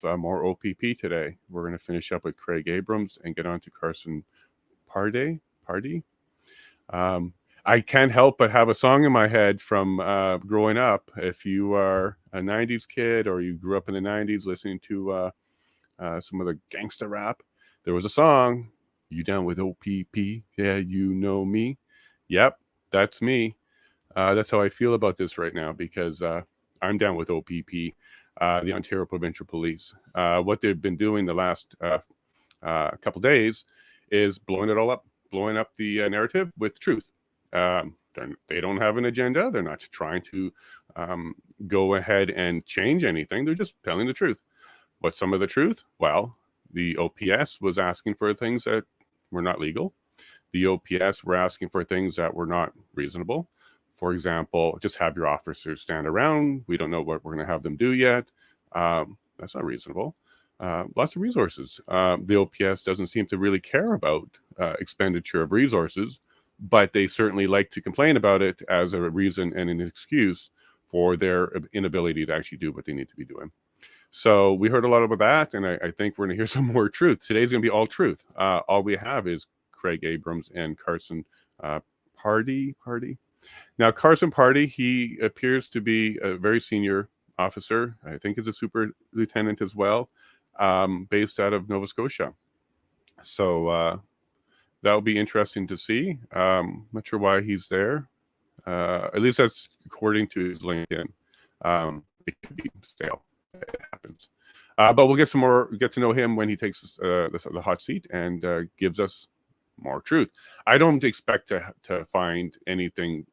more OPP today. We're going to finish up with Craig Abrams and get on to Carson Pardee. I can't help but have a song in my head from growing up. If you are a 90s kid or you grew up in the 90s listening to some of the gangsta rap, there was a song, "You Down with OPP? Yeah, you know me." Yep, that's me. That's how I feel about this right now, because I'm down with OPP, the Ontario Provincial Police. What they've been doing the last couple days is blowing it all up, blowing up the narrative with truth. They don't have an agenda. They're not trying to go ahead and change anything. They're just telling the truth. What's some of the truth? Well, the OPS was asking for things that were not legal. The OPS were asking for things that were not reasonable. For example, just have your officers stand around. We don't know what we're going to have them do yet. That's not reasonable. Lots of resources. The OPS doesn't seem to really care about expenditure of resources, but they certainly like to complain about it as a reason and an excuse for their inability to actually do what they need to be doing. So we heard a lot about that, and I think we're going to hear some more truth. Today's going to be all truth. All we have is Craig Abrams and Carson Pardee. Now, Carson Pardee, he appears to be a very senior officer. I think is a super lieutenant as well, based out of Nova Scotia. So that'll be interesting to see. Not sure why he's there. At least that's according to his LinkedIn. It could be stale. It happens. But we'll get to know him when he takes the hot seat and gives us more truth. I don't expect to find anything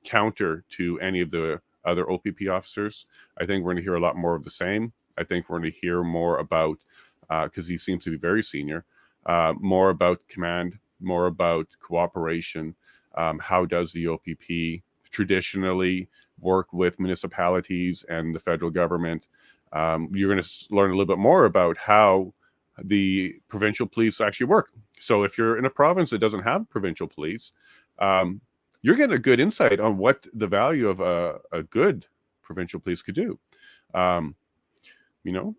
counter to any of the other OPP officers. I think we're going to hear a lot more of the same. I think we're going to hear more about, because he seems to be very senior, more about command, more about cooperation. How does the OPP traditionally work with municipalities and the federal government? You're going to learn a little bit more about how the provincial police actually work. So if you're in a province that doesn't have provincial police, you're getting a good insight on what the value of a good provincial police could do.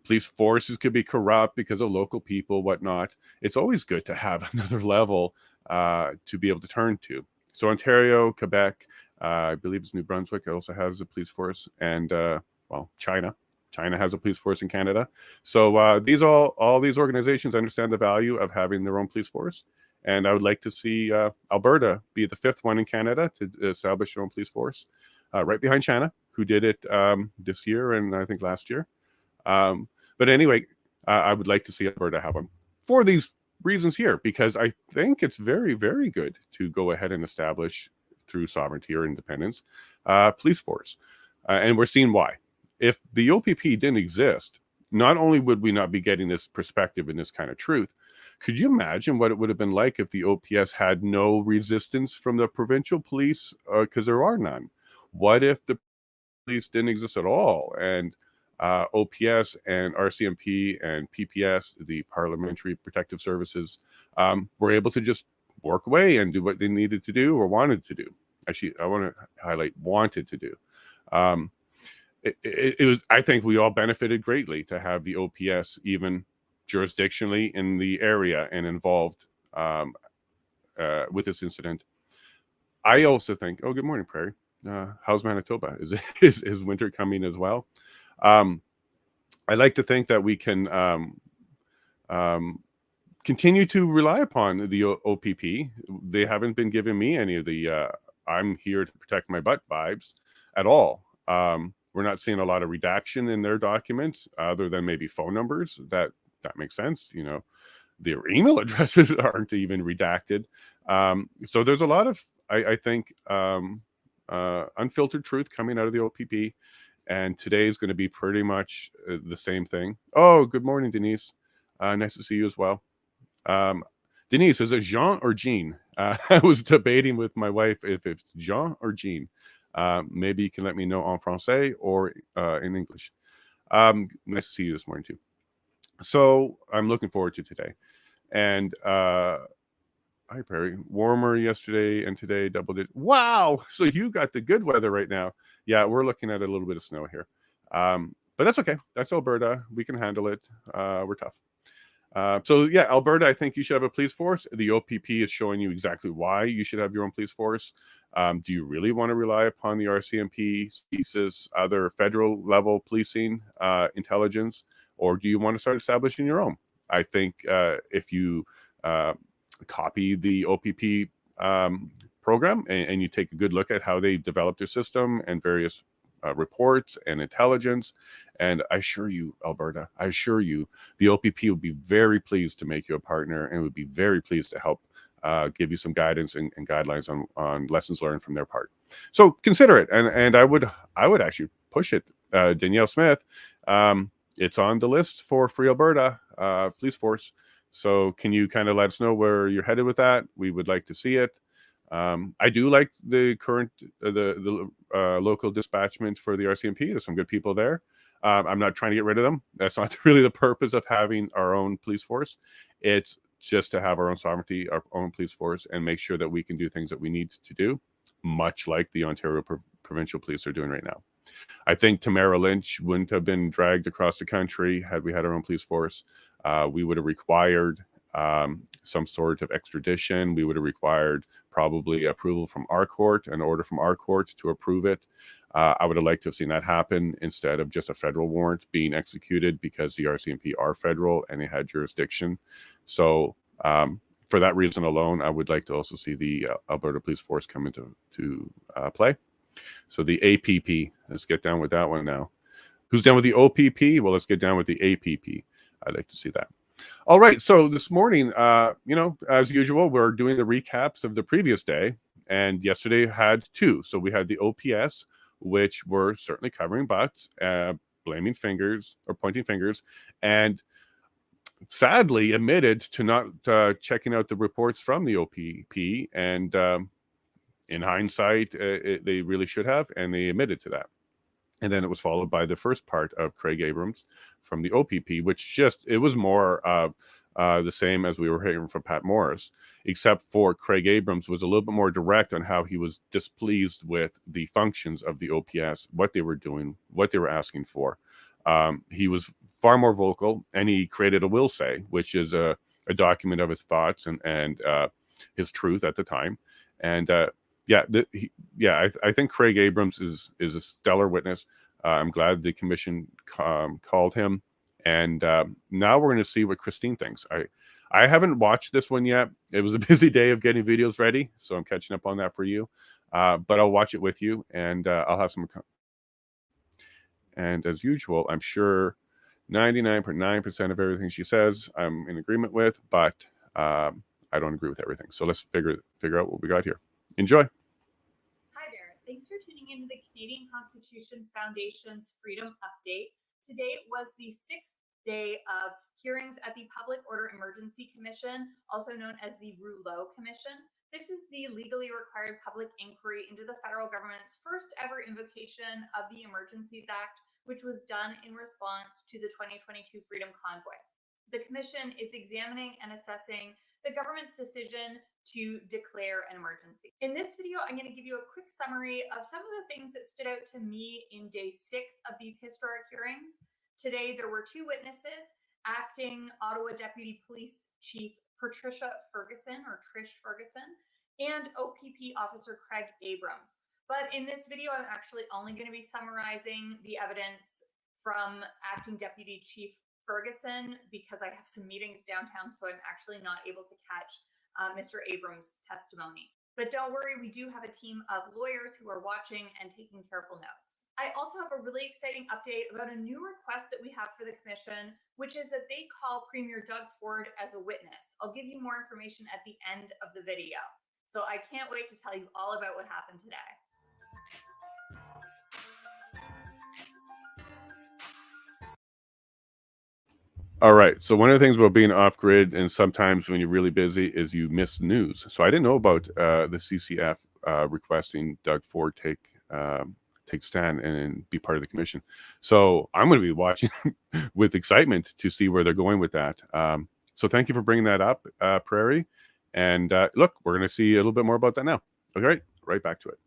Police forces could be corrupt because of local people, whatnot. It's always good to have another level to be able to turn to. So Ontario, Quebec, I believe it's New Brunswick, also has a police force, and China. China has a police force in Canada. So all these organizations understand the value of having their own police force. And I would like to see Alberta be the fifth one in Canada to establish their own police force, right behind China, who did it this year and I think last year. But anyway, I would like to see Alberta have them for these reasons here, because I think it's very, very good to go ahead and establish, through sovereignty or independence, police force. And we're seeing why. If the OPP didn't exist, not only would we not be getting this perspective and this kind of truth, could you imagine what it would have been like if the OPS had no resistance from the provincial police? Because there are none. What if the police didn't exist at all, and OPS and RCMP and PPS, the Parliamentary Protective Services, were able to just work away and do what they needed to do or wanted to do? Actually, I want to highlight wanted to do. It was, I think we all benefited greatly to have the OPS even jurisdictionally in the area and involved with this incident. I also think, good morning, Prairie. How's Manitoba? Is winter coming as well? I like to think that we can continue to rely upon the OPP. They haven't been giving me any of the I'm here to protect my butt vibes at all. We're not seeing a lot of redaction in their documents, other than maybe phone numbers. That makes sense. Their email addresses aren't even redacted. So there's a lot of, I think, unfiltered truth coming out of the OPP. And today is going to be pretty much the same thing. Oh, good morning, Denise. Nice to see you as well. Denise, is it Jean or Jean? I was debating with my wife if it's Jean or Jean. Maybe you can let me know en français or in English. Nice to see you this morning too. So I'm looking forward to today. And hi, Perry. Warmer yesterday and today, double digit. Wow! So you got the good weather right now. Yeah, we're looking at a little bit of snow here. But But that's okay. That's Alberta. We can handle it. We're tough. So yeah, Alberta, I think you should have a police force. The OPP is showing you exactly why you should have your own police force. Do you really want to rely upon the RCMP, CSIS, other federal level policing intelligence, or do you want to start establishing your own? I think if you copy the OPP program and you take a good look at how they developed their system and various reports and intelligence, and I assure you, Alberta, I assure you, the OPP would be very pleased to make you a partner and would be very pleased to help give you some guidance and guidelines on lessons learned from their part. So consider it, and I would actually push it. Danielle Smith, it's on the list for Free Alberta Police Force. So can you kind of let us know where you're headed with that? We would like to see it. I do like the current the local dispatchment for the RCMP. There's some good people there. I'm not trying to get rid of them. That's not really the purpose of having our own police force. It's just to have our own sovereignty, our own police force, and make sure that we can do things that we need to do, much like the Ontario provincial police are doing right now. I think Tamara Lynch wouldn't have been dragged across the country had we had our own police force. We would have required some sort of extradition. We would have required probably approval from our court, an order from our court to approve it. I would have liked to have seen that happen instead of just a federal warrant being executed, because the RCMP are federal and they had jurisdiction. So for that reason alone, I would like to also see the Alberta Police Force come into play. So the APP, let's get down with that one now. Who's down with the OPP? Well, let's get down with the APP. I'd like to see that. All right, so this morning, as usual, we're doing the recaps of the previous day, and yesterday had two. So we had the OPS, which were certainly covering butts, blaming fingers or pointing fingers, and sadly admitted to not checking out the reports from the OPP. And in hindsight, they really should have, and they admitted to that. And then it was followed by the first part of Craig Abrams from the OPP, which it was more of the same as we were hearing from Pat Morris, except for Craig Abrams was a little bit more direct on how he was displeased with the functions of the OPS, what they were doing, what they were asking for. He was far more vocal, and he created a will say, which is a document of his thoughts and his truth at the time. And I think Craig Abrams is a stellar witness. I'm glad the commission called him, and now we're going to see what Christine thinks. I haven't watched this one yet. It was a busy day of getting videos ready, so I'm catching up on that for you. But I'll watch it with you, and I'll have some. And as usual, I'm sure 99.9% of everything she says I'm in agreement with, but I don't agree with everything. So let's figure out what we got here. Enjoy. Hi there. Thanks for tuning into the Canadian Constitution Foundation's Freedom Update. Today was the 6th day of hearings at the Public Order Emergency Commission, also known as the Rouleau Commission. This is the legally required public inquiry into the federal government's first ever invocation of the Emergencies Act, which was done in response to the 2022 Freedom Convoy. The commission is examining and assessing the government's decision to declare an emergency. In this video, I'm going to give you a quick summary of some of the things that stood out to me in day 6 of these historic hearings. Today, there were 2 witnesses, acting Ottawa Deputy Police Chief Patricia Ferguson, or Trish Ferguson, and OPP Officer Craig Abrams. But in this video, I'm actually only going to be summarizing the evidence from acting Deputy Chief Ferguson because I have some meetings downtown, so I'm actually not able to catch Mr. Abrams' testimony. But don't worry, we do have a team of lawyers who are watching and taking careful notes. I also have a really exciting update about a new request that we have for the commission, which is that they call Premier Doug Ford as a witness. I'll give you more information at the end of the video. So I can't wait to tell you all about what happened today. All right. So one of the things about being off grid and sometimes when you're really busy is you miss news. So I didn't know about the CCF requesting Doug Ford take stand and be part of the commission. So I'm going to be watching with excitement to see where they're going with that. So thank you for bringing that up, Prairie. And look, we're going to see a little bit more about that now. Okay, right back to it.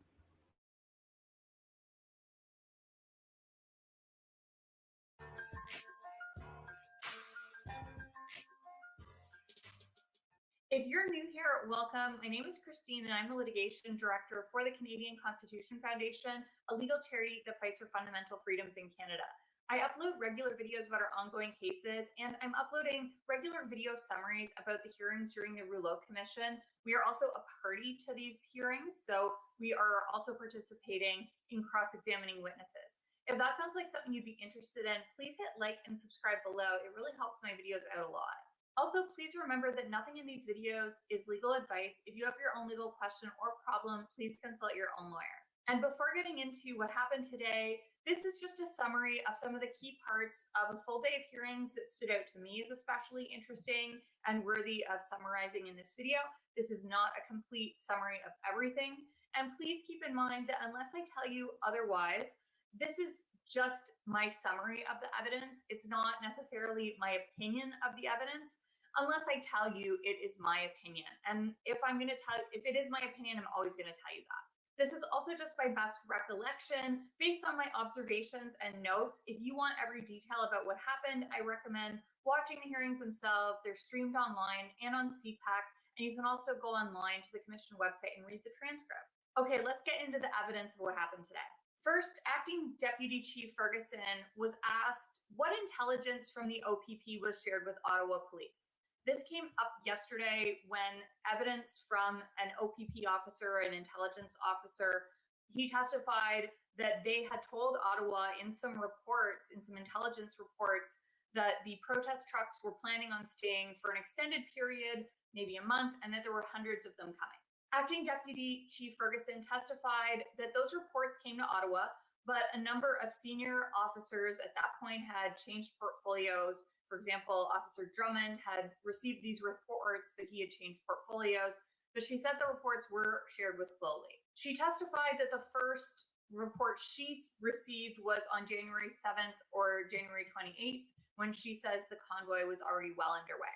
If you're new here, welcome. My name is Christine, and I'm the litigation director for the Canadian Constitution Foundation, a legal charity that fights for fundamental freedoms in Canada. I upload regular videos about our ongoing cases, and I'm uploading regular video summaries about the hearings during the Rouleau Commission. We are also a party to these hearings, so we are also participating in cross-examining witnesses. If that sounds like something you'd be interested in, please hit like and subscribe below. It really helps my videos out a lot. Also, please remember that nothing in these videos is legal advice. If you have your own legal question or problem, please consult your own lawyer. And before getting into what happened today, this is just a summary of some of the key parts of a full day of hearings that stood out to me as especially interesting and worthy of summarizing in this video. This is not a complete summary of everything. And please keep in mind that unless I tell you otherwise, this is just my summary of the evidence. It's not necessarily my opinion of the evidence, unless I tell you it is my opinion. And if it is my opinion, I'm always going to tell you that. This is also just by best recollection based on my observations and notes. If you want every detail about what happened, I recommend watching the hearings themselves. They're streamed online and on CPAC, and you can also go online to the Commission website and read the transcript. Okay, let's get into the evidence of what happened today. First, Acting Deputy Chief Ferguson was asked what intelligence from the OPP was shared with Ottawa Police. This came up yesterday when evidence from an OPP officer, an intelligence officer, he testified that they had told Ottawa in some reports, in some intelligence reports, that the protest trucks were planning on staying for an extended period, maybe a month, and that there were hundreds of them coming. Acting Deputy Chief Ferguson testified that those reports came to Ottawa, but a number of senior officers at that point had changed portfolios. For example, Officer Drummond had received these reports, but he had changed portfolios. But she said the reports were shared with slowly. She testified that the first report she received was on January 7th or January 28th, when she says the convoy was already well underway.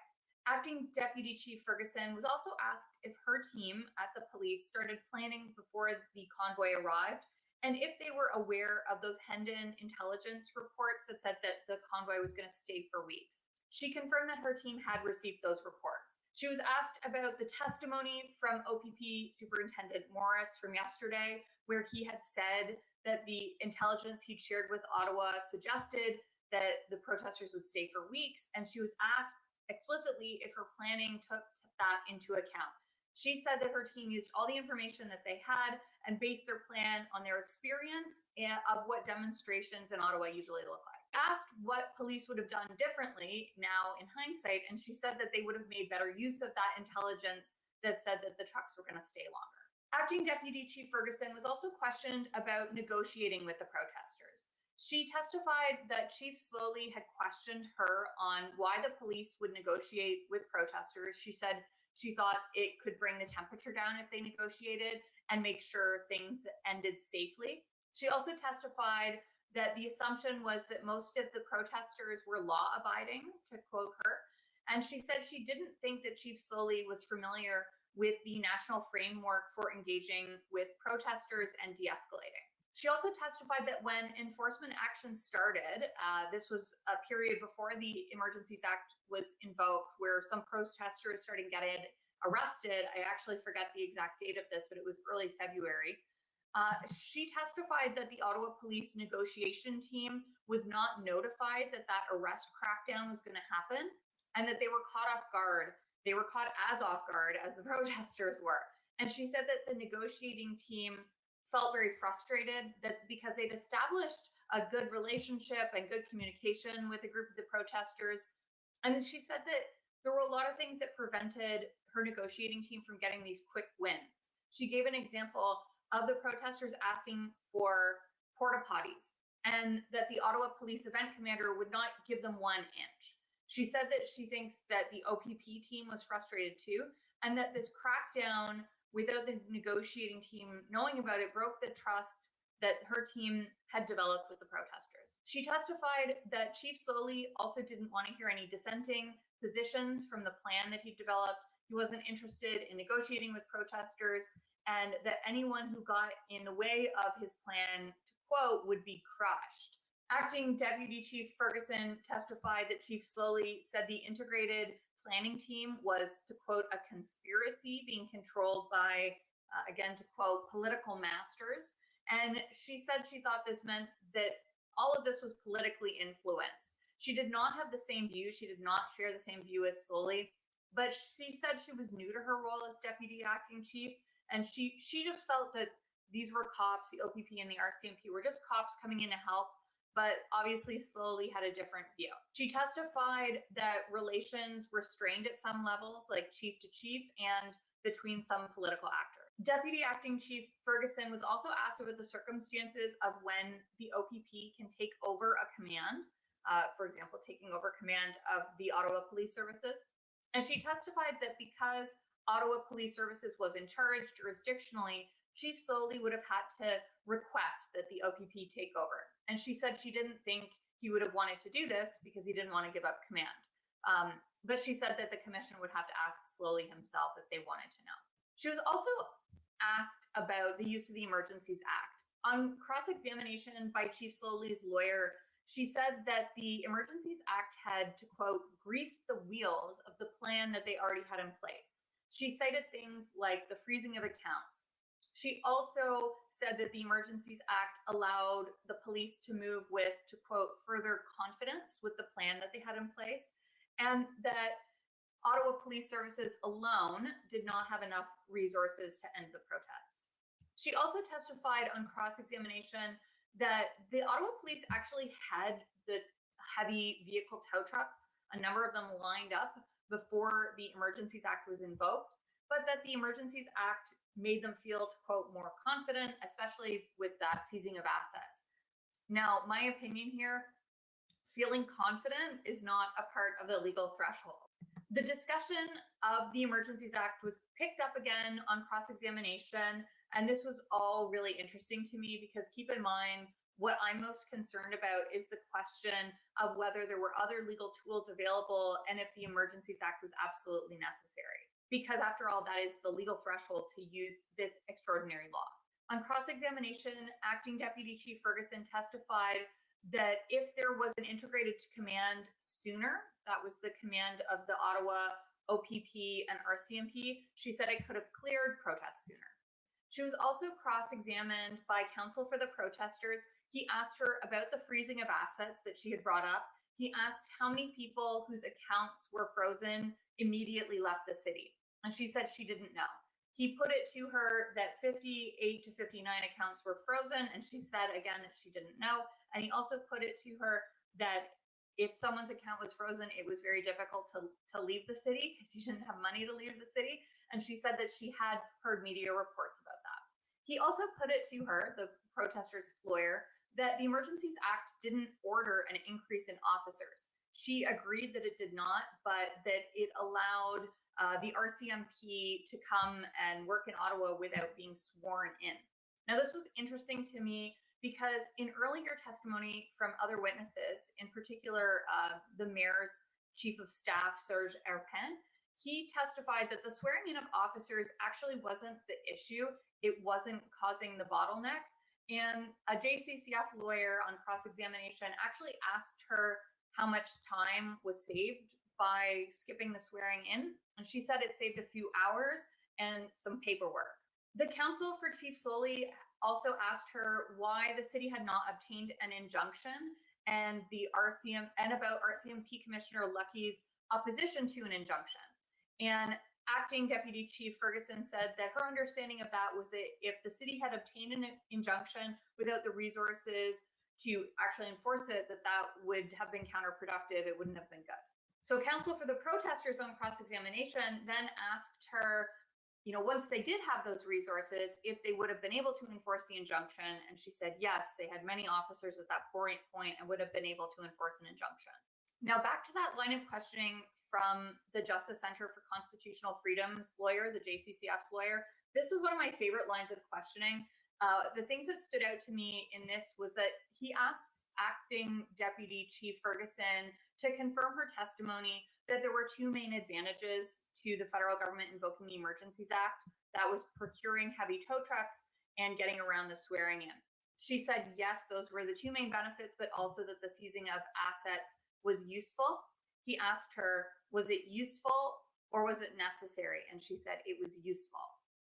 Acting Deputy Chief Ferguson was also asked if her team at the police started planning before the convoy arrived, and if they were aware of those Hendon intelligence reports that said that the convoy was going to stay for weeks. She confirmed that her team had received those reports. She was asked about the testimony from OPP Superintendent Morris from yesterday, where he had said that the intelligence he'd shared with Ottawa suggested that the protesters would stay for weeks, and she was asked explicitly if her planning took that into account. She said that her team used all the information that they had and based their plan on their experience of what demonstrations in Ottawa usually look like. Asked what police would have done differently now in hindsight, and she said that they would have made better use of that intelligence that said that the trucks were going to stay longer. Acting Deputy Chief Ferguson was also questioned about negotiating with the protesters. She testified that Chief Slowly had questioned her on why the police would negotiate with protesters. She said she thought it could bring the temperature down if they negotiated and make sure things ended safely. She also testified that the assumption was that most of the protesters were law-abiding, to quote her. And she said she didn't think that Chief Slowly was familiar with the national framework for engaging with protesters and de-escalating. She also testified that when enforcement action started, this was a period before the Emergencies Act was invoked, where some protesters started getting arrested. I actually forget the exact date of this, but it was early February. She testified that the Ottawa Police negotiation team was not notified that that arrest crackdown was going to happen, and that they were caught off guard. They were caught as off guard as the protesters were. And she said that the negotiating team felt very frustrated that because they'd established a good relationship and good communication with a group of the protesters. And she said that there were a lot of things that prevented her negotiating team from getting these quick wins. She gave an example of the protesters asking for porta potties, and that the Ottawa Police event commander would not give them 1 inch. She said that she thinks that the OPP team was frustrated too, and that this crackdown without the negotiating team knowing about it broke the trust that her team had developed with the protesters. She testified that Chief Slowly also didn't want to hear any dissenting positions from the plan that he developed. He wasn't interested in negotiating with protesters, and that anyone who got in the way of his plan, to quote, would be crushed. Acting Deputy Chief Ferguson testified that Chief Slowly said the integrated planning team was, to quote, a conspiracy being controlled by, again, to quote, political masters. And she said she thought this meant that all of this was politically influenced. She did not have the same view. She did not share the same view as Slowly, but she said she was new to her role as Deputy Acting Chief. And she just felt that these were cops, the OPP and the RCMP were just cops coming in to help, but obviously Slowly had a different view. She testified that relations were strained at some levels, like chief to chief and between some political actors. Deputy Acting Chief Ferguson was also asked about the circumstances of when the OPP can take over a command, for example, taking over command of the Ottawa Police Services. And she testified that because Ottawa Police Services was in charge jurisdictionally, Chief Slowly would have had to request that the OPP take over. And she said she didn't think he would have wanted to do this because he didn't want to give up command. But she said that the commission would have to ask Slowly himself if they wanted to know. She was also asked about the use of the Emergencies Act. On cross-examination by Chief Slowly's lawyer, she said that the Emergencies Act had, to quote, greased the wheels of the plan that they already had in place. She cited things like the freezing of accounts. She also said that the Emergencies Act allowed the police to move with, to quote, further confidence with the plan that they had in place, and that Ottawa Police Services alone did not have enough resources to end the protests. She also testified on cross-examination that the Ottawa Police actually had the heavy vehicle tow trucks, a number of them lined up before the Emergencies Act was invoked, but that the Emergencies Act made them feel, to quote, more confident, especially with that seizing of assets. Now, my opinion here, feeling confident is not a part of the legal threshold. The discussion of the Emergencies Act was picked up again on cross-examination, and this was all really interesting to me because keep in mind, what I'm most concerned about is the question of whether there were other legal tools available and if the Emergencies Act was absolutely necessary. Because after all, that is the legal threshold to use this extraordinary law. On cross-examination, Acting Deputy Chief Ferguson testified that if there was an integrated command sooner, that was the command of the Ottawa OPP and RCMP, she said it could have cleared protests sooner. She was also cross-examined by counsel for the protesters. He asked her about the freezing of assets that she had brought up. He asked how many people whose accounts were frozen immediately left the city. And she said she didn't know. He put it to her that 58 to 59 accounts were frozen, and she said again that she didn't know. And he also put it to her that if someone's account was frozen, it was very difficult to leave the city because you didn't have money to leave the city. And she said that she had heard media reports about that. He also put it to her, the protester's lawyer, that the Emergencies Act didn't order an increase in officers. She agreed that it did not, but that it allowed the RCMP to come and work in Ottawa without being sworn in. Now, this was interesting to me because in earlier testimony from other witnesses, in particular, the mayor's chief of staff, Serge Erpen, he testified that the swearing in of officers actually wasn't the issue. It wasn't causing the bottleneck. And a JCCF lawyer on cross-examination actually asked her how much time was saved by skipping the swearing in. And she said it saved a few hours and some paperwork. The counsel for Chief Slowly also asked her why the city had not obtained an injunction and about RCMP Commissioner Lucky's opposition to an injunction. And Acting Deputy Chief Ferguson said that her understanding of that was that if the city had obtained an injunction without the resources to actually enforce it, that would have been counterproductive. It wouldn't have been good. So counsel for the protesters on cross-examination then asked her, once they did have those resources, if they would have been able to enforce the injunction. And she said, yes, they had many officers at that point and would have been able to enforce an injunction. Now, back to that line of questioning from the Justice Center for Constitutional Freedom's lawyer, the JCCF's lawyer. This was one of my favorite lines of questioning. The things that stood out to me in this was that he asked Acting Deputy Chief Ferguson to confirm her testimony that there were two main advantages to the federal government invoking the Emergencies Act. That was procuring heavy tow trucks and getting around the swearing in. She said, yes, those were the two main benefits, but also that the seizing of assets was useful. He asked her, was it useful or was it necessary? And she said it was useful.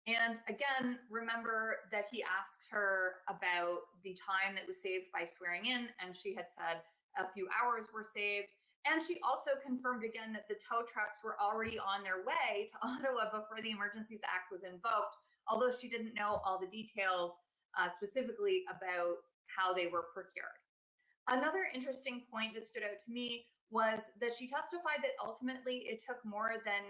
And again, remember that he asked her about the time that was saved by swearing in, and she had said a few hours were saved. And she also confirmed again that the tow trucks were already on their way to Ottawa before the Emergencies Act was invoked, although she didn't know all the details specifically about how they were procured. Another interesting point that stood out to me was that she testified that ultimately it took more than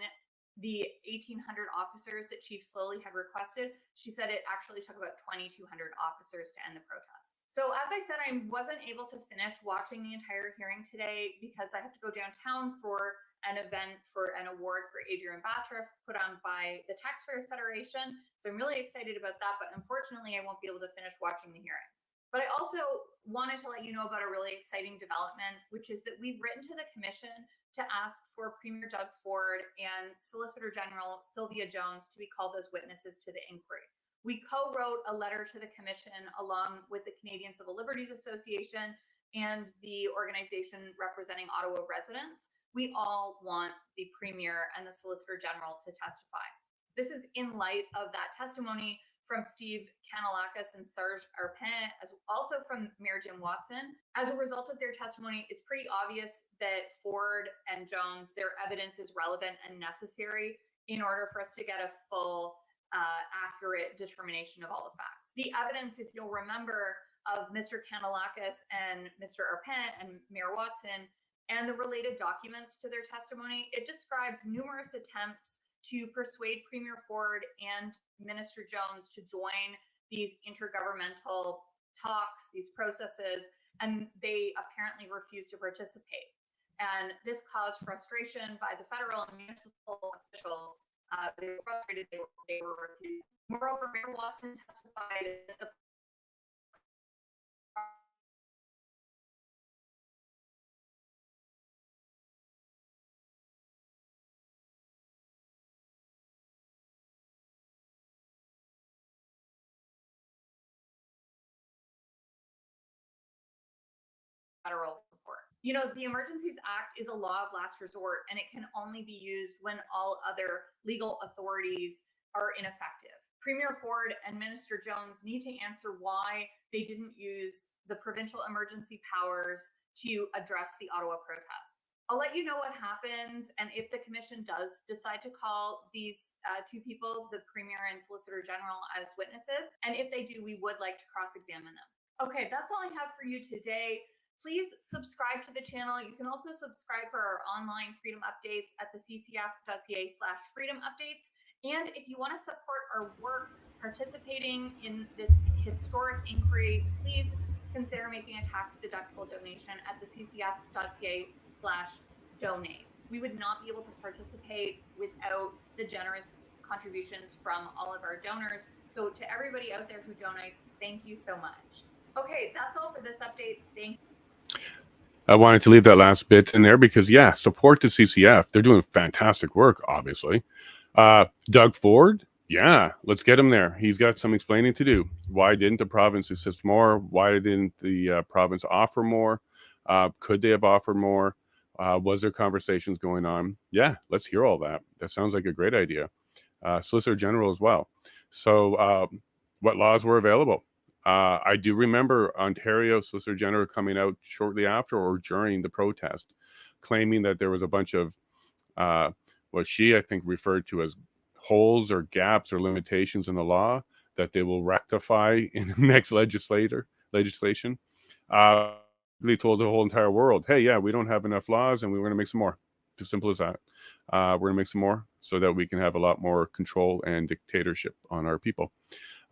the 1,800 officers that Chief Slowly had requested. She said it actually took about 2,200 officers to end the protests. So as I said, I wasn't able to finish watching the entire hearing today because I have to go downtown for an event for an award for Adrian Batriff put on by the Taxpayers Federation. So I'm really excited about that, but unfortunately I won't be able to finish watching the hearings. But I also wanted to let you know about a really exciting development, which is that we've written to the Commission to ask for Premier Doug Ford and Solicitor General Sylvia Jones to be called as witnesses to the inquiry. We co-wrote a letter to the Commission along with the Canadian Civil Liberties Association and the organization representing Ottawa residents. We all want the Premier and the Solicitor General to testify. This is in light of that testimony from Steve Kanalakis and Serge Arpin, as also from Mayor Jim Watson. As a result of their testimony, it's pretty obvious that Ford and Jones, their evidence is relevant and necessary in order for us to get a full, accurate determination of all the facts. The evidence, if you'll remember, of Mr. Kanalakis and Mr. Arpin and Mayor Watson and the related documents to their testimony, it describes numerous attempts to persuade Premier Ford and Minister Jones to join these intergovernmental talks, these processes, and they apparently refused to participate. And this caused frustration by the federal and municipal officials. They were frustrated, they were refused. Moreover, Mayor Watson testified that the federal support. You know, the Emergencies Act is a law of last resort, and it can only be used when all other legal authorities are ineffective. Premier Ford and Minister Jones need to answer why they didn't use the provincial emergency powers to address the Ottawa protests. I'll let you know what happens, and if the Commission does decide to call these two people, the Premier and Solicitor General, as witnesses, and if they do, we would like to cross-examine them. Okay, that's all I have for you today. Please subscribe to the channel. You can also subscribe for our online freedom updates at the ccf.ca/freedom updates. And if you want to support our work participating in this historic inquiry, please consider making a tax-deductible donation at the ccf.ca/donate. We would not be able to participate without the generous contributions from all of our donors. So to everybody out there who donates, thank you so much. Okay, that's all for this update. Thank you. I wanted to leave that last bit in there because, yeah, support the CCF. They're doing fantastic work, obviously. Doug Ford, yeah, let's get him there. He's got some explaining to do. Why didn't the province assist more? Why didn't the province offer more? Could they have offered more? Was there conversations going on? Yeah, let's hear all that. That sounds like a great idea. Solicitor General as well. So what laws were available? I do remember Ontario Solicitor General coming out shortly after or during the protest, claiming that there was a bunch of what she, I think, referred to as holes or gaps or limitations in the law that they will rectify in the next legislation. They told the whole entire world, hey, yeah, we don't have enough laws and we're going to make some more. It's as simple as that. We're going to make some more so that we can have a lot more control and dictatorship on our people.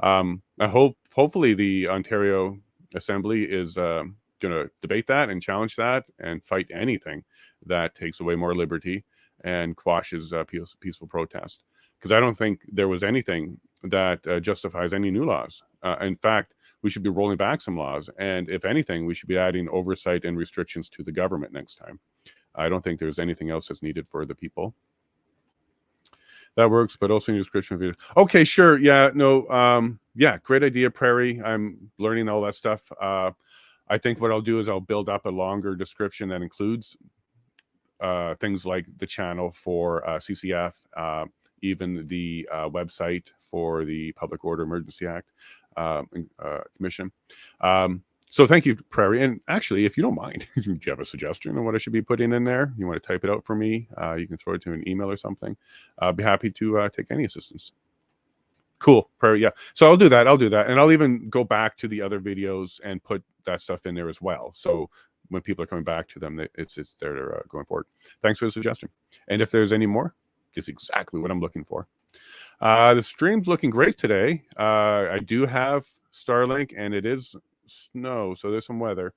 Hopefully the Ontario Assembly is going to debate that and challenge that and fight anything that takes away more liberty and quashes peaceful protest. Because I don't think there was anything that justifies any new laws. In fact, we should be rolling back some laws. And if anything, we should be adding oversight and restrictions to the government next time. I don't think there's anything else that's needed for the people. That works, but also in your description of it. Okay, sure. Yeah, no. yeah, great idea, Prairie. I'm learning all that stuff. I think what I'll do is I'll build up a longer description that includes things like the channel for CCF, even the website for the Public Order Emergency Act Commission. So thank you, Prairie. And actually, if you don't mind, do you have a suggestion on what I should be putting in there? You want to type it out for me? You can throw it to an email or something. I'll be happy to take any assistance. Cool, Prairie. Yeah. So I'll do that. And I'll even go back to the other videos and put that stuff in there as well. So when people are coming back to them, it's there going forward. Thanks for the suggestion. And if there's any more, it's exactly what I'm looking for. The stream's looking great today. I do have Starlink, and it is snow, so there's some weather.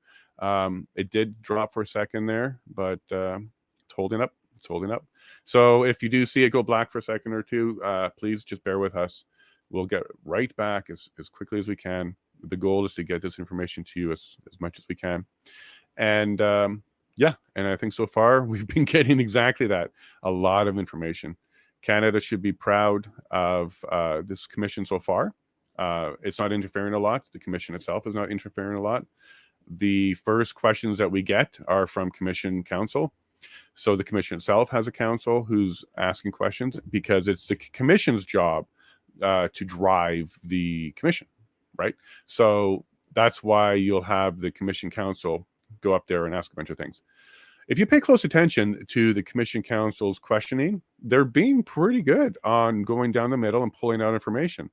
It did drop for a second there, but it's holding up. It's holding up. So if you do see it go black for a second or two, please just bear with us. We'll get right back as quickly as we can. The goal is to get this information to you as much as we can. And yeah, and I think so far we've been getting exactly that. A lot of information. Canada should be proud of this commission so far. It's not interfering a lot. The commission itself is not interfering a lot. The first questions that we get are from Commission Counsel. So the commission itself has a counsel who's asking questions because it's the commission's job to drive the commission, right? So that's why you'll have the commission counsel go up there and ask a bunch of things. If you pay close attention to the commission counsel's questioning, they're being pretty good on going down the middle and pulling out information.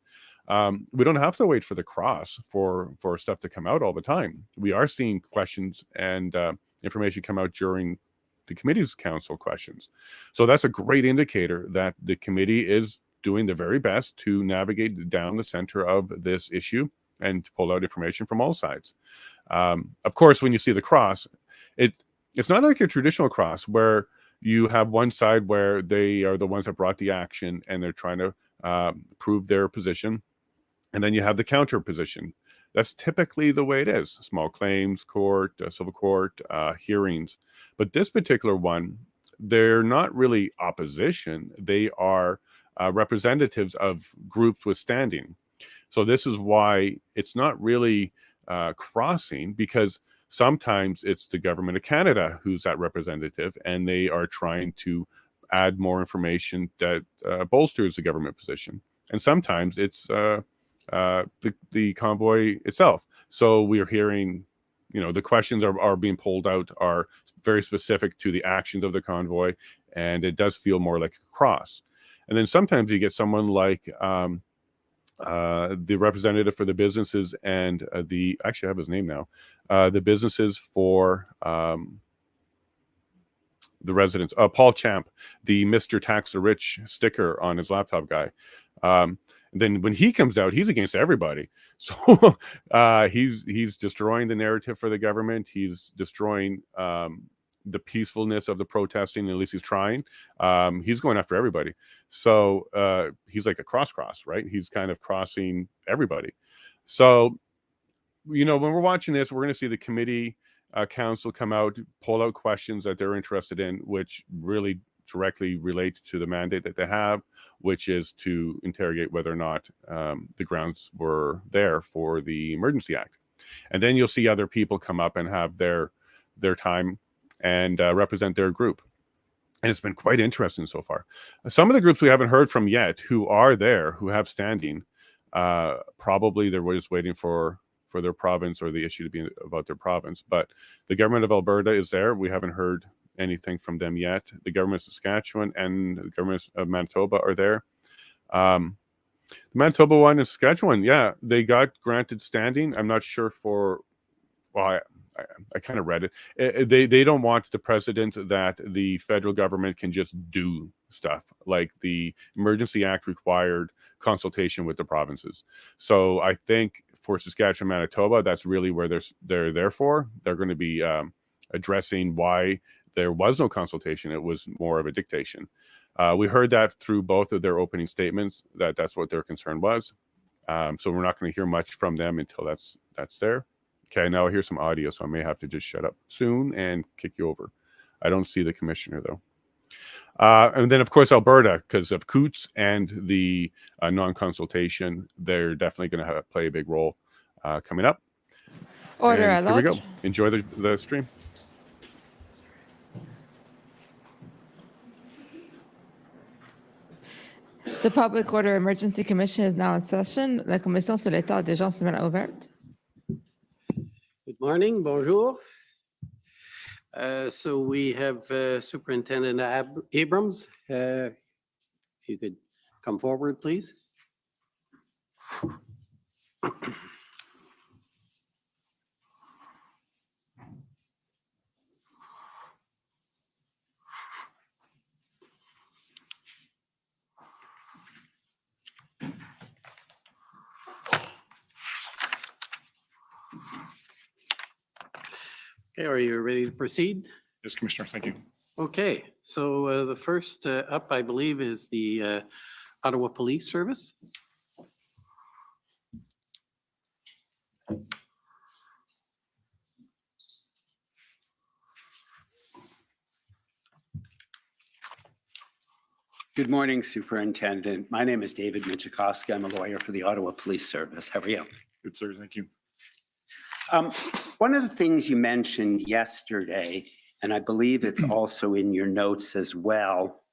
We don't have to wait for the cross for stuff to come out all the time. We are seeing questions and information come out during the committee's council questions. So that's a great indicator that the committee is doing the very best to navigate down the center of this issue and to pull out information from all sides. Of course, when you see the cross, it's not like a traditional cross where you have one side where they are the ones that brought the action and they're trying to prove their position. And then you have the counter position. That's typically the way it is. Small claims court, civil court, hearings. But this particular one, they're not really opposition. They are representatives of groups with standing. So this is why it's not really crossing, because sometimes it's the government of Canada who's that representative, and they are trying to add more information that bolsters the government position. And sometimes it's the convoy itself. So we are hearing, the questions are being pulled out are very specific to the actions of the convoy, and it does feel more like a cross. And then sometimes you get someone like the representative for the businesses and actually I have his name now, the businesses for the residents, Paul Champ, the Mr. Tax the Rich sticker on his laptop guy. Then when he comes out, he's against everybody. So he's destroying the narrative for the government. He's destroying the peacefulness of the protesting. At least he's trying. He's going after everybody. So he's like a cross, right? He's kind of crossing everybody. So, when we're watching this, we're going to see the committee council come out, pull out questions that they're interested in, which really directly relate to the mandate that they have, which is to interrogate whether or not the grounds were there for the Emergency Act. And then you'll see other people come up and have their time and represent their group. And it's been quite interesting so far. Some of the groups we haven't heard from yet who are there, who have standing, probably they're just waiting for their province or the issue to be about their province. But the government of Alberta is there. We haven't heard anything from them yet. The government of Saskatchewan and the government of Manitoba are there. The Manitoba one and Saskatchewan, yeah, they got granted standing. I'm not sure I kind of read it. They don't want the precedent that the federal government can just do stuff. Like the Emergency Act required consultation with the provinces. So I think for Saskatchewan, Manitoba, that's really where they're there for. They're going to be addressing why there was no consultation. It was more of a dictation. We heard that through both of their opening statements, that's what their concern was. So we're not going to hear much from them until that's there. Okay, now I hear some audio, so I may have to just shut up soon and kick you over. I don't see the commissioner, though. And then, of course, Alberta, because of Coots and the non-consultation, they're definitely going to play a big role coming up. Order And at here we large. go. Enjoy the stream. The Public Order Emergency Commission is now in session. La Commission sur l'état d'urgence est maintenant ouverte. Good morning, bonjour. So we have Superintendent Abrams. If you could come forward, please. Okay, are you ready to proceed? Yes, Commissioner, thank you. Okay, so the first up, I believe, is the Ottawa Police Service. Good morning, Superintendent. My name is David Michikowski. I'm a lawyer for the Ottawa Police Service. How are you? Good, sir, thank you. One of the things you mentioned yesterday, and I believe it's also in your notes as well,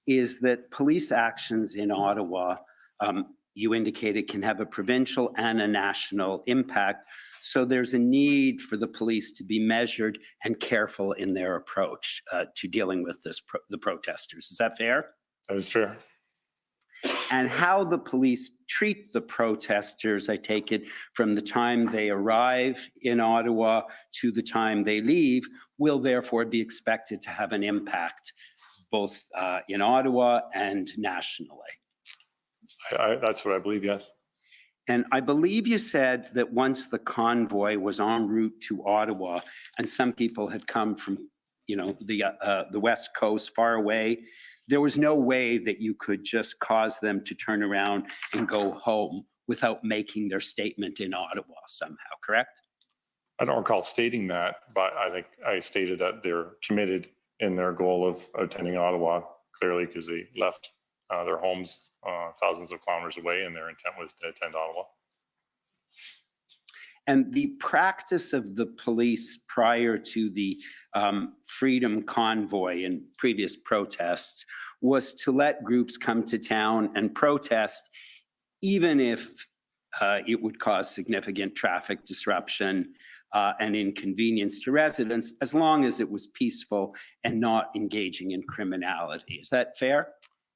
is that police actions in Ottawa, you indicated, can have a provincial and a national impact. So there's a need for the police to be measured and careful in their approach to dealing with the protesters. Is that fair? That is fair. And how the police treat the protesters, I take it, from the time they arrive in Ottawa to the time they leave, will therefore be expected to have an impact both in Ottawa and nationally. That's what I believe, yes. And I believe you said that once the convoy was en route to Ottawa, and some people had come from, the West Coast, far away, there was no way that you could just cause them to turn around and go home without making their statement in Ottawa somehow, correct? I don't recall stating that, but I think I stated that they're committed in their goal of attending Ottawa, clearly, because they left their homes thousands of kilometers away, and their intent was to attend Ottawa. And the practice of the police prior to the Freedom Convoy and previous protests was to let groups come to town and protest, even if it would cause significant traffic disruption and inconvenience to residents, as long as it was peaceful and not engaging in criminality. Is that fair?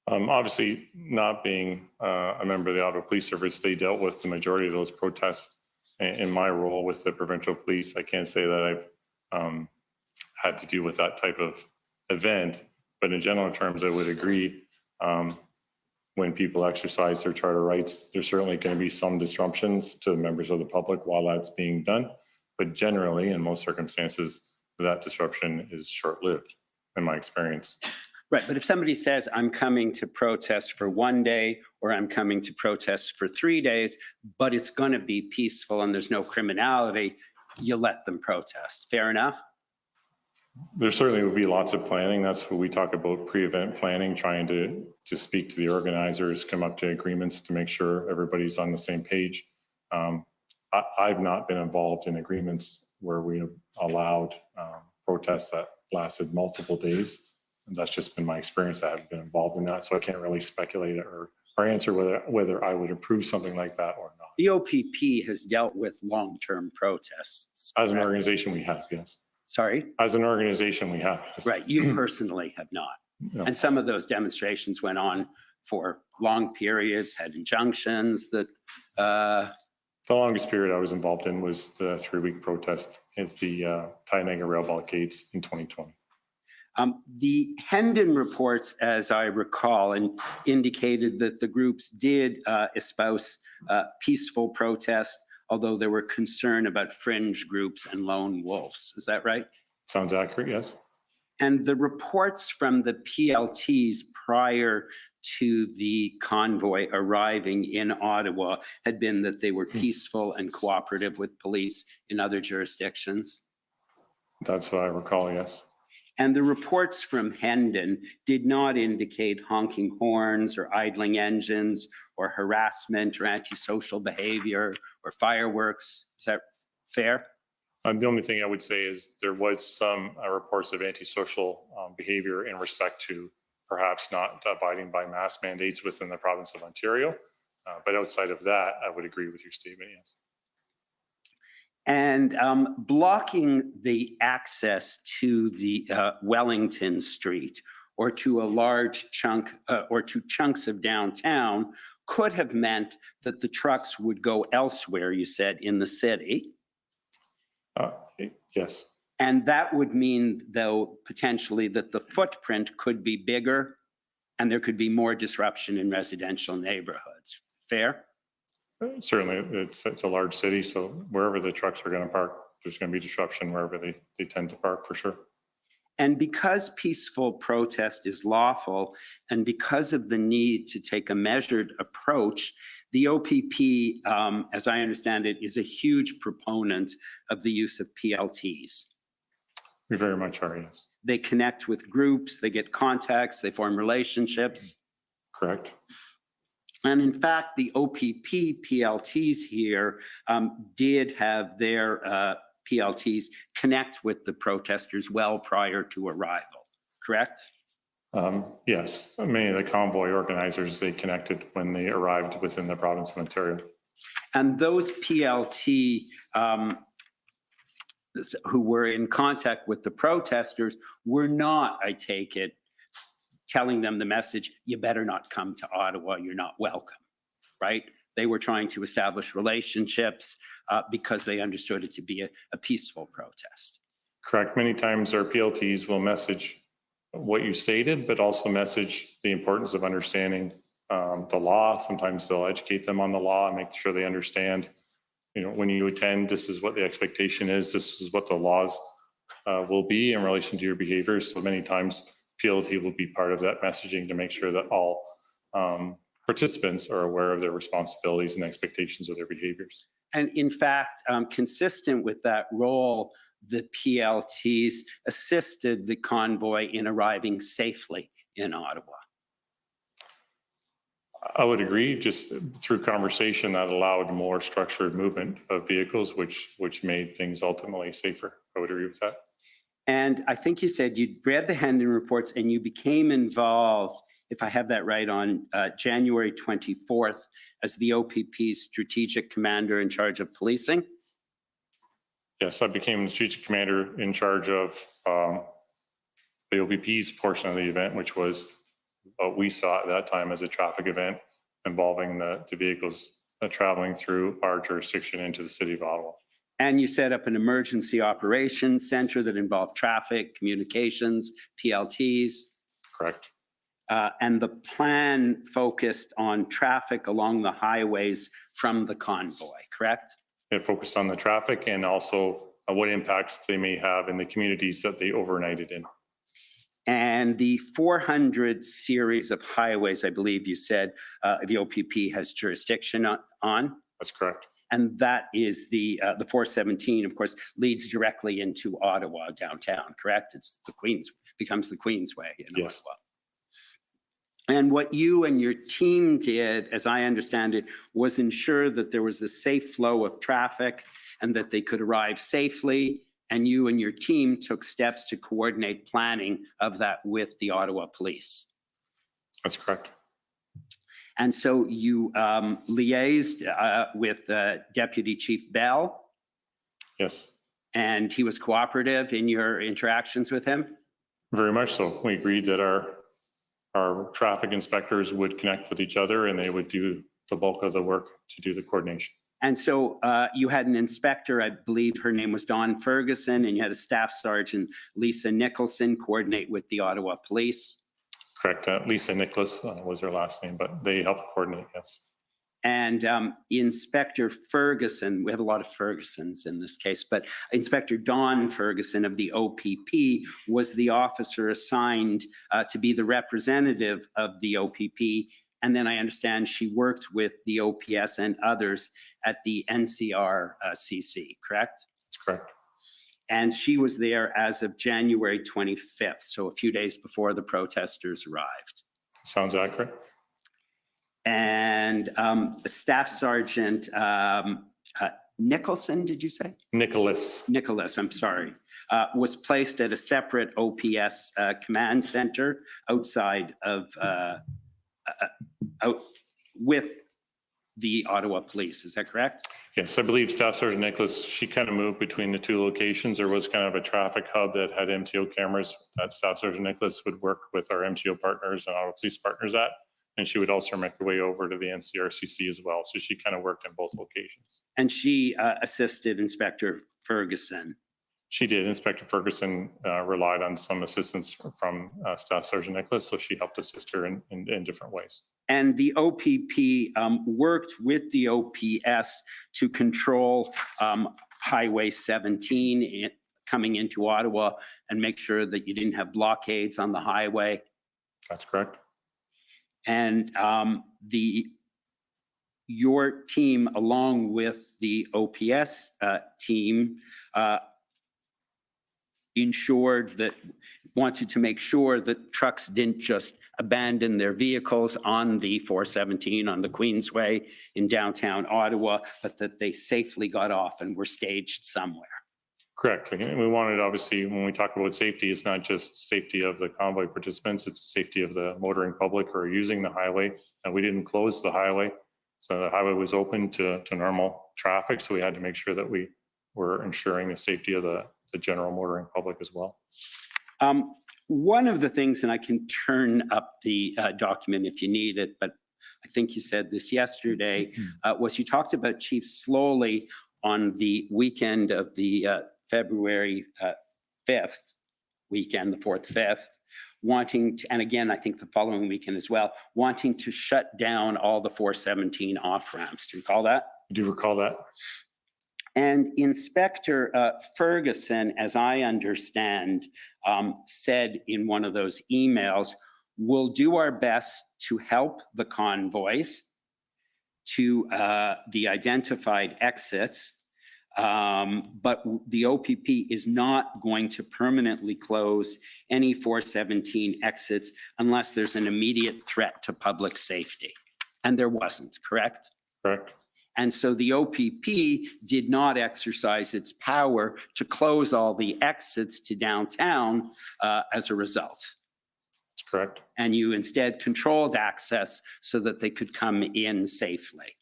Obviously, not being a member of the Ottawa Police Service, they dealt with the majority of those protests. In my role with the provincial police, I can't say that I've had to deal with that type of event, but in general terms, I would agree. When people exercise their charter rights, there's certainly going to be some disruptions to members of the public while that's being done. But generally, in most circumstances, that disruption is short-lived, in my experience. Right, but if somebody says, I'm coming to protest for 1 day, or I'm coming to protest for 3 days, but it's going to be peaceful and there's no criminality, you let them protest. Fair enough? There certainly would be lots of planning. That's what we talk about, pre-event planning, trying to speak to the organizers, come up to agreements to make sure everybody's on the same page. I've not been involved in agreements where we have allowed protests that lasted multiple days. And that's just been my experience. I haven't been involved in that, so I can't really speculate or answer whether I would approve something like that or not. The OPP has dealt with long-term protests. As an organization, we have, yes. Sorry? As an organization, we have. Yes. Right, you personally have not. No. And some of those demonstrations went on for long periods, had injunctions that... The longest period I was involved in was the 3-week protest at the Tyanaga Railball gates in 2020. The Hendon reports, as I recall, indicated that the groups did espouse peaceful protest, although there were concern about fringe groups and lone wolves. Is that right? Sounds accurate, yes. And the reports from the PLTs prior to the convoy arriving in Ottawa had been that they were peaceful and cooperative with police in other jurisdictions. That's what I recall, yes. And the reports from Hendon did not indicate honking horns or idling engines or harassment or antisocial behavior or fireworks. Is that fair? The only thing I would say is there was some reports of antisocial behavior in respect to perhaps not abiding by mask mandates within the province of Ontario. But outside of that, I would agree with your statement, yes. And blocking the access to the Wellington Street or to a large chunk or to chunks of downtown could have meant that the trucks would go elsewhere, you said, in the city. Yes. And that would mean, though, potentially that the footprint could be bigger and there could be more disruption in residential neighborhoods. Fair? Certainly, it's a large city, so wherever the trucks are going to park, there's going to be disruption wherever they tend to park, for sure. And because peaceful protest is lawful, and because of the need to take a measured approach, the OPP, as I understand it, is a huge proponent of the use of PLTs. We very much are, yes. They connect with groups, they get contacts, they form relationships. Correct. And in fact, the OPP PLTs here did have their PLTs connect with the protesters well prior to arrival, correct? Yes, many of the convoy organizers, they connected when they arrived within the province of Ontario. And those PLT who were in contact with the protesters were not, I take it, telling them the message, you better not come to Ottawa, you're not welcome, right? They were trying to establish relationships because they understood it to be a peaceful protest. Correct. Many times our PLTs will message what you stated, but also message the importance of understanding the law. Sometimes they'll educate them on the law and make sure they understand, you know, when you attend, this is what the expectation is, this is what the laws will be in relation to your behaviors. So many times PLT will be part of that messaging to make sure that all participants are aware of their responsibilities and expectations of their behaviors. And in fact, consistent with that role, the PLTs assisted the convoy in arriving safely in Ottawa. I would agree, just through conversation that allowed more structured movement of vehicles, which made things ultimately safer. I would agree with that. And I think you said you'd read the Hendon reports and you became involved, if I have that right, on January 24th as the OPP's strategic commander in charge of policing. Yes, I became the strategic commander in charge of the OPP's portion of the event, which was what we saw at that time as a traffic event involving the vehicles traveling through our jurisdiction into the city of Ottawa. And you set up an emergency operations center that involved traffic, communications, PLTs. Correct. And the plan focused on traffic along the highways from the convoy, correct? It focused on the traffic and also what impacts they may have in the communities that they overnighted in. And the 400 series of highways, I believe you said, the OPP has jurisdiction on. That's correct. And that is the 417, of course, leads directly into Ottawa downtown, correct? It's the becomes the Queensway in Yes. Ottawa. And what you and your team did, as I understand it, was ensure that there was a safe flow of traffic and that they could arrive safely. And you and your team took steps to coordinate planning of that with the Ottawa Police. That's correct. And so you liaised with Deputy Chief Bell, Yes. and he was cooperative in your interactions with him? Very much so. We agreed that our traffic inspectors would connect with each other and they would do the bulk of the work to do the coordination. And so you had an inspector, I believe her name was Dawn Ferguson, and you had a staff sergeant, Lisa Nicholson, coordinate with the Ottawa Police. Correct. Lisa Nicholas was her last name, but they helped coordinate, yes. And Inspector Ferguson, we have a lot of Fergusons in this case, but Inspector Dawn Ferguson of the OPP was the officer assigned to be the representative of the OPP. And then I understand she worked with the OPS and others at the NCRCC, correct? That's correct. And she was there as of January 25th, so a few days before the protesters arrived. Sounds accurate. And Staff Sergeant Nicholson, did you say? Nicholas, I'm sorry, was placed at a separate OPS command center outside of, with the Ottawa Police. Is that correct? Yes, I believe Staff Sergeant Nicholas, she kind of moved between the two locations. There was kind of a traffic hub that had MTO cameras that Staff Sergeant Nicholas would work with our MTO partners and Ottawa Police partners at. And she would also make her way over to the NCRCC as well. So she kind of worked in both locations. And she assisted Inspector Ferguson. She did. Inspector Ferguson relied on some assistance from Staff Sergeant Nicholas, so she helped assist her in different ways. And the OPP worked with the OPS to control Highway 17 coming into Ottawa and make sure that you didn't have blockades on the highway. That's correct. And your team, along with the OPS team, wanted to make sure that trucks didn't just abandon their vehicles on the 417 on the Queensway in downtown Ottawa, but that they safely got off and were staged somewhere. Correct. And we wanted, obviously, when we talk about safety, it's not just safety of the convoy participants, it's safety of the motoring public who are using the highway. And we didn't close the highway. So the highway was open to normal traffic. So we had to make sure that we were ensuring the safety of the general motoring public as well. One of the things, and I can turn up the document if you need it, but I think you said this yesterday, was you talked about Chief Slowly on the weekend of the February 5th weekend, the 4th, 5th, wanting to, and again, I think the following weekend as well, wanting to shut down all the 417 off ramps. Do you recall that? Do you recall that? And Inspector Ferguson, as I understand, said in one of those emails, we'll do our best to help the convoys to the identified exits, but the OPP is not going to permanently close any 417 exits unless there's an immediate threat to public safety. And there wasn't, correct? Correct. And so the OPP did not exercise its power to close all the exits to downtown as a result. That's correct. And you instead controlled access so that they could come in safely.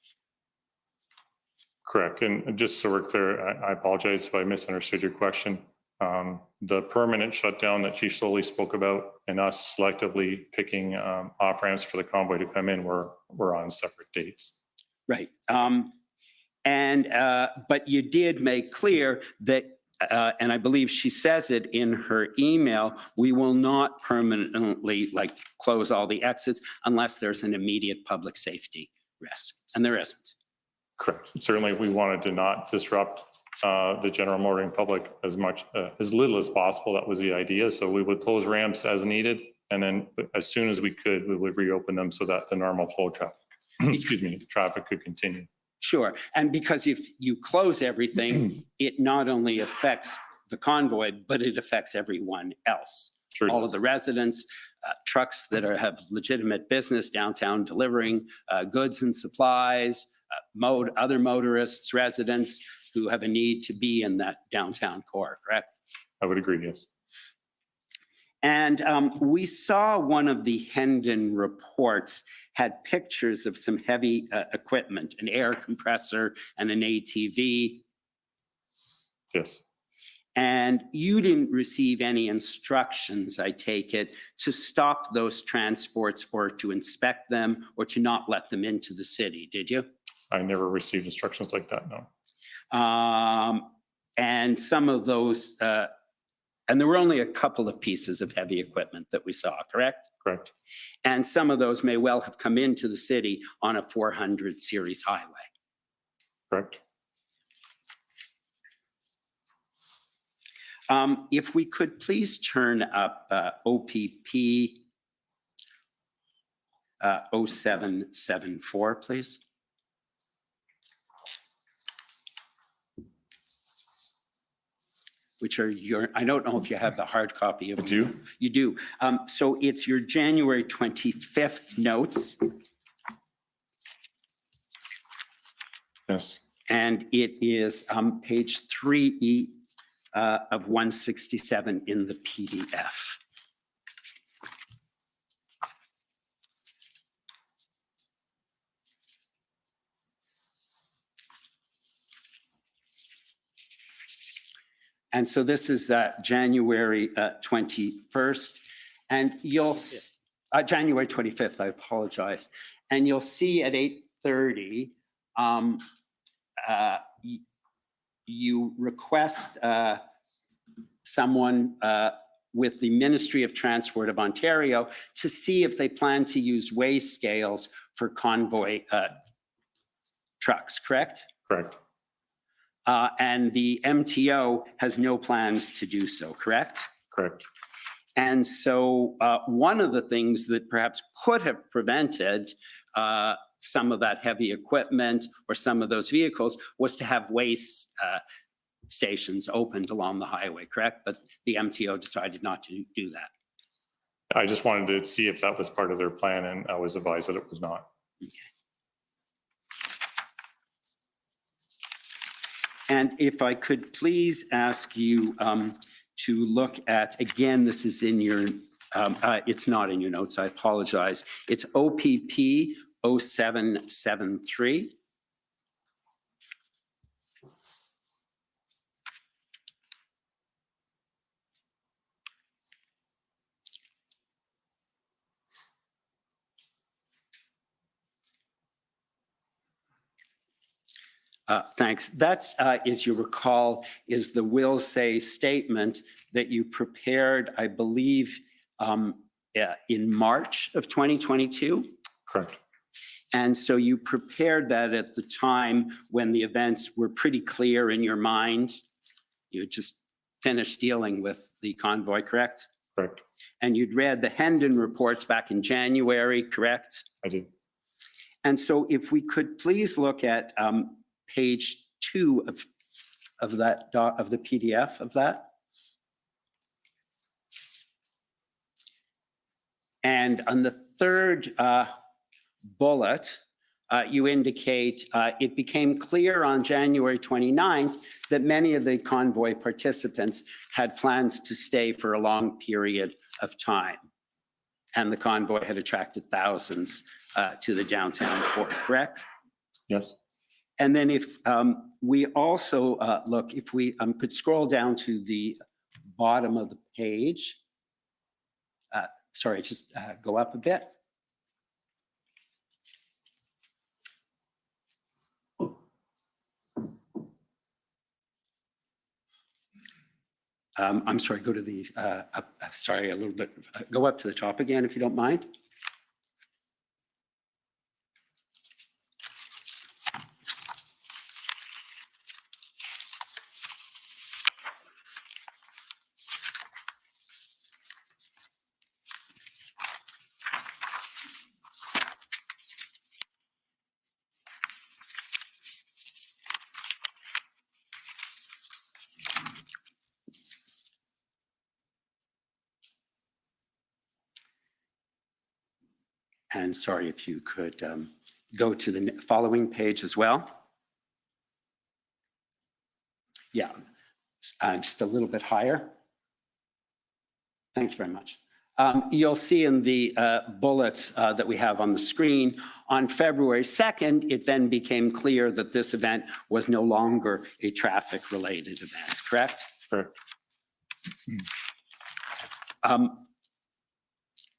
Correct. And just so we're clear, I apologize if I misunderstood your question. The permanent shutdown that Chief Slowly spoke about and us selectively picking off ramps for the convoy to come in were on separate dates. Right. But you did make clear that, and I believe she says it in her email, we will not permanently close all the exits unless there's an immediate public safety risk. And there isn't. Correct. Certainly, we wanted to not disrupt the general motoring public as little as possible. That was the idea. So we would close ramps as needed. And then as soon as we could, we would reopen them so that the normal flow traffic, traffic could continue. Sure. And because if you close everything, it not only affects the convoy, but it affects everyone else. Sure all does. of the residents, trucks that have legitimate business downtown delivering goods and supplies, other motorists, residents who have a need to be in that downtown core, correct? I would agree, yes. And we saw one of the Hendon reports had pictures of some heavy equipment, an air compressor and an ATV. Yes. And you didn't receive any instructions, I take it, to stop those transports or to inspect them or to not let them into the city, did you? I never received instructions like that, no. And some of those, and there were only a couple of pieces of heavy equipment that we saw, correct? Correct. And some of those may well have come into the city on a 400 series highway. Correct. If we could please turn up OPP 0774, please. which are your, I don't know if you have the hard copy of I do. You do. So it's your January 25th notes, Yes. and it is page 3E of 167 in the PDF. And so this is January 21st, and you'll, January 25th, I apologize. And you'll see at 8:30, you request someone with the Ministry of Transport of Ontario to see if they plan to use weigh scales for convoy trucks, correct? Correct. And the MTO has no plans to do so, correct? Correct. And so one of the things that perhaps could have prevented some of that heavy equipment or some of those vehicles was to have weigh stations opened along the highway, correct? But the MTO decided not to do that. I just wanted to see if that was part of their plan, and I was advised that it was not. Okay. And if I could please ask you to look at, again, this is in your, it's not in your notes, I apologize. It's OPP 0773. Thanks. That's, as you recall, is the will say statement that you prepared, I believe, in March of 2022. Correct. And so you prepared that at the time when the events were pretty clear in your mind. You just finished dealing with the convoy, correct? Correct. And you'd read the Hendon reports back in January, correct? I did. And so if we could please look at page 2 of that of the PDF of that. And on the third bullet, you indicate it became clear on January 29th that many of the convoy participants had plans to stay for a long period of time. And the convoy had attracted thousands to the downtown port, correct? Yes. And then if we also look, if we could scroll down to the bottom of the page. Sorry, just go up a bit. I'm sorry, go to the, sorry, a little bit, go up to the top again, if you don't mind. And sorry, if you could go to the following page as well. Yeah, just a little bit higher. Thank you very much. You'll see in the bullet that we have on the screen, on February 2nd, it then became clear that this event was no longer a traffic-related event, correct? Correct.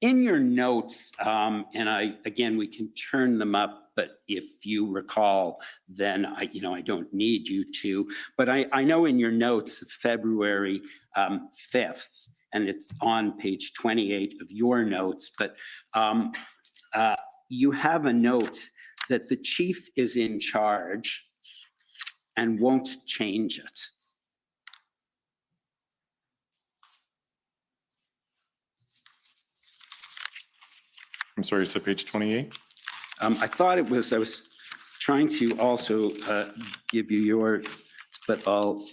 In your notes, and again, we can turn them up, but if you recall, then I don't need you to, but I know in your notes of February 5th, and it's on page 28 of your notes, but you have a note that the chief is in charge and won't change it. I'm sorry, so page 28? I thought it was, I was trying to also give you your, but I'll,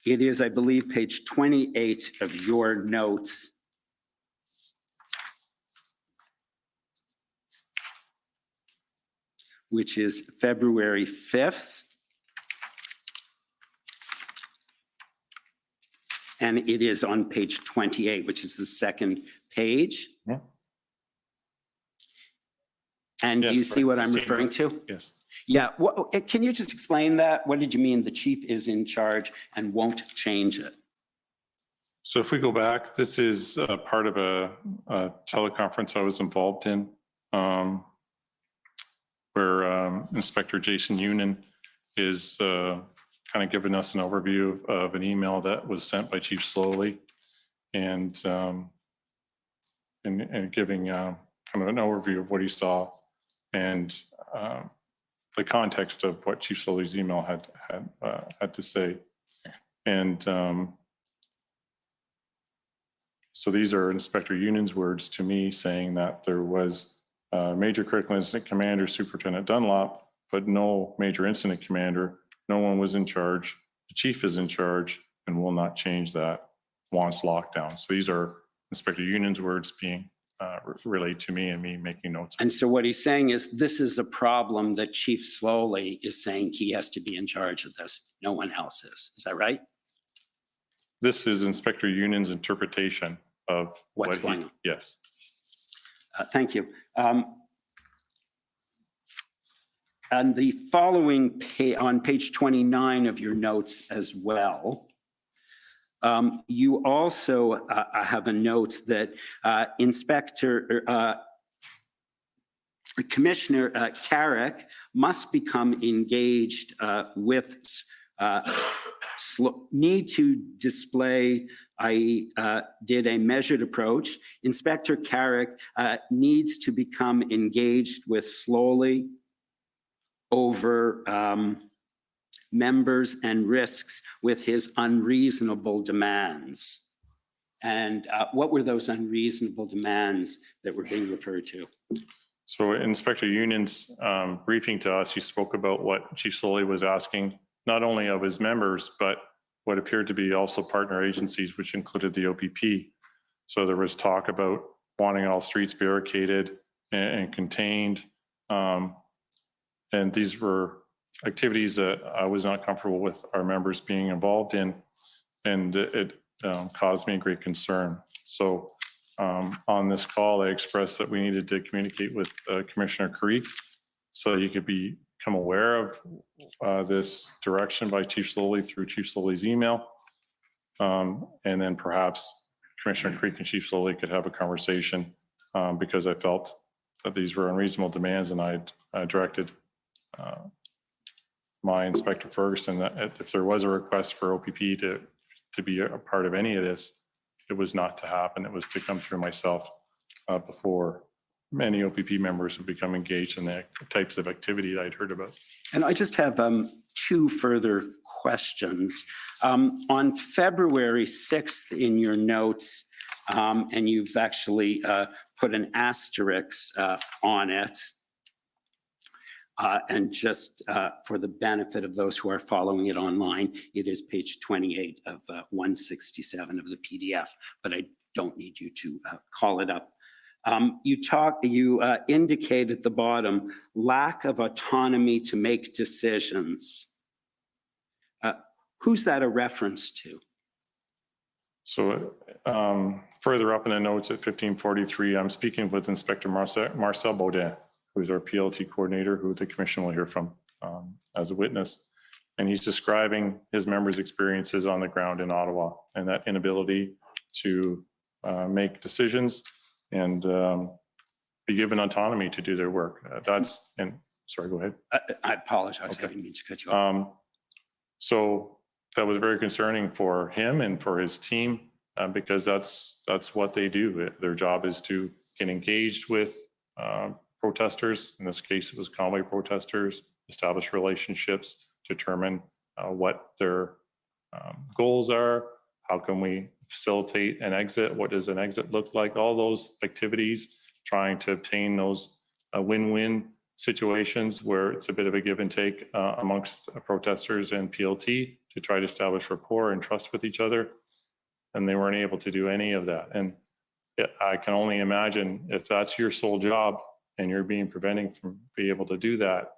It is, I believe, page 28 of your notes. Which is February 5th. And it is on page 28, which is the second page. Yeah. And do Yes, you see what I'm see referring that. to? Yes. Yeah, can you just explain that? What did you mean the chief is in charge and won't change it? So if we go back, this is part of a teleconference I was involved in, where Inspector Jason Union is kind of giving us an overview of an email that was sent by Chief Slowly, and giving kind of an overview of what he saw and the context of what Chief Slowly's email had to say. And so these are Inspector Union's words to me, saying that there was Major Critical Incident Commander Superintendent Dunlop, but no Major Incident Commander. No one was in charge. The chief is in charge and will not change that. Wants lockdown. So these are Inspector Union's words being relayed to me and me making notes. And so what he's saying is this is a problem that Chief Slowly is saying he has to be in charge of this. No one else is. Is that right? This is Inspector Union's interpretation of What's going on. Yes. Thank you. And the following on page 29 of your notes as well, you also have a note that Commissioner Carrick must become engaged with need to display, I did a measured approach. Inspector Carrick needs to become engaged with Slowly over members and risks with his unreasonable demands. And what were those unreasonable demands that were being referred to? So Inspector Union's briefing to us, he spoke about what Chief Slowly was asking, not only of his members, but what appeared to be also partner agencies, which included the OPP. So there was talk about wanting all streets barricaded and contained. And these were activities that I was not comfortable with our members being involved in, and it caused me great concern. So on this call, I expressed that we needed to communicate with Commissioner Creek so he could become aware of this direction by Chief Slowly through Chief Slowly's email. And then perhaps Commissioner Creek and Chief Slowly could have a conversation because I felt that these were unreasonable demands, and I directed my Inspector Ferguson that if there was a request for OPP to be a part of any of this, it was not to happen. It was to come through myself before many OPP members would become engaged in the types of activity that I'd heard about. And I just have two further questions. On February 6th in your notes, and you've actually put an asterisk on it, and just for the benefit of those who are following it online, it is page 28 of 167 of the PDF, but I don't need you to call it up. You indicate at the bottom, lack of autonomy to make decisions. Who's that a reference to? So further up in the notes at 1543, I'm speaking with Inspector Marcel Baudin, who's our PLT coordinator, who the commission will hear from as a witness. And he's describing his members' experiences on the ground in Ottawa and that inability to make decisions and be given autonomy to do their work. Sorry, go ahead. I apologize, okay. I didn't mean to cut you off. So that was very concerning for him and for his team because that's what they do. Their job is to get engaged with protesters. In this case, it was convoy protesters, establish relationships, determine what their goals are, how can we facilitate an exit, what does an exit look like, all those activities, trying to obtain those win-win situations where it's a bit of a give and take amongst protesters and PLT to try to establish rapport and trust with each other. And they weren't able to do any of that. And I can only imagine if that's your sole job and you're being preventing from being able to do that,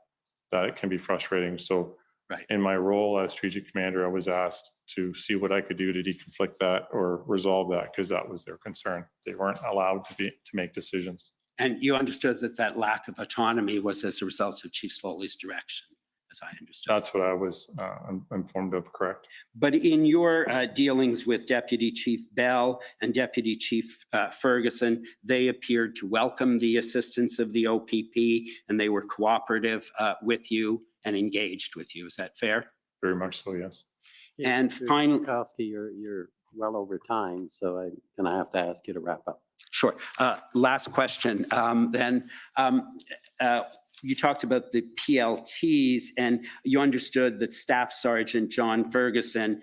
that it can be frustrating. So Right. in my role as strategic commander, I was asked to see what I could do to deconflict that or resolve that, because that was their concern. They weren't allowed to make decisions. And you understood that that lack of autonomy was as a result of Chief Slowly's direction, as I understood. That's what I was informed of, correct? But in your dealings with Deputy Chief Bell and Deputy Chief Ferguson, they appeared to welcome the assistance of the OPP, and they were cooperative with you and engaged with you. Is that fair? Very much so, yes. And Mr. finally- Kowski, you're well over time, so I'm gonna have to ask you to wrap up. Sure. Last question then. You talked about the PLTs, and you understood that Staff Sergeant John Ferguson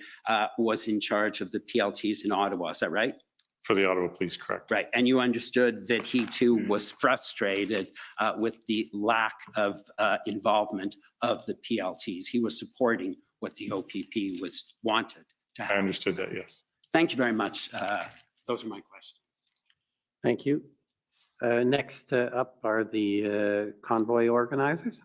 was in charge of the PLTs in Ottawa. Is that right? For the Ottawa Police, correct? Right. And you understood that he too was frustrated with the lack of involvement of the PLTs. He was supporting what the OPP was wanted to I have. understood that, yes. Thank you very much. Those are my questions. Thank you. Next up are the convoy organizers.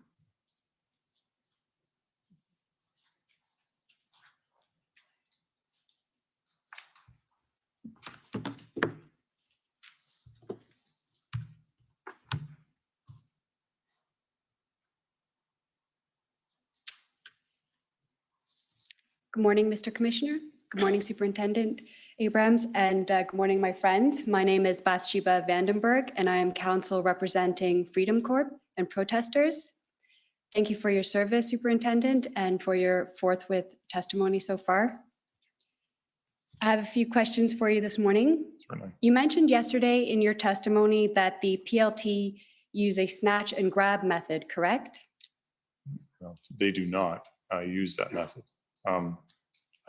Good morning, Mr. Commissioner. Good morning, Superintendent Abrams, and good morning, my friends. My name is Bathsheba Vandenberg, and I am counsel representing Freedom Corp and protesters. Thank you for your service, Superintendent, and for your forthwith testimony so far. I have a few questions for you this morning. Certainly. You mentioned yesterday in your testimony that the PLT use a snatch and grab method, correct? No, they do not use that method.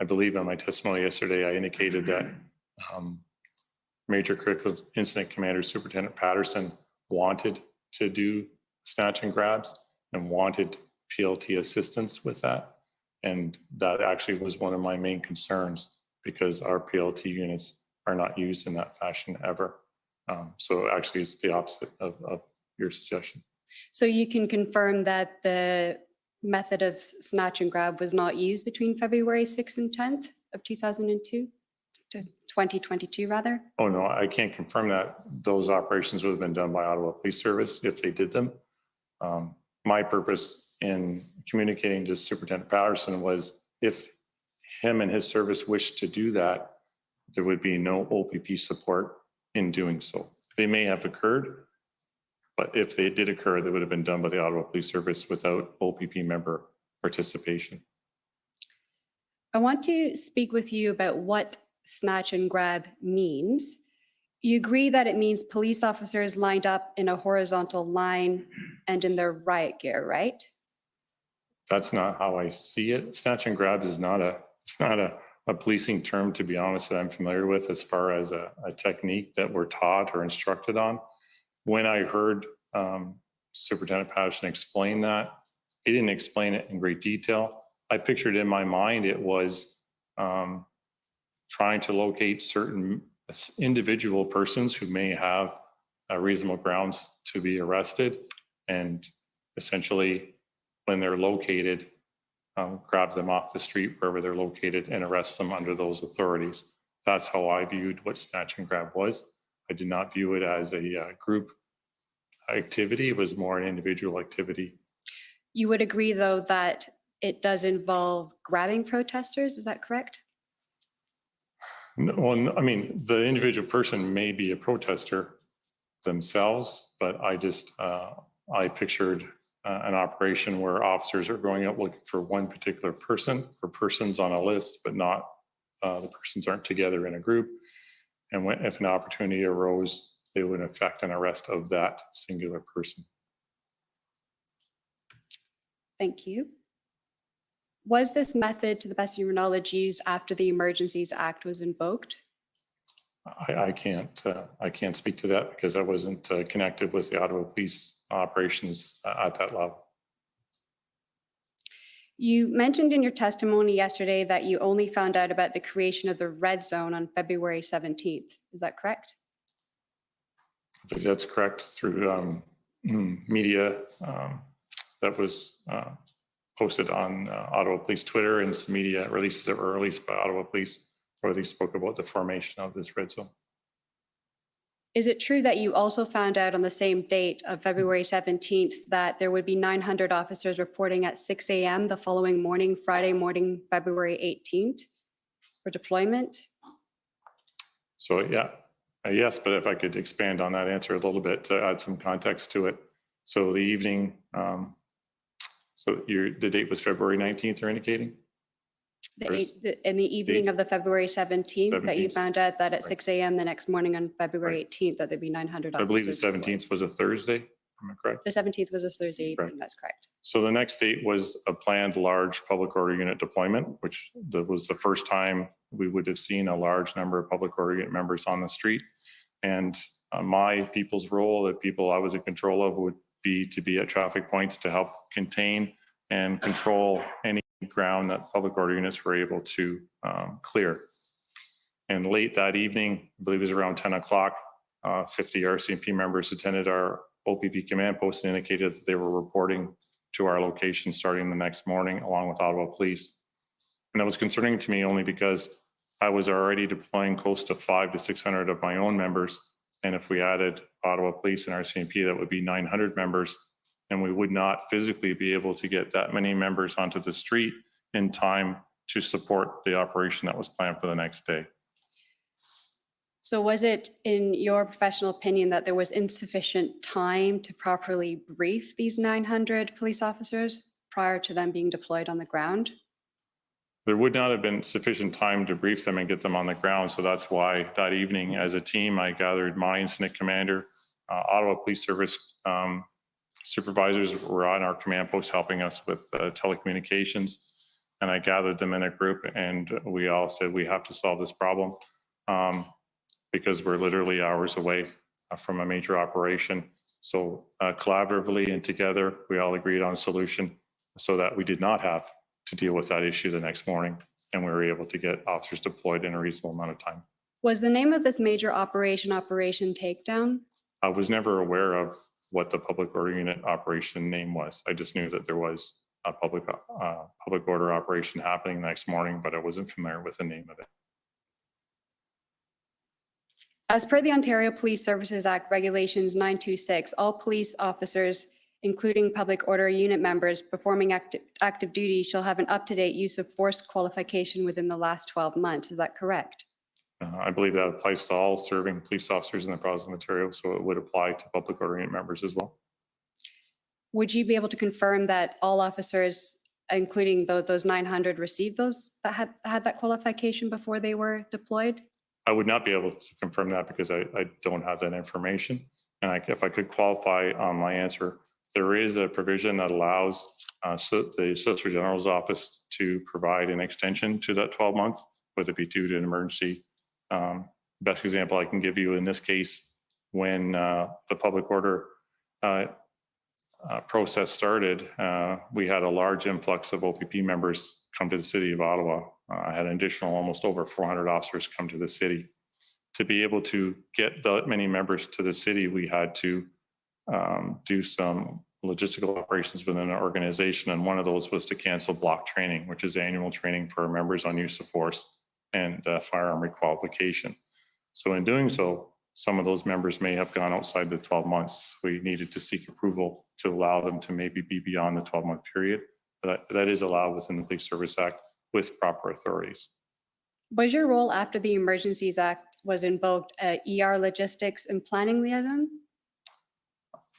I believe in my testimony yesterday, I indicated that Major Critical Incident Commander Superintendent Patterson wanted to do snatch and grabs and wanted PLT assistance with that. And that actually was one of my main concerns, because our PLT units are not used in that fashion ever. So actually it's the opposite of your suggestion. So you can confirm that the method of snatch and grab was not used between February 6th and 10th of 2022 rather? Oh, no, I can't confirm that. Those operations would have been done by Ottawa Police Service if they did them. My purpose in communicating to Superintendent Patterson was if him and his service wished to do that, there would be no OPP support in doing so. They may have occurred, but if they did occur, they would have been done by the Ottawa Police Service without OPP member participation. I want to speak with you about what snatch and grab means. You agree that it means police officers lined up in a horizontal line and in their riot gear, right? That's not how I see it. Snatch and grab is not a policing term, to be honest, that I'm familiar with as far as a technique that we're taught or instructed on. When I heard Superintendent Patterson explain that, he didn't explain it in great detail. I pictured in my mind it was trying to locate certain individual persons who may have reasonable grounds to be arrested, and essentially when they're located, grab them off the street wherever they're located and arrest them under those authorities. That's how I viewed what snatch and grab was. I did not view it as a group activity. It was more an individual activity. You would agree, though, that it does involve grabbing protesters, is that correct? No, well, I mean, the individual person may be a protester themselves, but I pictured an operation where officers are going out looking for one particular person or persons on a list, but not the persons aren't together in a group. And if an opportunity arose, they would effect an arrest of that singular person. Thank you. Was this method, to the best of your knowledge, used after the Emergencies Act was invoked? I can't speak to that because I wasn't connected with the Ottawa Police operations at that level. You mentioned in your testimony yesterday that you only found out about the creation of the red zone on February 17th. Is that correct? I think that's correct, through media that was posted on Ottawa Police Twitter, and some media releases that were released by Ottawa Police where they spoke about the formation of this red zone. Is it true that you also found out on the same date of February 17th that there would be 900 officers reporting at 6 a.m. the following morning, Friday morning, February 18th for deployment? So yeah, yes, but if I could expand on that answer a little bit to add some context to it. So the evening, the date was February 19th, you're indicating? In the evening of the February 17th, that you 17th. found out that at Right. 6 a.m. the next morning on February Right. 18th, that there'd be 900 I officers. believe the deployed. 17th was a Thursday, am I correct? The 17th was a Thursday evening, Correct. that's correct. So the next date was a planned large public order unit deployment, which was the first time we would have seen a large number of public order unit members on the street. And my people's role, the people I was in control of, would be to be at traffic points to help contain and control any ground that public order units were able to clear. And late that evening, I believe it was around 10 o'clock, 50 RCMP members attended our OPP command post and indicated that they were reporting to our location starting the next morning, along with Ottawa Police. And that was concerning to me only because I was already deploying close to 500 to 600 of my own members. And if we added Ottawa Police and RCMP, that would be 900 members. And we would not physically be able to get that many members onto the street in time to support the operation that was planned for the next day. So was it, in your professional opinion, that there was insufficient time to properly brief these 900 police officers prior to them being deployed on the ground? There would not have been sufficient time to brief them and get them on the ground. So that's why that evening, as a team, I gathered my incident commander, Ottawa Police Service supervisors were on our command post helping us with telecommunications. And I gathered them in a group, and we all said, we have to solve this problem because we're literally hours away from a major operation. So collaboratively and together, we all agreed on a solution so that we did not have to deal with that issue the next morning, and we were able to get officers deployed in a reasonable amount of time. Was the name of this major Operation Takedown? I was never aware of what the public order unit operation name was. I just knew that there was a public order operation happening the next morning, but I wasn't familiar with the name of it. As per the Ontario Police Services Act Regulations 926, all police officers, including public order unit members performing active duty, shall have an up-to-date use of force qualification within the last 12 months. Is that correct? I believe that applies to all serving police officers in the province of Ontario, so it would apply to public order unit members as well. Would you be able to confirm that all officers, including those 900, received those that had that qualification before they were deployed? I would not be able to confirm that because I don't have that information. And if I could qualify on my answer, there is a provision that allows the Solicitor General's office to provide an extension to that 12 months, whether it be due to an emergency. Best example I can give you in this case, when the public order process started, we had a large influx of OPP members come to the city of Ottawa. I had an additional almost over 400 officers come to the city. To be able to get that many members to the city, we had to do some logistical operations within our organization. And one of those was to cancel block training, which is annual training for our members on use of force and firearm requalification. So in doing so, some of those members may have gone outside the 12 months. We needed to seek approval to allow them to maybe be beyond the 12-month period. But that is allowed within the Police Service Act with proper authorities. Was your role after the Emergencies Act was invoked ER logistics and planning liaison?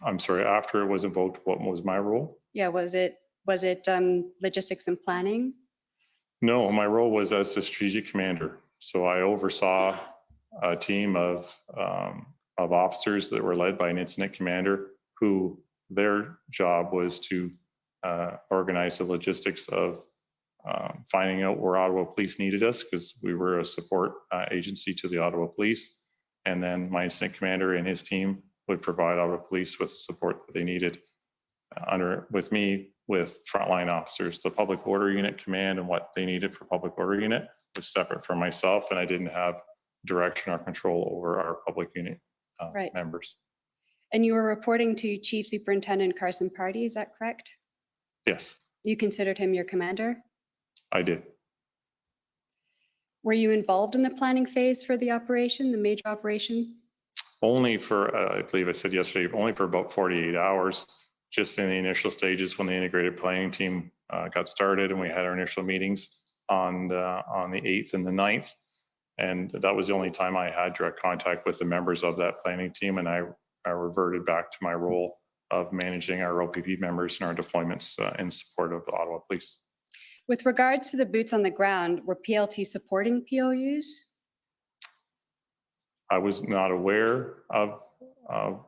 I'm sorry, after it was invoked, what was my role? Yeah, was it logistics and planning? No, my role was as the strategic commander. So I oversaw a team of officers that were led by an incident commander who their job was to organize the logistics of finding out where Ottawa Police needed us, because we were a support agency to the Ottawa Police. And then my incident commander and his team would provide Ottawa Police with the support that they needed with frontline officers. The public order unit command and what they needed for public order unit was separate from myself, and I didn't have direction or control over our public unit Right. members. And you were reporting to Chief Superintendent Carson Party, is that correct? Yes, You considered him your commander? I did. Were you involved in the planning phase for the operation, the major operation? Only for, I believe I said yesterday, only for about 48 hours, just in the initial stages when the integrated planning team got started and we had our initial meetings on the 8th and the 9th. And that was the only time I had direct contact with the members of that planning team. And I reverted back to my role of managing our OPP members and our deployments in support of the Ottawa Police. With regards to the boots on the ground, were PLT supporting POUs? I was not aware of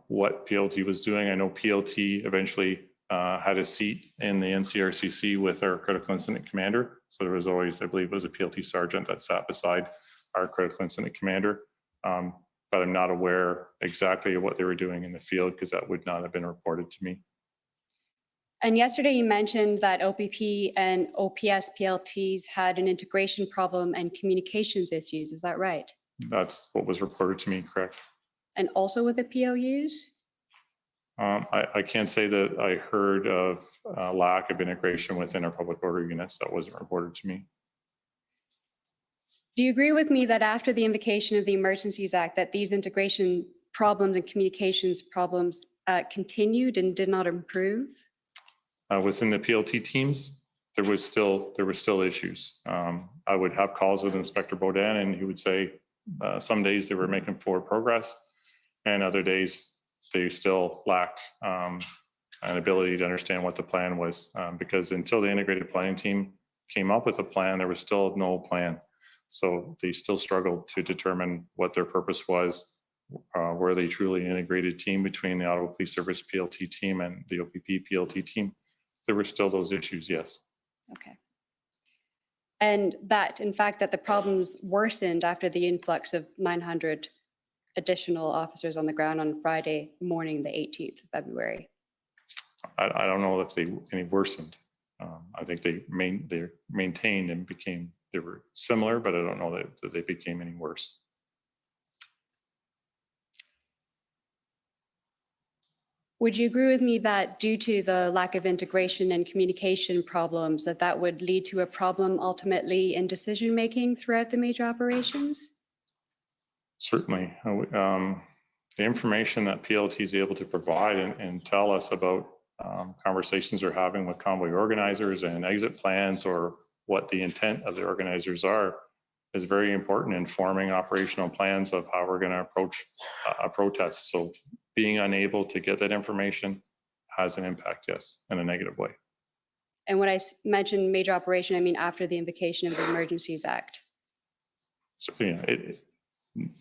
what PLT was doing. I know PLT eventually had a seat in the NCRCC with our critical incident commander. So there was always, I believe it was a PLT sergeant that sat beside our critical incident commander. But I'm not aware exactly of what they were doing in the field because that would not have been reported to me. And yesterday you mentioned that OPP and OPS PLTs had an integration problem and communications issues. Is that right? That's what was reported to me, correct? And also with the POUs? I can't say that I heard of lack of integration within our public order units. That wasn't reported to me. Do you agree with me that after the invocation of the Emergencies Act, that these integration problems and communications problems continued and did not improve? Within the PLT teams, there were still issues. I would have calls with Inspector Baudin, and he would say some days they were making forward progress, and other days they still lacked an ability to understand what the plan was. Because until the integrated planning team came up with a plan, there was still no plan. So they still struggled to determine what their purpose was. Were they truly an integrated team between the Ottawa Police Service PLT team and the OPP PLT team? There were still those issues, yes. Okay. And that, in fact, that the problems worsened after the influx of 900 additional officers on the ground on Friday morning, the 18th of February. I don't know if any worsened. I think they maintained and they were similar, but I don't know that they became any worse. Would you agree with me that due to the lack of integration and communication problems, that would lead to a problem ultimately in decision-making throughout the major operations? Certainly. The information that PLT is able to provide and tell us about conversations they're having with convoy organizers and exit plans, or what the intent of the organizers are, is very important in forming operational plans of how we're going to approach a protest. So being unable to get that information has an impact, yes, in a negative way. And when I mentioned major operation, I mean after the invocation of the Emergencies Act. So,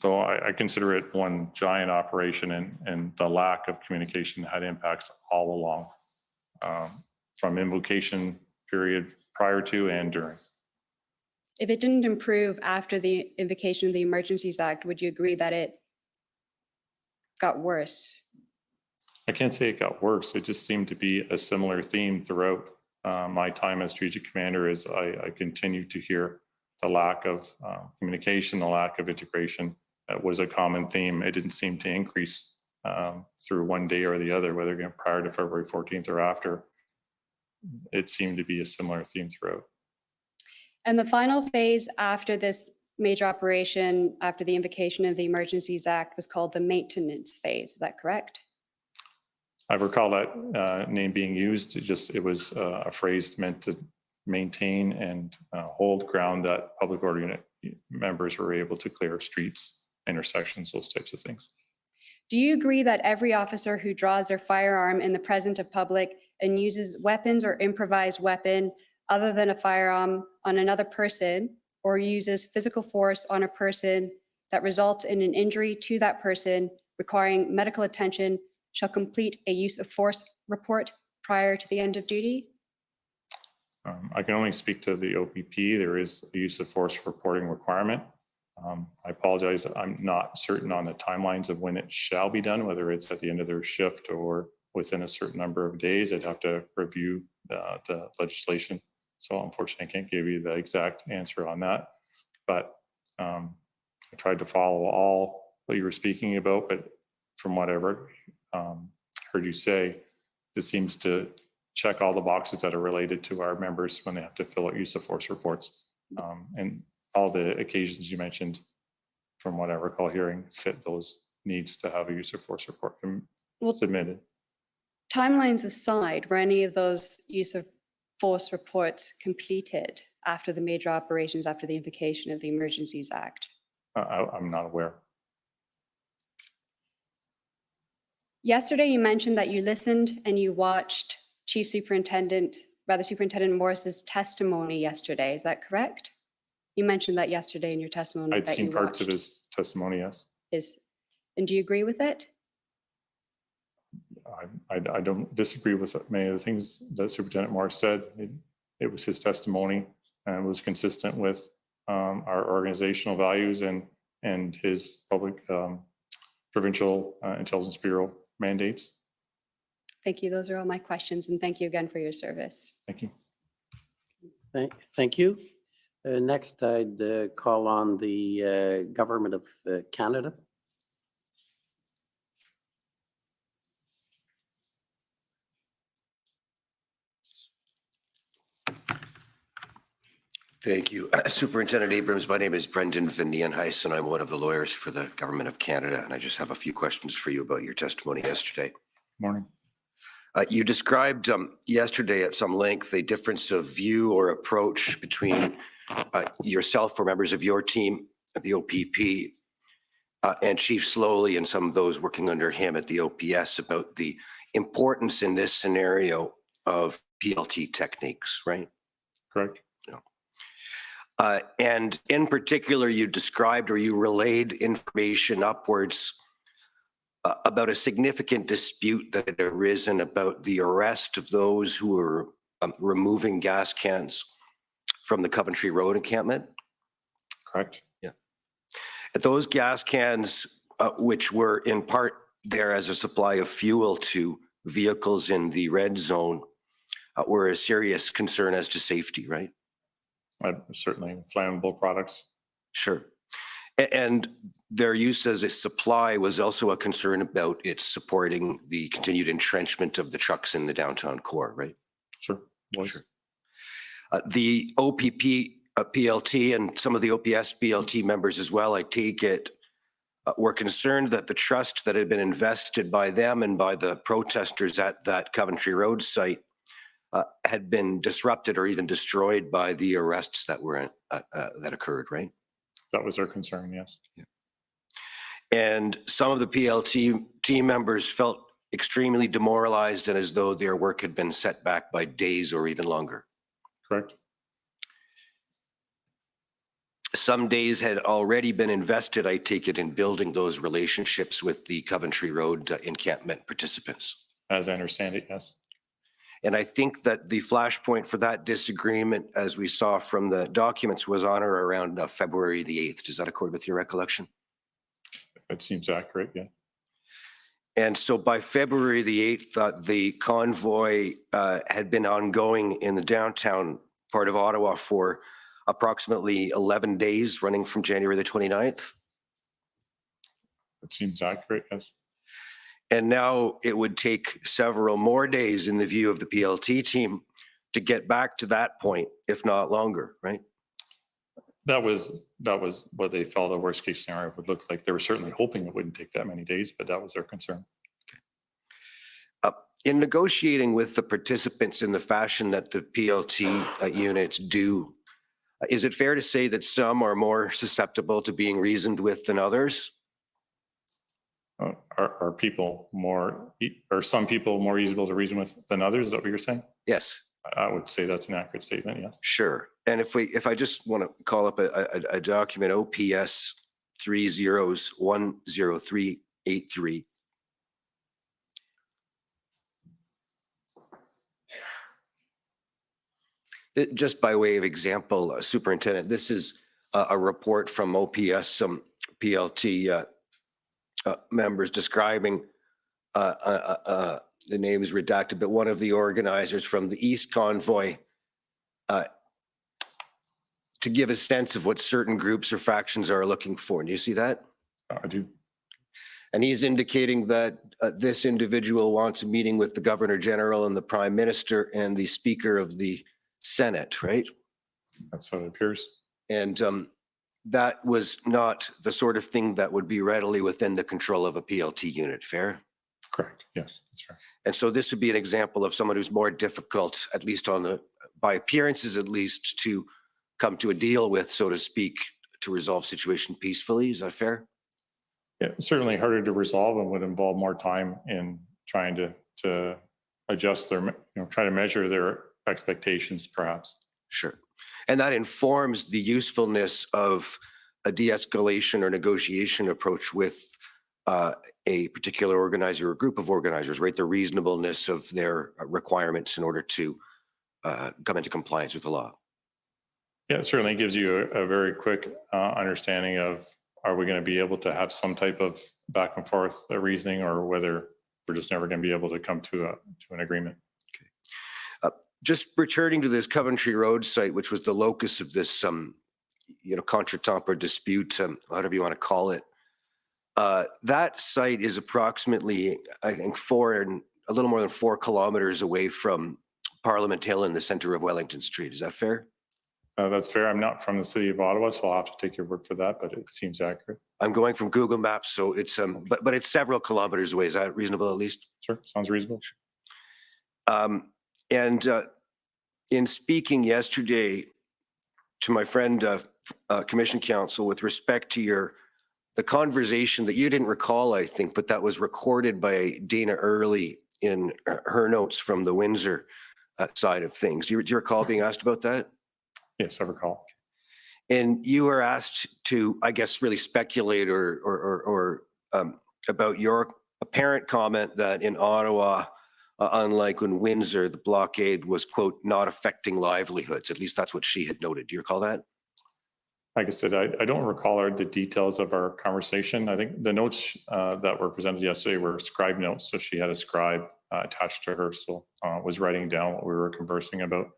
though I consider it one giant operation, and the lack of communication had impacts all along, from invocation period prior to and during. If it didn't improve after the invocation of the Emergencies Act, would you agree that it got worse? I can't say it got worse. It just seemed to be a similar theme throughout my time as strategic commander. As I continue to hear the lack of communication, the lack of integration. That was a common theme. It didn't seem to increase through one day or the other, whether again prior to February 14th or after. It seemed to be a similar theme throughout. And the final phase after this major operation, after the invocation of the Emergencies Act, was called the maintenance phase. Is that correct? I recall that name being used. It was a phrase meant to maintain and hold ground that public order unit members were able to clear streets, intersections, those types of things. Do you agree that every officer who draws their firearm in the presence of public and uses weapons or improvised weapon other than a firearm on another person, or uses physical force on a person that results in an injury to that person requiring medical attention, shall complete a use of force report prior to the end of duty? I can only speak to the OPP. There is a use of force reporting requirement. I apologize. I'm not certain on the timelines of when it shall be done, whether it's at the end of their shift or within a certain number of days. I'd have to review the legislation. So unfortunately, I can't give you the exact answer on that. But I tried to follow all what you were speaking about, but from whatever heard you say, it seems to check all the boxes that are related to our members when they have to fill out use of force reports. And all the occasions you mentioned, from what I recall hearing, fit those needs to have a use of force report submitted. Timelines aside, were any of those use of force reports completed after the major operations, after the invocation of the Emergencies Act? I'm not aware. Yesterday, you mentioned that you listened and you watched Superintendent Morris's testimony yesterday. Is that correct? You mentioned that yesterday in your testimony. I'd that seen you parts of watched. his testimony, yes. And do you agree with it? I don't disagree with many of the things that Superintendent Morris said. It was his testimony and was consistent with our organizational values and his public provincial intelligence bureau mandates. Thank you. Those are all my questions. And thank you again for your service. Thank you. Thank you. Next, I'd call on the Government of Canada. Thank you. Superintendent Abrams, my name is Brendan Van Nieuwenhuis, and I'm one of the lawyers for the Government of Canada. And I just have a few questions for you about your testimony yesterday. Morning. You described yesterday at some length a difference of view or approach between yourself or members of your team at the OPP and Chief Slowly and some of those working under him at the OPS about the importance in this scenario of PLT techniques, right? Correct. And in particular, you described or you relayed information upwards about a significant dispute that had arisen about the arrest of those who were removing gas cans from the Coventry Road encampment. Correct. Yeah. Those gas cans, which were in part there as a supply of fuel to vehicles in the red zone, were a serious concern as to safety, right? Certainly flammable products. Sure. And their use as a supply was also a concern about its supporting the continued entrenchment of the trucks in the downtown core, right? Sure. Sure. The OPP PLT and some of the OPS PLT members as well, I take it, were concerned that the trust that had been invested by them and by the protesters at that Coventry Road site had been disrupted or even destroyed by the arrests that were that occurred, right? That was our concern, yes. Yeah. And some of the PLT team members felt extremely demoralized and as though their work had been set back by days or even longer. Correct. Some days had already been invested, I take it, in building those relationships with the Coventry Road encampment participants. As I understand it, yes. And I think that the flashpoint for that disagreement, as we saw from the documents, was on or around February the 8th. Does that accord with your recollection? It seems accurate, yeah. And so by February the 8th, the convoy had been ongoing in the downtown part of Ottawa for approximately 11 days, running from January the 29th. It seems accurate, yes. And now it would take several more days in the view of the PLT team to get back to that point, if not longer, right? That was what they felt the worst case scenario would look like. They were certainly hoping it wouldn't take that many days, but that was their concern. In negotiating with the participants in the fashion that the PLT units do, is it fair to say that some are more susceptible to being reasoned with than others? Are people more, or some people more easy to reason with than others? Is that what you're saying? Yes. I would say that's an accurate statement, yes. Sure. And if I just want to call up a document, OPS 30010383. Just by way of example, Superintendent, this is a report from OPS, some PLT members describing, the name is redacted, but one of the organizers from the East Convoy, to give a sense of what certain groups or factions are looking for. Do you see that? I do. And he's indicating that this individual wants a meeting with the Governor General and the Prime Minister and the Speaker of the Senate, right? That's how it appears. And that was not the sort of thing that would be readily within the control of a PLT unit, fair? Correct. Yes, that's fair. And so this would be an example of someone who's more difficult, at least on the, by appearances at least, to come to a deal with, so to speak, to resolve situation peacefully. Is that fair? Yeah, certainly harder to resolve and would involve more time in trying to adjust their, try to measure their expectations, perhaps. Sure. And that informs the usefulness of a de-escalation or negotiation approach with a particular organizer or group of organizers, right? The reasonableness of their requirements in order to come into compliance with the law. Yeah, it certainly gives you a very quick understanding of, are we going to be able to have some type of back and forth reasoning, or whether we're just never going to be able to come to an agreement. Just returning to this Coventry Road site, which was the locus of this, contretemps or dispute, whatever you want to call it. That site is approximately, I think, a little more than 4 kilometers away from Parliament Hill in the center of Wellington Street. Is that fair? That's fair. I'm not from the city of Ottawa, so I'll have to take your word for that, but it seems accurate. I'm going from Google Maps, so it's but it's several kilometers away. Is that reasonable at least? Sure, sounds reasonable. And in speaking yesterday to my friend, Commission Counsel, with respect to the conversation that you didn't recall, I think, but that was recorded by Dana Early in her notes from the Windsor side of things. Do you recall being asked about that? Yes, I recall. And you were asked to, I guess, really speculate or about your apparent comment that in Ottawa, unlike in Windsor, the blockade was, quote, not affecting livelihoods. At least that's what she had noted. Do you recall that? Like I said, I don't recall the details of our conversation. I think the notes that were presented yesterday were scribe notes. So she had a scribe attached to her, so was writing down what we were conversing about.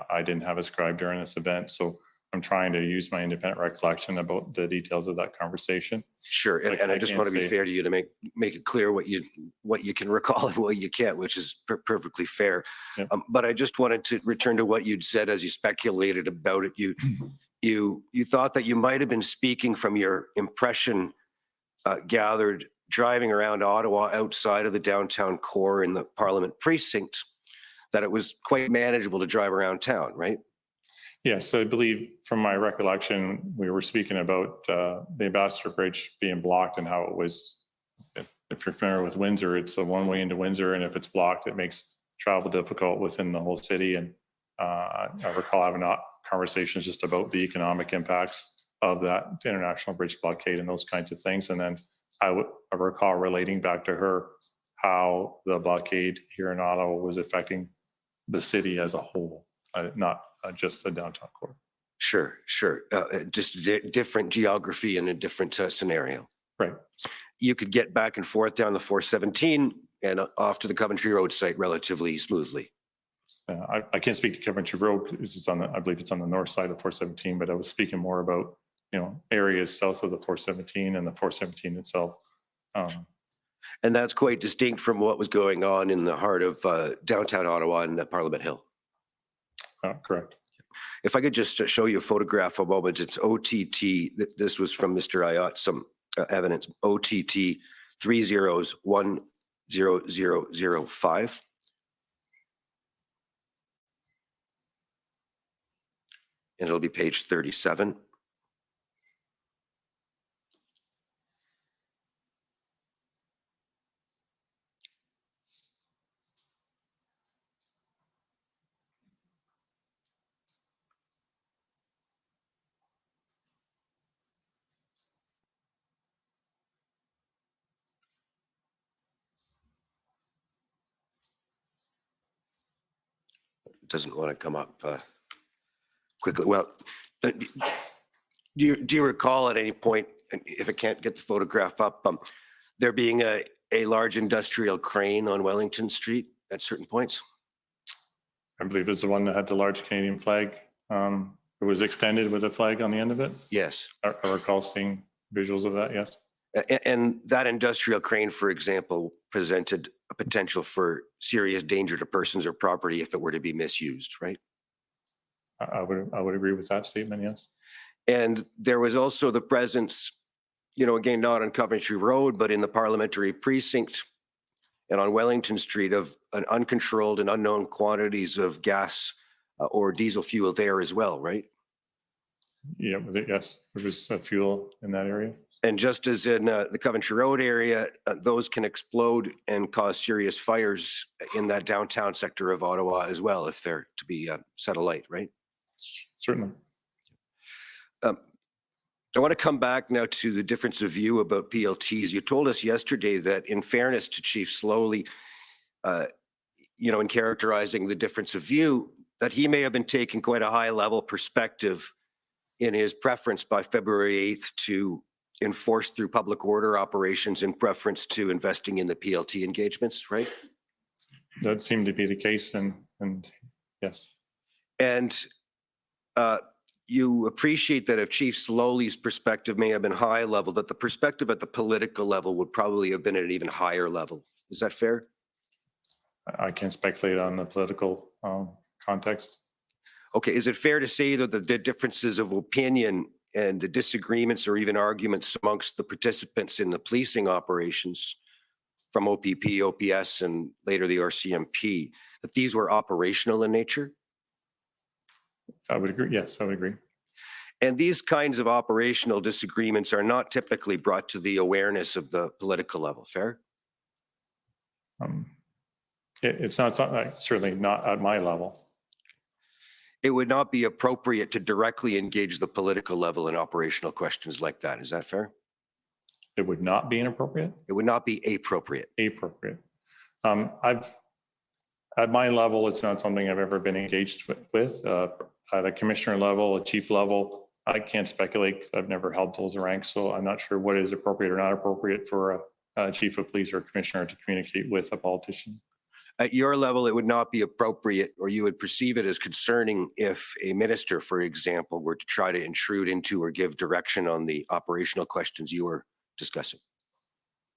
I didn't have a scribe during this event, so I'm trying to use my independent recollection about the details of that conversation. Sure, So and I just want to be fair to you to make it clear what you can recall and what you can't, which is perfectly fair. Yep. But I just wanted to return to what you'd said as you speculated about it. You thought that you might have been speaking from your impression gathered driving around Ottawa outside of the downtown core in the Parliament precinct, that it was quite manageable to drive around town, right? Yes, I believe from my recollection, we were speaking about the Ambassador Bridge being blocked and how it was, if you're familiar with Windsor, it's a one-way into Windsor, and if it's blocked, it makes travel difficult within the whole city. And I recall having conversations just about the economic impacts of that international bridge blockade and those kinds of things. And then I recall relating back to her how the blockade here in Ottawa was affecting the city as a whole, not just the downtown core. Sure. Just different geography and a different scenario. Right. You could get back and forth down the 417 and off to the Coventry Road site relatively smoothly. I can't speak to Coventry Road because it's I believe it's on the north side of 417, but I was speaking more about, areas south of the 417 and the 417 itself. And that's quite distinct from what was going on in the heart of downtown Ottawa and Parliament Hill. Correct. If I could just show you a photograph a moment, it's OTT. This was from Mr. Ayotte, some evidence, OTT 301005. And it'll be page 37. Doesn't want to come up quickly. Well, Do you recall at any point, and if I can't get the photograph up, there being a large industrial crane on Wellington Street at certain points? I believe it's the one that had the large Canadian flag. It was extended with a flag on the end of it. Yes. I recall seeing visuals of that, yes. And that industrial crane, for example, presented a potential for serious danger to persons or property if it were to be misused, right? I would agree with that statement, yes. And there was also the presence, you know, again, not on Coventry Road, but in the parliamentary precinct and on Wellington Street of an uncontrolled and unknown quantities of gas or diesel fuel there as well, right? Yeah, yes, there was fuel in that area. And just as in the Coventry Road area, those can explode and cause serious fires in that downtown sector of Ottawa as well, if they're to be set alight, right? Certainly. I want to come back now to the difference of view about PLTs. You told us yesterday that in fairness to Chief Slowly, you know, in characterizing the difference of view, that he may have been taking quite a high level perspective in his preference by February 8th to enforce through public order operations in preference to investing in the PLT engagements, right? That seemed to be the case, and yes. And you appreciate that if Chief Slowly's perspective may have been high level, that the perspective at the political level would probably have been at an even higher level. Is that fair? I can't speculate on the political context. Okay, is it fair to say that the differences of opinion and the disagreements or even arguments amongst the participants in the policing operations from OPP, OPS, and later the RCMP, that these were operational in nature? I would agree. Yes, I would agree. And these kinds of operational disagreements are not typically brought to the awareness of the political level, fair? It's not certainly not at my level. It would not be appropriate to directly engage the political level in operational questions like that. Is that fair? It would not be inappropriate? It would not be appropriate. Appropriate. At my level, it's not something I've ever been engaged with. At a commissioner level, a chief level, I can't speculate. I've never held those ranks, so I'm not sure what is appropriate or not appropriate for a chief of police or a commissioner to communicate with a politician. At your level, it would not be appropriate, or you would perceive it as concerning if a minister, for example, were to try to intrude into or give direction on the operational questions you were discussing.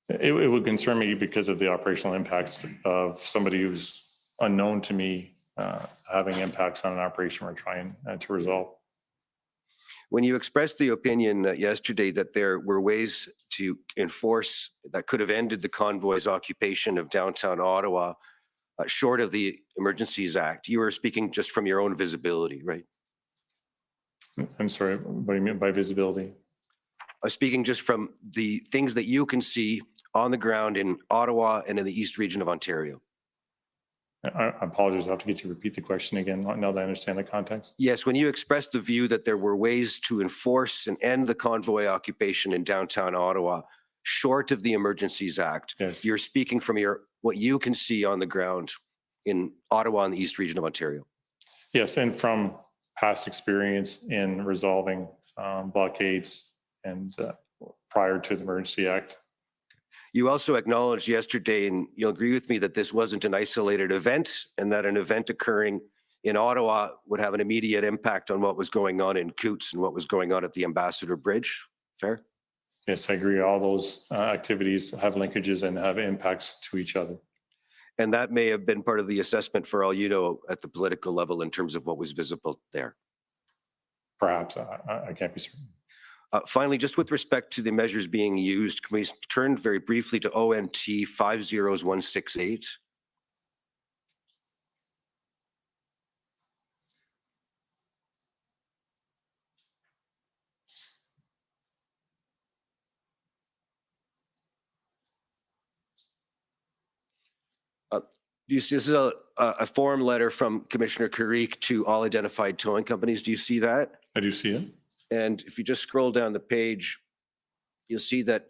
It would concern me because of the operational impacts of somebody who's unknown to me having impacts on an operation we're trying to resolve. When you expressed the opinion yesterday that there were ways to enforce that could have ended the convoy's occupation of downtown Ottawa, short of the Emergencies Act, you were speaking just from your own visibility, right? I'm sorry, what do you mean by visibility? I'm speaking just from the things that you can see on the ground in Ottawa and in the East region of Ontario. I apologize, I'll have to get you to repeat the question again, now that I understand the context. Yes, when you expressed the view that there were ways to enforce and end the convoy occupation in downtown Ottawa, short of the Emergencies Act, yes. You're speaking from what you can see on the ground in Ottawa and the East region of Ontario. Yes, and from past experience in resolving blockades and prior to the Emergency Act. You also acknowledged yesterday, and you'll agree with me, that this wasn't an isolated event and that an event occurring in Ottawa would have an immediate impact on what was going on in Coots and what was going on at the Ambassador Bridge. Fair? Yes, I agree. All those activities have linkages and have impacts to each other. And that may have been part of the assessment, for all you know, at the political level in terms of what was visible there. Perhaps, I can't be certain. Finally, just with respect to the measures being used, can we turn very briefly to ONT 50168? Do you see, this is a form letter from Commissioner Karique to all identified towing companies. Do you see that? I do see it. And if you just scroll down the page, you'll see that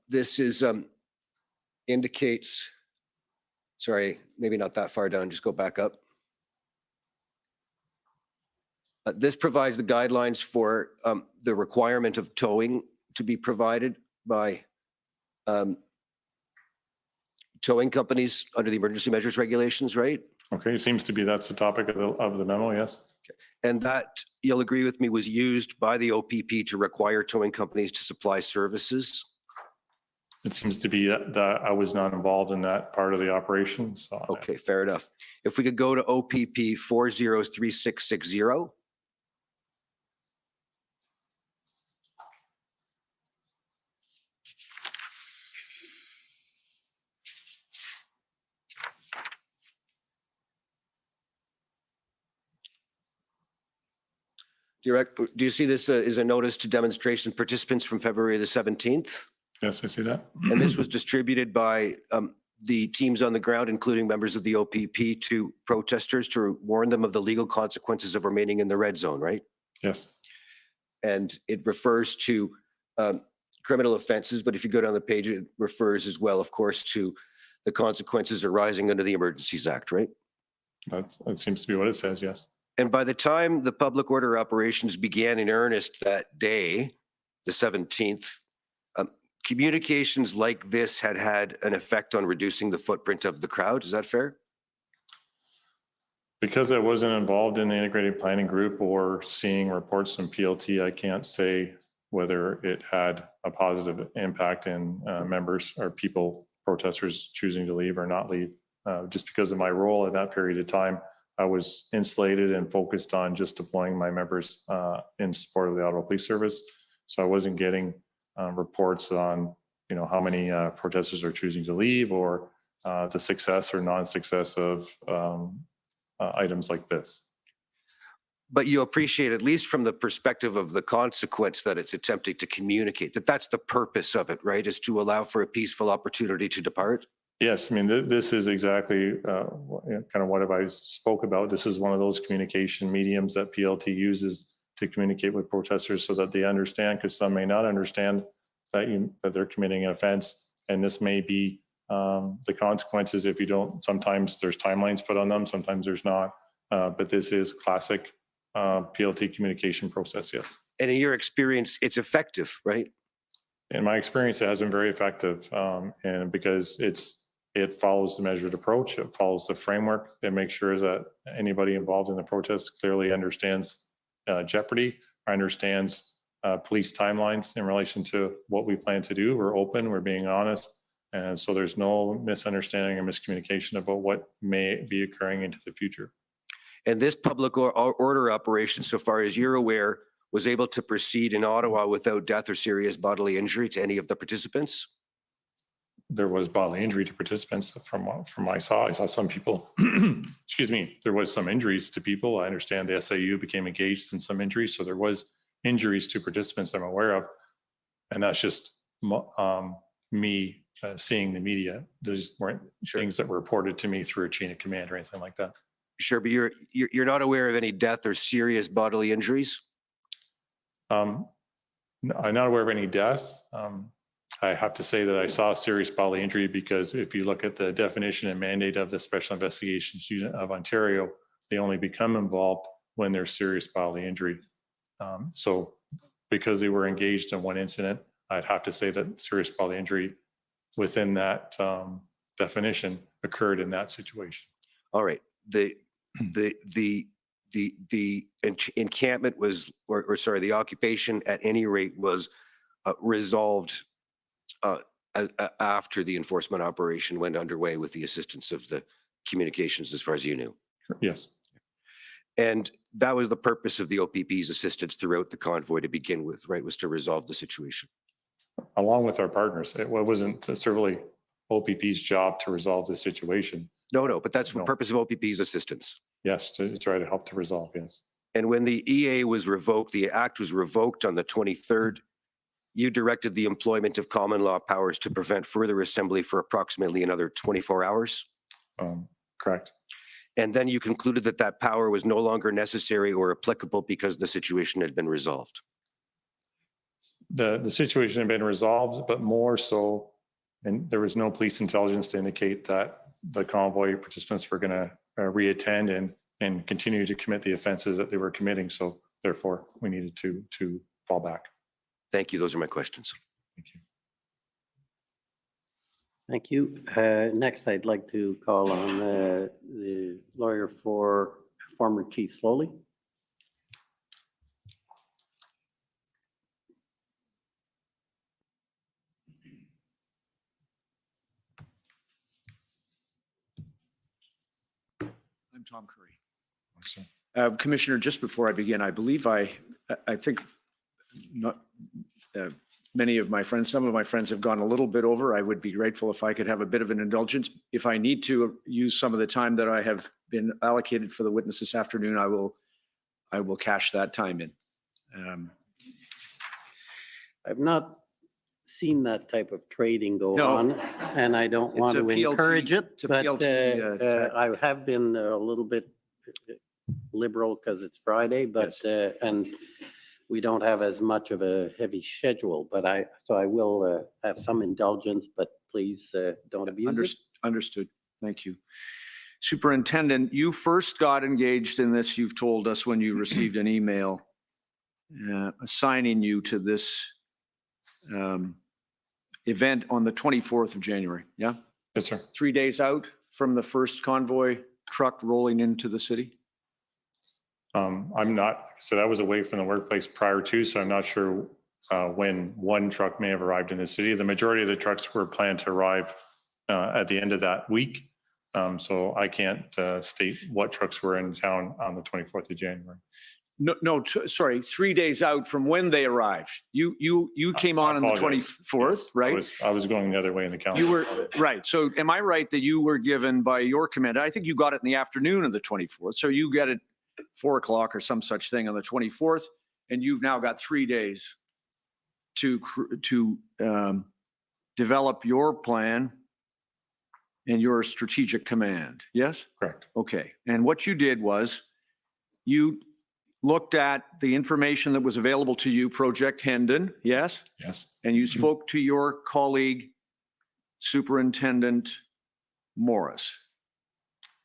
this is indicates, sorry, maybe not that far down, just go back up. This provides the guidelines for the requirement of towing to be provided by towing companies under the emergency measures regulations, right? Okay, it seems to be that's the topic of the memo, yes. And that, you'll agree with me, was used by the OPP to require towing companies to supply services. It seems to be that I was not involved in that part of the operation, so. Okay, fair enough. If we could go to OPP 403660. Do you see this as a notice to demonstration participants from February the 17th? Yes, I see that. And this was distributed by the teams on the ground, including members of the OPP, to protesters to warn them of the legal consequences of remaining in the red zone, right? Yes. And it refers to criminal offenses, but if you go down the page, it refers as well, of course, to the consequences arising under the Emergencies Act, right? That seems to be what it says, yes. And by the time the public order operations began in earnest that day, the 17th, communications like this had an effect on reducing the footprint of the crowd. Is that fair? Because I wasn't involved in the integrated planning group or seeing reports from PLT, I can't say whether it had a positive impact in members or people, protesters choosing to leave or not leave. Just because of my role at that period of time, I was insulated and focused on just deploying my members in support of the Ottawa Police Service. So I wasn't getting reports on, how many protesters are choosing to leave or the success or non-success of items like this. But you appreciate, at least from the perspective of the consequence that it's attempting to communicate, that's the purpose of it, right? Is to allow for a peaceful opportunity to depart? Yes, I mean, this is exactly kind of what I spoke about. This is one of those communication mediums that PLT uses to communicate with protesters so that they understand, because some may not understand that they're committing an offense. And this may be the consequences if you don't. Sometimes there's timelines put on them, sometimes there's not. But this is classic PLT communication process, yes. And in your experience, it's effective, right? In my experience, it has been very effective. And because it follows the measured approach, it follows the framework, it makes sure that anybody involved in the protest clearly understands jeopardy, understands police timelines in relation to what we plan to do. We're open, we're being honest. And so there's no misunderstanding or miscommunication about what may be occurring into the future. And this public order operation, so far as you're aware, was able to proceed in Ottawa without death or serious bodily injury to any of the participants? There was bodily injury to participants from I saw some people, excuse me, there was some injuries to people. I understand the SIU became engaged in some injuries. So there was injuries to participants I'm aware of. And that's just me seeing the media. Those weren't things that were reported to me through a chain of command or anything like that. Sure, but you're not aware of any death or serious bodily injuries? No, I'm not aware of any death. I have to say that I saw serious bodily injury because if you look at the definition and mandate of the Special Investigations Unit of Ontario, they only become involved when there's serious bodily injury. So because they were engaged in one incident, I'd have to say that serious bodily injury within that definition occurred in that situation. All right. The encampment was, or sorry, the occupation at any rate was resolved after the enforcement operation went underway with the assistance of the communications, as far as you knew. Yes. And that was the purpose of the OPP's assistance throughout the convoy to begin with, right? Was to resolve the situation. Along with our partners. It wasn't necessarily OPP's job to resolve the situation. No, but that's the purpose of OPP's assistance. Yes, to try to help to resolve, yes. And when the EA was revoked, the act was revoked on the 23rd, you directed the employment of common law powers to prevent further assembly for approximately another 24 hours? Correct. And then you concluded that that power was no longer necessary or applicable because the situation had been resolved? The situation had been resolved, but more so, and there was no police intelligence to indicate that the convoy participants were going to reattend and continue to commit the offenses that they were committing. So therefore, we needed to fall back. Thank you. Those are my questions. Thank you. Thank you. Next, I'd like to call on the lawyer for former Chief Slowly. I'm Tom Curry. Commissioner, just before I begin, I believe I think not many of my friends, some of my friends have gone a little bit over. I would be grateful if I could have a bit of an indulgence. If I need to use some of the time that I have been allocated for the witness this afternoon, I will cash that time in. I've not seen that type of trading go No. on, and I don't It's want a to PLT encourage it, it's a but PLT, I have been a little bit liberal because it's Friday, but, and we don't have as much of a heavy schedule, but so I will have some indulgence, but please don't abuse it. Understood. Thank you. Superintendent, you first got engaged in this, you've told us, when you received an email assigning you to this event on the 24th of January, yeah? Yes, sir. 3 days out from the first convoy truck rolling into the city? I'm not, so I was away from the workplace prior to, so I'm not sure when one truck may have arrived in the city. The majority of the trucks were planned to arrive at the end of that week. So I can't state what trucks were in town on the 24th of January. No, sorry, 3 days out from when they arrived. You came on the apologize. 24th, right? I was going the other way in the calendar. You were, right. So am I right that you were given by your commander, I think you got it in the afternoon of the 24th. So you get it 4 o'clock or some such thing on the 24th, and you've now got 3 days to develop your plan and your strategic command. Yes? Correct. Okay. And what you did was you looked at the information that was available to you, Project Hendon, yes? Yes. And you spoke to your colleague, Superintendent Morris.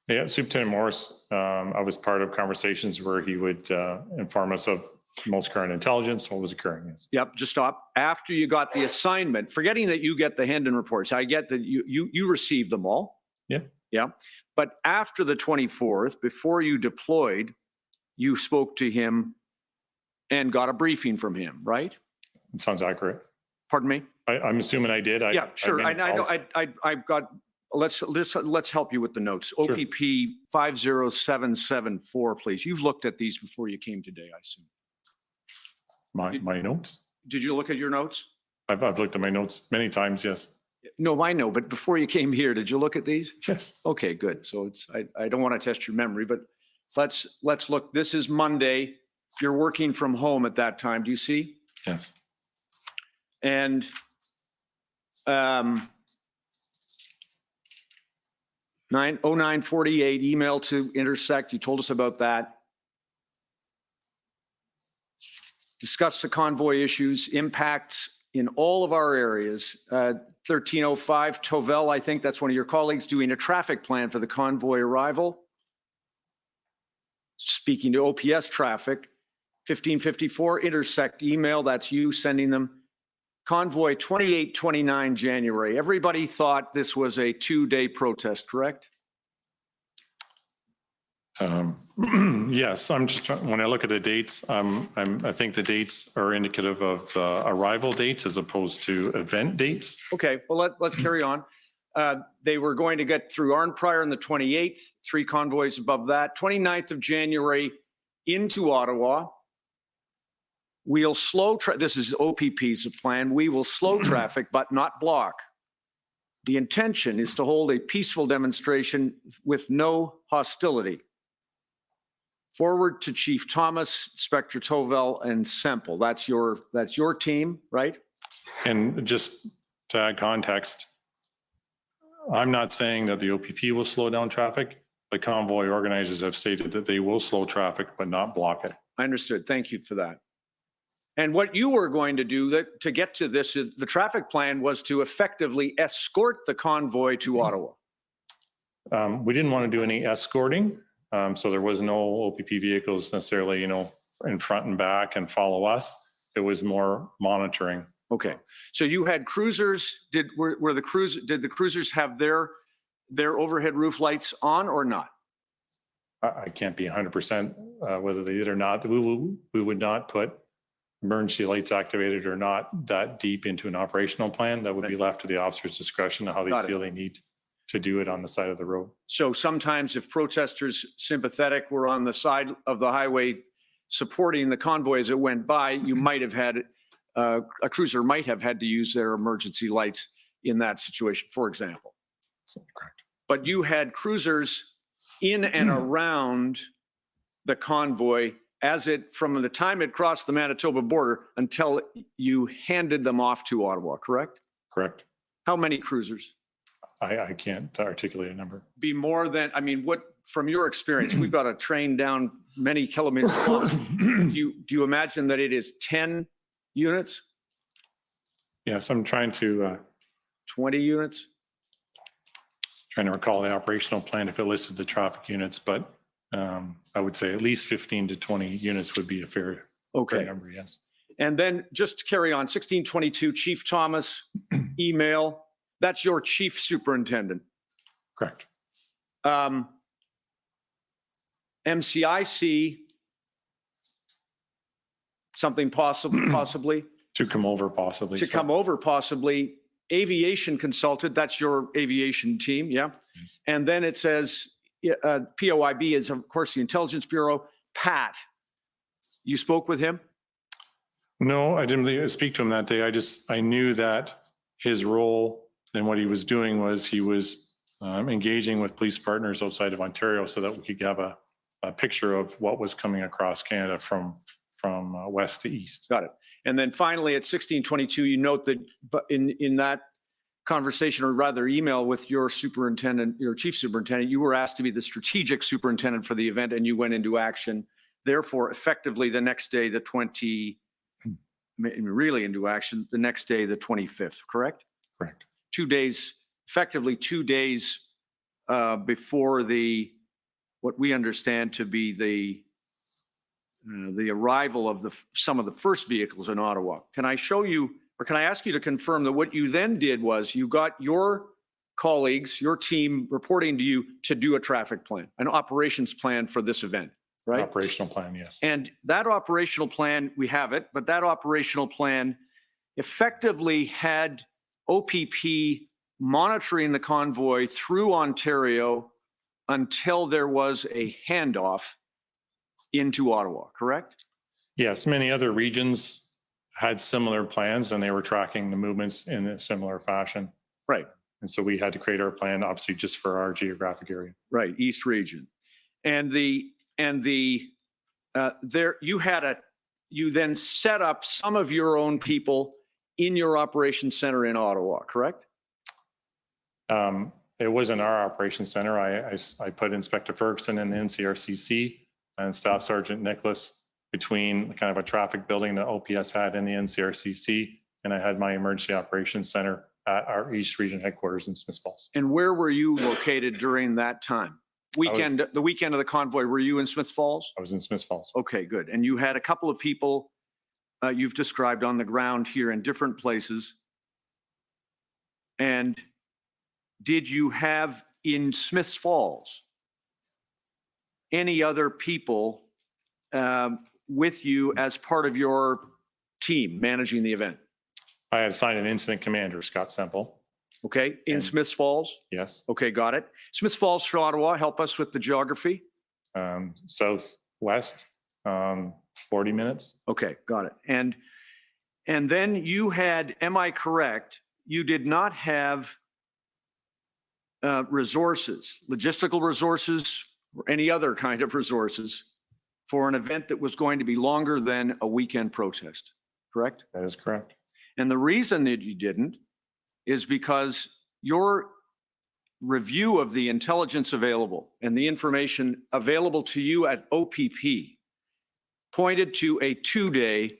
Yeah, Superintendent Morris, I was part of conversations where he would inform us of most current intelligence, what was occurring. Yes. Yep, just stop. After you got the assignment, forgetting that you get the Hendon reports, I get that you received them all. Yeah. Yeah. But after the 24th, before you deployed, you spoke to him and got a briefing from him, right? It sounds accurate. Pardon me? I'm assuming I did. Yeah, sure. I made know. calls. I've got, let's help you with the notes. Sure. OPP 50774, please. You've looked at these before you came today, I assume. My notes? Did you look at your notes? I've looked at my notes many times, yes. No, I know, but before you came here, did you look at these? Yes. Okay, good. So I don't want to test your memory, but let's look. This is Monday. You're working from home at that time. Do you see? Yes. And 0948 email to Intersect. You told us about that. Discuss the convoy issues, impacts in all of our areas. 1305 Tovel, I think that's one of your colleagues, doing a traffic plan for the convoy arrival. Speaking to OPS traffic. 1554 Intersect email, that's you sending them. Convoy 28-29 January. Everybody thought this was a 2-day protest, correct? Yes, I'm just trying, when I look at the dates, I think the dates are indicative of arrival dates as opposed to event dates. Okay, well, let's carry on. They were going to get through Arnprior on the 28th, 3 convoys above that. 29th of January into Ottawa. We'll slow, this is OPP's plan. We will slow traffic, but not block. The intention is to hold a peaceful demonstration with no hostility. Forward to Chief Thomas, Inspector Tovel, and Semple. That's your team, right? And just to add context, I'm not saying that the OPP will slow down traffic. The convoy organizers have stated that they will slow traffic, but not block it. I understood. Thank you for that. And what you were going to do to get to this, the traffic plan was to effectively escort the convoy to Ottawa. We didn't want to do any escorting. So there was no OPP vehicles necessarily, in front and back and follow us. It was more monitoring. Okay, so you had cruisers, did the cruisers have their overhead roof lights on or not? I can't be 100% whether they did or not. We would not put emergency lights activated or not that deep into an operational plan. That would be left to the officer's discretion of how Got they it. feel they need to do it on the side of the road. So sometimes if protesters sympathetic were on the side of the highway supporting the convoy as it went by, you might have had, a cruiser might have had to use their emergency lights in that situation, for example. Correct. But you had cruisers in and around the convoy from the time it crossed the Manitoba border until you handed them off to Ottawa, correct? Correct. How many cruisers? I can't articulate a number. Be more than, from your experience, we've got a train down many kilometers long. Do you imagine that it is 10 units, Yes, I'm trying to 20 units? recall the operational plan if it listed the traffic units, but I would say at least 15 to 20 units would be a fair number, yes. And then just to carry on, 1622, Chief Thomas, email, that's your chief superintendent. Correct. MCIC, something possibly. To come over possibly. To come over possibly. Aviation consultant, that's your aviation team, yeah? Yes. And then it says POIB is, of course, the Intelligence Bureau. Pat, you spoke with him? No, I didn't really speak to him that day. I knew that his role and what he was doing was he was engaging with police partners outside of Ontario so that we could have a picture of what was coming across Canada from west to east. Got it. And then finally at 1622, you note that in that conversation, or rather email with your superintendent, your chief superintendent, you were asked to be the strategic superintendent for the event and you went into action. Therefore, effectively the next day, really into action, the next day, the 25th, correct? Correct. 2 days, effectively 2 days before what we understand to be the arrival of some of the first vehicles in Ottawa. Can I show you, or can I ask you to confirm that what you then did was you got your colleagues, your team reporting to you to do a traffic plan, an operations plan for this event, right? Operational plan, yes. And that operational plan, we have it, but that operational plan effectively had OPP monitoring the convoy through Ontario until there was a handoff into Ottawa, correct? Yes, many other regions had similar plans and they were tracking the movements in a similar fashion. Right. And so we had to create our plan, obviously, just for our geographic area. Right, East Region. And you then set up some of your own people in your operations center in Ottawa, correct? It wasn't our operations center. I put Inspector Ferguson in the NCRCC and Staff Sergeant Nicholas between kind of a traffic building that OPS had in the NCRCC, and I had my emergency operations center at our East Region headquarters in Smiths Falls. And where were you located during that time? The weekend of the convoy, were you in Smiths Falls? I was in Smiths Falls. Okay, good. And you had a couple of people you've described on the ground here in different places. And did you have in Smiths Falls any other people with you as part of your team managing the event? I had assigned an incident commander, Scott Semple. Okay, in And- Smiths Falls? Yes. Okay, got it. Smiths Falls to Ottawa, help us with the geography. Southwest, 40 minutes. Okay, got it. And then you had, am I correct, you did not have resources, logistical resources, or any other kind of resources for an event that was going to be longer than a weekend protest, correct? That is correct. And the reason that you didn't is because your review of the intelligence available and the information available to you at OPP pointed to a 2-day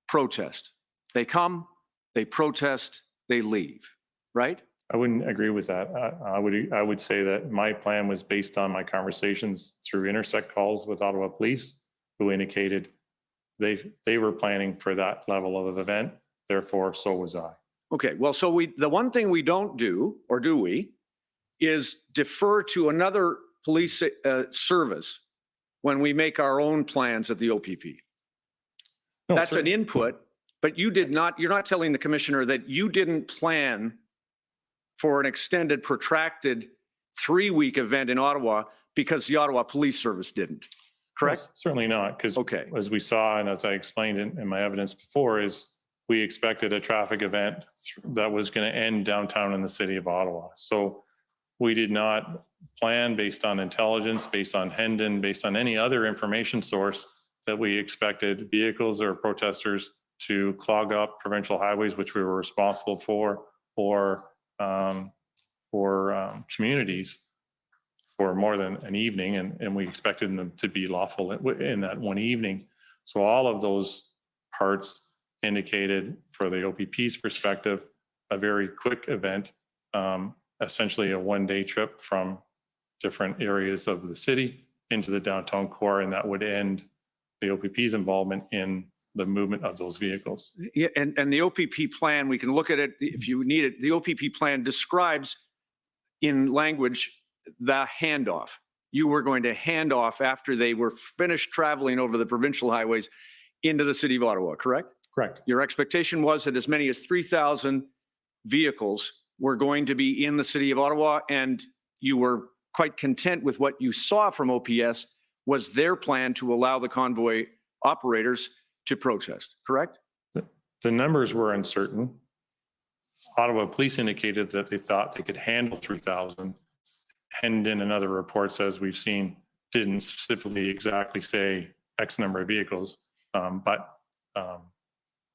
protest. They come, they protest, they leave, right? I wouldn't agree with that. I would say that my plan was based on my conversations through intersect calls with Ottawa Police, who indicated they were planning for that level of event. Therefore, so was I. Okay, well, so the one thing we don't do, or do we, is defer to another police service when we make our own plans at the OPP. No, That's an certainly. input, but you're not telling the commissioner that you didn't plan for an extended, protracted 3-week event in Ottawa because the Ottawa Police Service didn't, correct? No, certainly not, because Okay. as we saw and as I explained in my evidence before, is we expected a traffic event that was going to end downtown in the city of Ottawa. So we did not plan based on intelligence, based on Hendon, based on any other information source that we expected vehicles or protesters to clog up provincial highways, which we were responsible for, or communities for more than an evening, and we expected them to be lawful in that one evening. So all of those parts indicated, for the OPP's perspective, a very quick event, essentially a one-day trip from different areas of the city into the downtown core, and that would end the OPP's involvement in the movement of those vehicles. Yeah, and the OPP plan, we can look at it if you need it. The OPP plan describes in language the handoff. You were going to hand off after they were finished traveling over the provincial highways into the city of Ottawa, correct? Correct. Your expectation was that as many as 3,000 vehicles were going to be in the city of Ottawa, and you were quite content with what you saw from OPS was their plan to allow the convoy operators to protest, correct? The numbers were uncertain. Ottawa Police indicated that they thought they could handle 3,000. Hendon and other reports, as we've seen, didn't specifically exactly say X number of vehicles, but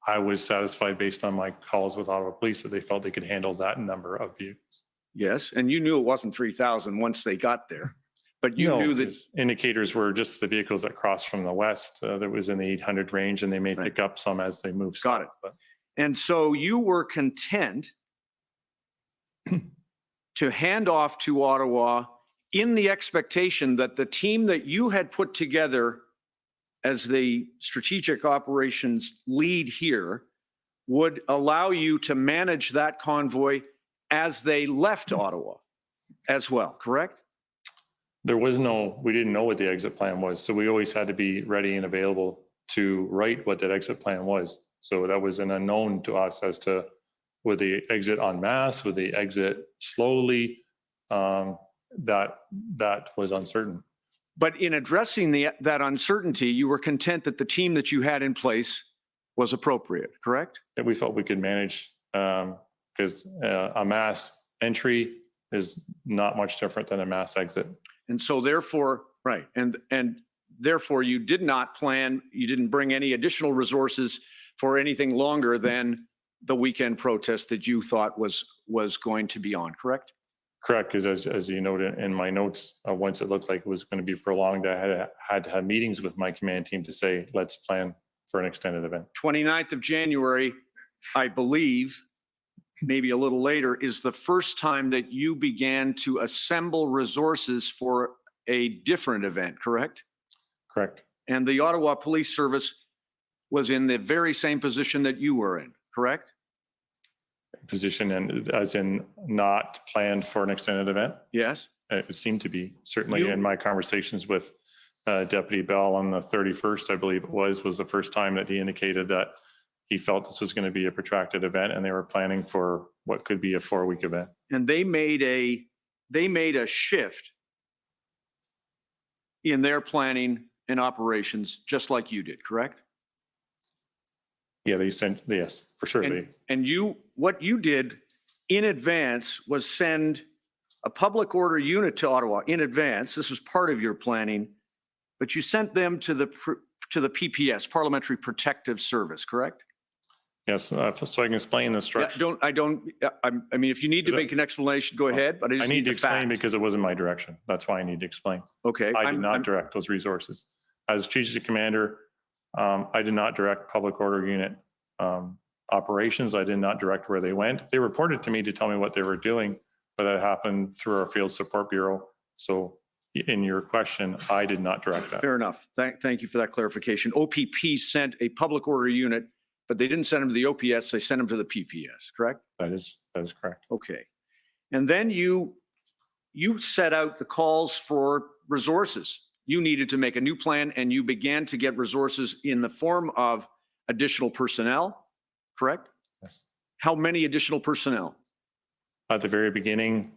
I was satisfied based on my calls with Ottawa Police that they felt they could handle that number of vehicles. Yes, and you knew it wasn't 3,000 once they got there, but you No, knew that. 'cause indicators were just the vehicles that crossed from the west that was in the 800 range, and they may pick up some as they move Got south. But And so you were content to hand off to Ottawa in the expectation that the team that you had put together as the strategic operations lead here would allow you to manage that convoy as they left Ottawa as well, correct? we didn't know what the exit plan was. So we always had to be ready and available to write what that exit plan was. So that was an unknown to us as to would they exit en masse, would they exit slowly? That was uncertain. But in addressing that uncertainty, you were content that the team that you had in place was appropriate, correct? That we felt we could manage, because a mass entry is not much different than a mass exit. And so therefore, right, and therefore you did not plan, you didn't bring any additional resources for anything longer than the weekend protest that you thought was going to be on, correct? Correct, because as you noted in my notes, once it looked like it was going to be prolonged, I had to have meetings with my command team to say, let's plan for an extended event. 29th of January, I believe, maybe a little later, is the first time that you began to assemble resources for a different event, correct? Correct. And the Ottawa Police Service was in the very same position that you were in, correct? Position, and as in not planned for an extended event. Yes. It seemed to be, certainly in my conversations with Deputy Bell on the 31st, I believe it was the first time that he indicated that he felt this was going to be a protracted event, and they were planning for what could be a 4-week event. And they made a shift in their planning and operations, just like you did, correct? Yeah, yes, for sure. And what you did in advance was send a public order unit to Ottawa in advance. This was part of your planning, but you sent them to the PPS, Parliamentary Protective Service, correct? Yes, so I can explain the structure. I mean, if you need to make an explanation, go ahead, but I just need to the explain facts. because it wasn't my direction. That's why I need to explain. Okay. I did not direct those resources. As strategic commander, I did not direct public order unit operations. I did not direct where they went. They reported to me to tell me what they were doing, but that happened through our Field Support Bureau. So in your question, I did not direct that. Fair enough. Thank you for that clarification. OPP sent a public order unit, but they didn't send them to the OPS, they sent them to the PPS, correct? That is correct. Okay. And then you set out the calls for resources. You needed to make a new plan and you began to get resources in the form of additional personnel, correct? Yes. How many additional personnel? At the very beginning,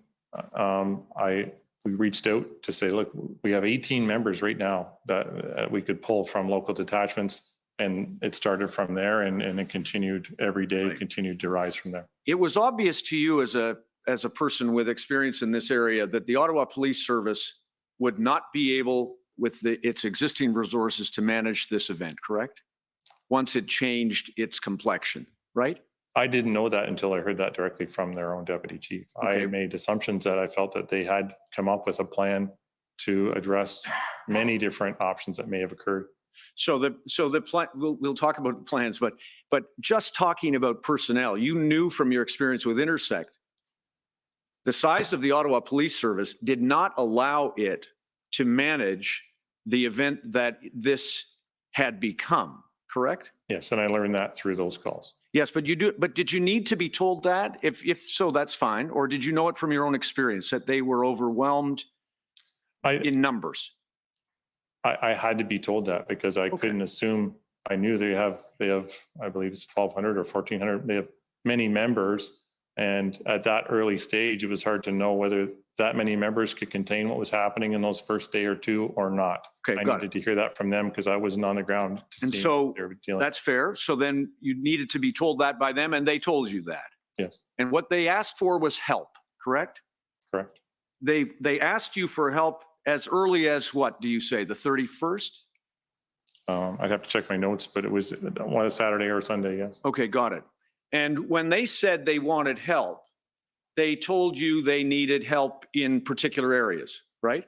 we reached out to say, look, we have 18 members right now that we could pull from local detachments. And it started from there and it continued every day, Right. continued to rise from there. It was obvious to you as a person with experience in this area that the Ottawa Police Service would not be able, with its existing resources, to manage this event, correct? Once it changed its complexion, right? I didn't know that until I heard that directly from their own deputy chief. Okay. I made assumptions that I felt that they had come up with a plan to address many different options that may have occurred. So the plan, we'll talk about the plans, but just talking about personnel, you knew from your experience with Intersect, the size of the Ottawa Police Service did not allow it to manage the event that this had become, correct? Yes, and I learned that through those calls. Yes, but did you need to be told that? If so, that's fine. Or did you know it from your own experience that they were overwhelmed in numbers? I had to be told that because I couldn't assume. I knew they have, I believe it's 1,200 or 1,400. They have many members. And at that early stage, it was hard to know whether that many members could contain what was happening in those first day or two or not. Okay, I got needed to hear that from them because I wasn't on the ground to And see so what they were dealing. that's fair. So then you needed to be told that by them and they told you that. Yes, And what they asked for was help, correct? correct. They asked you for help as early as what do you say, the 31st? I'd have to check my notes, but it was one Saturday or Sunday, yes. Okay, got it. And when they said they wanted help, they told you they needed help in particular areas, right?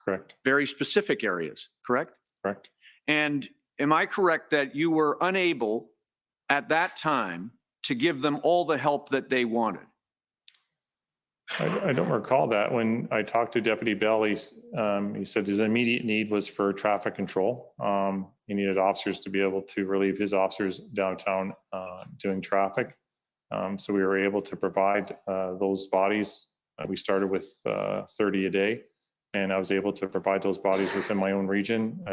Correct, Very specific areas, correct? correct. And am I correct that you were unable at that time to give them all the help that they wanted? I don't recall that. When I talked to Deputy Bell, he said his immediate need was for traffic control. He needed officers to be able to relieve his officers downtown doing traffic. So we were able to provide those bodies. We started with 30 a day, and I was able to provide those bodies within my own region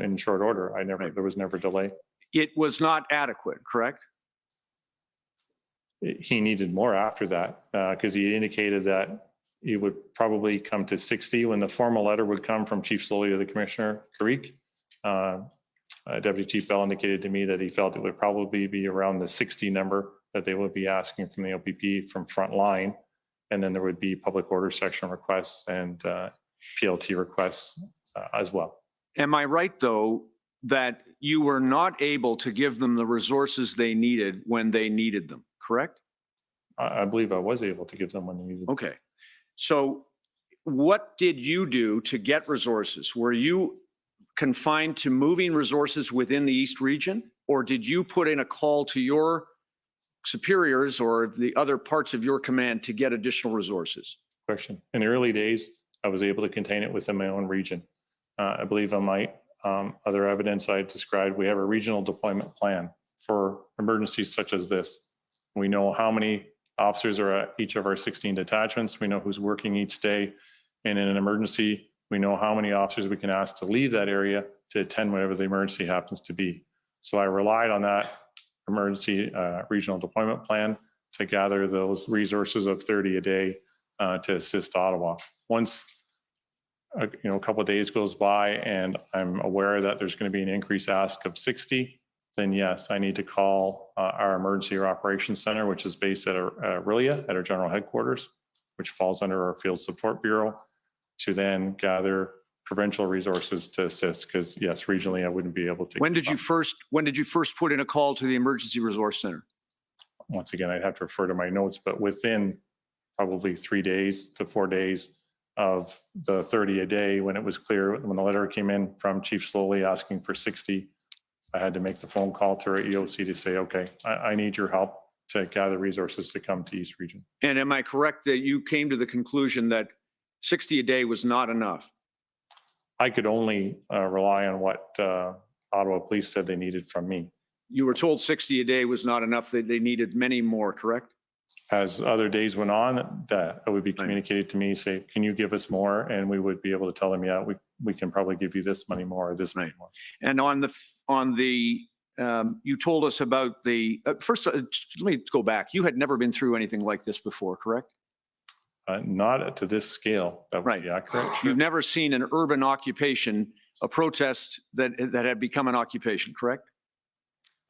in short order. There was never delay. It was not adequate, correct? He needed more after that because he indicated that he would probably come to 60 when the formal letter would come from Chief Slowly of the Commissioner, Karik. Deputy Chief Bell indicated to me that he felt it would probably be around the 60 number that they would be asking from the OPP from front line. And then there would be public order section requests and PLT requests as well. Am I right, though, that you were not able to give them the resources they needed when they needed them, correct? I believe I was able to give them when they needed. Okay. So what did you do to get resources? Were you confined to moving resources within the East region? Or did you put in a call to your superiors or the other parts of your command to get additional resources? Question. In the early days, I was able to contain it within my own region. I believe on my other evidence I described, we have a regional deployment plan for emergencies such as this. We know how many officers are at each of our 16 detachments. We know who's working each day. And in an emergency, we know how many officers we can ask to leave that area to attend whatever the emergency happens to be. So I relied on that emergency regional deployment plan to gather those resources of 30 a day to assist Ottawa. Once a couple of days goes by and I'm aware that there's going to be an increased ask of 60, then yes, I need to call our emergency or operations center, which is based at Aurelia at our general headquarters, which falls under our Field Support Bureau, to then gather provincial resources to assist. Because yes, regionally I wouldn't be able to. When did you first put in a call to the Emergency Resource Center? Once again, I'd have to refer to my notes, but within probably 3 days to 4 days of the 30 a day, when it was clear, when the letter came in from Chief Slowly asking for 60, I had to make the phone call to our EOC to say, okay, I need your help to gather resources to come to East Region. And am I correct that you came to the conclusion that 60 a day was not enough? I could only rely on what Ottawa Police said they needed from me. You were told 60 a day was not enough, that they needed many more, correct? As other days went on, that would be communicated to me, say, can you give us more? And we would be able to tell them, yeah, we can probably give you this money more or this money more. And on the you told us about the, first, let me go back. You had never been through anything like this before, correct? Not to this scale. That would be accurate. Sure. You've never seen an urban occupation, a protest that had become an occupation, correct?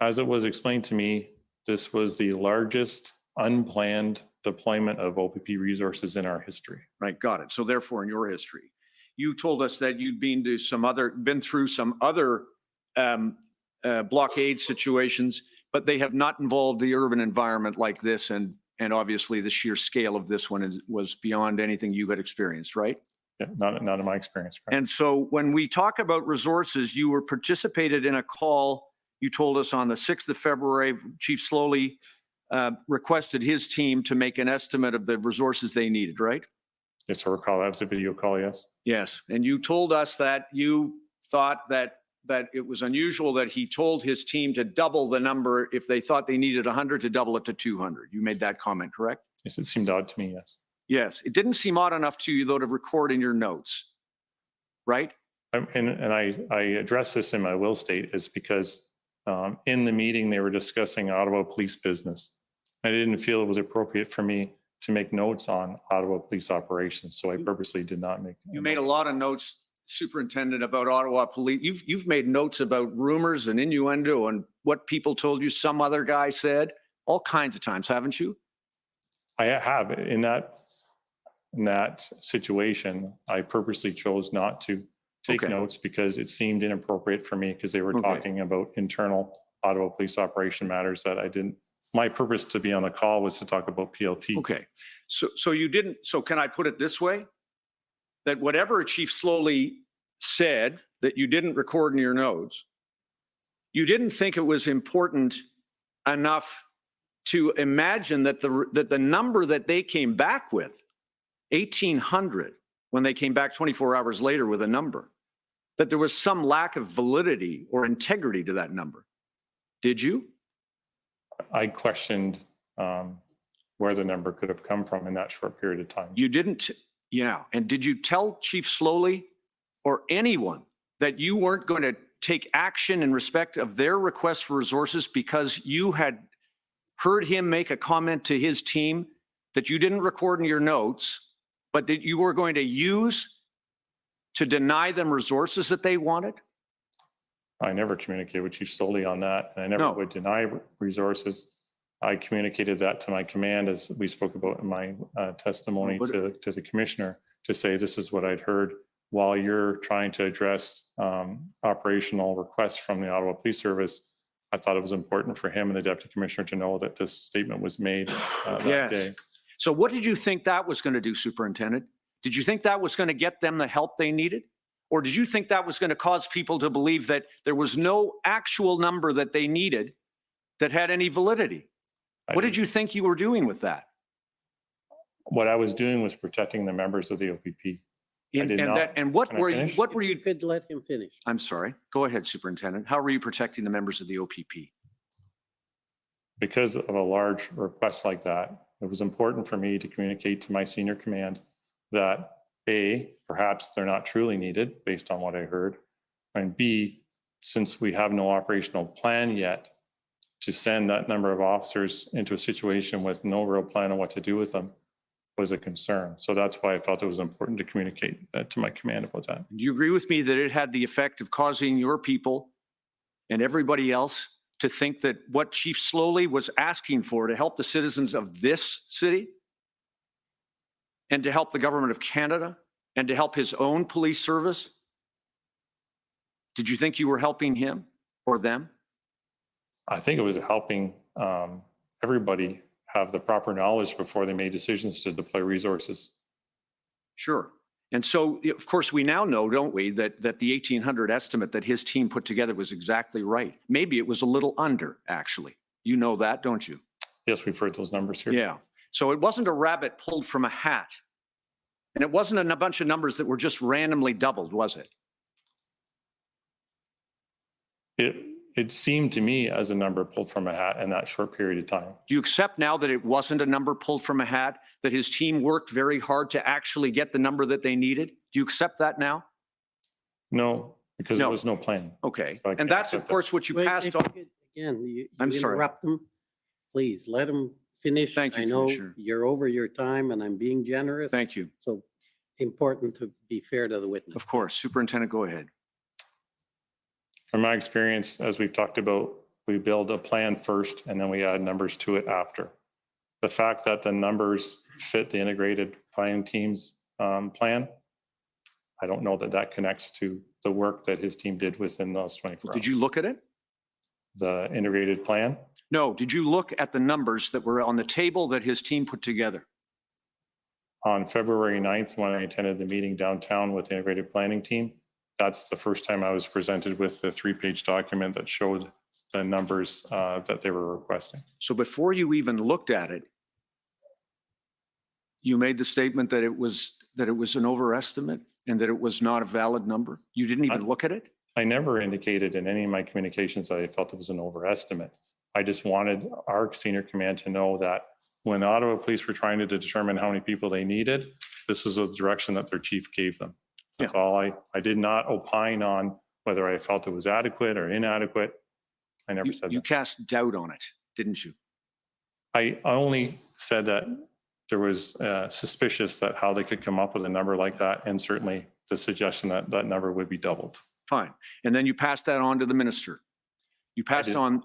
As it was explained to me, this was the largest unplanned deployment of OPP resources in our history. Right, got it. So therefore, in your history, you told us that you'd been through some other blockade situations, but they have not involved the urban environment like this, and obviously the sheer scale of this one was beyond anything you had experienced, right? Yeah, not in my experience. Correct. And so when we talk about resources, you were participated in a call. You told us on the 6th of February, Chief Slowly requested his team to make an estimate of the resources they needed, right? Yes, I recall that was a video call, yes. Yes, and you told us that you thought that it was unusual that he told his team to double the number if they thought they needed 100, to double it to 200. You made that comment, correct? Yes, it seemed odd to me, yes. Yes, it didn't seem odd enough to you, though, to record in your notes, right? And I address this in my will state is because in the meeting, they were discussing Ottawa police business. I didn't feel it was appropriate for me to make notes on Ottawa police operations, so I purposely did not make. You made a lot of notes, Superintendent, about Ottawa police. You've made notes about rumors and innuendo and what people told you some other guy said all kinds of times, haven't you? I have. In that situation, I purposely chose not to take notes because it seemed inappropriate for me, because they were talking about internal Ottawa police operation matters that I didn't. My purpose to be on the call was to talk about PLT. Okay. So you didn't, so can I put it this way? That whatever Chief Slowly said that you didn't record in your notes, you didn't think it was important enough to imagine that the number that they came back with, 1,800, when they came back 24 hours later with a number, that there was some lack of validity or integrity to that number. Did you? I questioned where the number could have come from in that short period of time. You didn't, yeah. And did you tell Chief Slowly or anyone that you weren't going to take action in respect of their request for resources because you had heard him make a comment to his team that you didn't record in your notes, but that you were going to use to deny them resources that they wanted? I never communicated with Chief Slowly on that, and I never would deny resources. I communicated that to my command, as we spoke about in my testimony to the commissioner, to say this is what I'd heard while you're trying to address operational requests from the Ottawa Police Service. I thought it was important for him and the deputy commissioner to know that this statement was made that day. So what did you think that was going to do, Superintendent? Did you think that was going to get them the help they needed? Or did you think that was going to cause people to believe that there was no actual number that they needed that had any validity? What did you think you were doing with that? What I was doing was protecting the members of the OPP. What were you? Could let him finish. I'm sorry. Go ahead, Superintendent. How were you protecting the members of the OPP? Because of a large request like that, it was important for me to communicate to my senior command that A, perhaps they're not truly needed based on what I heard, and B, since we have no operational plan yet, to send that number of officers into a situation with no real plan on what to do with them was a concern. So that's why I felt it was important to communicate that to my command about that. Do you agree with me that it had the effect of causing your people and everybody else to think that what Chief Slowly was asking for to help the citizens of this city and to help the government of Canada and to help his own police service, did you think you were helping him or them? I think it was helping everybody have the proper knowledge before they made decisions to deploy resources. Sure. And so, of course, we now know, don't we, that the 1,800 estimate that his team put together was exactly right. Maybe it was a little under, actually. You know that, don't you? Yes, we've heard those numbers here. Yeah. So it wasn't a rabbit pulled from a hat. And it wasn't a bunch of numbers that were just randomly doubled, was it? It seemed to me as a number pulled from a hat in that short period of time. Do you accept now that it wasn't a number pulled from a hat, that his team worked very hard to actually get the number that they needed? Do you accept that now? No, because No. there was no plan. Okay. So I And can't that's, of accept that. course, what you Wait, passed if on. you could- Again, you I'm sorry. interrupt them. Please, let them finish. Thank you, I know Commissioner. you're over your time and I'm being generous. Thank you. So important to be fair to the witness. Of course. Superintendent, go ahead. From my experience, as we've talked about, we build a plan first and then we add numbers to it after. The fact that the numbers fit the integrated planning team's plan, I don't know that that connects to the work that his team did within those 24 hours. Did you look at it? The integrated plan? No. Did you look at the numbers that were on the table that his team put together? On February 9th, when I attended the meeting downtown with the integrated planning team, that's the first time I was presented with the 3-page document that showed the numbers that they were requesting. So before you even looked at it, you made the statement that it was an overestimate and that it was not a valid number? You didn't even look at it? I never indicated in any of my communications that I felt it was an overestimate. I just wanted our senior command to know that when the Ottawa Police were trying to determine how many people they needed, this was the direction that their chief gave them. That's all. I did not opine on whether I felt it was adequate or inadequate. I never said You that. cast doubt on it, didn't you? I only said that there was suspicious that how they could come up with a number like that, and certainly the suggestion that that number would be doubled. Fine. And then you passed that on to the minister. You passed did- on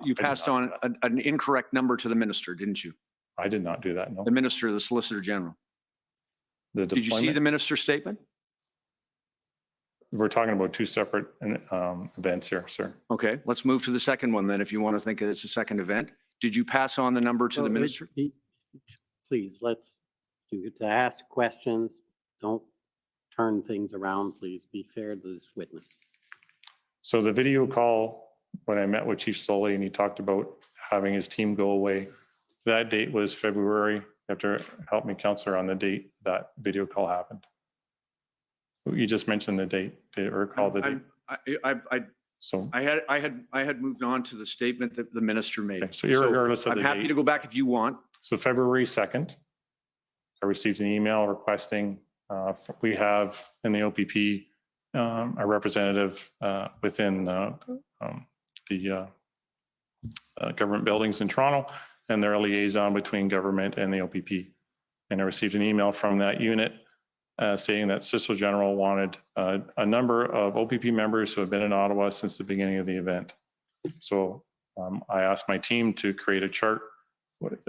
I did an incorrect number to the minister, didn't you? I did not do that, no. The minister, the solicitor general. The Did you see deployment- the minister's statement? We're talking about two separate events here, sir. Okay, let's move to the second one then, if you want to think that it's a second event. Did you pass on the number to the minister? Please, let's to ask questions. Don't turn things around. Please be fair to this witness. So the video call, when I met with Chief Soley and he talked about having his team go away, that date was February. You have to help me, Counselor, on the date that video call happened. You just mentioned the date. Do you recall the date? So, I had moved on to the statement that the minister made. okay, so irregardless of I'm the happy to date. go back if you want. So February 2nd, I received an email requesting, we have in the OPP, a representative within the government buildings in Toronto, and they're a liaison between government and the OPP. And I received an email from that unit saying that Solicitor General wanted a number of OPP members who have been in Ottawa since the beginning of the event. So I asked my team to create a chart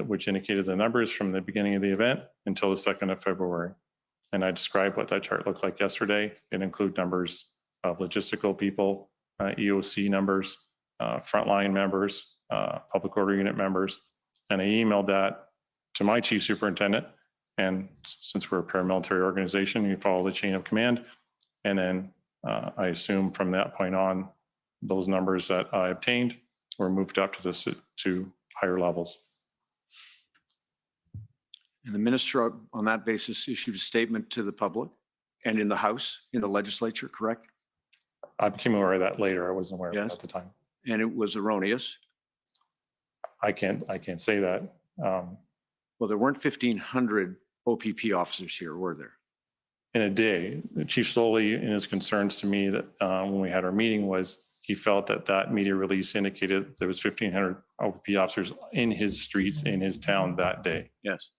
which indicated the numbers from the beginning of the event until the 2nd of February. And I described what that chart looked like yesterday. It included numbers of logistical people, EOC numbers, frontline members, public order unit members. And I emailed that to my chief superintendent. And since we're a paramilitary organization, you follow the chain of command. And then I assume from that point on, those numbers that I obtained were moved up to higher levels. And the minister on that basis issued a statement to the public and in the House, in the legislature, correct? I became aware of that later. I wasn't aware of Yes. it at the time. And it was erroneous. I can't say that. Well, there weren't 1,500 OPP officers here, were there? In a day, Chief Soley, in his concerns to me that when we had our meeting, was he felt that that media release indicated there was 1,500 OPP officers in his streets, in his town that day. Yes.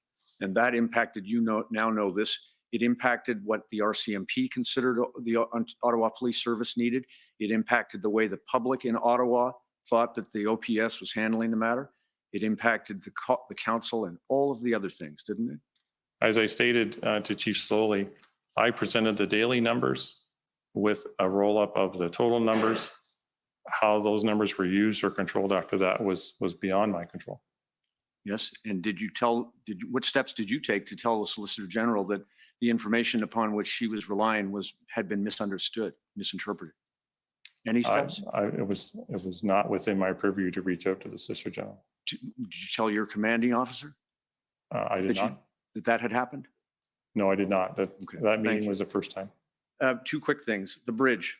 And that impacted, now know this, it impacted what the RCMP considered the Ottawa Police Service needed. It impacted the way the public in Ottawa thought that the OPS was handling the matter. It impacted the council and all of the other things, didn't it? As I stated to Chief Soley, I presented the daily numbers with a roll-up of the total numbers. How those numbers were used or controlled after that was beyond my control. Yes. And what steps did you take to tell the Solicitor General that the information upon which she was relying had been misunderstood, misinterpreted. Any steps? It was not within my purview to reach out to the Solicitor General. Did you tell your commanding officer I did that not. that had happened? No, I did not. That Thank meeting you. was the first time. Two quick things. The bridge.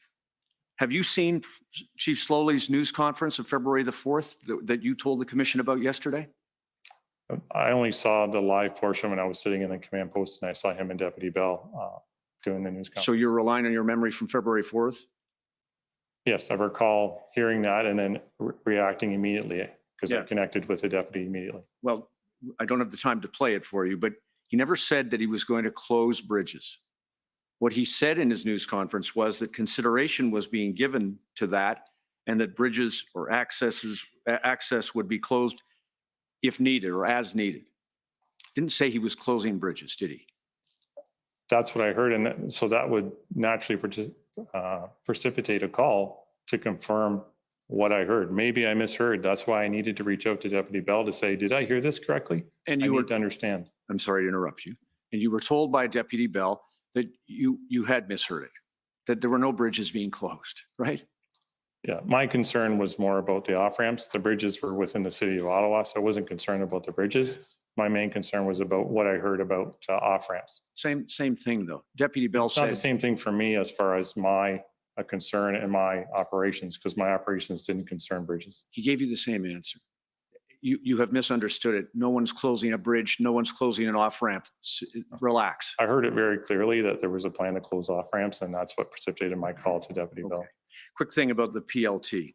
Have you seen Chief Slowly's news conference of February the 4th that you told the commission about yesterday? I only saw the live portion when I was sitting in the command post, and I saw him and Deputy Bell doing the news conference. So you're relying on your memory from February 4th? Yes, I recall hearing that and then reacting immediately because I Yeah. connected with the deputy immediately. Well, I don't have the time to play it for you, but he never said that he was going to close bridges. What he said in his news conference was that consideration was being given to that and that bridges or access would be closed if needed or as needed. Didn't say he was closing bridges, did he? That's what I heard. And so that would naturally precipitate a call to confirm what I heard. Maybe I misheard. That's why I needed to reach out to Deputy Bell to say, did I hear this correctly? And I you need were, to understand. I'm sorry to interrupt you. And you were told by Deputy Bell that you had misheard it, that there were no bridges being closed, right? Yeah, my concern was more about the off-ramps. The bridges were within the city of Ottawa, so I wasn't concerned about the bridges. My main concern was about what I heard about off-ramps. Same thing though. Deputy Bell It's not said, the same thing for me as far as my concern and my operations, because my operations didn't concern bridges. he gave you the same answer. You have misunderstood it. No one's closing a bridge. No one's closing an off-ramp. Relax. I heard it very clearly that there was a plan to close off-ramps, and that's what precipitated my call to Deputy Bell. Okay. Quick thing about the PLT.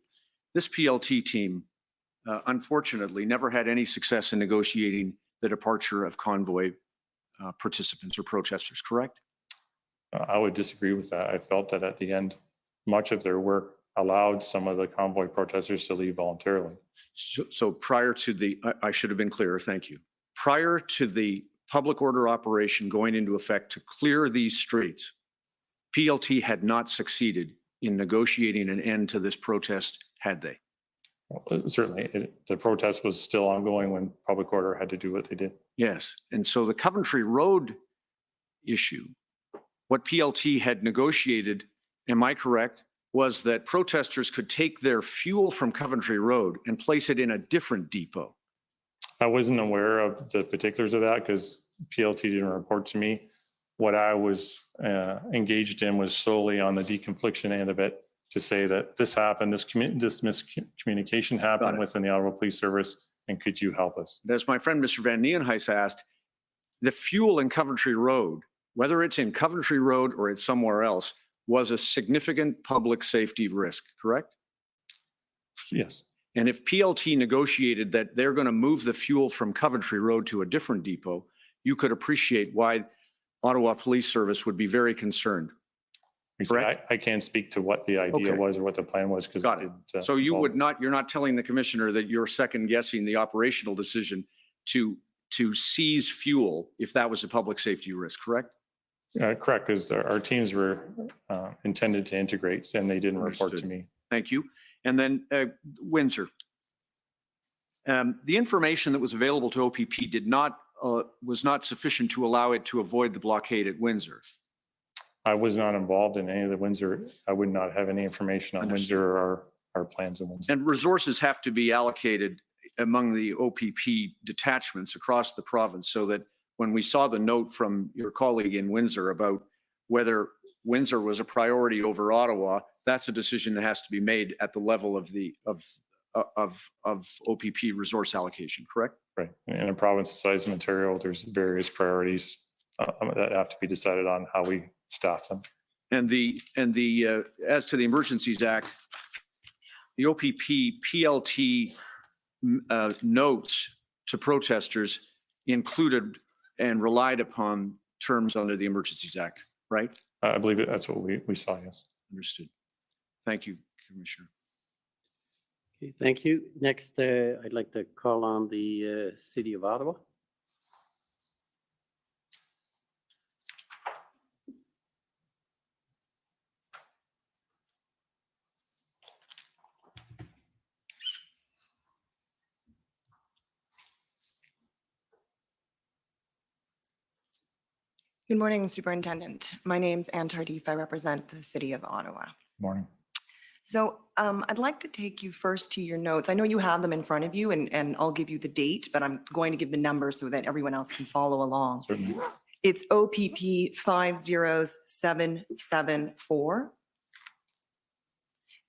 This PLT team, unfortunately, never had any success in negotiating the departure of convoy participants or protesters, correct? I would disagree with that. I felt that at the end, much of their work allowed some of the convoy protesters to leave voluntarily. So prior to the, I should have been clearer, thank you. Prior to the public order operation going into effect to clear these streets, PLT had not succeeded in negotiating an end to this protest, had they? Well, certainly, the protest was still ongoing when public order had to do what they did. Yes, and so the Coventry Road issue, what PLT had negotiated, am I correct, was that protesters could take their fuel from Coventry Road and place it in a different depot. I wasn't aware of the particulars of that because PLT didn't report to me. What I was engaged in was solely on the deconfliction end of it to say that this happened, this miscommunication happened within the Ottawa Police Service, and could you help us? As my friend Mr. Van Nieuwenhuis asked, the fuel in Coventry Road, whether it's in Coventry Road or it's somewhere else, was a significant public safety risk, correct? Yes. And if PLT negotiated that they're going to move the fuel from Coventry Road to a different depot, you could appreciate why Ottawa Police Service would be very concerned. Correct? I can't speak to what the idea was or what the plan was because Got it. So you would not, you're not telling the commissioner that you're second guessing the operational decision to seize fuel if that was a public safety risk, correct? Correct, because our teams were intended to integrate and they didn't report to me. Thank you. And then Windsor. The information that was available to OPP was not sufficient to allow it to avoid the blockade at Windsor. I was not involved in any of the Windsor. I would not have any information on Understood. Windsor or our plans in Windsor. And resources have to be allocated among the OPP detachments across the province so that when we saw the note from your colleague in Windsor about whether Windsor was a priority over Ottawa, that's a decision that has to be made at the level of the OPP resource allocation, correct? Right. In a province the size of Ontario, there's various priorities that have to be decided on how we staff them. And as to the Emergencies Act, the OPP PLT notes to protesters included and relied upon terms under the Emergencies Act, right? I believe that's what we saw, yes. Understood. Thank you, Commissioner. Okay, thank you. Next, I'd like to call on the City of Ottawa. Good morning, Superintendent. My name's Ann Tardif. I represent the City of Ottawa. Morning. So I'd like to take you first to your notes. I know you have them in front of you, and I'll give you the date, but I'm going to give the number so that everyone else can follow along. Certainly. It's OPP 50774.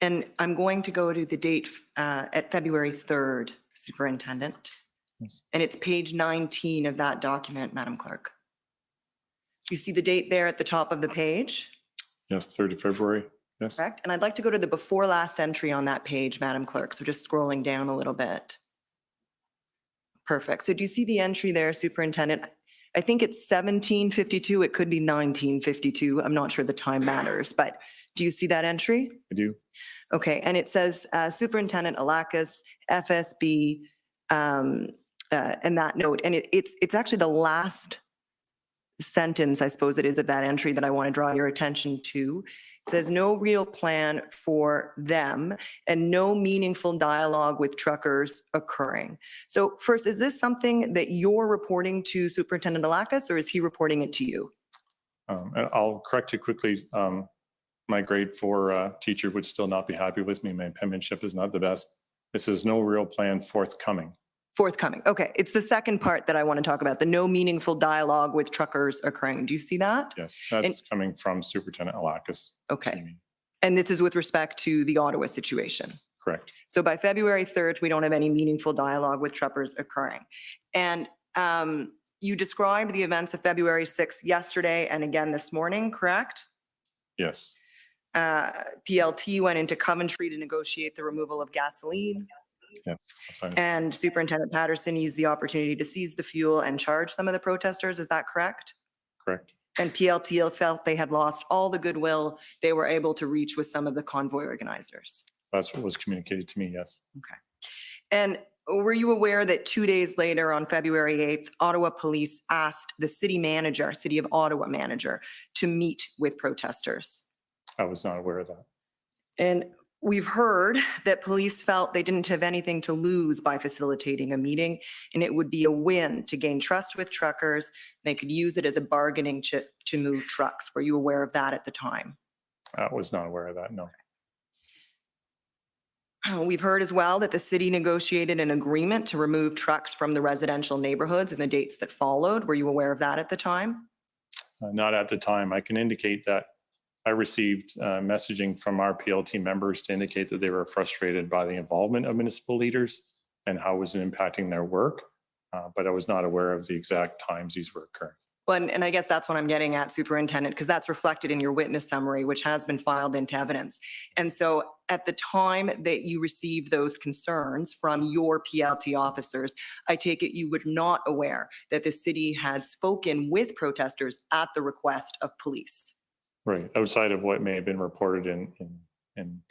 And I'm going to go to the date at February 3rd, Superintendent. Yes. And it's page 19 of that document, Madam Clerk. You see the date there at the top of the page? Yes, 3rd of February. Yes. Correct. And I'd like to go to the before last entry on that page, Madam Clerk. So just scrolling down a little bit. Perfect. So do you see the entry there, Superintendent? I think it's 1752. It could be 1952. I'm not sure the time matters, but do you see that entry? I do. Okay. And it says Superintendent Alakas, FSB, and that note. And it's actually the last sentence, I suppose it is, of that entry that I want to draw your attention to. It says no real plan for them and no meaningful dialogue with truckers occurring. So first, is this something that you're reporting to Superintendent Alakas, or is he reporting it to you? And I'll correct you quickly. My grade 4 teacher would still not be happy with me. My penmanship is not the best. This is no real plan forthcoming. Forthcoming. Okay. It's the second part that I want to talk about, the no meaningful dialogue with truckers occurring. Do you see that? Yes, that's coming from Superintendent Alakas. Okay. And this is with respect to the Ottawa situation. Correct. So by February 3rd, we don't have any meaningful dialogue with truckers occurring. And you described the events of February 6th yesterday and again this morning, correct? Yes. PLT went into Coventry to negotiate the removal of gasoline. Yes. That's right. And Superintendent Patterson used the opportunity to seize the fuel and charge some of the protesters. Is that correct? Correct. And PLT felt they had lost all the goodwill they were able to reach with some of the convoy organizers. That's what was communicated to me. Yes. Okay. And were you aware that 2 days later on February 8th, Ottawa police asked the city manager, City of Ottawa manager, to meet with protesters? I was not aware of that. And we've heard that police felt they didn't have anything to lose by facilitating a meeting, and it would be a win to gain trust with truckers. They could use it as a bargaining chip to move trucks. Were you aware of that at the time? I was not aware of that, no. We've heard as well that the city negotiated an agreement to remove trucks from the residential neighborhoods in the dates that followed. Were you aware of that at the time? Not at the time. I can indicate that I received messaging from our PLT members to indicate that they were frustrated by the involvement of municipal leaders and how it was impacting their work, but I was not aware of the exact times these were occurring. Well, and I guess that's what I'm getting at, Superintendent, because that's reflected in your witness summary, which has been filed into evidence. And so at the time that you received those concerns from your PLT officers, I take it you were not aware that the city had spoken with protesters at the request of police. Right. Outside of what may have been reported in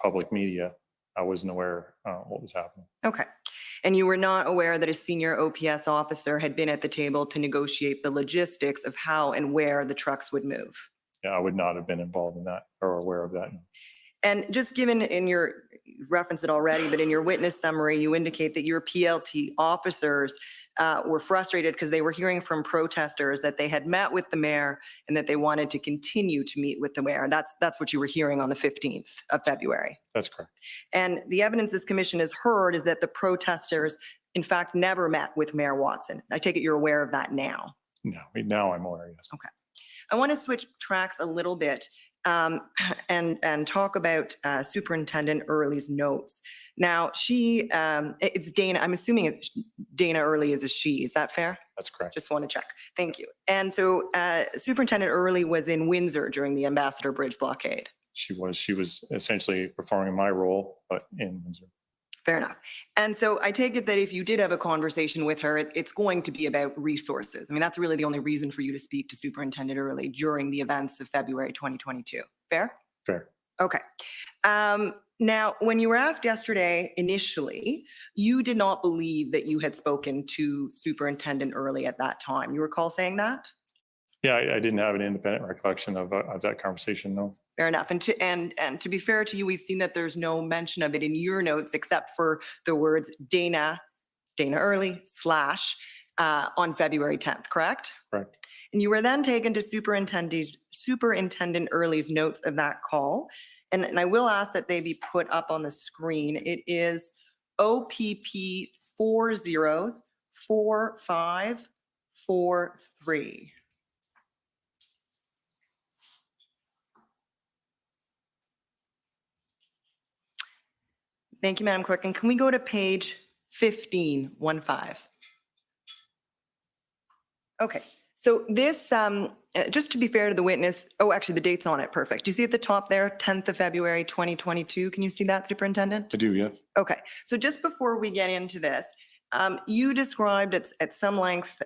public media, I wasn't aware what was happening. Okay. And you were not aware that a senior OPS officer had been at the table to negotiate the logistics of how and where the trucks would move? Yeah, I would not have been involved in that or aware of that. And just given in your reference it already, but in your witness summary, you indicate that your PLT officers were frustrated because they were hearing from protesters that they had met with the mayor and that they wanted to continue to meet with the mayor. That's what you were hearing on the 15th of February. That's correct. And the evidence this commission has heard is that the protesters, in fact, never met with Mayor Watson. I take it you're aware of that now. No, now I'm aware, yes. Okay. I want to switch tracks a little bit and talk about Superintendent Early's notes. Now, it's Dana, I'm assuming Dana Early is a she, is that fair? That's correct. Just want to check. Thank you. And so Superintendent Early was in Windsor during the Ambassador Bridge blockade. She was essentially performing my role, but in Windsor. Fair enough. And so I take it that if you did have a conversation with her, it's going to be about resources. I mean, that's really the only reason for you to speak to Superintendent Early during the events of February 2022. Fair? Fair. Okay. Now, when you were asked yesterday initially, you did not believe that you had spoken to Superintendent Early at that time. You recall saying that? Yeah, I didn't have an independent recollection of that conversation, no. Fair enough. And to be fair to you, we've seen that there's no mention of it in your notes except for the words Dana Early / on February 10th, correct? Correct. And you were then taken to Superintendent Early's notes of that call. And I will ask that they be put up on the screen. It is OPP 404543. Thank you, Madam Clerk. And can we go to page 15? Okay, so this, just to be fair to the witness, oh, actually the date's on it, perfect. Do you see at the top there, 10th of February, 2022? Can you see that, Superintendent? I do, yeah. Okay, so just before we get into this, you described at some length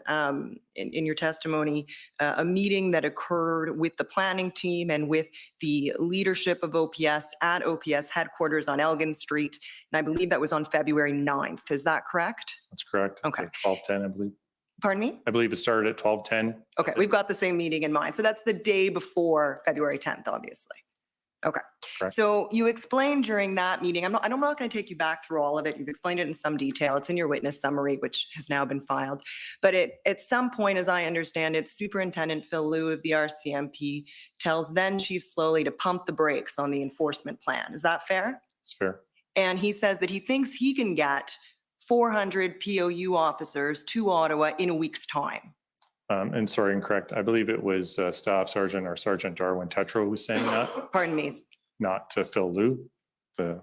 in your testimony a meeting that occurred with the planning team and with the leadership of OPS at OPS headquarters on Elgin Street. And I believe that was on February 9th. Is that correct? That's correct. Okay. 12:10, I believe. Pardon me? I believe it started at 12:10. Okay, we've got the same meeting in mind. So that's the day before February 10th, obviously. Okay. Correct. So you explained during that meeting, I'm not going to take you back through all of it. You've explained it in some detail. It's in your witness summary, which has now been filed. But at some point, as I understand it, Superintendent Phil Liu of the RCMP tells then Chief Slowly to pump the brakes on the enforcement plan. Is that fair? It's fair. And he says that he thinks he can get 400 POU officers to Ottawa in a week's time. And sorry, incorrect. I believe it was Staff Sergeant or Sergeant Darwin Tetro who was saying that, Pardon me. not to Phil Liu. The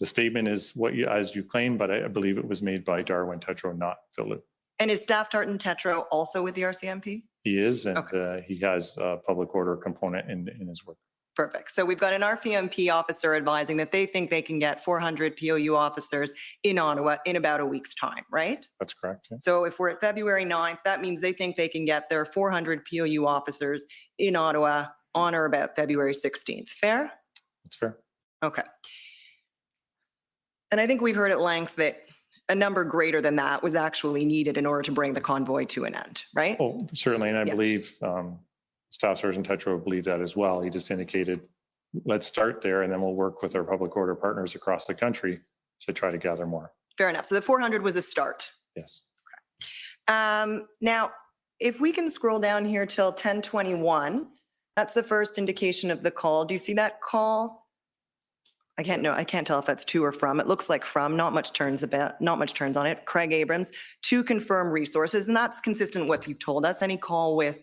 statement is what you, as you claim, but I believe it was made by Darwin Tetro, not Phil Liu. And is Staff Sergeant Tetro also with the RCMP? He is, and Okay. he has a public order component in his work. Perfect. So we've got an RCMP officer advising that they think they can get 400 POU officers in Ottawa in about a week's time, right? That's correct. Yeah. So if we're at February 9th, that means they think they can get their 400 POU officers in Ottawa on or about February 16th. Fair? That's fair. Okay. And I think we've heard at length that a number greater than that was actually needed in order to bring the convoy to an end, right? Oh, certainly. And I Yeah. believe Staff Sergeant Tetro believed that as well. He just indicated, let's start there and then we'll work with our public order partners across the country to try to gather more. Fair enough. So the 400 was a start. Yes. Now, if we can scroll down here till 10:21, that's the first indication of the call. Do you see that call? I can't tell if that's to or from. It looks like from, not much turns on it. Craig Abrams, to confirm resources. And that's consistent with what you've told us. Any call with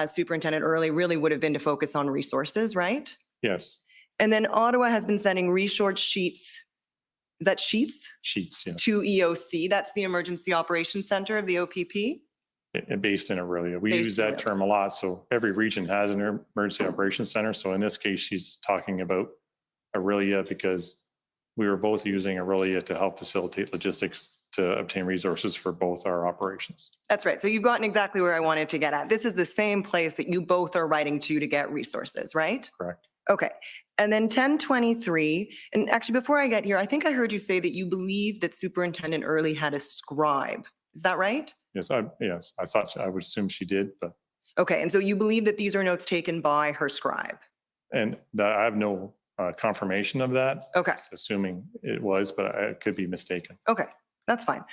Superintendent Early really would have been to focus on resources, right? Yes. And then Ottawa has been sending resource sheets. Is that sheets? Sheets, yes. To EOC. That's the Emergency Operations Center of the OPP. Based in Aurelia. We Based use in that Aurelia. term a lot. So every region has an emergency operations center. So in this case, she's talking about Aurelia because we were both using Aurelia to help facilitate logistics to obtain resources for both our operations. That's right. So you've gotten exactly where I wanted to get at. This is the same place that you both are writing to get resources, right? Correct. Okay. And then 10:23, and actually before I get here, I think I heard you say that you believe that Superintendent Early had a scribe. Is that right? Yes, I thought, I would assume she did, but, Okay. And so you believe that these are notes taken by her scribe? and that I have no confirmation of that. Okay. Just assuming it was, but I could be mistaken. Okay. That's fine.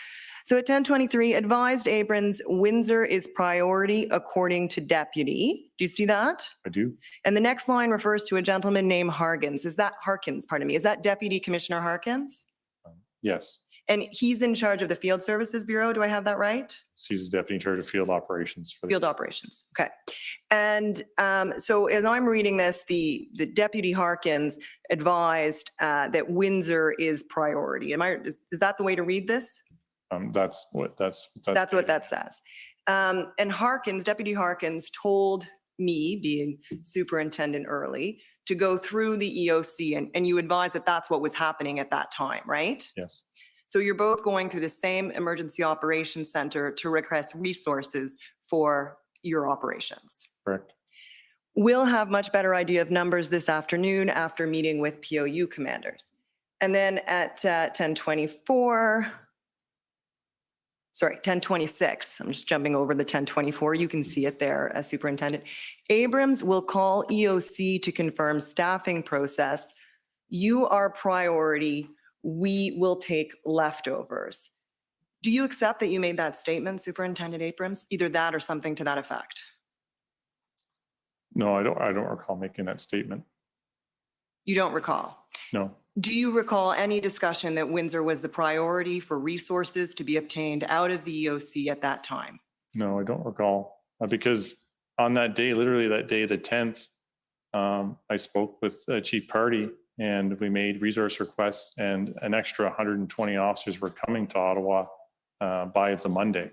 So at 10:23, advised Abrams, Windsor is priority according to deputy. Do you see that? I do. And the next line refers to a gentleman named Harkins. Is that Harkins, pardon me? Is that Deputy Commissioner Harkins? Yes. And he's in charge of the Field Services Bureau. Do I have that right? She's the deputy in charge of field operations for the Field operations. Okay. And so as I'm reading this, the Deputy Harkins advised that Windsor is priority. Is that the way to read this? That's what that says. And Harkins, Deputy Harkins told me, being Superintendent Early, to go through the EOC and you advised that that's what was happening at that time, right? Yes. So you're both going through the same Emergency Operations Center to request resources for your operations. Correct. We'll have much better idea of numbers this afternoon after meeting with POU commanders. And then at 10:26, I'm just jumping over the 10:24. You can see it there, Superintendent. Abrams will call EOC to confirm staffing process. You are priority. We will take leftovers. Do you accept that you made that statement, Superintendent Abrams? Either that or something to that effect? No, I don't recall making that statement. You don't recall? No. Do you recall any discussion that Windsor was the priority for resources to be obtained out of the EOC at that time? No, I don't recall. Because on that day, literally that day, the 10th, I spoke with Chief Party and we made resource requests, and an extra 120 officers were coming to Ottawa by the Monday.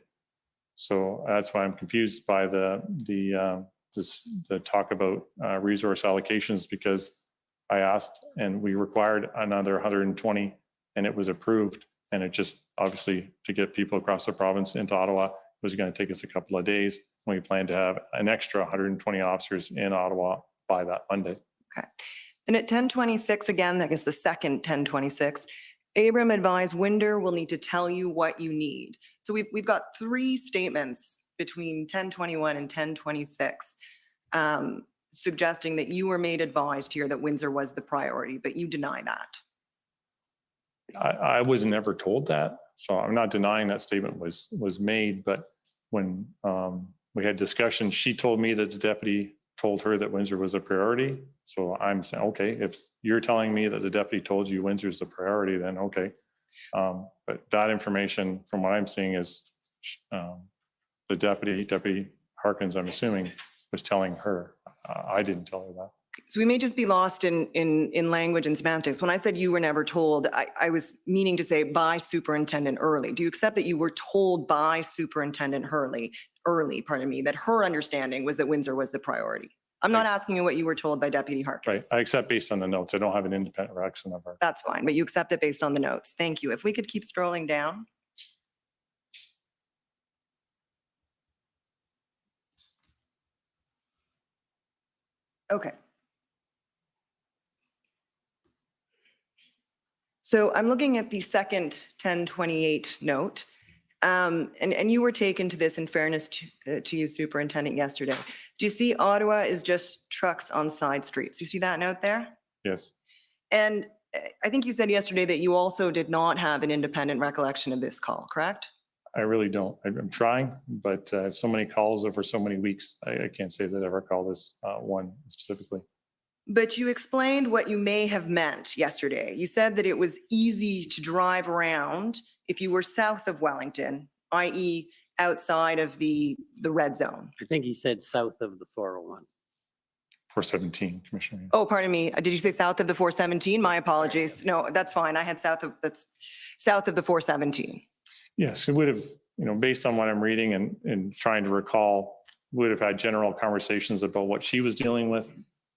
So that's why I'm confused by the talk about resource allocations, because I asked and we required another 120 and it was approved. And it just obviously, to get people across the province into Ottawa was going to take us a couple of days. We plan to have an extra 120 officers in Ottawa by that Monday. Okay. And at 10:26, again, I guess the second 10:26, Abram advised Windsor will need to tell you what you need. So we've got 3 statements between 10:21 and 10:26 suggesting that you were made advised here that Windsor was the priority, but you deny that. I was never told that, so I'm not denying that statement was made. But when we had discussions, she told me that the deputy told her that Windsor was a priority. So I'm saying, okay, if you're telling me that the deputy told you Windsor's the priority, then okay. But that information, from what I'm seeing, is the deputy Harkins, I'm assuming, was telling her. I didn't tell her that. So we may just be lost in language and semantics. When I said you were never told, I was meaning to say by Superintendent Early. Do you accept that you were told by Superintendent Early, that her understanding was that Windsor was the priority? I'm not asking you what you were told by Deputy Harkins. Right, I accept based on the notes. I don't have an independent reaction of her. That's fine, but you accept it based on the notes. Thank you. If we could keep scrolling down. Okay. So I'm looking at the second 1028 note, and you were taken to this in fairness to you, Superintendent, yesterday. Do you see Ottawa is just trucks on side streets? You see that note there? Yes. And I think you said yesterday that you also did not have an independent recollection of this call, correct? I really don't. I'm trying, but so many calls over so many weeks, I can't say that I recall this one specifically. But you explained what you may have meant yesterday. You said that it was easy to drive around if you were south of Wellington, i.e. outside of the red zone. I think he said south of the 401. 417, Commissioner. Oh, pardon me. Did you say south of the 417? My apologies. No, that's fine. I had south of the 417. Yes, it would have, based on what I'm reading and trying to recall, would have had general conversations about what she was dealing with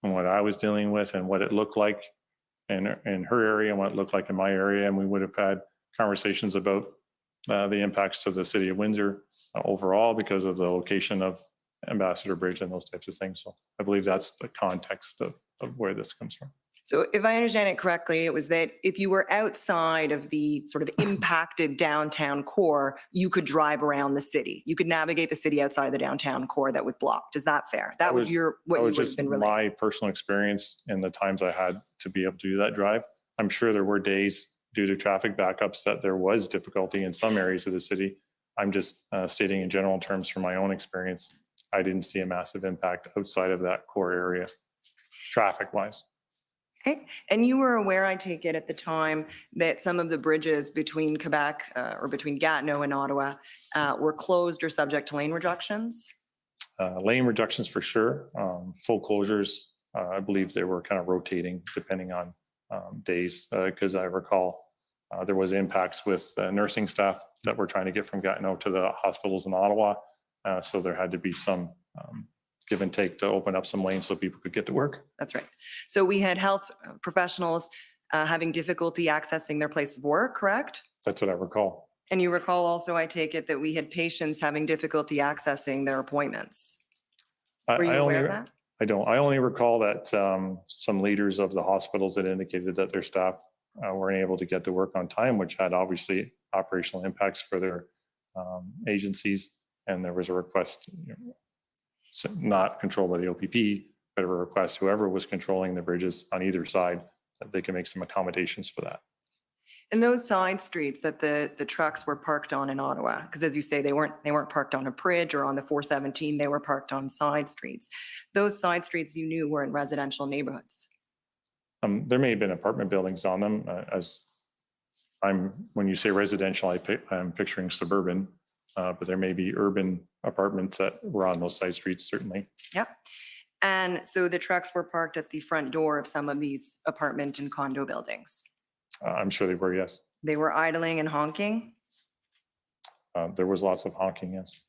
and what I was dealing with and what it looked like in her area and what it looked like in my area. And we would have had conversations about the impacts to the city of Windsor overall because of the location of Ambassador Bridge and those types of things. So I believe that's the context of where this comes from. So if I understand it correctly, it was that if you were outside of the sort of impacted downtown core, you could drive around the city. You could navigate the city outside of the downtown core that was blocked. Is that fair? That was what you would have been related. My personal experience and the times I had to be able to do that drive. I'm sure there were days due to traffic backups that there was difficulty in some areas of the city. I'm just stating in general terms from my own experience. I didn't see a massive impact outside of that core area, traffic-wise. Okay. And you were aware, I take it at the time, that some of the bridges between Quebec or between Gatineau and Ottawa were closed or subject to lane reductions? Lane reductions for sure. Full closures, I believe they were kind of rotating depending on days, because I recall there was impacts with nursing staff that were trying to get from Gatineau to the hospitals in Ottawa. So there had to be some give and take to open up some lanes so people could get to work. That's right. So we had health professionals having difficulty accessing their place of work, correct? That's what I recall. And you recall also, I take it, that we had patients having difficulty accessing their appointments. Were you aware of that? I don't. I only recall that some leaders of the hospitals had indicated that their staff weren't able to get to work on time, which had obviously operational impacts for their agencies. And there was a request, not controlled by the OPP, but a request, whoever was controlling the bridges on either side, that they can make some accommodations for that. And those side streets that the trucks were parked on in Ottawa, because as you say, they weren't parked on a bridge or on the 417, they were parked on side streets. Those side streets you knew were in residential neighborhoods. There may have been apartment buildings on them. When you say residential, I'm picturing suburban, but there may be urban apartments that were on those side streets, certainly. Yep. And so the trucks were parked at the front door of some of these apartment and condo buildings. I'm sure they were, yes. They were idling and honking. There was lots of honking, yes.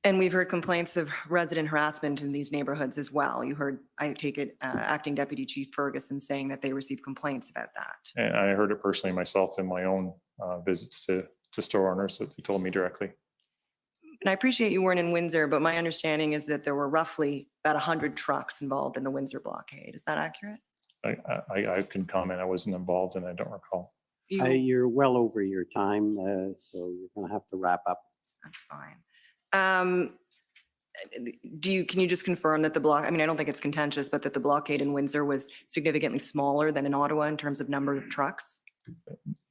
And we've heard complaints of resident harassment in these neighborhoods as well. You heard, I take it, Acting Deputy Chief Ferguson saying that they received complaints about that. And I heard it personally myself in my own visits to store owners that they told me directly. And I appreciate you weren't in Windsor, but my understanding is that there were roughly about 100 trucks involved in the Windsor blockade. Is that accurate? I can comment. I wasn't involved and I don't recall. You're well over your time, so you're going to have to wrap up. That's fine. Can you just confirm that I mean, I don't think it's contentious, but that the blockade in Windsor was significantly smaller than in Ottawa in terms of number of trucks?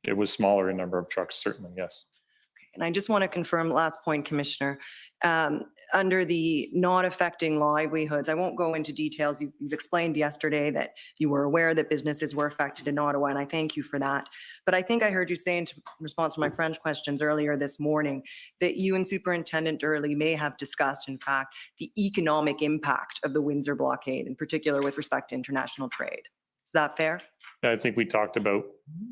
It was smaller in number of trucks, certainly, yes. And I just want to confirm, last point, Commissioner, under the not affecting livelihoods, I won't go into details. You've explained yesterday that you were aware that businesses were affected in Ottawa, and I thank you for that. But I think I heard you say in response to my French questions earlier this morning that you and Superintendent Early may have discussed, in fact, the economic impact of the Windsor blockade, in particular with respect to international trade. Is that fair? I think we talked about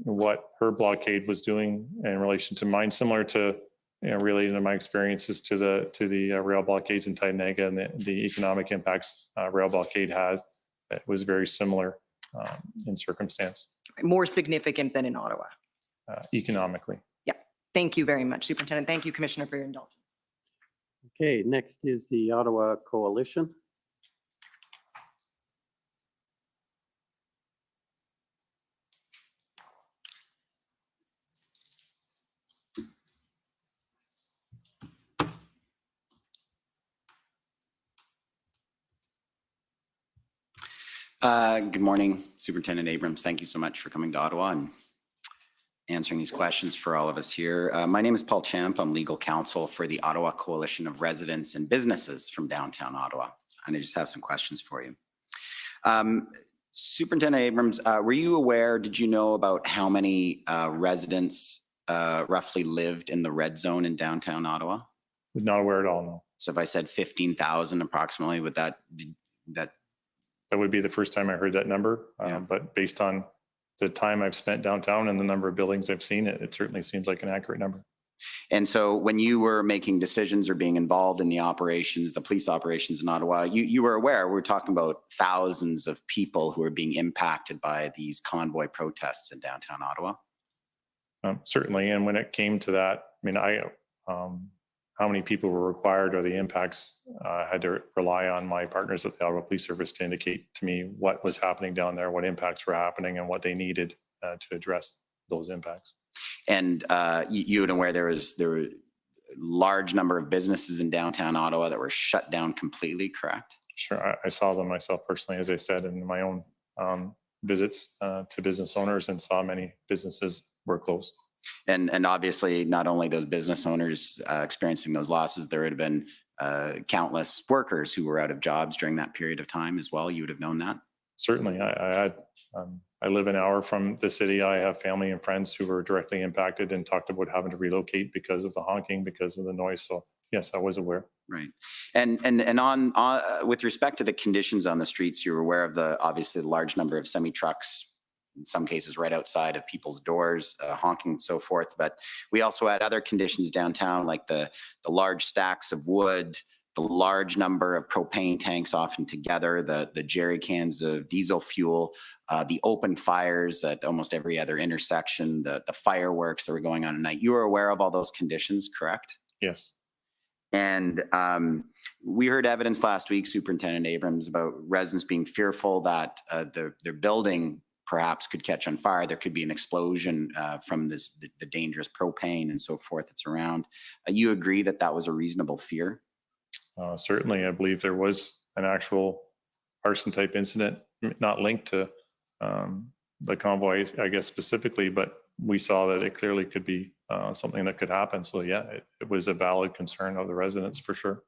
what her blockade was doing in relation to mine, similar to, relating to my experiences to the rail blockades in Tynaga and the economic impacts rail blockade has. It was very similar in circumstance. More significant than in Ottawa. Economically. Yeah. Thank you very much, Superintendent. Thank you, Commissioner, for your indulgence. Okay, next is the Ottawa Coalition. Good morning, Superintendent Abrams. Thank you so much for coming to Ottawa and answering these questions for all of us here. My name is Paul Champ. I'm legal counsel for the Ottawa Coalition of Residents and Businesses from downtown Ottawa. And I just have some questions for you. Superintendent Abrams, were you aware, did you know about how many residents roughly lived in the red zone in downtown Ottawa? Not aware at all, no. So if I said 15,000 approximately, would that would be the first time I heard that number. Yeah. But based on the time I've spent downtown and the number of buildings I've seen, it certainly seems like an accurate number. And so when you were making decisions or being involved in the operations, the police operations in Ottawa, you were aware, we're talking about thousands of people who are being impacted by these convoy protests in downtown Ottawa? Certainly. And when it came to that, I mean, how many people were required or the impacts, I had to rely on my partners at the Ottawa Police Service to indicate to me what was happening down there, what impacts were happening and what they needed to address those impacts. And you were aware there were a large number of businesses in downtown Ottawa that were shut down completely, correct? Sure. I saw them myself personally, as I said, in my own visits to business owners, and saw many businesses were closed. And obviously, not only those business owners experiencing those losses, there would have been countless workers who were out of jobs during that period of time as well. You would have known that? Certainly. I live an hour from the city. I have family and friends who were directly impacted and talked about having to relocate because of the honking, because of the noise. So yes, I was aware. Right. And on with respect to the conditions on the streets, you were aware of obviously the large number of semi-trucks, in some cases right outside of people's doors, honking and so forth. But we also had other conditions downtown, like the large stacks of wood, the large number of propane tanks often together, the jerry cans of diesel fuel, the open fires at almost every other intersection, the fireworks that were going on at night. You were aware of all those conditions, correct? Yes. And we heard evidence last week, Superintendent Abrams, about residents being fearful that their building perhaps could catch on fire. There could be an explosion from the dangerous propane and so forth that's around. You agree that that was a reasonable fear? Certainly, I believe there was an actual arson type incident, not linked to the convoy, I guess specifically, but we saw that it clearly could be something that could happen. So yeah, it was a valid concern of the residents for sure.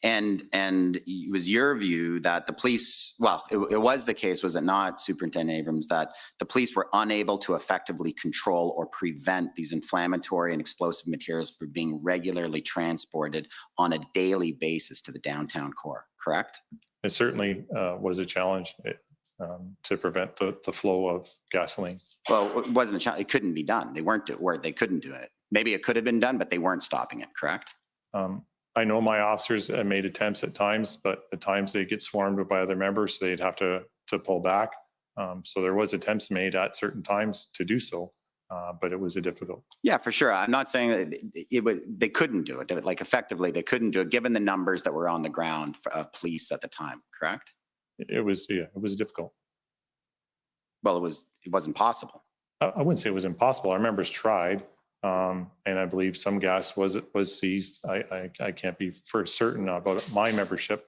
And it was your view that the police, well, it was the case, was it not, Superintendent Abrams, that the police were unable to effectively control or prevent these inflammatory and explosive materials from being regularly transported on a daily basis to the downtown core, correct? It certainly was a challenge to prevent the flow of gasoline. Well, it wasn't a challenge. It couldn't be done. They couldn't do it. Maybe it could have been done, but they weren't stopping it, correct? I know my officers made attempts at times, but at times they get swarmed by other members, so they'd have to pull back. So there was attempts made at certain times to do so, but it was a difficult. Yeah, for sure. I'm not saying that they couldn't do it. Like effectively, they couldn't do it given the numbers that were on the ground of police at the time, correct? It was difficult. Well, it wasn't possible. I wouldn't say it was impossible. Our members tried. And I believe some gas was seized. I can't be for certain about my membership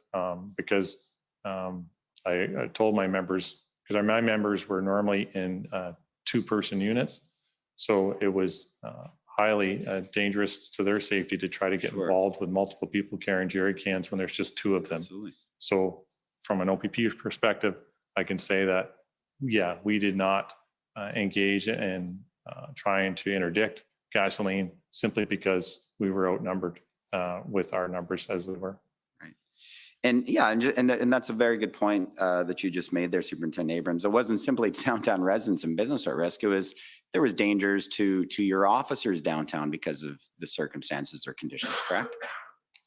because I told my members, because my members were normally in 2-person units. So it was highly dangerous to their safety to try to get involved with multiple people carrying jerry cans when there's just 2 of them. Absolutely. So from an OPP perspective, I can say that, yeah, we did not engage in trying to interdict gasoline simply because we were outnumbered with our numbers as they were. Right. And yeah, and that's a very good point that you just made there, Superintendent Abrams. It wasn't simply downtown residents and business at risk. There was dangers to your officers downtown because of the circumstances or conditions, correct?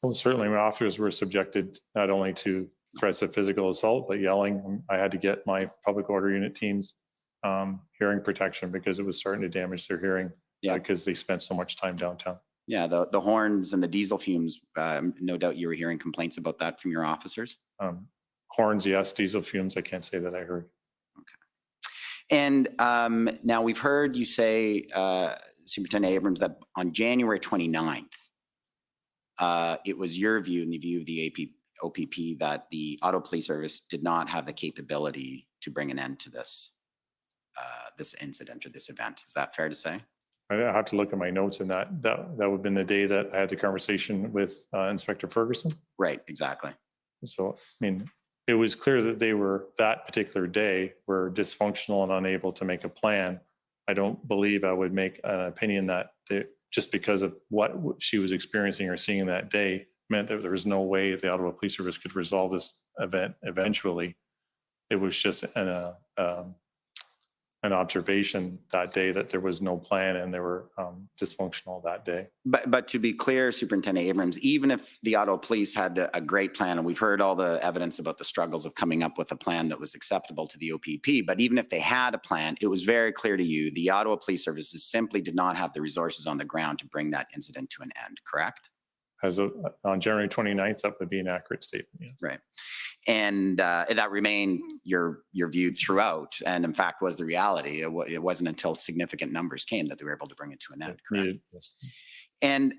Well, certainly my officers were subjected not only to threats of physical assault, but yelling. I had to get my public order unit teams hearing protection because it was starting to damage their hearing. Yeah, because they spent so much time downtown. Yeah, the horns and the diesel fumes, no doubt you were hearing complaints about that from your officers? Horns, yes. Diesel fumes, I can't say that I heard. Okay. And now we've heard you say, Superintendent Abrams, that on January 29th, it was your view and the view of the OPP that the Auto Police Service did not have the capability to bring an end to this incident or this event. Is that fair to say? I have to look at my notes, and that would have been the day that I had the conversation with Inspector Ferguson. Right, exactly. So, I mean, it was clear that they were, that particular day, were dysfunctional and unable to make a plan. I don't believe I would make an opinion that just because of what she was experiencing or seeing that day meant that there was no way the Ottawa Police Service could resolve this event eventually. It was just an observation that day that there was no plan and they were dysfunctional that day. But to be clear, Superintendent Abrams, even if the Ottawa Police had a great plan, and we've heard all the evidence about the struggles of coming up with a plan that was acceptable to the OPP, but even if they had a plan, it was very clear to you the Ottawa Police Services simply did not have the resources on the ground to bring that incident to an end, correct? On January 29th, that would be an accurate statement, yes. Right. And that remained your view throughout, and in fact was the reality. It wasn't until significant numbers came that they were able to bring it to an end, correct? Yes. And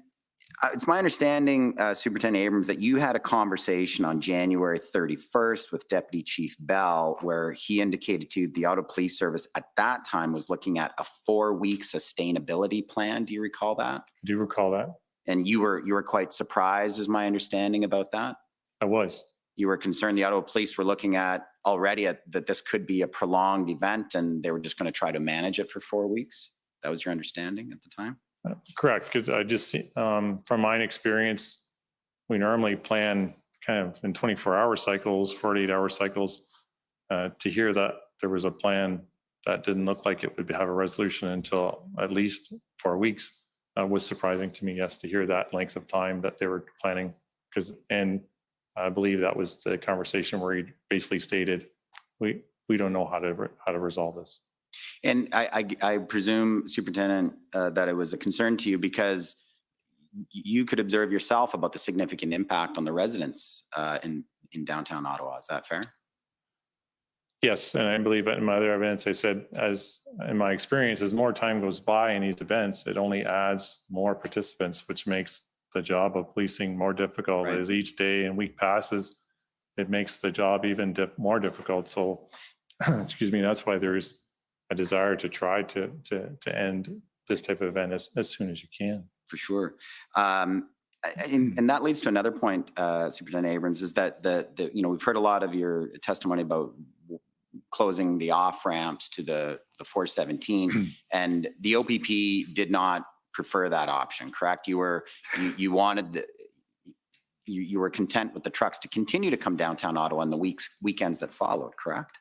it's my understanding, Superintendent Abrams, that you had a conversation on January 31st with Deputy Chief Bell, where he indicated to you the Auto Police Service at that time was looking at a 4-week sustainability plan. Do you recall that? I do recall that. And you were quite surprised, is my understanding about that? I was. You were concerned the Ottawa Police were looking at already that this could be a prolonged event and they were just going to try to manage it for 4 weeks. That was your understanding at the time? Correct, because I just, from my experience, we normally plan kind of in 24-hour cycles, 48-hour cycles. To hear that there was a plan that didn't look like it would have a resolution until at least 4 weeks was surprising to me, yes, to hear that length of time that they were planning. And I believe that was the conversation where he basically stated, we don't know how to resolve this. And I presume, Superintendent, that it was a concern to you because you could observe yourself about the significant impact on the residents in downtown Ottawa. Is that fair? Yes, and I believe in my other evidence, I said, as in my experience, as more time goes by in these events, it only adds more participants, which makes the job of policing more difficult. Right. As each day and week passes, it makes the job even more difficult. So, excuse me, that's why there's a desire to try to end this type of event as soon as you can. For sure. And that leads to another point, Superintendent Abrams, is that we've heard a lot of your testimony about closing the off ramps to the 417, and the OPP did not prefer that option, correct? You were content with the trucks to continue to come downtown Ottawa in the weekends that followed, correct?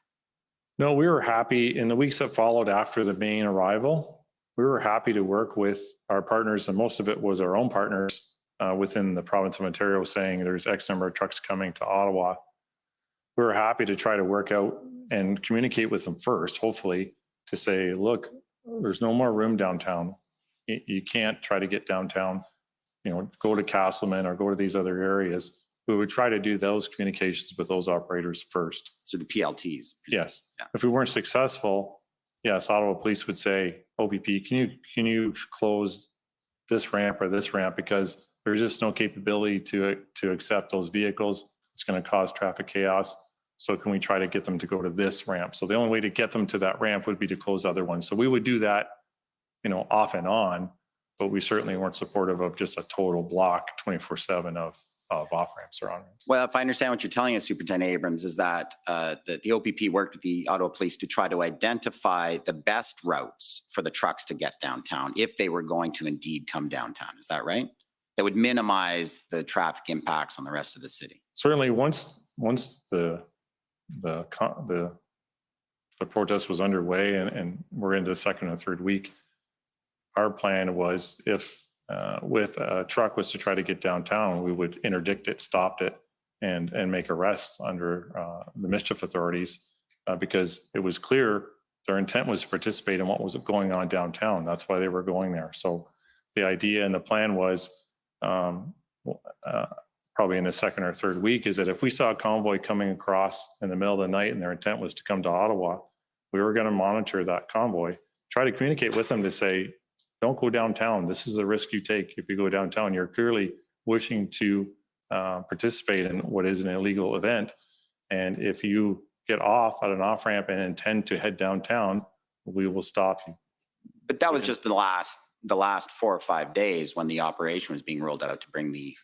No, we were happy in the weeks that followed after the main arrival. We were happy to work with our partners, and most of it was our own partners within the province of Ontario saying there's X number of trucks coming to Ottawa. We were happy to try to work out and communicate with them first, hopefully, to say, look, there's no more room downtown. You can't try to get downtown, go to Castleman or go to these other areas. We would try to do those communications with those operators first. So the PLTs. Yes. Yeah. If we weren't successful, yes, Ottawa Police would say, OPP, can you close this ramp or this ramp, because there's just no capability to accept those vehicles. It's going to cause traffic chaos. So can we try to get them to go to this ramp? So the only way to get them to that ramp would be to close other ones. So we would do that, off and on, but we certainly weren't supportive of just a total block 24/7 of off ramps or on ramps. Well, if I understand what you're telling us, Superintendent Abrams, is that the OPP worked with the Ottawa Police to try to identify the best routes for the trucks to get downtown if they were going to indeed come downtown. Is that right? That would minimize the traffic impacts on the rest of the city. Certainly, once the protest was underway and we're into the second or third week, our plan was if with a truck was to try to get downtown, we would interdict it, stop it, and make arrests under the mischief authorities because it was clear their intent was to participate in what was going on downtown. That's why they were going there. So the idea and the plan was probably in the second or third week is that if we saw a convoy coming across in the middle of the night and their intent was to come to Ottawa, we were going to monitor that convoy, try to communicate with them to say, don't go downtown. This is the risk you take. If you go downtown, you're clearly wishing to participate in what is an illegal event. And if you get off at an off ramp and intend to head downtown, we will stop you. But that was just the last 4 or 5 days when the operation was being rolled out to bring the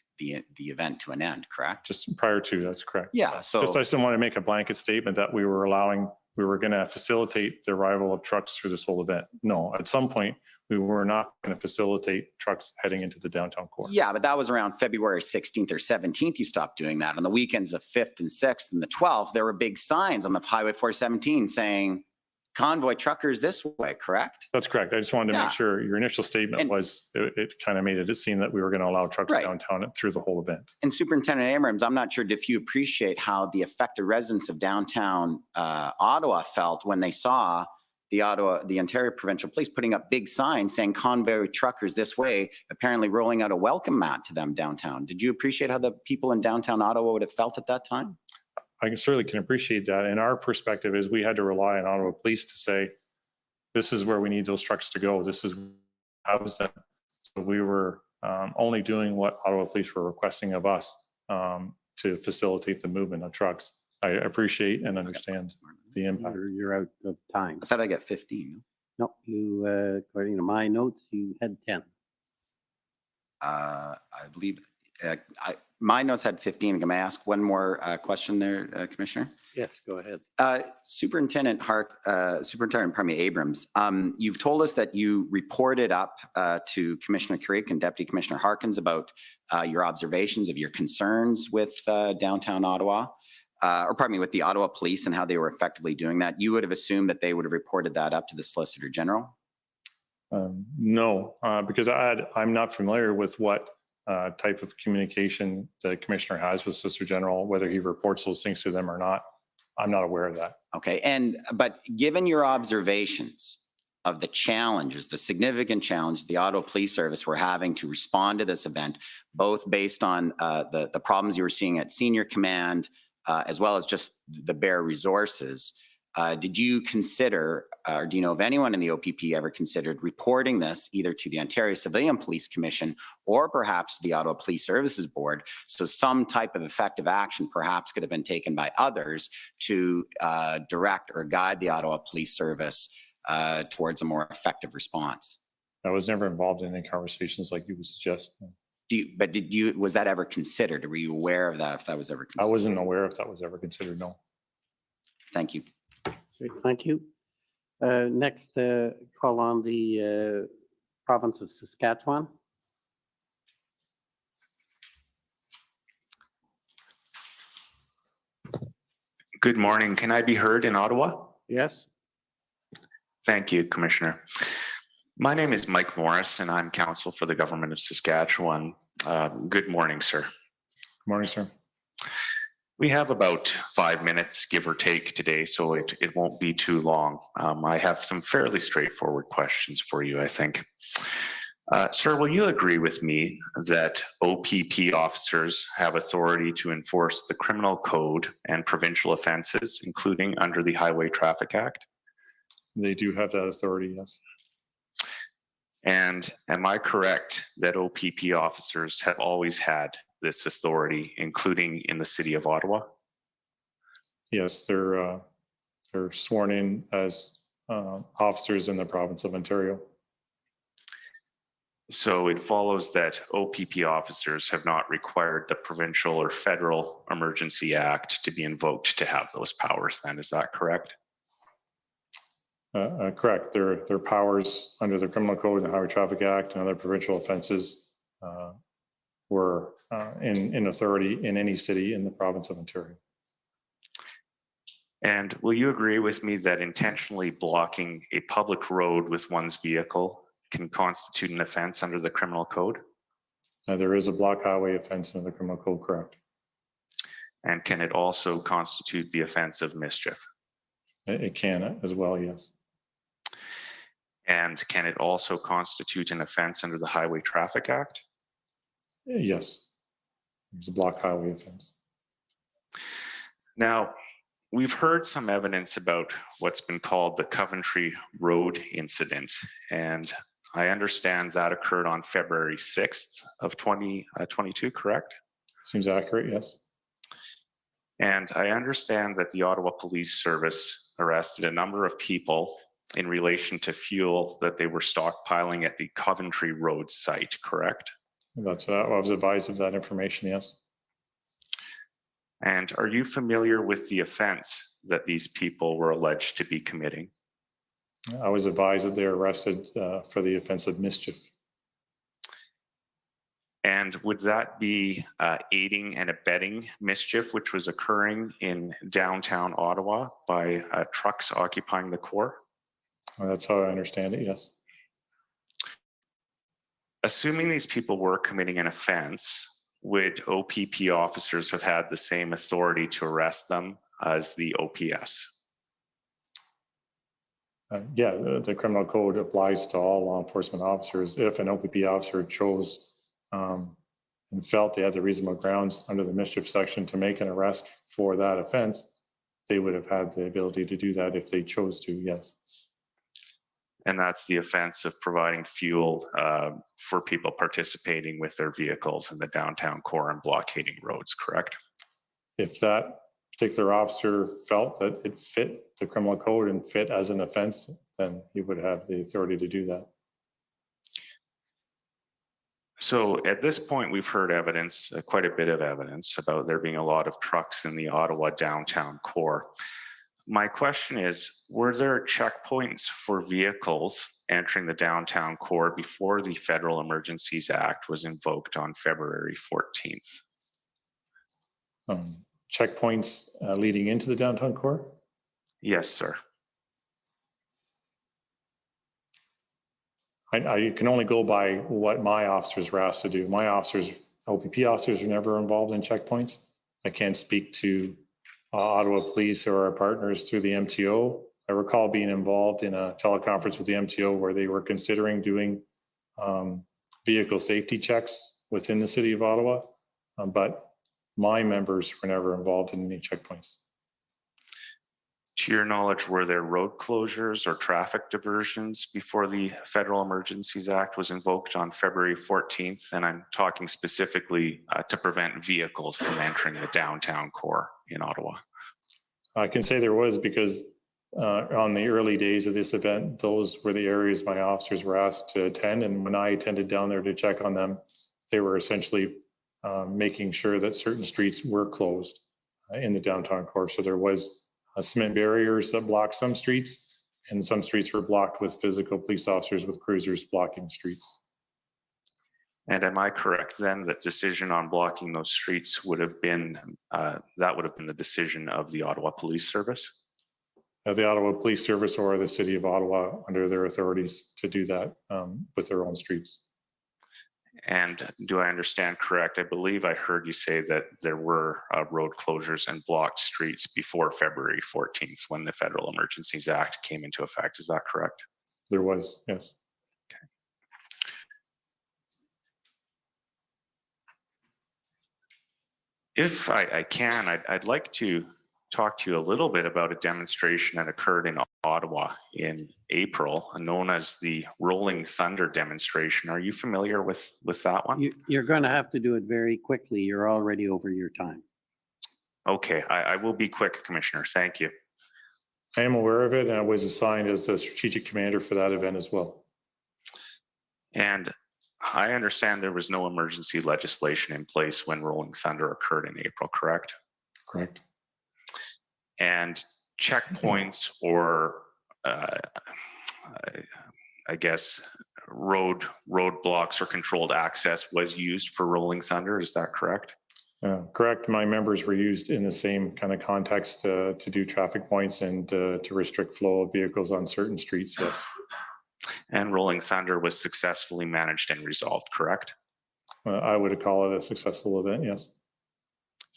event to an end, correct? Just prior to, that's correct. Yeah. So I just didn't want to make a blanket statement that we were going to facilitate the arrival of trucks through this whole event. No, at some point we were not going to facilitate trucks heading into the downtown core. Yeah, but that was around February 16th or 17th. You stopped doing that. On the weekends, the 5th and 6th and the 12th, there were big signs on the Highway 417 saying convoy truckers this way, correct? That's correct. I just wanted to make sure your initial statement was it kind of made it seem that we were going to allow trucks downtown through the whole event. And Superintendent Abrams, I'm not sure if you appreciate how the affected residents of downtown Ottawa felt when they saw the Ontario Provincial Police putting up big signs saying convoy truckers this way, apparently rolling out a welcome mat to them downtown. Did you appreciate how the people in downtown Ottawa would have felt at that time? I certainly can appreciate that. And our perspective is we had to rely on Ottawa Police to say, this is where we need those trucks to go. This is how was that. So we were only doing what Ottawa Police were requesting of us to facilitate the movement of trucks. I appreciate and understand the impact. You're out of time. I thought I got 15. No, you, according to my notes, you had 10. I believe my notes had 15. Can I ask one more question there, Commissioner? Yes, go ahead. Superintendent Abrams, you've told us that you reported up to Commissioner Creek and Deputy Commissioner Harkins about your observations of your concerns with downtown Ottawa, with the Ottawa Police and how they were effectively doing that. You would have assumed that they would have reported that up to the Solicitor General? No, because I'm not familiar with what type of communication the Commissioner has with Solicitor General, whether he reports those things to them or not. I'm not aware of that. Okay, but given your observations of the challenges, the significant challenge the Ottawa Police Service were having to respond to this event, both based on the problems you were seeing at senior command, as well as just the bare resources, did you consider, or do you know of anyone in the OPP ever considered reporting this either to the Ontario Civilian Police Commission or perhaps to the Ottawa Police Services Board, so some type of effective action perhaps could have been taken by others to direct or guide the Ottawa Police Service towards a more effective response. I was never involved in any conversations like you would suggest. Was that ever considered? Were you aware of that if that was ever I considered? wasn't aware if that was ever considered, no. Thank you. Okay, thank you. Next, call on the province of Saskatchewan. Good morning. Can I be heard in Ottawa? Yes. Thank you, Commissioner. My name is Mike Morris, and I'm counsel for the government of Saskatchewan. Good morning, sir. Good morning, sir. We have about 5 minutes, give or take, today, so it won't be too long. I have some fairly straightforward questions for you, I think. Sir, will you agree with me that OPP officers have authority to enforce the criminal code and provincial offenses, including under the Highway Traffic Act? They do have that authority, yes. And am I correct that OPP officers have always had this authority, including in the city of Ottawa? Yes, they're sworn in as officers in the province of Ontario. So it follows that OPP officers have not required the provincial or federal Emergency Act to be invoked to have those powers then, is that correct? Correct. Their powers under the Criminal Code and the Highway Traffic Act and other provincial offenses were in authority in any city in the province of Ontario. And will you agree with me that intentionally blocking a public road with one's vehicle can constitute an offense under the Criminal Code? There is a block highway offense under the Criminal Code, correct. And can it also constitute the offense of mischief? It can as well, yes. And can it also constitute an offense under the Highway Traffic Act? Yes. It's a block highway offense. Now, we've heard some evidence about what's been called the Coventry Road incident, and I understand that occurred on February 6th of 2022, correct? Seems accurate, yes. And I understand that the Ottawa Police Service arrested a number of people in relation to fuel that they were stockpiling at the Coventry Road site, correct? That's I was advised of that information, yes. And are you familiar with the offense that these people were alleged to be committing? I was advised that they were arrested for the offense of mischief. And would that be aiding and abetting mischief, which was occurring in downtown Ottawa by trucks occupying the core? That's how I understand it, yes. Assuming these people were committing an offense, would OPP officers have had the same authority to arrest them as the OPS? Yeah, the criminal code applies to all law enforcement officers. If an OPP officer chose and felt they had the reasonable grounds under the mischief section to make an arrest for that offense, they would have had the ability to do that if they chose to, yes. And that's the offense of providing fuel for people participating with their vehicles in the downtown core and blockading roads, correct? If that particular officer felt that it fit the criminal code and fit as an offense, then he would have the authority to do that. So at this point, we've heard evidence, quite a bit of evidence about there being a lot of trucks in the Ottawa downtown core. My question is, were there checkpoints for vehicles entering the downtown core before the Federal Emergencies Act was invoked on February 14th? Checkpoints leading into the downtown core? Yes, sir. I can only go by what my officers were asked to do. My officers, OPP officers, were never involved in checkpoints. I can't speak to Ottawa Police or our partners through the MTO. I recall being involved in a teleconference with the MTO where they were considering doing vehicle safety checks within the city of Ottawa, but my members were never involved in any checkpoints. To your knowledge, were there road closures or traffic diversions before the Federal Emergencies Act was invoked on February 14th? And I'm talking specifically to prevent vehicles from entering the downtown core in Ottawa. I can say there was because on the early days of this event, those were the areas my officers were asked to attend. And when I attended down there to check on them, they were essentially making sure that certain streets were closed in the downtown core. So there was cement barriers that blocked some streets, and some streets were blocked with physical police officers with cruisers blocking streets. And am I correct then that decision on blocking those streets would have been, that would have been the decision of the Ottawa Police Service? The Ottawa Police Service or the City of Ottawa under their authorities to do that with their own streets. And do I understand correct? I believe I heard you say that there were road closures and blocked streets before February 14th when the Federal Emergencies Act came into effect. Is that correct? There was, yes. If I can, I'd like to talk to you a little bit about a demonstration that occurred in Ottawa in April, known as the Rolling Thunder demonstration. Are you familiar with that one? You're going to have to do it very quickly. You're already over your time. Okay, I will be quick, Commissioner. Thank you. I am aware of it, and I was assigned as the strategic commander for that event as well. And I understand there was no emergency legislation in place when Rolling Thunder occurred in April, correct? Correct. And checkpoints or I guess roadblocks or controlled access was used for Rolling Thunder. Is that correct? Correct. My members were used in the same kind of context to do traffic points and to restrict flow of vehicles on certain streets. Yes. And Rolling Thunder was successfully managed and resolved, correct? I would call it a successful event. Yes.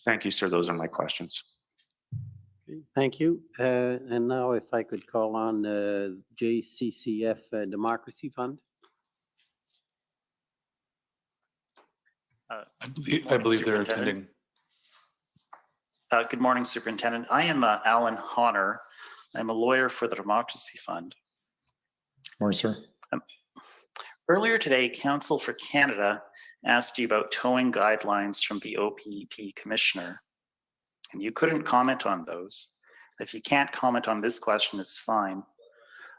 Thank you, sir. Those are my questions. Thank you. And now if I could call on JCCF Democracy Fund. I believe they're attending. Good morning, Superintendent. I am Alan Honor. I'm a lawyer for the Democracy Fund. Morning, sir. Earlier today, Council for Canada asked you about towing guidelines from the OPP Commissioner, and you couldn't comment on those. If you can't comment on this question, it's fine.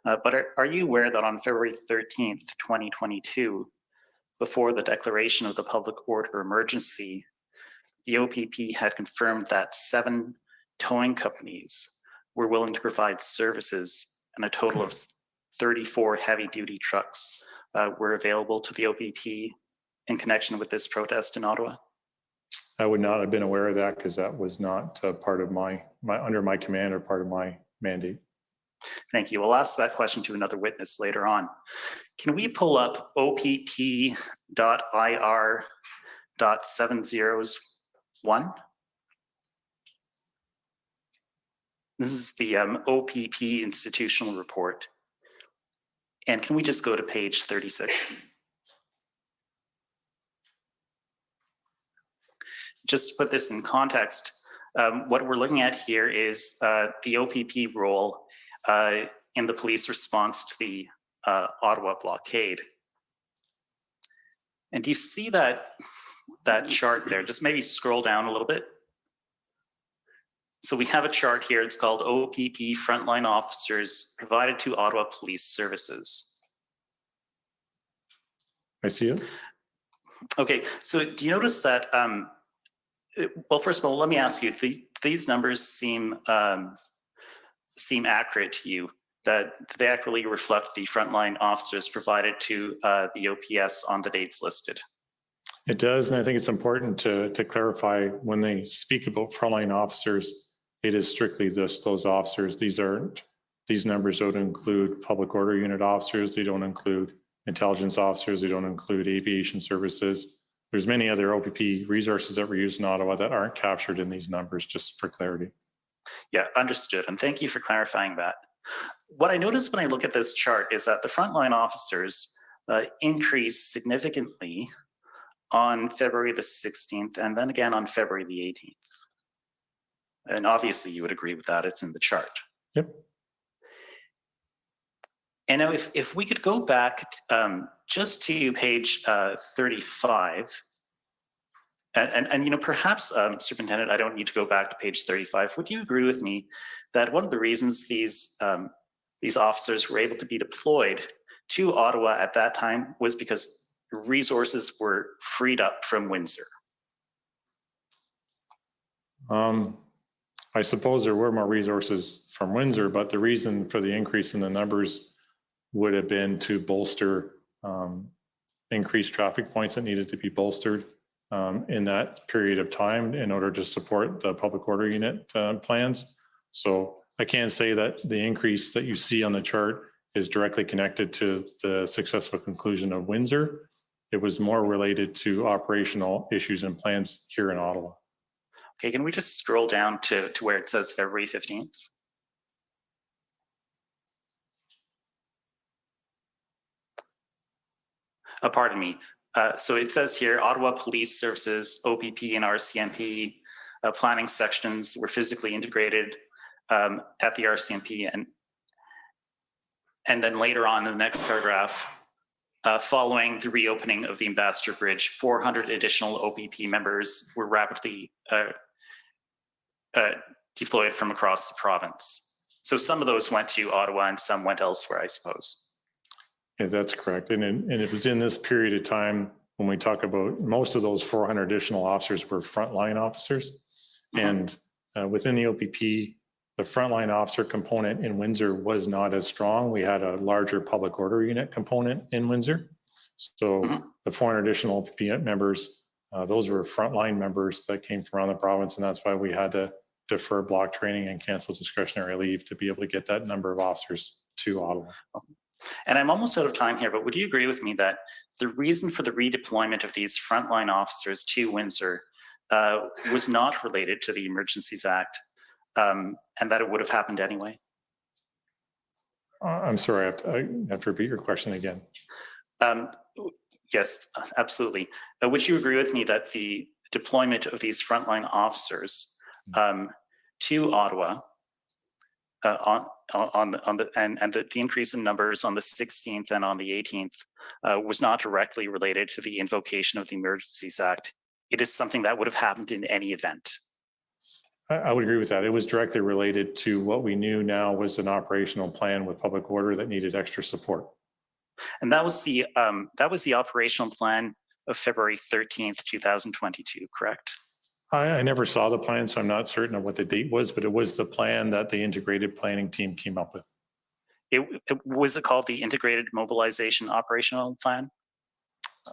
But are you aware that on February 13th, 2022, before the declaration of the public order emergency, the OPP had confirmed that 7 towing companies were willing to provide services, and a total of 34 heavy-duty trucks were available to the OPP in connection with this protest in Ottawa? I would not have been aware of that because that was not part of my under my command or part of my mandate. Thank you. We'll ask that question to another witness later on. Can we pull up OPP.IR.701? This is the OPP institutional report. And can we just go to page 36? Just to put this in context, what we're looking at here is the OPP role in the police response to the Ottawa blockade. And do you see that chart there? Just maybe scroll down a little bit. So we have a chart here. It's called OPP Frontline Officers Provided to Ottawa Police Services. I see it. Okay, so do you notice that, well, first of all, let me ask you, these numbers seem accurate to you, that they accurately reflect the frontline officers provided to the OPS on the dates listed? It does, and I think it's important to clarify when they speak about frontline officers, it is strictly just those officers. These numbers don't include public order unit officers. They don't include intelligence officers. They don't include aviation services. There's many other OPP resources that were used in Ottawa that aren't captured in these numbers, just for clarity. Yeah, understood. And thank you for clarifying that. What I noticed when I look at this chart is that the frontline officers increased significantly on February the 16th and then again on February the 18th. And obviously you would agree with that, it's in the chart. Yep. And now if we could go back just to page 35, And you know, perhaps, Superintendent, I don't need to go back to page 35. Would you agree with me that one of the reasons these officers were able to be deployed to Ottawa at that time was because resources were freed up from Windsor? I suppose there were more resources from Windsor, but the reason for the increase in the numbers would have been to bolster increased traffic points that needed to be bolstered in that period of time in order to support the public order unit plans. So I can't say that the increase that you see on the chart is directly connected to the successful conclusion of Windsor. It was more related to operational issues and plans here in Ottawa. Okay, can we just scroll down to where it says February 15th? Pardon me. So it says here, Ottawa Police Services, OPP and RCMP planning sections were physically integrated at the RCMP. And then later on in the next paragraph, following the reopening of the Ambassador Bridge, 400 additional OPP members were rapidly deployed from across the province. So some of those went to Ottawa and some went elsewhere, I suppose. Yeah, that's correct. And it was in this period of time when we talk about most of those 400 additional officers were frontline officers. And within the OPP, the frontline officer component in Windsor was not as strong. We had a larger public order unit component in Windsor. So the 400 additional OPP members, those were frontline members that came from around the province. And that's why we had to defer block training and cancel discretionary leave to be able to get that number of officers to Ottawa. And I'm almost out of time here, but would you agree with me that the reason for the redeployment of these frontline officers to Windsor was not related to the Emergencies Act, and that it would have happened anyway? I'm sorry, I have to repeat your question again. Yes, absolutely. Would you agree with me that the deployment of these frontline officers to Ottawa the increase in numbers on the 16th and on the 18th was not directly related to the invocation of the Emergencies Act? It is something that would have happened in any event. I would agree with that. It was directly related to what we knew now was an operational plan with public order that needed extra support. And that was the operational plan of February 13th, 2022, correct? I never saw the plan, so I'm not certain of what the date was, but it was the plan that the integrated planning team came up with. Was it called the Integrated Mobilization Operational Plan?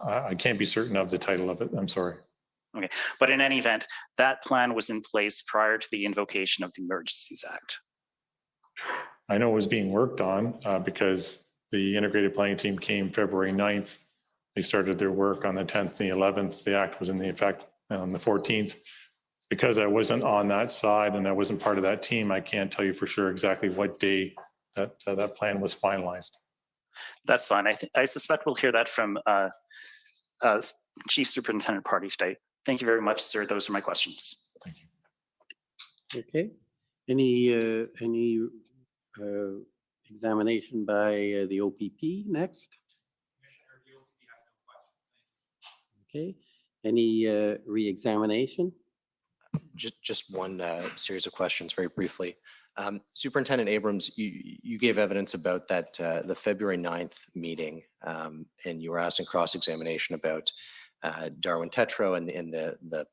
I can't be certain of the title of it. I'm sorry. Okay, but in any event, that plan was in place prior to the invocation of the Emergencies Act. I know it was being worked on because the integrated planning team came February 9th. They started their work on the 10th and the 11th. The act was in the effect on the 14th. Because I wasn't on that side and I wasn't part of that team, I can't tell you for sure exactly what day that plan was finalized. That's fine. I suspect we'll hear that from Chief Superintendent Party today. Thank you very much, sir. Those are my questions. Thank you. Okay. Any examination by the OPP next? Okay. Any re-examination? Just one series of questions very briefly. Superintendent Abrams, you gave evidence about that the February 9th meeting, and you were asked in cross-examination about Darwin Tetro and the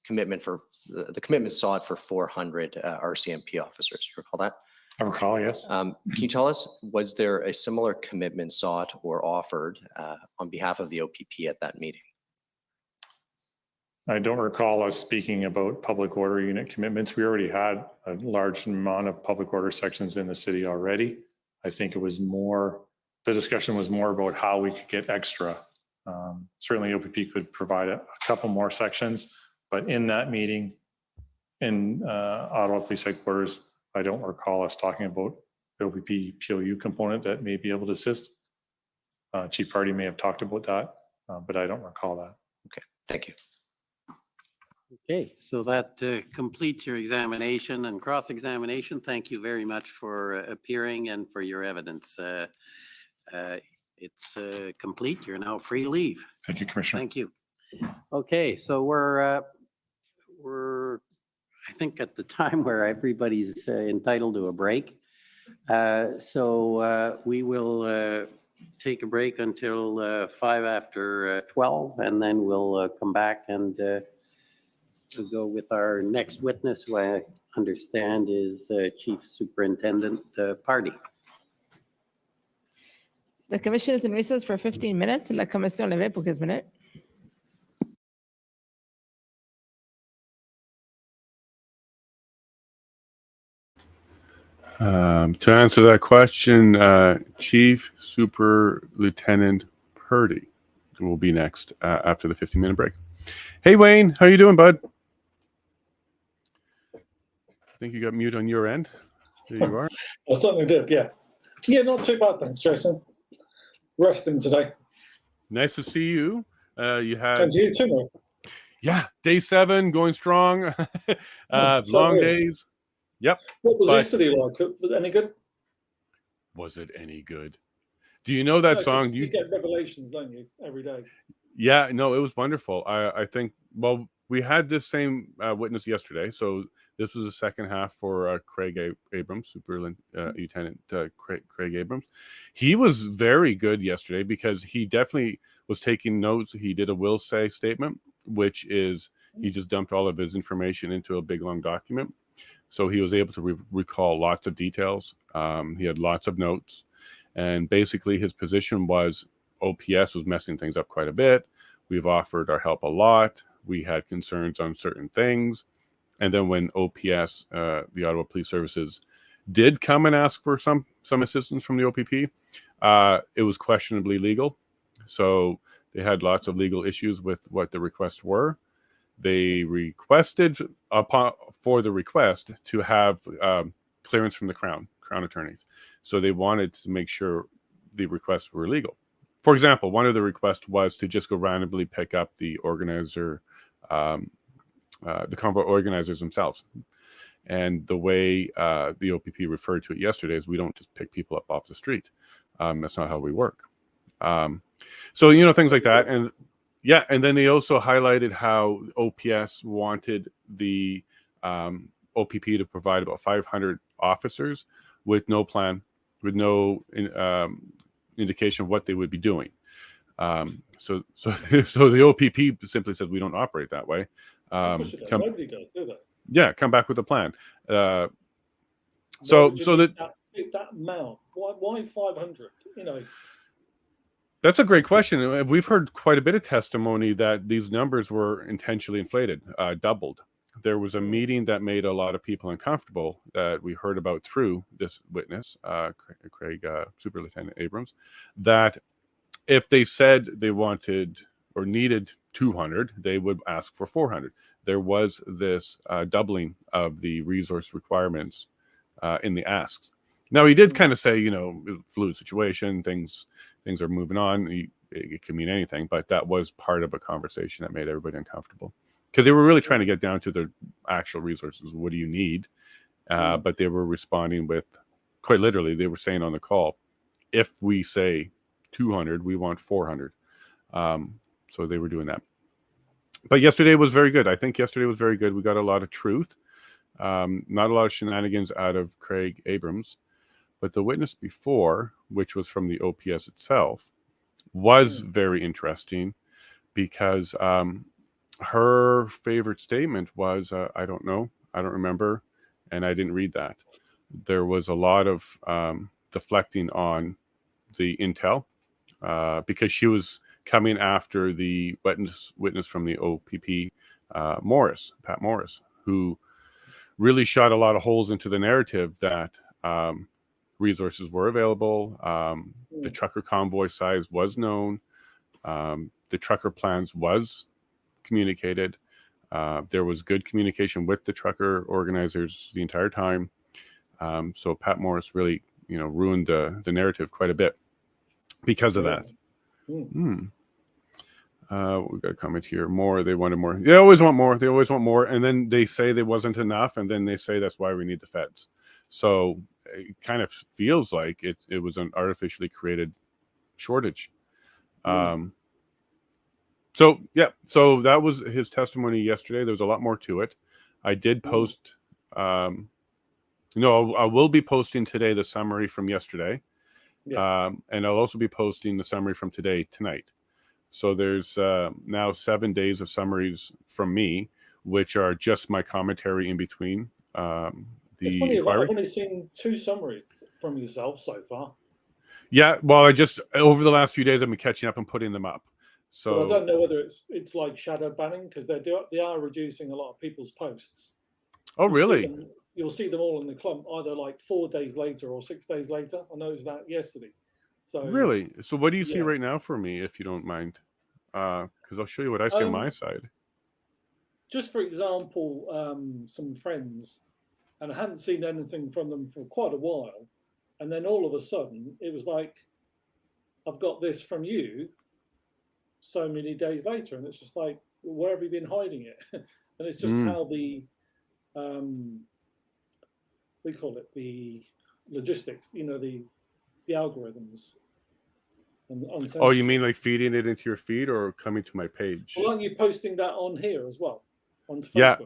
commitment sought for 400 RCMP officers. You recall that? I recall, yes. Can you tell us, was there a similar commitment sought or offered on behalf of the OPP at that meeting? I don't recall us speaking about public order unit commitments. We already had a large amount of public order sections in the city already. I think it was more, the discussion was more about how we could get extra. Certainly OPP could provide a couple more sections, but in that meeting in Ottawa Police Headquarters, I don't recall us talking about the OPP POU component that may be able to assist. Chief Party may have talked about that, but I don't recall that. Okay, thank you. Okay, so that completes your examination and cross-examination. Thank you very much for appearing and for your evidence. It's complete. You're now free to leave. Thank you, Commissioner. Thank you. Okay, so we're, I think at the time where everybody's entitled to a break. So we will take a break until 5 after 12, and then we'll come back and we'll go with our next witness, who I understand is Chief Superintendent Party. The commission is in recess for 15 minutes. La commission levée pour 15 minutes. To answer that question, Chief Superlieutenant Purdy will be next after the 15-minute break. Hey, Wayne, how you doing, bud? I think you got mute on your end. There you are. I certainly did, yeah. Yeah, not too bad, thanks, Jason. Resting today. Nice to see you. You had... And you too, mate. Yeah, day 7, going strong. Long days. Yep. What was yesterday like? Was it any good? Was it any good? Do you know that song? You get revelations, don't you, every day? Yeah, no, it was wonderful. I think, well, we had this same witness yesterday. So this was the second half for Craig Abrams, Lieutenant Craig Abrams. He was very good yesterday because he definitely was taking notes. He did a will say statement, which is he just dumped all of his information into a big, long document. So he was able to recall lots of details. He had lots of notes. And basically his position was OPS was messing things up quite a bit. We've offered our help a lot. We had concerns on certain things. And then when OPS, the Ottawa Police Services, did come and ask for some assistance from the OPP, it was questionably legal. So they had lots of legal issues with what the requests were. They requested for the request to have clearance from the Crown attorneys. So they wanted to make sure the requests were legal. For example, one of the requests was to just go randomly pick up the organizer, the convoy organizers themselves. And the way the OPP referred to it yesterday is we don't just pick people up off the street. That's not how we work. So, you know, things like that. And yeah, and then they also highlighted how OPS wanted the OPP to provide about 500 officers with no plan, with no indication of what they would be doing. So the OPP simply said we don't operate that way. Nobody does, do they? Yeah, come back with a plan. That amount. Why 500? You know. That's a great question. We've heard quite a bit of testimony that these numbers were intentionally inflated, doubled. There was a meeting that made a lot of people uncomfortable that we heard about through this witness, Craig Superlieutenant Abrams, that if they said they wanted or needed 200, they would ask for 400. There was this doubling of the resource requirements in the asks. Now, he did kind of say, you know, fluid situation, things are moving on. It can mean anything, but that was part of a conversation that made everybody uncomfortable because they were really trying to get down to the actual resources. What do you need? But they were responding with, quite literally, they were saying on the call, if we say 200, we want 400. So they were doing that. But yesterday was very good. I think yesterday was very good. We got a lot of truth, not a lot of shenanigans out of Craig Abrams. But the witness before, which was from the OPS itself, was very interesting because her favorite statement was, I don't know, I don't remember, and I didn't read that. There was a lot of deflecting on the intel because she was coming after the witness from the OPP, Pat Morris, who really shot a lot of holes into the narrative that resources were available. The trucker convoy size was known. The trucker plans was communicated. There was good communication with the trucker organizers the entire time. So Pat Morris really, you know, ruined the narrative quite a bit because of that. We got a comment here. More. They wanted more. They always want more. They always want more. And then they say there wasn't enough. And then they say that's why we need the feds. So it kind of feels like it was an artificially created shortage. So yeah, so that was his testimony yesterday. There's a lot more to it. I did post. No, I will be posting today the summary from yesterday, and I'll also be posting the summary from tonight. So there's now 7 days of summaries from me, which are just my commentary in between It's the funny, inquiry. I've only seen 2 summaries from yourself so far. Yeah, well, I just over the last few days I've been catching up and putting them up. But I So don't know whether it's like shadow banning, because they are reducing a lot of people's posts. oh really? You'll see them all in the clump either like 4 days later or 6 days later. I noticed that yesterday. So Really? So what do you see yeah. right now for me, if you don't mind? Because I'll show you what I see on my side. Just for example, some friends, and I hadn't seen anything from them for quite a while, and then all of a sudden it was like, I've got this from you so many days later, and it's just like, where have you been hiding it? And it's just how the we call it the logistics, the algorithms. And Oh, you mean like feeding it into your feed or coming to my page? Well, aren't you posting that on here as well, on Yeah.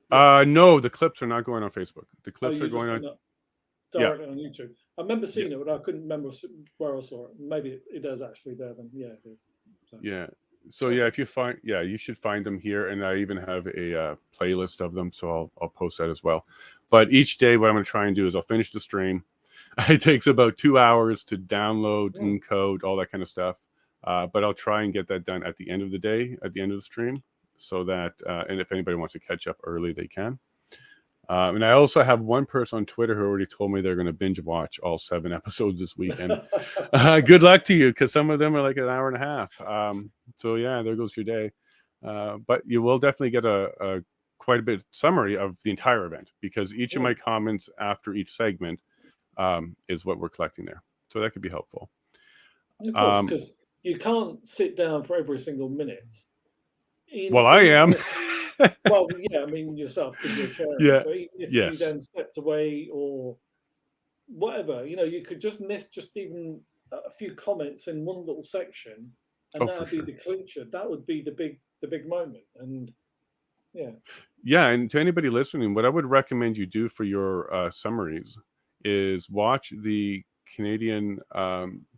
Facebook? No, the clips are not going on Facebook. The clips are going on directly on YouTube. I remember seeing it, but I couldn't remember where I saw it. Maybe it is actually there then. Yeah, it is. So. Yeah. So yeah, if you find, you should find them here, and I even have a playlist of them, so I'll post that as well. But each day, what I'm going to try and do is I'll finish the stream. It takes about 2 hours to download, encode, all that kind of stuff. But I'll try and get that done at the end of the day, at the end of the stream, so that and if anybody wants to catch up early, they can. And I also have one person on Twitter who already told me they're going to binge watch all 7 episodes this weekend. Good luck to you, because some of them are like an hour and a half. So yeah, there goes your day. But you will definitely get a quite a bit summary of the entire event, because each of my comments after each segment is what we're collecting there. So that could be helpful. Of course, because you can't sit down for every single minute. Well, I am. Well, yeah, I mean yourself, because you're chairing. Yeah. But if you then stepped away or whatever, you could just miss just even a few comments in one little section, and that would be the clincher. That would be the big moment. And yeah, and to anybody listening, what I would recommend you do for your summaries is watch the Canadian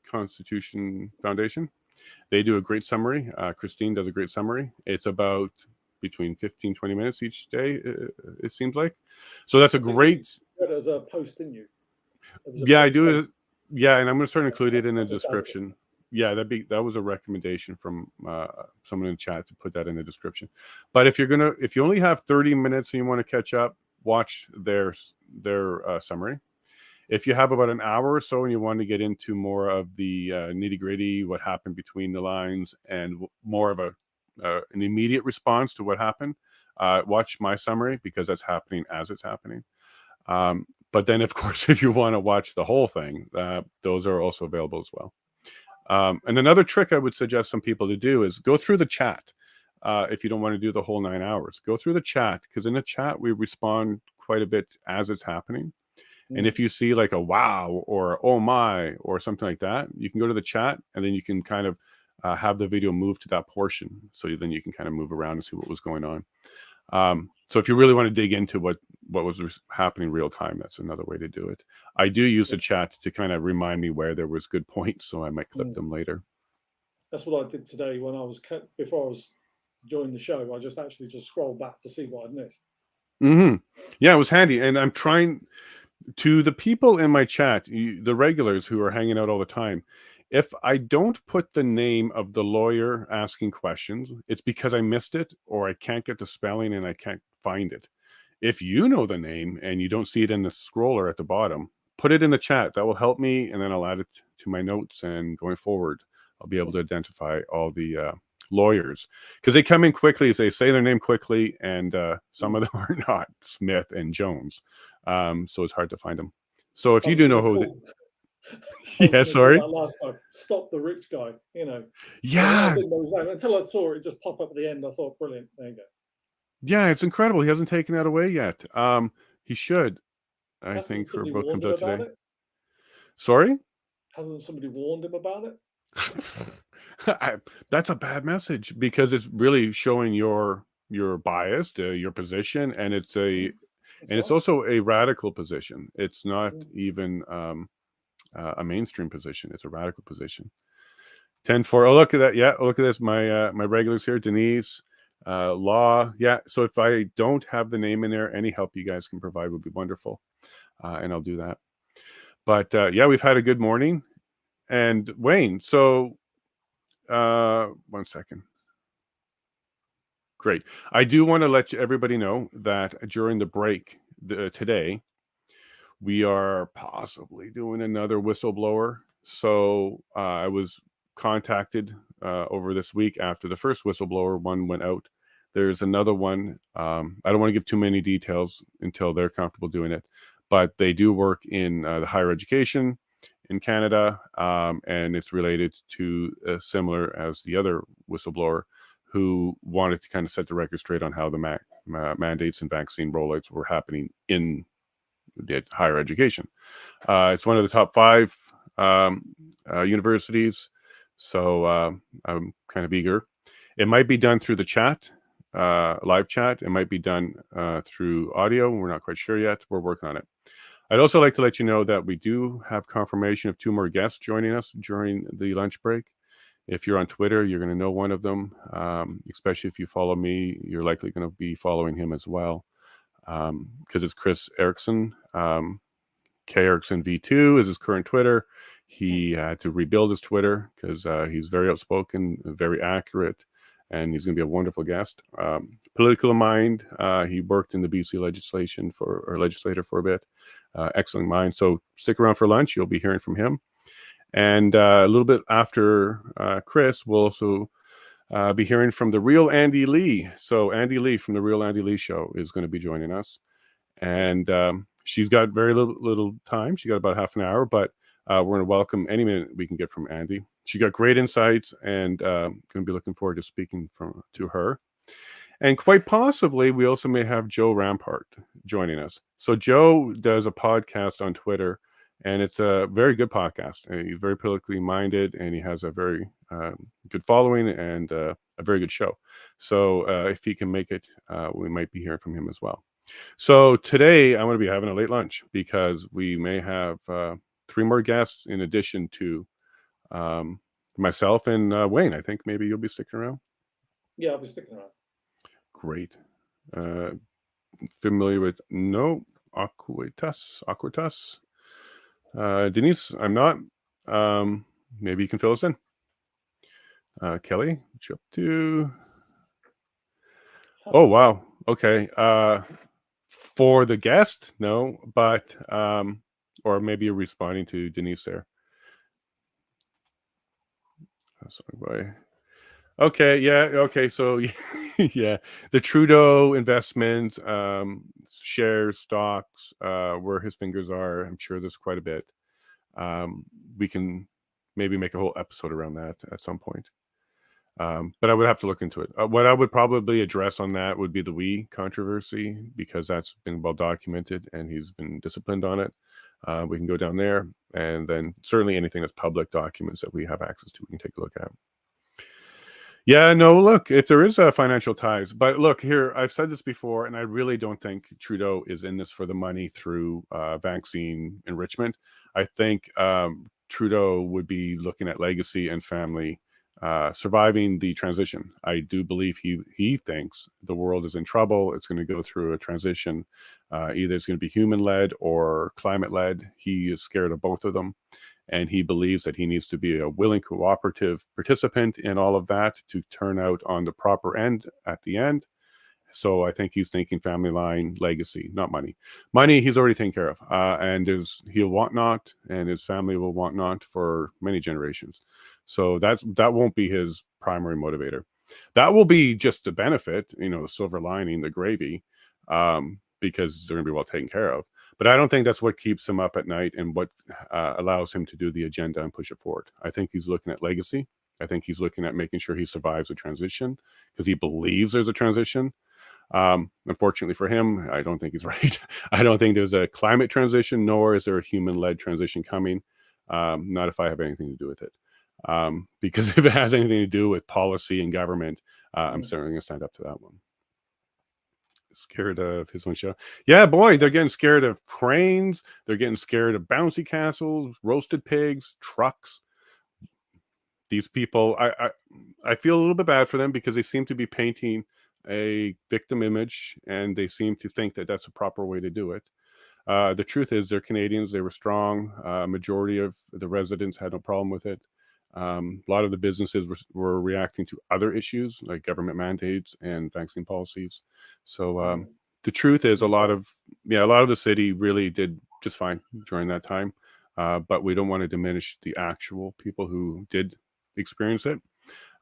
Constitution Foundation. They do a great summary. Christine does a great summary. It's about between 15-20 minutes each day, it seems like. So that's a great. There's a post, didn't you? Yeah, I do. Yeah, and I'm going to start including it in the description. Yeah, that was a recommendation from someone in the chat to put that in the description. But if you only have 30 minutes and you want to catch up, watch their summary. If you have about an hour or so and you want to get into more of the nitty-gritty, what happened between the lines, and more of an immediate response to what happened, watch my summary, because that's happening as it's happening. But then, of course, if you want to watch the whole thing, those are also available as well. And another trick I would suggest some people to do is go through the chat. If you don't want to do the whole 9 hours, go through the chat, because in the chat, we respond quite a bit as it's happening. And if you see like a wow or oh my or something like that, you can go to the chat, and then you can kind of have the video move to that portion. So then you can kind of move around and see what was going on. So if you really want to dig into what was happening real time, that's another way to do it. I do use the chat to kind of remind me where there was good points, so I might clip them later. That's what I did today when before I was joining the show. I just scrolled back to see what I'd missed. Yeah, it was handy. And I'm trying to the people in my chat, the regulars who are hanging out all the time. If I don't put the name of the lawyer asking questions, it's because I missed it, or I can't get the spelling and I can't find it. If you know the name and you don't see it in the scroller at the bottom, put it in the chat. That will help me, and then I'll add it to my notes, and going forward, I'll be able to identify all the lawyers, because they come in quickly, they say their name quickly, and some of them are not Smith and Jones. So it's hard to find them. So if you do know who yeah, sorry. Last guy, stop the rich guy, Yeah. I didn't know his name until I saw it just pop up at the end. I thought, brilliant. There you go. Yeah, it's incredible. He hasn't taken that away yet. He should. I think her book comes out today. Sorry? Hasn't somebody warned him about it? That's a bad message because it's really showing your bias, your position, and it's also a radical position. It's not even a mainstream position. It's a radical position. 10-4. Oh, look at that. Yeah, look at this. My regulars here, Denise, Law. Yeah. So if I don't have the name in there, any help you guys can provide would be wonderful, and I'll do that. But yeah, we've had a good morning. And Wayne, so 1 second. Great. I do want to let everybody know that during the break today, we are possibly doing another whistleblower. So I was contacted over this week after the first whistleblower one went out. There's another one. I don't want to give too many details until they're comfortable doing it, but they do work in the higher education in Canada, and it's related to similar as the other whistleblower who wanted to kind of set the record straight on how the mandates and vaccine rollouts were happening in the higher education. It's one of the top 5 universities, so I'm kind of eager. It might be done through the chat, live chat. It might be done through audio. We're not quite sure yet. We're working on it. I'd also like to let you know that we do have confirmation of 2 more guests joining us during the lunch break. If you're on Twitter, you're going to know one of them, especially if you follow me. You're likely going to be following him as well, because it's Chris Erickson. K Erickson V2 is his current Twitter. He had to rebuild his Twitter because he's very outspoken, very accurate, and he's going to be a wonderful guest. Political mind. He worked in the BC legislator for a bit. Excellent mind. So stick around for lunch. You'll be hearing from him. And a little bit after Chris, we'll also be hearing from the real Andy Lee. So Andy Lee from the Real Andy Lee Show is going to be joining us. And she's got very little time. She got about half an hour, but we're going to welcome any minute we can get from Andy. She got great insights, and going to be looking forward to speaking to her. And quite possibly, we also may have Joe Rampart joining us. So Joe does a podcast on Twitter, and it's a very good podcast. He's very politically minded, and he has a very good following and a very good show. So if he can make it, we might be hearing from him as well. So today I'm going to be having a late lunch because we may have 3 more guests in addition to myself and Wayne. I think maybe you'll be sticking around. Yeah, I'll be sticking around. Great. Familiar with Aquitas. Denise, I'm not. Maybe you can fill us in. Kelly, what you up to? Oh, wow. Okay. For the guest, no, but or maybe you're responding to Denise there. Okay, yeah, okay, so yeah, the Trudeau investments, shares, stocks, where his fingers are, I'm sure there's quite a bit. We can maybe make a whole episode around that at some point. But I would have to look into it. What I would probably address on that would be the we controversy, because that's been well documented and he's been disciplined on it. We can go down there, and then certainly anything that's public documents that we have access to, we can take a look at. Yeah, no, look, if there is financial ties, but look here, I've said this before, and I really don't think Trudeau is in this for the money through vaccine enrichment. I think Trudeau would be looking at legacy and family, surviving the transition. I do believe he thinks the world is in trouble. It's going to go through a transition. Either it's going to be human-led or climate-led. He is scared of both of them. And he believes that he needs to be a willing, cooperative participant in all of that to turn out on the proper end at the end. So I think he's thinking family line, legacy, not money. Money he's already taken care of, and he'll want not, and his family will want not for many generations. So that won't be his primary motivator. That will be just the benefit, the silver lining, the gravy, because they're going to be well taken care of. But I don't think that's what keeps him up at night and what allows him to do the agenda and push it forward. I think he's looking at legacy. I think he's looking at making sure he survives a transition because he believes there's a transition. Unfortunately for him, I don't think he's right. I don't think there's a climate transition, nor is there a human-led transition coming. Not if I have anything to do with it. because if it has anything to do with policy and government, I'm certainly going to stand up to that one. Scared of his own show. Yeah, boy, they're getting scared of cranes. They're getting scared of bouncy castles, roasted pigs, trucks. These people, I feel a little bit bad for them because they seem to be painting a victim image, and they seem to think that that's a proper way to do it. The truth is, they're Canadians. They were strong. Majority of the residents had no problem with it. A lot of the businesses were reacting to other issues like government mandates and vaccine policies. So the truth is, a lot of the city really did just fine during that time. But we don't want to diminish the actual people who did experience it.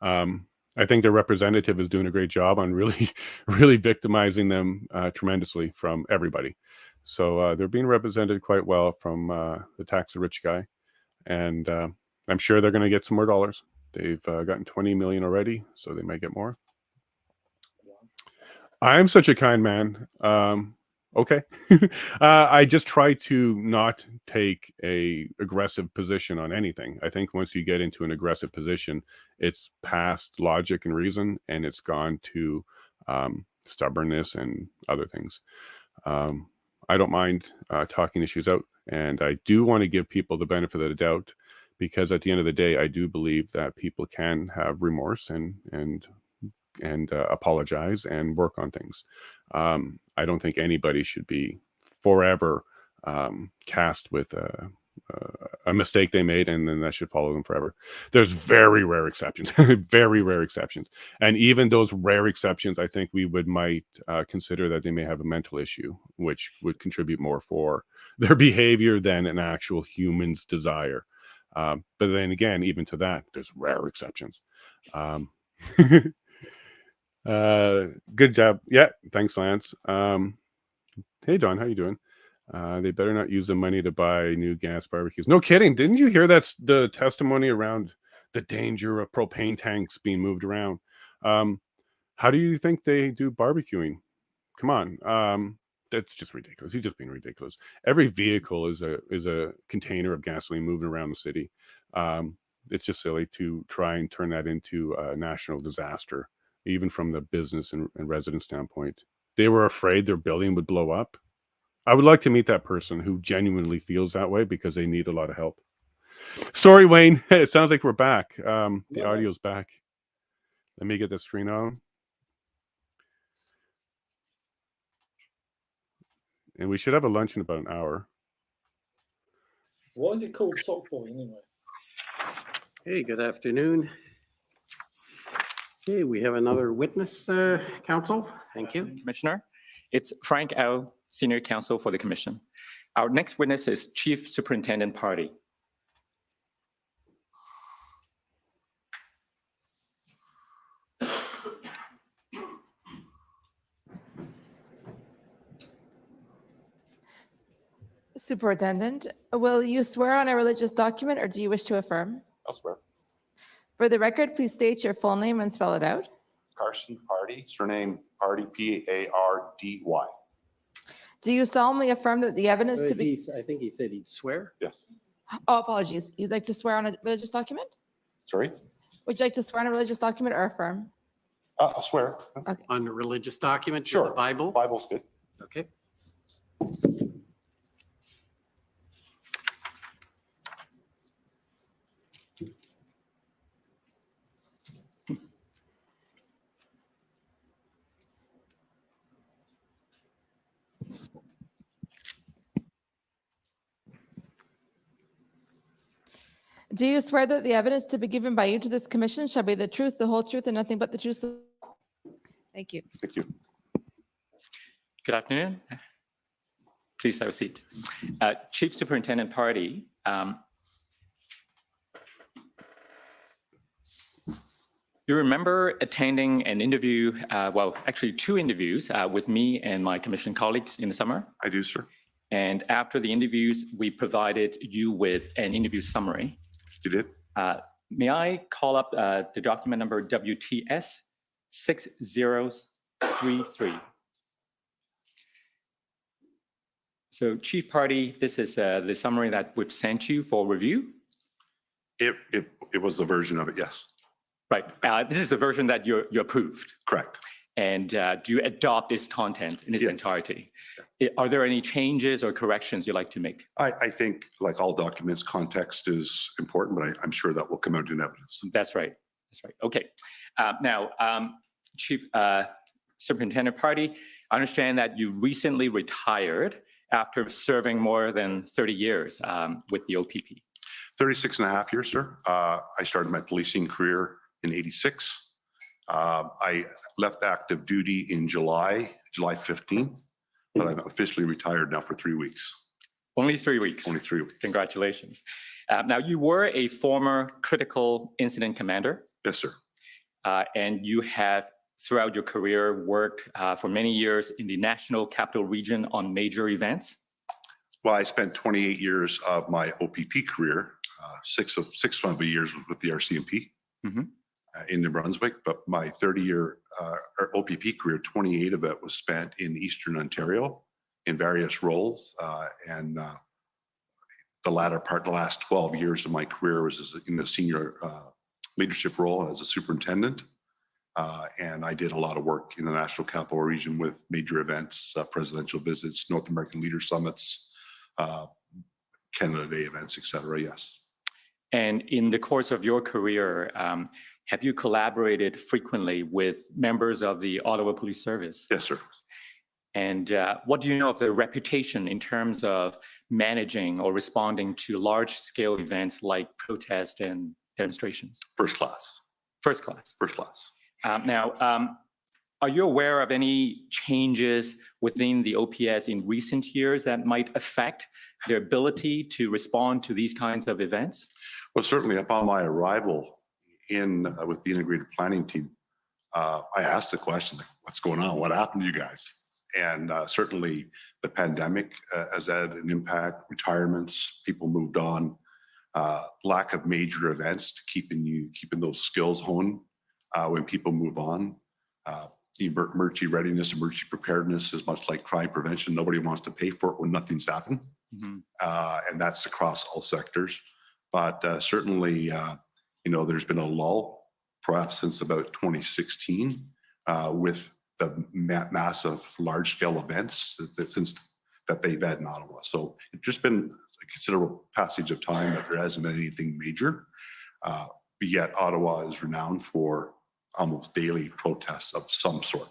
I think their representative is doing a great job on really, really victimizing them tremendously from everybody. So they're being represented quite well from the tax the rich guy. And I'm sure they're going to get some more dollars. They've gotten 20 million already, so they might get more. I'm such a kind man. Okay. I just try to not take a aggressive position on anything. I think once you get into an aggressive position, it's past logic and reason, and it's gone to stubbornness and other things. I don't mind talking issues out, and I do want to give people the benefit of the doubt, because at the end of the day, I do believe that people can have remorse and apologize and work on things. I don't think anybody should be forever cast with a mistake they made, and then that should follow them forever. There's very rare exceptions, very rare exceptions. And even those rare exceptions, I think we might consider that they may have a mental issue, which would contribute more for their behavior than an actual human's desire. But then again, even to that, there's rare exceptions. Good job. Yeah, thanks, Lance. Hey, Don, how you doing? They better not use the money to buy new gas barbecues. No kidding. Didn't you hear that's the testimony around the danger of propane tanks being moved around? How do you think they do barbecuing? Come on. That's just ridiculous. He's just being ridiculous. Every vehicle is a container of gasoline moving around the city. It's just silly to try and turn that into a national disaster, even from the business and resident standpoint. They were afraid their building would blow up. I would like to meet that person who genuinely feels that way, because they need a lot of help. Sorry, Wayne. It sounds like we're back. The audio's back. Let me get the screen on. And we should have a lunch in about an hour. Why is it called sock boy anyway? Hey, good afternoon. Okay, we have another witness, counsel. Thank you. Commissioner, it's Frank L., Senior Counsel for the Commission. Our next witness is Chief Superintendent Party. Superintendent, will you swear on a religious document, or do you wish to affirm? I'll swear. For the record, please state your full name and spell it out. Carson Party, surname Party, P-A-R-D-Y. Do you solemnly affirm that the evidence to be... I think he said he'd swear. Yes. Oh, apologies. You'd like to swear on a religious document? Sorry? Would you like to swear on a religious document or affirm? I'll swear. Okay. On a religious document? Sure. The Bible? Bible's good. Okay. Do you swear that the evidence to be given by you to this commission shall be the truth, the whole truth, and nothing but the truth? Thank you. Thank you. Good afternoon. Please have a seat. Chief Superintendent Party. You remember attending an interview, well, actually 2 interviews with me and my commission colleagues in the summer? I do, sir. And after the interviews, we provided you with an interview summary. You did? May I call up the document number WTS 6033? So Chief Party, this is the summary that we've sent you for review. It It was the version of it, yes. Right. This is the version that you approved. Correct. And do you adopt its content in its Yes. entirety? Are there any changes or corrections you'd like to make? I think, like all documents, context is important, but I'm sure that will come out in evidence. That's right. That's right. Okay. Now, Chief Superintendent Party, I understand that you recently retired after serving more than 30 years with the OPP. 36 and a half years, sir. I started my policing career in '86. I left active duty in July 15th, but I'm officially retired now for 3 weeks. Only 3 weeks. Only 3 weeks. Congratulations. Now, you were a former critical incident commander. Yes, sir. And you have, throughout your career, worked for many years in the National Capital Region on major events. Well, I spent 28 years of my OPP career. Six of the years was with the RCMP in New Brunswick, but my 30-year OPP career, 28 of it was spent in Eastern Ontario in various roles. And the last 12 years of my career was in a senior leadership role as a superintendent. And I did a lot of work in the National Capital Region with major events, presidential visits, North American Leader Summits, Canada Day events, et cetera, yes. And in the course of your career, have you collaborated frequently with members of the Ottawa Police Service? Yes, sir. And what do you know of their reputation in terms of managing or responding to large-scale events like protests and demonstrations? First class. First class. First class. Now, are you aware of any changes within the OPS in recent years that might affect their ability to respond to these kinds of events? Well, certainly upon my arrival with the integrated planning team, I asked the question, like, what's going on? What happened to you guys? And certainly the pandemic has had an impact, retirements, people moved on, lack of major events to keeping those skills honed when people move on. Emergency readiness, emergency preparedness is much like crime prevention. Nobody wants to pay for it when nothing's happened. And that's across all sectors. But certainly, there's been a lull, perhaps since about 2016, with the massive large-scale events that they've had in Ottawa. So it's just been a considerable passage of time that there hasn't been anything major. But yet Ottawa is renowned for almost daily protests of some sort.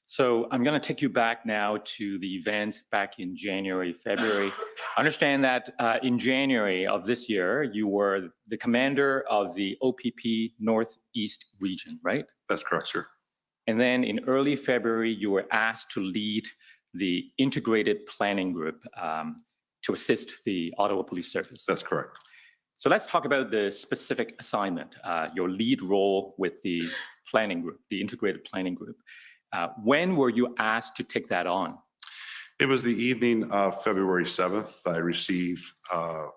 So I'm going to take you back now to the events back in January, February. I understand that in January of this year, you were the commander of the OPP Northeast region, right? That's correct, sir. And then in early February, you were asked to lead the integrated planning group to assist the Ottawa Police Service. That's correct. So let's talk about the specific assignment, your lead role with the planning group, the integrated planning group. When were you asked to take that on? It was the evening of February 7th. I received a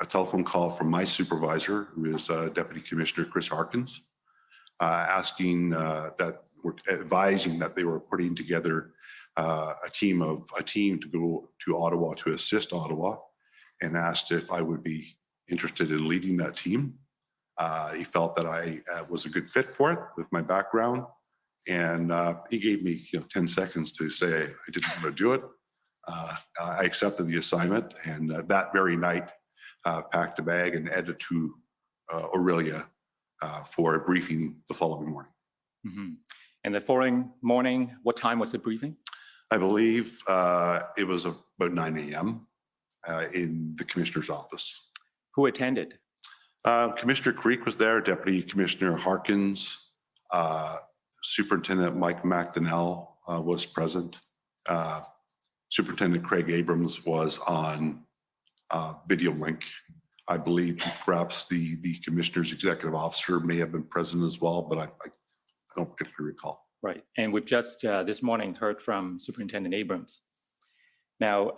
telephone call from my supervisor, who is Deputy Commissioner Chris Harkins, advising that they were putting together a team to go to Ottawa to assist Ottawa, and asked if I would be interested in leading that team. He felt that I was a good fit for it with my background, and he gave me 10 seconds to say I didn't want to do it. I accepted the assignment, and that very night packed a bag and headed to Aurelia for a briefing the following morning. And the following morning, what time was the briefing? I believe it was about 9 a.m. In the commissioner's office. Who attended? Commissioner Creek was there, Deputy Commissioner Harkins, Superintendent Mike McDonnell was present. Superintendent Craig Abrams was on video link. I believe perhaps the commissioner's executive officer may have been present as well, but I don't particularly recall. Right, and we've just this morning heard from Superintendent Abrams. Now,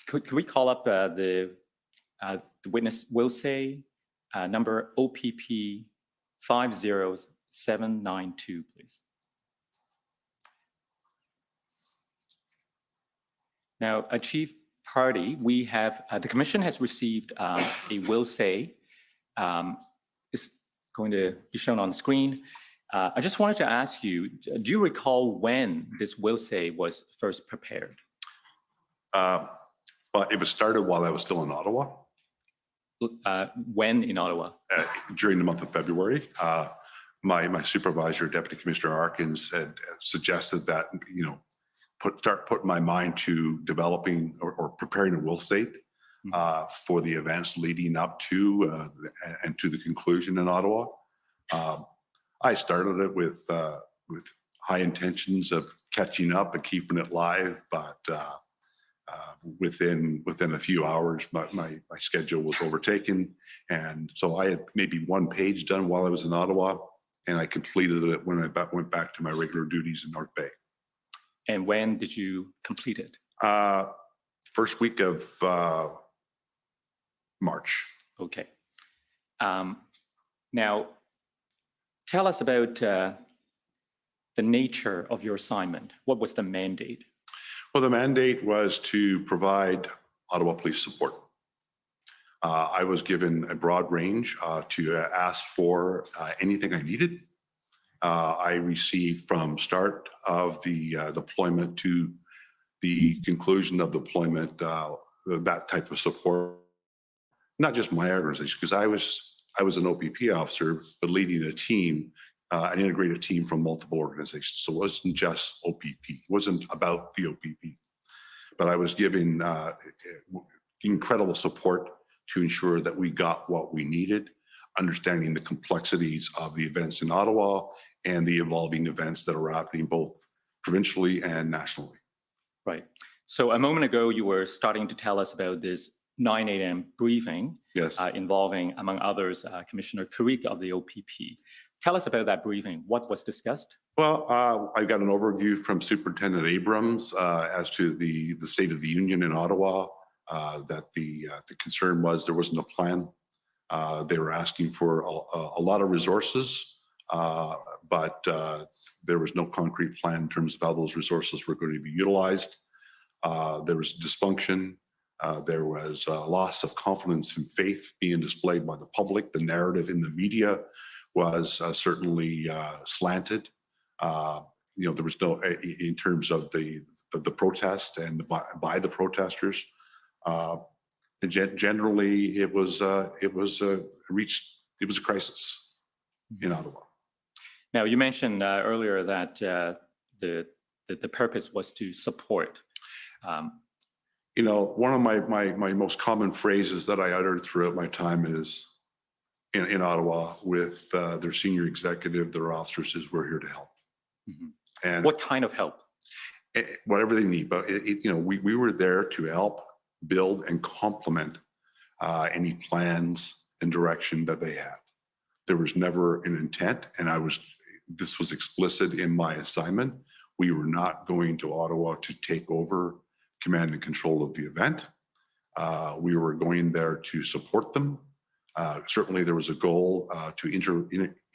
could we call up the witness will say number OPP 50792, please? Now, Chief party, we have, the commission has received a will say. It's going to be shown on the screen. I just wanted to ask you, do you recall when this will say was first prepared? But it was started while I was still in Ottawa. When in Ottawa? During the month of February. My supervisor, Deputy Commissioner Arkins, had suggested that, start putting my mind to developing or preparing a will state for the events leading up to and to the conclusion in Ottawa. I started it with high intentions of catching up and keeping it live, but within a few hours, my schedule was overtaken, and so I had maybe one page done while I was in Ottawa, and I completed it when I went back to my regular duties in North Bay. And when did you complete it? First week of March. Okay. Now, tell us about the nature of your assignment. What was the mandate? Well, the mandate was to provide Ottawa Police support. I was given a broad range to ask for anything I needed. I received from start of the deployment to the conclusion of deployment that type of support. Not just my organization, because I was an OPP officer, but leading a team, an integrated team from multiple organizations. So it wasn't just OPP. It wasn't about the OPP. But I was given incredible support to ensure that we got what we needed, understanding the complexities of the events in Ottawa and the evolving events that are happening both provincially and nationally. Right. So a moment ago, you were starting to tell us about this 9 a.m. briefing. Yes. Involving, among others, Commissioner POEC of the OPP. Tell us about that briefing. What was discussed? Well, I got an overview from Superintendent Abrams as to the state of the union in Ottawa, that the concern was there wasn't a plan. They were asking for a lot of resources, but there was no concrete plan in terms of how those resources were going to be utilized. There was dysfunction. There was a loss of confidence and faith being displayed by the public. The narrative in the media was certainly slanted. There was no, in terms of the protest and by the protesters. Generally, it was a crisis in Ottawa. Now, you mentioned earlier that the purpose was to support. One of my most common phrases that I uttered throughout my time is in Ottawa with their senior executive, their officers, is we're here to help. Mm-hmm. And what kind of help? Whatever they need, but we were there to help build and complement any plans and direction that they had. There was never an intent, and this was explicit in my assignment. We were not going to Ottawa to take over command and control of the event. We were going there to support them. Certainly there was a goal to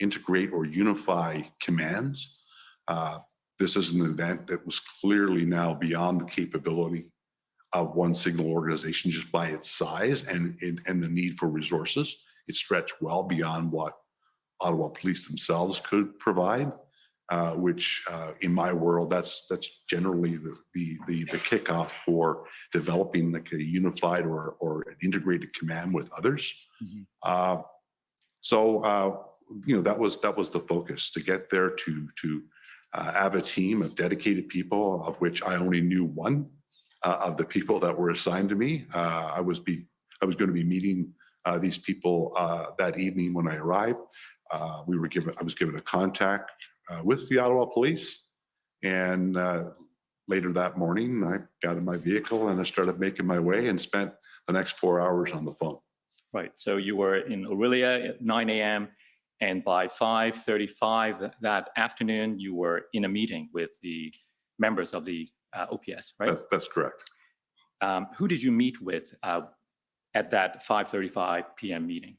integrate or unify commands. This is an event that was clearly now beyond the capability of one single organization just by its size and the need for resources. It stretched well beyond what Ottawa Police themselves could provide, which in my world, that's generally the kickoff for developing like a unified or an integrated command with others. Mm-hmm. That was the focus, to get there to have a team of dedicated people, of which I only knew one of the people that were assigned to me. I was going to be meeting these people that evening when I arrived. I was given a contact with the Ottawa Police, and later that morning I got in my vehicle and I started making my way and spent the next 4 hours on the phone. Right. So you were in Orillia at 9 a.m. and by 5:35 that afternoon you were in a meeting with the members of the OPS, right? That's correct. Who did you meet with at that 5:35 p.m. meeting?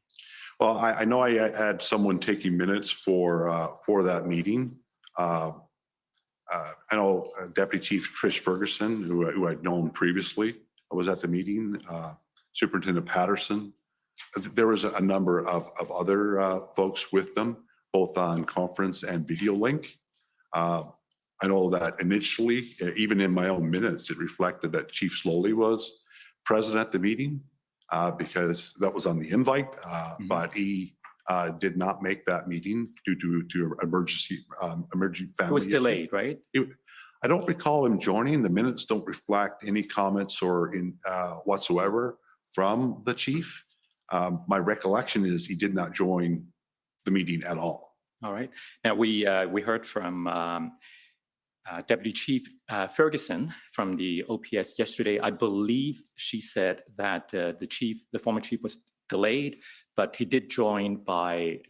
Well, I know I had someone taking minutes for that meeting. I know Deputy Chief Trish Ferguson, who I'd known previously. was at the meeting, Superintendent Patterson. There was a number of other folks with them, both on conference and video link. I know that initially, even in my own minutes, it reflected that Chief Slowly was present at the meeting because that was on the invite, but he did not make that meeting due to emergency family. It was delayed, right? I don't recall him joining. The minutes don't reflect any comments or whatsoever from the chief. My recollection is he did not join the meeting at all. All right. Now we heard from Deputy Chief Ferguson from the OPS yesterday. I believe she said that the former chief was delayed, but he did join by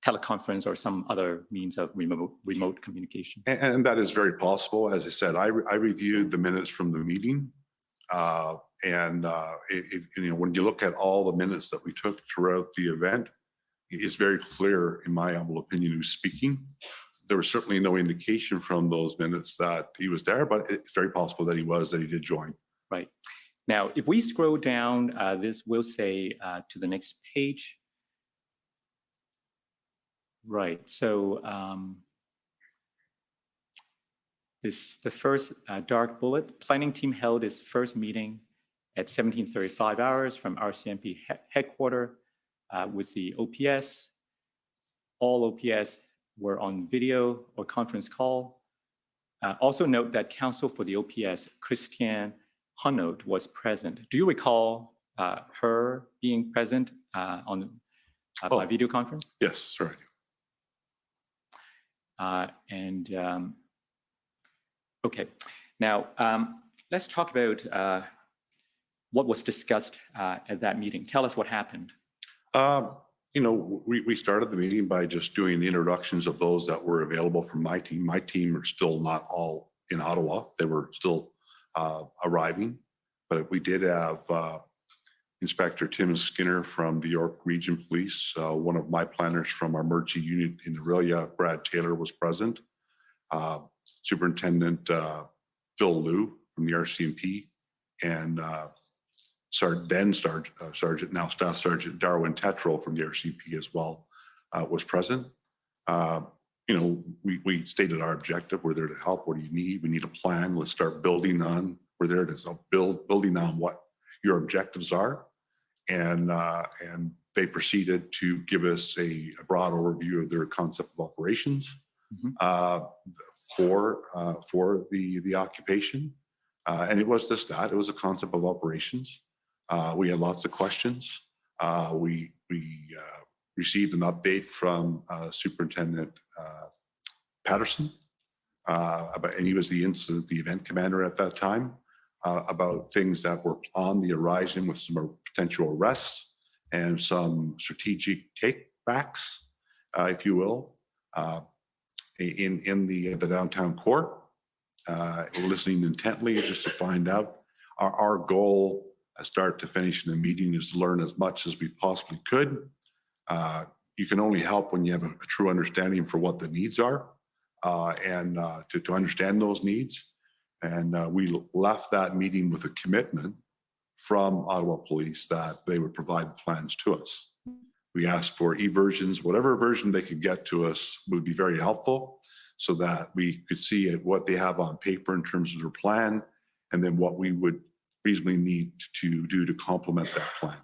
teleconference or some other means of remote communication. And that is very possible. As I said, I reviewed the minutes from the meeting. When you look at all the minutes that we took throughout the event, it's very clear, in my humble opinion, who's speaking. There was certainly no indication from those minutes that he was there, but it's very possible that he did join. Right. Now, if we scroll down, this will say to the next page. Right. So the first dark bullet, planning team held its first meeting at 17:35 hours from RCMP headquarters with the OPS. All OPS were on video or conference call. Also note that counsel for the OPS, Christiane Hunnot, was present. Do you recall her being present by video conference? Yes, right. Okay, now let's talk about what was discussed at that meeting. Tell us what happened. We started the meeting by just doing the introductions of those that were available from my team. My team are still not all in Ottawa. They were still arriving, but we did have Inspector Tim Skinner from the York Region Police. One of my planners from our emergency unit in Aurelia, Brad Taylor, was present. Superintendent Phil Liu from the RCMP, and Sergeant, now Staff Sergeant Darwin Tetral from the RCMP as well was present. We stated our objective. We're there to help. What do you need? We need a plan. Let's start building on. We're there to building on what your objectives are. And they proceeded to give us a broad overview of their concept of operations for the occupation. And it was just that. It was a concept of operations. We had lots of questions. We received an update from Superintendent Patterson, and he was the event commander at that time, about things that were on the horizon with some potential arrests and some strategic takebacks, if you will, in the downtown core. Listening intently just to find out. Our goal, start to finish in the meeting, is to learn as much as we possibly could. You can only help when you have a true understanding for what the needs are, and to understand those needs. And we left that meeting with a commitment from Ottawa Police that they would provide the plans to us. We asked for e-versions, whatever version they could get to us would be very helpful, so that we could see what they have on paper in terms of their plan, and then what we would reasonably need to do to complement that plan.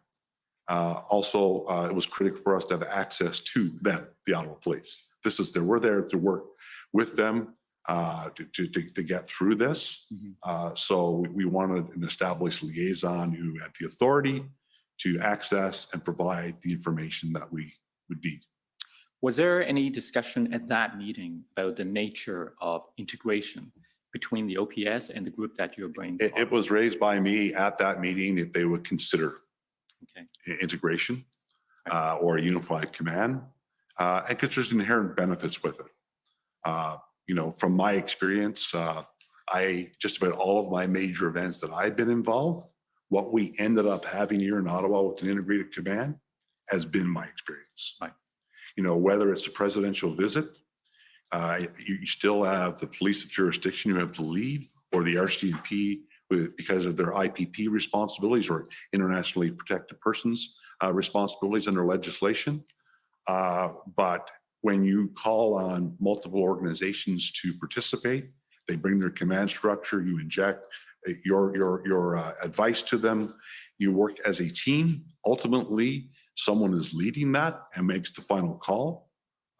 Also, it was critical for us to have access to them, the Ottawa Police. We're there to work with them to get through this. So we wanted an established liaison who had the authority to access and provide the information that we would need. Was there any discussion at that meeting about the nature of integration between the OPS and the group that you're bringing? It was raised by me at that meeting if they would consider integration or a unified command, and because there's inherent benefits with it. From my experience, just about all of my major events that I've been involved, what we ended up having here in Ottawa with an integrated command has been my experience. Right. Whether it's a presidential visit, you still have the police of jurisdiction who have the lead, or the RCMP because of their IPP responsibilities or internationally protected persons responsibilities under legislation. But when you call on multiple organizations to participate, they bring their command structure, you inject your advice to them, you work as a team. Ultimately, someone is leading that and makes the final call.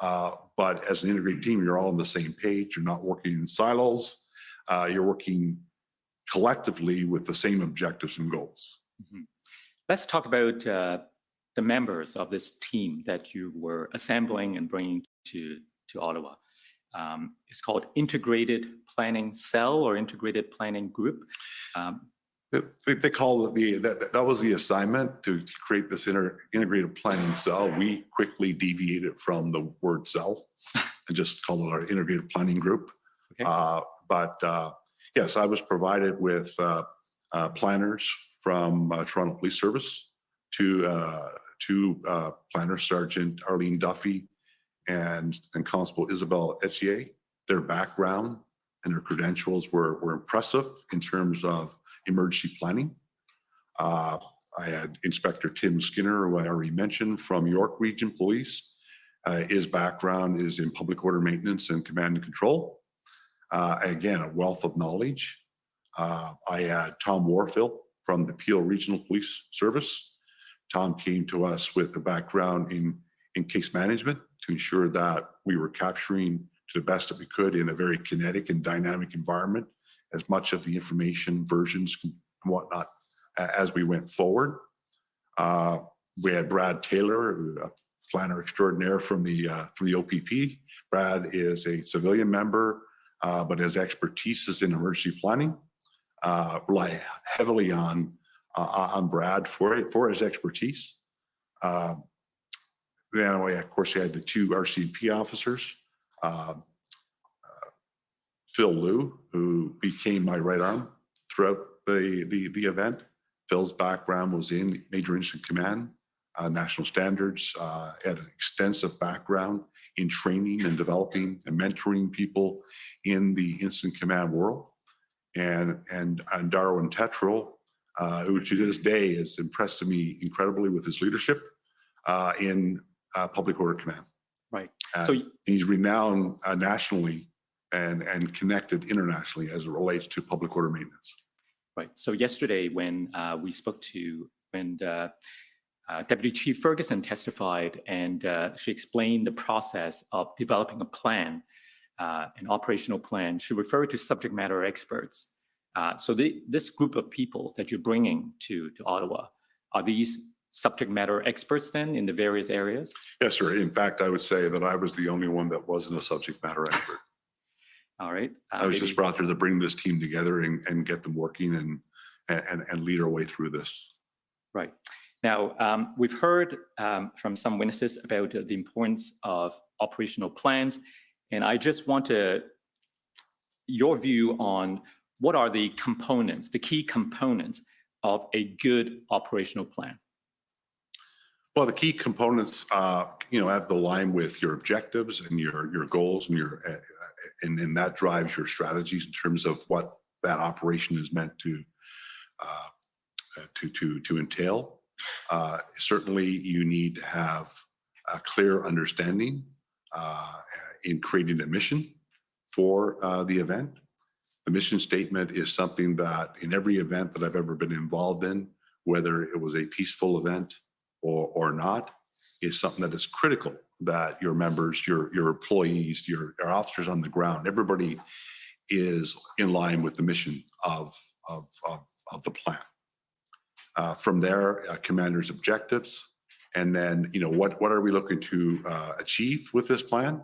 But as an integrated team, you're all on the same page. You're not working in silos. You're working collectively with the same objectives and goals. Mhm. Let's talk about the members of this team that you were assembling and bringing to Ottawa. It's called Integrated Planning Cell or Integrated Planning Group. They call it that was the assignment to create this integrated planning cell. We quickly deviated from the word cell and just called it our integrated planning group. Okay. Yes, I was provided with planners from Toronto Police Service, two planners, Sergeant Arlene Duffy and Constable Isabel Etier. Their background and their credentials were impressive in terms of emergency planning. I had Inspector Tim Skinner, who I already mentioned, from York Region Police. His background is in public order maintenance and command and control. Again, a wealth of knowledge. I had Tom Warfield from the Peel Regional Police Service. Tom came to us with a background in case management to ensure that we were capturing to the best that we could in a very kinetic and dynamic environment as much of the information, versions, and whatnot as we went forward. We had Brad Taylor, a planner extraordinaire from the OPP. Brad is a civilian member, but his expertise is in emergency planning. Rely heavily on Brad for his expertise. Then, of course, we had the two RCMP officers, Phil Liu, who became my right arm throughout the event. Phil's background was in Major Incident Command, national standards, had an extensive background in training and developing and mentoring people in the incident command world. And Darwin Tetral, who to this day has impressed me incredibly with his leadership in public order command. Right. So he's renowned nationally and connected internationally as it relates to public order maintenance. Right. So yesterday, when we spoke to Deputy Chief Ferguson testified, and she explained the process of developing a plan, an operational plan. She referred to subject matter experts. So this group of people that you're bringing to Ottawa, are these subject matter experts then in the various areas? Yes, sir. In fact, I would say that I was the only one that wasn't a subject matter expert. All right. I was just brought there to bring this team together and get them working and lead our way through this. Right. Now, we've heard from some witnesses about the importance of operational plans, and I just want your view on what are the components, the key components of a good operational plan? Well, the key components, have to align with your objectives and your goals and then that drives your strategies in terms of what that operation is meant to entail. Certainly, you need to have a clear understanding in creating a mission for the event. The mission statement is something that in every event that I've ever been involved in, whether it was a peaceful event or not, is something that is critical that your members, your employees, your officers on the ground, everybody is in line with the mission of the plan. From there, commander's objectives, and then what are we looking to achieve with this plan,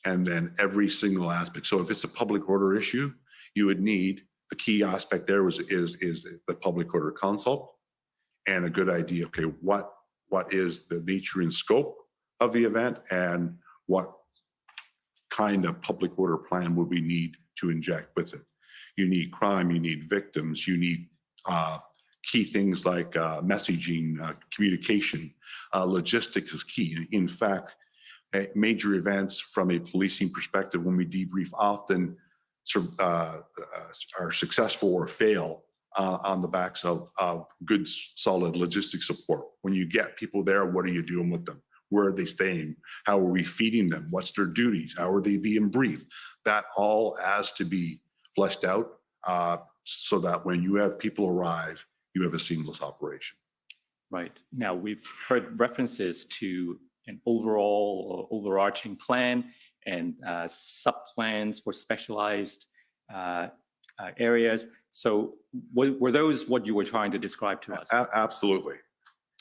and then every single aspect. So if it's a public order issue, you would need the key aspect there is the public order consult and a good idea. Okay, what is the nature and scope of the event, and what kind of public order plan would we need to inject with it? You need crime, you need victims, you need key things like messaging, communication, logistics is key. In fact, major events from a policing perspective, when we debrief, often are successful or fail on the backs of good, solid logistics support. When you get people there, what are you doing with them? Where are they staying? How are we feeding them? What's their duties? How are they being briefed? That all has to be fleshed out so that when you have people arrive, you have a seamless operation. Right. Now, we've heard references to an overall or overarching plan and sub-plans for specialized areas. So were those what you were trying to describe to us? Absolutely.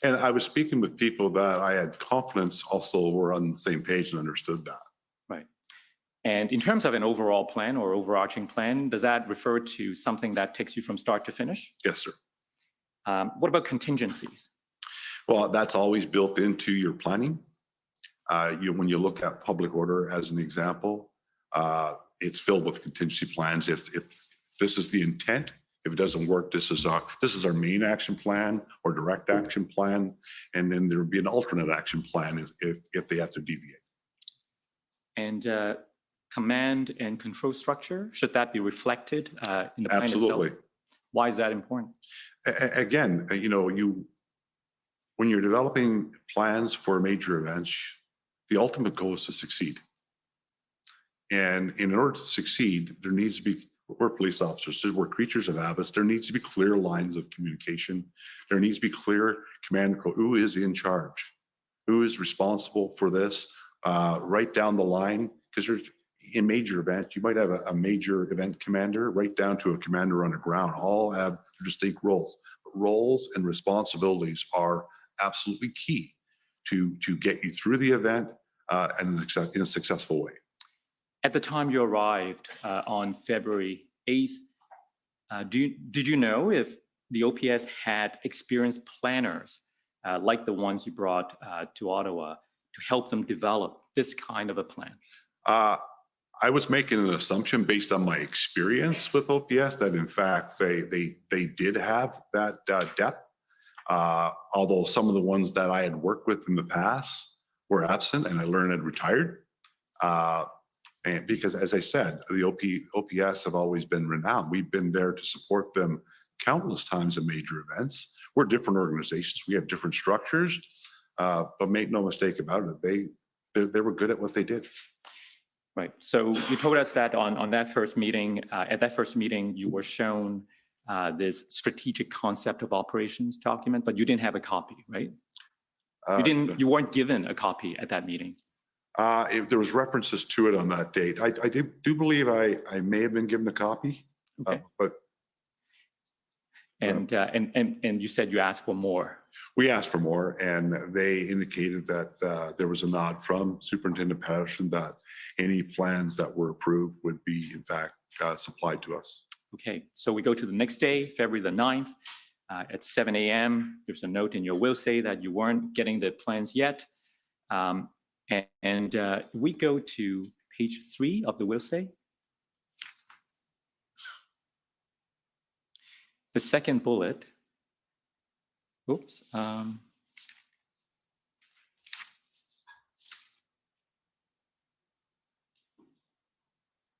And I was speaking with people that I had confidence also were on the same page and understood that. Right. And in terms of an overall plan or overarching plan, does that refer to something that takes you from start to finish? Yes, sir. What about contingencies? Well, that's always built into your planning. When you look at public order as an example, it's filled with contingency plans. If this is the intent, if it doesn't work, this is our main action plan or direct action plan, and then there would be an alternate action plan if they have to deviate. And command and control structure, should that be reflected in the plan absolutely. itself? Why is that important? Again, when you're developing plans for major events, the ultimate goal is to succeed. And in order to succeed, there needs to be, we're police officers, we're creatures of habits. There needs to be clear lines of communication. There needs to be clear command and control. Who is in charge? Who is responsible for this? Right down the line, because in major events, you might have a major event commander right down to a commander on the ground, all have distinct roles. But roles and responsibilities are absolutely key to get you through the event and in a successful way. At the time you arrived on February 8th, did you know if the OPS had experienced planners like the ones you brought to Ottawa to help them develop this kind of a plan? I was making an assumption based on my experience with OPS that in fact they did have that depth. Although some of the ones that I had worked with in the past were absent and I learned and retired. And because as I said, the OPS have always been renowned. We've been there to support them countless times in major events. We're different organizations. We have different structures, but make no mistake about it. They were good at what they did. Right. So you told us that on that first meeting, at that first meeting, you were shown this strategic concept of operations document, but you didn't have a copy, right? You weren't given a copy at that meeting. There was references to it on that date. I do believe I may have been given a copy, okay. But. And you said you asked for more. We asked for more, and they indicated that there was a nod from Superintendent Patterson that any plans that were approved would be, in fact, supplied to us. Okay, so we go to the next day, February the 9th, at 7 a.m. There's a note in your will say that you weren't getting the plans yet. We go to page 3 of the will say. The second bullet, oops.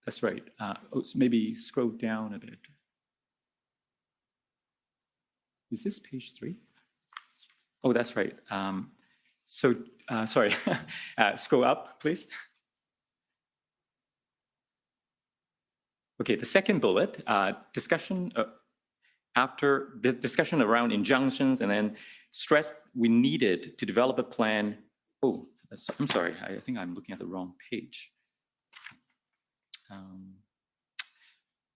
That's right. Maybe scroll down a bit. Is this page 3? Oh, that's right. Sorry, scroll up, please. Okay, the second bullet, discussion after the discussion around injunctions and then stressed we needed to develop a plan. Oh, I'm sorry, I think I'm looking at the wrong page.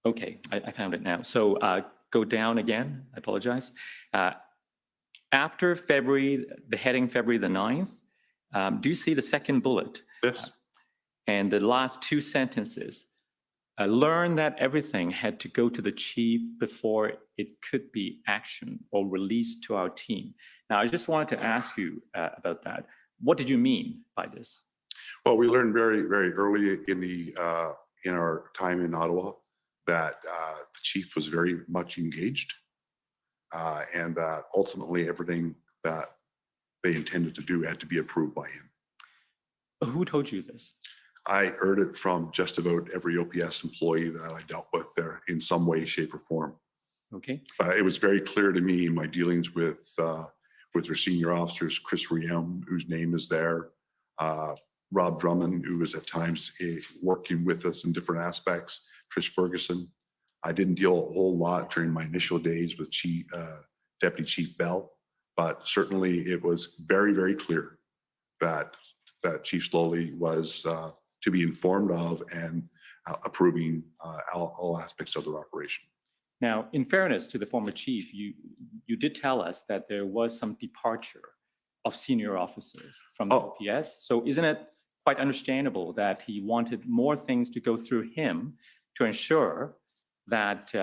Okay, I found it now. So go down again, I apologize. After February, the heading February the 9th, do you see the second bullet? Yes. And the last two sentences, learn that everything had to go to the chief before it could be actioned or released to our team. Now, I just wanted to ask you about that. What did you mean by this? Well, we learned very, very early in our time in Ottawa that the chief was very much engaged and that ultimately everything that they intended to do had to be approved by him. Who told you this? I heard it from just about every OPS employee that I dealt with there in some way, shape, or form. Okay. But it was very clear to me in my dealings with their senior officers, Chris Riem, whose name is there, Rob Drummond, who was at times working with us in different aspects, Trish Ferguson. I didn't deal a whole lot during my initial days with Deputy Chief Bell, but certainly it was very, very clear that Chief Slowly was to be informed of and approving all aspects of their operation. Now, in fairness to the former chief, you did tell us that there was some departure of senior officers from the OPS. So isn't it quite understandable that he wanted more things to go through him to ensure that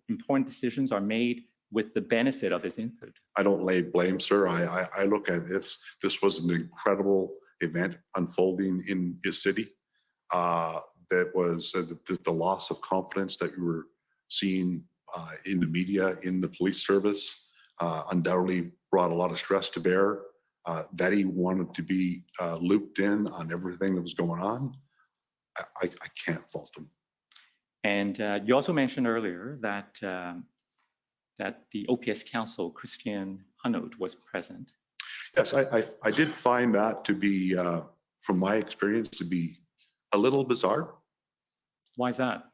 important decisions are made with the benefit of his input? I don't lay blame, sir. I look at this. This was an incredible event unfolding in his city. That was the loss of confidence that we were seeing in the media, in the police service, undoubtedly brought a lot of stress to bear. That he wanted to be looped in on everything that was going on. I can't fault him. And you also mentioned earlier that the OPS counsel, Christian Hunnot, was present. Yes, I did find that to be, from my experience, to be a little bizarre. Why is that?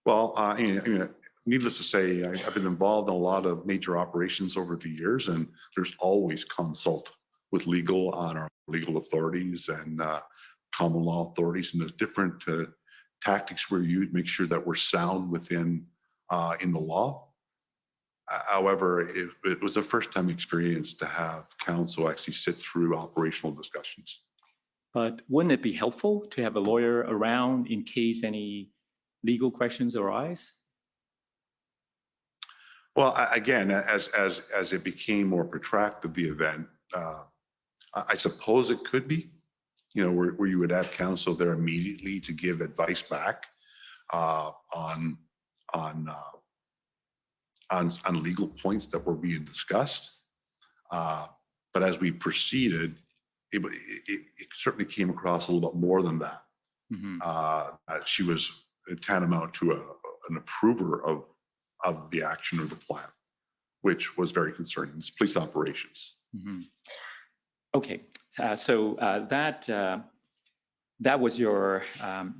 Well, needless to say, I've been involved in a lot of major operations over the years, and there's always consult with legal on our legal authorities and common law authorities, and there's different tactics we use to make sure that we're sound within in the law. However, it was a first-time experience to have counsel actually sit through operational discussions. But wouldn't it be helpful to have a lawyer around in case any legal questions arise? Well, again, as it became more protracted, the event, I suppose it could be, where you would have counsel there immediately to give advice back on legal points that were being discussed. But as we proceeded, it certainly came across a little bit more than that. Mm-hmm. She was tantamount to an approver of the action or the plan, which was very concerning. It's police operations. Mm-hmm. Okay, so that was your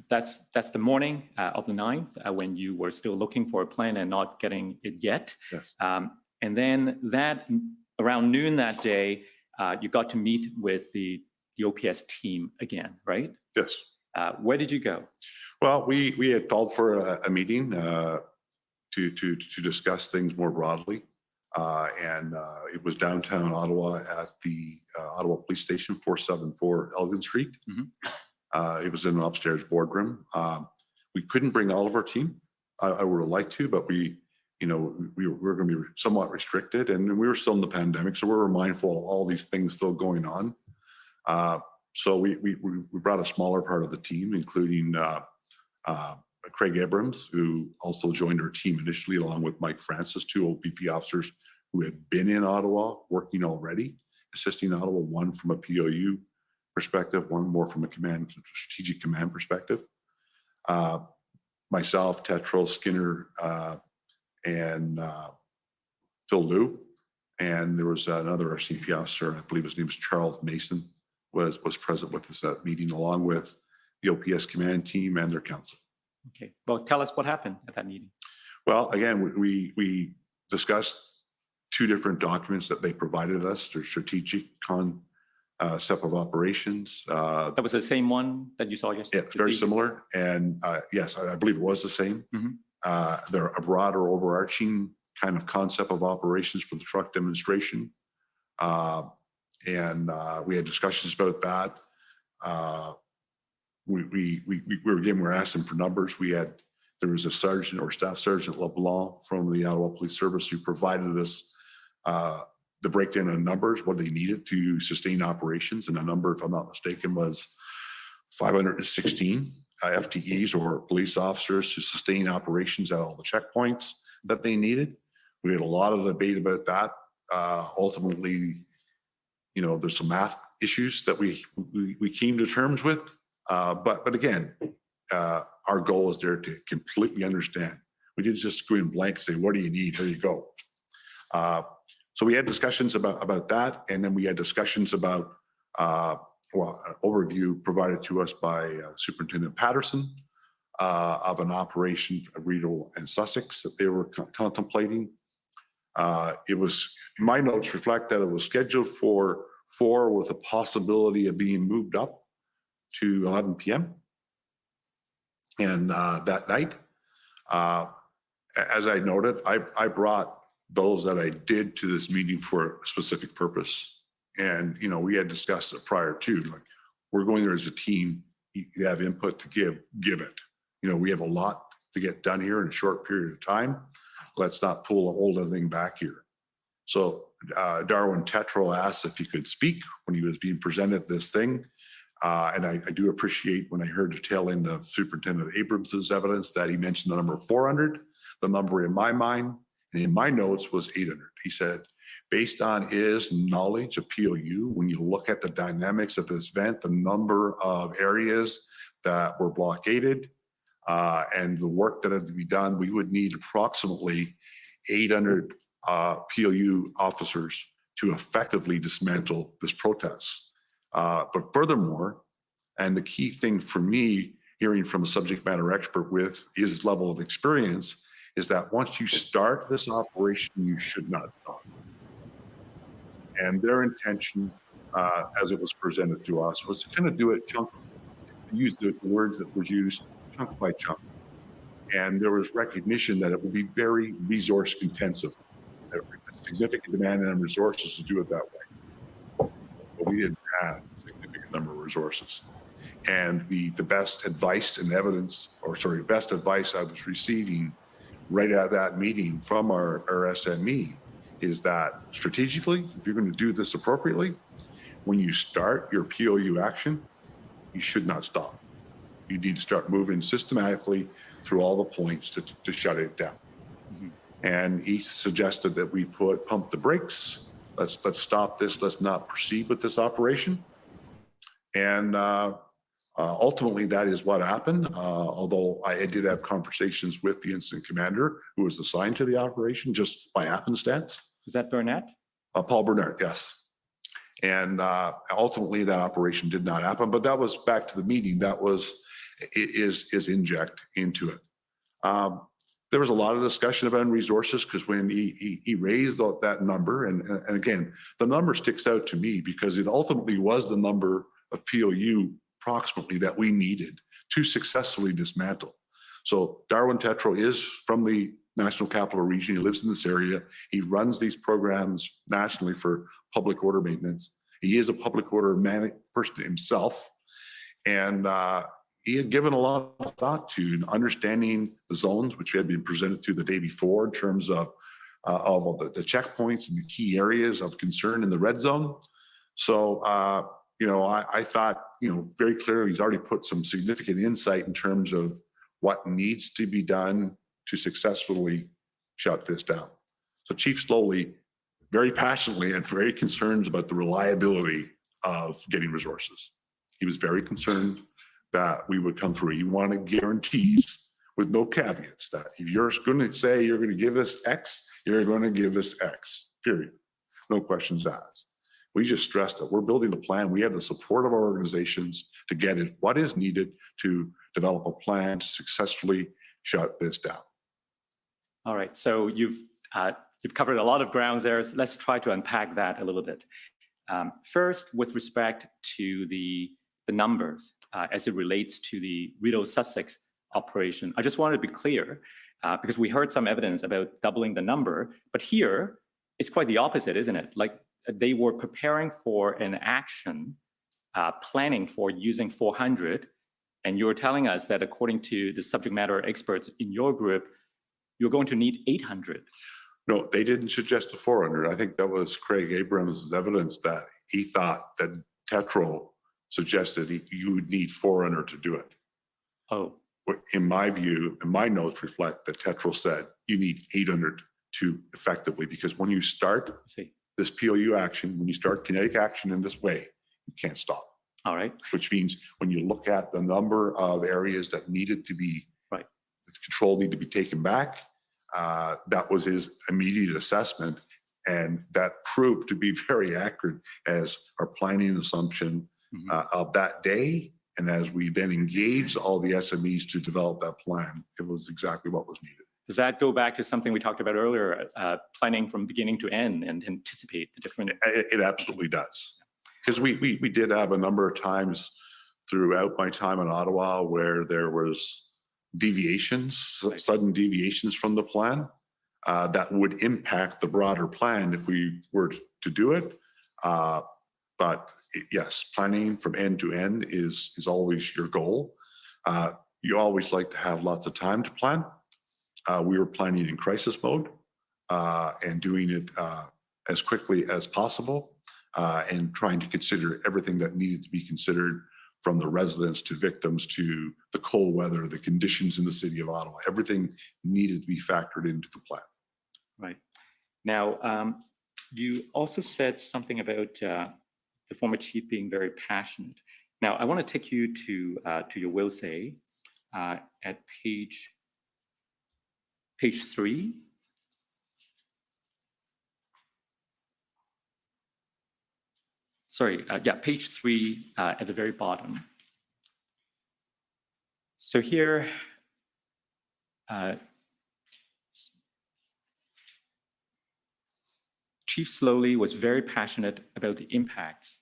that's the morning of the 9th when you were still looking for a plan and not getting it yet. Yes. And then that around noon that day, you got to meet with the OPS team again, right? Yes. Where did you go? Well, we had called for a meeting to discuss things more broadly. And it was downtown Ottawa at the Ottawa Police Station, 474 Elgin Street. Mm-hmm. It was in an upstairs boardroom. We couldn't bring all of our team. I would have liked to, but we were going to be somewhat restricted, and we were still in the pandemic, so we were mindful of all these things still going on. So we brought a smaller part of the team, including Craig Abrams, who also joined our team initially, along with Mike Francis, 2 OPP officers who had been in Ottawa working already, assisting Ottawa, one from a POU perspective, one more from a strategic command perspective. Myself, Tetral, Skinner, and Phil Liu, and there was another RCP officer, I believe his name is Charles Mason, was present with us at meeting, along with the OPS command team and their counsel. Okay, well, tell us what happened at that meeting. Well, again, we discussed 2 different documents that they provided us, their strategic concept of operations. That was the same one that you saw yesterday? Yeah, very similar. And yes, I believe it was the same. Mm-hmm. They're a broader overarching kind of concept of operations for the truck demonstration. And we had discussions about that. We were asking for numbers. There was a sergeant or staff sergeant LeBlanc from the Ottawa Police Service who provided us the breakdown of numbers, what they needed to sustain operations. And the number, if I'm not mistaken, was 516 FTEs or police officers to sustain operations at all the checkpoints that they needed. We had a lot of debate about that. Ultimately, there's some math issues that we came to terms with. But again, our goal is there to completely understand We didn't just go in blank and say, what do you need? Here you go. So we had discussions about that. And then we had discussions about, an overview provided to us by Superintendent Patterson of an operation of Rideau and Sussex that they were contemplating. It was, my notes reflect that it was scheduled for 4 with a possibility of being moved up to 11 p.m. And that night, as I noted, I brought those that I did to this meeting for a specific purpose. And, you know, we had discussed it prior to, like, we're going there as a team. You have input to give it. You know, we have a lot to get done here in a short period of time. Let's not hold everything back here. So Darwin Tetro asked if he could speak when he was being presented this thing. And I do appreciate when I heard the tail end of Superintendent Abrams's evidence that he mentioned the number 400. The number in my mind and in my notes was 800. He said, based on his knowledge of POU, when you look at the dynamics of this event, the number of areas that were blockaded and the work that had to be done, we would need approximately 800 POU officers to effectively dismantle this protest. But furthermore, and the key thing for me, hearing from a subject matter expert with his level of experience, is that once you start this operation, you should not stop. And their intention, as it was presented to us, was to kind of do it chunk, use the words that were used, chunk by chunk. And there was recognition that it would be very resource intensive. There would be a significant demand on resources to do it that way. But we didn't have a significant number of resources. And the best advice and evidence, or sorry, best advice I was receiving right out of that meeting from our SME is that strategically, if you're going to do this appropriately, when you start your POU action, you should not stop. You need to start moving systematically through all the points to shut it down. Mm-hmm. And he suggested that we pump the brakes. Let's stop this. Let's not proceed with this operation. And ultimately, that is what happened. Although I did have conversations with the incident commander who was assigned to the operation just by happenstance. Is that Burnett? Paul Burnett, yes. And ultimately, that operation did not happen. But that was back to the meeting. That is inject into it. There was a lot of discussion about resources because when he raised that number, and again, the number sticks out to me because it ultimately was the number of POU approximately that we needed to successfully dismantle. So Darwin Tetro is from the National Capital Region. He lives in this area. He runs these programs nationally for public order maintenance. He is a public order person himself. And he had given a lot of thought to understanding the zones, which had been presented to the day before in terms of the checkpoints and the key areas of concern in the red zone. So, I thought, very clearly he's already put some significant insight in terms of what needs to be done to successfully shut this down. So Chief Slowly, very passionately and very concerned about the reliability of getting resources. He was very concerned that we would come through. He wanted guarantees with no caveats that if you're going to say you're going to give us X, you're going to give us X, period. No questions asked. We just stressed that we're building a plan. We have the support of our organizations to get it what is needed to develop a plan to successfully shut this down. All right, so you've covered a lot of grounds there. Let's try to unpack that a little bit. First, with respect to the numbers as it relates to the Rideau Sussex operation, I just wanted to be clear because we heard some evidence about doubling the number, but here it's quite the opposite, isn't it? Like they were preparing for an action, planning for using 400, and you were telling us that according to the subject matter experts in your group, you're going to need 800. No, they didn't suggest a 400. I think that was Craig Abrams' evidence that he thought that Tetro suggested you would need 400 to do it. Oh. In my view, and my notes reflect that Tetro said you need 800 to effectively, because when you start this POU action, when you start kinetic action in this way, you can't stop. All right. Which means when you look at the number of areas that needed to be control need to be taken back. That was his immediate assessment, and that proved to be very accurate as our planning assumption of that day. And as we then engaged all the SMEs to develop that plan, it was exactly what was needed. Does that go back to something we talked about earlier, planning from beginning to end and anticipate the different? It absolutely does. Because we did have a number of times throughout my time in Ottawa where there was deviations, sudden deviations from the plan that would impact the broader plan if we were to do it. But yes, planning from end to end is always your goal. You always like to have lots of time to plan. We were planning in crisis mode and doing it as quickly as possible and trying to consider everything that needed to be considered, from the residents to victims to the cold weather, the conditions in the city of Ottawa. Everything needed to be factored into the plan. Right. Now, you also said something about the former chief being very passionate. Now, I want to take you to your will say at page 3. Sorry, page 3 at the very bottom. So here, Chief Slowly was very passionate about the impact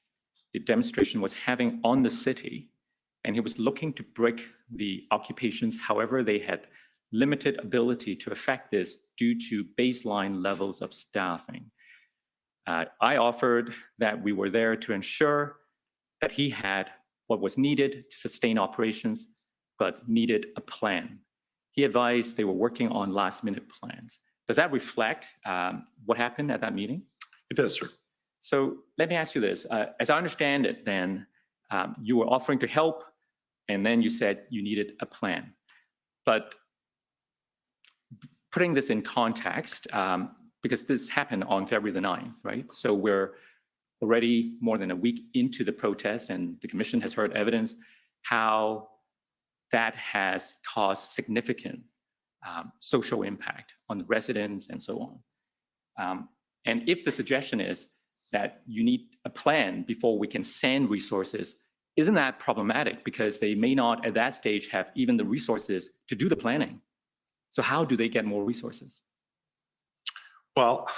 the demonstration was having on the city, and he was looking to break the occupations. However, they had limited ability to affect this due to baseline levels of staffing. I offered that we were there to ensure that he had what was needed to sustain operations, but needed a plan. He advised they were working on last-minute plans. Does that reflect what happened at that meeting? It does, sir. So let me ask you this. As I understand it, then you were offering to help, and then you said you needed a plan. But putting this in context, because this happened on February the 9th, right? So we're already more than a week into the protest, and the commission has heard evidence how that has caused significant social impact on the residents and so on. And if the suggestion is that you need a plan before we can send resources, isn't that problematic? Because they may not at that stage have even the resources to do the planning. So how do they get more resources? Well,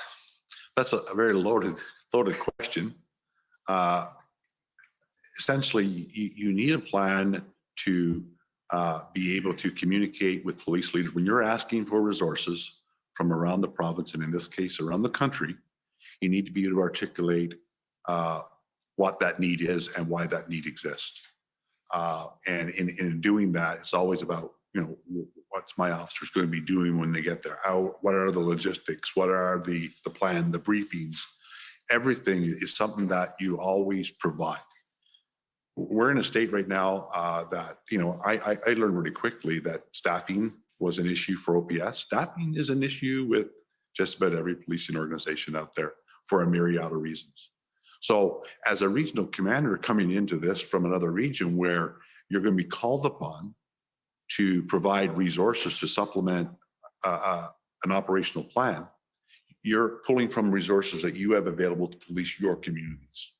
that's a very loaded question. Essentially, you need a plan to be able to communicate with police leaders. When you're asking for resources from around the province, and in this case, around the country, you need to be able to articulate what that need is and why that need exists. And in doing that, it's always about, what's my officers going to be doing when they get there? What are the logistics? What are the plan, the briefings? Everything is something that you always provide. We're in a state right now that, I learned really quickly that staffing was an issue for OPS. Staffing is an issue with just about every policing organization out there for a myriad of reasons. So as a regional commander coming into this from another region where you're going to be called upon to provide resources to supplement an operational plan, you're pulling from resources that you have available to police your communities.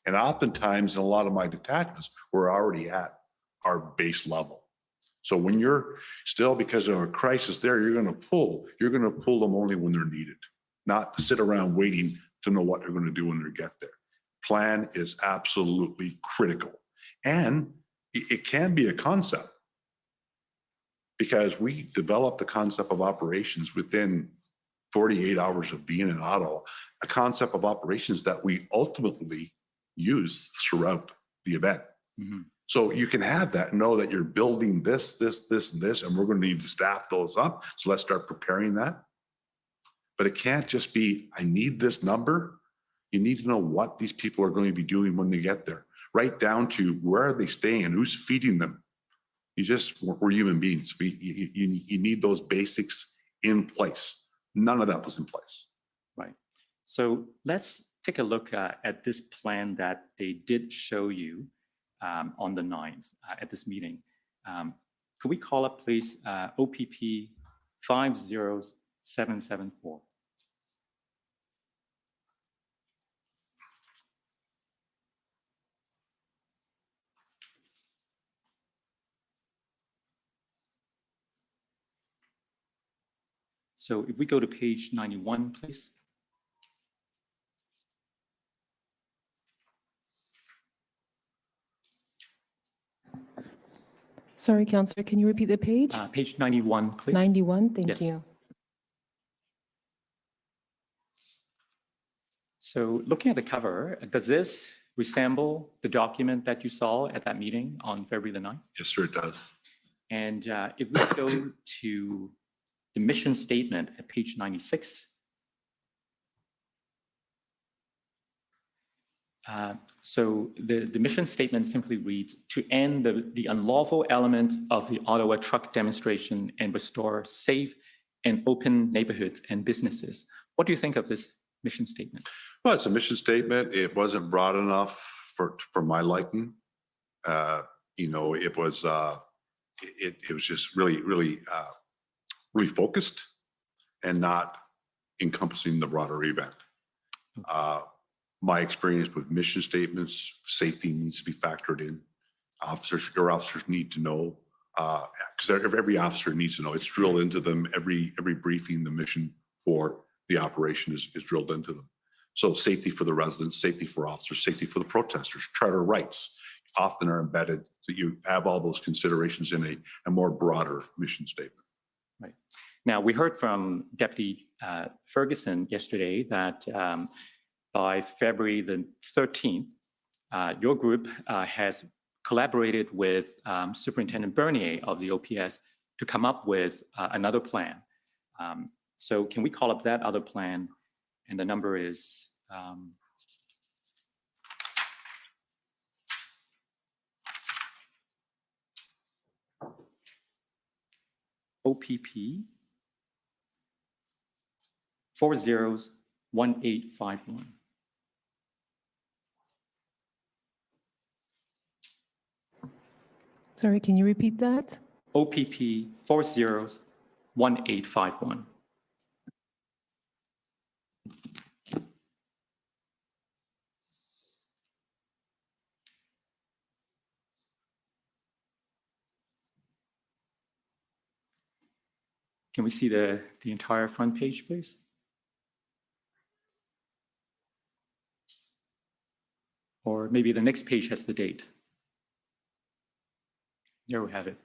And oftentimes in a lot of my detachments, we're already at our base level. So when you're still, because of a crisis there, you're going to pull them only when they're needed, not to sit around waiting to know what they're going to do when they get there. Plan is absolutely critical. And it can be a concept, because we developed the concept of operations within 48 hours of being in Ottawa, a concept of operations that we ultimately use throughout the event. Mm-hmm. So you can have that, know that you're building this, and this, and we're going to need to staff those up. So let's start preparing that. But it can't just be, I need this number. You need to know what these people are going to be doing when they get there, right down to where are they staying and who's feeding them. We're human beings. You need those basics in place. None of that was in place. Right. So let's take a look at this plan that they did show you on the 9th at this meeting. Could we call up, please, OPP 50774? So if we go to page 91, please. Sorry, Counselor, can you repeat the page? Page 91, please. 91, thank Yes. you. So looking at the cover, does this resemble the document that you saw at that meeting on February the 9th? Yes, sir, it does. And if we go to the mission statement at page 96, so the mission statement simply reads, to end the unlawful elements of the Ottawa truck demonstration and restore safe and open neighborhoods and businesses. What do you think of this mission statement? Well, it's a mission statement. It wasn't broad enough for my liking. You know, it was just really focused and not encompassing the broader event. My experience with mission statements, safety needs to be factored in. Your officers need to know, because every officer needs to know. It's drilled into them. Every briefing, the mission for the operation is drilled into them. So safety for the residents, safety for officers, safety for the protesters, charter rights often are embedded, that you have all those considerations in a more broader mission statement. Right. Now, we heard from Deputy Ferguson yesterday that by February the 13th, your group has collaborated with Superintendent Bernier of the OPS to come up with another plan. So can we call up that other plan? And the number is OPP 401851. Sorry, can you repeat that? OPP 401851. Can we see the entire front page, please? Or maybe the next page has the date. There we have it.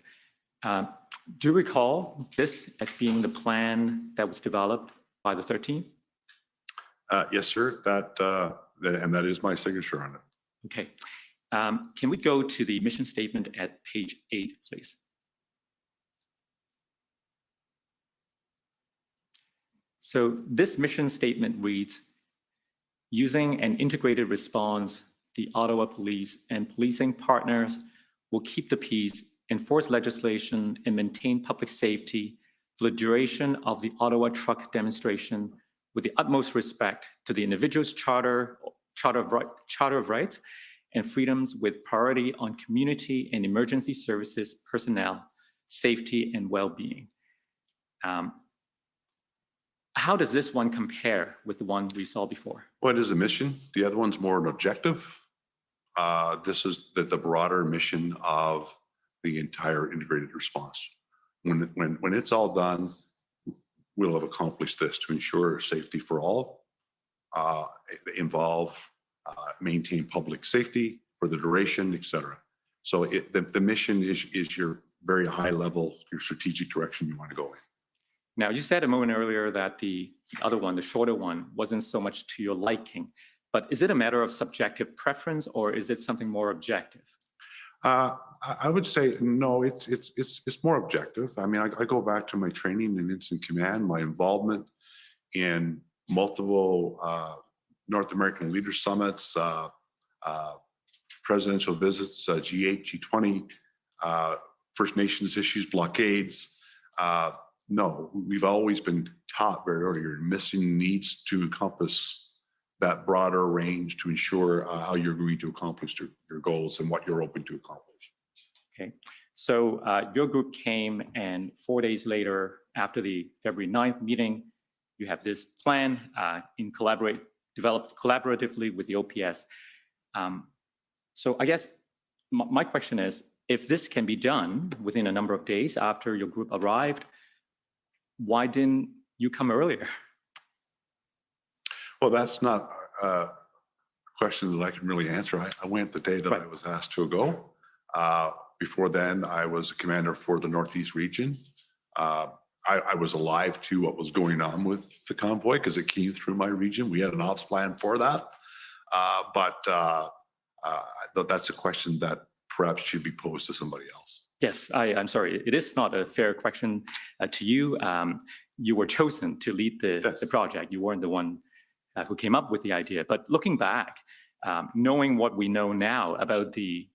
Do you recall this as being the plan that was developed by the 13th? Yes, sir. And that is my signature on it. Okay. Can we go to the mission statement at page 8, please? So this mission statement reads, using an integrated response, the Ottawa Police and policing partners will keep the peace, enforce legislation, and maintain public safety for the duration of the Ottawa truck demonstration with the utmost respect to the individual's charter of rights and freedoms, with priority on community and emergency services personnel, safety, and well-being. How does this one compare with the one we saw before? Well, it is a mission. The other one's more an objective. This is the broader mission of the entire integrated response. When it's all done, we'll have accomplished this to ensure safety for all, involve, maintain public safety for the duration, et cetera. So the mission is your very high level, your strategic direction you want to go in. Now, you said a moment earlier that the other one, the shorter one, wasn't so much to your liking, but is it a matter of subjective preference or is it something more objective? I would say no, it's more objective. I mean, I go back to my training in instant command, my involvement in multiple North American leader summits, presidential visits, G8, G20, First Nations issues, blockades. No, we've always been taught very early, your mission needs to encompass that broader range to ensure how you're going to accomplish your goals and what you're hoping to accomplish. Okay. So your group came, and 4 days later, after the February 9th meeting, you have this plan developed collaboratively with the OPS. So I guess my question is, if this can be done within a number of days after your group arrived, why didn't you come earlier? Well, that's not a question that I can really answer. I went the day that I was asked to go. Before then, I was a commander for the Northeast region. I was alive to what was going on with the convoy because it came through my region. We had an ops plan for that. But that's a question that perhaps should be posed to somebody else. Yes, I'm sorry. It is not a fair question to you. You were chosen to lead the project. You weren't the one who came up with the idea. But looking back, knowing what we know now about the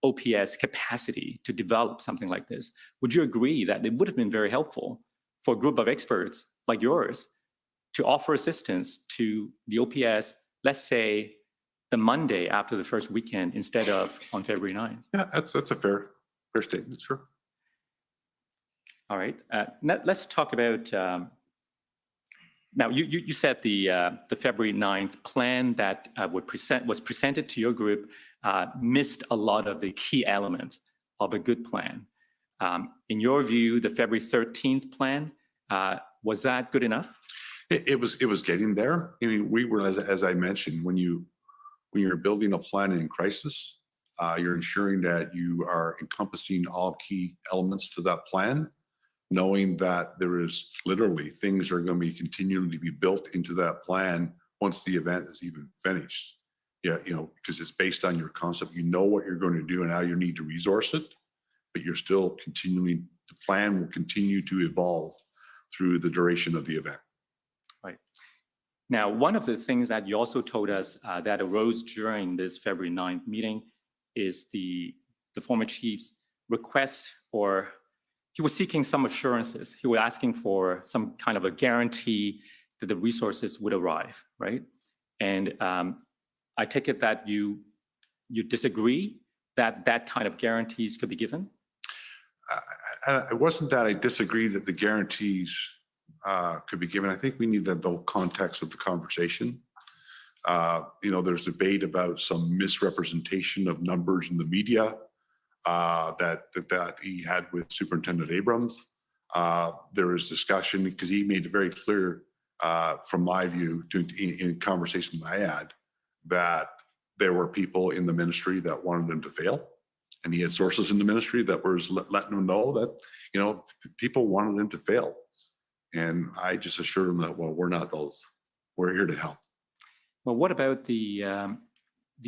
OPS capacity to develop something like this, would you agree that it would have been very helpful for a group of experts like yours to offer assistance to the OPS, let's say, the Monday after the first weekend instead of on February 9th? Yeah, that's a fair statement, sure. All right. Let's talk about, now you said the February 9th plan that was presented to your group missed a lot of the key elements of a good plan. In your view, the February 13th plan, was that good enough? It was getting there. I mean, we were, as I mentioned, when you're building a plan in crisis, you're ensuring that you are encompassing all key elements to that plan, knowing that there is literally things are going to be continuing to be built into that plan once the event is even finished. Yeah, because it's based on your concept. You know what you're going to do and how you need to resource it, but you're still continuing. The plan will continue to evolve through the duration of the event. Right. Now, one of the things that you also told us that arose during this February 9th meeting is the former chief's request, or he was seeking some assurances. He was asking for some kind of a guarantee that the resources would arrive, right? And I take it that you disagree that that kind of guarantees could be given? It wasn't that I disagree that the guarantees could be given. I think we need the context of the conversation. There's debate about some misrepresentation of numbers in the media that he had with Superintendent Abrams. There was discussion because he made it very clear, from my view, in conversations I had, that there were people in the ministry that wanted him to fail. And he had sources in the ministry that were letting him know that, people wanted him to fail. And I just assured him that, well, we're not those. We're here to help. Well, what about the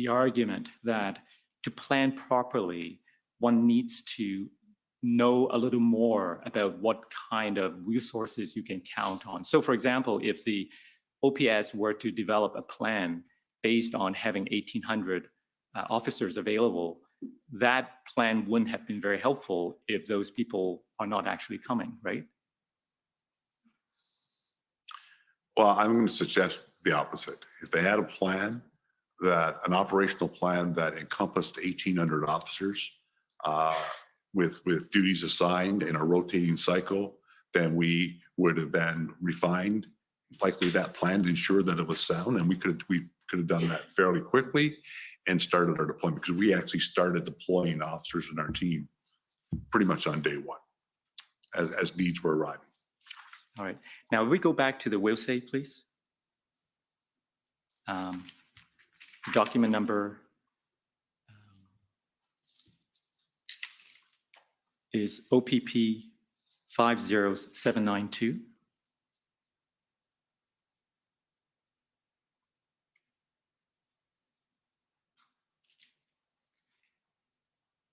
argument that to plan properly, one needs to know a little more about what kind of resources you can count on? So, for example, if the OPS were to develop a plan based on having 1,800 officers available, that plan wouldn't have been very helpful if those people are not actually coming, right? Well, I'm going to suggest the opposite. If they had a plan, an operational plan that encompassed 1,800 officers with duties assigned in a rotating cycle, then we would have then refined likely that plan to ensure that it was sound, and we could have done that fairly quickly and started our deployment, because we actually started deploying officers in our team pretty much on day one as needs were arriving. All right. Now, if we go back to the will say, please. Document number is OPP 50792.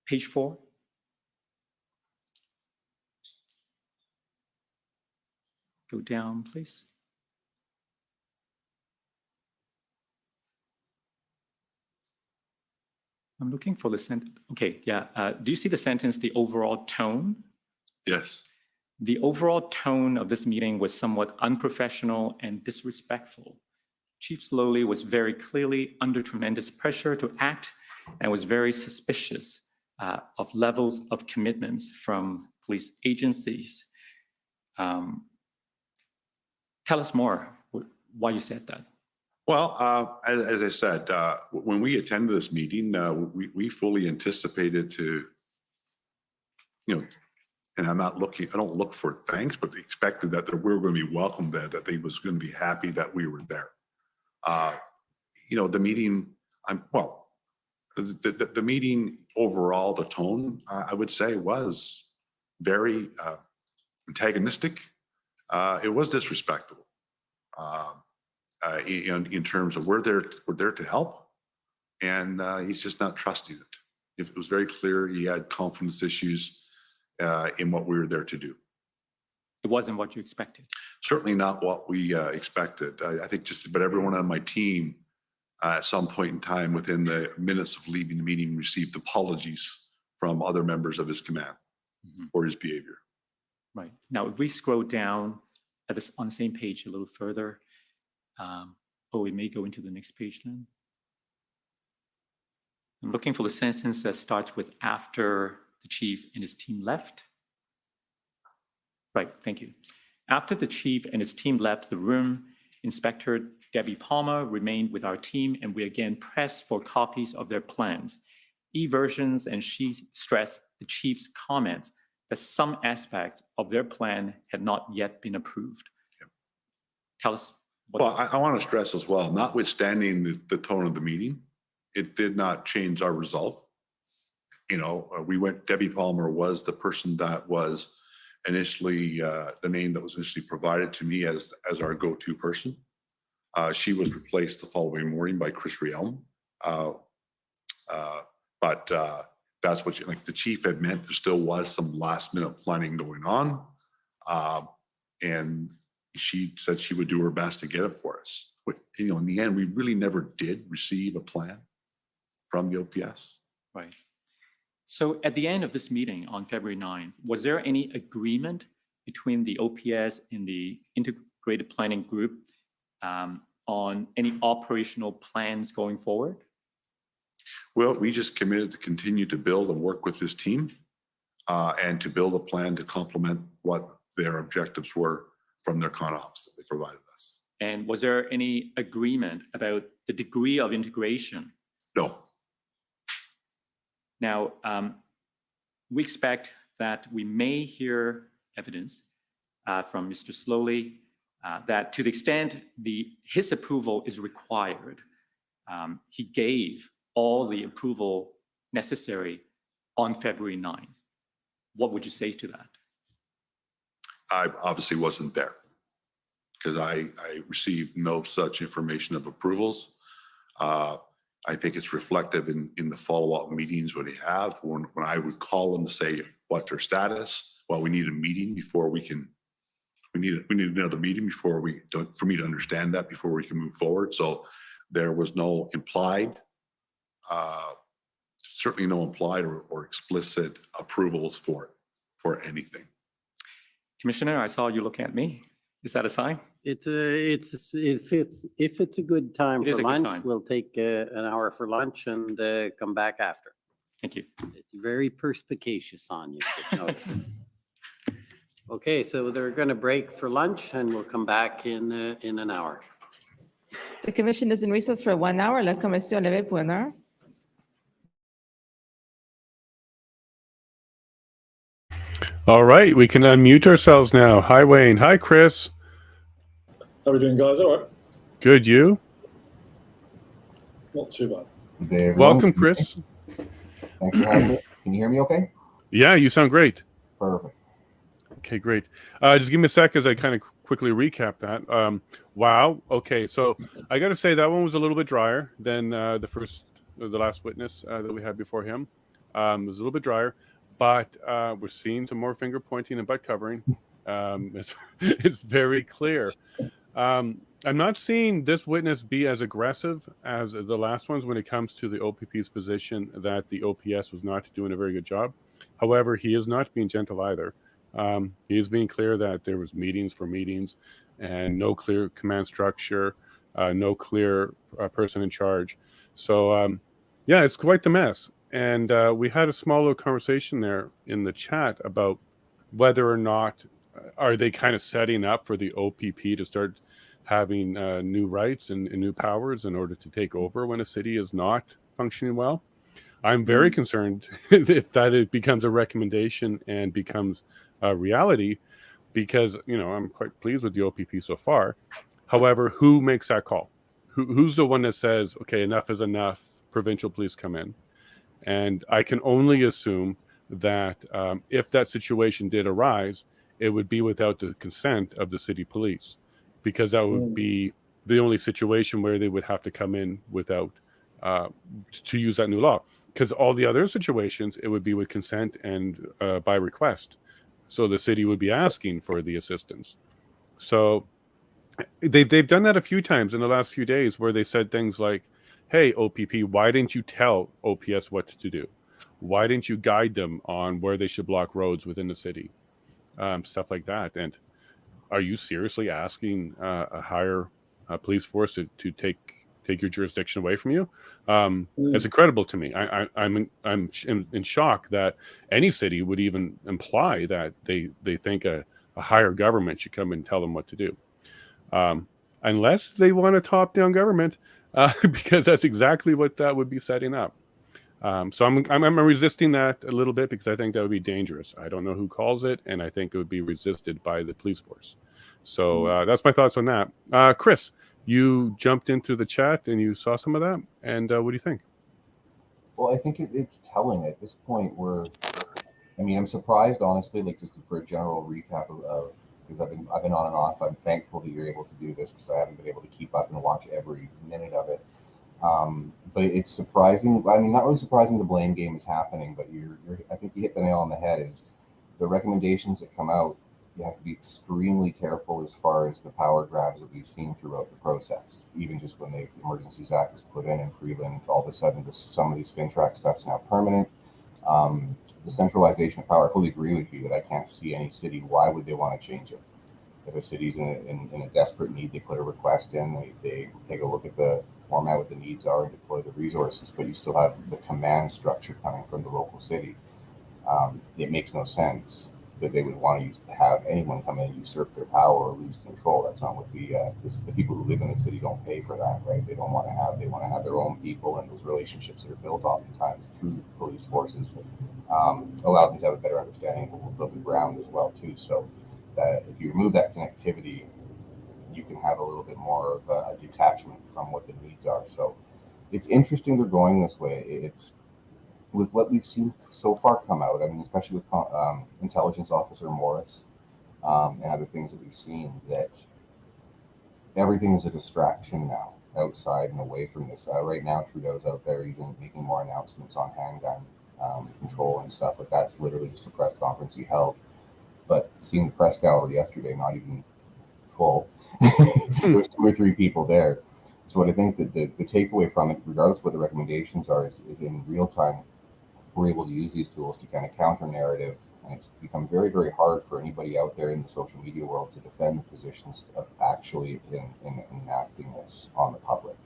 Page 4. Go down, please. I'm looking for the sentence. Okay, yeah. Do you see the sentence, the overall tone? Yes. The overall tone of this meeting was somewhat unprofessional and disrespectful. Chief Slowly was very clearly under tremendous pressure to act and was very suspicious of levels of commitments from police agencies. Tell us more why you said that. Well, as I said, when we attended this meeting, we fully anticipated to, and I don't look for thanks, but expected that we were going to be welcomed there, that they was going to be happy that we were there. The meeting, the meeting overall, the tone, I would say, was very antagonistic. It was disrespectful. In terms of we're there to help, and he's just not trusting it. It was very clear he had confidence issues in what we were there to do. It wasn't what you expected. Certainly not what we expected. I think just about everyone on my team at some point in time within the minutes of leaving the meeting received apologies from other members of his command for his behavior. Right. Now, if we scroll down on the same page a little further, we may go into the next page then. I'm looking for the sentence that starts with after the chief and his team left. Right, thank you. After the chief and his team left the room, Inspector Debbie Palmer remained with our team, and we again pressed for copies of their plans, e-versions, and she stressed the chief's comments that some aspects of their plan had not yet been approved. Yep. Tell us. Well, I want to stress as well, notwithstanding the tone of the meeting, it did not change our resolve. Debbie Palmer was the person that was initially, the name that was initially provided to me as our go-to person. She was replaced the following morning by Chris Rielm. But that's what the chief had meant. There still was some last minute planning going on. And she said she would do her best to get it for us. But, in the end, we really never did receive a plan from the OPS. Right. So at the end of this meeting on February 9th, was there any agreement between the OPS and the Integrated Planning Group on any operational plans going forward? Well, we just committed to continue to build and work with this team and to build a plan to complement what their objectives were from their con-ops that they provided us. And was there any agreement about the degree of integration? No. Now, we expect that we may hear evidence from Mr. Slowly that to the extent his approval is required, he gave all the approval necessary on February 9th. What would you say to that? I obviously wasn't there because I received no such information of approvals. I think it's reflective in the follow-up meetings what they have when I would call them to say what's their status. Well, we need a meeting before we need another meeting for me to understand that before we can move forward. So there was no implied, certainly no implied or explicit approvals for anything. Commissioner, I saw you look at me. Is that a sign? If it's a good time It is for a good lunch, time. we'll take an hour for lunch and come back after. Thank you. It's very perspicacious on you, should notice. Okay, so they're going to break for lunch and we'll come back in an hour. The commission is in recess for 1 hour. La commission est levée pour 1 heure. All right, we can unmute ourselves now. Hi, Wayne. Hi, Chris. How are we doing, guys? All right. Good, you? Not too bad. There we Welcome, go. Chris. Thanks for having me. Can you hear me okay? Yeah, you sound great. Perfect. Okay, great. Just give me a sec as I kind of quickly recap that. Wow. Okay, so I got to say that one was a little bit drier than the last witness that we had before him. It was a little bit drier, but we're seeing some more finger pointing and butt covering. It's very clear. I'm not seeing this witness be as aggressive as the last ones when it comes to the OPP's position that the OPS was not doing a very good job. However, he is not being gentle either. He is being clear that there was meetings for meetings and no clear command structure, no clear person in charge. So, yeah, it's quite the mess. And we had a small little conversation there in the chat about whether or not are they kind of setting up for the OPP to start having new rights and new powers in order to take over when a city is not functioning well. I'm very concerned if that it becomes a recommendation and becomes a reality, because I'm quite pleased with the OPP so far. However, who makes that call? Who's the one that says, okay, enough is enough, provincial police come in? And I can only assume that if that situation did arise, it would be without the consent of the city police, because that would be the only situation where they would have to come in without to use that new law. Because all the other situations, it would be with consent and by request. So the city would be asking for the assistance. So they've done that a few times in the last few days, where they said things like, hey, OPP, why didn't you tell OPS what to do? Why didn't you guide them on where they should block roads within the city? Stuff like that. And are you seriously asking a higher police force to take your jurisdiction away from you? It's incredible to me. I'm in shock that any city would even imply that they think a higher government should come and tell them what to do. Unless they want a top-down government, because that's exactly what that would be setting up. So I'm resisting that a little bit, because I think that would be dangerous. I don't know who calls it, and I think it would be resisted by the police force. So that's my thoughts on that. Chris, you jumped into the chat and you saw some of that, and what do you think? Well, I think it's telling at this point where, I'm surprised, honestly, like just for a general recap of because I've been on and off. I'm thankful that you're able to do this, because I haven't been able to keep up and watch every minute of it. But it's surprising. Not really surprising the blame game is happening, but I think you hit the nail on the head. Is the recommendations that come out, you have to be extremely careful as far as the power grabs that we've seen throughout the process. Even just when the Emergencies Act was put in Freeland, all of a sudden some of these FinTrack stuff's now permanent. The centralization of power, I fully agree with you that I can't see any city. Why would they want to change it? If a city's in a desperate need, they put a request in, they take a look at the format, what the needs are, and deploy the resources, but you still have the command structure coming from the local city. It makes no sense that they would want to have anyone come in and usurp their power or lose control. That's not what the people who live in the city don't pay for that, right? They want to have their own people, and those relationships that are built oftentimes through police forces allow them to have a better understanding of the ground as well too. So that if you remove that connectivity, you can have a little bit more of a detachment from what the needs are. So it's interesting they're going this way. It's with what we've seen so far come out, especially with Intelligence Officer Morris and other things that we've seen, that everything is a distraction now, outside and away from this. Right now, Trudeau's out there, he's making more announcements on handgun control and stuff, but that's literally just a press conference he held. But seeing the press gallery yesterday, not even full, there was 2 or 3 people there. So what I think that the takeaway from it, regardless of what the recommendations are, is in real time, we're able to use these tools to kind of counter narrative. And it's become very, very hard for anybody out there in the social media world to defend the positions of actually in enacting this on the public.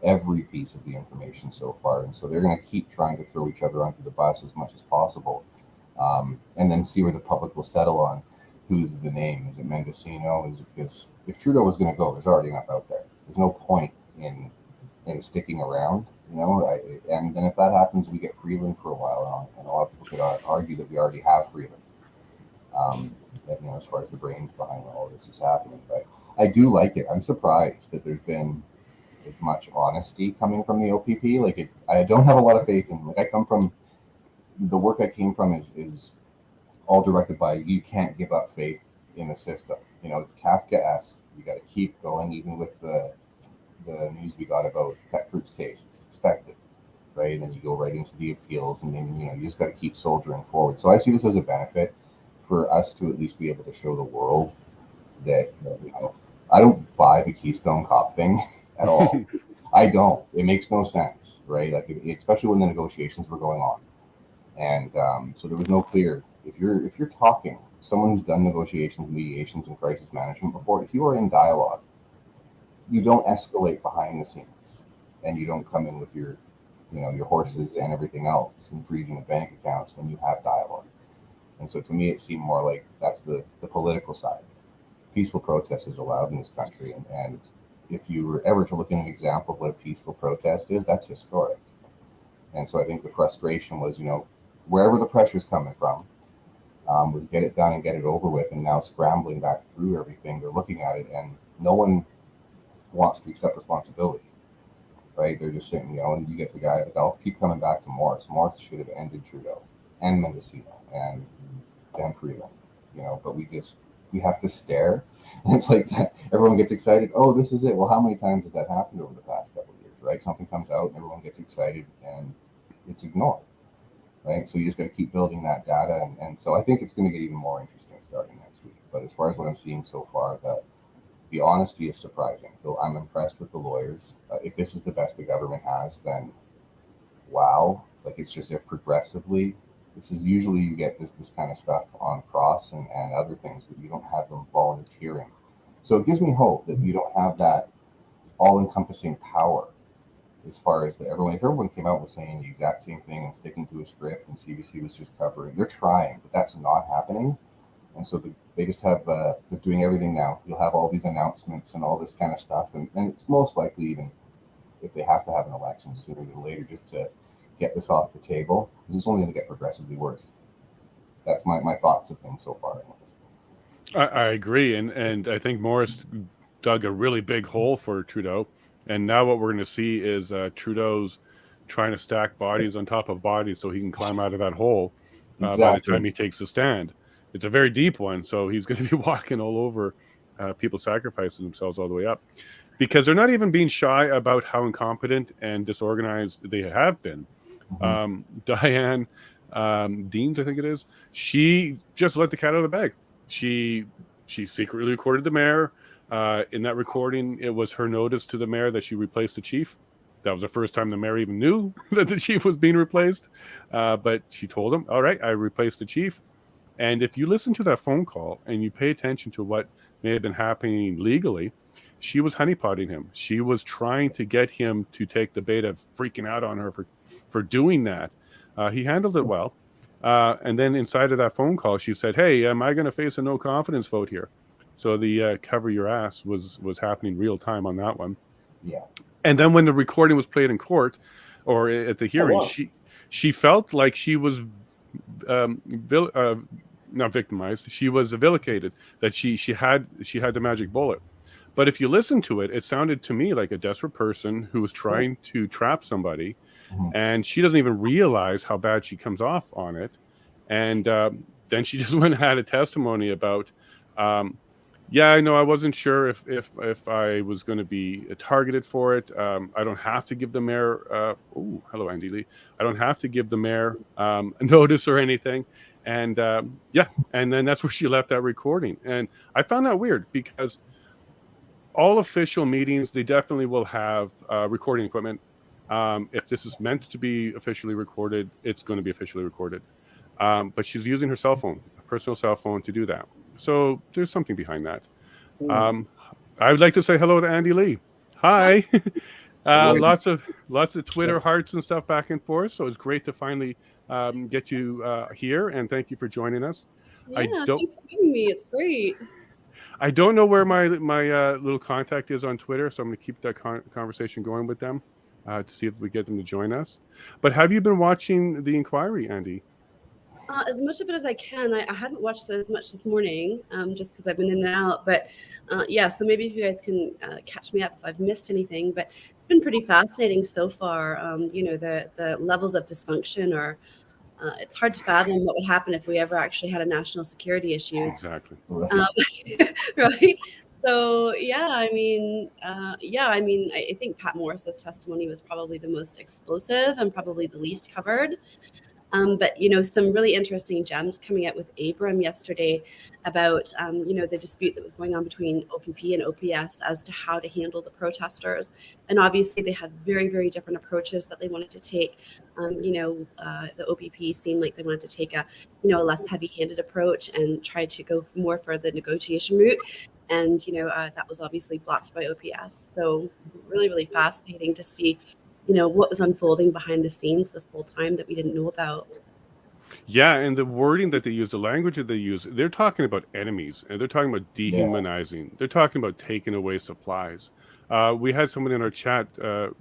Every piece of the information so far. And so they're going to keep trying to throw each other under the bus as much as possible. And then see where the public will settle on who's the name. Is it Mendocino? Is it because if Trudeau was going to go, there's already enough out there. There's no point in sticking around, and then if that happens, we get Freeland for a while, and a lot of people could argue that we already have Freeland, as far as the brains behind all this is happening. But I do like it. I'm surprised that there's been as much honesty coming from the OPP. I don't have a lot of faith in. I come from the work I came from is all directed by, you can't give up faith in the system. It's Kafka-esque. You got to keep going, even with the news we got about Petford's case. It's expected, right? And then you go right into the appeals, and then you just got to keep soldiering forward. So I see this as a benefit for us to at least be able to show the world that I don't buy the Keystone Cop thing at all. I don't. It makes no sense, right? Especially when the negotiations were going on, and so there was no clear. If you're talking, someone who's done negotiations, mediations, and crisis management before, if you are in dialogue, you don't escalate behind the scenes, and you don't come in with your your horses and everything else and freezing the bank accounts when you have dialogue. And so to me, it seemed more like that's the political side. Peaceful protest is allowed in this country. And if you were ever to look at an example of what a peaceful protest is, that's historic. And so I think the frustration was, wherever the pressure's coming from, was get it done and get it over with. And now scrambling back through everything, they're looking at it and no one wants to accept responsibility, right? They're just saying, and you get the guy, but they'll keep coming back to Morris. Morris should have ended Trudeau and Mendocino and Dan Freedom, but we have to stare. And it's like everyone gets excited. Oh, this is it. Well, how many times has that happened over the past couple of years, right? Something comes out and everyone gets excited and it's ignored, right? So you just got to keep building that data. And so I think it's going to get even more interesting starting next week. But as far as what I'm seeing so far, the honesty is surprising. So I'm impressed with the lawyers. If this is the best the government has, then wow. Like it's just progressively. This is usually you get this kind of stuff on cross and other things, but you don't have them volunteering. So it gives me hope that you don't have that all-encompassing power as far as if everyone came out and was saying the exact same thing and sticking to a script and CBC was just covering. They're trying, but that's not happening. And so they just have, they're doing everything now. You'll have all these announcements and all this kind of stuff. And it's most likely even if they have to have an election sooner than later just to get this off the table, because it's only going to get progressively worse. That's my thoughts of things so far. I agree. And I think Morris dug a really big hole for Trudeau. And now what we're going to see is Trudeau's trying to stack bodies on top of bodies so he can climb out of that hole by the time he takes a stand. It's a very deep one, so he's going to be walking all over people sacrificing themselves all the way up. Because they're not even being shy about how incompetent and disorganized they have been. Diane Deans, I think it is, she just let the cat out of the bag. She secretly recorded the mayor. In that recording, it was her notice to the mayor that she replaced the chief. That was the first time the mayor even knew that the chief was being replaced. But she told him, all right, I replaced the chief. And if you listen to that phone call and you pay attention to what may have been happening legally, she was honeypotting him. She was trying to get him to take the bait of freaking out on her for doing that. He handled it well. And then inside of that phone call, she said, hey, am I going to face a no confidence vote here? So the cover your ass was happening real time on that one. Yeah. And then when the recording was played in court or at the hearing, she felt like she was not victimized. She was vindicated that she had the magic bullet. But if you listen to it, it sounded to me like a desperate person who was trying to trap somebody, and she doesn't even realize how bad she comes off on it. And then she just went and had a testimony about, I know I wasn't sure if I was going to be targeted for it. I don't have to give the mayor. Hello, Andy Lee. I don't have to give the mayor a notice or anything. And and then that's where she left that recording. And I found that weird because all official meetings, they definitely will have recording equipment. If this is meant to be officially recorded, it's going to be officially recorded. But she's using her cell phone, a personal cell phone, to do that. So there's something behind that. I would like to say hello to Andy Lee. Hi. Lots of Twitter hearts and stuff back and forth. So it's great to finally get you here, and thank you for joining us. Yeah, thanks for having me. It's great. I don't know where my little contact is on Twitter, so I'm going to keep that conversation going with them to see if we get them to join us. But have you been watching the inquiry, Andy? As much of it as I can. I hadn't watched it as much this morning, just because I've been in and out. But so maybe if you guys can catch me up if I've missed anything. But it's been pretty fascinating so far. The levels of dysfunction are. It's hard to fathom what would happen if we ever actually had a national security issue. Exactly. Right. So I think Pat Morris's testimony was probably the most explosive and probably the least covered. But some really interesting gems coming out with Abram yesterday about the dispute that was going on between OPP and OPS as to how to handle the protesters. And obviously they had very, very different approaches that they wanted to take. The OPP seemed like they wanted to take a less heavy-handed approach and try to go more for the negotiation route. And that was obviously blocked by OPS. So really, really fascinating to see what was unfolding behind the scenes this whole time that we didn't know about. Yeah, and the wording that they use, the language that they use, they're talking about enemies, and they're talking about Yeah. dehumanizing. They're talking about taking away supplies. We had someone in our chat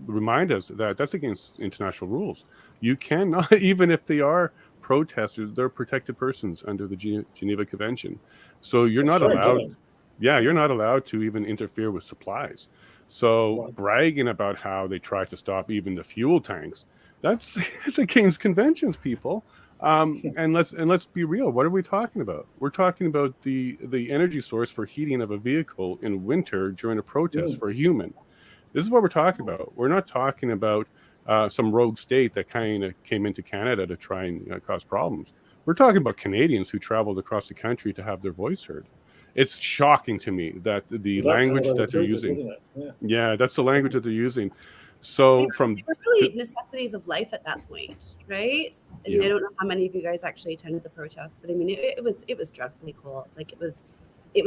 remind us that that's against international rules. You cannot, even if they are protesters, they're protected persons under the Geneva Convention. So you're That's not strange, allowed. isn't it? Yeah, you're not allowed to even interfere with supplies. So Right. bragging about how they tried to stop even the fuel tanks, that's it's against conventions, people. And let's be real. What are we talking about? We're talking about the energy source for heating of a vehicle in winter during a protest for a human. This is what we're talking about. We're not talking about some rogue state that kind of came into Canada to try and cause problems. We're talking about Canadians who traveled across the country to have their voice heard. It's shocking to me that the Well, that's how language they were that they're treated, using. wasn't it? Yeah. Yeah, that's the language that they're using. So from They were really necessities of life at that point, right? I mean, Yeah. I don't know how many of you guys actually attended the protest, but I mean, it was dreadfully cold. Like it was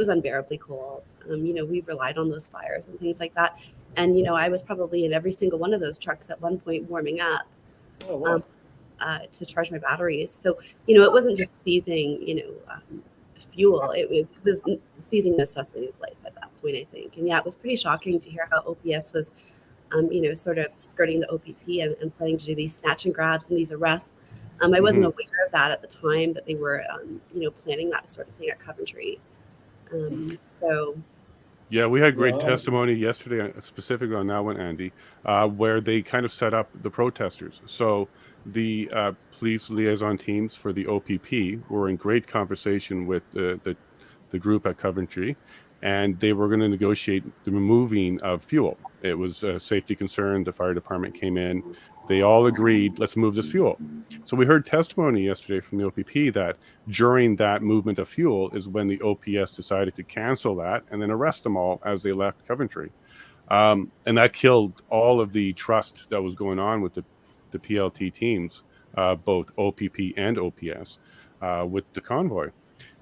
unbearably cold. We relied on those fires and things like that. And I was probably in every single one of those trucks at one point warming up Oh, wow. to charge my batteries. So it wasn't just seizing fuel. It was seizing necessity of life at that point, I think. And yeah, it was pretty shocking to hear how OPS was sort of skirting the OPP and planning to do these snatch and grabs and these arrests. I wasn't aware of that at the time, that they were, planning that sort of thing at Coventry. So Yeah, we had great Wow. testimony yesterday, specifically on that one, Andy, where they kind of set up the protesters. So the police liaison teams for the OPP were in great conversation with the group at Coventry, and they were going to negotiate the removing of fuel. It was a safety concern. The fire department came in. They all agreed, let's move this fuel. So we heard testimony yesterday from the OPP that during that movement of fuel is when the OPS decided to cancel that and then arrest them all as they left Coventry. And that killed all of the trust that was going on with the PLT teams, both OPP and OPS, with the convoy.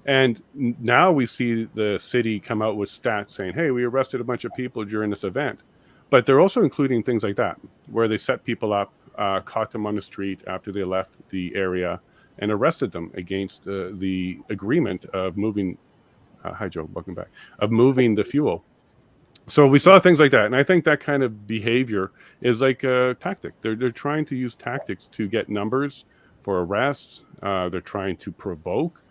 And now we see the city come out with stats saying, hey, we arrested a bunch of people during this event. But they're also including things like that, where they set people up, caught them on the street after they left the area, and arrested them against the agreement of moving. Hi, Joe. Welcome back. Of moving the fuel. So we saw things like that, and I think that kind of behavior is like a tactic. They're trying to use tactics to get numbers for arrests. They're trying to provoke.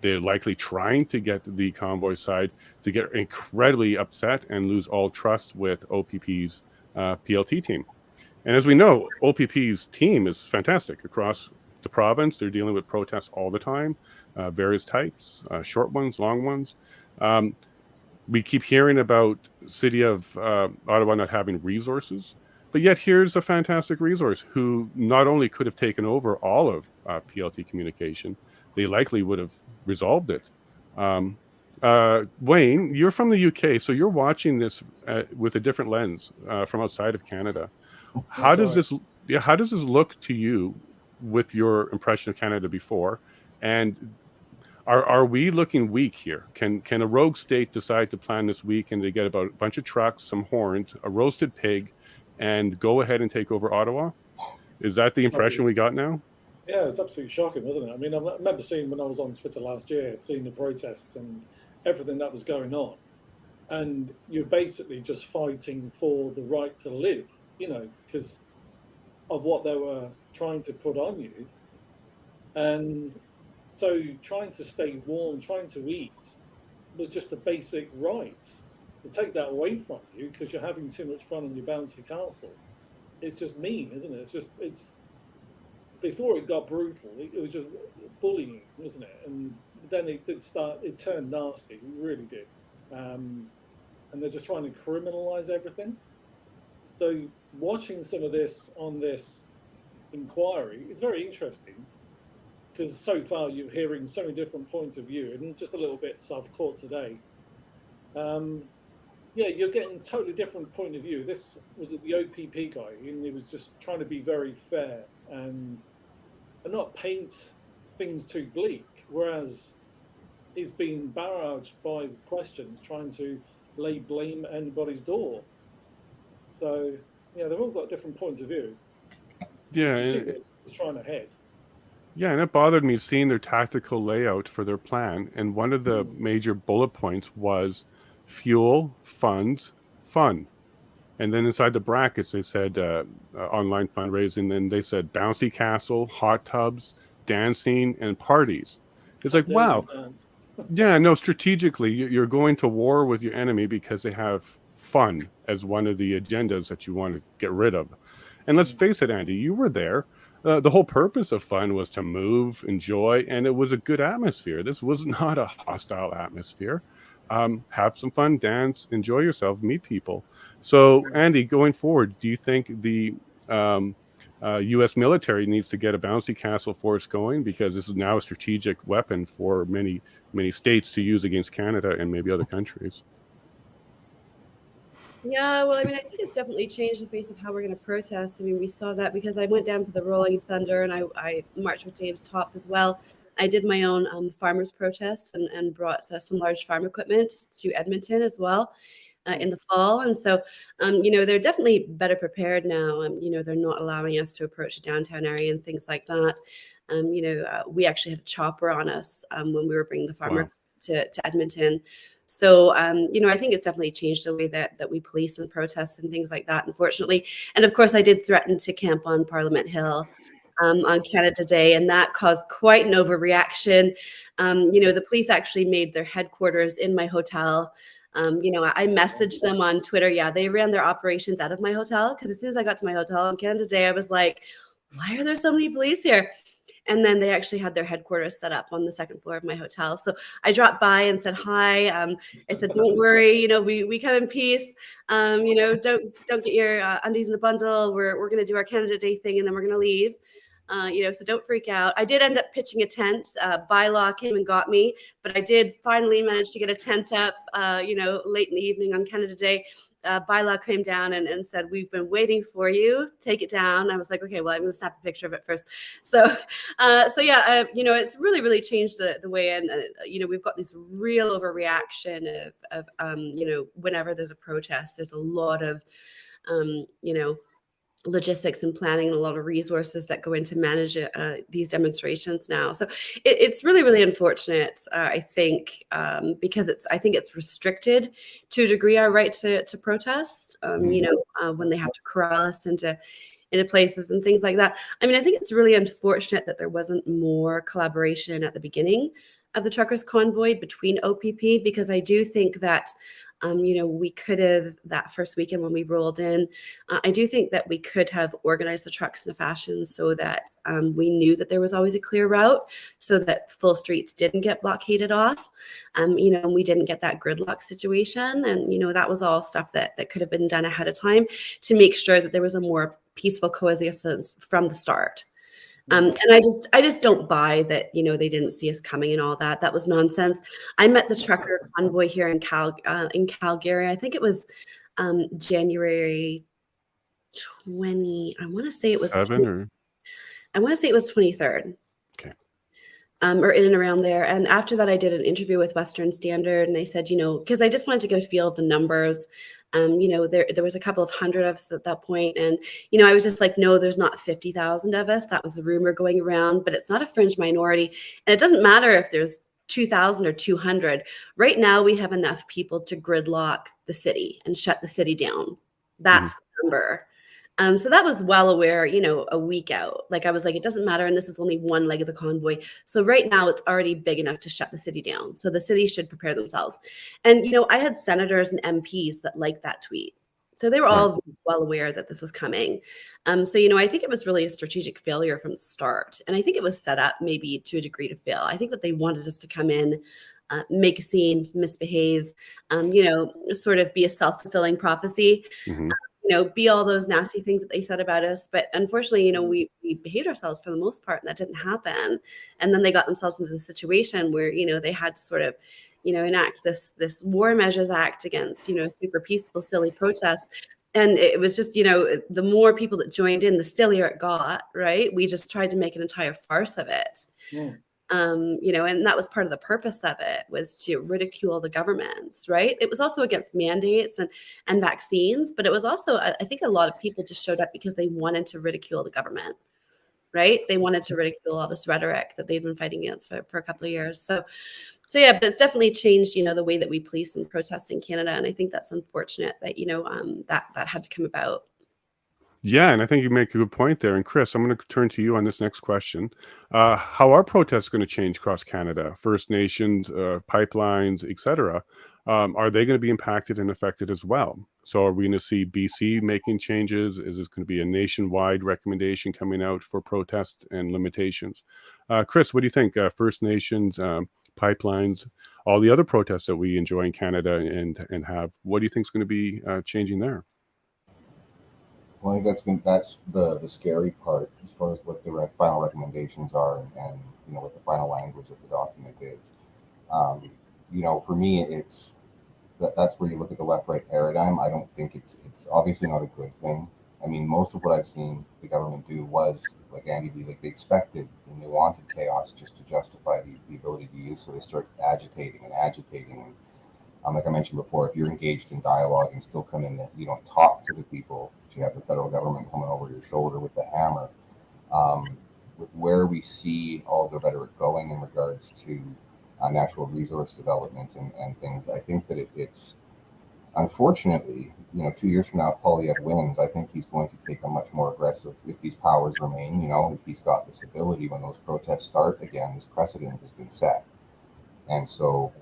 They're likely trying to get the convoy side to get incredibly upset and lose all trust with OPP's PLT team. And as we know, OPP's team is fantastic across the province. They're dealing with protests all the time, various types, short ones, long ones. We keep hearing about city of Ottawa not having resources, but yet here's a fantastic resource who not only could have taken over all of PLT communication, they likely would have resolved it. Wayne, you're from the UK, so you're watching this with a different lens from outside of Canada. How does this look to you with your impression of Canada before? And are we looking weak here? Can a rogue state decide to plan this weekend to get about a bunch of trucks, some horns, a roasted pig, and go ahead and take over Ottawa? Is that the impression we got now? Yeah, it's absolutely shocking, wasn't it? I mean, I remember seeing when I was on Twitter last year, seeing the protests and everything that was going on. And you're basically just fighting for the right to live, because of what they were trying to put on you. And so trying to stay warm, trying to eat was just a basic right. To take that away from you because you're having too much fun on your bouncy castle, it's just mean, isn't it? It's before it got brutal, it was just bullying, wasn't it? And then it turned nasty, it really did. And they're just trying to criminalize everything. So watching some of this on this inquiry, it's very interesting because so far you're hearing so many different points of view, and just a little bit self-caught today. Yeah, you're getting a totally different point of view. This was the OPP guy, and he was just trying to be very fair and not paint things too bleak, whereas he's been barraged by questions trying to lay blame at anybody's door. So they've all got different points of view. Yeah, You see and, what's trying ahead. yeah, and it bothered me seeing their tactical layout for their plan. And one of the major bullet points was fuel, funds, fun. And then inside the brackets, they said online fundraising. Then they said bouncy castle, hot tubs, dancing, and parties. It's like, wow. Yeah, no, strategically, you're going to war with your enemy because they have fun as one of the agendas that you want to get rid of. And let's face it, Andy, you were there. The whole purpose of fun was to move, enjoy, and it was a good atmosphere. This was not a hostile atmosphere. Have some fun, dance, enjoy yourself, meet people. So, Andy, going forward, do you think the U.S. military needs to get a bouncy castle force going, because this is now a strategic weapon for many states to use against Canada and maybe other countries? Yeah, well, I mean, I think it's definitely changed the face of how we're going to protest. I mean, we saw that because I went down for the Rolling Thunder and I marched with James Top as well. I did my own farmers protest and brought some large farm equipment to Edmonton as well in the fall. And so, they're definitely better prepared now. They're not allowing us to approach the downtown area and things like that. We actually had a chopper on us when we were bringing the farmer to Edmonton. So, I think it's definitely changed the way that we police and protest and things like that, unfortunately. And of course, I did threaten to camp on Parliament Hill on Canada Day, and that caused quite an overreaction. The police actually made their headquarters in my hotel. I messaged them on Twitter. Yeah, they ran their operations out of my hotel, because as soon as I got to my hotel on Canada Day, I was like, why are there so many police here? And then they actually had their headquarters set up on the second floor of my hotel. So I dropped by and said hi. I said, don't worry, we come in peace. Don't get your undies in the bundle. We're going to do our Canada Day thing, and then we're going to leave. So don't freak out. I did end up pitching a tent. Bylaw came and got me, but I did finally manage to get a tent up, late in the evening on Canada Day. Bylaw came down and said, we've been waiting for you, take it down. I was like, okay, well, I'm going to snap a picture of it first. So it's really, really changed the way. And, we've got this real overreaction of whenever there's a protest, there's a lot of, logistics and planning, and a lot of resources that go into manage these demonstrations now. So it's really, really unfortunate, I think, because I think it's restricted to a degree our right to protest, when they have to corral us into places and things like that. I mean, I think it's really unfortunate that there wasn't more collaboration at the beginning of the truckers convoy between OPP, because I do think that we could have, that first weekend when we rolled in, I do think that we could have organized the trucks in a fashion so that we knew that there was always a clear route, so that full streets didn't get blockaded off, and we didn't get that gridlock situation. And, that was all stuff that could have been done ahead of time to make sure that there was a more peaceful coexistence from the start. And I just don't buy that, they didn't see us coming and all that. That was nonsense. I met the trucker convoy here in Calgary. I think it was January 20. I want to say it was 23rd. Okay. Or in and around there. And after that, I did an interview with Western Standard, and I said, because I just wanted to get a feel of the numbers. There was a couple of hundred of us at that point. And, I was just like, no, there's not 50,000 of us. That was the rumor going around, but it's not a fringe minority. And it doesn't matter if there's 2,000 or 200. Right now, we have enough people to gridlock the city and shut the city down. That's the number. So that was well aware, a week out. Like, I was like, it doesn't matter. And this is only one leg of the convoy. So right now it's already big enough to shut the city down. So the city should prepare themselves. And, I had senators and MPs that liked that tweet. So they were all well aware that this was coming. So, I think it was really a strategic failure from the start. And I think it was set up maybe to a degree to fail. I think that they wanted us to come in, make a scene, misbehave, sort of be a self-fulfilling prophecy. Be all those nasty things that they said about us. But unfortunately, we behaved ourselves for the most part, and that didn't happen. And then they got themselves into the situation where, they had to sort of, enact this War Measures Act against, super peaceful, silly protests. And it was just, the more people that joined in, the sillier it got, right? We just tried to make an entire farce of it. And that was part of the purpose of it, was to ridicule the governments, right? It was also against mandates and vaccines, but it was also, I think a lot of people just showed up because they wanted to ridicule the government, right? They wanted to ridicule all this rhetoric that they've been fighting against for a couple of years. So yeah, but it's definitely changed, the way that we police and protest in Canada. And I think that's unfortunate that, that had to come about. Yeah, and I think you make a good point there. And Chris, I'm going to turn to you on this next question. How are protests going to change across Canada? First Nations, pipelines, etc. Are they going to be impacted and affected as well? So are we going to see BC making changes? Is this going to be a nationwide recommendation coming out for protests and limitations? Chris, what do you think? First Nations, pipelines, all the other protests that we enjoy in Canada and have, what do you think is going to be changing there? Well, I think that's the scary part as far as what the final recommendations are and what the final language of the document is. For me, it's that's where you look at the left-right paradigm. I don't think it's obviously not a good thing. I mean, most of what I've seen the government do was, like Andy, they expected and they wanted chaos just to justify the ability to use. So they start agitating. And like I mentioned before, if you're engaged in dialogue and still come in that you don't talk to the people, but you have the federal government coming over your shoulder with the hammer, with where we see all the rhetoric going in regards to natural resource development and things, I think that it's unfortunately, 2 years from now, if Poilievre wins, I think he's going to take a much more aggressive, if these powers remain, if he's got this ability when those protests start again, this precedent has been set. And so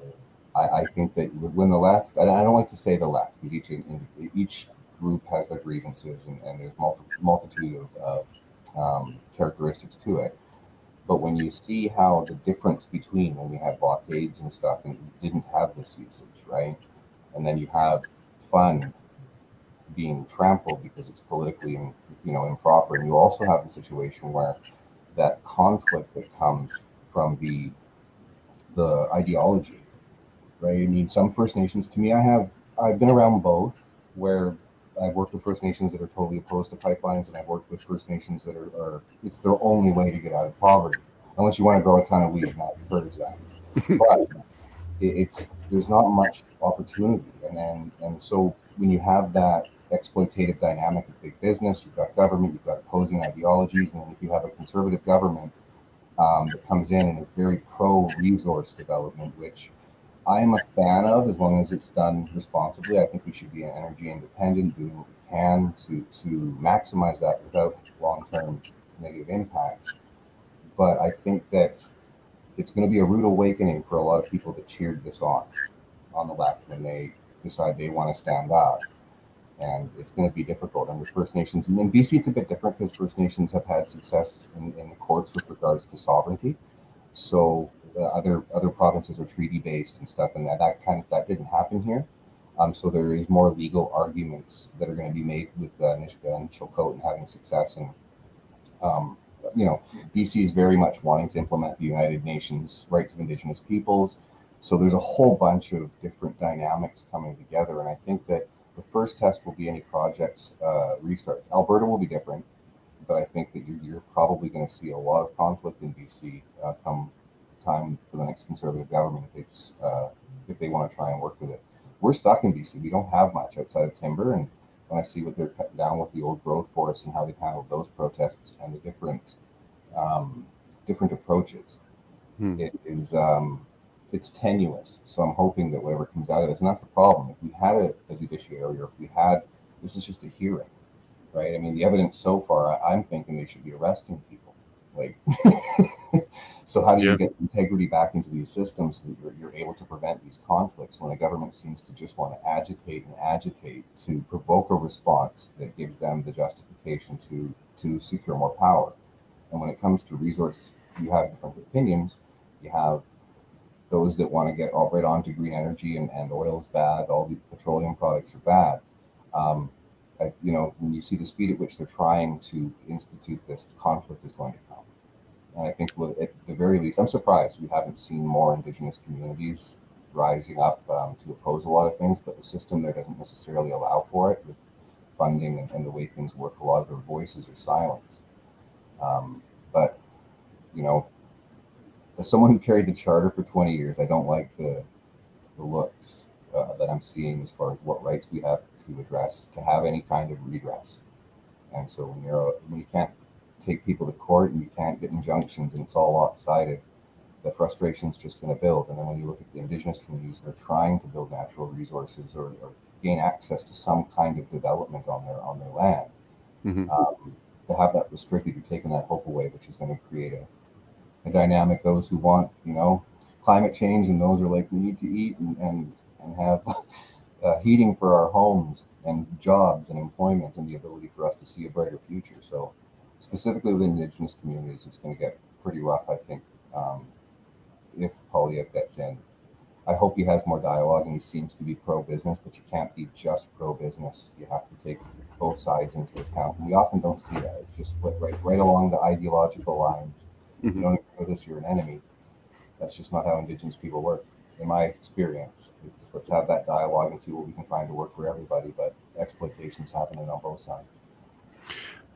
I think that when the left, and I don't like to say the left, because each group has their grievances and there's multitude of characteristics to it. But when you see how the difference between when we had blockades and stuff and we didn't have this usage, right? And then you have fun being trampled because it's politically improper. And you also have a situation where that conflict that comes from the ideology, right? I mean, some First Nations, to me, I've been around both, where I've worked with First Nations that are totally opposed to pipelines, and I've worked with First Nations that are it's their only way to get out of poverty, unless you want to grow a ton of weed, and I encourage that. But there's not much opportunity, and so when you have that exploitative dynamic of big business, you've got government, you've got opposing ideologies, and if you have a conservative government that comes in and is very pro-resource development, which I am a fan of as long as it's done responsibly. I think we should be energy independent, doing what we can to maximize that without long-term negative impacts. But I think that it's going to be a rude awakening for a lot of people that cheered this on the left when they decide they want to stand up. And it's going to be difficult. And with First Nations, and in BC, it's a bit different because First Nations have had success in the courts with regards to sovereignty. So other provinces are treaty based and stuff, and that didn't happen here. So there is more legal arguments that are going to be made with Nisga'a and Chilcote and having success. And BC is very much wanting to implement the United Nations Rights of Indigenous Peoples. So there's a whole bunch of different dynamics coming together, and I think that the first test will be any projects restarts. Alberta will be different, but I think that you're probably going to see a lot of conflict in BC come time for the next Conservative government if they want to try and work with it. We're stuck in BC. We don't have much outside of timber, and when I see what they're cutting down with the old growth forests and how they've handled those protests and the different approaches, it is it's tenuous. So I'm hoping that whatever comes out of this, and that's the problem. If we had a judiciary, or if we had, this is just a hearing, right? I mean, the evidence so far, I'm thinking they should be arresting people. Like, so how do you get integrity back into these systems so that you're able to prevent these conflicts when a government seems to just want to agitate to provoke a response that gives them the justification to secure more power? And when it comes to resource, you have different opinions. You have those that want to get right on to green energy and oil is bad, all the petroleum products are bad. When you see the speed at which they're trying to institute this, the conflict is going to come. And I think at the very least, I'm surprised we haven't seen more Indigenous communities rising up to oppose a lot of things, but the system there doesn't necessarily allow for it with funding and the way things work. A lot of their voices are silenced. But as someone who carried the charter for 20 years, I don't like the looks that I'm seeing as far as what rights we have to address, to have any kind of redress. And so when you can't take people to court and you can't get injunctions and it's all lopsided, the frustration is just going to build. And then when you look at the Indigenous communities, they're trying to build natural resources or gain access to some kind of development on their land. To have that restricted, you're taking that hope away, which is going to create a dynamic. Those who want, climate change, and those are like, we need to eat and have heating for our homes and jobs and employment and the ability for us to see a brighter future. So specifically with Indigenous communities, it's going to get pretty rough, I think, if POEC gets in. I hope he has more dialogue, and he seems to be pro-business, but you can't be just pro-business. You have to take both sides into account. And we often don't see that. It's just split right along the ideological lines. You don't agree with this, you're an enemy. That's just not how Indigenous people work, in my experience. Let's have that dialogue and see what we can find to work for everybody, but exploitation's happening on both sides.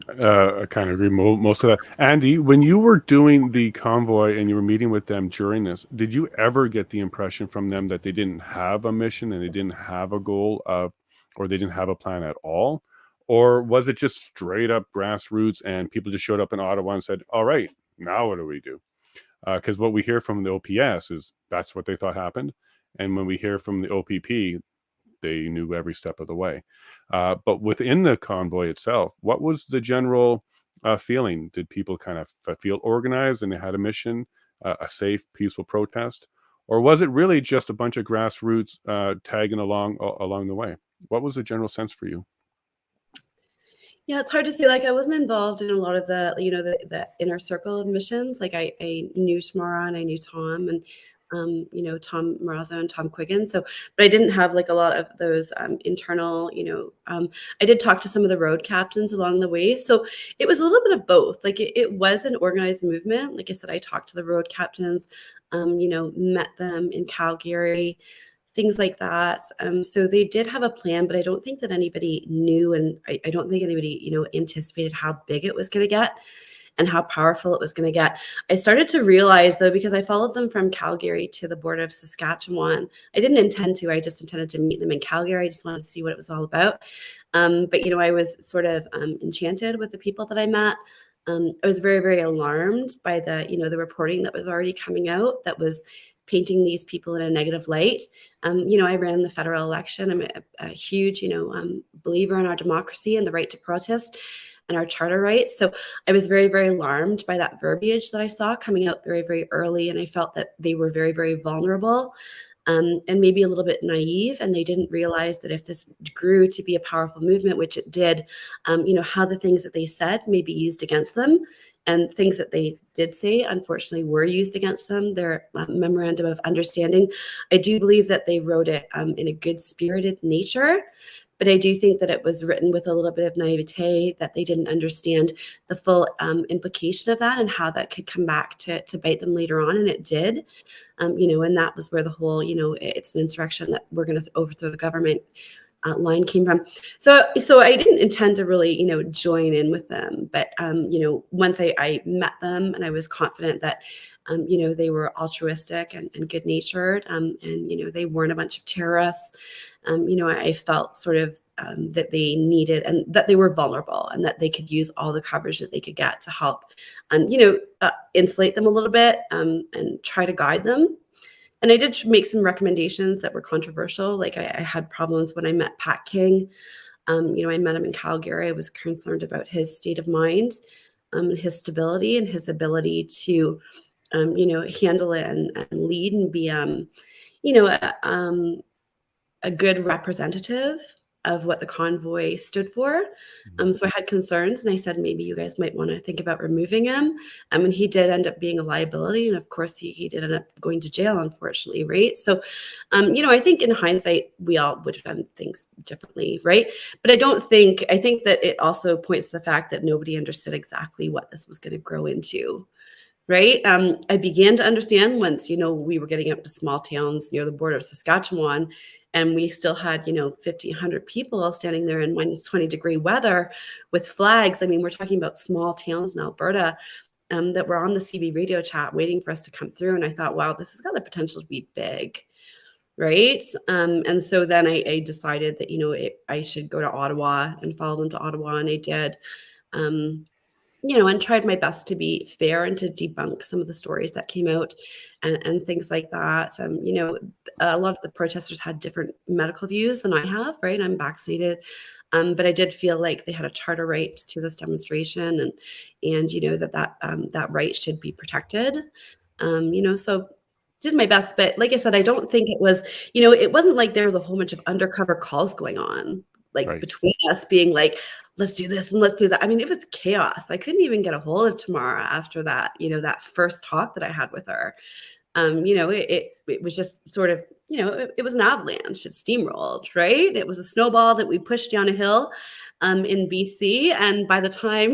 I kind of agree most of that. Andy, when you were doing the convoy and you were meeting with them during this, did you ever get the impression from them that they didn't have a mission and they didn't have a goal or they didn't have a plan at all? Or was it just straight up grassroots and people just showed up in Ottawa and said, all right, now what do we do? Because what we hear from the OPS is that's what they thought happened. And when we hear from the OPP, they knew every step of the way. But within the convoy itself, what was the general feeling? Did people kind of feel organized and they had a mission, a safe, peaceful protest? Or was it really just a bunch of grassroots tagging along the way? What was the general sense for you? Yeah, it's hard to say. Like, I wasn't involved in a lot of the, the inner circle of missions. Like, I knew Tamara and I knew Tom and, Tom Marazzo and Tom Quiggin. So, but I didn't have like a lot of those internal, I did talk to some of the road captains along the way. So it was a little bit of both. Like, it was an organized movement. Like I said, I talked to the road captains, met them in Calgary, things like that. So they did have a plan, but I don't think that anybody knew, and I don't think anybody, anticipated how big it was going to get and how powerful it was going to get. I started to realize, though, because I followed them from Calgary to the border of Saskatchewan. I didn't intend to. I just intended to meet them in Calgary. I just wanted to see what it was all about. But, I was sort of enchanted with the people that I met. I was very, very alarmed by the, the reporting that was already coming out that was painting these people in a negative light. I ran the federal election. I'm a huge, believer in our democracy and the right to protest and our charter rights. So I was very, very alarmed by that verbiage that I saw coming out very, very early. And I felt that they were very, very vulnerable and maybe a little bit naive. And they didn't realize that if this grew to be a powerful movement, which it did, how the things that they said may be used against them. And things that they did say, unfortunately, were used against them. Their memorandum of understanding, I do believe that they wrote it in a good-spirited nature, but I do think that it was written with a little bit of naivete, that they didn't understand the full implication of that and how that could come back to bite them later on, and it did. And that was where the whole, it's an insurrection that we're going to overthrow the government line came from. So I didn't intend to really, join in with them. But, once I met them and I was confident that, they were altruistic and good natured and, they weren't a bunch of terrorists. I felt sort of that they needed and that they were vulnerable and that they could use all the coverage that they could get to help, insulate them a little bit and try to guide them. And I did make some recommendations that were controversial. Like I had problems when I met Pat King. I met him in Calgary. I was concerned about his state of mind, his stability and his ability to, handle it and lead and be, a good representative of what the convoy stood for. So I had concerns and I said, maybe you guys might want to think about removing him. And he did end up being a liability. And of course he did end up going to jail, unfortunately. Right. So, I think in hindsight, we all would have done things differently. Right. But I think that it also points to the fact that nobody understood exactly what this was going to grow into. Right. I began to understand once, we were getting up to small towns near the border of Saskatchewan, and we still had, 50, 100 people standing there in -20-degree weather with flags. I mean, we're talking about small towns in Alberta. that were on the CB radio chat waiting for us to come through. And I thought, wow, this has got the potential to be big. Right. And so then I decided that, I should go to Ottawa and follow them to Ottawa. And I did, and tried my best to be fair and to debunk some of the stories that came out and things like that. A lot of the protesters had different medical views than I have, right? I'm vaccinated. But I did feel like they had a charter right to this demonstration and that right should be protected. So did my best, but like I said, I don't think it was, it wasn't like there was a whole bunch of undercover calls going on, like Right. between us being like, let's do this and let's do that. I mean, it was chaos. I couldn't even get a hold of Tamara after that, that first talk that I had with her. It was just sort of, it was an avalanche. It steamrolled, right? It was a snowball that we pushed down a hill in BC. And by the time,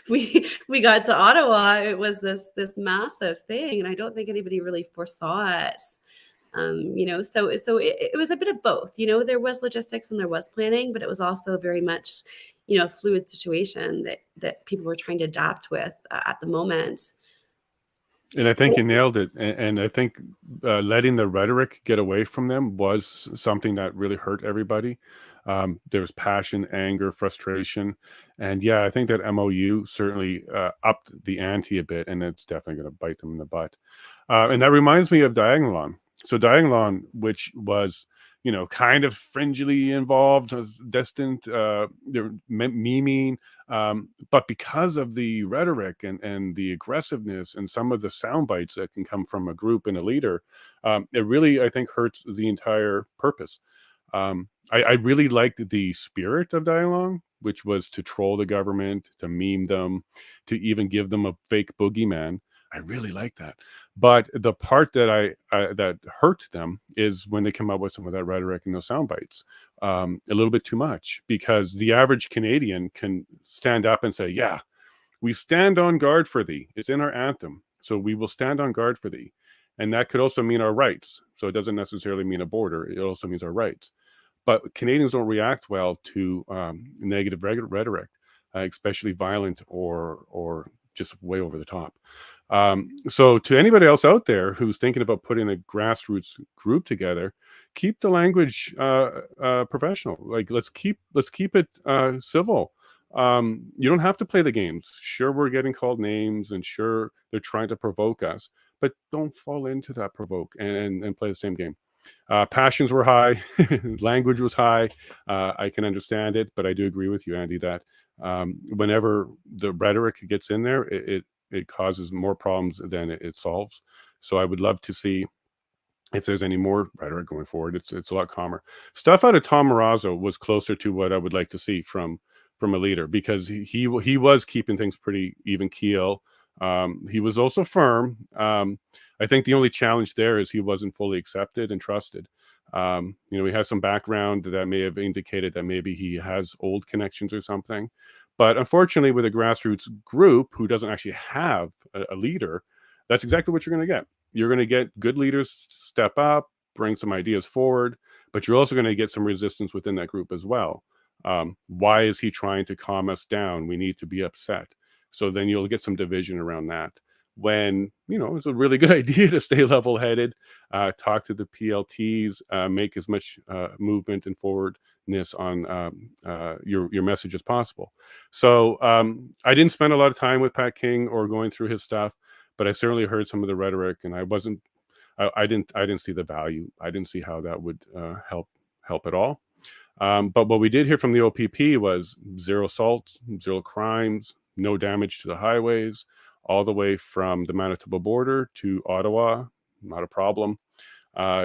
we got to Ottawa, it was this massive thing. And I don't think anybody really foresaw it. So it was a bit of both. There was logistics and there was planning, but it was also very much, a fluid situation that people were trying to adapt with at the moment. And I think you nailed it. And I think letting the rhetoric get away from them was something that really hurt everybody. There was passion, anger, frustration. And yeah, I think that MOU certainly upped the ante a bit, and it's definitely going to bite them in the butt. And that reminds me of Diagolon. So Diagolon, which was, kind of fringely involved, distant, they're memeing, but because of the rhetoric and the aggressiveness and some of the sound bites that can come from a group and a leader, it really, I think, hurts the entire purpose. I really liked the spirit of Dialogue, which was to troll the government, to meme them, to even give them a fake boogeyman. I really like that. But the part that that hurt them is when they come up with some of that rhetoric and those sound bites, a little bit too much, because the average Canadian can stand up and say, yeah, we stand on guard for thee. It's in our anthem. So we will stand on guard for thee. And that could also mean our rights. So it doesn't necessarily mean a border. It also means our rights. But Canadians don't react well to negative rhetoric, especially violent or just way over the top. So to anybody else out there who's thinking about putting a grassroots group together, keep the language professional. Like let's keep it civil. You don't have to play the games. Sure, we're getting called names, and sure they're trying to provoke us, but don't fall into that provoke and play the same game. Passions were high, language was high. I can understand it, but I do agree with you, Andy, that whenever the rhetoric gets in there, it causes more problems than it solves. So I would love to see if there's any more rhetoric going forward. It's a lot calmer. Stuff out of Tom Marazzo was closer to what I would like to see from a leader, because he was keeping things pretty even keel. He was also firm. I think the only challenge there is he wasn't fully accepted and trusted. He has some background that may have indicated that maybe he has old connections or something. But unfortunately, with a grassroots group who doesn't actually have a leader, that's exactly what you're going to get. You're going to get good leaders step up, bring some ideas forward, but you're also going to get some resistance within that group as well. Why is he trying to calm us down? We need to be upset. So then you'll get some division around that. When, it's a really good idea to stay level-headed, talk to the PLTs, make as much movement and forwardness on your message as possible. So I didn't spend a lot of time with Pat King or going through his stuff, but I certainly heard some of the rhetoric, and I didn't see the value. I didn't see how that would help at all. But what we did hear from the OPP was zero assaults, zero crimes, no damage to the highways, all the way from the Manitoba border to Ottawa, not a problem.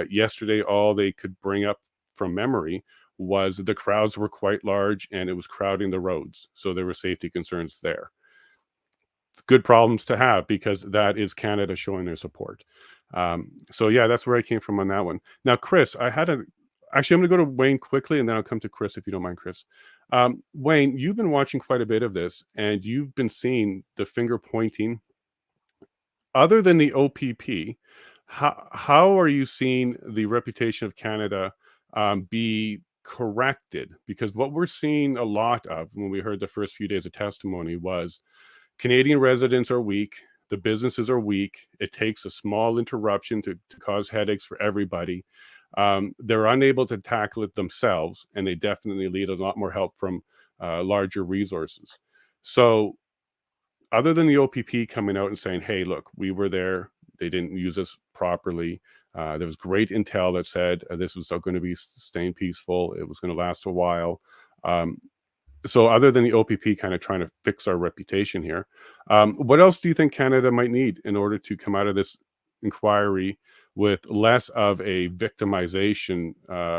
Yesterday, all they could bring up from memory was the crowds were quite large and it was crowding the roads. So there were safety concerns there. Good problems to have, because that is Canada showing their support. So yeah, that's where I came from on that one. Now, Chris, actually, I'm going to go to Wayne quickly, and then I'll come to Chris, if you don't mind, Chris. Wayne, you've been watching quite a bit of this, and you've been seeing the finger pointing. Other than the OPP, how are you seeing the reputation of Canada be corrected? Because what we're seeing a lot of when we heard the first few days of testimony was, Canadian residents are weak. The businesses are weak. It takes a small interruption to cause headaches for everybody. They're unable to tackle it themselves, and they definitely need a lot more help from larger resources. So other than the OPP coming out and saying, hey, look, we were there, they didn't use us properly. There was great intel that said this was going to be staying peaceful. It was going to last a while. So other than the OPP kind of trying to fix our reputation here, what else do you think Canada might need in order to come out of this inquiry with less of a victimization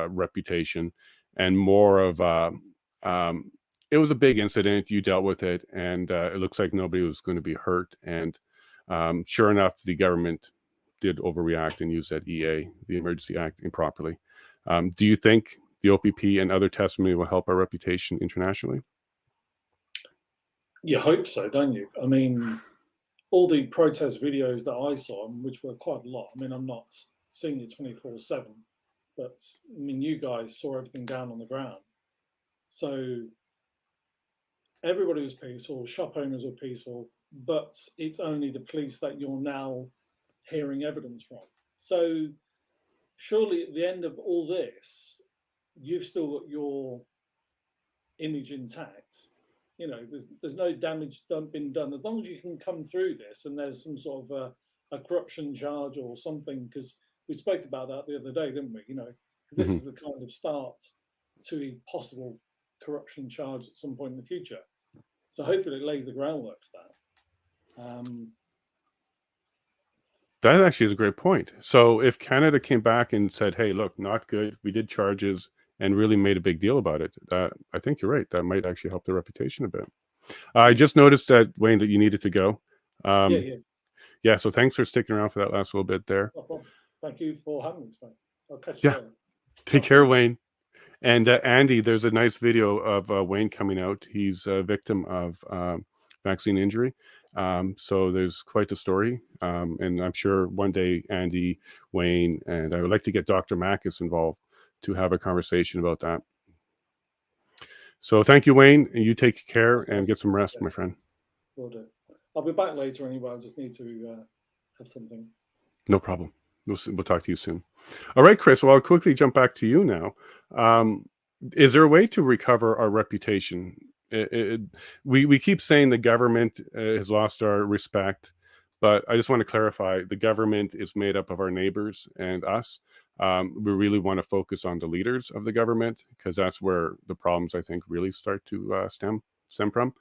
reputation and more of it was a big incident, you dealt with it, and it looks like nobody was going to be hurt. And sure enough, the government did overreact and use that EA, the Emergency Act, improperly. Do you think the OPP and other testimony will help our reputation internationally? You hope so, don't you? I mean, all the protest videos that I saw, which were quite a lot. I mean, I'm not seeing it 24/7, but I mean, you guys saw everything down on the ground. So everybody was peaceful, shop owners were peaceful, but it's only the police that you're now hearing evidence from. So surely at the end of all this, you've still got your image intact. You know, there's no damage been done. As long as you can come through this and there's some sort of a corruption charge or something, because we spoke about that the other day, didn't we? You know, this is the kind of start to a possible corruption charge at some point in the future. So hopefully it lays the groundwork for that. That actually is a great point. So if Canada came back and said, hey, look, not good, we did charges and really made a big deal about it, I think you're right. That might actually help the reputation a bit. I just noticed that, Wayne, that you needed to go. Yeah, so thanks for sticking around for that last little bit there. No problem. Thank you for having us, mate. I'll catch Yeah. you later. Take care, Wayne. And Andy, there's a nice video of Wayne coming out. He's a victim of vaccine injury. So there's quite the story. And I'm sure one day, Andy, Wayne, and I would like to get Dr. Mackis involved to have a conversation about that. So thank you, Wayne, and you take care and get some rest, my friend. Will do. I'll be back later anyway. I just need to have something. No problem. We'll talk to you soon. All right, Chris. Well, I'll quickly jump back to you now. Is there a way to recover our reputation? We keep saying the government has lost our respect, but I just want to clarify, the government is made up of our neighbors and us. We really want to focus on the leaders of the government, because that's where the problems, I think, really start to stem from.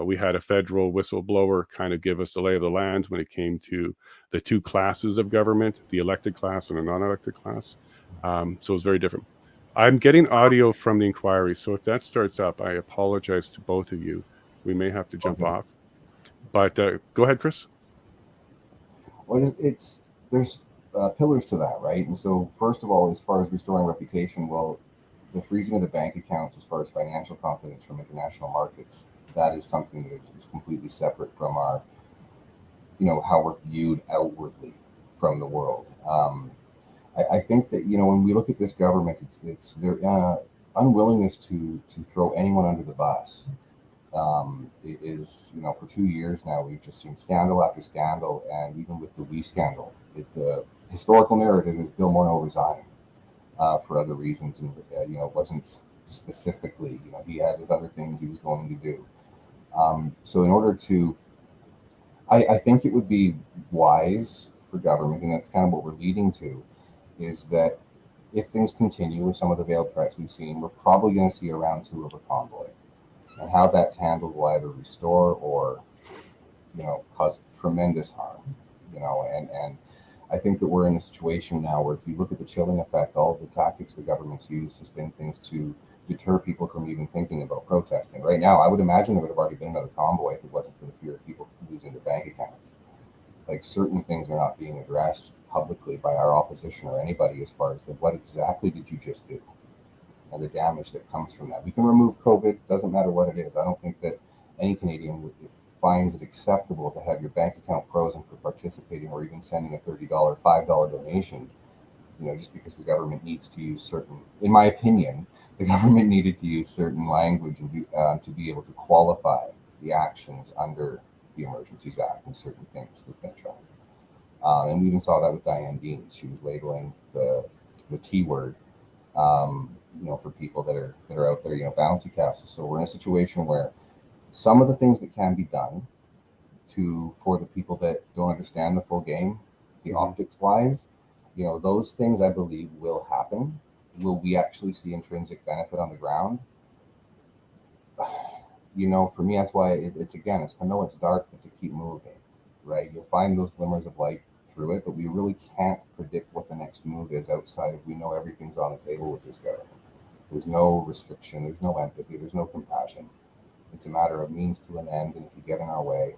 We had a federal whistleblower kind of give us the lay of the land when it came to the two classes of government, the elected class and a non-elected class. So it's very different. I'm getting audio from the inquiry, so if that starts up, I apologize to both of you. We may have to jump off. But go ahead, Chris. Well, there's pillars to that, right? And so first of all, as far as restoring reputation, well, the freezing of the bank accounts as far as financial confidence from international markets, that is something that is completely separate from our, how we're viewed outwardly from the world. I think that, when we look at this government, it's their unwillingness to throw anyone under the bus. It is, for 2 years now, we've just seen scandal after scandal, and even with the WE scandal, the historical narrative is Bill Morneau resigned for other reasons, and it wasn't specifically, he had his other things he was going to do. So in order to, I think it would be wise for government, and that's kind of what we're leading to, is that if things continue with some of the veiled threats we've seen, we're probably going to see a round 2 of a convoy. And how that's handled will either restore or, cause tremendous harm, and I think that we're in a situation now where if you look at the chilling effect, all of the tactics the government's used to spin things to deter people from even thinking about protesting. Right now, I would imagine there would have already been another convoy if it wasn't for the fear of people losing their bank accounts. Like, certain things are not being addressed publicly by our opposition or anybody as far as what exactly did you just do and the damage that comes from that. We can remove COVID, doesn't matter what it is. I don't think that any Canadian finds it acceptable to have your bank account frozen for participating or even sending a $30, $5 donation, just because the government needs to use certain, in my opinion, the government needed to use certain language and to be able to qualify the actions under the Emergencies Act and certain things with NITRA. And we even saw that with Diane Deans. She was labeling the T word, for people that are out there, bounty castles. So we're in a situation where some of the things that can be done for the people that don't understand the full game, the optics wise, those things I believe will happen. Will we actually see intrinsic benefit on the ground? For me, that's why it's to know it's dark, but to keep moving, right? You'll find those glimmers of light through it, but we really can't predict what the next move is outside of we know everything's on the table with this government. There's no restriction, there's no empathy, there's no compassion. It's a matter of means to an end, and if you get in our way,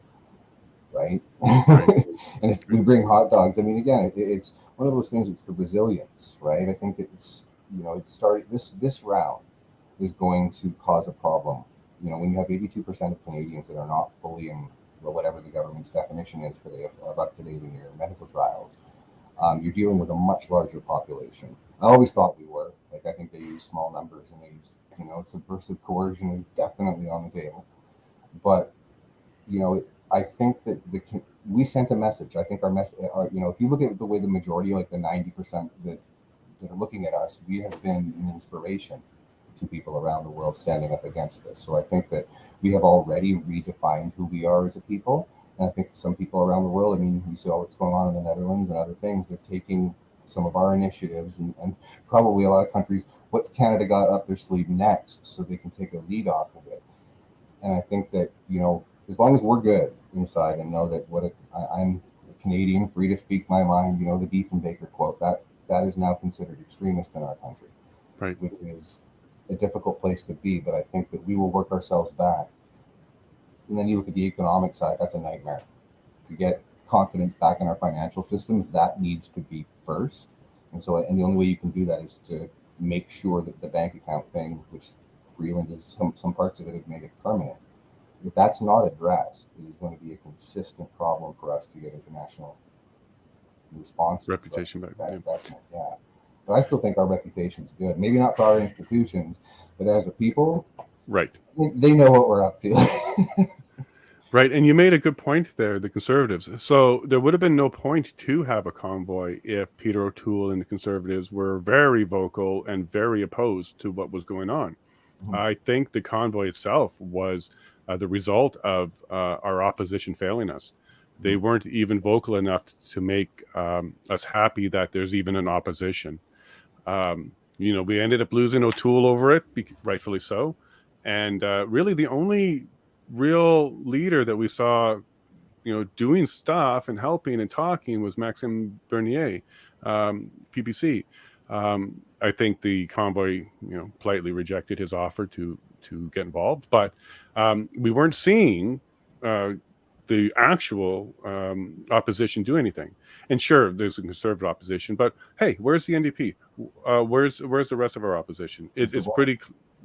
right? And if we bring hot dogs, I mean, again, it's one of those things, it's the resilience, right? I think it's, it started, this round is going to cause a problem. When you have 82% of Canadians that are not fully in, whatever the government's definition is today of up to date in your medical trials, you're dealing with a much larger population. I always thought we were. I think they use small numbers and they use, subversive coercion is definitely on the table. But, I think that we sent a message. I think our message, if you look at the way the majority, like the 90% that are looking at us, we have been an inspiration to people around the world standing up against this. So I think that we have already redefined who we are as a people. And I think some people around the world, you saw what's going on in the Netherlands and other things, they're taking some of our initiatives and probably a lot of countries, what's Canada got up their sleeve next so they can take a lead off of it. And I think that, as long as we're good inside and know that I'm a Canadian, free to speak my mind, the Diefenbaker quote, that is now considered extremist in our country, right? Which is a difficult place to be, but I think that we will work ourselves back. And then you look at the economic side, that's a nightmare. To get confidence back in our financial systems, that needs to be first. And the only way you can do that is to make sure that the bank account thing, which Freeland is, some parts of it have made it permanent. If that's not addressed, it is going to be a consistent problem for us to get international response. Reputation back. Investment, yeah. But I still think our reputation's good. Maybe not for our institutions, but as a people, right? They know what we're up to. Right, and you made a good point there, the Conservatives. So there would have been no point to have a convoy if Peter O'Toole and the Conservatives were very vocal and very opposed to what was going on. I think the convoy itself was the result of our opposition failing us. They weren't even vocal enough to make us happy that there's even an opposition. We ended up losing O'Toole over it, rightfully so. And really the only real leader that we saw, doing stuff and helping and talking was Maxime Bernier, PPC. I think the convoy, politely rejected his offer to get involved, but we weren't seeing the actual opposition do anything. And sure, there's a Conservative opposition, but hey, where's the NDP? Where's the rest of our opposition? It's pretty,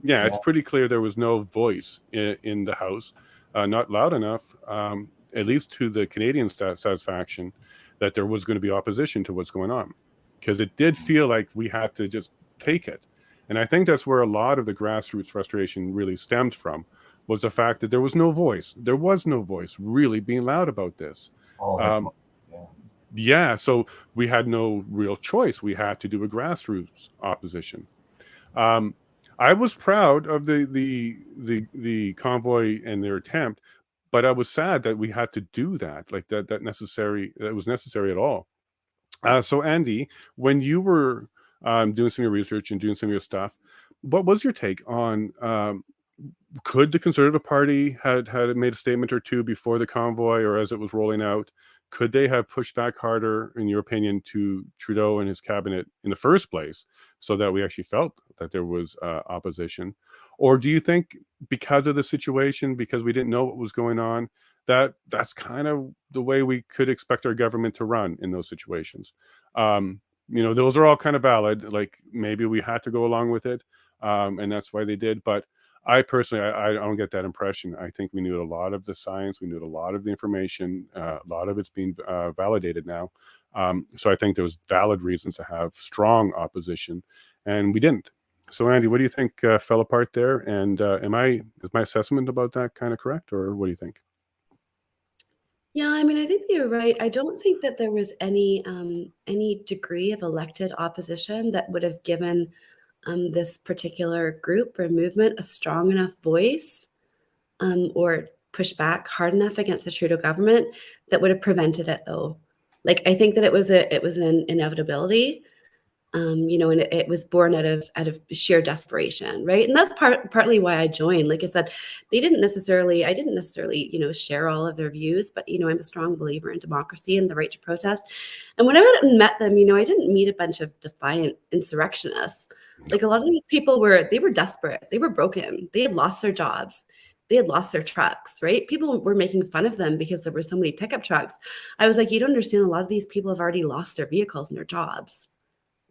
it's pretty clear there was no voice in the House, not loud enough, at least to the Canadian satisfaction, that there was going to be opposition to what's going on, because it did feel like we had to just take it. And I think that's where a lot of the grassroots frustration really stemmed from, was the fact that there was no voice. There was no voice really being loud about this. So we had no real choice. We had to do a grassroots opposition. I was proud of the convoy and their attempt, but I was sad that we had to do that, like that was necessary at all. So Andy, when you were doing some of your research and doing some of your stuff, what was your take on could the Conservative Party had made a statement or two before the convoy or as it was rolling out? Could they have pushed back harder, in your opinion, to Trudeau and his cabinet in the first place, so that we actually felt that there was opposition? Or do you think because of the situation, because we didn't know what was going on, that's kind of the way we could expect our government to run in those situations? Those are all kind of valid. Like maybe we had to go along with it, and that's why they did. But I personally, I don't get that impression. I think we knew a lot of the science, we knew a lot of the information, a lot of it's being validated now. So I think there was valid reasons to have strong opposition, and we didn't. So Andy, what do you think fell apart there? And is my assessment about that kind of correct, or what do you think? Yeah, I mean, I think that you're right. I don't think that there was any degree of elected opposition that would have given this particular group or movement a strong enough voice or push back hard enough against the Trudeau government that would have prevented it, though. Like, I think that it was an inevitability. And it was born out of sheer desperation, right? And that's partly why I joined. Like I said, I didn't necessarily, share all of their views, but I'm a strong believer in democracy and the right to protest. And when I went and met them, I didn't meet a bunch of defiant insurrectionists. Like, a lot of these people were desperate, they were broken, they had lost their jobs. They had lost their trucks, right? People were making fun of them because there were so many pickup trucks. I was like, you don't understand, a lot of these people have already lost their vehicles and their jobs.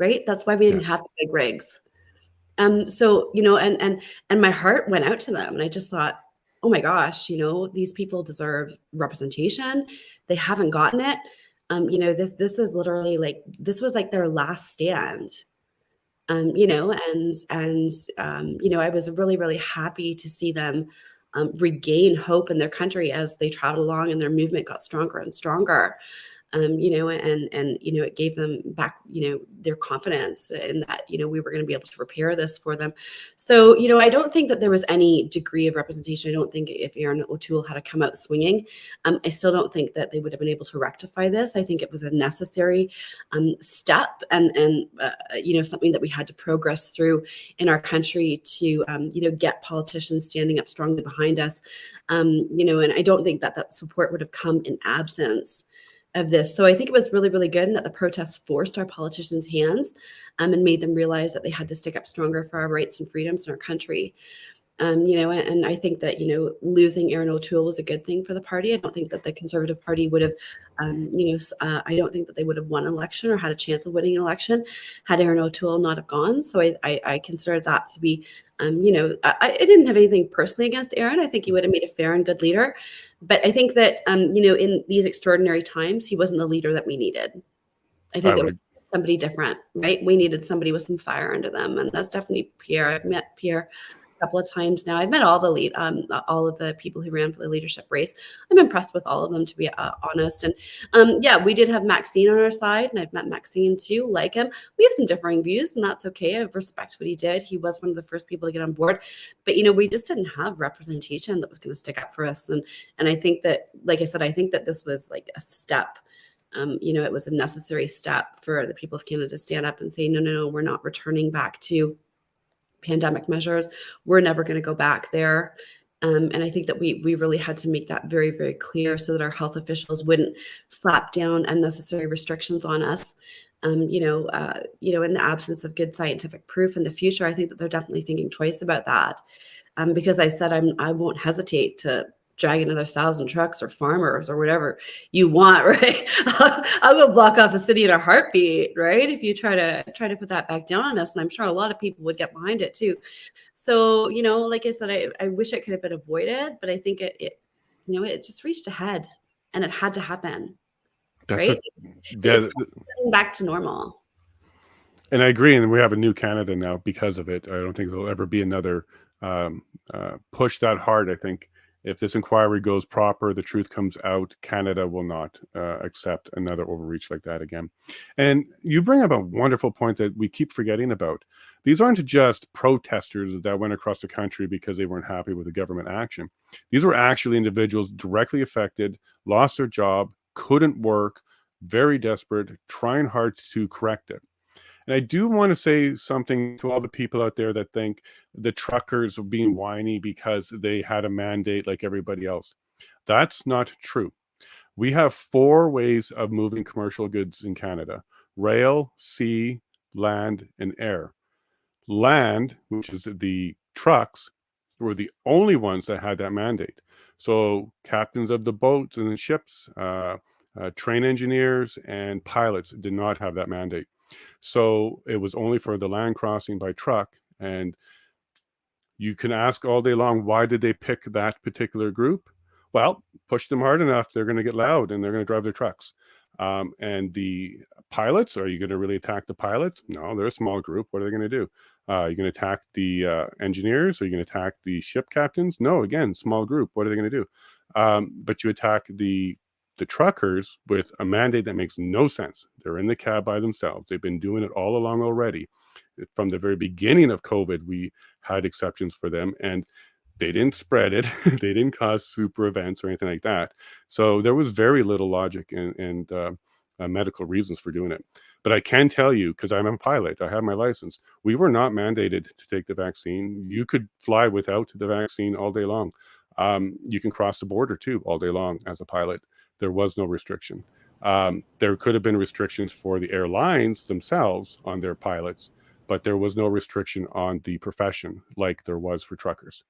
Right? That's why we didn't have the big rigs. So, and my heart went out to them, and I just thought, oh my gosh, these people deserve representation. They haven't gotten it. This is literally like, this was like their last stand. And I was really, really happy to see them regain hope in their country as they traveled along and their movement got stronger and stronger. It gave them back, their confidence in that, we were going to be able to repair this for them. So, I don't think that there was any degree of representation. I don't think if Aaron O'Toole had to come out swinging, I still don't think that they would have been able to rectify this. I think it was a necessary step and something that we had to progress through in our country to, get politicians standing up strongly behind us. And I don't think that support would have come in absence of this. So I think it was really, really good, and that the protests forced our politicians' hands and made them realize that they had to stick up stronger for our rights and freedoms in our country. And I think that, losing Aaron O'Toole was a good thing for the party. I don't think that the Conservative Party would have, I don't think that they would have won an election or had a chance of winning an election had Aaron O'Toole not have gone. So I consider that to be, I didn't have anything personally against Aaron. I think he would have made a fair and good leader. But I think that, in these extraordinary times, he wasn't the leader that we needed. I think that was somebody different, right? We needed somebody with some fire under them. And that's definitely Pierre. I've met Pierre a couple of times now. I've met all of the people who ran for the leadership race. I'm impressed with all of them, to be honest. And we did have Maxine on our side, and I've met Maxine too, like him. We have some differing views, and that's okay. I respect what he did. He was one of the first people to get on board, but we just didn't have representation that was going to stick up for us. And I think that, like I said, I think that this was like a step. It was a necessary step for the people of Canada to stand up and say, no, we're not returning back to pandemic measures. We're never going to go back there. And I think that we really had to make that very, very clear so that our health officials wouldn't slap down unnecessary restrictions on us. In the absence of good scientific proof in the future, I think that they're definitely thinking twice about that. Because I said I won't hesitate to drag another 1,000 trucks or farmers or whatever you want, right? I'll go block off a city in a heartbeat, right? If you try to put that back down on us, and I'm sure a lot of people would get behind it too. So, like I said, I wish it could have been avoided, but I think it just reached ahead, and it had to happen, right? Getting back to normal. And I agree, and we have a new Canada now because of it. I don't think there'll ever be another push that hard. I think if this inquiry goes proper, the truth comes out, Canada will not accept another overreach like that again. And you bring up a wonderful point that we keep forgetting about. These aren't just protesters that went across the country because they weren't happy with the government action. These were actually individuals directly affected, lost their job, couldn't work, very desperate, trying hard to correct it. And I do want to say something to all the people out there that think the truckers are being whiny because they had a mandate like everybody else. That's not true. We have 4 ways of moving commercial goods in Canada: rail, sea, land, and air. Land, which is the trucks, were the only ones that had that mandate. So captains of the boats and the ships, train engineers, and pilots did not have that mandate. So it was only for the land crossing by truck. And you can ask all day long, why did they pick that particular group? Well, push them hard enough, they're going to get loud and they're going to drive their trucks. And the pilots, are you going to really attack the pilots? No, they're a small group. What are they going to do? You're going to attack the engineers? Are you going to attack the ship captains? No, again, small group. What are they going to do? But you attack the the truckers with a mandate that makes no sense. They're in the cab by themselves. They've been doing it all along already. From the very beginning of COVID, we had exceptions for them, and they didn't spread it. They didn't cause super events or anything like that. So there was very little logic and medical reasons for doing it. But I can tell you, because I'm a pilot, I have my license, we were not mandated to take the vaccine. You could fly without the vaccine all day long. You can cross the border too all day long as a pilot. There was no restriction. There could have been restrictions for the airlines themselves on their pilots, but there was no restriction on the profession like there was for truckers.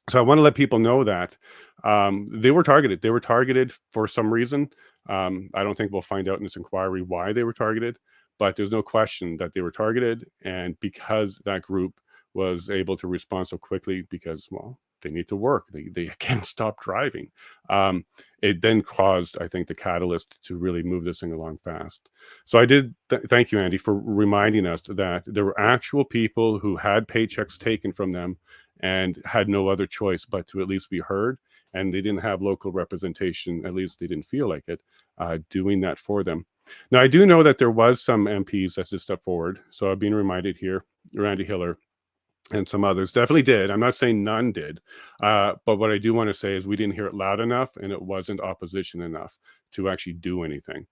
So I want to let people know that they were targeted. They were targeted for some reason. I don't think we'll find out in this inquiry why they were targeted, but there's no question that they were targeted. And because that group was able to respond so quickly, because, well, they need to work. They can't stop driving. It then caused, I think, the catalyst to really move this thing along fast. So I did thank you, Andy, for reminding us that there were actual people who had paychecks taken from them and had no other choice but to at least be heard. And they didn't have local representation, at least they didn't feel like it, doing that for them. Now, I do know that there was some MPs that just stepped forward. So I've been reminded here, Randy Hiller and some others definitely did. I'm not saying none did. But what I do want to say is we didn't hear it loud enough, and it wasn't opposition enough to actually do anything.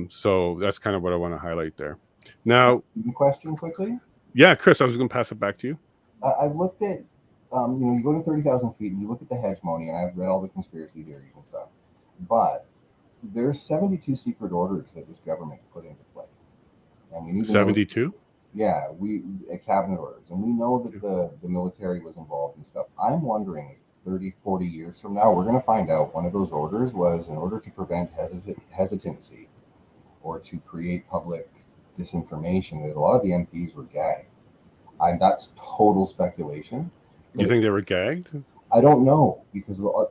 So that's kind of what I want to highlight there. Now, question quickly. Yeah, Chris, I was going to pass it back to you. I've looked at, you go to 30,000 feet and you look at the hegemony, and I've read all the conspiracy theories and stuff, but there's 72 secret orders that this government put into play. And we need 72? Yeah, cabinet orders. And we know that the military was involved and stuff. I'm wondering if 30, 40 years from now, we're going to find out one of those orders was in order to prevent hesitancy or to create public disinformation, that a lot of the MPs were gagged. That's total speculation. You think they were gagged? I don't know, because all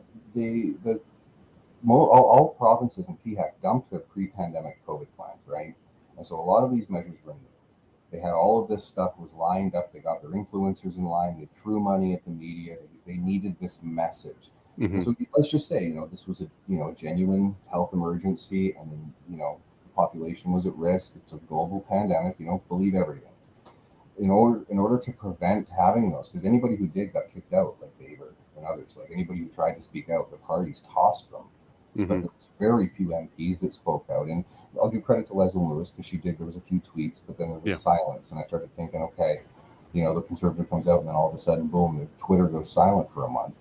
provinces in PHEC dumped their pre-pandemic COVID plans, right? And so a lot of these measures were new. They had all of this stuff was lined up. They got their influencers in line. They threw money at the media. They needed this message. Mm-hmm. So let's just say, this was a genuine health emergency, and then, the population was at risk. It's a global pandemic. You don't believe everything. In order to prevent having those, because anybody who did got kicked out, like Baber and others, like anybody who tried to speak out, the parties tossed them. Mm-hmm. But there was very few MPs that spoke out. And I'll give credit to Leslie Lewis, because there was a few tweets, but then there was silence. And I started thinking, okay, the Conservative comes out, and then all of a sudden, boom, the Twitter goes silent for a month.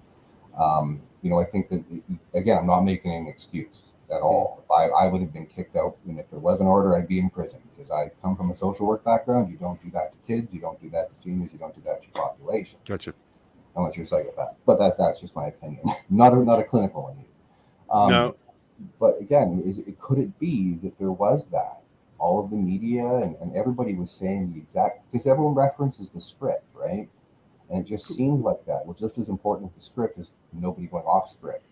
I think that, again, I'm not making an excuse at all. If I would have been kicked out, and if there was an order, I'd be in prison, because I come from a social work background. You don't do that to kids. You don't do that to seniors. You don't do that to your population. Gotcha. Unless you're a psychopath. But that's just my opinion. not a clinical one. No. But again, could it be that there was that? All of the media and everybody was saying the exact, because everyone references the script, right? And it just seemed like that. Well, just as important as the script is nobody going off script.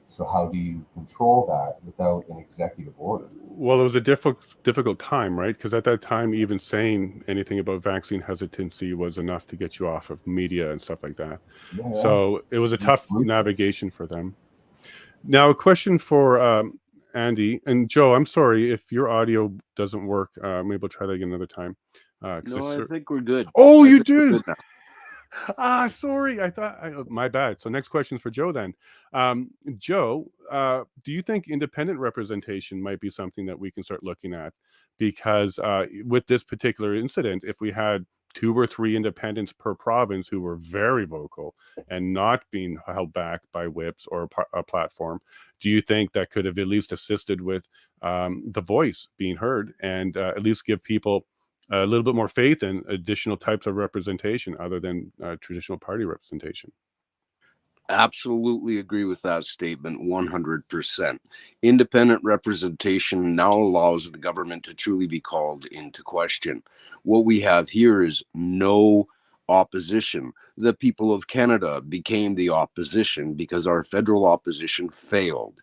So how do you control that without an executive order? Well, it was a difficult time, right? Because at that time, even saying anything about vaccine hesitancy was enough to get you off of media and stuff like that. Yeah. So it was a tough navigation for them. Now, a question for Andy and Joe. I'm sorry if your audio doesn't work. Maybe we'll try that again another time. I think we're good. Oh, you did. Sorry. I thought my bad. So next question is for Joe then. Joe, do you think independent representation might be something that we can start looking at? Because with this particular incident, if we had 2 or 3 independents per province who were very vocal and not being held back by whips or a platform, do you think that could have at least assisted with the voice being heard and at least give people a little bit more faith in additional types of representation other than traditional party representation? Absolutely agree with that statement 100%. Independent representation now allows the government to truly be called into question. What we have here is no opposition. The people of Canada became the opposition because our federal opposition failed.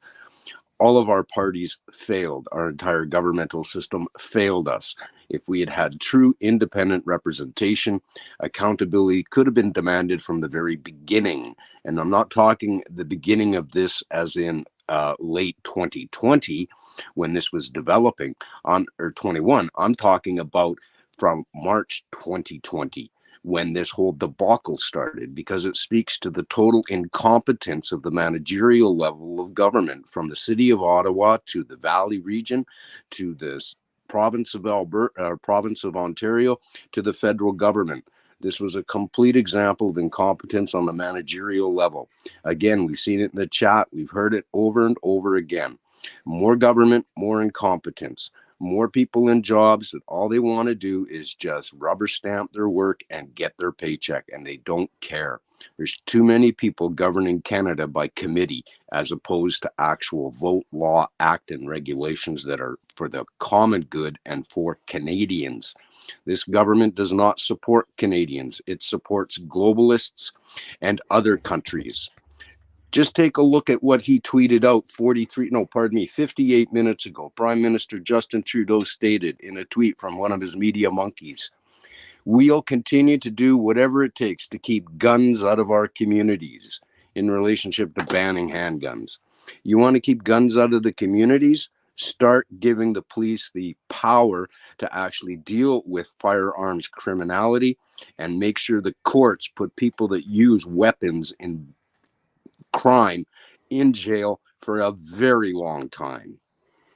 All of our parties failed. Our entire governmental system failed us. If we had had true independent representation, accountability could have been demanded from the very beginning. And I'm not talking the beginning of this as in late 2020 when this was developing or 21. I'm talking about from March 2020 when this whole debacle started, because it speaks to the total incompetence of the managerial level of government, from the city of Ottawa to the Valley region to the province of Alberta, province of Ontario, to the federal government. This was a complete example of incompetence on the managerial level. Again, we've seen it in the chat. We've heard it over and over again. More government, more incompetence. More people in jobs that all they want to do is just rubber stamp their work and get their paycheck, and they don't care. There's too many people governing Canada by committee as opposed to actual vote, law, act, and regulations that are for the common good and for Canadians. This government does not support Canadians. It supports globalists and other countries. Just take a look at what he tweeted out 58 minutes ago. Prime Minister Justin Trudeau stated in a tweet from one of his media monkeys, "We'll continue to do whatever it takes to keep guns out of our communities," in relationship to banning handguns. You want to keep guns out of the communities? Start giving the police the power to actually deal with firearms criminality, and make sure the courts put people that use weapons in crime in jail for a very long time.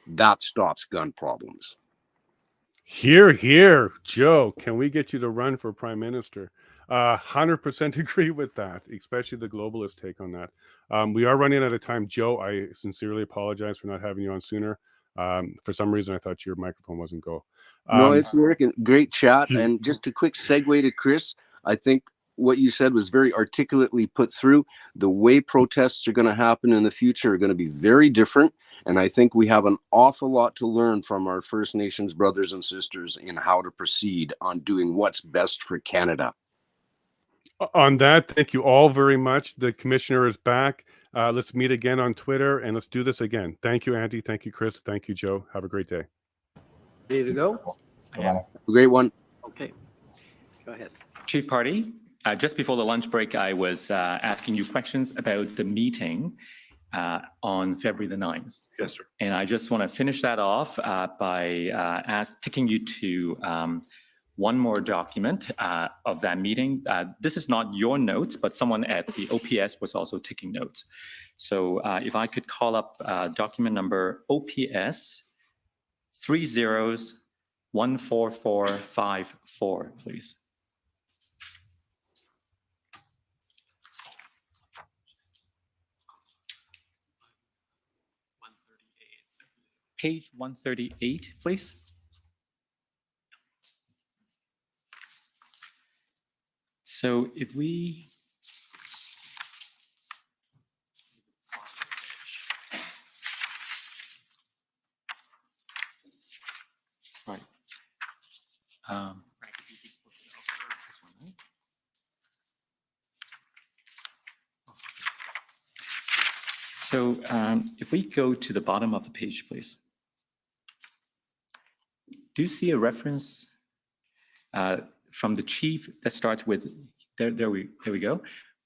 That stops gun problems. Here, here, Joe, can we get you to run for Prime Minister? 100% agree with that, especially the globalist take on that. We are running out of time. Joe, I sincerely apologize for not having you on sooner. For some reason, I thought your microphone wasn't go. No, it's working. Great chat. And just a quick segue to Chris, I think what you said was very articulately put through. The way protests are going to happen in the future are going to be very different. And I think we have an awful lot to learn from our First Nations brothers and sisters in how to proceed on doing what's best for Canada. On that, thank you all very much. The commissioner is back. Let's meet again on Twitter, and let's do this again. Thank you, Andy. Thank you, Chris. Thank you, Joe. Have a great day. Ready to go? Yeah. Great one. Okay. Go ahead. Chief Party, just before the lunch break, I was asking you questions about the meeting on February the 9th. Yes, sir. And I just want to finish that off by taking you to one more document of that meeting. This is not your notes, but someone at the OPS was also taking notes. So if I could call up document number OPS 30-14454, please. Page 138, please. So if we right. So if we go to the bottom of the page, please. Do you see a reference from the chief that starts with, there we go.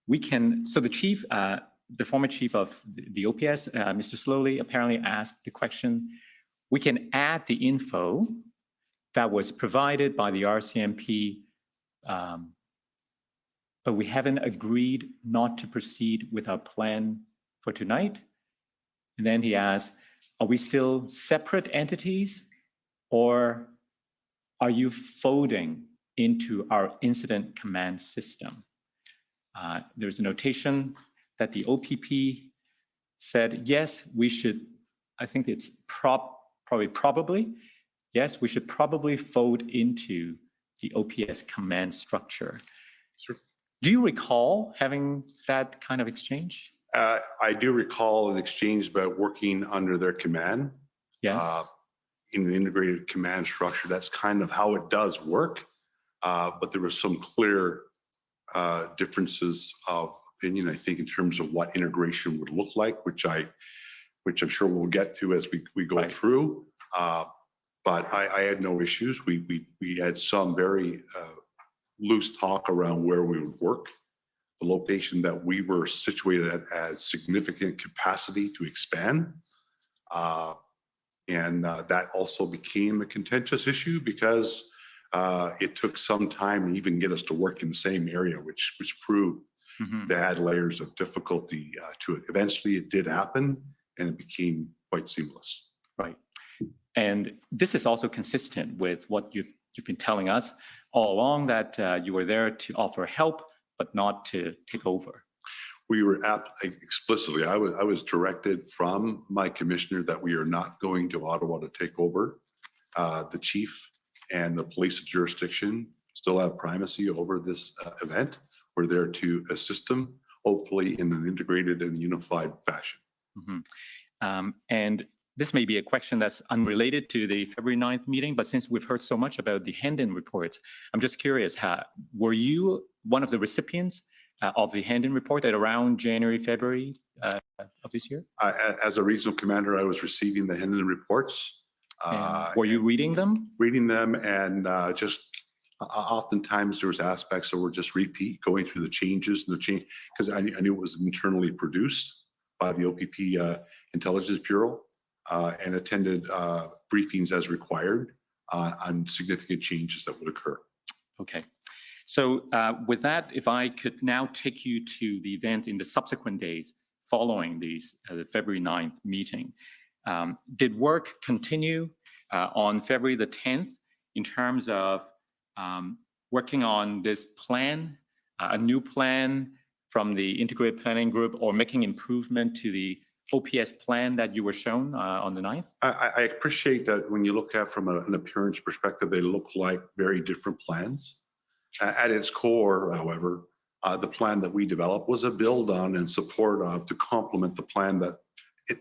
We can, so the chief, the former chief of the OPS, Mr. Slowly, apparently asked the question, we can add the info that was provided by the RCMP, but we haven't agreed not to proceed with our plan for tonight. And then he asked, are we still separate entities, or are you folding into our incident command system? There's a notation that the OPP said, yes, we should, I think it's probably, yes, we should probably fold into the OPS command structure. Sure. Do you recall having that kind of exchange? I do recall an exchange about working under their command. Yes. In an integrated command structure, that's kind of how it does work. But there were some clear differences of opinion, I think, in terms of what integration would look like, which I'm sure we'll get to as we go through. But I had no issues. We had some very loose talk around where we would work. the location that we were situated at had significant capacity to expand. That also became a contentious issue because it took some time to even get us to work in the same area, which proved to add layers of difficulty to it. Eventually it did happen and it became quite seamless. Right. And this is also consistent with what you've been telling us all along, that you were there to offer help, but not to take over. We were explicitly, I was directed from my commissioner that we are not going to Ottawa to take over. The chief and the police jurisdiction still have primacy over this event. We're there to assist them, hopefully in an integrated and unified fashion. And this may be a question that's unrelated to the February 9th meeting, but since we've heard so much about the Hendon reports, I'm just curious, were you one of the recipients of the Hendon report at around January, February of this year? As a regional commander, I was receiving the Hendon reports. Were you reading them? Reading them, and just oftentimes there was aspects that were just going through the changes and the change, because I knew it was internally produced by the OPP Intelligence Bureau, and attended briefings as required on significant changes that would occur. Okay. So with that, if I could now take you to the event in the subsequent days following the February 9th meeting. Did work continue on February the 10th in terms of working on this plan, a new plan from the Integrated Planning Group, or making improvement to the OPS plan that you were shown on the 9th? I appreciate that when you look at from an appearance perspective, they look like very different plans. At its core, however, the plan that we developed was a build on and support of to complement the plan that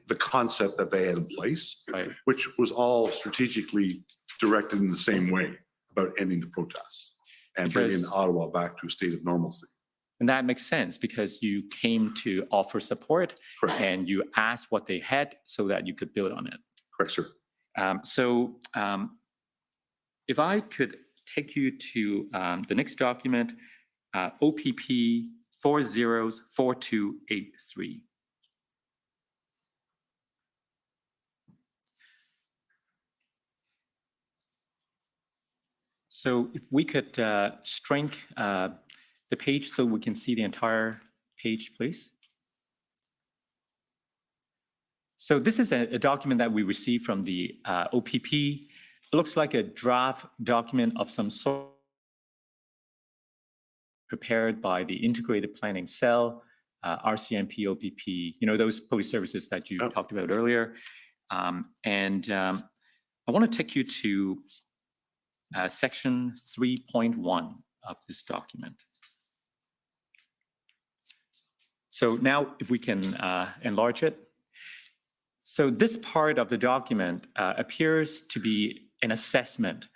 the concept that they had in place, which was all strategically directed in the same way about ending the protests and bringing Ottawa back to a state of normalcy. And that makes sense because you came to offer support. Correct. And you asked what they had so that you could build on it. Correct, sir. So if I could take you to the next document, OPP 404283. So if we could shrink the page so we can see the entire page, please. So this is a document that we received from the OPP. It looks like a draft document of some sort prepared by the Integrated Planning Cell, RCMP, OPP, you know, those police services that you talked about earlier. I want to take you to section 3.1 of this document. So now if we can enlarge it. So this part of the document appears to be an assessment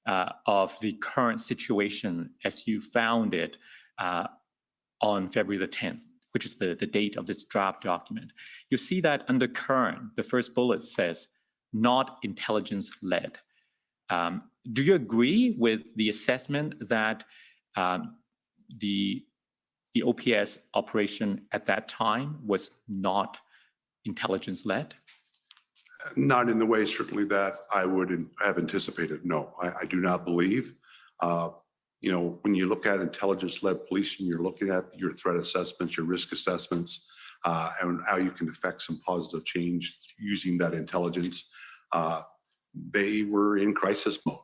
of the current situation as you found it on February the 10th, which is the date of this draft document. You see that under current, the first bullet says, not intelligence-led. Do you agree with the assessment that the OPS operation at that time was not intelligence-led? Not in the way certainly that I would have anticipated. No, I do not believe. You know, when you look at intelligence-led policing, you're looking at your threat assessments, your risk assessments, and how you can affect some positive change using that intelligence. They were in crisis mode.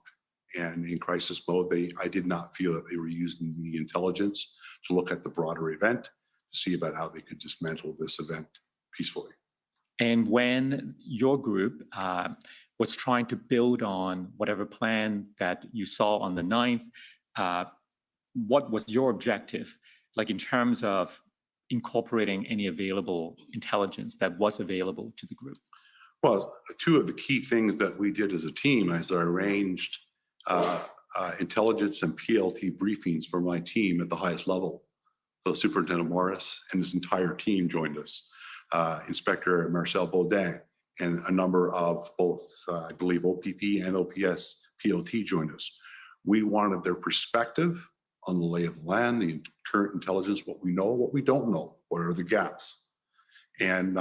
And in crisis mode, I did not feel that they were using the intelligence to look at the broader event, to see about how they could dismantle this event peacefully. And when your group was trying to build on whatever plan that you saw on the 9th, what was your objective, like in terms of incorporating any available intelligence that was available to the group? Well, two of the key things that we did as a team is I arranged intelligence and PLT briefings for my team at the highest level. So Superintendent Morris and his entire team joined us. Inspector Marcel Baudin and a number of both, I believe, OPP and OPS PLT joined us. We wanted their perspective on the lay of the land, the current intelligence, what we know, what we don't know, what are the gaps. And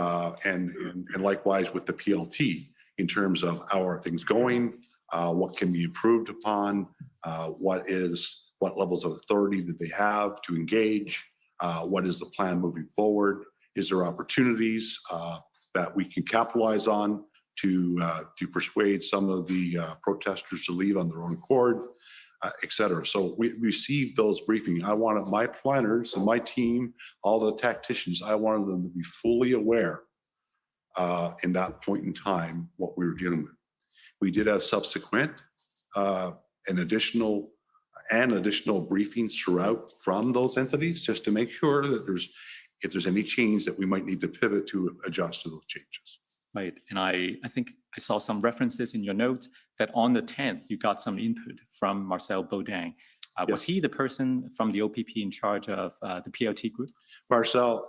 likewise with the PLT in terms of how are things going, what can be improved upon, what levels of authority do they have to engage, what is the plan moving forward, is there opportunities that we can capitalize on to persuade some of the protesters to leave on their own accord, et cetera. So we received those briefings. I wanted my planners and my team, all the tacticians, I wanted them to be fully aware in that point in time what we were dealing with. We did have subsequent and additional briefings throughout from those entities just to make sure that if there's any change that we might need to pivot to adjust to those changes. Right, and I think I saw some references in your notes that on the 10th, you got some input from Marcel Baudin. Was he the person from the OPP in charge of the PLT group? Marcel,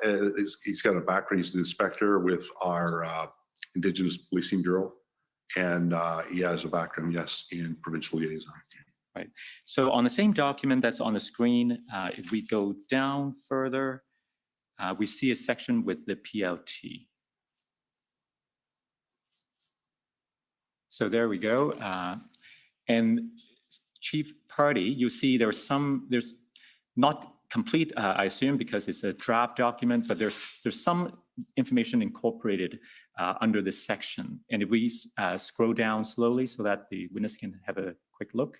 he's got a background, he's an inspector with our Indigenous Policing Bureau, and he has a background, yes, in provincial liaison. Right, so on the same document that's on the screen, if we go down further, we see a section with the PLT. So there we go. And Chief Party, you see there's not complete, I assume, because it's a draft document, but there's some information incorporated under this section. And if we scroll down slowly so that the witness can have a quick look.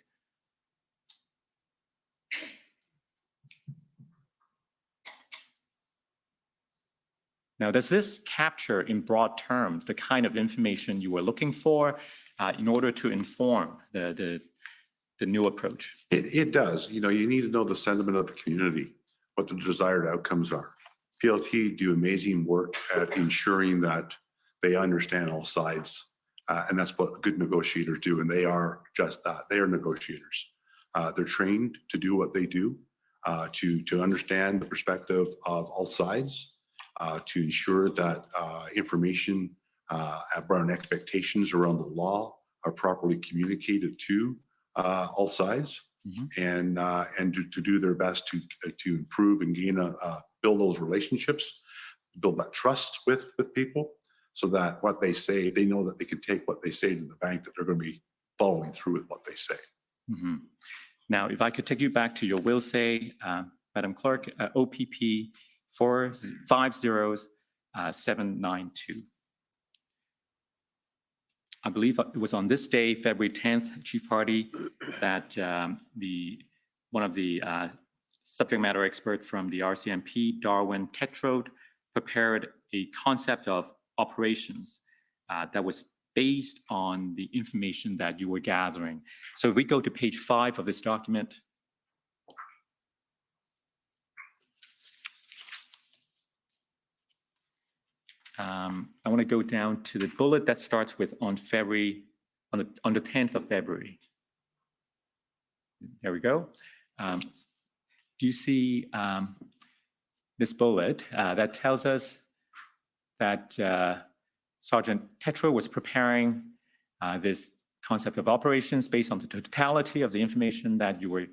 Now, does this capture in broad terms the kind of information you were looking for in order to inform the new approach? It does. You know, you need to know the sentiment of the community, what the desired outcomes are. PLT do amazing work at ensuring that they understand all sides, and that's what good negotiators do, and they are just that. They are negotiators. They're trained to do what they do, to understand the perspective of all sides, to ensure that information around expectations around the law are properly communicated to all sides, and to do their best to improve and gain build those relationships, build that trust with people, so that what they say, they know that they can take what they say to the bank, that they're going to be following through with what they say. Now, if I could take you back to your will say, Madam Clerk, OPP 450792. I believe it was on this day, February 10th, Chief Party, that one of the subject matter expert from the RCMP, Darwin Tetrode, prepared a concept of operations that was based on the information that you were gathering. So if we go to page 5 of this document, I want to go down to the bullet that starts with on the 10th of February. There we go. Do you see this bullet that tells us that Sergeant Tetra was preparing this concept of operations based on the totality of the information that you were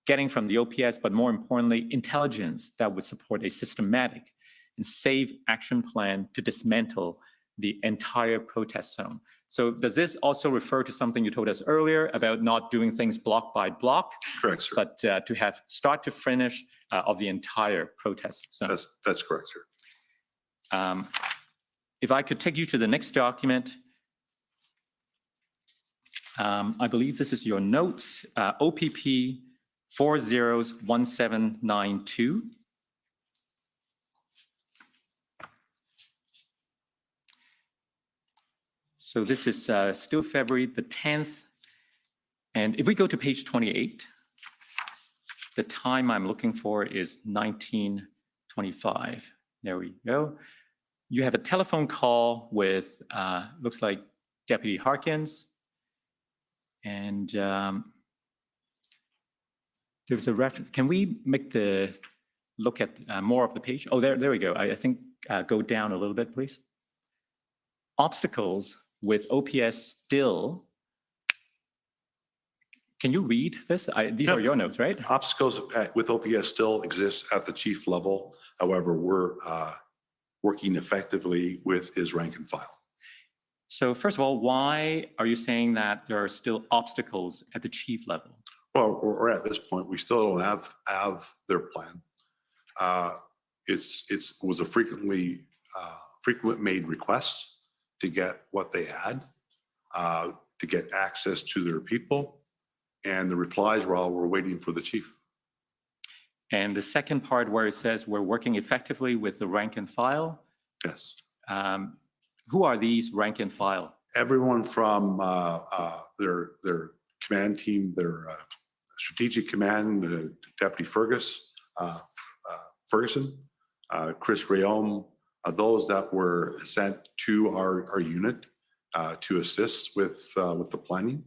getting from the OPS, but more importantly, intelligence that would support a systematic and safe action plan to dismantle the entire protest zone. So does this also refer to something you told us earlier about not doing things block by block? Correct, sir. But to have start to finish of the entire protest zone? That's correct, sir. If I could take you to the next document, I believe this is your notes, OPP 401792. So this is still February the 10th. And if we go to page 28, the time I'm looking for is 1925. There we go. You have a telephone call with, looks like Deputy Harkins. And there's a reference. Can we make the look at more of the page? Oh, there we go. I think go down a little bit, please. Obstacles with OPS still Can you read this? These are your notes, right? Obstacles with OPS still exist at the chief level. However, we're working effectively with his rank and file. So first of all, why are you saying that there are still obstacles at the chief level? Well, we're at this point, we still don't have their plan. It was a frequent made request to get what they had, to get access to their people, and the replies were all, we're waiting for the chief. And the second part where it says we're working effectively with the rank and file. Yes. Who are these rank and file? Everyone from their command team, their strategic command, Deputy Ferguson, Chris Rayom, those that were sent to our unit to assist with the planning.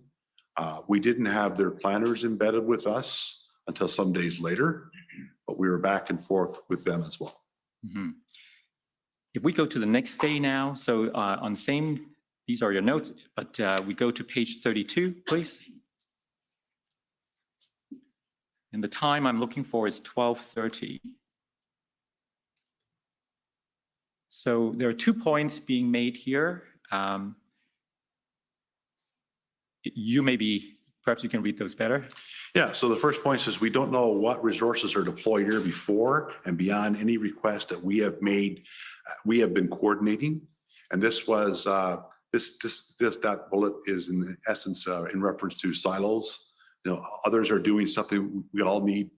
We didn't have their planners embedded with us until some days later, but we were back and forth with them as well. Mm-hmm. If we go to the next day now, so on same, these are your notes, but we go to page 32, please. And the time I'm looking for is 12:30. So there are 2 points being made here. Perhaps you can read those better. Yeah, so the first point is we don't know what resources are deployed here before and beyond any request that we have made. We have been coordinating, and this was that bullet is in essence in reference to silos. You know, others are doing something. We all need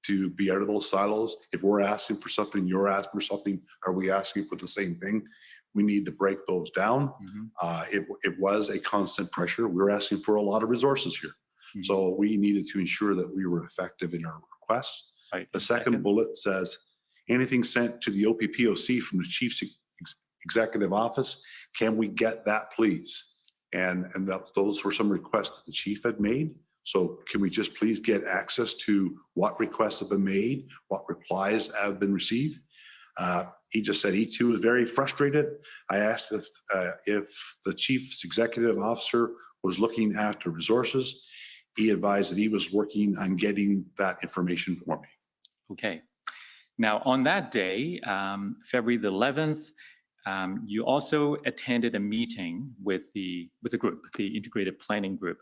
to be out of those silos. If we're asking for something, you're asking for something, are we asking for the same thing? We need to break those down. Mm-hmm. It was a constant pressure. We were asking for a lot of resources here. Mm-hmm. So we needed to ensure that we were effective in our requests. Right. The second bullet says, anything sent to the OPPOC from the Chief's Executive Office, can we get that, please? And those were some requests that the chief had made. So can we just please get access to what requests have been made, what replies have been received? He just said he too was very frustrated. I asked if the chief's executive officer was looking after resources. He advised that he was working on getting that information for me. Okay. Now on that day, February the 11th, you also attended a meeting with the group, the integrated planning group.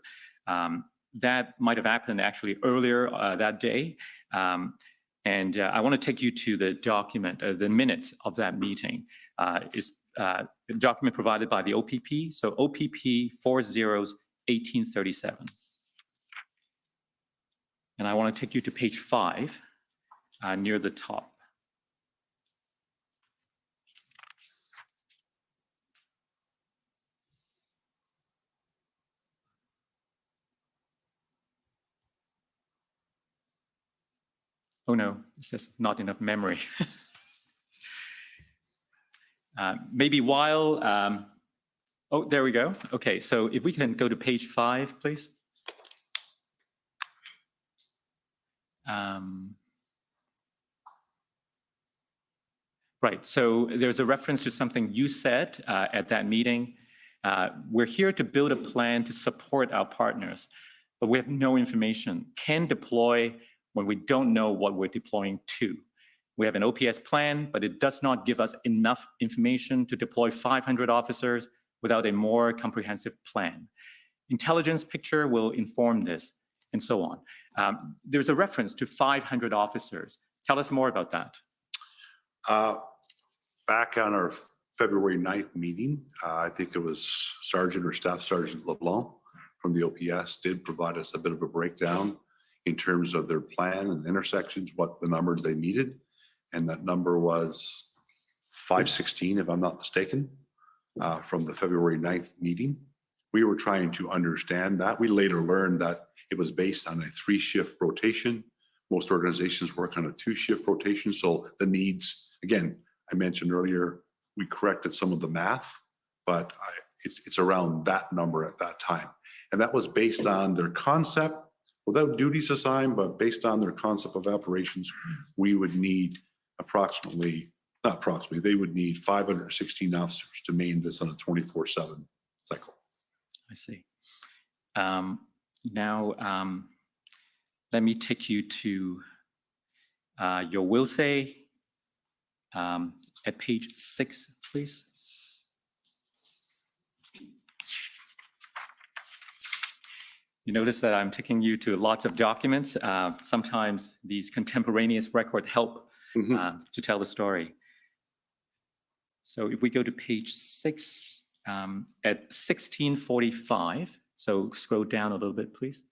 That might have happened actually earlier that day. And I want to take you to the document, the minutes of that meeting. Is a document provided by the OPP. So OPP 40/1837. And I want to take you to page 5, near the top. Oh no, it's just not enough memory. Maybe while, oh, there we go. Okay, so if we can go to page 5, please. Right, so there's a reference to something you said at that meeting. We're here to build a plan to support our partners, but we have no information. Can deploy when we don't know what we're deploying to. We have an OPS plan, but it does not give us enough information to deploy 500 officers without a more comprehensive plan. Intelligence picture will inform this, and so on. There's a reference to 500 officers. Tell us more about that. Back on our February 9th meeting, I think it was Sergeant or Staff Sergeant LeBlanc from the OPS did provide us a bit of a breakdown in terms of their plan and intersections, what the numbers they needed. And that number was 516, if I'm not mistaken, from the February 9th meeting. We were trying to understand that. We later learned that it was based on a 3-shift rotation. Most organizations work on a 2-shift rotation. So the needs, again, I mentioned earlier, we corrected some of the math, but it's around that number at that time. And that was based on their concept, without duties assigned, but based on their concept of operations, we would need they would need 516 officers to maintain this on a 24/7 cycle. I see. Now, let me take you to your will say at page 6, please. You notice that I'm taking you to lots of documents. Sometimes these contemporaneous records help to tell the story. So if we go to page 6, at 1645, so scroll down a little bit, please.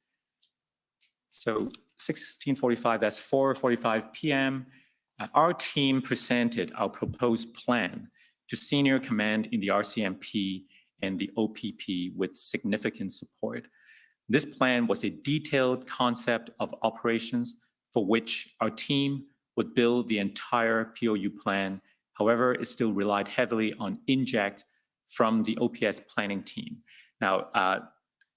So 1645, that's 4:45 p.m. Our team presented our proposed plan to senior command in the RCMP and the OPP with significant support. This plan was a detailed concept of operations for which our team would build the entire POU plan. However, it still relied heavily on inject from the OPS planning team. Now,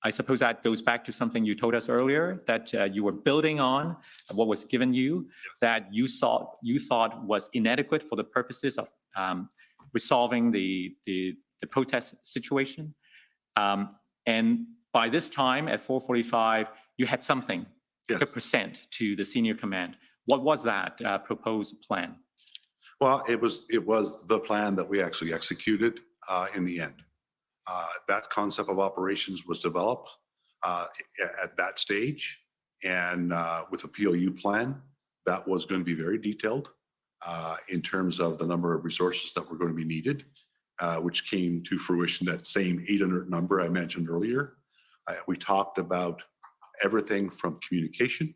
I suppose that goes back to something you told us earlier, that you were building on what was given you, that you thought was inadequate for the purposes of resolving the protest situation. And by this time at 4:45, you had something to present to the senior command. What was that proposed plan? Well, it was the plan that we actually executed in the end. That concept of operations was developed at that stage, and with a POU plan that was going to be very detailed in terms of the number of resources that were going to be needed, which came to fruition, that same 800 number I mentioned earlier. We talked about everything from communication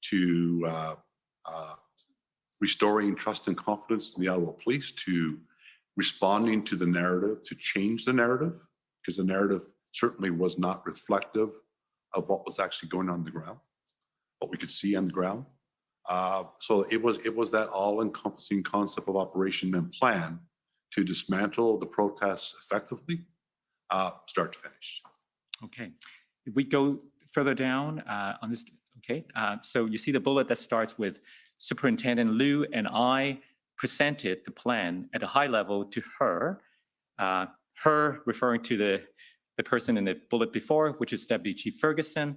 to restoring trust and confidence in the Ottawa Police, to responding to the narrative, to change the narrative, because the narrative certainly was not reflective of what was actually going on the ground, what we could see on the ground. So it was that all-encompassing concept of operation and plan to dismantle the protests effectively, start to finish. Okay, if we go further down on this, okay, so you see the bullet that starts with Superintendent Liu and I presented the plan at a high level to her, her referring to the person in the bullet before, which is Deputy Chief Ferguson.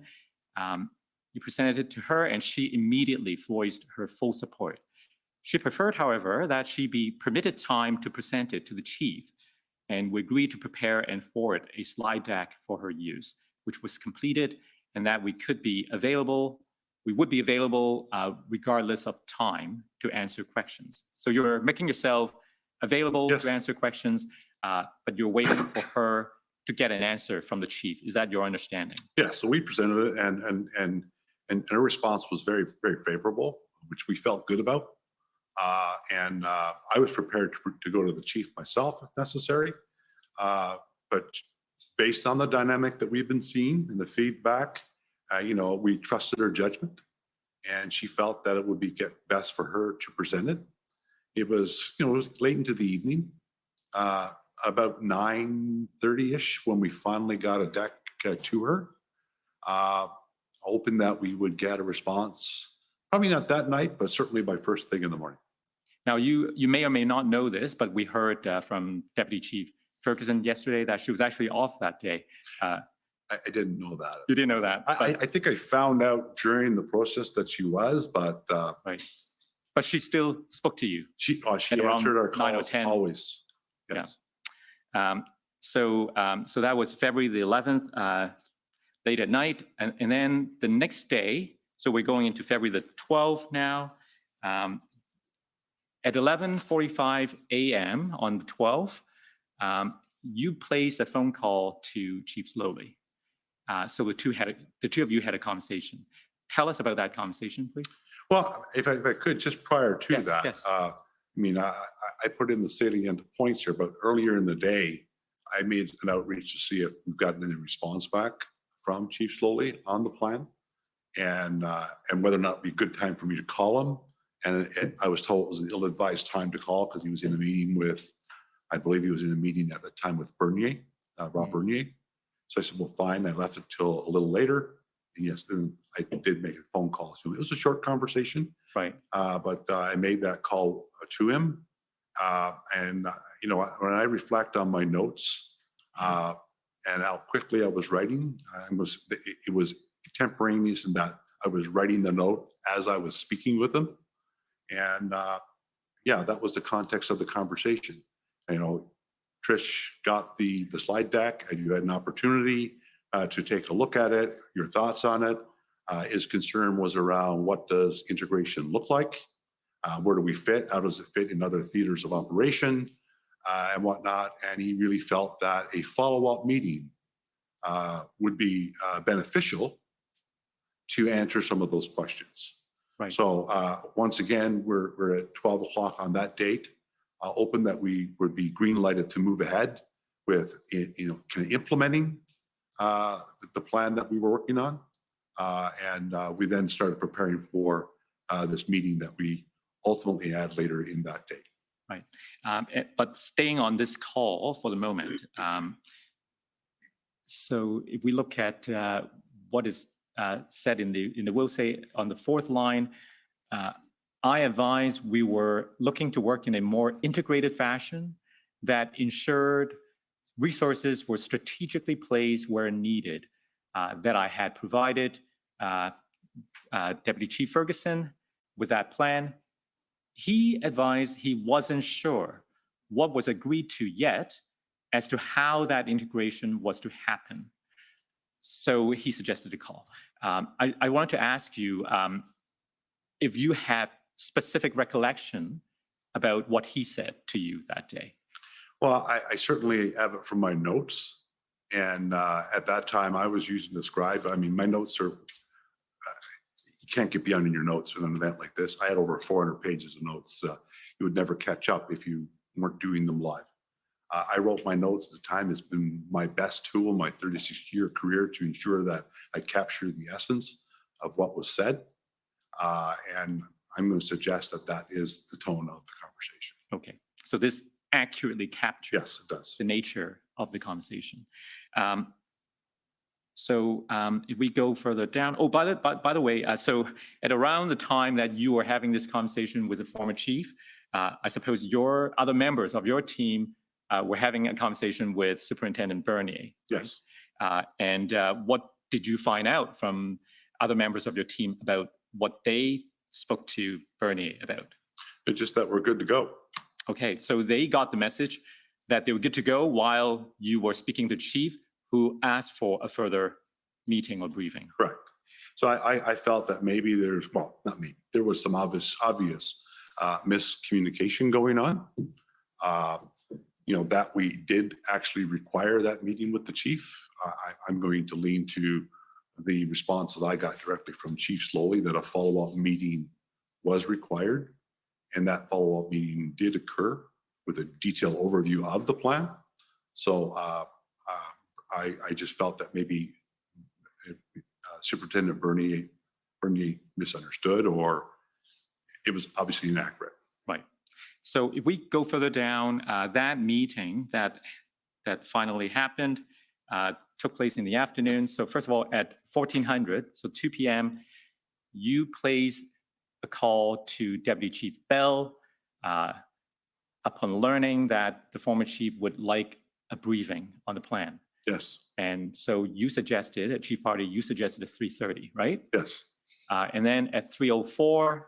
You presented it to her and she immediately voiced her full support. She preferred, however, that she be permitted time to present it to the chief, and we agreed to prepare and forward a slide deck for her use, which was completed, and that we would be available regardless of time to answer questions. So you're making yourself available to answer questions, but you're waiting for her to get an answer from the chief. Is that your understanding? Yeah, so we presented it and her response was very, very favorable, which we felt good about. And I was prepared to go to the chief myself if necessary. But based on the dynamic that we've been seeing and the feedback, we trusted her judgment, and she felt that it would be best for her to present it. It was, it was late into the evening, about 9:30-ish when we finally got a deck to her, hoping that we would get a response, probably not that night, but certainly by first thing in the morning. Now, you may or may not know this, but we heard from Deputy Chief Ferguson yesterday that she was actually off that day. I didn't know that. You didn't know that? I think I found out during the process that she was, but right. But she still spoke to you. She answered our calls always. Yes. Yeah. So that was February the 11th, late at night, and then the next day. So we're going into February the 12th now. At 11:45 a.m. on the 12th, you placed a phone call to Chief Slowly. So the two of you had a conversation. Tell us about that conversation, please. Well, if I could, just prior to that, yes. I put in the salient points here, but earlier in the day, I made an outreach to see if we've gotten any response back from Chief Slowly on the plan, and whether or not it'd be a good time for me to call him. And I was told it was an ill-advised time to call because he was in a meeting with, I believe he was in a meeting at the time with Bernier, Rob Bernier. So I said, well, fine. I left it till a little later. And yes, then I did make a phone call. So it was a short conversation. Right. But I made that call to him. And when I reflect on my notes and how quickly I was writing. It was contemporaneous in that I was writing the note as I was speaking with them. And yeah, that was the context of the conversation. You know, Trish got the slide deck, and you had an opportunity to take a look at it, your thoughts on it. His concern was around what does integration look like? Where do we fit? How does it fit in other theaters of operation and whatnot? And he really felt that a follow-up meeting would be beneficial to answer some of those questions. Right. So once again, we're at 12 o'clock on that date, open that we would be green lighted to move ahead with, you know, kind of implementing the plan that we were working on. And we then started preparing for this meeting that we ultimately had later in that date. Right. But staying on this call for the moment, so if we look at what is said in the will say on the fourth line, I advise we were looking to work in a more integrated fashion that ensured resources were strategically placed where needed, that I had provided Deputy Chief Ferguson with that plan. He advised he wasn't sure what was agreed to yet as to how that integration was to happen. So he suggested a call. I wanted to ask you if you have specific recollection about what he said to you that day. Well, I certainly have it from my notes. And at that time, I was using the scribe. I mean, my notes are, you can't get beyond in your notes in an event like this. I had over 400 pages of notes. You would never catch up if you weren't doing them live. I wrote my notes at the time. It's been my best tool, my 36-year career, to ensure that I capture the essence of what was said. And I'm going to suggest that that is the tone of the conversation. Okay, so this accurately captures yes, it does. the nature of the conversation. So if we go further down, oh, by the way, so at around the time that you were having this conversation with the former chief, I suppose your other members of your team were having a conversation with Superintendent Bernier. Yes. And what did you find out from other members of your team about what they spoke to Bernier about? It's just that we're good to go. Okay, so they got the message that they were good to go while you were speaking to the chief, who asked for a further meeting or briefing. Correct. So I felt that maybe there's, well, not me, there was some obvious miscommunication going on. You know, that we did actually require that meeting with the chief. I'm going to lean to the response that I got directly from Chief Slowly that a follow-up meeting was required. And that follow-up meeting did occur with a detailed overview of the plan. So I just felt that maybe Superintendent Bernier misunderstood, or it was obviously inaccurate. Right. So if we go further down, that meeting that finally happened took place in the afternoon. So first of all, at 1400, so 2 p.m., you placed a call to Deputy Chief Bell upon learning that the former chief would like a briefing on the plan. Yes. And so you suggested, at Chief Party, you suggested at 3:30, right? Yes. And then at 3:04,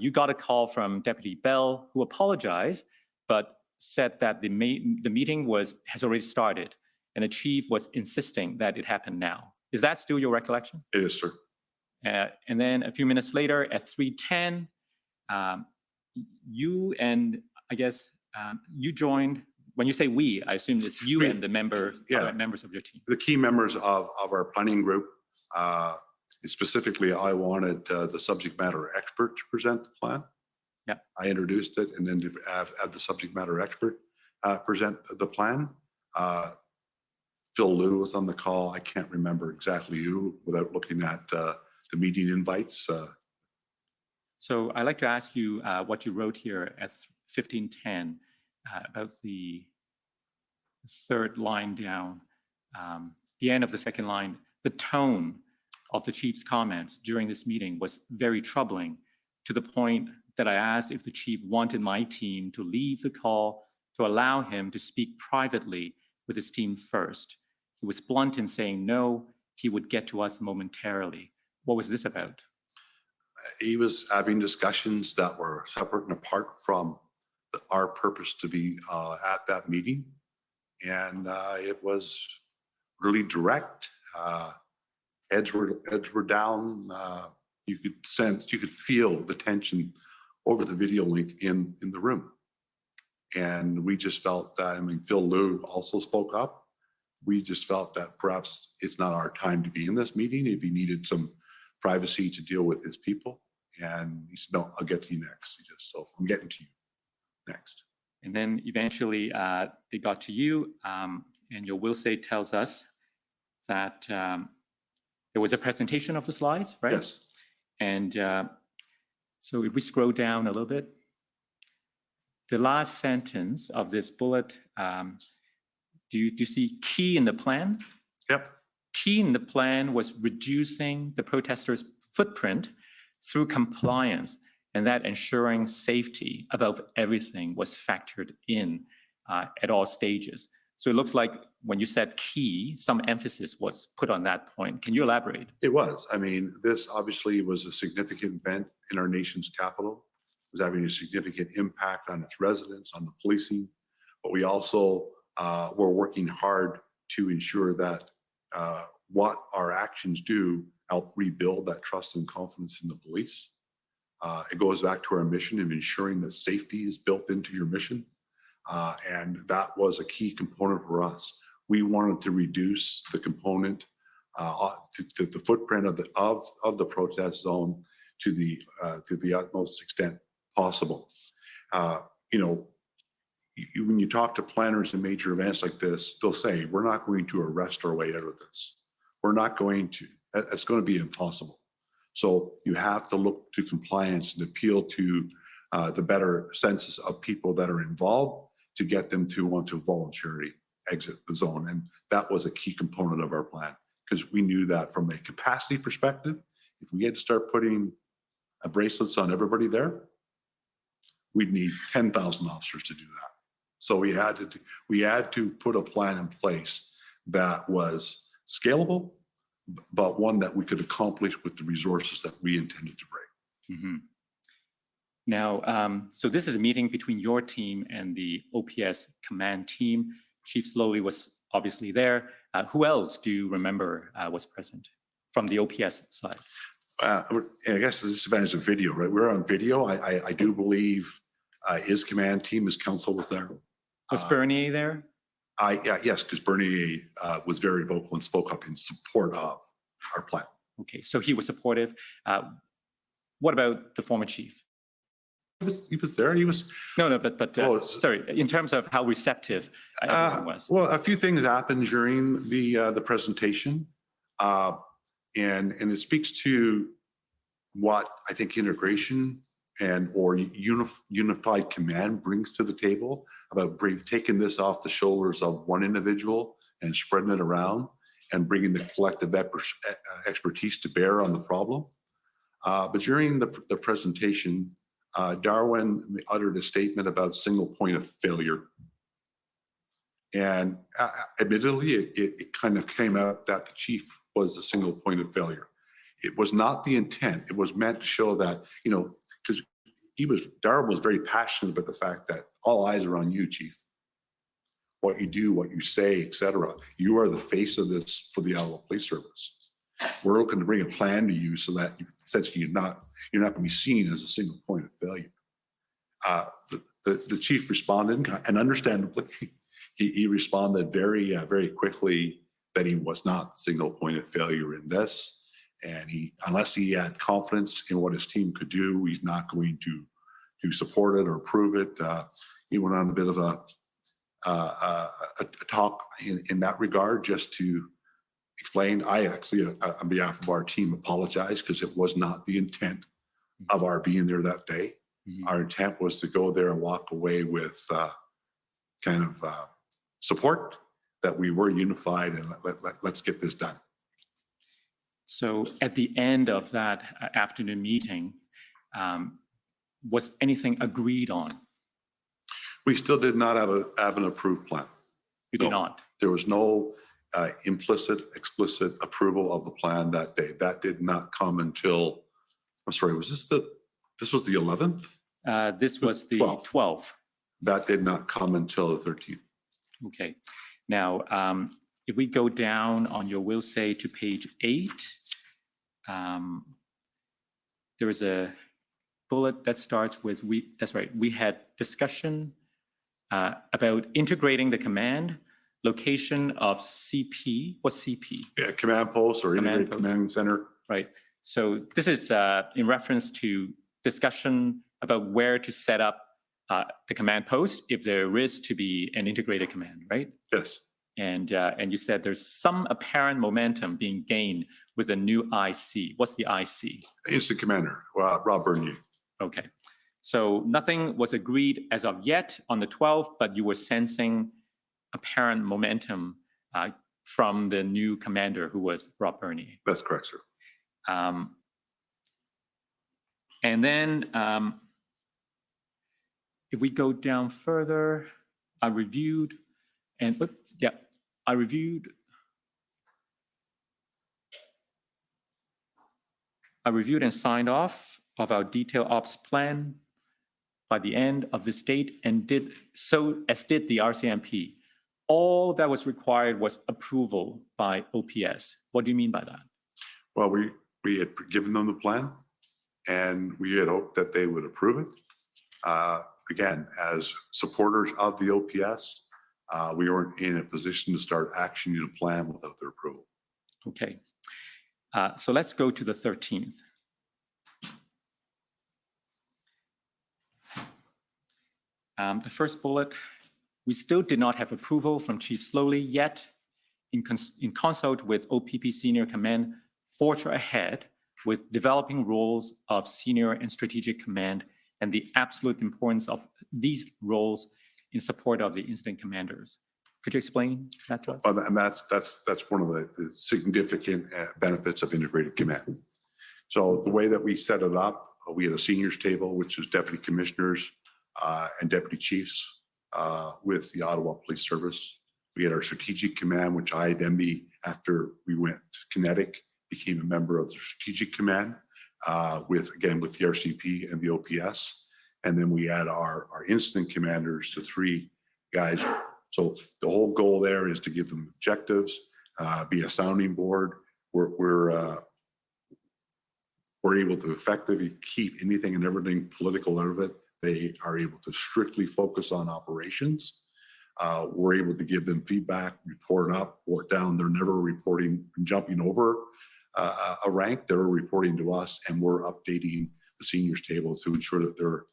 you got a call from Deputy Bell, who apologized, but said that the meeting has already started, and the chief was insisting that it happened now. Is that still your recollection? It is, sir. And then a few minutes later, at 3:10, you and I guess you joined. When you say we, I assume it's you and the members of your team. The key members of our planning group. Specifically, I wanted the subject matter expert to present the plan. Yeah. I introduced it, and then to have the subject matter expert present the plan. Phil Liu was on the call. I can't remember exactly who without looking at the meeting invites. So I'd like to ask you what you wrote here at 1510 about the third line down, the end of the second line. The tone of the chief's comments during this meeting was very troubling, to the point that I asked if the chief wanted my team to leave the call to allow him to speak privately with his team first. He was blunt in saying no, he would get to us momentarily. What was this about? He was having discussions that were separate and apart from our purpose to be at that meeting. And it was really direct. Heads were down. You could sense, you could feel the tension over the video link in the room. And we just felt that, I mean, Phil Liu also spoke up. We just felt that perhaps it's not our time to be in this meeting if he needed some privacy to deal with his people. And he said, no, I'll get to you next. He just, so I'm getting to you next. And then eventually they got to you, and your will say tells us that there was a presentation of the slides, right? Yes. And so if we scroll down a little bit, the last sentence of this bullet, do you see key in the plan? Yep. Key in the plan was reducing the protesters' footprint through compliance, and that ensuring safety above everything was factored in at all stages. So it looks like when you said key, some emphasis was put on that point. Can you elaborate? It was. I mean, this obviously was a significant event in our nation's capital. It was having a significant impact on its residents, on the policing, but we also were working hard to ensure that what our actions do help rebuild that trust and confidence in the police. It goes back to our mission of ensuring that safety is built into your mission. And that was a key component for us. We wanted to reduce the component to the footprint of the protest zone to the utmost extent possible. You know, when you talk to planners in major events like this, they'll say, we're not going to arrest our way out of this. We're not going to, it's going to be impossible. So you have to look to compliance and appeal to the better senses of people that are involved to get them to want to voluntarily exit the zone. And that was a key component of our plan, because we knew that from a capacity perspective, if we had to start putting bracelets on everybody there, we'd need 10,000 officers to do that. So we had to put a plan in place that was scalable, but one that we could accomplish with the resources that we intended to bring. Mm-hmm. Now, so this is a meeting between your team and the OPS command team. Chief Slowly was obviously there. Who else do you remember was present from the OPS side? I guess this event is a video, right? We're on video. I do believe his command team, his council was there. Was Bernier there? Yes, because Bernier was very vocal and spoke up in support of our plan. Okay, so he was supportive. What about the former chief? He was there. He was but sorry. In terms of how receptive everyone was. Well, a few things happened during the presentation, and it speaks to what I think integration or unified command brings to the table about taking this off the shoulders of one individual and spreading it around and bringing the collective expertise to bear on the problem. But during the presentation, Darwin uttered a statement about single point of failure. And admittedly, it kind of came out that the chief was a single point of failure. It was not the intent. It was meant to show that, you know, because Darwin was very passionate about the fact that all eyes are on you, chief. What you do, what you say, etc. You are the face of this for the Ottawa Police Service. We're looking to bring a plan to you so that essentially you're not going to be seen as a single point of failure. The chief responded, and understandably, he responded very quickly that he was not the single point of failure in this. And unless he had confidence in what his team could do, he's not going to support it or approve it. He went on a bit of a talk in that regard, just to explain. I actually, on behalf of our team, apologize because it was not the intent of our being there that day. Mm-hmm. Our intent was to go there and walk away with kind of support that we were unified and let's get this done. So at the end of that afternoon meeting, was anything agreed on? We still did not have an approved plan. You did not? There was no, implicit, explicit approval of the plan that day. That did not come until, I'm sorry, this was the 11th? This was the 12th. That did not come until the 13th. Okay. Now, if we go down on your will say to page 8, there is a bullet that starts with that's right. We had discussion about integrating the command, location of CP. What's CP? Yeah, command post or integrated command center. Right. So this is in reference to discussion about where to set up the command post if there is to be an integrated command, right? Yes. And you said there's some apparent momentum being gained with a new IC. What's the IC? Instant Commander, Rob Bernier. Okay. So nothing was agreed as of yet on the 12th, but you were sensing apparent momentum from the new commander who was Rob Bernier. That's correct, sir. And then if we go down further, I reviewed and I reviewed and signed off of our detailed ops plan by the end of this date and did the RCMP. All that was required was approval by OPS. What do you mean by that? Well, we had given them the plan and we had hoped that they would approve it. Again, as supporters of the OPS, we weren't in a position to start actioning the plan without their approval. Okay. So let's go to the 13th. The first bullet, we still did not have approval from Chief Slowly yet. In consult with OPP Senior Command, forge ahead with developing roles of Senior and Strategic Command and the absolute importance of these roles in support of the incident commanders. Could you explain that to us? And that's one of the significant benefits of integrated command. So the way that we set it up, we had a seniors table, which is deputy commissioners and deputy chiefs with the Ottawa Police Service. We had our strategic command, which I then after we went kinetic, became a member of the strategic command with the RCP and the OPS. And then we had our incident commanders to 3 guys. So the whole goal there is to give them objectives, be a sounding board. We're able to effectively keep anything and everything political out of it. They are able to strictly focus on operations. We're able to give them feedback, report up, report down. They're never reporting, jumping over a rank. They're reporting to us, and we're updating the seniors table to ensure that they're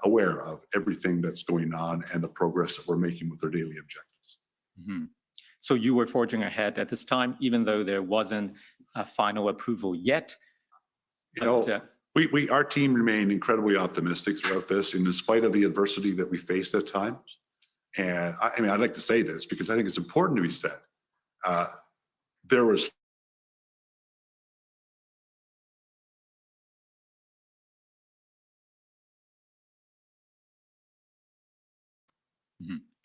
aware of everything that's going on and the progress that we're making with their daily objectives. Mm-hmm. So you were forging ahead at this time, even though there wasn't a final approval yet. Our team remained incredibly optimistic throughout this, and in spite of the adversity that we faced at times. And I'd like to say this because I think it's important to be said. There was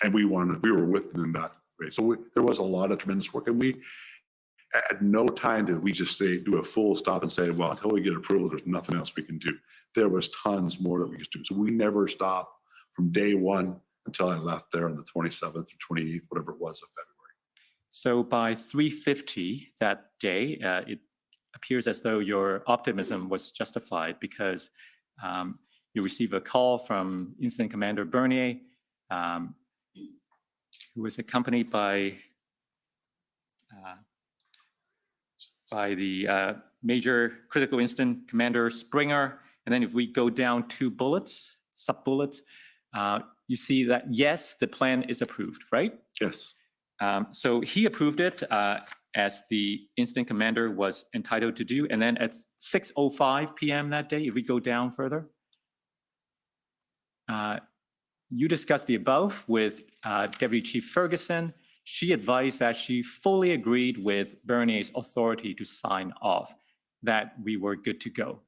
and we were with them in that way. So there was a lot of tremendous work, and we at no time did we just do a full stop and say, well, until we get approval, there's nothing else we can do. There was tons more that we could do. So we never stopped from day one until I left there on the 27th or 28th, whatever it was of February. So by 3:50 that day, it appears as though your optimism was justified because you received a call from Incident Commander Bernier, who was accompanied by the Major Critical Incident Commander Springer. And then if we go down 2 bullets, sub-bullets, you see that, yes, the plan is approved, right? Yes. So he approved it as the incident commander was entitled to do. And then at 6:05 p.m. that day, if we go down further, you discussed the above with Deputy Chief Ferguson. She advised that she fully agreed with Bernier's authority to sign off, that we were good to go.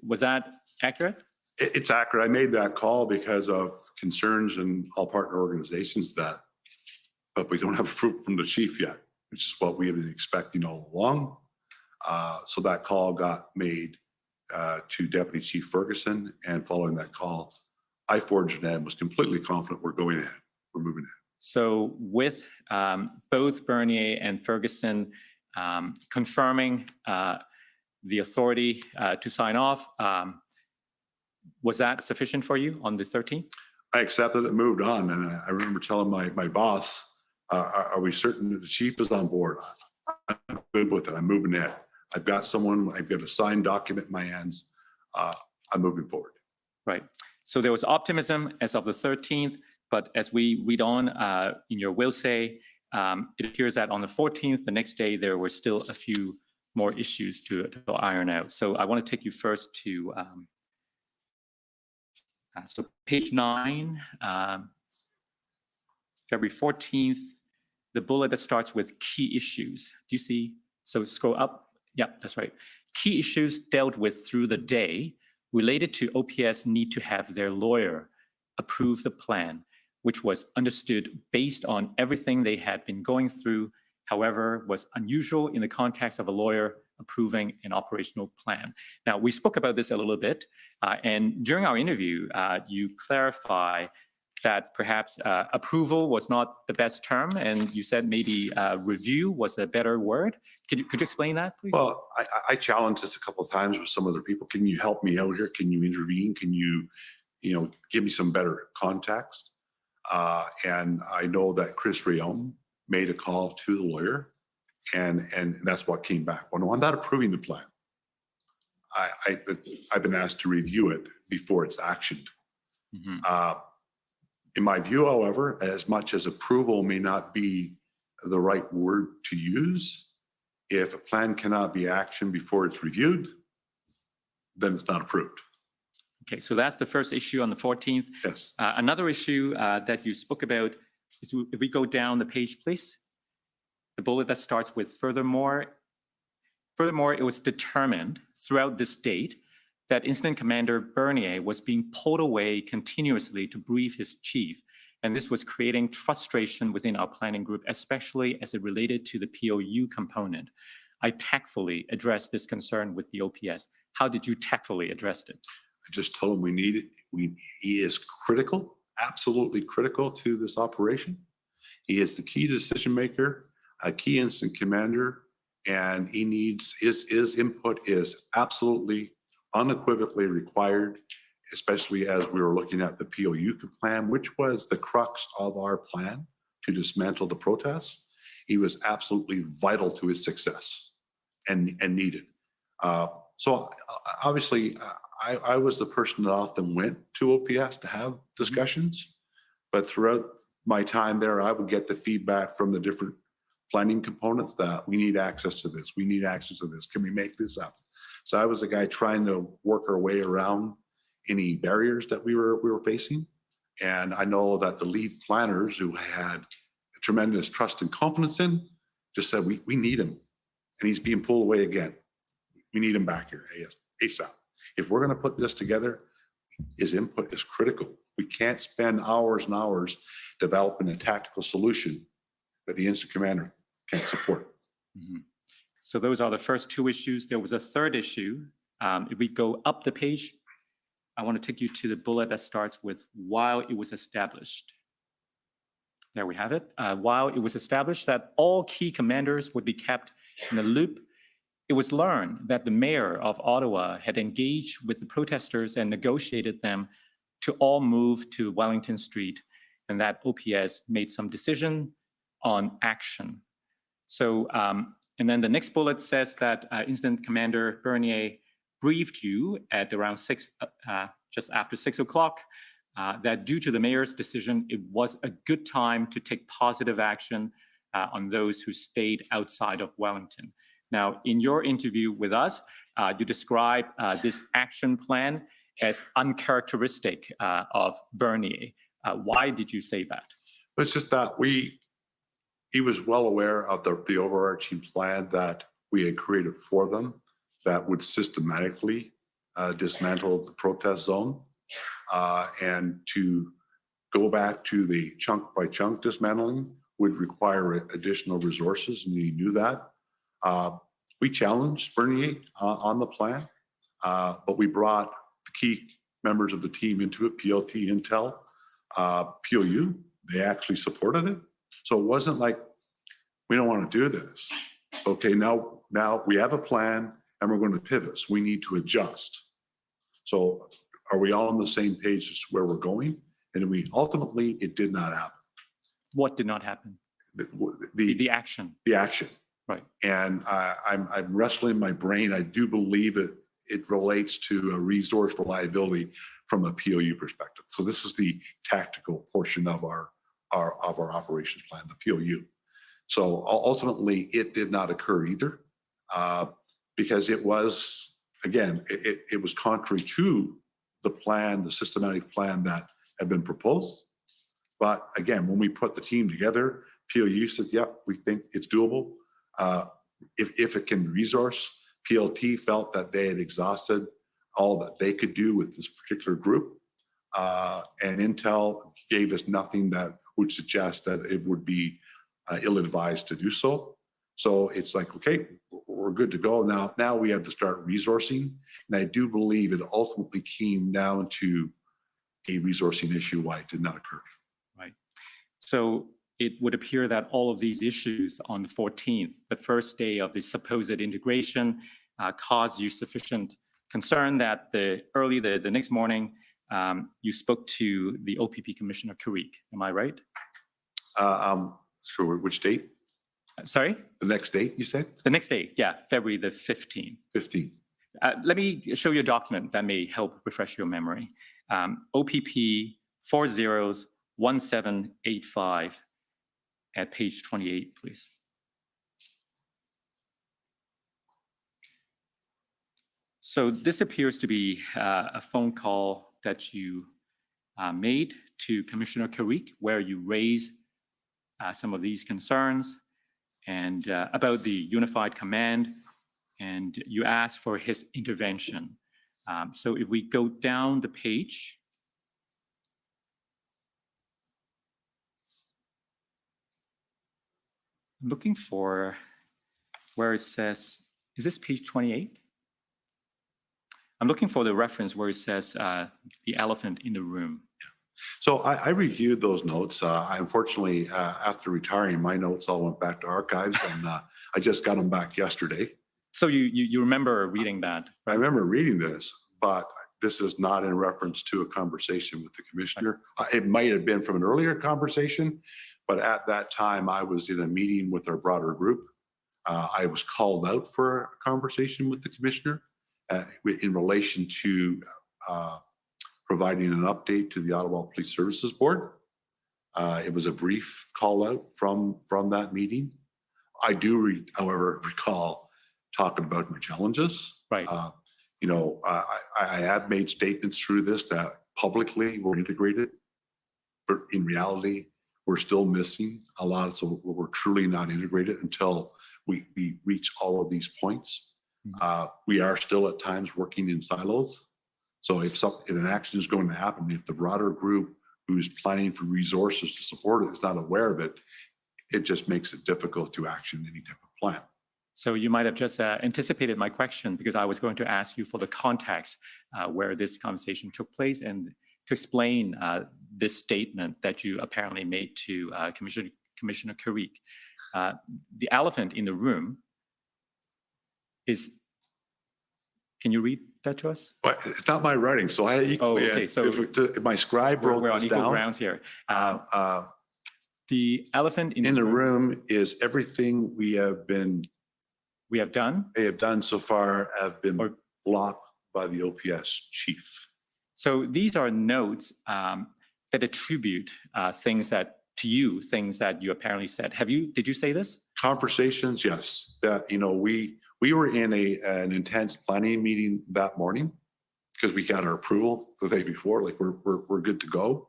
Was that accurate? It's accurate. I made that call because of concerns in all partner organizations but we don't have approval from the chief yet. which is what we have been expecting all along. So that call got made to Deputy Chief Ferguson, and following that call, I forged ahead and was completely confident we're going ahead. We're moving ahead. So with both Bernier and Ferguson confirming the authority to sign off, was that sufficient for you on the 13th? I accepted it, moved on, and I remember telling my boss, are we certain that the chief is on board? I'm good with it. I'm moving ahead. I've got someone, I've got a signed document in my hands. I'm moving forward. Right. So there was optimism as of the 13th, but as we read on in your will say, it appears that on the 14th, the next day, there were still a few more issues to iron out. So I want to take you first to so page 9, February 14th, the bullet that starts with key issues. Do you see? So scroll up. Yeah, that's right. Key issues dealt with through the day related to OPS need to have their lawyer approve the plan, which was understood based on everything they had been going through, however, was unusual in the context of a lawyer approving an operational plan. Now, we spoke about this a little bit, and during our interview, you clarify that perhaps approval was not the best term, and you said maybe review was a better word. Could you explain that, please? Well, I challenged this a couple of times with some other people. Can you help me out here? Can you intervene? Can you give me some better context? And I know that Chris Rayon made a call to the lawyer, and that's what came back. Well, no, I'm not approving the plan. I've been asked to review it before it's actioned. Mm-hmm. In my view, however, as much as approval may not be the right word to use, if a plan cannot be actioned before it's reviewed, then it's not approved. Okay, so that's the first issue on the 14th. Yes. Another issue that you spoke about is if we go down the page, please. The bullet that starts with furthermore, it was determined throughout this date that Incident Commander Bernier was being pulled away continuously to brief his chief. And this was creating frustration within our planning group, especially as it related to the POU component. I tactfully addressed this concern with the OPS. How did you tactfully address it? I just told him we need it. He is critical, absolutely critical to this operation. He is the key decision maker, a key incident commander, and he needs his input is absolutely unequivocally required, especially as we were looking at the POU plan, which was the crux of our plan to dismantle the protests. He was absolutely vital to his success and needed. So obviously, I was the person that often went to OPS to have discussions, but throughout my time there, I would get the feedback from the different planning components that we need access to this, we need access to this, can we make this up? So I was the guy trying to work our way around any barriers that we were facing. And I know that the lead planners who had tremendous trust and confidence in just said, we need him. And he's being pulled away again. We need him back here ASAP. If we're going to put this together, his input is critical. We can't spend hours and hours developing a tactical solution that the incident commander can't support. Mm-hmm. So those are the first two issues. There was a third issue. If we go up the page, I want to take you to the bullet that starts with while it was established. There we have it. While it was established that all key commanders would be kept in the loop, it was learned that the mayor of Ottawa had engaged with the protesters and negotiated them to all move to Wellington Street, and that OPS made some decision on action. So, and then the next bullet says that Incident Commander Bernier briefed you at around just after 6 o'clock, that due to the mayor's decision, it was a good time to take positive action on those who stayed outside of Wellington. Now, in your interview with us, you describe this action plan as uncharacteristic of Bernier. Why did you say that? It's just that he was well aware of the overarching plan that we had created for them that would systematically dismantle the protest zone, and to go back to the chunk by chunk dismantling would require additional resources, and you knew that. We challenged Bernier on the plan, but we brought the key members of the team into it, PLT, Intel, POU. They actually supported it. So it wasn't like, we don't want to do this. Okay, now we have a plan and we're going to pivot. So we need to adjust. So are we all on the same page as to where we're going? And ultimately, it did not happen. What did not happen? The action. The action. Right. And I'm wrestling my brain. I do believe it relates to a resource reliability from a POU perspective. So this is the tactical portion of our operations plan, the POU. So ultimately, it did not occur either, because it was, again, it was contrary to the plan, the systematic plan that had been proposed. But again, when we put the team together, POU said, yep, we think it's doable. If it can resource, PLT felt that they had exhausted all that they could do with this particular group. And Intel gave us nothing that would suggest that it would be ill-advised to do so. So it's like, okay, we're good to go. Now we have to start resourcing. And I do believe it ultimately came down to a resourcing issue why it did not occur. Right. So it would appear that all of these issues on the 14th, the first day of the supposed integration, caused you sufficient concern that the next morning, you spoke to the OPP Commissioner POEC. Am I right? Sure. Which date? Sorry? The next date, you said? The next day, yeah, February the 15th. 15th. Let me show you a document that may help refresh your memory. OPP 401785 at page 28, please. So this appears to be a phone call that you made to Commissioner POEC, where you raised some of these concerns and about the unified command, and you asked for his intervention. So if we go down the page, I'm looking for where it says, is this page 28? I'm looking for the reference where it says the elephant in the room. So I reviewed those notes. Unfortunately, after retiring, my notes all went back to archives, and I just got them back yesterday. So you remember reading that? I remember reading this, but this is not in reference to a conversation with the commissioner. It might have been from an earlier conversation, but at that time I was in a meeting with our broader group. I was called out for a conversation with the commissioner in relation to providing an update to the Ottawa Police Services Board. It was a brief call out from that meeting. I do, however, recall talking about my challenges. Right. You know, I have made statements through this that publicly we're integrated, but in reality, we're still missing a lot. So we're truly not integrated until we reach all of these points. We are still at times working in silos. So if an action is going to happen, if the broader group who's planning for resources to support it is not aware of it, it just makes it difficult to action any type of plan. So you might have just anticipated my question, because I was going to ask you for the context where this conversation took place and to explain this statement that you apparently made to Commissioner POEC. The elephant in the room is, can you read that to us? But it's not my writing, so I equally, okay. So if my scribe wrote we're on this equal down. grounds here. The elephant in the room is everything we have done so far have been blocked by the OPS chief. So these are notes that attribute things that to you, things that you apparently said. Did you say this? Conversations, yes. That, you know, we were in an intense planning meeting that morning because we got our approval the day before, like we're good to go.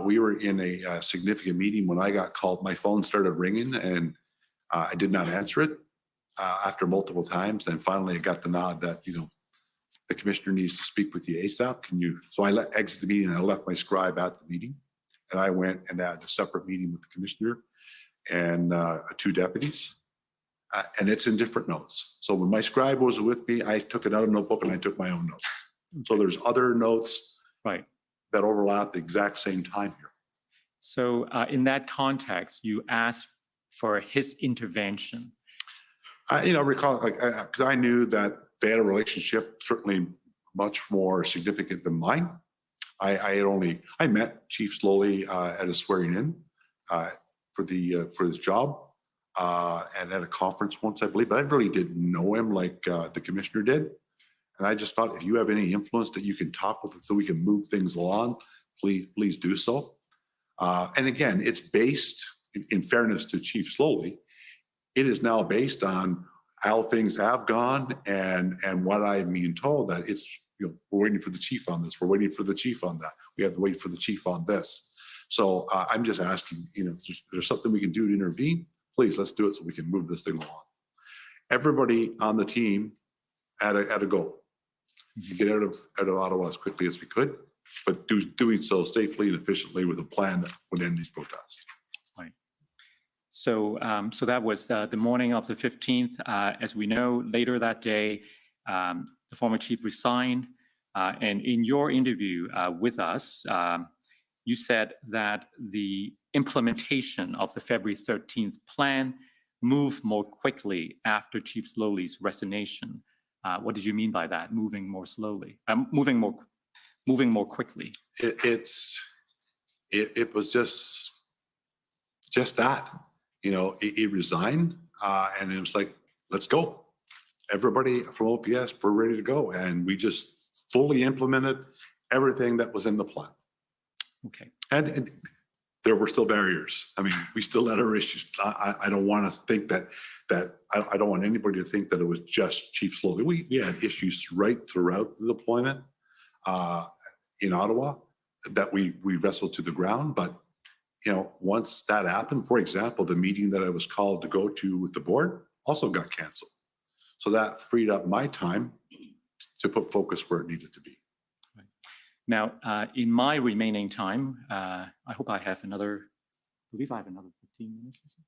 We were in a significant meeting when I got called. My phone started ringing and I did not answer it after multiple times. And finally I got the nod that, you know, the commissioner needs to speak with you ASAP. So I exit the meeting and I left my scribe at the meeting. and I went and had a separate meeting with the commissioner and 2 deputies. And it's in different notes. So when my scribe was with me, I took another notebook and I took my own notes. So there's other notes Right. that overlap the exact same time here. So in that context, you asked for his intervention. I, recall, because I knew that they had a relationship certainly much more significant than mine. I met Chief Slowly at a swearing in for his job and at a conference once, I believe, but I really didn't know him like the commissioner did. And I just thought, if you have any influence that you can talk with it so we can move things along, please do so. And again, it's based, in fairness to Chief Slowly, it is now based on how things have gone and what I'm being told that it's, we're waiting for the chief on this, we're waiting for the chief on that, we have to wait for the chief on this. So I'm just asking, if there's something we can do to intervene, please, let's do it so we can move this thing along. Everybody on the team had a goal to get out of Ottawa as quickly as we could, but doing so safely and efficiently with a plan that would end these protests. Right. So, so that was the morning of the 15th. As we know, later that day, the former chief resigned. And in your interview with us, you said that the implementation of the February 13th plan moved more quickly after Chief Slowly's resignation. What did you mean by that? Moving more slowly, moving more quickly. It was just that, he resigned, and it was like, let's go. Everybody from OPS, we're ready to go, and we just fully implemented everything that was in the plan. Okay. And there were still barriers. I mean, we still had our issues. I don't want to think that I don't want anybody to think that it was just Chief Slowly. We had issues right throughout the deployment in Ottawa that we wrestled to the ground. But once that happened, for example, the meeting that I was called to go to with the board also got canceled. So that freed up my time to put focus where it needed to be. Now, in my remaining time, I hope I have another, I believe I have another 15 minutes or so.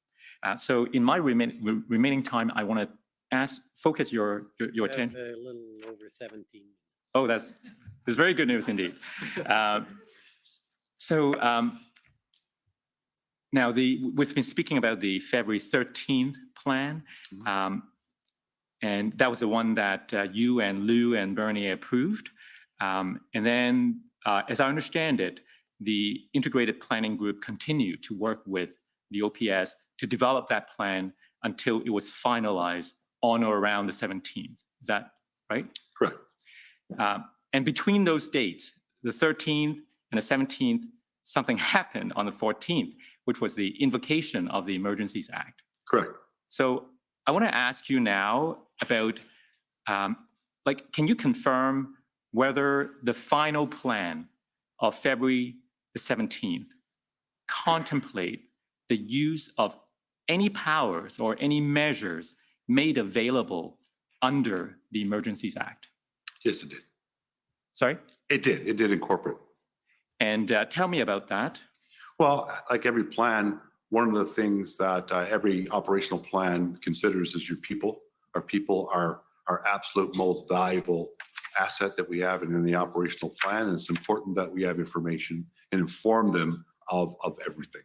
So in my remaining time, I want to focus your attention. A little over 17 minutes. Oh, that's very good news indeed. Now we've been speaking about the February 13th plan, and that was the one that you and Lou and Bernie approved. And then, as I understand it, the Integrated Planning Group continued to work with the OPS to develop that plan until it was finalized on or around the 17th. Is that right? Correct. And between those dates, the 13th and the 17th, something happened on the 14th, which was the invocation of the Emergencies Act. Correct. So I want to ask you now about, can you confirm whether the final plan of February the 17th contemplate the use of any powers or any measures made available under the Emergencies Act? Yes, it did. Sorry? It did incorporate. And tell me about that. Well, like every plan, one of the things that every operational plan considers is your people. Our people are our absolute most valuable asset that we have in the operational plan. And it's important that we have information and inform them of everything.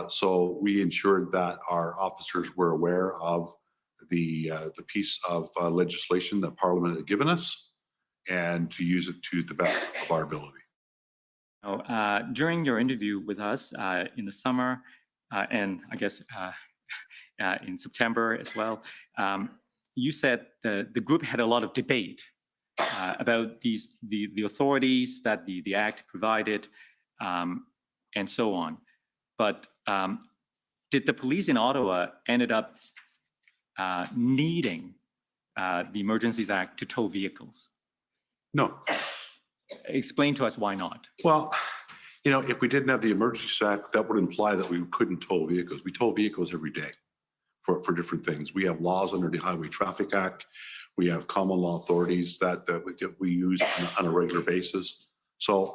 So we ensured that our officers were aware of the piece of legislation that Parliament had given us and to use it to the best of our ability. During your interview with us in the summer, and I guess in September as well, you said the group had a lot of debate about the authorities that the Act provided, and so on. But did the police in Ottawa ended up needing the Emergencies Act to tow vehicles? No. Explain to us why not. Well, if we didn't have the Emergencies Act, that would imply that we couldn't tow vehicles. We tow vehicles every day for different things. We have laws under the Highway Traffic Act. We have common law authorities that we use on a regular basis. So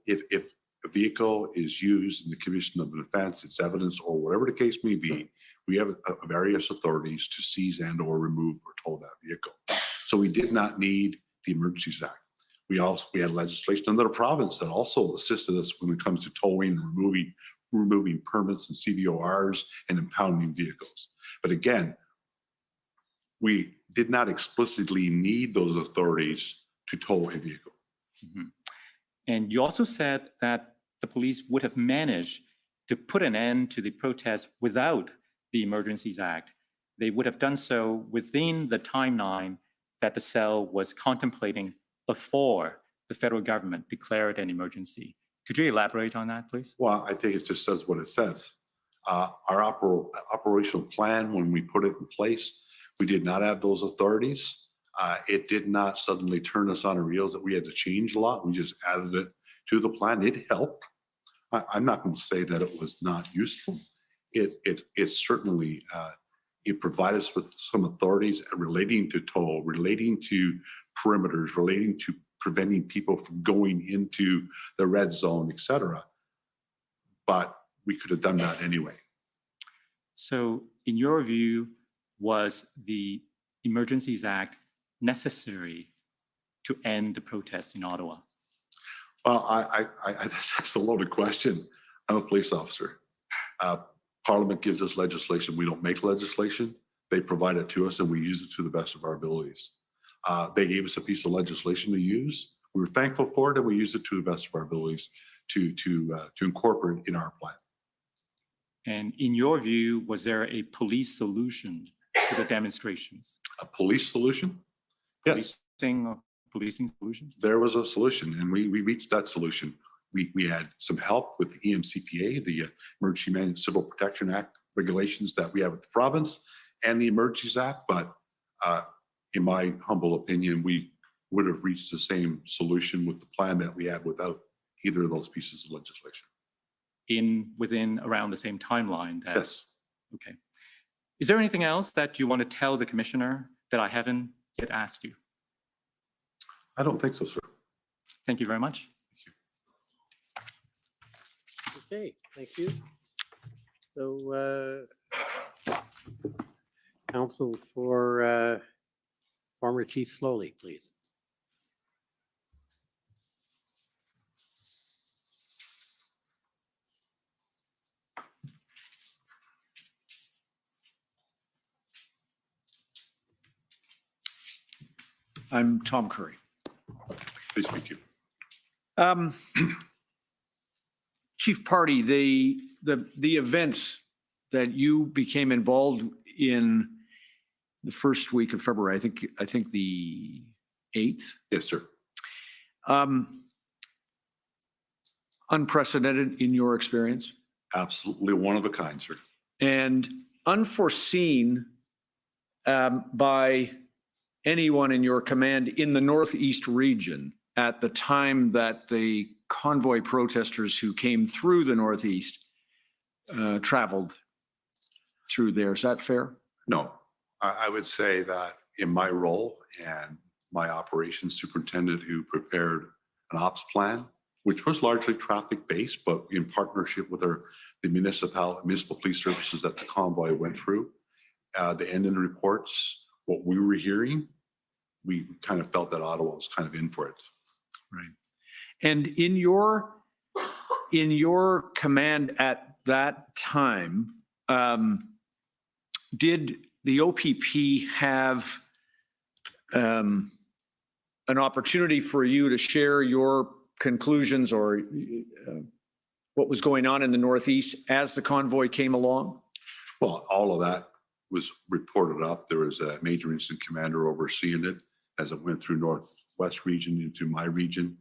if a vehicle is used in the commission of an offense, it's evidence, or whatever the case may be, we have various authorities to seize and or remove or tow that vehicle. So we did not need the Emergencies Act. We had legislation under the province that also assisted us when it comes to towing and removing permits and CVORs and impounding vehicles. But again, we did not explicitly need those authorities to tow a vehicle. Mm-hmm. And you also said that the police would have managed to put an end to the protest without the Emergencies Act. They would have done so within the timeline that the cell was contemplating before the federal government declared an emergency. Could you elaborate on that, please? Well, I think it just says what it says. Our operational plan, when we put it in place, we did not have those authorities. It did not suddenly turn us on our heels that we had to change a lot. We just added it to the plan. It helped. I'm not going to say that it was not useful. It certainly, it provided us with some authorities relating to toll, relating to perimeters, relating to preventing people from going into the red zone, et cetera. But we could have done that anyway. So in your view, was the Emergencies Act necessary to end the protest in Ottawa? Well, that's a loaded question. I'm a police officer. Parliament gives us legislation. We don't make legislation. They provide it to us and we use it to the best of our abilities. They gave us a piece of legislation to use. We were thankful for it and we used it to the best of our abilities to incorporate in our plan. And in your view, was there a police solution to the demonstrations? A police solution? Yes. Policing solution? There was a solution and we reached that solution. We had some help with the EMCPA, the Emergency Management Civil Protection Act regulations that we have with the province and the Emergencies Act. But in my humble opinion, we would have reached the same solution with the plan that we had without either of those pieces of legislation. Within around the same timeline? Yes. Okay. Is there anything else that you want to tell the commissioner that I haven't yet asked you? I don't think so, sir. Thank you very much. Okay, thank you. So, counsel for former Chief Slowly, please. I'm Tom Curry. Please speak to you. Chief Party, the events that you became involved in the first week of February, I think the 8th. Yes, sir. Unprecedented in your experience? Absolutely one of a kind, sir. And unforeseen by anyone in your command in the Northeast region at the time that the convoy protesters who came through the Northeast traveled through there. Is that fair? No, I would say that in my role and my operations superintendent who prepared an ops plan, which was largely traffic-based, but in partnership with the municipal police services that the convoy went through, the end reports, what we were hearing, we kind of felt that Ottawa was kind of in for it. Right. And in your command at that time, did the OPP have an opportunity for you to share your conclusions or what was going on in the Northeast as the convoy came along? Well, all of that was reported up. There was a major incident commander overseeing it as it went through Northwest region into my region.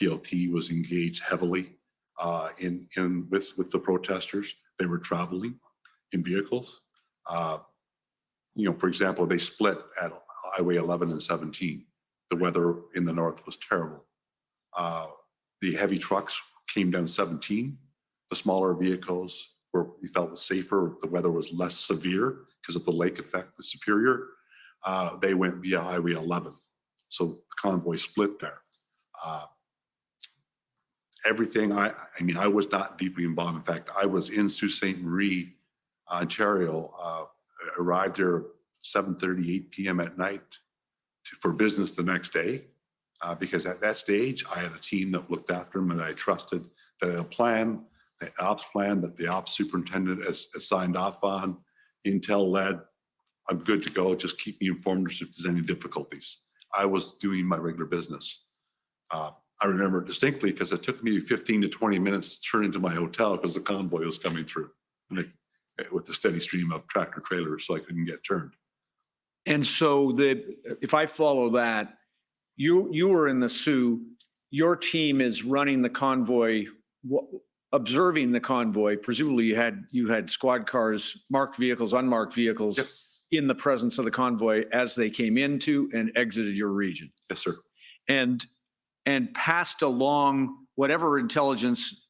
PLT was engaged heavily with the protesters. They were traveling in vehicles. For example, they split at Highway 11 and 17. The weather in the north was terrible. The heavy trucks came down 17. The smaller vehicles we felt was safer. The weather was less severe because of the lake effect was superior. They went via Highway 11. So the convoy split there. everything. I mean, I was not deeply involved. In fact, I was in Sault Ste. Marie, Ontario, arrived there 7:30, 8 p.m. at night for business the next day. Because at that stage, I had a team that looked after them and I trusted that I had a plan, the ops plan that the ops superintendent has signed off on, intel led. I'm good to go. Just keep me informed if there's any difficulties. I was doing my regular business. I remember it distinctly because it took me 15 to 20 minutes to turn into my hotel because the convoy was coming through with the steady stream of tractor trailers, so I couldn't get turned. And so if I follow that, you were in the Sioux, your team is running the convoy, observing the convoy. Presumably you had squad cars, marked vehicles, unmarked vehicles. Yes. In the presence of the convoy as they came into and exited your region. Yes, sir. And passed along whatever intelligence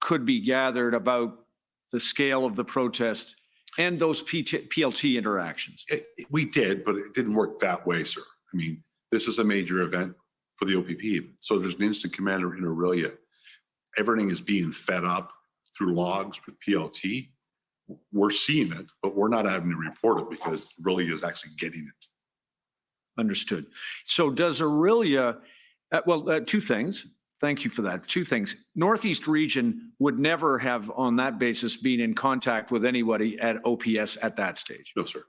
could be gathered about the scale of the protest and those PLT interactions. We did, but it didn't work that way, sir. I mean, this is a major event for the OPP. So there's an instant commander in Aurelia. Everything is being fed up through logs with PLT. We're seeing it, but we're not having to report it because Aurelia is actually getting it. Understood. So does Aurelia, two things. Thank you for that. Two things. Northeast region would never have on that basis been in contact with anybody at OPS at that stage. No, sir.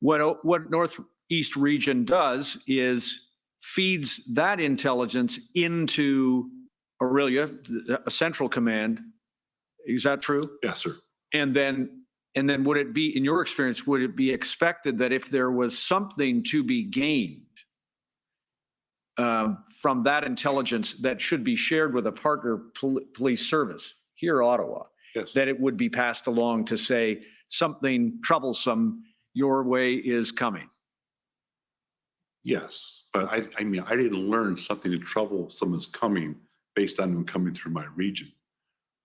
What Northeast region does is feeds that intelligence into Aurelia, a central command. Is that true? Yes, sir. And then would it be, in your experience, would it be expected that if there was something to be gained from that intelligence that should be shared with a partner police service here, Ottawa, yes, that it would be passed along to say something troublesome your way is coming? Yes, but I mean, I didn't learn something troublesome is coming based on them coming through my region.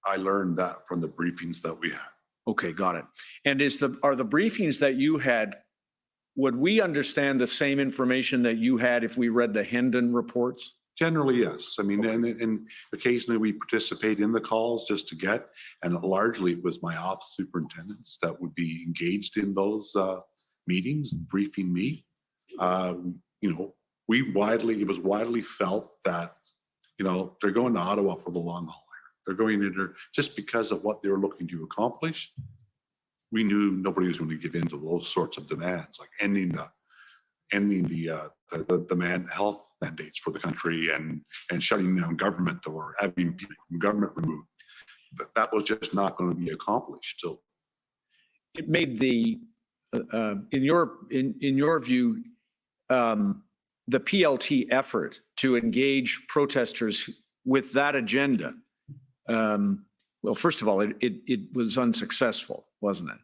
I learned that from the briefings that we had. Okay, got it. And are the briefings that you had, would we understand the same information that you had if we read the Hendon reports? Generally, yes. I mean, and occasionally we participate in the calls just to get, and largely it was my ops superintendents that would be engaged in those meetings, briefing me. You know, it was widely felt that, you know, they're going to Ottawa for the long haul. They're going in there just because of what they were looking to accomplish. We knew nobody was going to give in to those sorts of demands, like ending the health mandates for the country and shutting down government or having people from government removed. That was just not going to be accomplished. So it made in your view, the PLT effort to engage protesters with that agenda. Well, first of all, it was unsuccessful, wasn't it?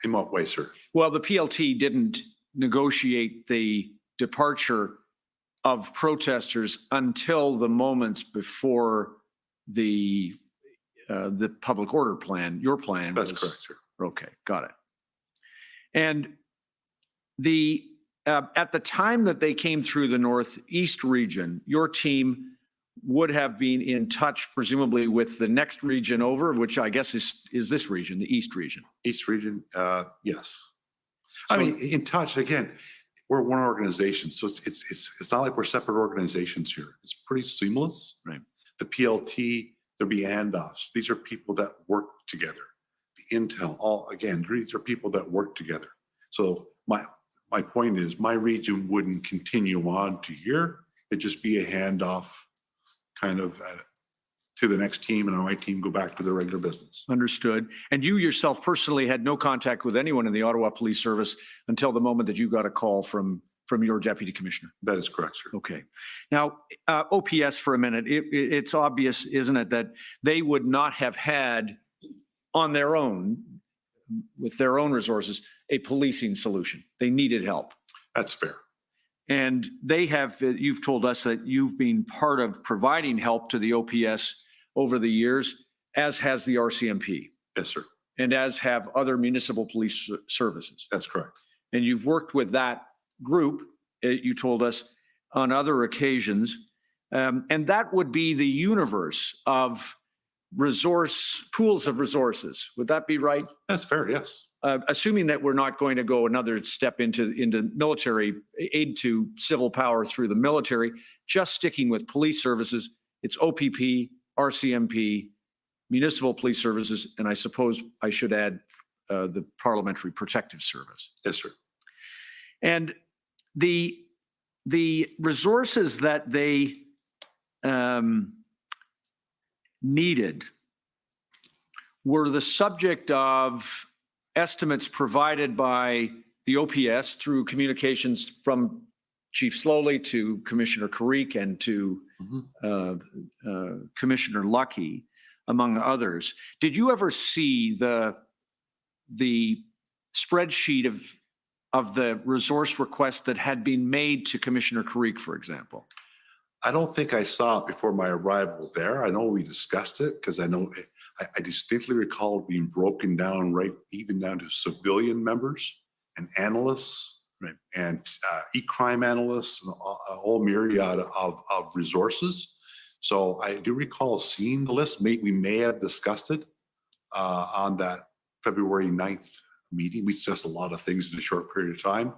In what way, sir? Well, the PLT didn't negotiate the departure of protesters until the moments before the public order plan, your plan. That's correct, sir. Okay, got it. And at the time that they came through the Northeast region, your team would have been in touch, presumably, with the next region over, which I guess is this region, the East region. East region, yes. I mean, in touch again. We're one organization, so it's not like we're separate organizations here. It's pretty seamless. Right. The PLT, there'll be handoffs. These are people that work together. The intel, these are people that work together. So my point is, my region wouldn't continue on to here. It'd just be a handoff, kind of to the next team, and my team go back to their regular business. Understood. And you yourself personally had no contact with anyone in the Ottawa Police Service until the moment that you got a call from your deputy commissioner. That is correct, sir. Okay. Now, OPS for a minute, it's obvious, isn't it, that they would not have had on their own, with their own resources, a policing solution. They needed help. That's fair. And you've told us that you've been part of providing help to the OPS over the years, as has the RCMP. Yes, sir. And as have other municipal police services. That's correct. And you've worked with that group, you told us, on other occasions. And that would be the universe of pools of resources. Would that be right? That's fair, yes. Assuming that we're not going to go another step into military aid to civil power through the military, just sticking with police services, it's OPP, RCMP, municipal police services, and I suppose I should add the Parliamentary Protective Service. Yes, sir. And the resources that they needed were the subject of estimates provided by the OPS through communications from Chief Slowly to Commissioner Carrick and to Commissioner Lucky, among others. Did you ever see the spreadsheet of the resource request that had been made to Commissioner Carrick, for example? I don't think I saw it before my arrival there. I know we discussed it because I know I distinctly recall it being broken down, right, even down to civilian members and analysts, right, and e-crime analysts, and a whole myriad of resources. So I do recall seeing the list. We may have discussed it on that February 9th meeting. We discussed a lot of things in a short period of time,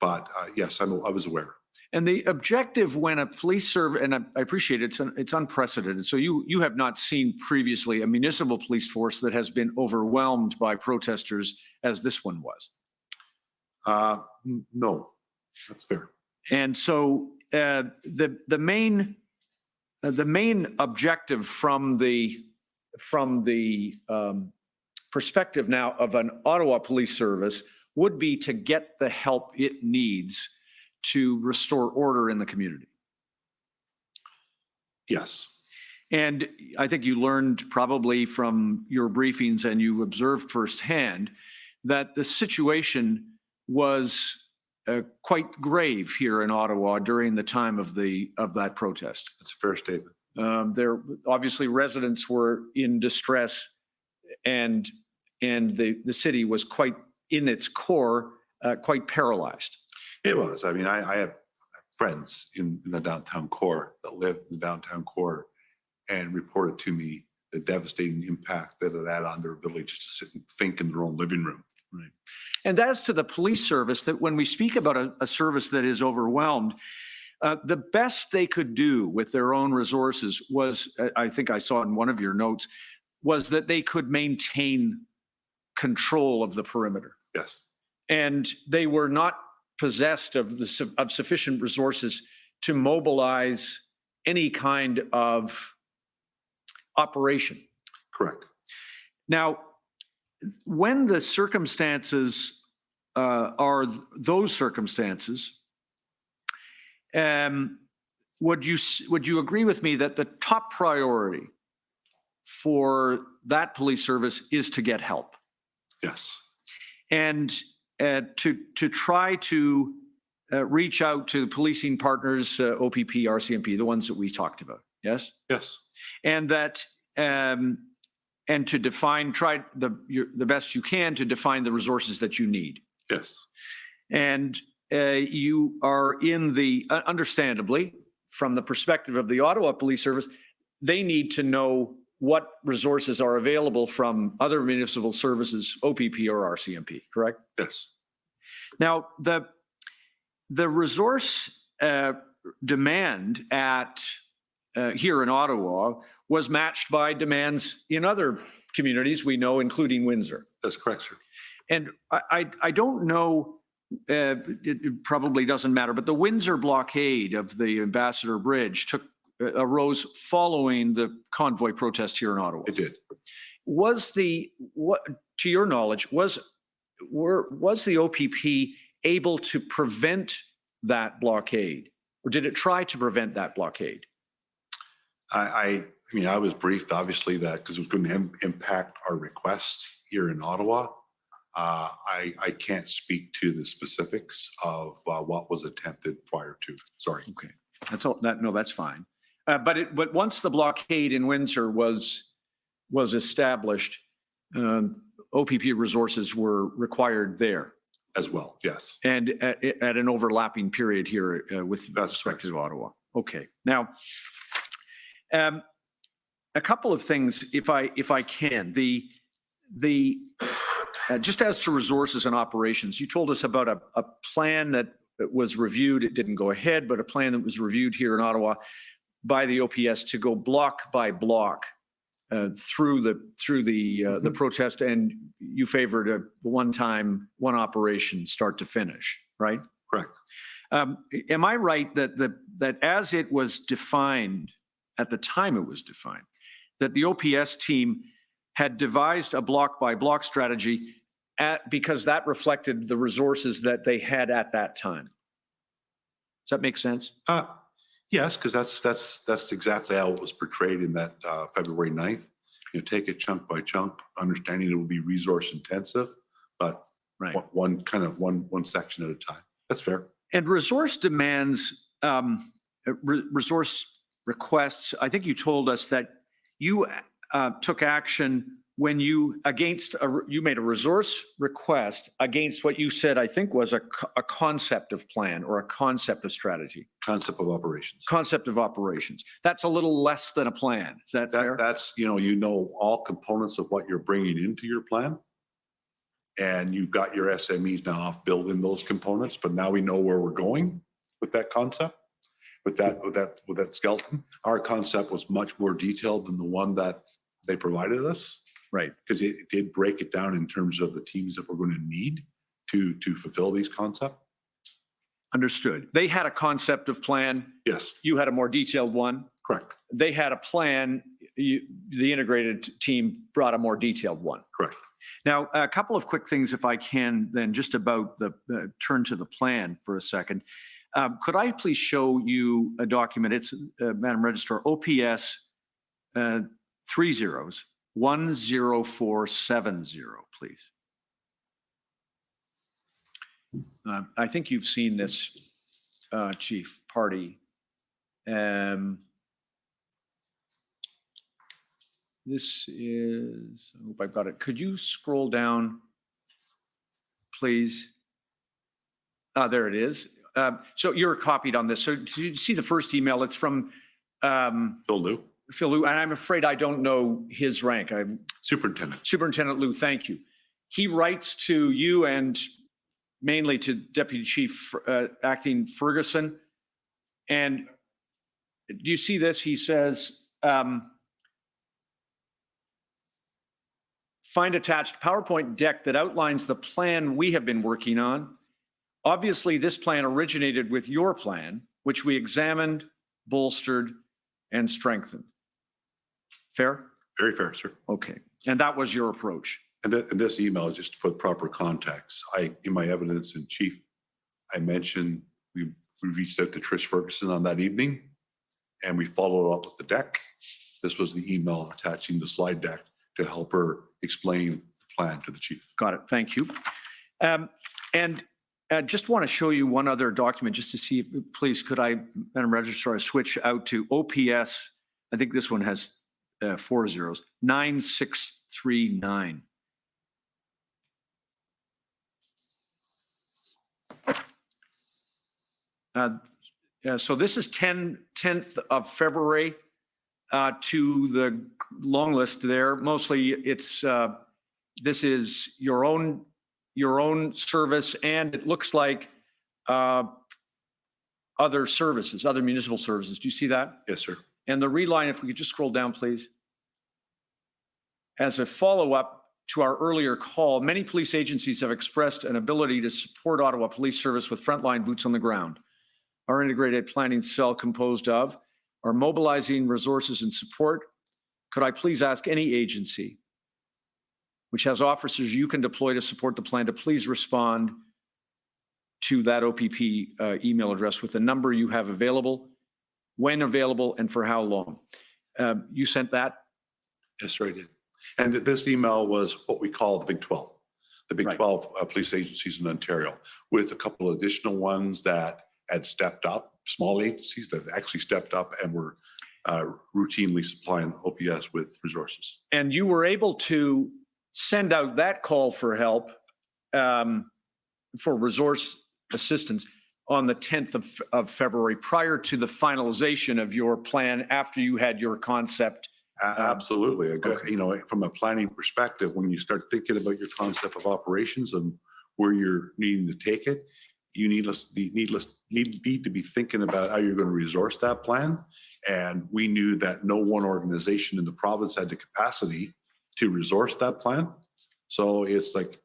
but yes, I was aware. And the objective when a police service, and I appreciate it, it's unprecedented. So you have not seen previously a municipal police force that has been overwhelmed by protesters as this one was. No, that's fair. And so the main objective from the perspective now of an Ottawa Police Service would be to get the help it needs to restore order in the community. Yes. And I think you learned probably from your briefings and you observed firsthand that the situation was quite grave here in Ottawa during the time of that protest. That's a fair statement. There obviously residents were in distress, and the city was quite in its core quite paralyzed. It was. I mean, I have friends in the downtown core that live in the downtown core and reported to me the devastating impact that it had on their ability to sit and think in their own living room. Right. And that's to the police service, that when we speak about a service that is overwhelmed, the best they could do with their own resources was, I think I saw in one of your notes, was that they could maintain control of the perimeter. Yes. And they were not possessed of sufficient resources to mobilize any kind of operation. Correct. Now, when the circumstances are those circumstances, would you agree with me that the top priority for that police service is to get help? Yes. And to try to reach out to policing partners, OPP, RCMP, the ones that we talked about. Yes. Yes. And that and to try the best you can to define the resources that you need. Yes. And you are in the understandably, from the perspective of the Ottawa Police Service, they need to know what resources are available from other municipal services, OPP or RCMP, correct? Yes. Now, the resource demand here in Ottawa was matched by demands in other communities we know, including Windsor. That's correct, sir. And I don't know, it probably doesn't matter, but the Windsor blockade of the Ambassador Bridge arose following the convoy protest here in Ottawa. It did. To your knowledge, was the OPP able to prevent that blockade, or did it try to prevent that blockade? I mean, I was briefed, obviously, that because it was going to impact our request here in Ottawa. I can't speak to the specifics of what was attempted prior to. Sorry. Okay, that's all. No, that's fine. But once the blockade in Windsor was established, OPP resources were required there as well. Yes. And at an overlapping period here with That's respect correct. to Ottawa. Okay. Now, a couple of things, if I can. Just as to resources and operations, you told us about a plan that was reviewed. It didn't go ahead, but a plan that was reviewed here in Ottawa by the OPS to go block by block through the protest, and you favored a one operation, start to finish, right? Correct. Am I right that as it was defined, at the time it was defined, that the OPS team had devised a block by block strategy because that reflected the resources that they had at that time? Does that make sense? Yes, because that's exactly how it was portrayed in that February 9th. You know, take it chunk by chunk, understanding it will be resource intensive, but one section at a time. That's fair. And resource demands, resource requests, I think you told us that you took action when you made a resource request against what you said, I think, was a concept of plan or a concept of strategy. Concept of operations. Concept of operations. That's a little less than a plan. Is that fair? That's, you know all components of what you're bringing into your plan. And you've got your SMEs now off building those components, but now we know where we're going with that concept, with that skeleton. Our concept was much more detailed than the one that they provided us. Right. Because it did break it down in terms of the teams that we're going to need to fulfill these concepts. Understood. They had a concept of plan. Yes. You had a more detailed one. Correct. They had a plan. The integrated team brought a more detailed one. Correct. Now, a couple of quick things, if I can, then just about the turn to the plan for a second. Could I please show you a document? It's, Madam Registrar, OPS 10470, please. I think you've seen this, Chief Party. This is, I hope I've got it. Could you scroll down, please? There it is. So you're copied on this. So did you see the first email? It's from Phil Liu. Phil Liu, and I'm afraid I don't know his rank. I'm Superintendent. Superintendent Liu, thank you. He writes to you and mainly to Deputy Chief Acting Ferguson. And do you see this? He says, find attached PowerPoint deck that outlines the plan we have been working on. Obviously, this plan originated with your plan, which we examined, bolstered, and strengthened. Fair? Very fair, sir. Okay. And that was your approach. And this email is just to put proper context. In my evidence in chief, I mentioned we reached out to Trish Ferguson on that evening, and we followed up with the deck. This was the email attaching the slide deck to help her explain the plan to the chief. Got it. Thank you. And just want to show you one other document just to see, please, could I, Madam Registrar, switch out to OPS? I think this one has 4 zeros, 9639. So this is 10th of February to the long list there. Mostly it's, this is your own service, and it looks like other services, other municipal services. Do you see that? Yes, sir. And the reline, if we could just scroll down, please. As a follow-up to our earlier call, many police agencies have expressed an ability to support Ottawa Police Service with frontline boots on the ground. Our integrated planning cell composed of are mobilizing resources and support. Could I please ask any agency which has officers you can deploy to support the plan to please respond to that OPP email address with the number you have available, when available, and for how long? You sent that? Yes, sir, I did. And this email was what we call the Big 12, the Big 12 police agencies in Ontario, with a couple of additional ones that had stepped up, small agencies that actually stepped up and were routinely supplying OPS with resources. And you were able to send out that call for help, for resource assistance on the 10th of February, prior to the finalization of your plan, after you had your concept? Absolutely. Okay. You know, from a planning perspective, when you start thinking about your concept of operations and where you're needing to take it, you need to be thinking about how you're going to resource that plan. And we knew that no one organization in the province had the capacity to resource that plan. So it's like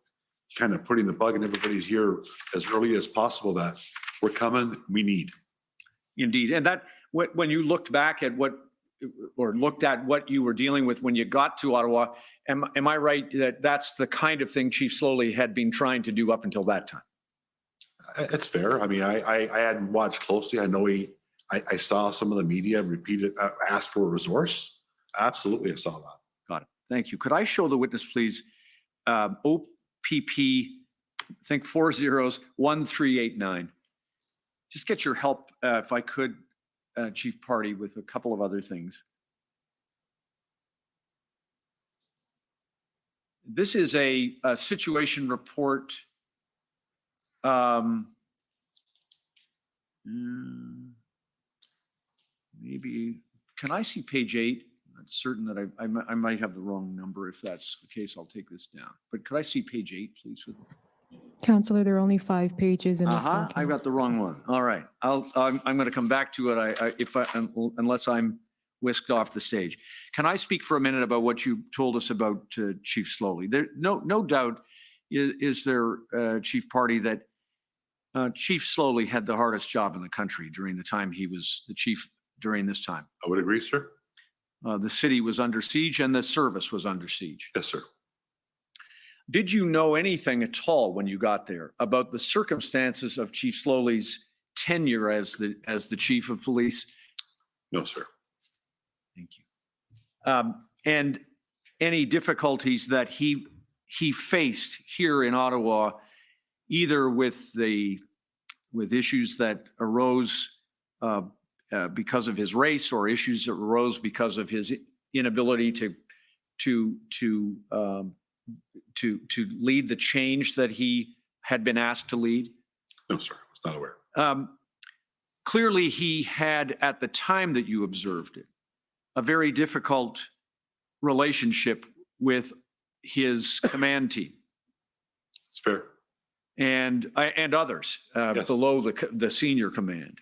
kind of putting the bug in everybody's ear as early as possible that we're coming, we need. Indeed. And that, when you looked back at looked at what you were dealing with when you got to Ottawa, am I right that that's the kind of thing Chief Slowly had been trying to do up until that time? It's fair. I mean, I hadn't watched closely. I know I saw some of the media repeated, ask for a resource. Absolutely, I saw that. Got it. Thank you. Could I show the witness, please? OPP, think 401389. Just get your help, if I could, Chief Party, with a couple of other things. This is a situation report. Maybe, can I see page 8? I'm certain that I might have the wrong number. If that's the case, I'll take this down. But could I see page 8, please? Councillor, there are only 5 pages in this document. I got the wrong one. All right. I'm going to come back to it unless I'm whisked off the stage. Can I speak for a minute about what you told us about Chief Slowly? There, no doubt, is there, Chief Party, that Chief Slowly had the hardest job in the country during the time he was the chief during this time? I would agree, sir. The city was under siege and the service was under siege. Yes, sir. Did you know anything at all when you got there about the circumstances of Chief Slowly's tenure as the chief of police? No, sir. Thank you. And any difficulties that he faced here in Ottawa, either with issues that arose because of his race, or issues that arose because of his inability to lead the change that he had been asked to lead? No, sir. I was not aware. Clearly, he had, at the time that you observed it, a very difficult relationship with his command team. It's fair. And others Yes. below the senior command.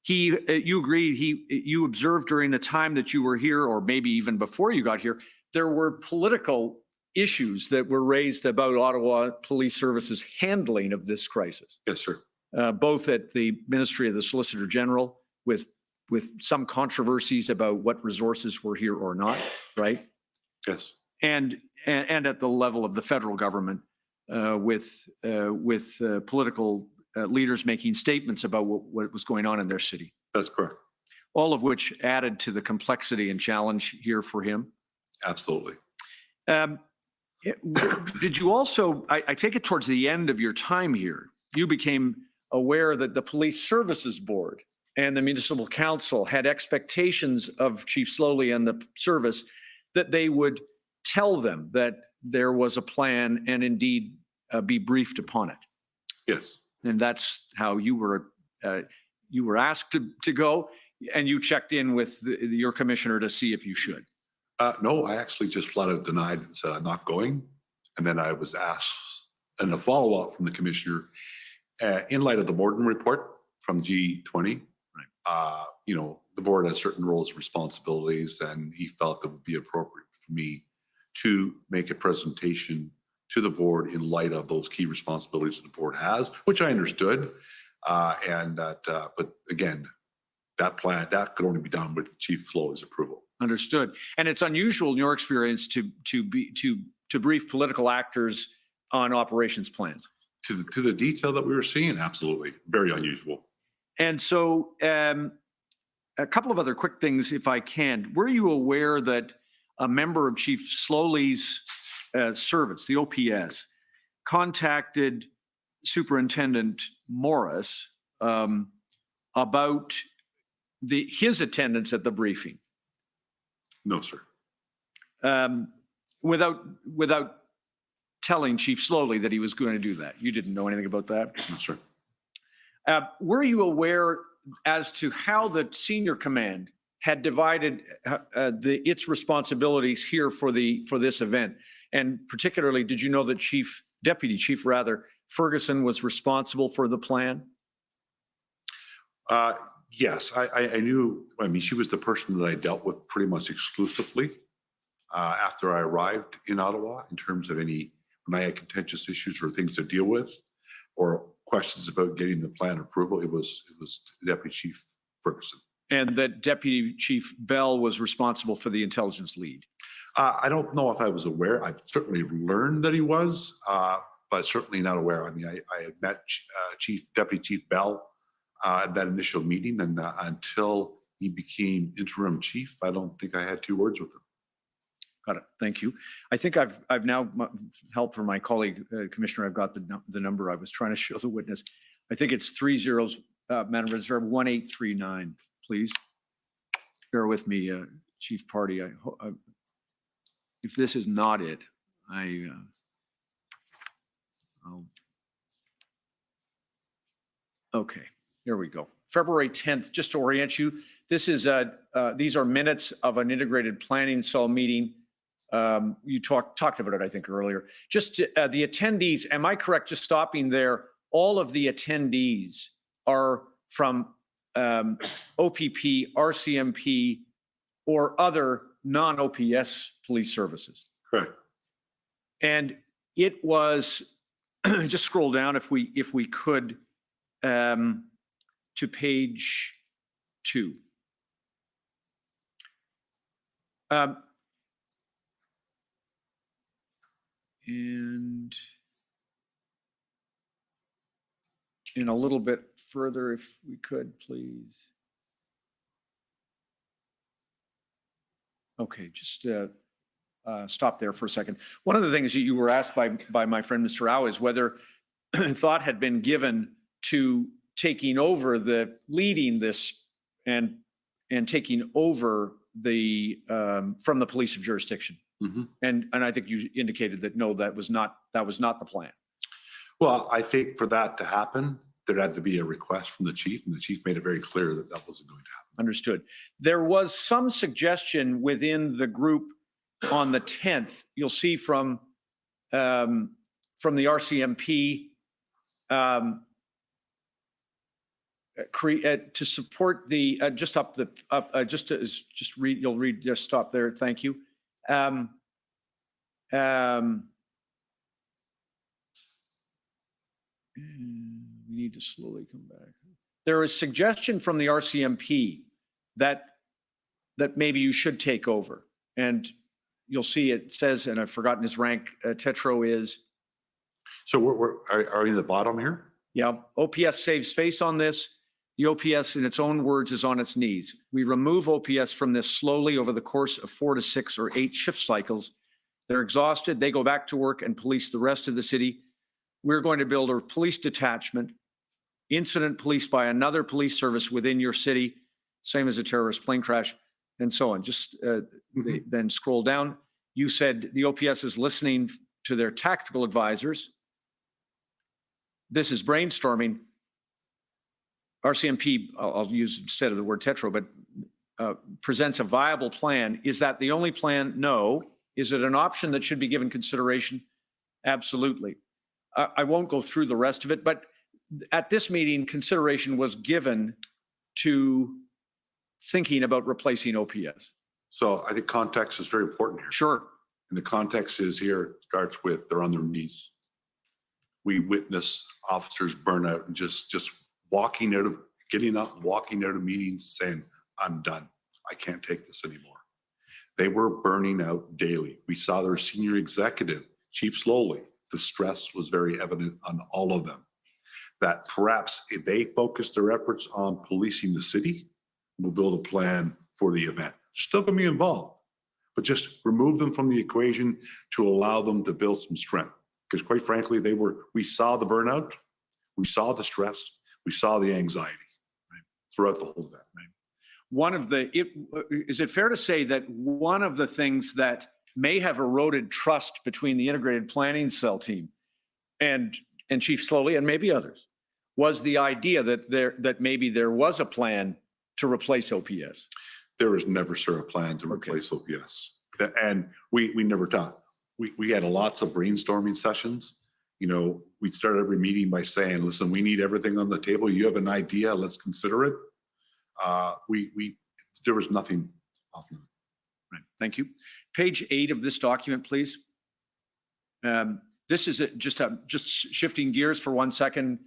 You agree, you observed during the time that you were here, or maybe even before you got here, there were political issues that were raised about Ottawa Police Service's handling of this crisis. Yes, sir. Both at the Ministry of the Solicitor General, with some controversies about what resources were here or not, right? Yes. And at the level of the federal government, with political leaders making statements about what was going on in their city. That's correct. All of which added to the complexity and challenge here for him. Absolutely. Did you also, I take it towards the end of your time here, you became aware that the Police Services Board and the Municipal Council had expectations of Chief Slowly and the service that they would tell them that there was a plan and indeed be briefed upon it. Yes. And that's how you were asked to go, and you checked in with your commissioner to see if you should. No, I actually just flat out denied and said I'm not going. And then I was asked in a follow-up from the commissioner, in light of the Borden report from G20, you know, the board has certain roles and responsibilities, and he felt it would be appropriate for me to make a presentation to the board in light of those key responsibilities that the board has, which I understood. But again, that could only be done with Chief Slowly's approval. Understood. And it's unusual in your experience to brief political actors on operations plans. To the detail that we were seeing, absolutely. Very unusual. And so a couple of other quick things, if I can. Were you aware that a member of Chief Slowly's service, the OPS, contacted Superintendent Morris about his attendance at the briefing? No, sir. Without telling Chief Slowly that he was going to do that? You didn't know anything about that? No, sir. Were you aware as to how the senior command had divided its responsibilities here for this event? And particularly, did you know that Deputy Chief Ferguson was responsible for the plan? Yes, I knew. I mean, she was the person that I dealt with pretty much exclusively after I arrived in Ottawa, in terms of when I had contentious issues or things to deal with, or questions about getting the plan approval. It was Deputy Chief Ferguson. And that Deputy Chief Bell was responsible for the intelligence lead. I don't know if I was aware. I certainly learned that he was, but certainly not aware. I mean, I had met Deputy Chief Bell at that initial meeting, and until he became interim chief, I don't think I had 2 words with him. Got it. Thank you. I think I've now help from my colleague, Commissioner. I've got the number I was trying to show the witness. I think it's 3 zeros, Madam Reserve, 1839, please. Bear with me, Chief Party. If this is not it, okay, here we go. February 10th, just to orient you, this is these are minutes of an integrated planning cell meeting. You talked about it, I think, earlier. Just the attendees, am I correct, just stopping there, all of the attendees are from OPP, RCMP, or other non-OPS police services? Correct. And it was, just scroll down if we could, to page 2. And a little bit further, if we could, please. Okay, just stop there for a second. One of the things that you were asked by my friend Mr. Rao is whether thought had been given to taking over leading this and taking over from the police of jurisdiction. Mm-hmm. And I think you indicated that no, that was not the plan. Well, I think for that to happen, there had to be a request from the chief, and the chief made it very clear that that wasn't going to happen. Understood. There was some suggestion within the group on the 10th. You'll see from the RCMP to support the just stop there. Thank you. We need to slowly come back. There is suggestion from the RCMP that maybe you should take over, and you'll see it says, and I've forgotten his rank. Tetro is. So are we in the bottom here? Yeah. OPS saves face on this. The OPS, in its own words, is on its knees. We remove OPS from this slowly over the course of 4 to 6 or 8 shift cycles. They're exhausted. They go back to work and police the rest of the city. We're going to build a police detachment, incident police by another police service within your city, same as a terrorist plane crash, and so on. Just then scroll down. You said the OPS is listening to their tactical advisors. This is brainstorming. RCMP, I'll use instead of the word Tetro, but presents a viable plan. Is that the only plan? No. Is it an option that should be given consideration? Absolutely. I won't go through the rest of it, but at this meeting, consideration was given to thinking about replacing OPS. So I think context is very important here. Sure. And the context is here starts with they're on their knees. We witness officers burn out and just getting up and walking out of meetings saying, I'm done. I can't take this anymore. They were burning out daily. We saw their senior executive, Chief Slowly. The stress was very evident on all of them. That perhaps if they focus their efforts on policing the city, we'll build a plan for the event. They're still going to be involved, but just remove them from the equation to allow them to build some strength. Because quite frankly, we saw the burnout, we saw the stress, we saw the anxiety, right, throughout the whole event. Right? Is it fair to say that one of the things that may have eroded trust between the integrated planning cell team and Chief Slowly and maybe others was the idea that maybe there was a plan to replace OPS. There was never, sir, a plan to replace OPS. And we never talked. We had lots of brainstorming sessions. You know, we'd start every meeting by saying, listen, we need everything on the table. You have an idea, let's consider it. There was nothing off limit. Right, thank you. Page 8 of this document, please. This is just shifting gears for 1 second.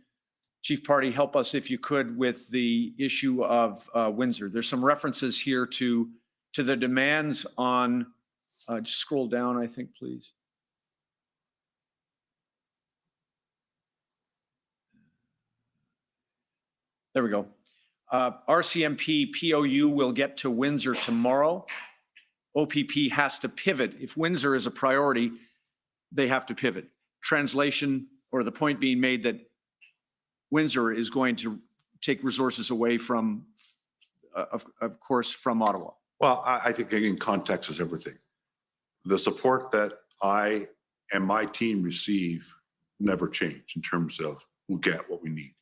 Chief Party, help us if you could with the issue of Windsor. There's some references here to the demands on, just scroll down, I think, please. There we go. RCMP POU will get to Windsor tomorrow. OPP has to pivot. If Windsor is a priority, they have to pivot. Translation, or the point being made that Windsor is going to take resources away from, of course, from Ottawa. Well, I think again, context is everything. The support that I and my team receive never change in terms of we'll get what we need.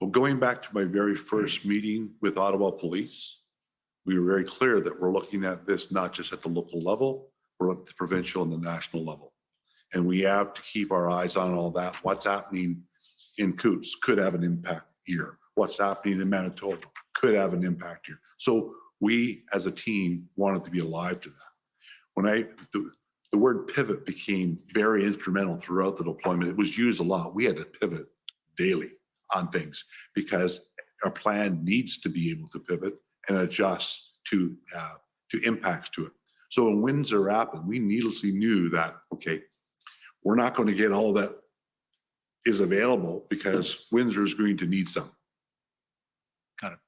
Well, going back to my very first meeting with Ottawa Police, we were very clear that we're looking at this not just at the local level, we're at the provincial and the national level. And we have to keep our eyes on all that. What's happening in Coutts could have an impact here. What's happening in Manitoba could have an impact here. So we as a team wanted to be alive to that. When the word pivot became very instrumental throughout the deployment, it was used a lot. We had to pivot daily on things because our plan needs to be able to pivot and adjust to impacts to it. So when Windsor happened, we needlessly knew that, okay, we're not going to get all that is available because Windsor is going to need some. Got it.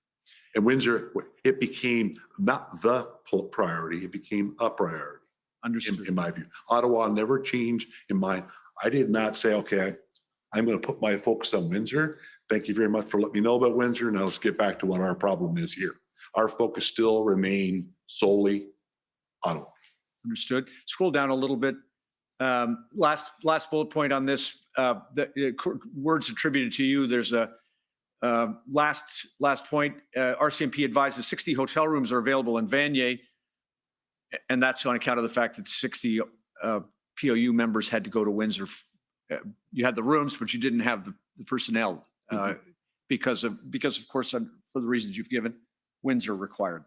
And Windsor, it became not the priority, it became a priority. Understood. In my view. Ottawa never changed in mind. I did not say, okay, I'm going to put my focus on Windsor. Thank you very much for letting me know about Windsor. Now let's get back to what our problem is here. Our focus still remained solely Ottawa. Understood. Scroll down a little bit. Last bullet point on this, words attributed to you. There's a last point. RCMP advises 60 hotel rooms are available in Vanier, and that's on account of the fact that 60 POU members had to go to Windsor. You had the rooms, but you didn't have the personnel because of course, for the reasons you've given, Windsor required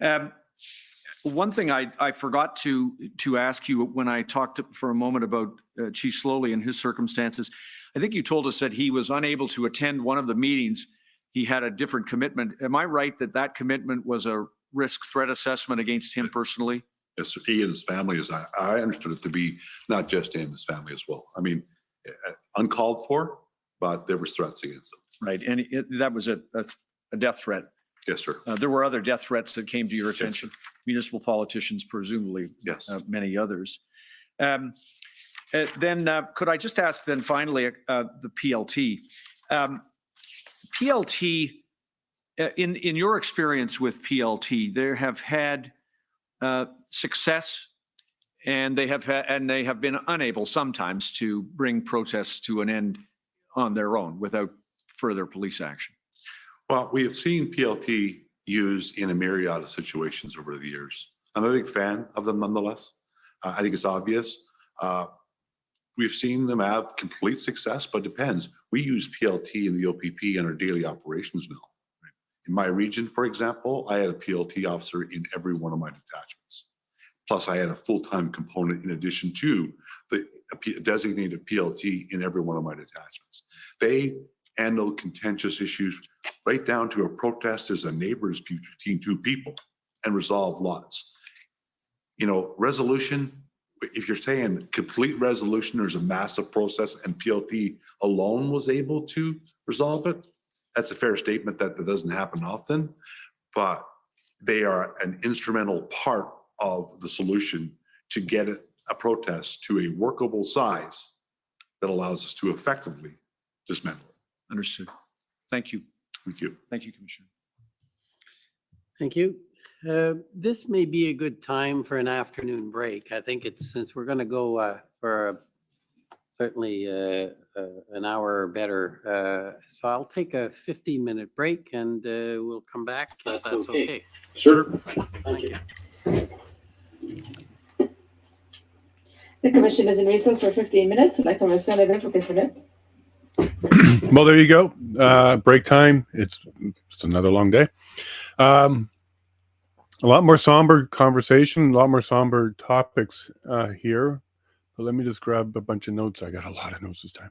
them. One thing I forgot to ask you when I talked for a moment about Chief Slowly and his circumstances. I think you told us that he was unable to attend one of the meetings. He had a different commitment. Am I right that that commitment was a risk threat assessment against him personally? Yes, sir. He and his family, as I understood it to be, not just him, his family as well. I mean, uncalled for, but there were threats against him. Right, and that was a death threat. Yes, sir. There were other death threats that came to your attention. Yes, municipal politicians, presumably. Yes. Many others. Then could I just ask then finally the PLT. PLT, in your experience with PLT, there have had success, and they have been unable sometimes to bring protests to an end on their own without further police action. Well, we have seen PLT used in a myriad of situations over the years. I'm a big fan of them nonetheless. I think it's obvious. We've seen them have complete success, but it depends. We use PLT and the OPP in our daily operations now. In my region, for example, I had a PLT officer in every one of my detachments. Plus, I had a full-time component in addition to the designated PLT in every one of my detachments. They handle contentious issues right down to a protest as a neighbor's between two people and resolve lots. You know, resolution, if you're saying complete resolution, there's a massive process and PLT alone was able to resolve it. That's a fair statement that doesn't happen often, but they are an instrumental part of the solution to get a protest to a workable size that allows us to effectively dismantle it. Understood. Thank you. Thank you. Thank you, Commissioner. Thank you. This may be a good time for an afternoon break. I think it's, since we're going to go for certainly an hour or better. So I'll take a 15-minute break and we'll come back if that's okay. Sure. Thank you. The commission is in recess for 15 minutes. La commission est pour 15 minutes. Well, there you go. Break time. It's another long day. A lot more somber conversation, a lot more somber topics here. But let me just grab a bunch of notes. I got a lot of notes this time.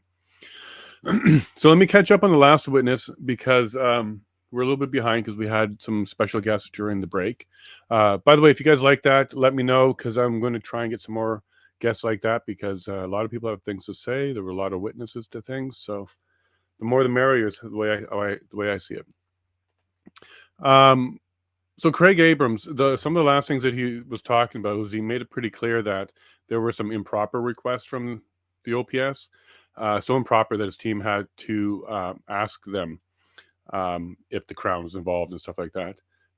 So let me catch up on the last witness because we're a little bit behind because we had some special guests during the break. By the way, if you guys like that, let me know because I'm going to try and get some more guests like that because a lot of people have things to say. There were a lot of witnesses to things. So the more the merrier is the way I see it. So Craig Abrams, some of the last things that he was talking about was he made it pretty clear that there were some improper requests from the OPS, so improper that his team had to ask them if the Crown was involved and stuff like that.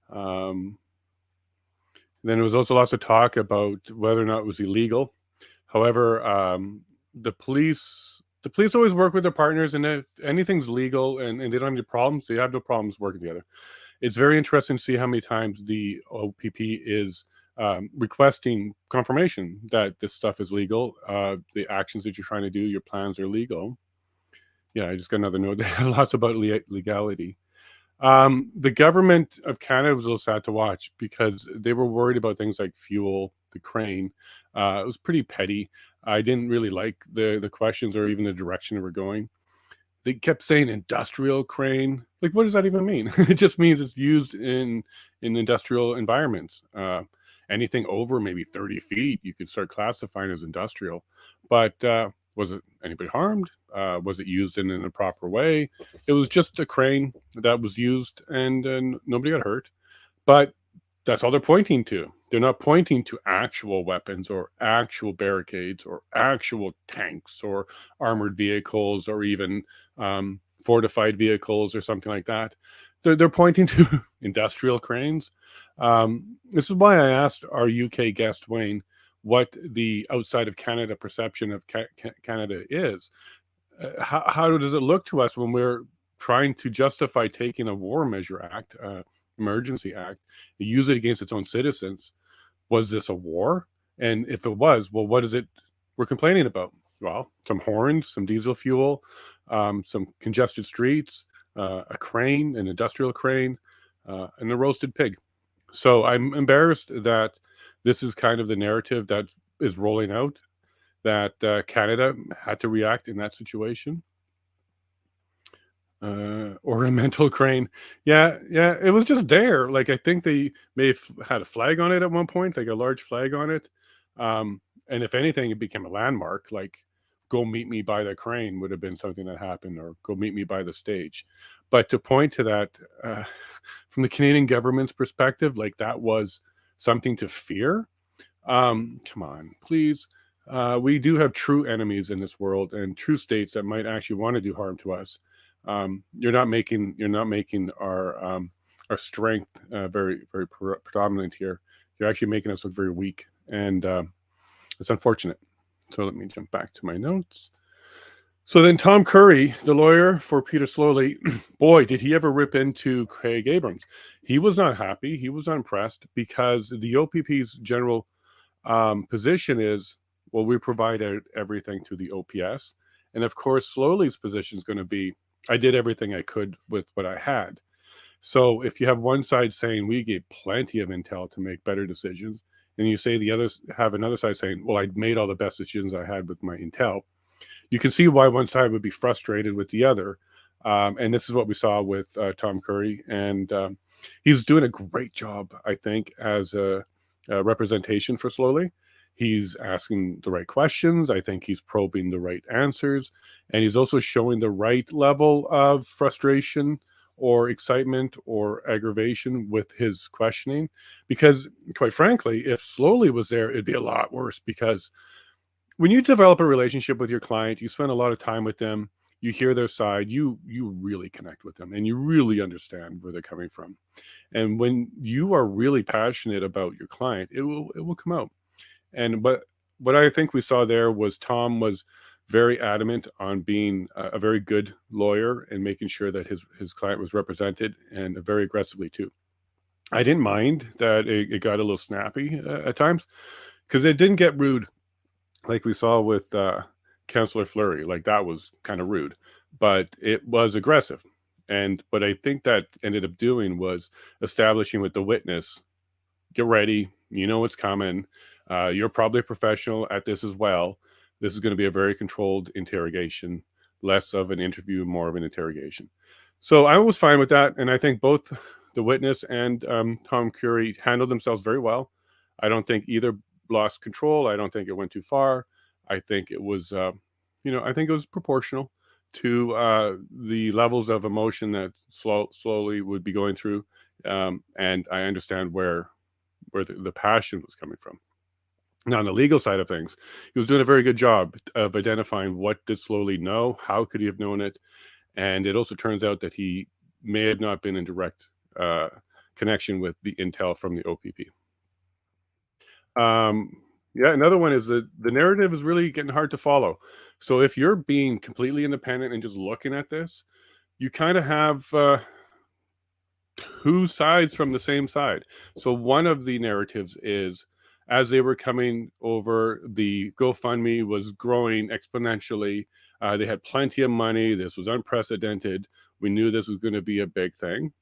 Then there was also lots of talk about whether or not it was illegal. However, the police always work with their partners, and if anything's legal and they don't have any problems, they have no problems working together. It's very interesting to see how many times the OPP is requesting confirmation that this stuff is legal. The actions that you're trying to do, your plans are legal. Yeah, I just got another note. Lots about legality. The government of Canada was a little sad to watch because they were worried about things like fuel, the crane. It was pretty petty. I didn't really like the questions or even the direction they were going. They kept saying industrial crane. Like, what does that even mean? It just means it's used in industrial environments. Anything over maybe 30 feet, you could start classifying as industrial. But was it anybody harmed? Was it used in an improper way? It was just a crane that was used and nobody got hurt. But that's all they're pointing to. They're not pointing to actual weapons or actual barricades or actual tanks or armored vehicles or even fortified vehicles or something like that. They're pointing to industrial cranes. This is why I asked our UK guest, Wayne, what the outside of Canada perception of Canada is. How does it look to us when we're trying to justify taking a war measure act, emergency act, use it against its own citizens? Was this a war? And if it was, well, what is it we're complaining about? Well, some horns, some diesel fuel, some congested streets, a crane, an industrial crane, and a roasted pig. So I'm embarrassed that this is kind of the narrative that is rolling out, that Canada had to react in that situation. Ornamental crane. Yeah, it was just there. Like, I think they may have had a flag on it at one point, like a large flag on it. And if anything, it became a landmark, like go meet me by the crane would have been something that happened, or go meet me by the stage. But to point to that from the Canadian government's perspective, like that was something to fear. Come on, please. We do have true enemies in this world and true states that might actually want to do harm to us. You're not making our strength very predominant here. You're actually making us look very weak, and it's unfortunate. So let me jump back to my notes. So then Tom Curry, the lawyer for Peter Slowly, boy, did he ever rip into Craig Abrams. He was not happy. He was unimpressed because the OPP's general position is, well, we provided everything to the OPS. And of course, Slowly's position is going to be, I did everything I could with what I had. So if you have one side saying we gave plenty of intel to make better decisions, and you say the others have another side saying, well, I made all the best decisions I had with my intel, you can see why one side would be frustrated with the other. And this is what we saw with Tom Curry. And he's doing a great job, I think, as a representation for Slowly. He's asking the right questions. I think he's probing the right answers. And he's also showing the right level of frustration or excitement or aggravation with his questioning. Because, quite frankly, if Slowly was there, it'd be a lot worse. Because when you develop a relationship with your client, you spend a lot of time with them, you hear their side, you really connect with them, and you really understand where they're coming from. And when you are really passionate about your client, it will come out. And what I think we saw there was Tom was very adamant on being a very good lawyer and making sure that his client was represented, and very aggressively too. I didn't mind that it got a little snappy at times, because it didn't get rude like we saw with Councillor Fleury. Like, that was kind of rude, but it was aggressive. And what I think that ended up doing was establishing with the witness, get ready, you know what's coming. You're probably a professional at this as well. This is going to be a very controlled interrogation, less of an interview, more of an interrogation. So I was fine with that. And I think both the witness and Tom Curry handled themselves very well. I don't think either lost control. I don't think it went too far. I think it was, I think it was proportional to the levels of emotion that slowly would be going through. And I understand where the passion was coming from. Now, on the legal side of things, he was doing a very good job of identifying what did Slowly know, how could he have known it, and it also turns out that he may have not been in direct connection with the intel from the OPP. Another one is that the narrative is really getting hard to follow. So if you're being completely independent and just looking at this, you kind of have two sides from the same side. So one of the narratives is, as they were coming over, the GoFundMe was growing exponentially. They had plenty of money. This was unprecedented. We knew this was going to be a big thing,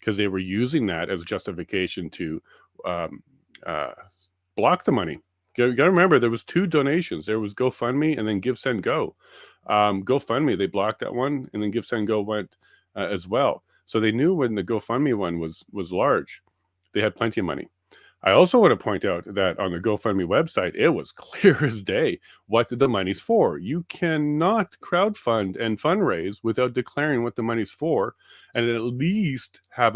because they were using that as justification to block the money. You got to remember, there was two donations. There was GoFundMe and then Give, Send, Go. GoFundMe, they blocked that one, and then Give, Send, Go went as well. So they knew when the GoFundMe one was large, they had plenty of money. I also want to point out that on the GoFundMe website, it was clear as day what the money's for. You cannot crowdfund and fundraise without declaring what the money's for, and at least have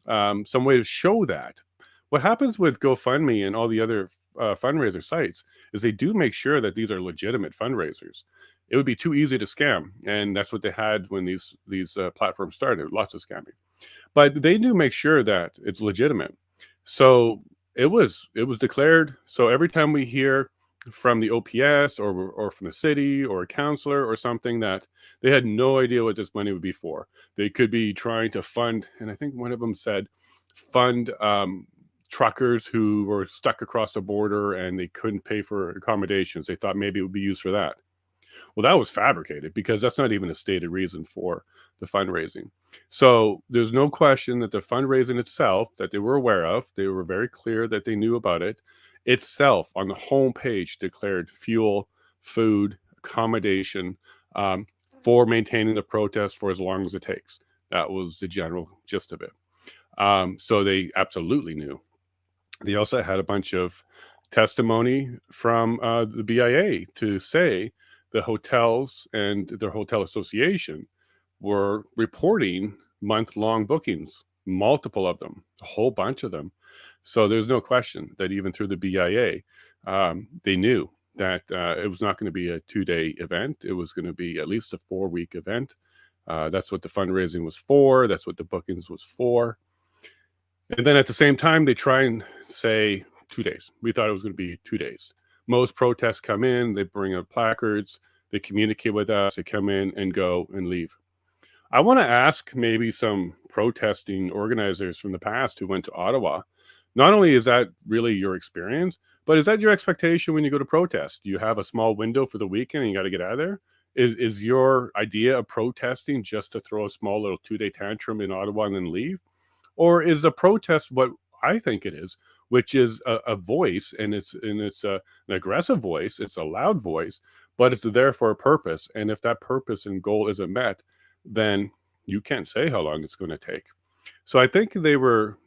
some way to show that. What happens with GoFundMe and all the other fundraiser sites is they do make sure that these are legitimate fundraisers. It would be too easy to scam, and that's what they had when these platforms started. Lots of scamming, but they do make sure that it's legitimate. So it was declared. So every time we hear from the OPS or from the city or a councillor or something that they had no idea what this money would be for, they could be trying to fund, and I think one of them said, fund truckers who were stuck across the border and they couldn't pay for accommodations. They thought maybe it would be used for that. Well, that was fabricated, because that's not even a stated reason for the fundraising. So there's no question that the fundraising itself, that they were aware of, they were very clear that they knew about it, itself on the homepage declared fuel, food, accommodation for maintaining the protest for as long as it takes. That was the general gist of it. So they absolutely knew. They also had a bunch of testimony from the BIA to say the hotels and their hotel association were reporting month-long bookings, multiple of them, a whole bunch of them. So there's no question that even through the BIA, they knew that it was not going to be a 2-day event. It was going to be at least a 4-week event. That's what the fundraising was for. That's what the bookings was for. And then at the same time, they try and say 2 days. We thought it was going to be 2 days. Most protests come in, they bring up placards, they communicate with us, they come in and go and leave. I want to ask maybe some protesting organizers from the past who went to Ottawa, not only is that really your experience, but is that your expectation when you go to protest? Do you have a small window for the weekend and you got to get out of there? Is your idea of protesting just to throw a small little 2-day tantrum in Ottawa and then leave? Or is a protest what I think it is, which is a voice, and it's an aggressive voice, it's a loud voice, but it's there for a purpose. And if that purpose and goal isn't met, then you can't say how long it's going to take. So I think they were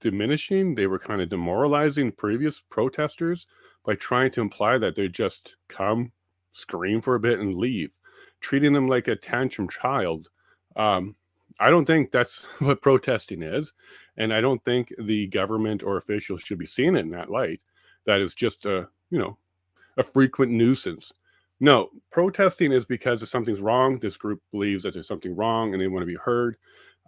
diminishing, they were kind of demoralizing previous protesters by trying to imply that they just come, scream for a bit and leave, treating them like a tantrum child. I don't think that's what protesting is. And I don't think the government or officials should be seeing it in that light. That is just a frequent nuisance. No, protesting is because if something's wrong, this group believes that there's something wrong and they want to be heard.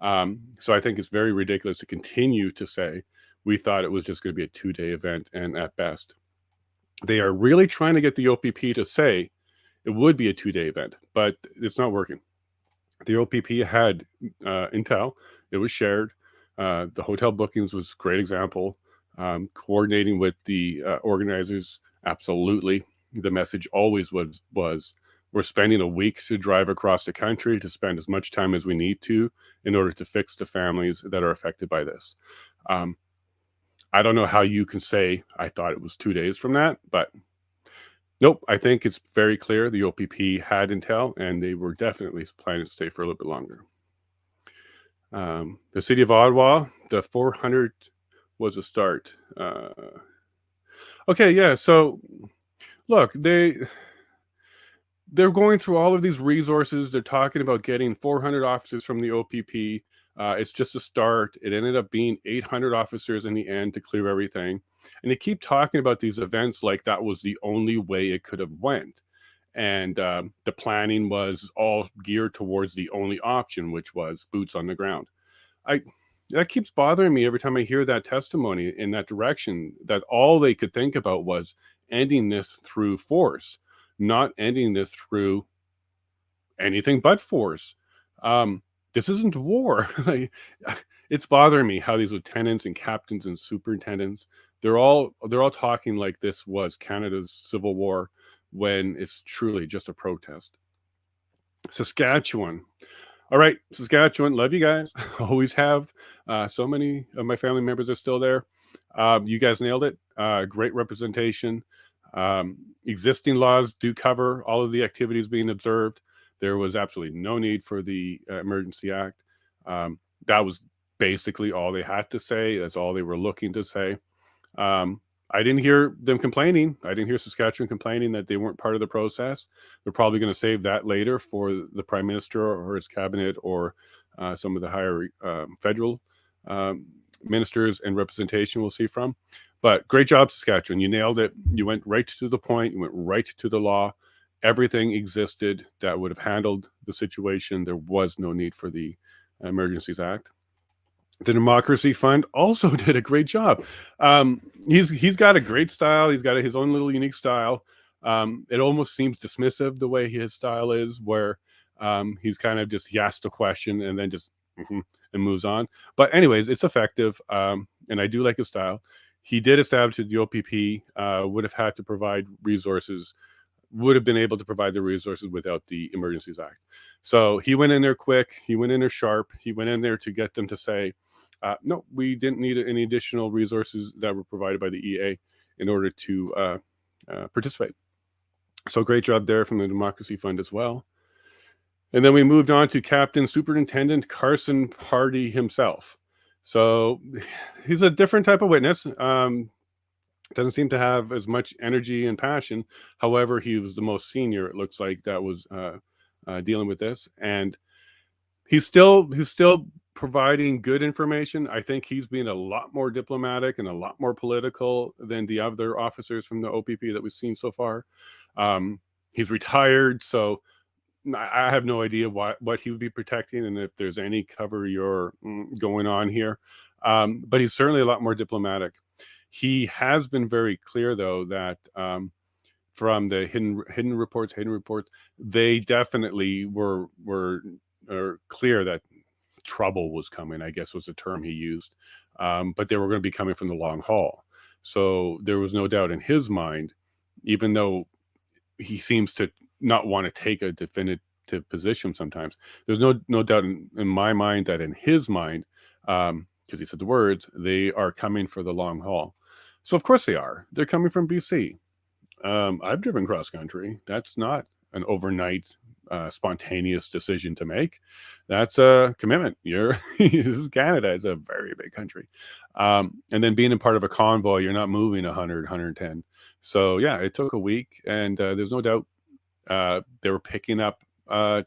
So I think it's very ridiculous to continue to say, we thought it was just going to be a 2-day event, and at best. They are really trying to get the OPP to say it would be a 2-day event, but it's not working. The OPP had intel. It was shared. The hotel bookings was a great example. Coordinating with the organizers, absolutely. The message always was we're spending a week to drive across the country to spend as much time as we need to in order to fix the families that are affected by this. I don't know how you can say I thought it was 2 days from that, but nope. I think it's very clear the OPP had intel, and they were definitely planning to stay for a little bit longer. The city of Ottawa, the 400 was a start. Okay, yeah. So look, they're going through all of these resources. They're talking about getting 400 officers from the OPP. It's just a start. It ended up being 800 officers in the end to clear everything. And they keep talking about these events like that was the only way it could have went. And the planning was all geared towards the only option, which was boots on the ground. That keeps bothering me every time I hear that testimony in that direction, that all they could think about was ending this through force, not ending this through anything but force. This isn't war. It's bothering me how these lieutenants and captains and superintendents, they're all talking like this was Canada's civil war when it's truly just a protest. Saskatchewan. All right, Saskatchewan, love you guys. Always have. So many of my family members are still there. You guys nailed it. Great representation. Existing laws do cover all of the activities being observed. There was absolutely no need for the Emergency Act. That was basically all they had to say. That's all they were looking to say. I didn't hear them complaining. I didn't hear Saskatchewan complaining that they weren't part of the process. They're probably going to save that later for the Prime Minister or his cabinet or some of the higher federal ministers and representation we'll see from. But great job, Saskatchewan. You nailed it. You went right to the point. You went right to the law. Everything existed that would have handled the situation. There was no need for the Emergencies Act. The Democracy Fund also did a great job. He's got a great style. He's got his own little unique style. It almost seems dismissive the way his style is, where he's kind of just, he asks a question and then just and moves on. But anyways, it's effective, and I do like his style. He did establish that the OPP would have had to provide resources, would have been able to provide the resources without the Emergencies Act. So he went in there quick. He went in there sharp. He went in there to get them to say, no, we didn't need any additional resources that were provided by the EA in order to participate. So great job there from the Democracy Fund as well. And then we moved on to Captain Superintendent Carson Hardy himself. So he's a different type of witness. Doesn't seem to have as much energy and passion. However, he was the most senior, it looks like, that was dealing with this. And he's still providing good information. I think he's being a lot more diplomatic and a lot more political than the other officers from the OPP that we've seen so far. He's retired, so I have no idea what he would be protecting and if there's any cover you're going on here. But he's certainly a lot more diplomatic. He has been very clear, though, that from the hidden reports, they definitely were clear that trouble was coming, I guess was the term he used. But they were going to be coming from the long haul. So there was no doubt in his mind, even though he seems to not want to take a definitive position sometimes, there's no doubt in my mind that in his mind, because he said the words, they are coming for the long haul. So of course they are. They're coming from BC. I've driven cross country. That's not an overnight spontaneous decision to make. That's a commitment. This is Canada. It's a very big country. And then being a part of a convoy, you're not moving 100, 110. So yeah, it took a week, and there's no doubt they were picking up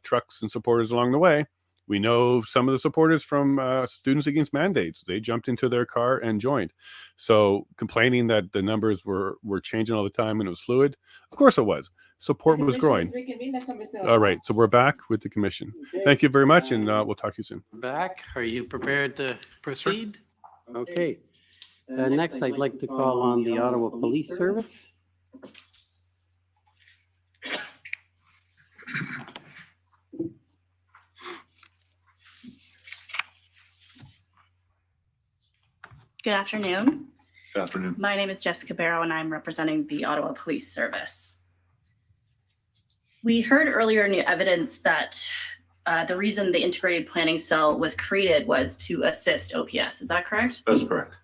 trucks and supporters along the way. We know some of the supporters from Students Against Mandates. They jumped into their car and joined. So complaining that the numbers were changing all the time and it was fluid, of course it was. Support was growing. All right, so we're back with the commission. Okay. Thank you very much, and we'll talk to you soon. Back. Are you prepared to proceed? Okay. Next, I'd like to call on the Ottawa Police Service. Good afternoon. Good afternoon. My name is Jessica Barrow and I'm representing the Ottawa Police Service. We heard earlier new evidence that the reason the integrated planning cell was created was to assist OPS. Is that correct? That's correct.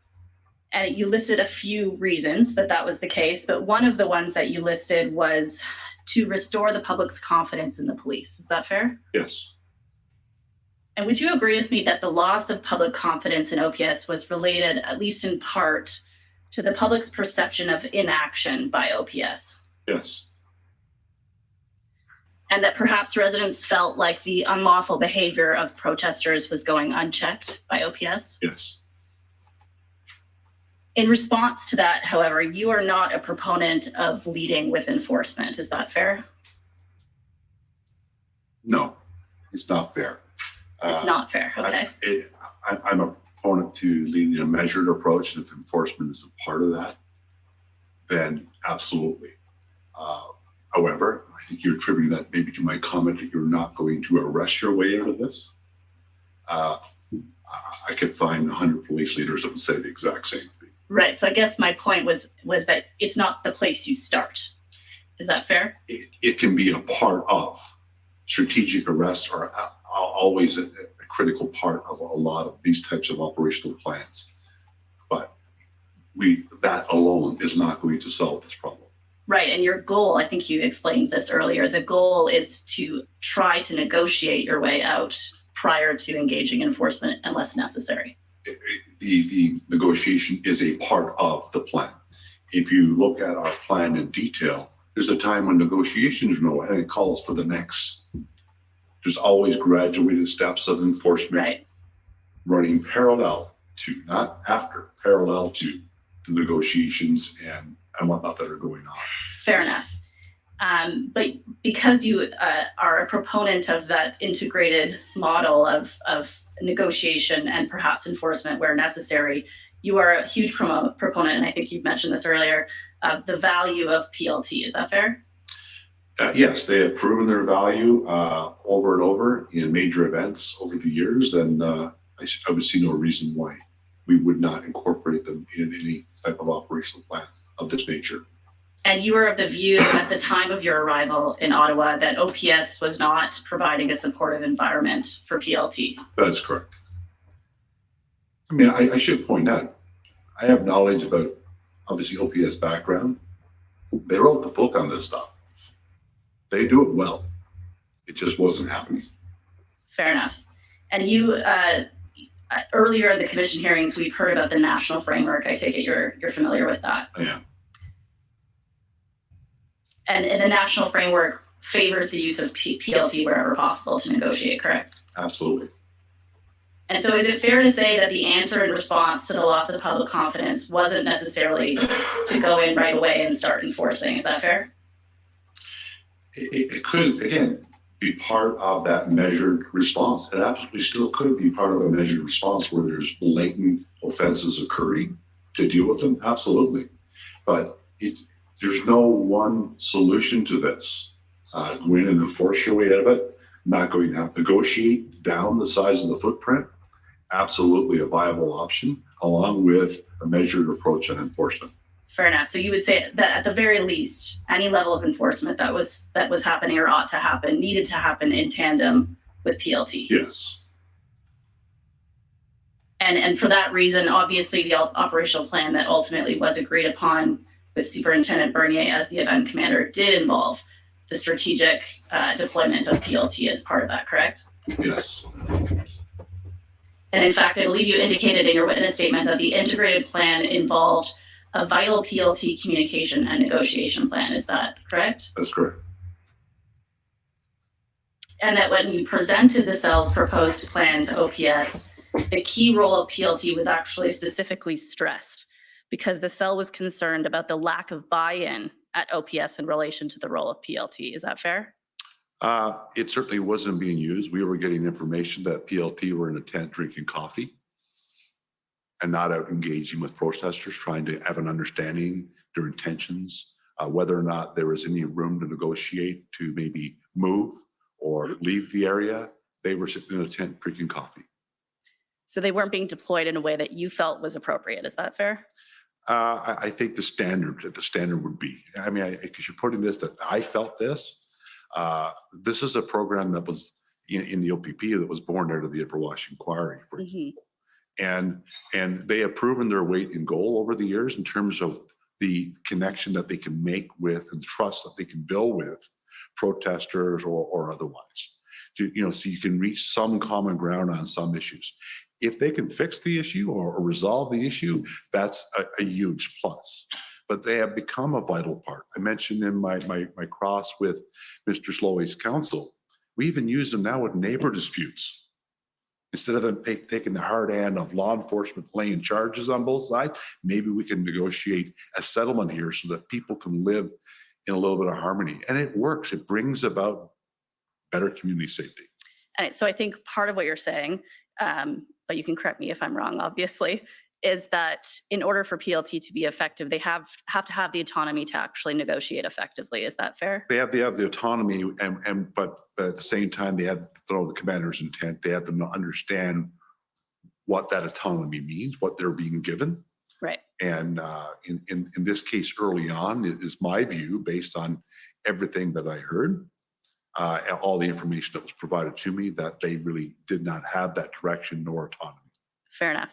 And you listed a few reasons that that was the case, but one of the ones that you listed was to restore the public's confidence in the police. Is that fair? Yes. And would you agree with me that the loss of public confidence in OPS was related, at least in part, to the public's perception of inaction by OPS? Yes. And that perhaps residents felt like the unlawful behavior of protesters was going unchecked by OPS? Yes. In response to that, however, you are not a proponent of leading with enforcement. Is that fair? No, it's not fair. It's not fair. Okay. I'm a proponent to leading a measured approach, and if enforcement is a part of that, then absolutely. However, I think you're attributing that maybe to my comment that you're not going to arrest your way out of this. I could find 100 police leaders that would say the exact same thing. Right. So I guess my point was that it's not the place you start. Is that fair? It can be a part of strategic arrests are always a critical part of a lot of these types of operational plans. But that alone is not going to solve this problem. Right. And your goal, I think you explained this earlier, the goal is to try to negotiate your way out prior to engaging enforcement unless necessary. The negotiation is a part of the plan. If you look at our plan in detail, there's a time when negotiations are and it calls for the next. There's always graduated steps of enforcement running parallel to, not after, parallel to the negotiations and whatnot that are going on. Fair enough. But because you are a proponent of that integrated model of negotiation and perhaps enforcement where necessary, you are a huge proponent, and I think you've mentioned this earlier, of the value of PLT. Is that fair? Yes, they have proven their value over and over in major events over the years, and I would see no reason why we would not incorporate them in any type of operational plan of this nature. And you were of the view at the time of your arrival in Ottawa that OPS was not providing a supportive environment for PLT. That's correct. I mean, I should point out, I have knowledge about, obviously, OPS background. They wrote the book on this stuff. They do it well. It just wasn't happening. Fair enough. And you, earlier in the commission hearings, we've heard about the national framework. I take it you're familiar with that. I am. And the national framework favors the use of PLT wherever possible to negotiate, correct? Absolutely. And so is it fair to say that the answer in response to the loss of public confidence wasn't necessarily to go in right away and start enforcing? Is that fair? It could, again, be part of that measured response. It absolutely still could be part of a measured response where there's blatant offenses occurring to deal with them. Absolutely. But there's no one solution to this. Go in and enforce your way out of it. Not going to have to negotiate down the size of the footprint. Absolutely a viable option, along with a measured approach on enforcement. Fair enough. So you would say that at the very least, any level of enforcement that was happening or ought to happen needed to happen in tandem with PLT. Yes. And for that reason, obviously, the operational plan that ultimately was agreed upon with Superintendent Bernier as the event commander did involve the strategic deployment of PLT as part of that, correct? Yes. And in fact, I believe you indicated in your witness statement that the integrated plan involved a vital PLT communication and negotiation plan. Is that correct? That's correct. And that when you presented the cell's proposed plan to OPS, the key role of PLT was actually specifically stressed because the cell was concerned about the lack of buy-in at OPS in relation to the role of PLT. Is that fair? It certainly wasn't being used. We were getting information that PLT were in a tent drinking coffee and not out engaging with protesters, trying to have an understanding their intentions, whether or not there was any room to negotiate to maybe move or leave the area. They were sitting in a tent drinking coffee. So they weren't being deployed in a way that you felt was appropriate. Is that fair? I think the standard would be, I mean, because you're putting this, that I felt this. This is a program that was in the OPP that was born out of the Upper Wash Inquiry, for example. And they have proven their weight in gold over the years in terms of the connection that they can make with and the trust that they can build with protesters or otherwise. So you can reach some common ground on some issues. If they can fix the issue or resolve the issue, that's a huge plus. But they have become a vital part. I mentioned in my cross with Mr. Slowey's council, we even use them now with neighbor disputes. Instead of them taking the hard hand of law enforcement laying charges on both sides, maybe we can negotiate a settlement here so that people can live in a little bit of harmony. And it works. It brings about better community safety. And so I think part of what you're saying, but you can correct me if I'm wrong, obviously, is that in order for PLT to be effective, they have to have the autonomy to actually negotiate effectively. Is that fair? They have the autonomy, but at the same time, they have to know the commander's intent. They have to understand what that autonomy means, what they're being given. Right. And in this case, early on, it is my view, based on everything that I heard, and all the information that was provided to me, that they really did not have that direction nor autonomy. Fair enough.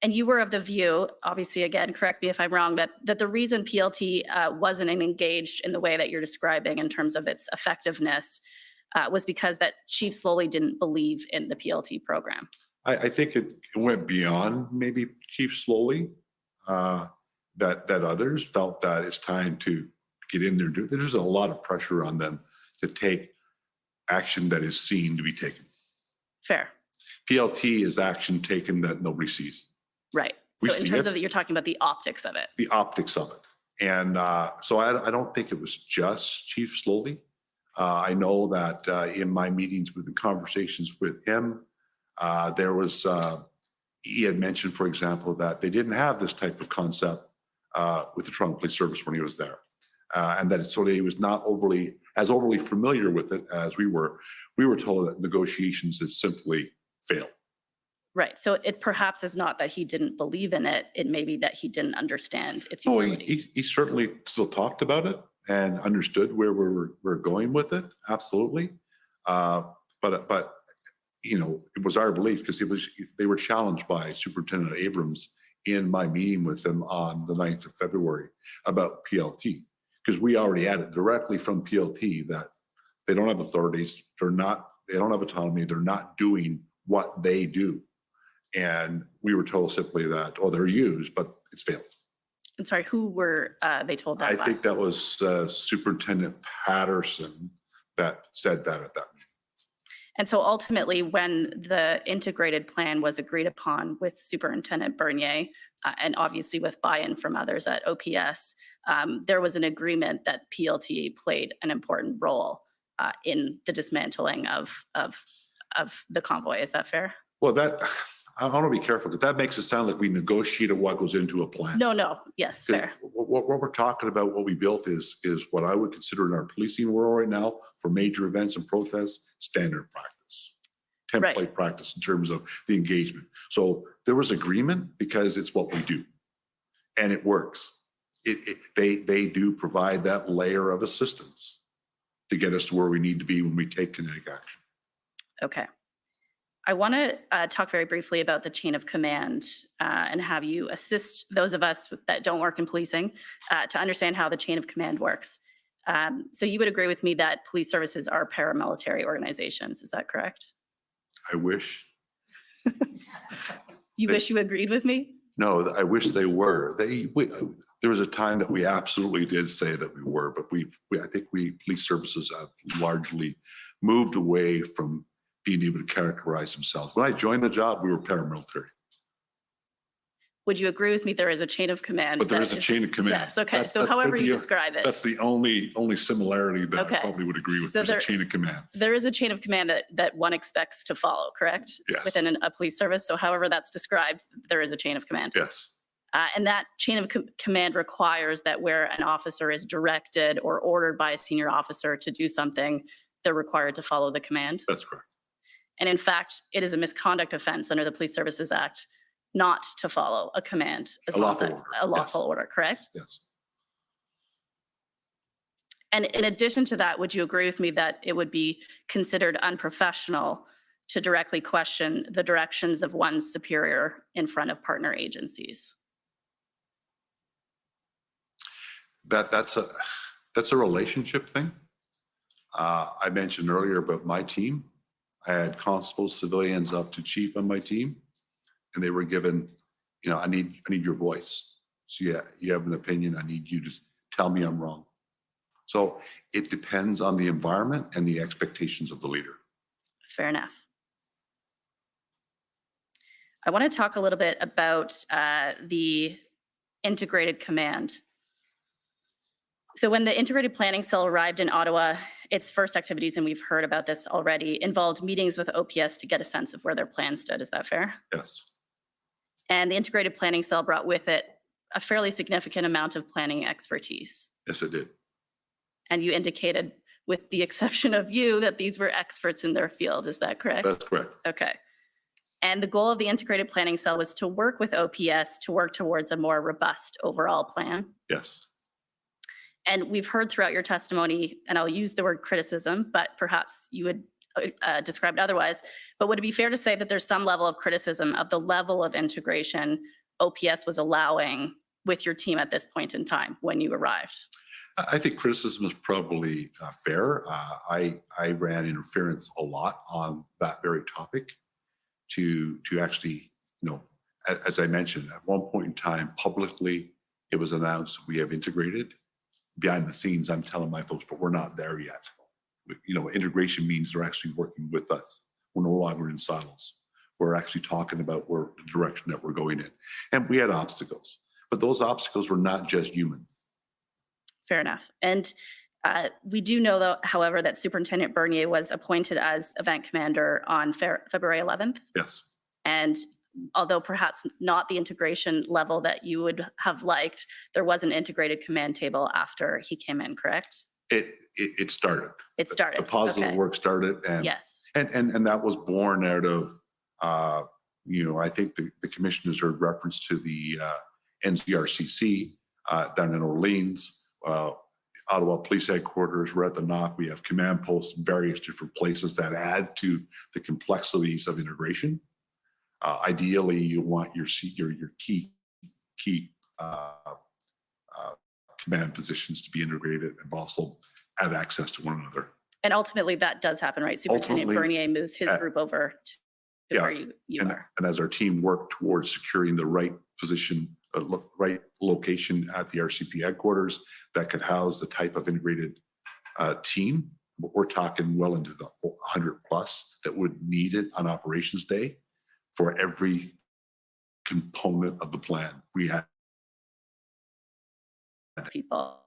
And you were of the view, obviously, again, correct me if I'm wrong, that the reason PLT wasn't engaged in the way that you're describing in terms of its effectiveness was because that Chief Slowly didn't believe in the PLT program. I think it went beyond maybe Chief Slowly, that others felt that it's time to get in there and do it. There's a lot of pressure on them to take action that is seen to be taken. Fair. PLT is action taken that nobody sees. Right. We So in see terms it. of that, you're talking about the optics of it. The optics of it. And so I don't think it was just Chief Slowly. I know that in my meetings with the conversations with him, there was, he had mentioned, for example, that they didn't have this type of concept with the Toronto Police Service when he was there. And that so he was not overly familiar with it as we were. We were told that negotiations had simply failed. Right. So it perhaps is not that he didn't believe in it. It may be that he didn't understand its Oh, utility. he certainly still talked about it and understood where we're going with it. Absolutely. But you know, it was our belief because they were challenged by Superintendent Abrams in my meeting with them on the 9th of February about PLT, because we already had it directly from PLT that they don't have authorities, they don't have autonomy, they're not doing what they do. And we were told simply that, oh, they're used, but it's failed. I'm sorry, who were they told that I by? think that was Superintendent Patterson that said that at that meeting. And so ultimately, when the integrated plan was agreed upon with Superintendent Bernier, and obviously with buy-in from others at OPS, there was an agreement that PLT played an important role in the dismantling of the convoy. Is that fair? Well, I want to be careful because that makes it sound like we negotiated what goes into a plan. No. Yes, fair. What we're talking about, what we built is what I would consider in our policing world right now for major events and protests, standard practice, template practice in terms of the engagement. So there was agreement because it's what we do and it works. They do provide that layer of assistance to get us to where we need to be when we take kinetic action. Okay. I want to talk very briefly about the chain of command and have you assist those of us that don't work in policing to understand how the chain of command works. So you would agree with me that police services are paramilitary organizations, is that correct? I wish. You wish you agreed with me? No, I wish they were. There was a time that we absolutely did say that we were, but I think police services have largely moved away from being able to characterize themselves. When I joined the job, we were paramilitary. Would you agree with me there is a chain of command? But there is a chain of command. Yes, okay. So however you describe it. That's the only similarity that Okay. I probably would agree with. So There's a chain of command. There is a chain of command that one expects to follow, correct? Yes. Within a police service. So however that's described, there is a chain of command. Yes. And that chain of command requires that where an officer is directed or ordered by a senior officer to do something, they're required to follow the command. That's correct. And in fact, it is a misconduct offense under the Police Services Act not to follow a command as A long as lawful order, a lawful order, correct? Yes. And in addition to that, would you agree with me that it would be considered unprofessional to directly question the directions of one's superior in front of partner agencies? That's a relationship thing. I mentioned earlier about my team. I had constables, civilians up to chief on my team, and they were given, you know, I need your voice. So yeah, you have an opinion. I need you to tell me I'm wrong. So it depends on the environment and the expectations of the leader. Fair enough. I want to talk a little bit about the integrated command. So when the integrated planning cell arrived in Ottawa, its first activities, and we've heard about this already, involved meetings with OPS to get a sense of where their plan stood. Is that fair? Yes. And the integrated planning cell brought with it a fairly significant amount of planning expertise. Yes, it did. And you indicated, with the exception of you, that these were experts in their field. Is that correct? That's correct. Okay. And the goal of the integrated planning cell was to work with OPS to work towards a more robust overall plan. Yes. And we've heard throughout your testimony, and I'll use the word criticism, but perhaps you would describe it otherwise. But would it be fair to say that there's some level of criticism of the level of integration OPS was allowing with your team at this point in time when you arrived? I think criticism is probably fair. I ran interference a lot on that very topic to actually, you know, as I mentioned, at one point in time, publicly, it was announced we have integrated. Behind the scenes, I'm telling my folks, but we're not there yet. You know, integration means they're actually working with us. We're no longer in silos. We're actually talking about the direction that we're going in. And we had obstacles, but those obstacles were not just human. Fair enough. And we do know, though, however, that Superintendent Bernier was appointed as event commander on February 11th. Yes. And although perhaps not the integration level that you would have liked, there was an integrated command table after he came in, correct? It started. It started. The positive work started, and yes, and that was born out of you know, I think the commissioners heard reference to the NCRCC down in Orleans, Ottawa Police Headquarters. We're at the NOC. We have command posts in various different places that add to the complexities of integration. Ideally, you want your key command positions to be integrated and also have access to one another. and ultimately that does happen, right? Superintendent Bernier moves his group over to where you are. And as our team worked towards securing the right position, right location at the RCP headquarters that could house the type of integrated team, we're talking well into the 100 plus that would need it on operations day for every component of the plan. We had people.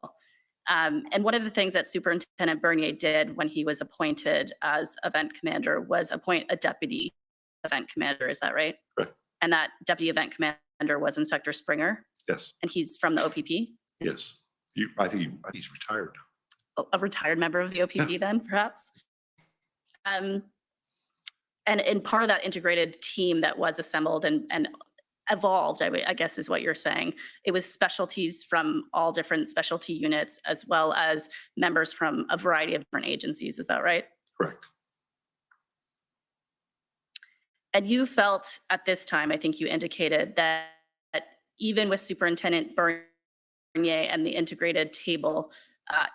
And one of the things that Superintendent Bernier did when he was appointed as event commander was appoint a deputy event commander. Is that right? Right. And that deputy event commander was Inspector Springer. Yes. And he's from the OPP. Yes. I think he's retired now. A retired member of the OPP then, perhaps. And in part of that integrated team that was assembled and evolved, I guess is what you're saying, it was specialties from all different specialty units, as well as members from a variety of different agencies. Is that right? Correct. And you felt at this time, I think you indicated that even with Superintendent Bernier and the integrated table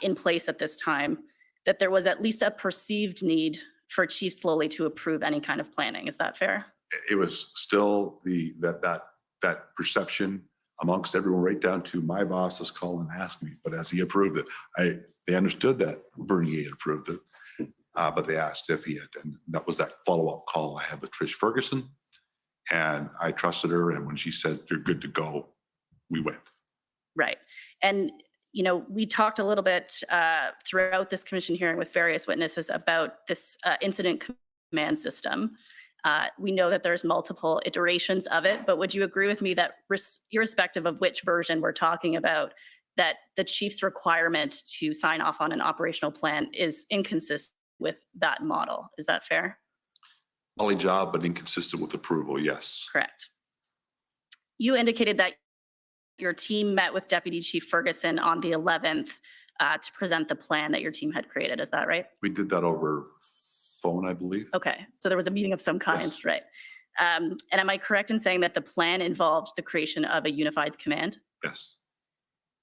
in place at this time, that there was at least a perceived need for Chief Slowly to approve any kind of planning. Is that fair? It was still that perception amongst everyone, right down to my bosses calling and asking me. But as he approved it, they understood that Bernier had approved it, but they asked if he had, and that was that follow-up call I had with Trish Ferguson, and I trusted her. And when she said you're good to go, we went. Right. And you know, we talked a little bit throughout this commission hearing with various witnesses about this incident command system. We know that there's multiple iterations of it, but would you agree with me that irrespective of which version we're talking about, that the chief's requirement to sign off on an operational plan is inconsistent with that model? Is that fair? Molly job, but inconsistent with approval, yes. Correct. You indicated that your team met with Deputy Chief Ferguson on the 11th to present the plan that your team had created. Is that right? We did that over phone, I believe. Okay, so there was a meeting of some kind, Yes. right? And am I correct in saying that the plan involved the creation of a unified command? Yes.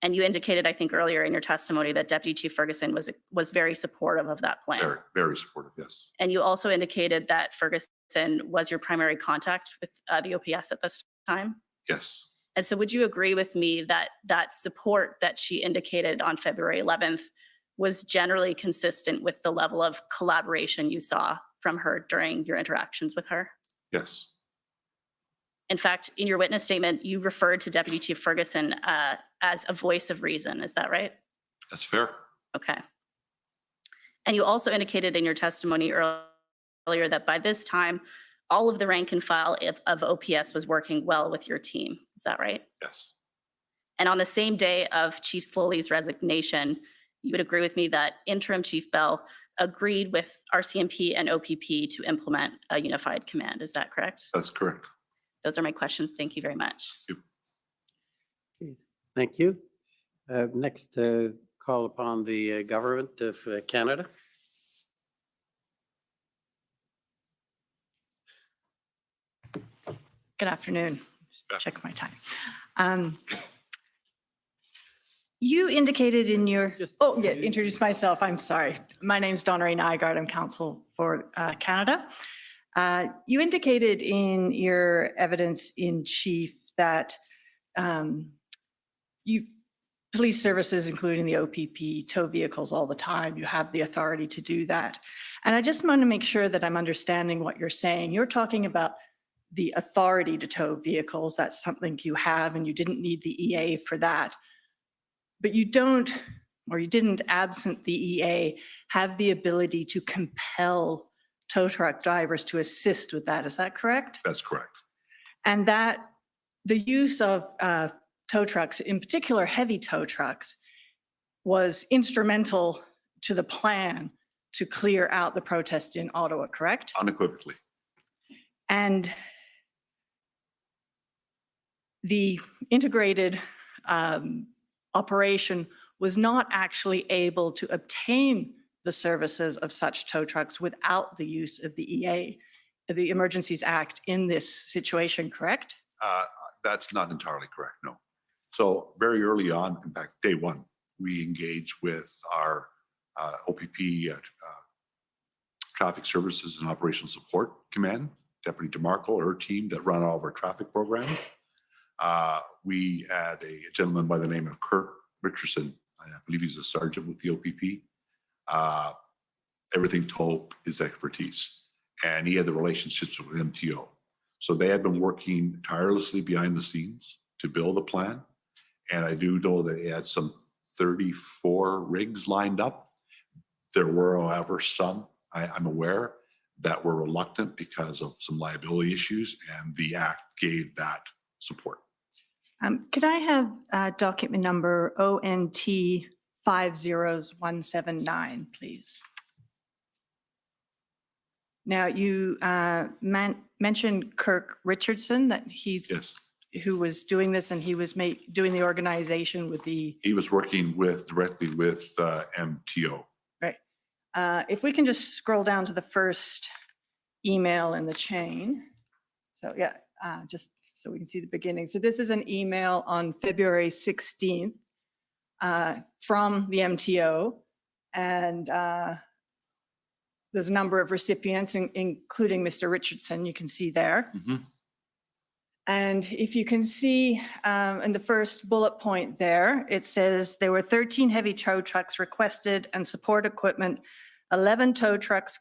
And you indicated, I think earlier in your testimony, that Deputy Chief Ferguson was very supportive of that plan. Very, very supportive, yes. And you also indicated that Ferguson was your primary contact with the OPS at this time. Yes. And so would you agree with me that that support that she indicated on February 11th was generally consistent with the level of collaboration you saw from her during your interactions with her? Yes. In fact, in your witness statement, you referred to Deputy Chief Ferguson as a voice of reason. Is that right? That's fair. Okay. And you also indicated in your testimony earlier that by this time, all of the rank and file of OPS was working well with your team. Is that right? Yes. And on the same day of Chief Slowly's resignation, you would agree with me that Interim Chief Bell agreed with RCMP and OPP to implement a unified command. Is that correct? That's correct. Those are my questions. Thank you very much. Thank you. Next, call upon the government of Canada. Good afternoon. Check my time. You indicated in your, introduce myself. I'm sorry. My name's Donna-Ray Nygaard. I'm counsel for Canada. You indicated in your evidence in chief that police services, including the OPP, tow vehicles all the time. You have the authority to do that. And I just want to make sure that I'm understanding what you're saying. You're talking about the authority to tow vehicles. That's something you have, and you didn't need the EA for that. But you don't, or you didn't, absent the EA, have the ability to compel tow truck drivers to assist with that. Is that correct? That's correct. And that the use of tow trucks, in particular heavy tow trucks, was instrumental to the plan to clear out the protest in Ottawa, correct? Unequivocally. And the integrated operation was not actually able to obtain the services of such tow trucks without the use of the EA, the Emergencies Act, in this situation, correct? That's not entirely correct, no. So very early on, in fact, day one, we engaged with our OPP Traffic Services and Operational Support Command, Deputy DeMarco, her team that run all of our traffic programs. We had a gentleman by the name of Kirk Richardson. I believe he's a sergeant with the OPP. Everything tow is expertise, and he had the relationships with MTO. So they had been working tirelessly behind the scenes to build a plan. And I do know that they had some 34 rigs lined up. There were, however, some, I'm aware, that were reluctant because of some liability issues, and the Act gave that support. Could I have document number ONT 50179, please? Now, you mentioned Kirk Richardson, that he's who was doing this, and he was doing the organization with the. He was working directly with MTO. Right. If we can just scroll down to the first email in the chain. So yeah, just so we can see the beginning. So this is an email on February 16th from the MTO, and there's a number of recipients, including Mr. Richardson, you can see there. Mm-hmm. And if you can see in the first bullet point there, it says there were 13 heavy tow trucks requested and support equipment, 11 tow trucks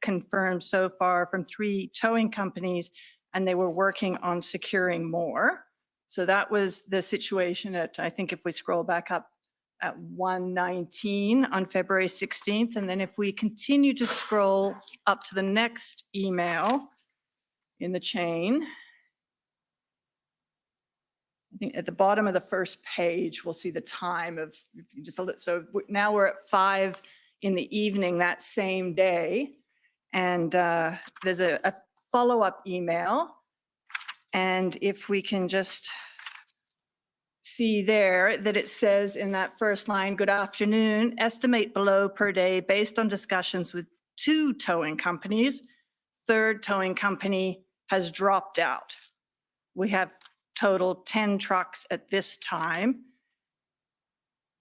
confirmed so far from 3 towing companies, and they were working on securing more. So that was the situation at, I think if we scroll back up, at 1:19 on February 16th. And then if we continue to scroll up to the next email in the chain, I think at the bottom of the first page, we'll see the time of, if you just, so now we're at 5 in the evening that same day. And there's a follow-up email. And if we can just see there that it says in that first line, good afternoon, estimate below per day based on discussions with 2 towing companies. Third towing company has dropped out. We have total 10 trucks at this time.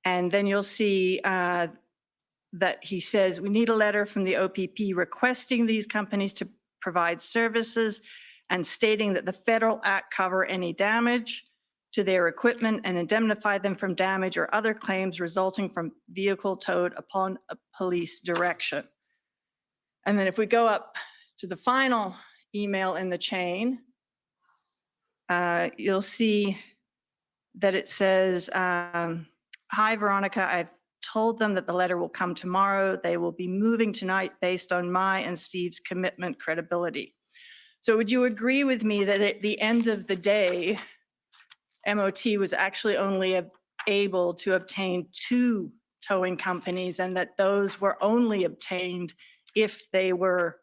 And then you'll see that he says, we need a letter from the OPP requesting these companies to provide services and stating that the federal act cover any damage to their equipment and indemnify them from damage or other claims resulting from vehicle towed upon a police direction. And then if we go up to the final email in the chain, you'll see that it says, hi, Veronica, I've told them that the letter will come tomorrow. They will be moving tonight based on my and Steve's commitment credibility. So would you agree with me that at the end of the day, MOT was actually only able to obtain 2 towing companies and that those were only obtained if they were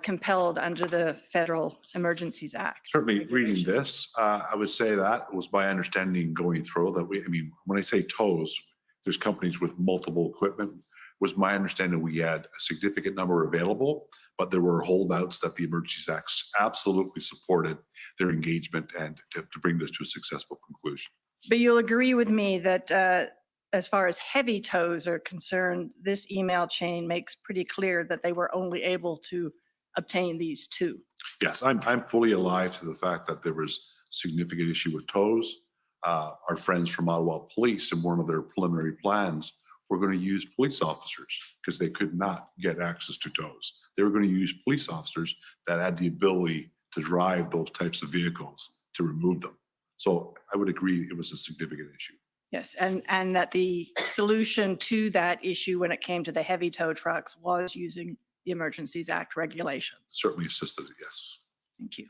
compelled under the Federal Emergencies Act? Certainly reading this, I would say that was my understanding going through that I mean, when I say tows, there's companies with multiple equipment. Was my understanding we had a significant number available, but there were holdouts that the Emergencies Act absolutely supported their engagement and to bring this to a successful conclusion. But you'll agree with me that as far as heavy tows are concerned, this email chain makes pretty clear that they were only able to obtain these 2. Yes, I'm fully alive to the fact that there was significant issue with tows. Our friends from Ottawa Police, in one of their preliminary plans, were going to use police officers because they could not get access to tows. They were going to use police officers that had the ability to drive those types of vehicles to remove them. So I would agree it was a significant issue. Yes, and that the solution to that issue when it came to the heavy tow trucks was using the Emergencies Act regulations. Certainly assisted it, yes. Thank you.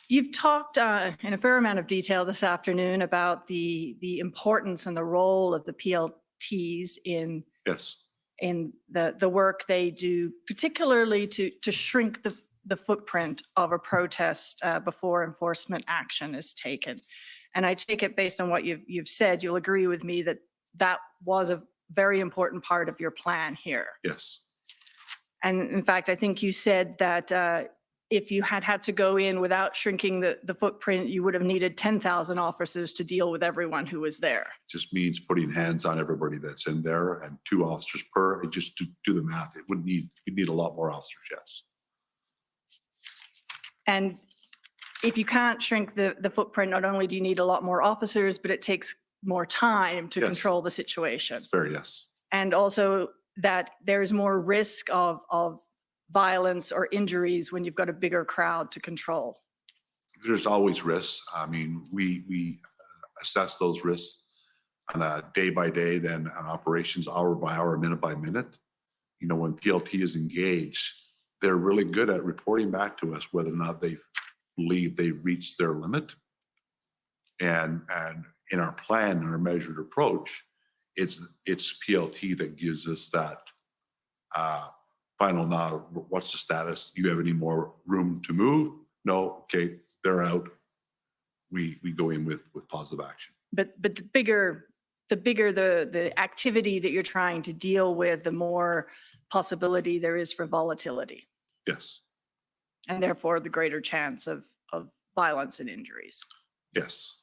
You've talked in a fair amount of detail this afternoon about the importance and the role of the PLTs in the work they do, particularly to shrink the footprint of a protest before enforcement action is taken. And I take it based on what you've said, you'll agree with me that that was a very important part of your plan here. Yes. And in fact, I think you said that if you had to go in without shrinking the footprint, you would have needed 10,000 officers to deal with everyone who was there. Just means putting hands on everybody that's in there and 2 officers per, and just to do the math, you'd need a lot more officers, yes. And if you can't shrink the footprint, not only do you need a lot more officers, but it takes more time to control the situation. Yes. And also that there's more risk of violence or injuries when you've got a bigger crowd to control. There's always risks. I mean, we assess those risks on a day by day, then on operations hour by hour, minute by minute. You know, when PLT is engaged, they're really good at reporting back to us whether or not they believe they've reached their limit. And in our plan, our measured approach, it's PLT that gives us that final nod. What's the status? Do you have any more room to move? No. Okay, they're out. We go in with positive action. But the bigger the activity that you're trying to deal with, the more possibility there is for volatility. Yes. And therefore the greater chance of violence and injuries. Yes.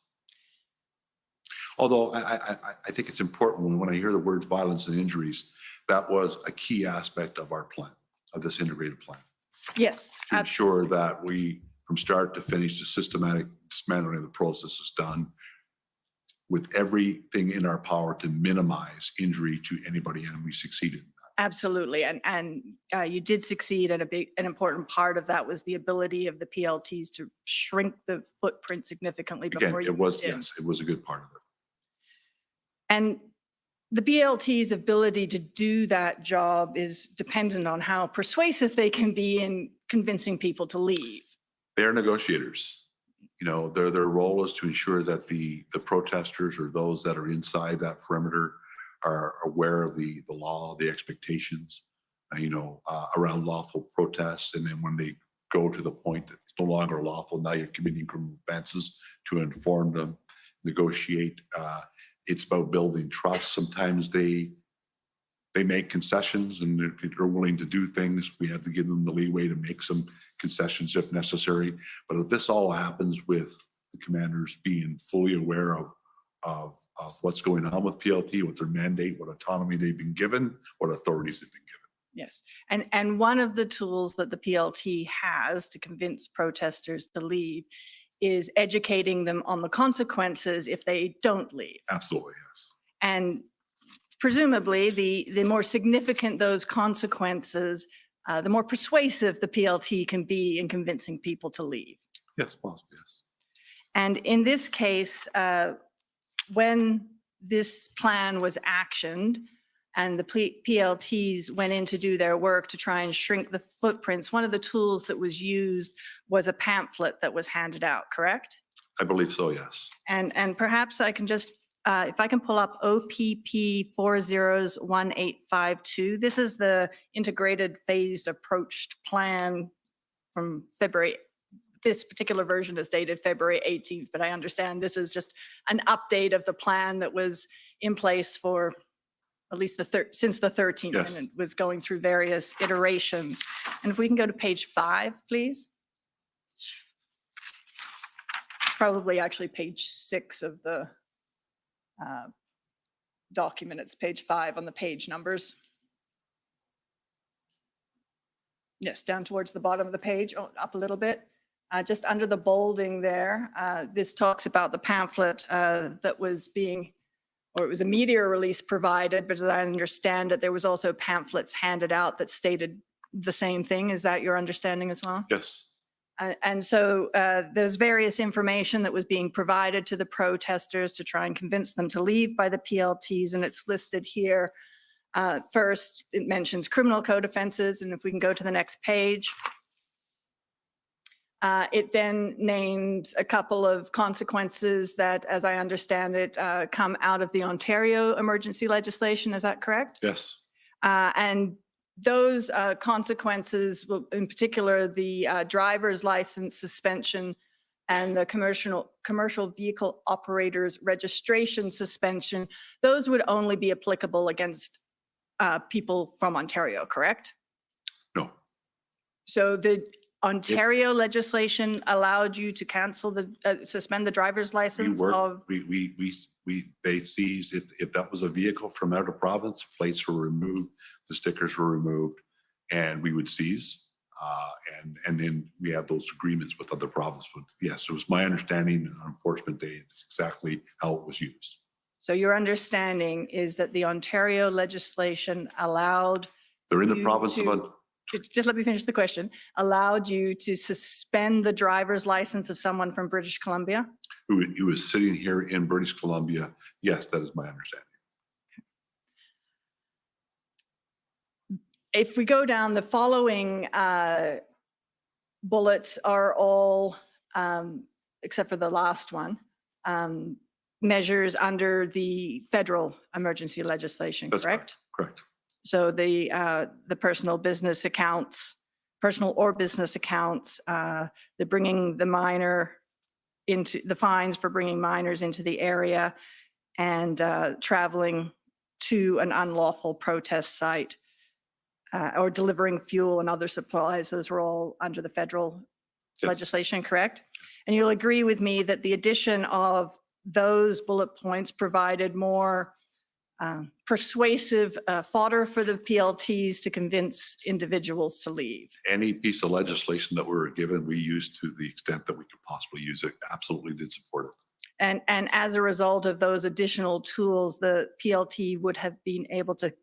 Although I think it's important when I hear the words violence and injuries, that was a key aspect of our plan, of this integrated plan. Yes. To ensure that we, from start to finish, the systematic dismantling of the process is done with everything in our power to minimize injury to anybody, and we succeeded. Absolutely, and you did succeed, and an important part of that was the ability of the PLTs to shrink the footprint significantly before you moved in. Yes, it was a good part of it. And the PLT's ability to do that job is dependent on how persuasive they can be in convincing people to leave. They're negotiators. You know, their role is to ensure that the protesters or those that are inside that perimeter are aware of the law, the expectations, around lawful protests. And then when they go to the point that it's no longer lawful, now you're committing criminal offenses to inform them, negotiate. It's about building trust. Sometimes they make concessions and they're willing to do things. We have to give them the leeway to make some concessions if necessary. But if this all happens with the commanders being fully aware of what's going on with PLT, what their mandate, what autonomy they've been given, what authorities they've been given. Yes. And one of the tools that the PLT has to convince protesters to leave is educating them on the consequences if they don't leave. Absolutely, yes. And presumably, the more significant those consequences, the more persuasive the PLT can be in convincing people to leave. Yes, possibly, yes. And in this case, when this plan was actioned and the PLTs went in to do their work to try and shrink the footprints, one of the tools that was used was a pamphlet that was handed out, correct? I believe so, yes. And perhaps I can just, if I can pull up OPP 401852, this is the integrated phased approached plan from February. This particular version is dated February 18th, but I understand this is just an update of the plan that was in place for at least since the 13th, yes. And it was going through various iterations. And if we can go to page 5, please. Probably actually page 6 of the document. It's page 5 on the page numbers. Yes, down towards the bottom of the page, up a little bit. Just under the bolding there, this talks about the pamphlet that was being, or it was a media release provided, but as I understand it, there was also pamphlets handed out that stated the same thing. Is that your understanding as well? Yes. And so there's various information that was being provided to the protesters to try and convince them to leave by the PLTs, and it's listed here. First, it mentions criminal code offenses, and if we can go to the next page. It then names a couple of consequences that, as I understand it, come out of the Ontario emergency legislation. Is that correct? Yes. And those consequences, in particular, the driver's license suspension and the commercial vehicle operators registration suspension, those would only be applicable against people from Ontario, correct? No. So the Ontario legislation allowed you to cancel suspend the driver's license they seized, if that was a vehicle from out of province, plates were removed, the stickers were removed, and we would seize. And then we have those agreements with other provinces. But yes, it was my understanding on enforcement day, it's exactly how it was used. So your understanding is that the Ontario legislation allowed they're in the province of just let me finish the question, allowed you to suspend the driver's license of someone from British Columbia? Who was sitting here in British Columbia. Yes, that is my understanding. If we go down, the following bullets are all, except for the last one, measures under the federal emergency legislation, That's correct? Correct. So the personal business accounts, personal or business accounts, the bringing the minor into the fines for bringing minors into the area and traveling to an unlawful protest site or delivering fuel and other supplies. Those were all under the federal legislation, correct? And you'll agree with me that the addition of those bullet points provided more persuasive fodder for the PLTs to convince individuals to leave. Any piece of legislation that we were given, we used to the extent that we could possibly use it. Absolutely did support it. And as a result of those additional tools, the PLT would have been able to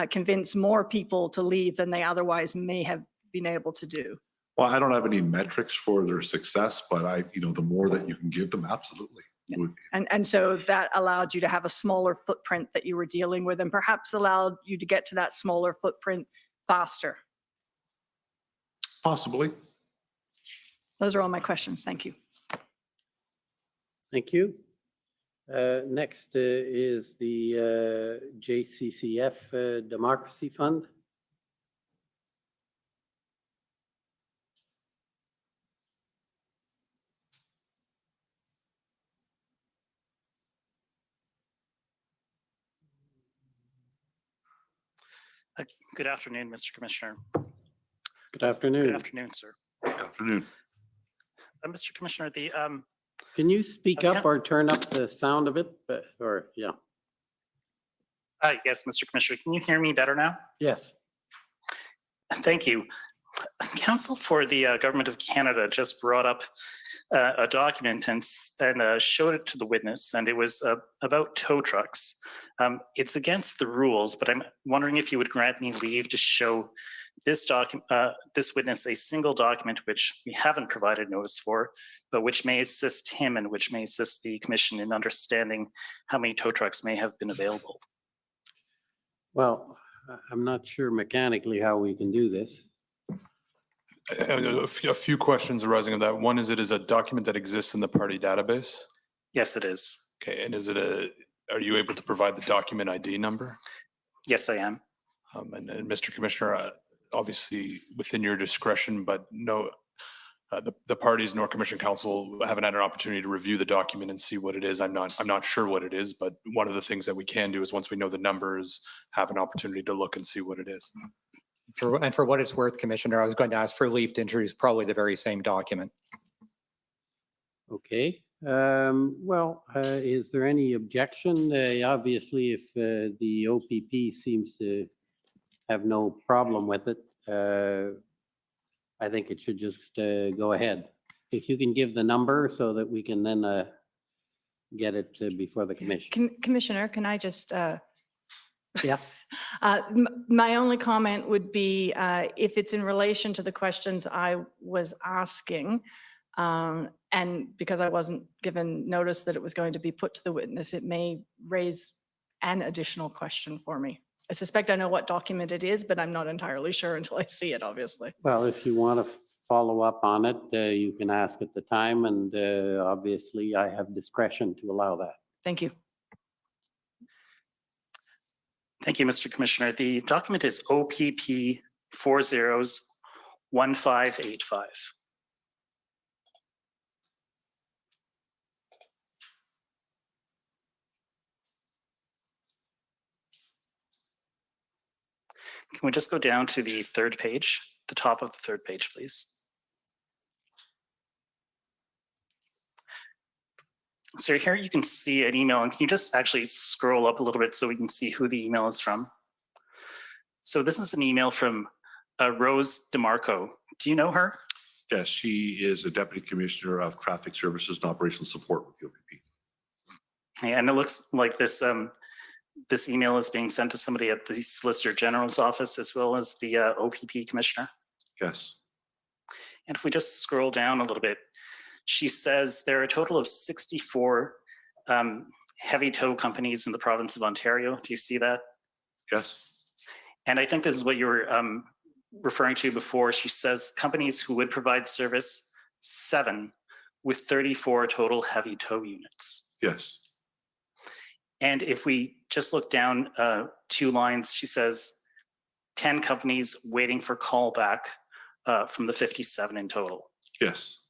convince more people to leave than they otherwise may have been able to do. Well, I don't have any metrics for their success, but the more that you can give them, absolutely. Yeah. And so that allowed you to have a smaller footprint that you were dealing with and perhaps allowed you to get to that smaller footprint faster. Possibly. Those are all my questions. Thank you. Thank you. Next is the JCCF Democracy Fund. Good afternoon, Mr. Commissioner. Good afternoon. Good afternoon, sir. Good afternoon. Mr. Commissioner, the Can you speak up or turn up the sound a bit? Yeah. yes, Mr. Commissioner, can you hear me better now? Yes. Thank you. Counsel for the Government of Canada just brought up a document and showed it to the witness, and it was about tow trucks. It's against the rules, but I'm wondering if you would grant me leave to show this witness a single document which we haven't provided notice for, but which may assist him and which may assist the Commission in understanding how many tow trucks may have been available. Well, I'm not sure mechanically how we can do this. A few questions arising of that. One is, it is a document that exists in the party database? Yes, it is. Okay, and are you able to provide the document ID number? Yes, I am. And Mr. Commissioner, obviously within your discretion, but no, the parties nor Commission Council haven't had an opportunity to review the document and see what it is. I'm not sure what it is, but one of the things that we can do is, once we know the numbers, have an opportunity to look and see what it is. And for what it's worth, Commissioner, I was going to ask for leave to introduce probably the very same document. Okay. Well, is there any objection? Obviously, if the OPP seems to have no problem with it, I think it should just go ahead. If you can give the number so that we can then get it before the Commission. Commissioner, can I just Yes. My only comment would be if it's in relation to the questions I was asking, and because I wasn't given notice that it was going to be put to the witness, it may raise an additional question for me. I suspect I know what document it is, but I'm not entirely sure until I see it, obviously. Well, if you want to follow up on it, you can ask at the time, and obviously I have discretion to allow that. Thank you. Thank you, Mr. Commissioner. The document is OPP 401585. Can we just go down to the third page, the top of the third page, please? So here you can see an email, and can you just actually scroll up a little bit so we can see who the email is from? So this is an email from Rose DeMarco. Do you know her? Yes, she is a Deputy Commissioner of Traffic Services and Operational Support with the OPP. And it looks like this this email is being sent to somebody at the Solicitor General's office as well as the OPP Commissioner. Yes. And if we just scroll down a little bit, she says there are a total of 64 heavy tow companies in the province of Ontario. Do you see that? Yes. And I think this is what you were referring to before. She says companies who would provide service, 7, with 34 total heavy tow units. Yes. And if we just look down 2 lines, she says 10 companies waiting for callback from the 57 in total. Yes.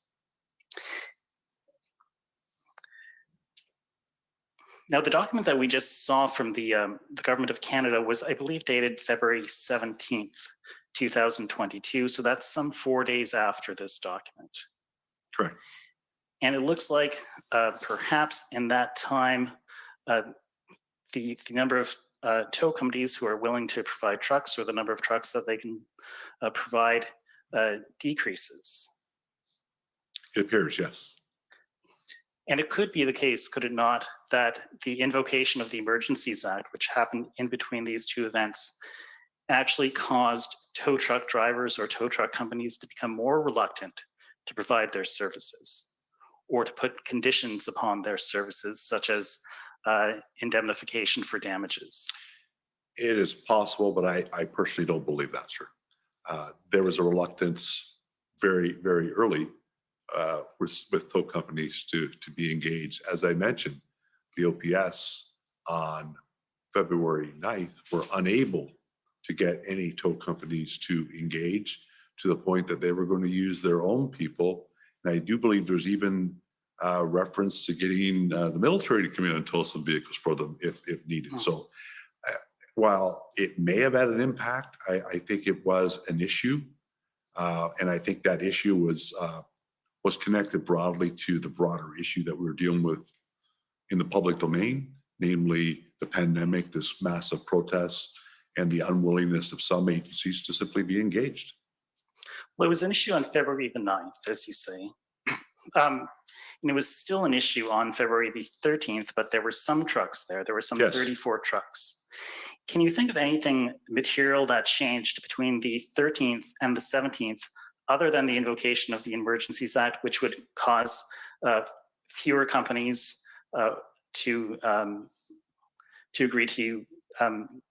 Now, the document that we just saw from the Government of Canada was, I believe, dated February 17th, 2022. So that's some 4 days after this document. Correct. And it looks like perhaps in that time, the number of tow companies who are willing to provide trucks, or the number of trucks that they can provide, decreases. It appears, yes. And it could be the case, could it not, that the invocation of the Emergencies Act, which happened in between these 2 events, actually caused tow truck drivers or tow truck companies to become more reluctant to provide their services, or to put conditions upon their services, such as indemnification for damages? It is possible, but I personally don't believe that, sir. There was a reluctance very, very early with tow companies to be engaged. As I mentioned, the OPS on February 9th were unable to get any tow companies to engage, to the point that they were going to use their own people. And I do believe there's even reference to getting the military to come in and tow some vehicles for them if needed. So while it may have had an impact, I think it was an issue. And I think that issue was connected broadly to the broader issue that we were dealing with in the public domain, namely the pandemic, this massive protests, and the unwillingness of some agencies to simply be engaged. Well, it was an issue on February the 9th, as you say. And it was still an issue on February the 13th, but there were some trucks there. There were some 34 trucks. Can you think of anything material that changed between the 13th and the 17th, other than the invocation of the Emergencies Act, which would cause fewer companies to agree to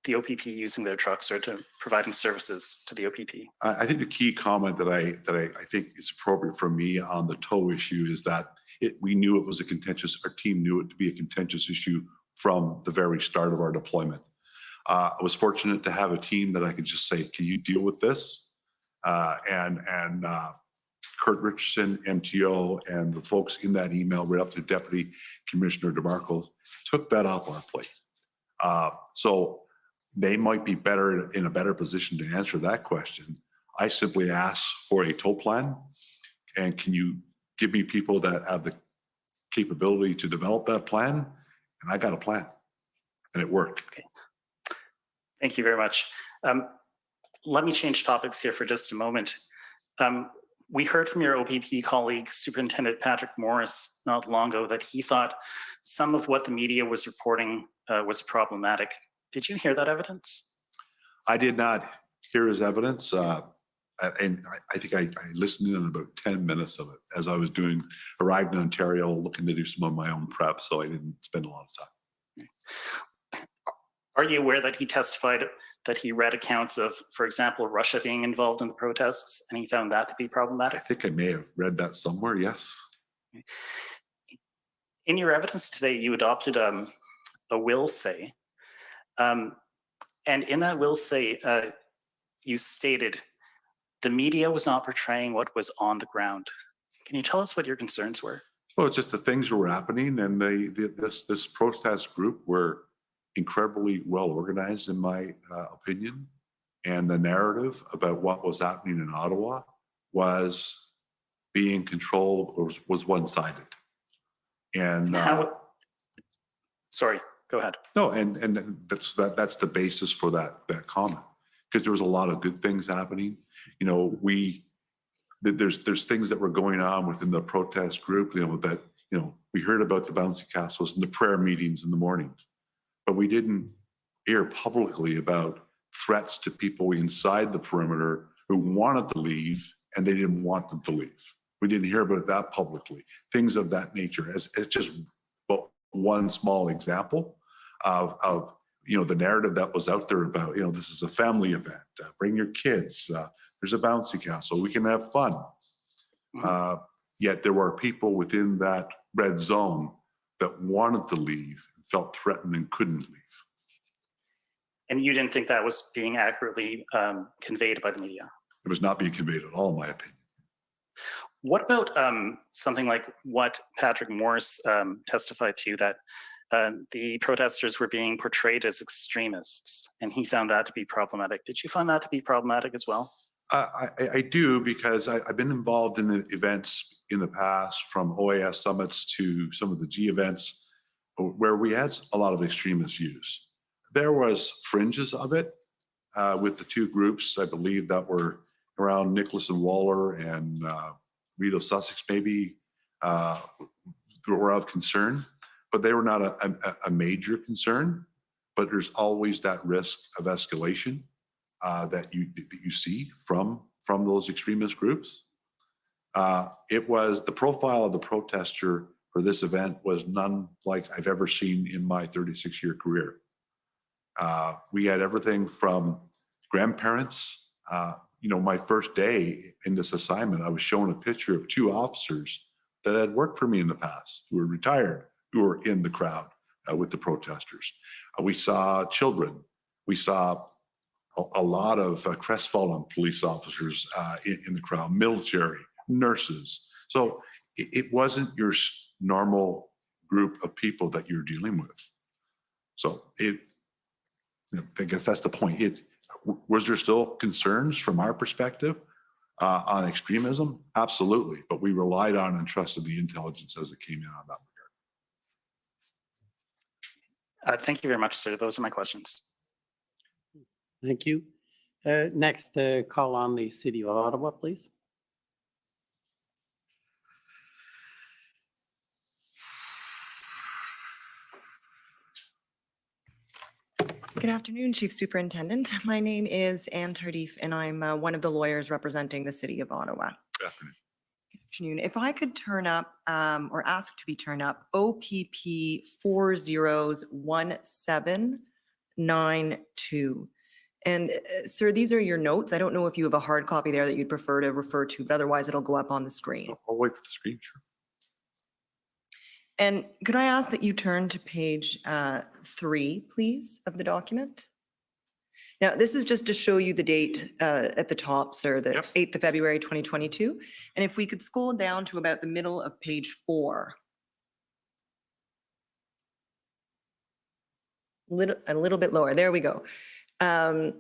the OPP using their trucks or to providing services to the OPP? I think the key comment that I think is appropriate for me on the tow issue is that we knew it was a contentious, our team knew it to be a contentious issue from the very start of our deployment. I was fortunate to have a team that I could just say, can you deal with this? And Kurt Richardson, MTO, and the folks in that email right up to Deputy Commissioner DeMarco took that off our plate. So they might be in a better position to answer that question. I simply asked for a tow plan, and can you give me people that have the capability to develop that plan? And I got a plan, and it worked. Okay. Thank you very much. Let me change topics here for just a moment. We heard from your OPP colleague, Superintendent Patrick Morris, not long ago, that he thought some of what the media was reporting was problematic. Did you hear that evidence? I did not hear his evidence. And I think I listened in on about 10 minutes of it as I was arrived in Ontario, looking to do some of my own prep, so I didn't spend a lot of time. Are you aware that he testified that he read accounts of, for example, Russia being involved in the protests, and he found that to be problematic? I think I may have read that somewhere, yes. In your evidence today, you adopted a will say. And in that will say, you stated, the media was not portraying what was on the ground. Can you tell us what your concerns were? Well, it's just the things that were happening, and this protest group were incredibly well organized, in my opinion. And the narrative about what was happening in Ottawa was being controlled, was one-sided. And sorry, go ahead. No, and that's the basis for that comment, because there was a lot of good things happening. You know, there's things that were going on within the protest group, that we heard about the bouncy castles and the prayer meetings in the mornings, but we didn't hear publicly about threats to people inside the perimeter who wanted to leave and they didn't want them to leave. We didn't hear about that publicly. Things of that nature, as just one small example of the narrative that was out there about, this is a family event, bring your kids, there's a bouncy castle, we can have fun. Yet there were people within that red zone that wanted to leave, felt threatened and couldn't leave. And you didn't think that was being accurately conveyed by the media? It was not being conveyed at all, in my opinion. What about something like what Patrick Morris testified to, that the protesters were being portrayed as extremists, and he found that to be problematic? Did you find that to be problematic as well? I do, because I've been involved in the events in the past, from OAS summits to some of the G events, where we had a lot of extremist views. There was fringes of it with the two groups, I believe, that were around Nicholas and Waller and Rideau Sussex, maybe, were of concern, but they were not a major concern. But there's always that risk of escalation that you see from those extremist groups. It was the profile of the protester for this event was none like I've ever seen in my 36-year career. We had everything from grandparents. My first day in this assignment, I was shown a picture of two officers that had worked for me in the past, who were retired, who were in the crowd with the protesters. We saw children. We saw a lot of crestfallen police officers in the crowd, military, nurses. So it wasn't your normal group of people that you're dealing with. So I guess that's the point. Was there still concerns from our perspective on extremism? Absolutely. But we relied on and trusted the intelligence as it came in on that regard. Thank you very much, sir. Those are my questions. Thank you. Next, call on the City of Ottawa, please. Good afternoon, Chief Superintendent. My name is Anne Tardif, and I'm one of the lawyers representing the City of Ottawa. Good afternoon. Good afternoon. If I could turn up or ask to be turned up, OPP 401792. And sir, these are your notes. I don't know if you have a hard copy there that you'd prefer to refer to, but otherwise it'll go up on the screen. I'll wait for the screen, sure. And could I ask that you turn to page 3, please, of the document? Now, this is just to show you the date at the top, sir, the 8th of February, 2022. And if we could scroll down to about the middle of page 4. A little bit lower. There we go. Now,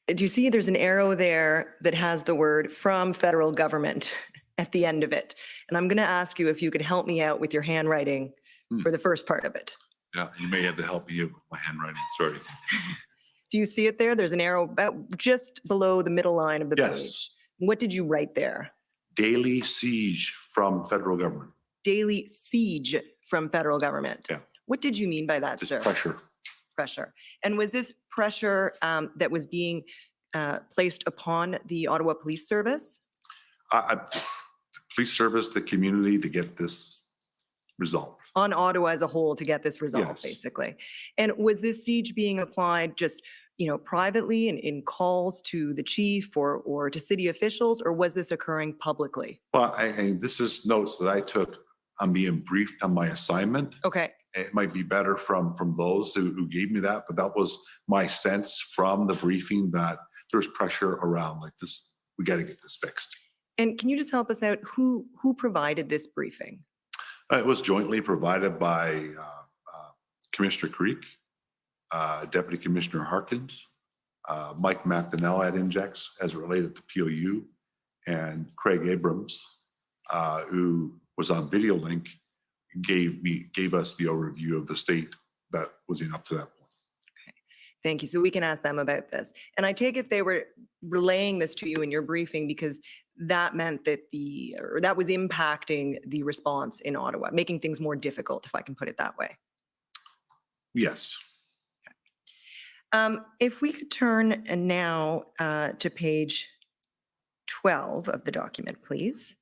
do you see there's an arrow there that has the word "from federal government" at the end of it? And I'm going to ask you if you could help me out with your handwriting for the first part of it. Yeah, you may have to help me with my handwriting. Sorry. Do you see it there? There's an arrow about just below the middle line of the page. What did you write there? Daily siege from federal government. Daily siege from federal government. Yeah. What did you mean by that, Just sir? pressure. Pressure. And was this pressure that was being placed upon the Ottawa Police Service? The police service, the community to get this resolved. On Ottawa as a whole to get this resolved, Yes. basically. And was this siege being applied just, privately in calls to the chief or to city officials, or was this occurring publicly? Well, this is notes that I took on being briefed on my assignment. Okay. It might be better from those who gave me that, but that was my sense from the briefing that there was pressure around like this. We got to get this fixed. And can you just help us out? Who provided this briefing? It was jointly provided by Commissioner Creek, Deputy Commissioner Harkins, Mike McDonnell at Injex as it related to POU, and Craig Abrams, who was on video link, gave us the overview of the state that was in up to that point. Thank you. So we can ask them about this. And I take it they were relaying this to you in your briefing because that meant that that was impacting the response in Ottawa, making things more difficult, if I can put it that way. Yes. If we could turn now to page 12 of the document, please.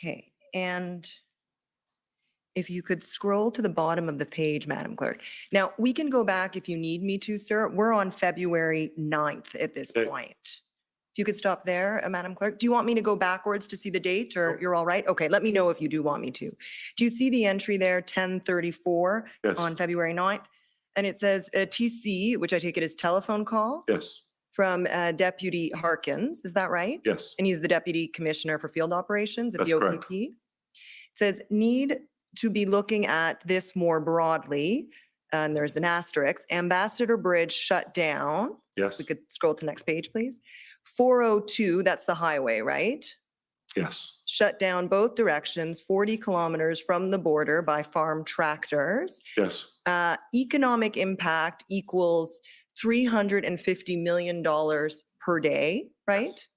Okay, and if you could scroll to the bottom of the page, Madam Clerk. Now, we can go back if you need me to, sir. We're on February 9th at this point. If you could stop there, Madam Clerk. Do you want me to go backwards to see the date, or you're all right? Okay, let me know if you do want me to. Do you see the entry there, 10:34 on February 9th? And it says a TC, which I take it as telephone call? Yes. From Deputy Harkins, is that right? Yes. And he's the Deputy Commissioner for Field Operations at That's the correct. OPP. It says, need to be looking at this more broadly, and there's an asterisk, Ambassador Bridge shut down. Yes. We could scroll to the next page, please. 402, that's the highway, right? Yes. Shut down both directions, 40 kilometers from the border by farm tractors. Yes. Economic impact equals $350 million per day, right?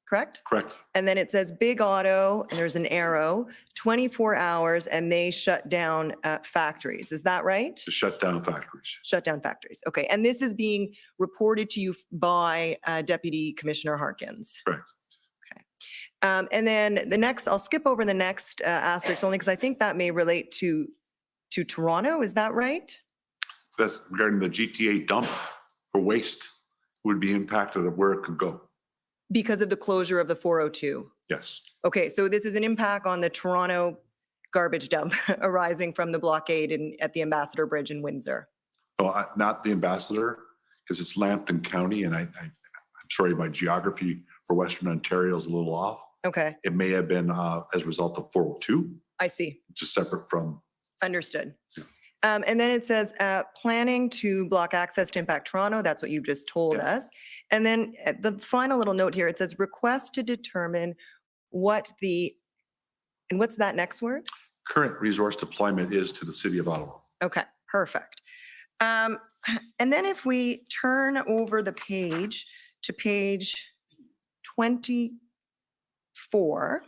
Correct? Correct. And then it says Big Auto, and there's an arrow, 24 hours, and they shut down factories. Is that right? To shut down factories. Shut down factories. Okay. And this is being reported to you by Deputy Commissioner Harkins. Correct. Okay. And then the next, I'll skip over the next asterisk only because I think that may relate to Toronto. Is that right? That's regarding the GTA dump for waste would be impacted of where it could go. Because of the closure of the 402. Yes. Okay, so this is an impact on the Toronto garbage dump arising from the blockade at the Ambassador Bridge in Windsor. Well, not the ambassador, because it's Lambton County, and I'm sorry, my geography for Western Ontario is a little off. Okay, It may have been as a result of 402, I see. which is separate from. Understood. And then it says, planning to block access to Impact Toronto. That's what you just told us. And then the final little note here, it says request to determine what and what's that next word? Current resource deployment is to the city of Ottawa. Okay, perfect. And then if we turn over the page to page 24.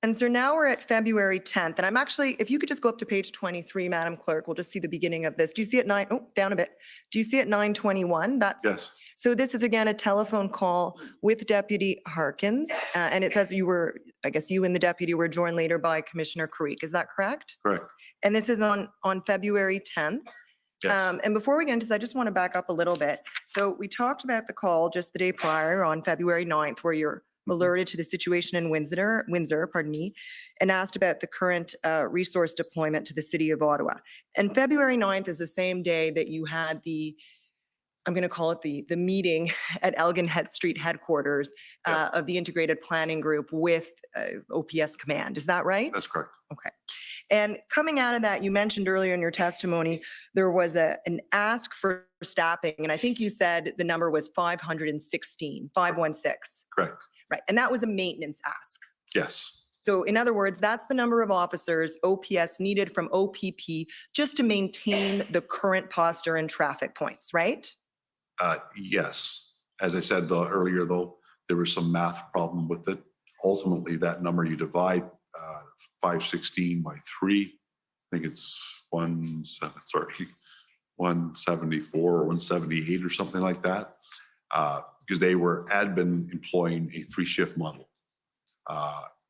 And so now we're at February 10th, and I'm actually, if you could just go up to page 23, Madam Clerk, we'll just see the beginning of this. Do you see it down a bit. Do you see it 9:21? Yes. So this is again a telephone call with Deputy Harkins, and it says I guess you and the deputy were joined later by Commissioner Creek. Is that correct? Correct. And this is on February 10th. Yes. And before we get into this, I just want to back up a little bit. So we talked about the call just the day prior on February 9th, where you're alerted to the situation in Windsor, and asked about the current resource deployment to the city of Ottawa. And February 9th is the same day that you had I'm going to call it the meeting at Elgin Street headquarters of the Integrated Planning Group with OPS Command. Is that right? That's correct. Okay. And coming out of that, you mentioned earlier in your testimony, there was an ask for staffing, and I think you said the number was 516. Correct. Right. And that was a maintenance ask. Yes. So in other words, that's the number of officers OPS needed from OPP just to maintain the current posture and traffic points, right? Yes. As I said earlier, though, there was some math problem with it. Ultimately, that number you divide 516 by 3, I think it's 174 or 178 or something like that. Because they had been employing a 3-shift model.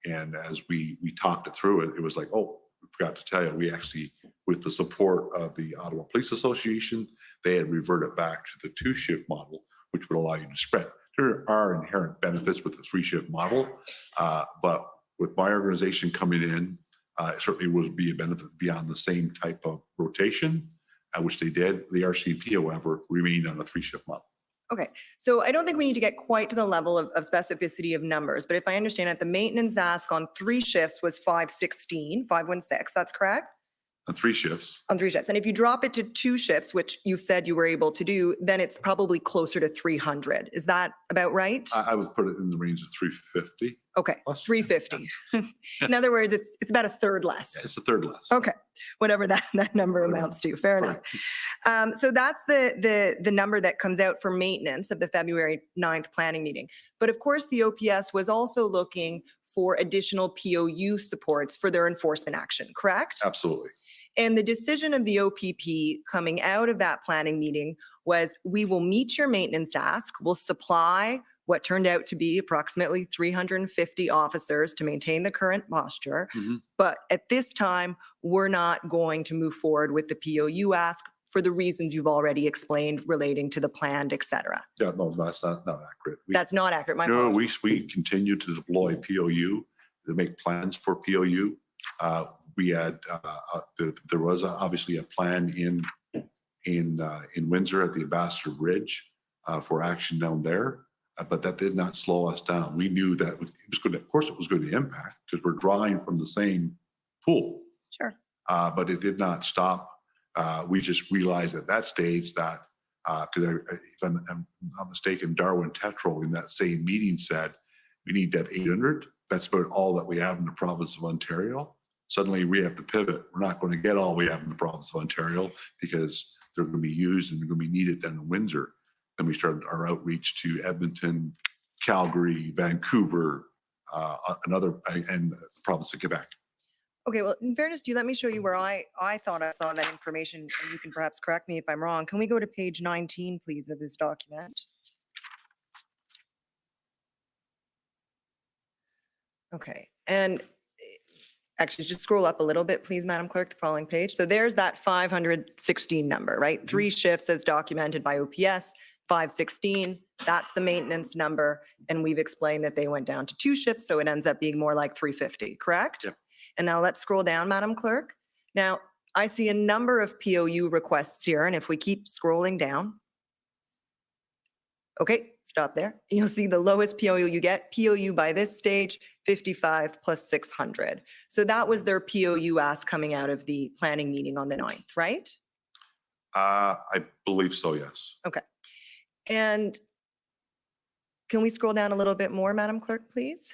And as we talked it through it, it was like, oh, we forgot to tell you, we actually, with the support of the Ottawa Police Association, they had reverted back to the 2-shift model, which would allow you to spread. There are inherent benefits with the 3-shift model, but with my organization coming in, it certainly would be a benefit beyond the same type of rotation, which they did. The RCP, however, remained on a 3-shift model. Okay, so I don't think we need to get quite to the level of specificity of numbers, but if I understand it, the maintenance ask on 3 shifts was 516, that's correct? On 3 shifts. On 3 shifts. And if you drop it to 2 shifts, which you said you were able to do, then it's probably closer to 300. Is that about right? I would put it in the range of 350. Okay, 350. In other words, it's about a third less. Yeah, it's a third less. Okay, whatever that number amounts to, fair enough. So that's the number that comes out for maintenance of the February 9th planning meeting. But of course, the OPS was also looking for additional POU supports for their enforcement action, correct? Absolutely. And the decision of the OPP coming out of that planning meeting was, we will meet your maintenance ask, we'll supply what turned out to be approximately 350 officers to maintain the current posture. But at this time, we're not going to move forward with the POU ask for the reasons you've already explained relating to the planned, et cetera. Yeah, no, that's not accurate. That's not accurate. My No, apologies. we continue to deploy POU, to make plans for POU. We had, there was obviously a plan in Windsor at the Ambassador Bridge for action down there. But that did not slow us down. We knew that it was going to, of course, it was going to impact because we're drawing from the same pool. Sure. But it did not stop. We just realized at that stage that, because if I'm not mistaken, Darwin Tetro in that same meeting said, we need that 800. That's about all that we have in the province of Ontario. Suddenly we have to pivot. We're not going to get all we have in the province of Ontario because they're going to be used and they're going to be needed down in Windsor. Then we started our outreach to Edmonton, Calgary, Vancouver, and the province of Quebec. Okay, well, in fairness, do you let me show you where I thought I saw that information, and you can perhaps correct me if I'm wrong. Can we go to page 19, please, of this document? Okay, and actually just scroll up a little bit, please, Madam Clerk, the following page. So there's that 516 number, right? 3 shifts as documented by OPS. 516, that's the maintenance number. And we've explained that they went down to 2 shifts, so it ends up being more like 350, correct? Yep. And now let's scroll down, Madam Clerk. Now, I see a number of POU requests here, and if we keep scrolling down, okay, stop there. You'll see the lowest POU you get. POU by this stage, 55 plus 600. So that was their POU ask coming out of the planning meeting on the 9th, right? I believe so, yes. Okay. And can we scroll down a little bit more, Madam Clerk, please?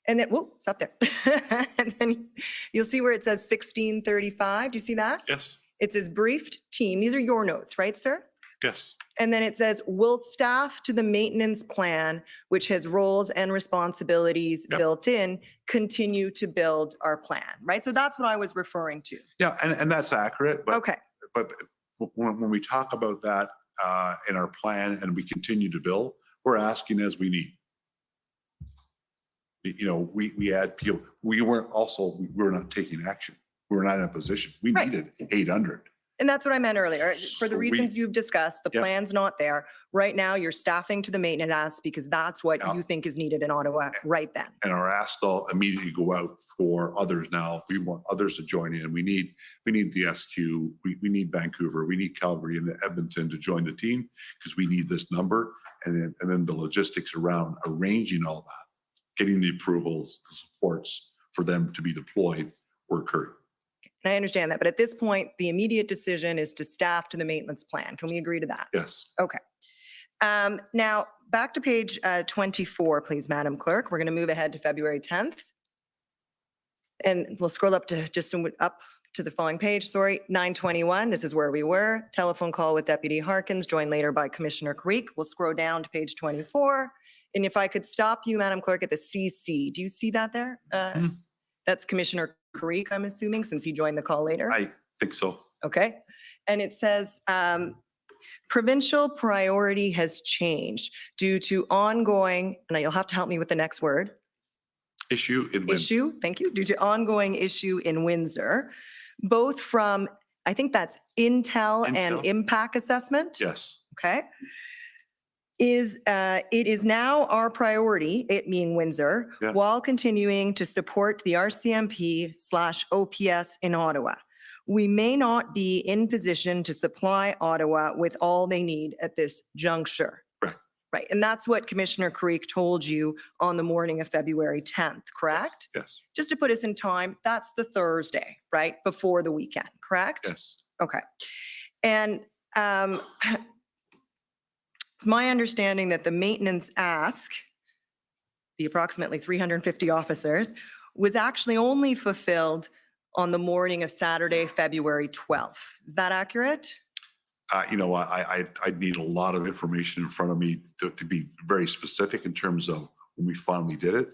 And then, whoa, stop there. And then you'll see where it says 1635. Do you see that? Yes. It says briefed team. These are your notes, right, sir? Yes. And then it says, will staff to the maintenance plan, which has roles and responsibilities built in, continue to build our plan, right? So that's what I was referring to. Yeah, and that's accurate. But, okay. But when we talk about that in our plan and we continue to build, we're asking as we need. You know, we add PO. We weren't not taking action. We were not in a position. We needed 800. And that's what I meant earlier. For the So reasons you've discussed, the plan's not there. Right now, you're staffing to the maintenance ask because that's what you think is needed in Ottawa right then. And our ask will immediately go out for others now. We want others to join in. We need the SQ, we need Vancouver, we need Calgary and Edmonton to join the team because we need this number. And then the logistics around arranging all that, getting the approvals, the supports for them to be deployed were occurring. And I understand that, but at this point, the immediate decision is to staff to the maintenance plan. Can we agree to that? Yes. Okay. Now, back to page 24, please, Madam Clerk. We're going to move ahead to February 10th. And we'll scroll up to up to the following page, sorry, 921. This is where we were. Telephone call with Deputy Harkins, joined later by Commissioner Creek. We'll scroll down to page 24. And if I could stop you, Madam Clerk, at the CC. Do you see that there? That's Commissioner Creek, I'm assuming, since he joined the call later. I think so. Okay. And it says, provincial priority has changed due to ongoing, and you'll have to help me with the next word. Issue in Windsor. Issue, thank you, due to ongoing issue in Windsor, both from, I think that's Intel and impact assessment. Yes. Okay. It is now our priority, it being Windsor, while continuing to support the RCMP/OPS in Ottawa. We may not be in position to supply Ottawa with all they need at this juncture. Right. And that's what Commissioner Creek told you on the morning of February 10th, correct? Yes. Just to put us in time, that's the Thursday, right? Before the weekend, correct? Yes. Okay. And it's my understanding that the maintenance ask, the approximately 350 officers, was actually only fulfilled on the morning of Saturday, February 12th. Is that accurate? You know, I'd need a lot of information in front of me to be very specific in terms of when we finally did it.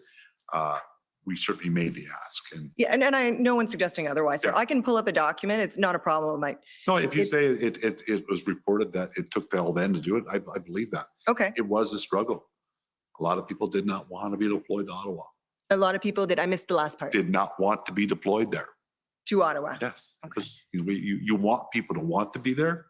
We certainly made the ask. And yeah, and no one's suggesting otherwise. So I can pull up a document. It's not a problem. No, if you say it was reported that it took till then to do it, I believe that. Okay. It was a struggle. A lot of people did not want to be deployed to Ottawa. A lot of people did. I missed the last part. Did not want to be deployed there. To Ottawa. Yes. Okay. You want people to want to be there,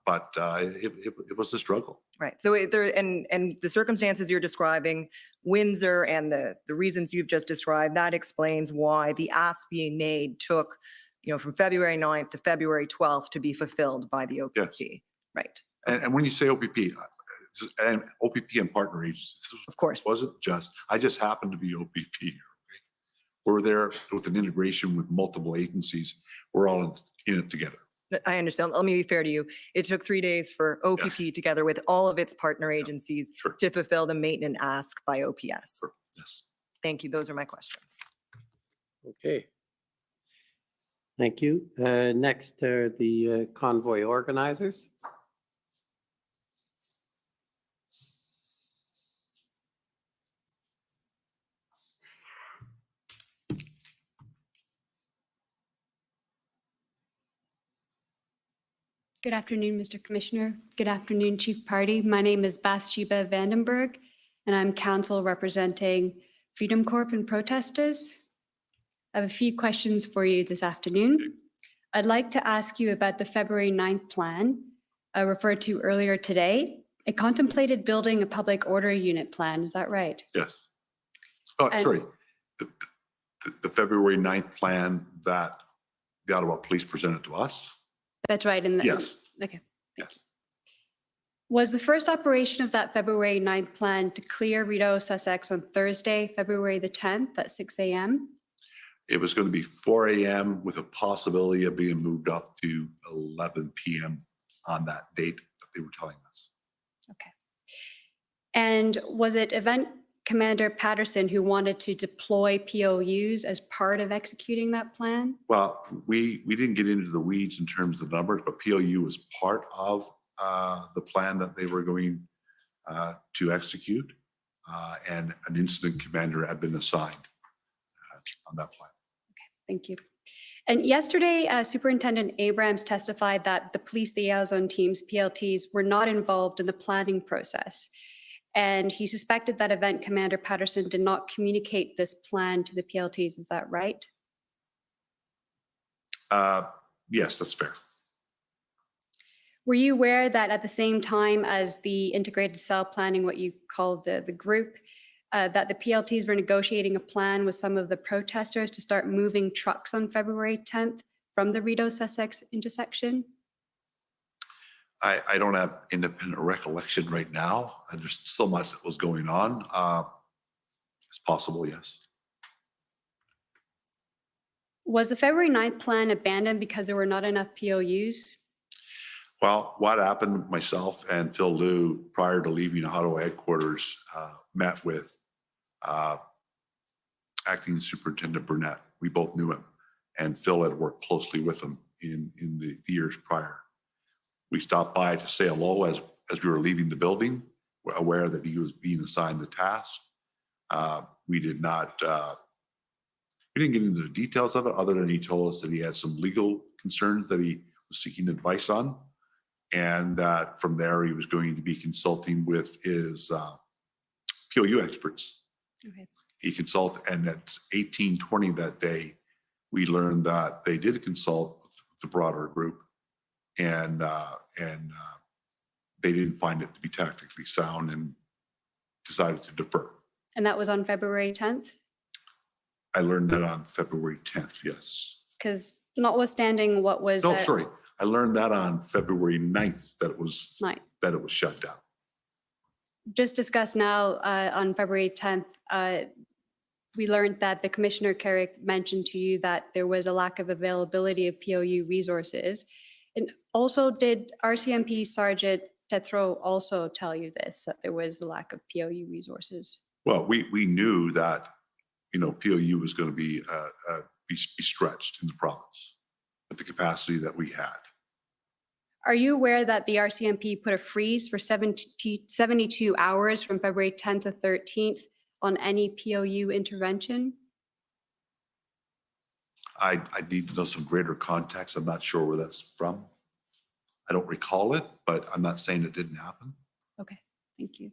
but it was a struggle. Right. So and the circumstances you're describing, Windsor and the reasons you've just described, that explains why the ask being made took, from February 9th to February 12th to be fulfilled by the OPP. Yes. Right. And when you say OPP, and OPP and partner agencies, of course, I just happened to be OPP here. Okay? We're there with an integration with multiple agencies. We're all in it together. I understand. Let me be fair to you. It took 3 days for OPP together with all of its partner agencies to fulfill the maintenance ask by OPS. Yes. Thank you. Those are my questions. Okay. Thank you. Next are the convoy organizers. Good afternoon, Mr. Commissioner. Good afternoon, Chief Party. My name is Bathsheba Vandenberg, and I'm counsel representing Freedom Corp and protesters. I have a few questions for you this afternoon. I'd like to ask you about the February 9th plan I referred to earlier today. It contemplated building a public order unit plan. Is that right? Yes. Oh, sorry. The February 9th plan that the Ottawa Police presented to us? That's right. Yes. Okay. Yes. Was the first operation of that February 9th plan to clear Rideau, Sussex on Thursday, February the 10th at 6 a.m.? It was going to be 4 a.m. with a possibility of being moved up to 11 p.m. on that date that they were telling us. Okay. And was it Event Commander Patterson who wanted to deploy POUs as part of executing that plan? Well, we didn't get into the weeds in terms of the numbers, but POU was part of the plan that they were going to execute, and an incident commander had been assigned on that plan. Thank you. And yesterday, Superintendent Abrams testified that the police liaison teams, PLTs, were not involved in the planning process. And he suspected that Event Commander Patterson did not communicate this plan to the PLTs. Is that right? Yes, that's fair. Were you aware that at the same time as the integrated cell planning, what you call the group, that the PLTs were negotiating a plan with some of the protesters to start moving trucks on February 10th from the Rideau-Sussex intersection? I don't have independent recollection right now. And there's so much that was going on. It's possible, yes. Was the February 9th plan abandoned because there were not enough POUs? Well, what happened, myself and Phil Liu, prior to leaving Ottawa headquarters, met with Acting Superintendent Burnett. We both knew him, and Phil had worked closely with him in the years prior. We stopped by to say hello as we were leaving the building, aware that he was being assigned the task. We didn't get into the details of it, other than he told us that he had some legal concerns that he was seeking advice on, and that from there he was going to be consulting with his POU experts. Okay. He consulted, and at 18:20 that day, we learned that they did consult with the broader group, and they didn't find it to be tactically sound and decided to defer. And that was on February 10th? I learned that on February 10th, yes. Because notwithstanding what was... No, sorry. I learned that on February 9th that it was shut down. Just discussed now on February 10th, we learned that the Commissioner Carrick mentioned to you that there was a lack of availability of POU resources. And also, did RCMP Sergeant Tethrow also tell you this, that there was a lack of POU resources? Well, we knew that, POU was going to be stretched in the province with the capacity that we had. Are you aware that the RCMP put a freeze for 72 hours from February 10th to 13th on any POU intervention? I need to know some greater context. I'm not sure where that's from. I don't recall it, but I'm not saying it didn't happen. Okay, thank you.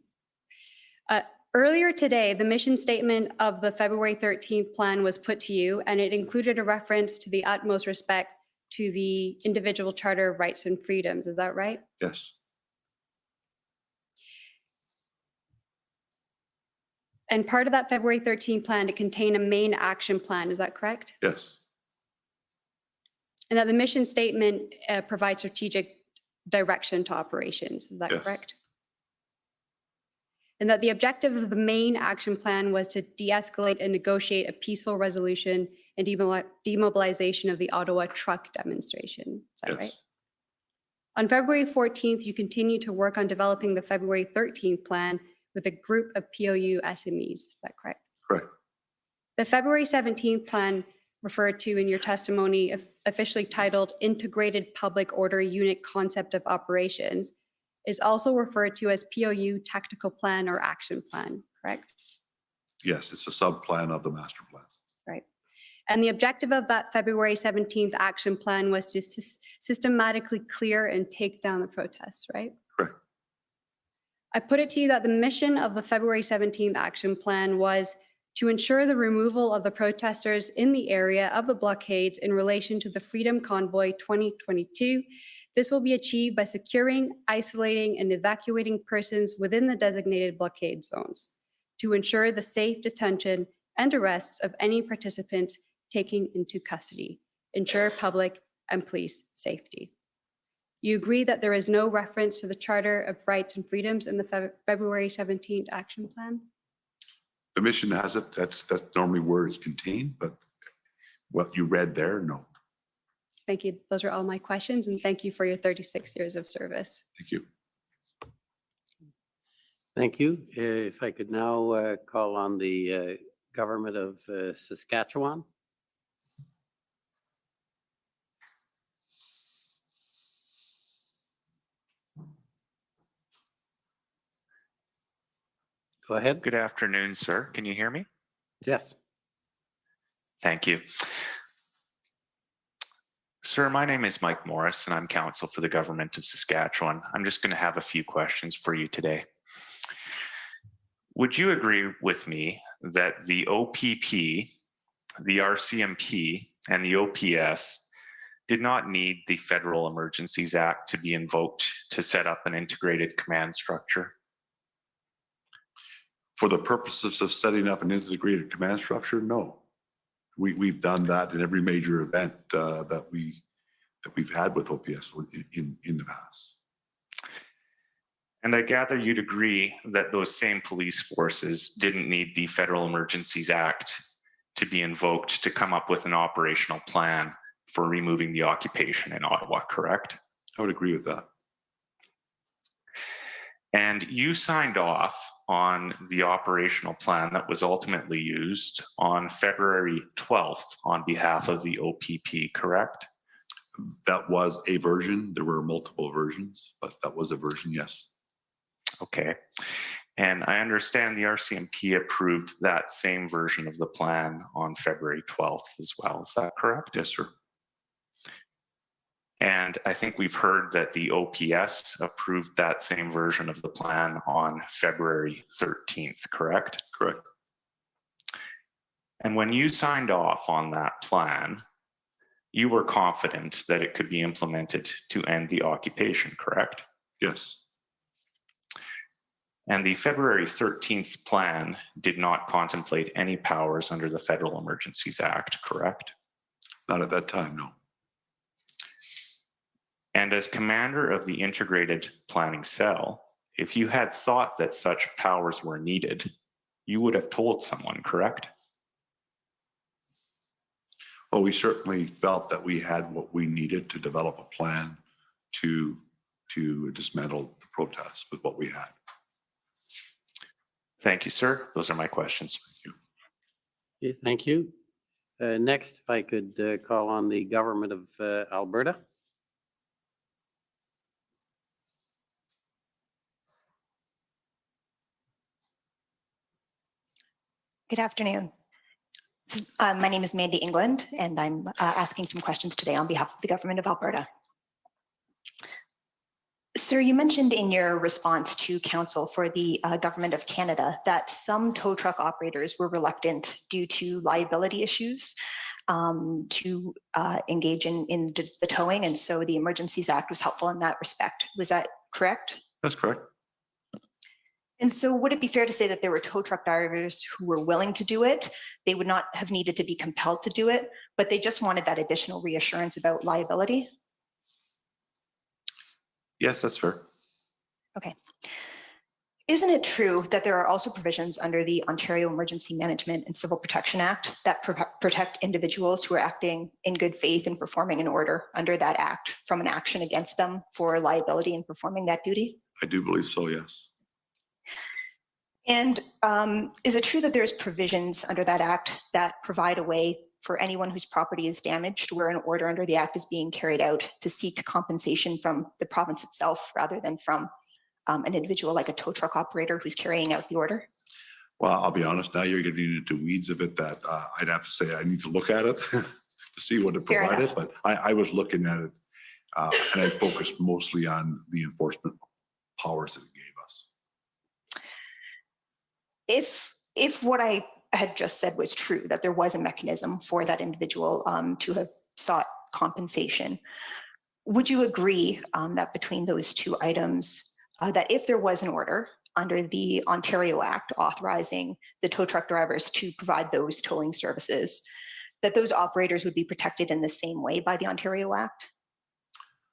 Earlier today, the mission statement of the February 13th plan was put to you, and it included a reference to the utmost respect to the individual charter of rights and freedoms. Is that right? Yes. And part of that February 13th plan to contain a main action plan. Is that correct? Yes. And that the mission statement provides strategic direction to operations. Is that correct? And that the objective of the main action plan was to de-escalate and negotiate a peaceful resolution and demobilization of the Ottawa truck demonstration. Is that right? On February 14th, you continued to work on developing the February 13th plan with a group of POU SMEs. Is that correct? Correct. The February 17th plan referred to in your testimony, officially titled Integrated Public Order Unit Concept of Operations, is also referred to as POU Tactical Plan or Action Plan, correct? Yes, it's a sub-plan of the master plan. Right. And the objective of that February 17th action plan was to systematically clear and take down the protests, right? Correct. I put it to you that the mission of the February 17th action plan was to ensure the removal of the protesters in the area of the blockades in relation to the Freedom Convoy 2022. This will be achieved by securing, isolating, and evacuating persons within the designated blockade zones to ensure the safe detention and arrests of any participants taken into custody, ensure public and police safety. You agree that there is no reference to the Charter of Rights and Freedoms in the February 17th action plan? The mission has it. That's normally where it's contained, but what you read there, no. Thank you. Those are all my questions, and thank you for your 36 years of service. Thank you. Thank you. If I could now call on the government of Saskatchewan. Go ahead. Good afternoon, sir. Can you hear me? Yes. Thank you. Sir, my name is Mike Morris, and I'm counsel for the government of Saskatchewan. I'm just going to have a few questions for you today. Would you agree with me that the OPP, the RCMP, and the OPS did not need the Federal Emergencies Act to be invoked to set up an integrated command structure? For the purposes of setting up an integrated command structure, no. We've done that in every major event that we've had with OPS in the past. And I gather you'd agree that those same police forces didn't need the Federal Emergencies Act to be invoked to come up with an operational plan for removing the occupation in Ottawa, correct? I would agree with that. And you signed off on the operational plan that was ultimately used on February 12th on behalf of the OPP, correct? That was a version. There were multiple versions, but that was a version, yes. Okay. And I understand the RCMP approved that same version of the plan on February 12th as well. Is that correct? Yes, sir. And I think we've heard that the OPS approved that same version of the plan on February 13th, correct? Correct. And when you signed off on that plan, you were confident that it could be implemented to end the occupation, correct? Yes. And the February 13th plan did not contemplate any powers under the Federal Emergencies Act, correct? Not at that time, no. And as commander of the Integrated Planning Cell, if you had thought that such powers were needed, you would have told someone, correct? Well, we certainly felt that we had what we needed to develop a plan to dismantle the protests with what we had. Thank you, sir. Those are my questions. Thank you. Okay, thank you. Next, if I could call on the government of Alberta. Good afternoon. My name is Mandy England, and I'm asking some questions today on behalf of the government of Alberta. Sir, you mentioned in your response to counsel for the government of Canada that some tow truck operators were reluctant due to liability issues to engage in the towing, and so the Emergencies Act was helpful in that respect. Was that correct? That's correct. And so would it be fair to say that there were tow truck drivers who were willing to do it? They would not have needed to be compelled to do it, but they just wanted that additional reassurance about liability? Yes, that's fair. Okay. Isn't it true that there are also provisions under the Ontario Emergency Management and Civil Protection Act that protect individuals who are acting in good faith and performing an order under that act from an action against them for liability in performing that duty? I do believe so, yes. And is it true that there's provisions under that act that provide a way for anyone whose property is damaged where an order under the act is being carried out to seek compensation from the province itself rather than from an individual like a tow truck operator who's carrying out the order? Well, I'll be honest, now you're getting into weeds of it that I'd have to say I need to look at it to see what it provided, but I was looking at it and I focused mostly on the enforcement powers that it gave us. If what I had just said was true, that there was a mechanism for that individual to have sought compensation, would you agree that between those two items, that if there was an order under the Ontario Act authorizing the tow truck drivers to provide those towing services, that those operators would be protected in the same way by the Ontario Act?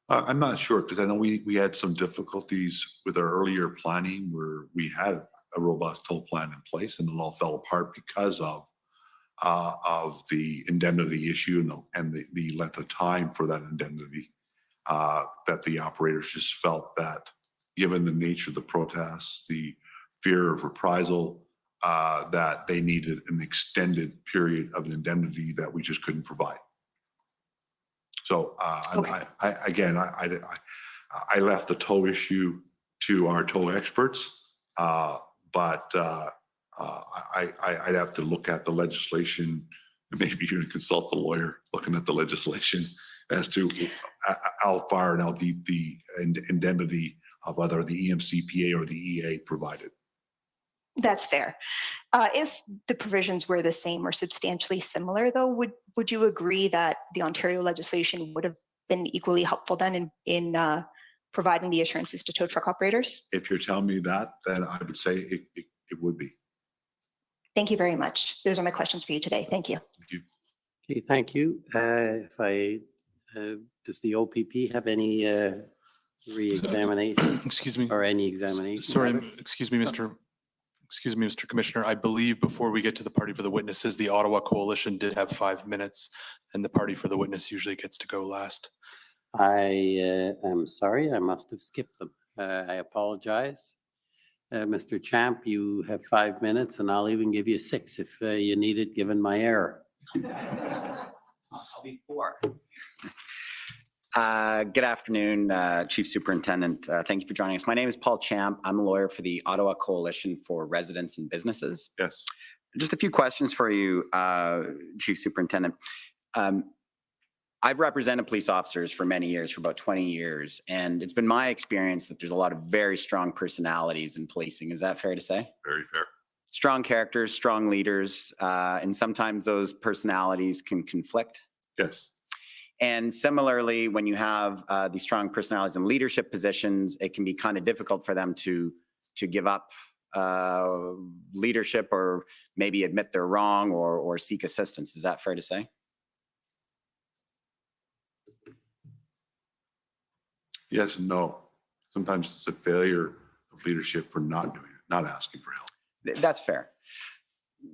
I'm not sure, because I know we had some difficulties with our earlier planning where we had a robust toll plan in place and it all fell apart because of the indemnity issue and the length of time for that indemnity. That the operators just felt that, given the nature of the protests, the fear of reprisal, that they needed an extended period of an indemnity that we just couldn't provide. So Okay. I left the tow issue to our tow experts, but I'd have to look at the legislation, maybe even consult the lawyer looking at the legislation as to how far and how deep the indemnity of whether the EMCPA or the EA provided. That's fair. If the provisions were the same or substantially similar, though, would you agree that the Ontario legislation would have been equally helpful then in providing the assurances to tow truck operators? If you're telling me that, then I would say it would be. Thank you very much. Those are my questions for you today. Thank you. Thank you. Okay, thank you. Does the OPP have any re-examination? Excuse me. Or any examination? Sorry, excuse me, Mr. Commissioner. I believe before we get to the party for the witnesses, the Ottawa Coalition did have 5 minutes, and the party for the witness usually gets to go last. I am sorry, I must have skipped them. I apologize. Mr. Champ, you have 5 minutes, and I'll even give you 6 if you need it, given my error. I'll be 4. Good afternoon, Chief Superintendent. Thank you for joining us. My name is Paul Champ. I'm a lawyer for the Ottawa Coalition for Residents and Businesses. Yes. Just a few questions for you, Chief Superintendent. I've represented police officers for many years, for about 20 years, and it's been my experience that there's a lot of very strong personalities in policing. Is that fair to say? Very fair. Strong characters, strong leaders, and sometimes those personalities can conflict. Yes. And similarly, when you have these strong personalities in leadership positions, it can be kind of difficult for them to give up leadership or maybe admit they're wrong or seek assistance. Is that fair to say? Yes and no. Sometimes it's a failure of leadership for not doing it, not asking for help. That's fair.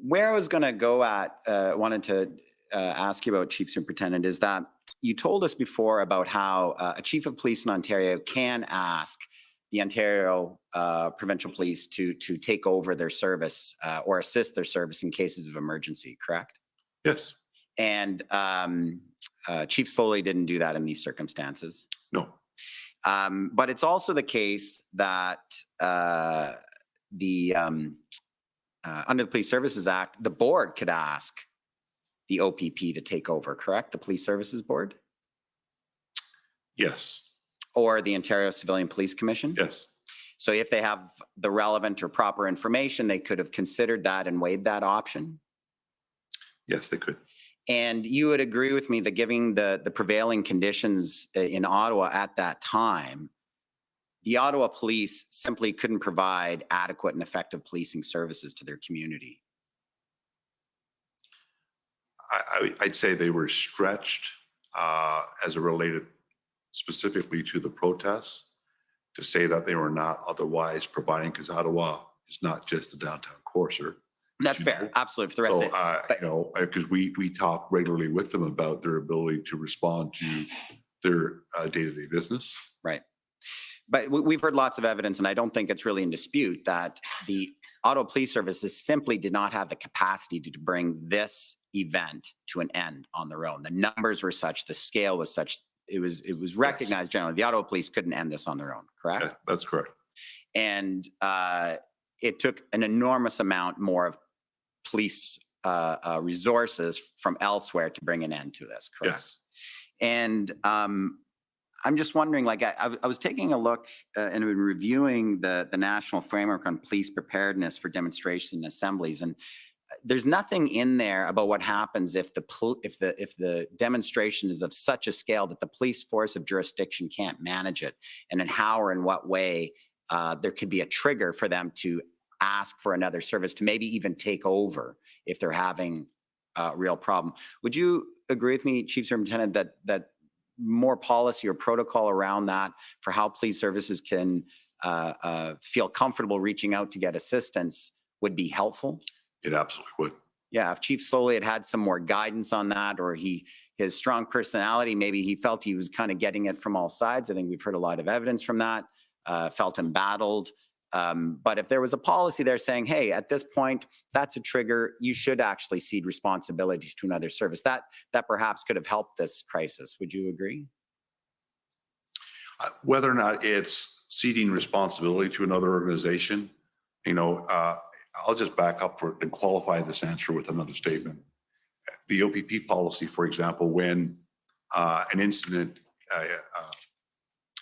Where I was going to go at, wanted to ask you about, Chief Superintendent, is that you told us before about how a chief of police in Ontario can ask the Ontario Provincial Police to take over their service or assist their service in cases of emergency, correct? Yes. And Chief Foley didn't do that in these circumstances. No. But it's also the case that under the Police Services Act, the board could ask the OPP to take over, correct? The Police Services Board? Yes. Or the Ontario Civilian Police Commission? Yes. So if they have the relevant or proper information, they could have considered that and weighed that option? Yes, they could. And you would agree with me that given the prevailing conditions in Ottawa at that time, the Ottawa police simply couldn't provide adequate and effective policing services to their community. I'd say they were stretched as it related specifically to the protests to say that they were not otherwise providing, because Ottawa is not just the downtown courser. That's fair, absolutely. For the rest of it, because we talk regularly with them about their ability to respond to their day-to-day business. Right. But we've heard lots of evidence, and I don't think it's really in dispute, that the Ottawa Police Services simply did not have the capacity to bring this event to an end on their own. The numbers were such, the scale was such, it was recognized generally. The Ottawa Police couldn't end this on their own, correct? Yeah, that's correct. And it took an enormous amount more of police resources from elsewhere to bring an end to this, correct? Yes. And I'm just wondering, like, I was taking a look and reviewing the national framework on police preparedness for demonstration and assemblies, and there's nothing in there about what happens if the demonstration is of such a scale that the police force of jurisdiction can't manage it, and in how or in what way there could be a trigger for them to ask for another service, to maybe even take over if they're having a real problem. Would you agree with me, Chief Superintendent, that more policy or protocol around that for how police services can feel comfortable reaching out to get assistance would be helpful? It absolutely would. Yeah, if Chief Soley had some more guidance on that, or his strong personality, maybe he felt he was kind of getting it from all sides. I think we've heard a lot of evidence from that, felt embattled. But if there was a policy there saying, hey, at this point, that's a trigger, you should actually cede responsibilities to another service, that perhaps could have helped this crisis. Would you agree? Whether or not it's ceding responsibility to another organization, I'll just back up and qualify this answer with another statement. The OPP policy, for example, when an incident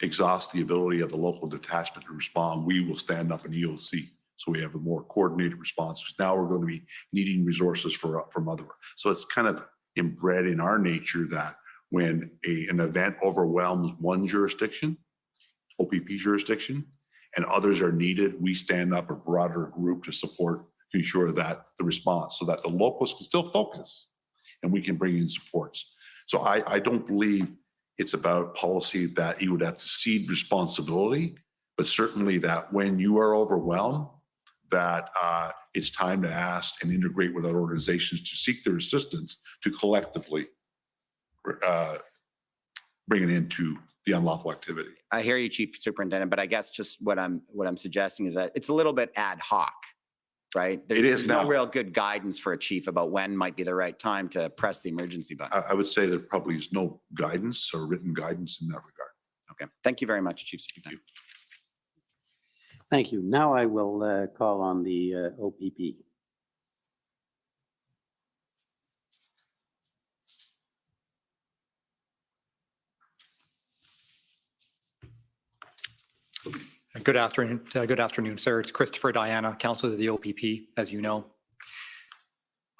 exhausts the ability of the local detachment to respond, we will stand up an EOC. So we have a more coordinated response, because now we're going to be needing resources from other. So it's kind of inbred in our nature that when an event overwhelms one jurisdiction, OPP jurisdiction, and others are needed, we stand up a broader group to support, to ensure that the response, so that the locals can still focus and we can bring in supports. So I don't believe it's about policy that you would have to cede responsibility, but certainly that when you are overwhelmed, that it's time to ask and integrate with other organizations to seek their assistance to collectively bring it into the unlawful activity. I hear you, Chief Superintendent, but I guess just what I'm suggesting is that it's a little bit ad hoc, right? There's no real good guidance for a chief about when might be the right time to press the emergency button. I would say there probably is no guidance or written guidance in that regard. Okay, thank you very much, Chief Superintendent. Thank you. Now I will call on the OPP. Good afternoon, sir. It's Christopher Diana, Councillor of the OPP, as you know.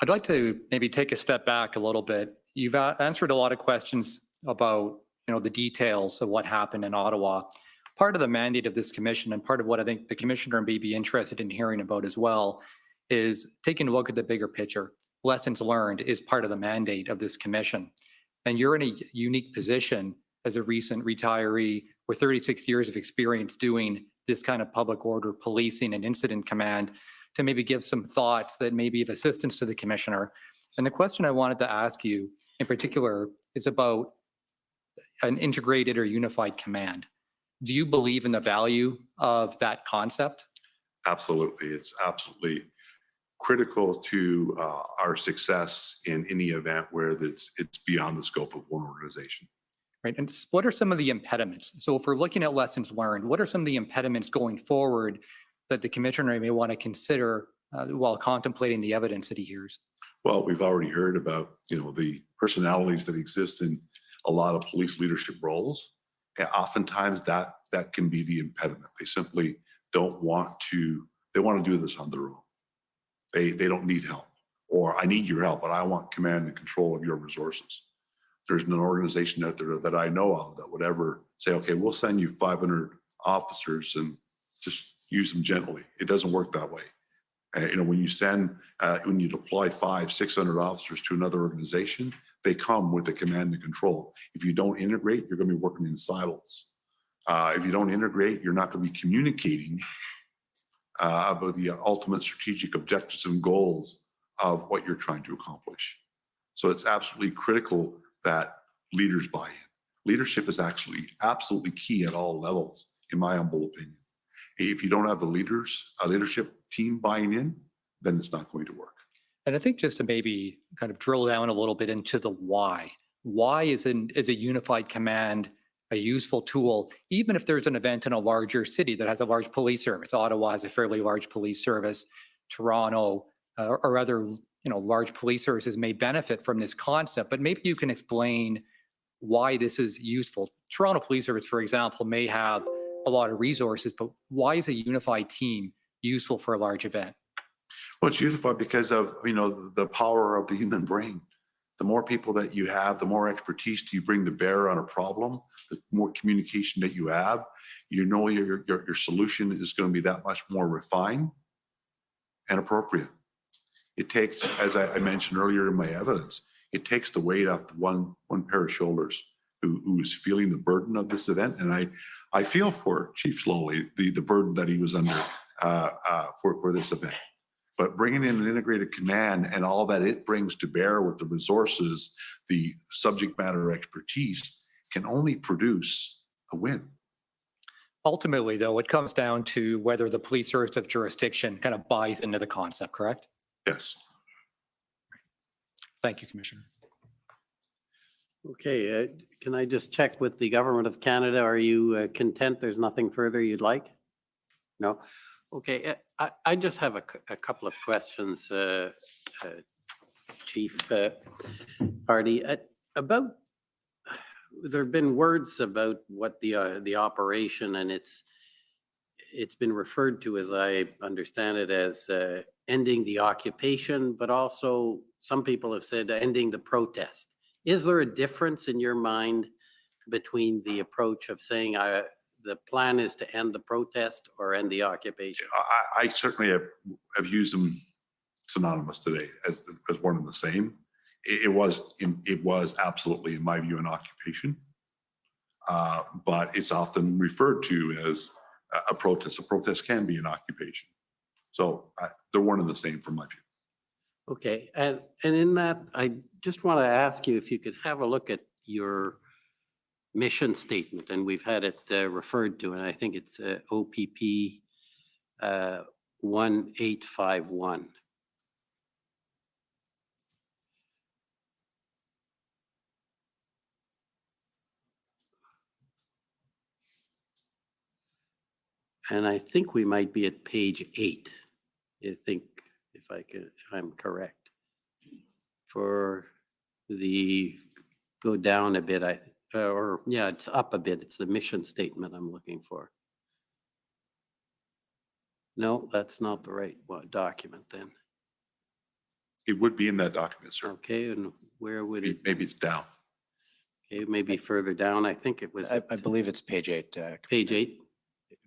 I'd like to maybe take a step back a little bit. You've answered a lot of questions about, the details of what happened in Ottawa. Part of the mandate of this commission, and part of what I think the commissioner may be interested in hearing about as well, is taking a look at the bigger picture. Lessons learned is part of the mandate of this commission. And you're in a unique position as a recent retiree with 36 years of experience doing this kind of public order policing and incident command, to maybe give some thoughts that may be of assistance to the commissioner. And the question I wanted to ask you in particular is about an integrated or unified command. Do you believe in the value of that concept? Absolutely. It's absolutely critical to our success in any event where it's beyond the scope of one organization. Right. And what are some of the impediments? So if we're looking at lessons learned, what are some of the impediments going forward that the commissioner may want to consider while contemplating the evidence that he hears? Well, we've already heard about, the personalities that exist in a lot of police leadership roles. And oftentimes that can be the impediment. They simply don't want to, they want to do this on their own. They don't need help, or I need your help, but I want command and control of your resources. There's an organization out there that I know of that would ever say, okay, we'll send you 500 officers and just use them gently. It doesn't work that way. When you deploy 500-600 officers to another organization, they come with the command and control. If you don't integrate, you're going to be working in silos. If you don't integrate, you're not going to be communicating about the ultimate strategic objectives and goals of what you're trying to accomplish. So it's absolutely critical that leaders buy in. Leadership is actually absolutely key at all levels, in my humble opinion. If you don't have the leadership team buying in, then it's not going to work. And I think just to maybe kind of drill down a little bit into the why. Why is a unified command a useful tool, even if there's an event in a larger city that has a large police service? Ottawa has a fairly large police service. Toronto or other large police services may benefit from this concept, but maybe you can explain why this is useful. Toronto Police Service, for example, may have a lot of resources, but why is a unified team useful for a large event? Well, it's unified because of, the power of the human brain. The more people that you have, the more expertise do you bring to bear on a problem, the more communication that you have, you know your solution is going to be that much more refined and appropriate. It takes, as I mentioned earlier in my evidence, it takes the weight off one pair of shoulders who is feeling the burden of this event. And I feel for Chief Slowly, the burden that he was under for this event. But bringing in an integrated command and all that it brings to bear with the resources, the subject matter expertise, can only produce a win. Ultimately, though, it comes down to whether the police service of jurisdiction kind of buys into the concept, correct? Yes. Thank you, Commissioner. Okay, can I just check with the Government of Canada? Are you content? There's nothing further you'd like? No? Okay, I just have a couple of questions, Chief Party. About, there have been words about what the operation, and it's been referred to, as I understand it, as ending the occupation, but also some people have said ending the protest. Is there a difference in your mind between the approach of saying the plan is to end the protest or end the occupation? I certainly have used them synonymous today as one and the same. It was absolutely, in my view, an occupation, but it's often referred to as a protest. A protest can be an occupation. So they're one and the same from my view. Okay, and in that, I just want to ask you if you could have a look at your mission statement, and we've had it referred to, and I think it's OPP 1851. And I think we might be at page 8. I think if I'm correct. For the, go down a bit, yeah, it's up a bit. It's the mission statement I'm looking for. No, that's not the right document then. It would be in that document, sir. Okay, and where would it? Maybe it's down. Okay, maybe further down. I think it was. I believe it's page 8. Page 8.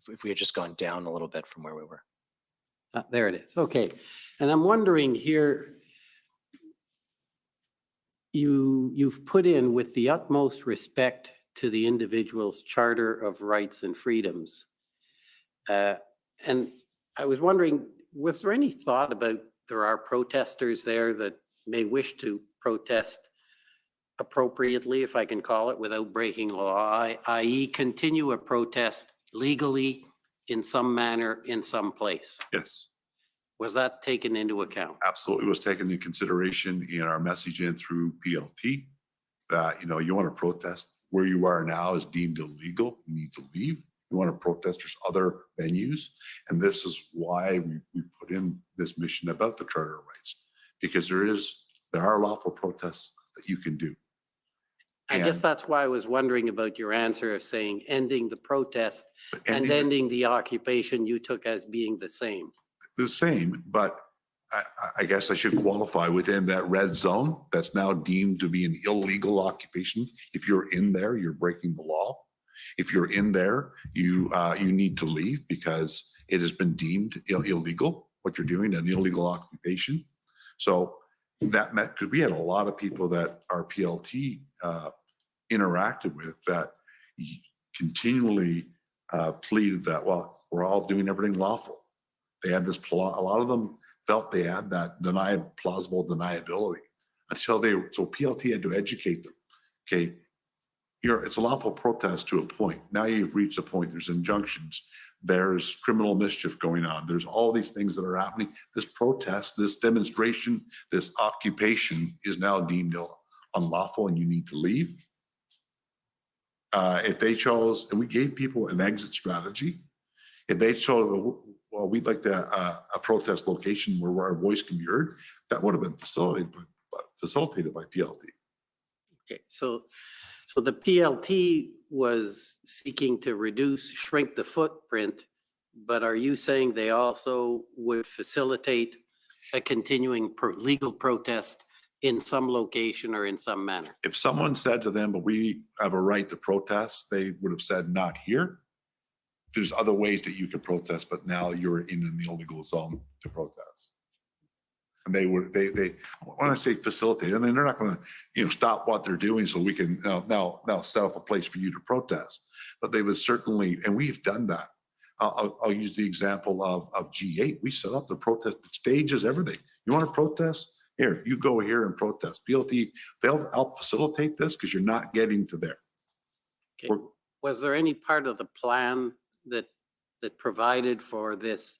If we had just gone down a little bit from where we were. There it is. Okay, and I'm wondering here. You've put in, with the utmost respect to the individual's Charter of Rights and Freedoms. And I was wondering, was there any thought about there are protesters there that may wish to protest appropriately, if I can call it, without breaking law, i.e. continue a protest legally in some manner in some place? Yes. Was that taken into account? Absolutely was taken into consideration in our messaging through PLT that, you want to protest where you are now is deemed illegal. You need to leave. You want to protest, there's other venues. And this is why we put in this mission about the Charter of Rights, because there are lawful protests that you can do. I guess that's why I was wondering about your answer of saying ending the protest and ending the occupation you took as being the same. The same, but I guess I should qualify within that red zone that's now deemed to be an illegal occupation. If you're in there, you're breaking the law. If you're in there, you need to leave because it has been deemed illegal, what you're doing, an illegal occupation. So that meant, because we had a lot of people that our PLT interacted with that continually pleaded that, well, we're all doing everything lawful. They had this, a lot of them felt they had that plausible deniability so PLT had to educate them. Okay, it's a lawful protest to a point. Now you've reached a point, there's injunctions, there's criminal mischief going on, there's all these things that are happening. This protest, this demonstration, this occupation is now deemed unlawful and you need to leave. If they chose, and we gave people an exit strategy, if they chose, well, we'd like a protest location where our voice can be heard, that would have been facilitated by PLT. Okay, so the PLT was seeking to shrink the footprint, but are you saying they also would facilitate a continuing legal protest in some location or in some manner. If someone said to them, but we have a right to protest, they would have said, not here. There's other ways that you can protest, but now you're in an illegal zone to protest. And they when I say facilitate, I mean, they're not going to, stop what they're doing so we can now set up a place for you to protest. But they would certainly, and we've done that. I'll use the example of G8. We set up the protest stages, everything. You want to protest? Here, you go here and protest. PLT, they'll help facilitate this because you're not getting to there. Okay. Was there any part of the plan that provided for this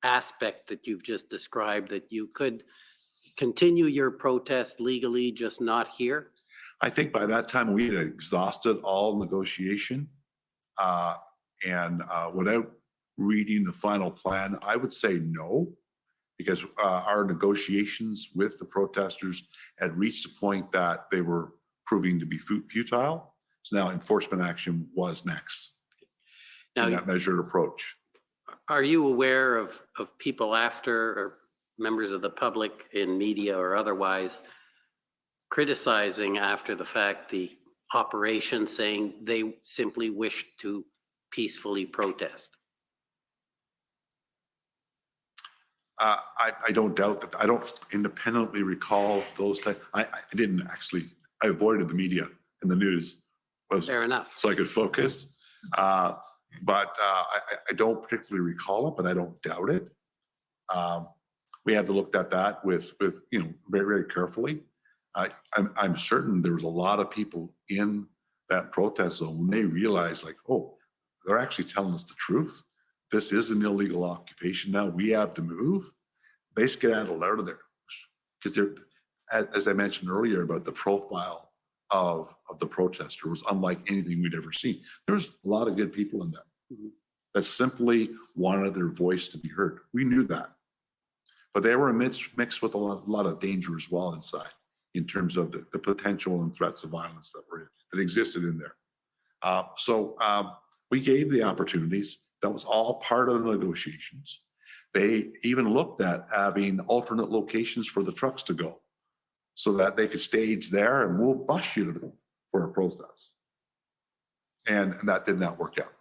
aspect that you've just described, that you could continue your protest legally, just not here? I think by that time we had exhausted all negotiation. And without reading the final plan, I would say no, because our negotiations with the protesters had reached the point that they were proving to be futile. So now enforcement action was next in that measured approach. Are you aware of people after, or members of the public in media or otherwise, criticizing after the fact the operation, saying they simply wished to peacefully protest? I don't doubt that. I don't independently recall those types. I didn't actually. I avoided the media and the news. Fair enough. So I could focus. But I don't particularly recall it, but I don't doubt it. We have to look at that with very, very carefully. I'm certain there was a lot of people in that protest zone when they realized, like, oh, they're actually telling us the truth. This is an illegal occupation now. We have to move. They skedaddled out of there because they're, as I mentioned earlier about the profile of the protester, was unlike anything we'd ever seen. There was a lot of good people in there that simply wanted their voice to be heard. We knew that, but they were mixed with a lot of danger as well inside, in terms of the potential and threats of violence that existed in there. So we gave the opportunities. That was all part of the negotiations. They even looked at having alternate locations for the trucks to go, so that they could stage there and we'll bus you to them for a protest. And that did not work out.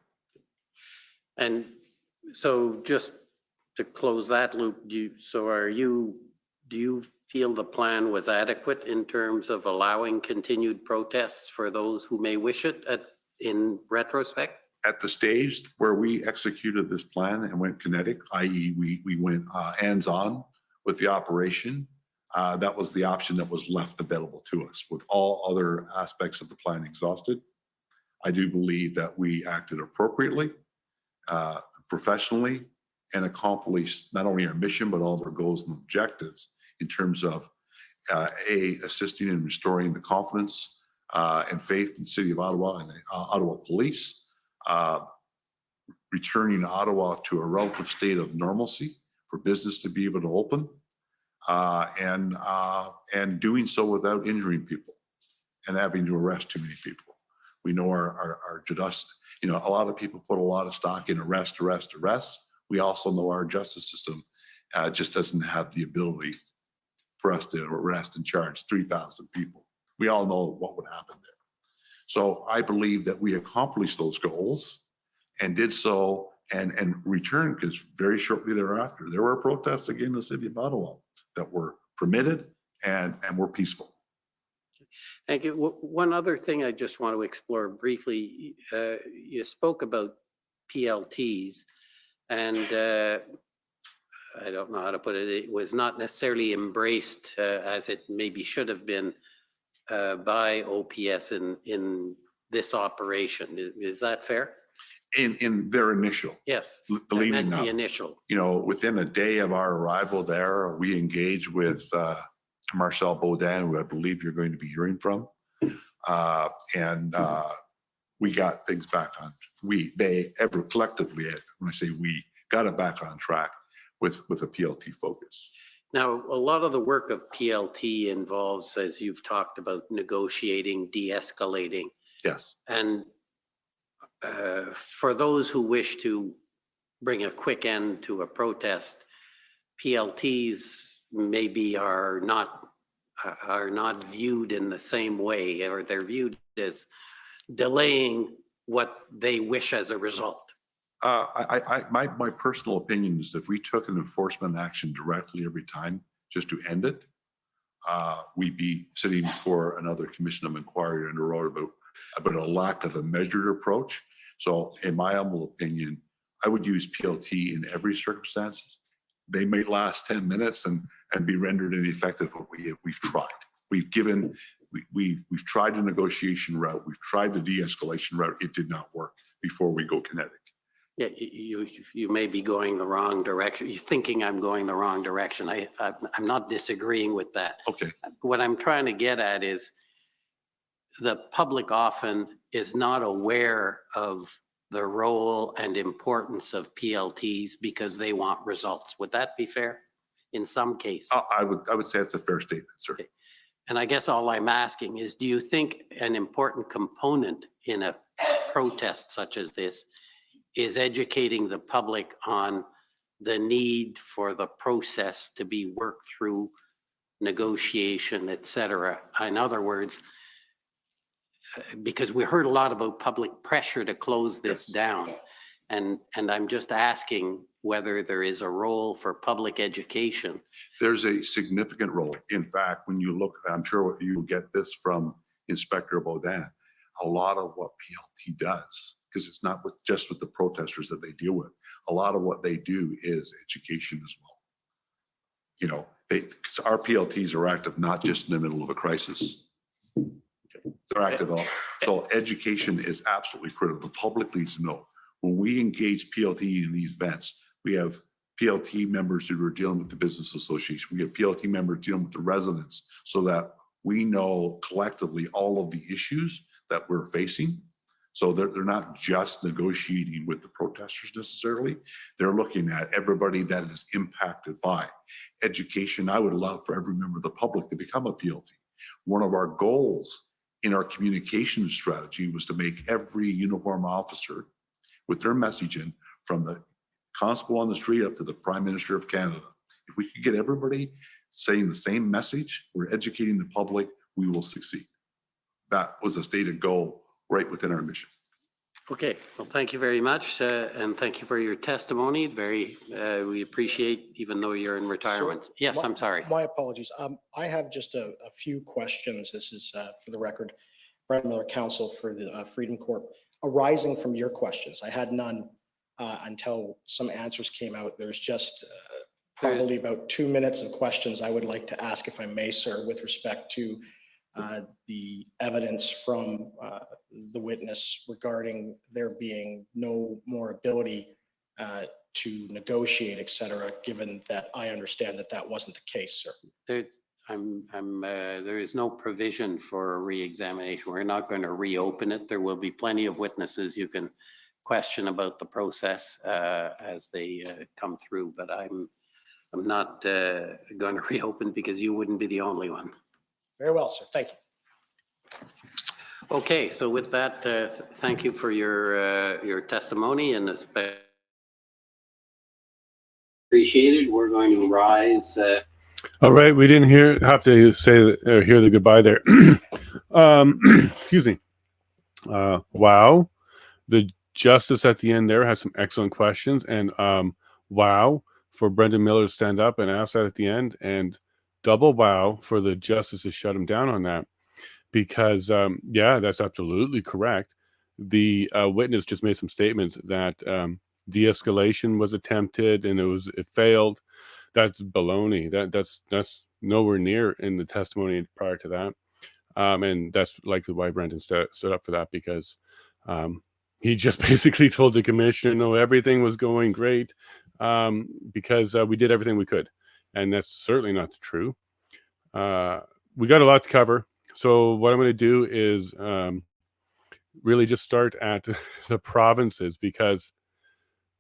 And so just to close that loop, do you feel the plan was adequate in terms of allowing continued protests for those who may wish it in retrospect? At the stage where we executed this plan and went kinetic, i.e. we went hands-on with the operation, that was the option that was left available to us. With all other aspects of the plan exhausted, I do believe that we acted appropriately, professionally, and accomplished not only our mission, but all of our goals and objectives in terms of assisting in restoring the confidence and faith in the city of Ottawa and Ottawa Police, returning Ottawa to a relative state of normalcy for business to be able to open, and doing so without injuring people and having to arrest too many people. We know our justice, a lot of people put a lot of stock in arrest. We also know our justice system just doesn't have the ability for us to arrest and charge 3,000 people. We all know what would happen there. So I believe that we accomplished those goals and did so and returned, because very shortly thereafter, there were protests again in the city of Ottawa that were permitted and were peaceful. Thank you. One other thing I just want to explore briefly, you spoke about PLTs, and I don't know how to put it. It was not necessarily embraced as it maybe should have been by OPS in this operation. Is that fair? In their initial. Yes. Believe me, the initial. Within a day of our arrival there, we engaged with Marcel Baudin, who I believe you're going to be hearing from. And we got things back on, they collectively, when I say we, got it back on track with a PLT focus. Now, a lot of the work of PLT involves, as you've talked about, negotiating, de-escalating. Yes. And for those who wish to bring a quick end to a protest, PLTs maybe are not are not viewed in the same way, or they're viewed as delaying what they wish as a result. My personal opinion is if we took an enforcement action directly every time just to end it, we'd be sitting before another commission of inquiry and a road about a lack of a measured approach. So in my humble opinion, I would use PLT in every circumstance. They may last 10 minutes and be rendered ineffective, but we've tried. We've tried the negotiation route. We've tried the de-escalation route. It did not work before we go kinetic. Yeah, you may be going the wrong direction. You're thinking I'm going the wrong direction. I'm not disagreeing with that. Okay. What I'm trying to get at is the public often is not aware of the role and importance of PLTs because they want results. Would that be fair? In some cases. I would say it's a fair statement, sir. Okay. And I guess all I'm asking is, do you think an important component in a protest such as this is educating the public on the need for the process to be worked through, negotiation, et cetera? In other words, because we heard a lot about public pressure to close this down. And I'm just asking whether there is a role for public education. There's a significant role. In fact, when you look, I'm sure you get this from Inspector Baudin, a lot of what PLT does, because it's not just with the protesters that they deal with, a lot of what they do is education as well. You know, our PLTs are active not just in the middle of a crisis. They're active all. So education is absolutely critical. The public needs to know. When we engage PLT in these events, we have PLT members who are dealing with the business association. We have PLT members dealing with the residents so that we know collectively all of the issues that we're facing. So they're not just negotiating with the protesters necessarily. They're looking at everybody that is impacted by education. I would love for every member of the public to become a PLT. One of our goals in our communication strategy was to make every uniform officer with their messaging from the constable on the street up to the Prime Minister of Canada. If we could get everybody saying the same message, we're educating the public, we will succeed. That was a stated goal right within our mission. Okay, well, thank you very much. And thank you for your testimony. We appreciate, even though you're in retirement. So, yes, I'm sorry. My apologies. I have just a few questions. This is for the record, Brent Miller, counsel for the Freedom Corp. Arising from your questions. I had none until some answers came out. There's just probably about 2 minutes of questions I would like to ask, if I may, sir, with respect to the evidence from the witness regarding there being no more ability to negotiate, et cetera, given that I understand that that wasn't the case, sir. There is no provision for a re-examination. We're not going to reopen it. There will be plenty of witnesses you can question about the process as they come through, but I'm not going to reopen because you wouldn't be the only one. Very well, sir. Thank you. Okay, so with that, thank you for your testimony, and appreciated. We're going to rise. All right, we didn't have to say hear the goodbye there. Excuse me. Wow, the justice at the end there has some excellent questions, and wow for Brendan Miller to stand up and ask that at the end, and double wow for the justice to shut him down on that, because yeah, that's absolutely correct. The witness just made some statements that de-escalation was attempted and it failed. That's baloney. That's nowhere near in the testimony prior to that, and that's likely why Brendan stood up for that, because he just basically told the commissioner, no, everything was going great, because we did everything we could, and that's certainly not true. We got a lot to cover, so what I'm going to do is really just start at the provinces, because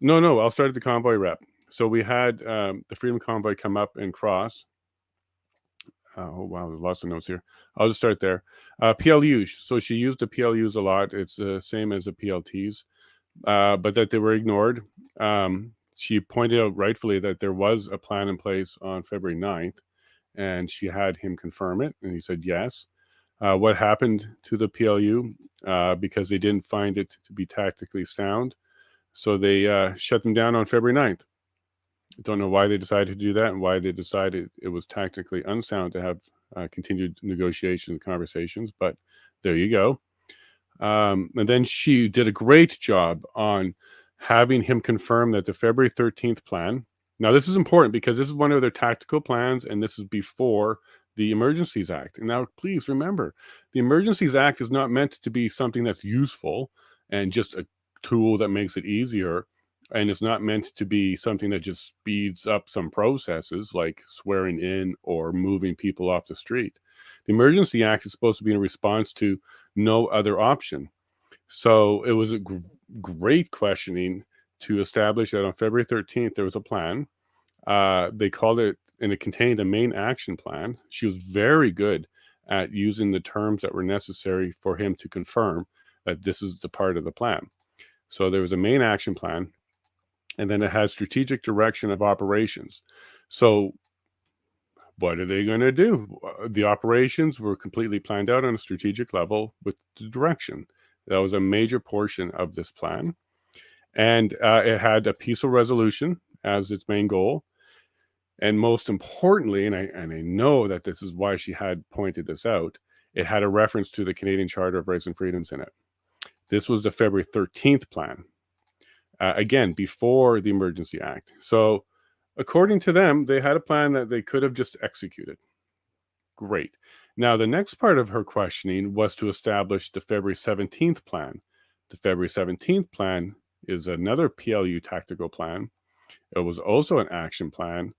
I'll start at the convoy rep. So we had the Freedom Convoy come up and cross. Oh, wow, there's lots of notes here. I'll just start there. PLUs. So she used the PLUs a lot. It's the same as the PLTs, but that they were ignored. She pointed out rightfully that there was a plan in place on February 9th, and she had him confirm it, and he said yes. What happened to the PLU? Because they didn't find it to be tactically sound, so they shut them down on February 9th. I don't know why they decided to do that and why they decided it was tactically unsound to have continued negotiations and conversations, but there you go. And then she did a great job on having him confirm that the February 13th plan. Now, this is important because this is one of their tactical plans, and this is before the Emergencies Act. And now, please remember, the Emergencies Act is not meant to be something that's useful and just a tool that makes it easier. And it's not meant to be something that just speeds up some processes like swearing in or moving people off the street. The Emergency Act is supposed to be in response to no other option. So it was a great questioning to establish that on February 13th, there was a plan. They called it, and it contained a main action plan. She was very good at using the terms that were necessary for him to confirm that this is the part of the plan. So there was a main action plan, and then it had strategic direction of operations. So what are they going to do? The operations were completely planned out on a strategic level with the direction. That was a major portion of this plan. And it had a peaceful resolution as its main goal. And most importantly, and I know that this is why she had pointed this out, it had a reference to the Canadian Charter of Rights and Freedoms in it. This was the February 13th plan. Again, before the Emergency Act. So according to them, they had a plan that they could have just executed. Great. Now, the next part of her questioning was to establish the February 17th plan. The February 17th plan is another PLU tactical plan. It was also an action plan.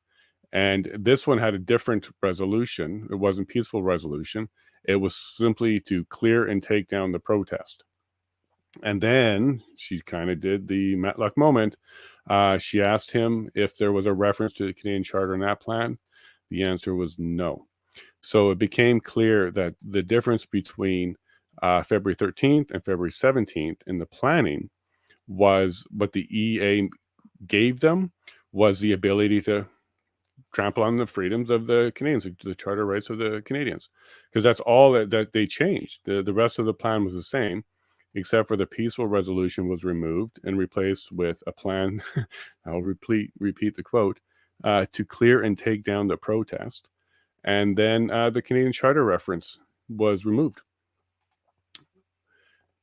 And this one had a different resolution. It wasn't peaceful resolution. It was simply to clear and take down the protest. And then she kind of did the Matlock moment. She asked him if there was a reference to the Canadian Charter in that plan. The answer was no. So it became clear that the difference between February 13th and February 17th in the planning was what the EA gave them was the ability to trample on the freedoms of the Canadians, the Charter rights of the Canadians, because that's all that they changed. The rest of the plan was the same, except for the peaceful resolution was removed and replaced with a plan, I'll repeat the quote, to clear and take down the protest. And then the Canadian Charter reference was removed.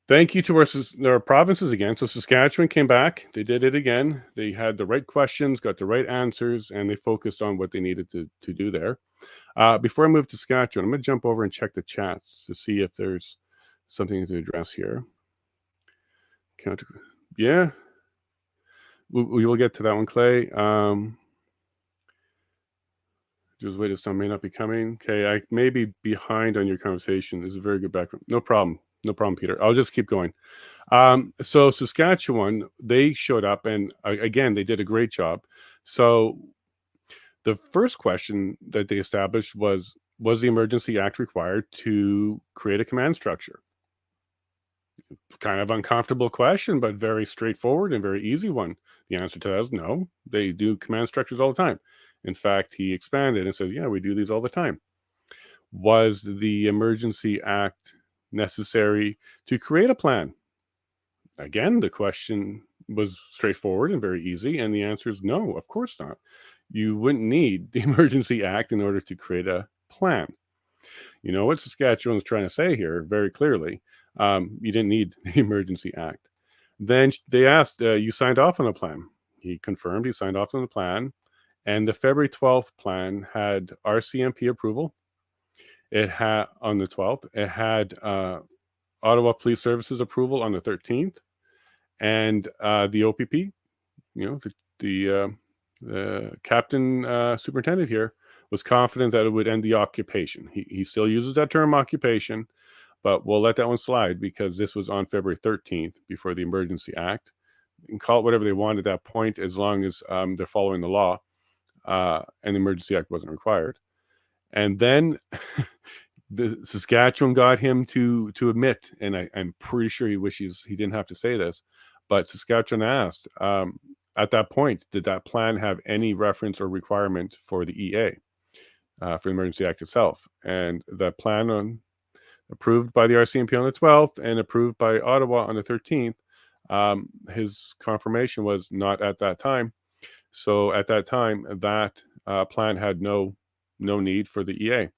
Thank you to our provinces again. So Saskatchewan came back. They did it again. They had the right questions, got the right answers, and they focused on what they needed to do there. Before I move to Saskatchewan, I'm going to jump over and check the chats to see if there's something to address here. Yeah, we will get to that one, Clay. Just wait, this time may not be coming. Okay, I may be behind on your conversation. This is a very good background. No problem. No problem, Peter. I'll just keep going. So Saskatchewan, they showed up, and again, they did a great job. So the first question that they established was the Emergency Act required to create a command structure? Kind of uncomfortable question, but very straightforward and very easy one. The answer to that is no. They do command structures all the time. In fact, he expanded and said, yeah, we do these all the time. Was the Emergency Act necessary to create a plan? Again, the question was straightforward and very easy, and the answer is no, of course not. You wouldn't need the Emergency Act in order to create a plan. You know what Saskatchewan's trying to say here very clearly. You didn't need the Emergency Act. Then they asked, you signed off on the plan. He confirmed he signed off on the plan, and the February 12th plan had RCMP approval. It had, on the 12th, it had Ottawa Police Services approval on the 13th, and the OPP, you know, the captain superintendent here was confident that it would end the occupation. He still uses that term occupation, but we'll let that one slide because this was on February 13th before the Emergency Act. You can call it whatever they want at that point as long as they're following the law, and the Emergency Act wasn't required. And then the Saskatchewan got him to admit, and I'm pretty sure he wishes he didn't have to say this, but Saskatchewan asked, at that point, did that plan have any reference or requirement for the EA? for the Emergency Act itself. And the plan approved by the RCMP on the 12th and approved by Ottawa on the 13th, his confirmation was not at that time. So at that time, that plan had no need for the EA.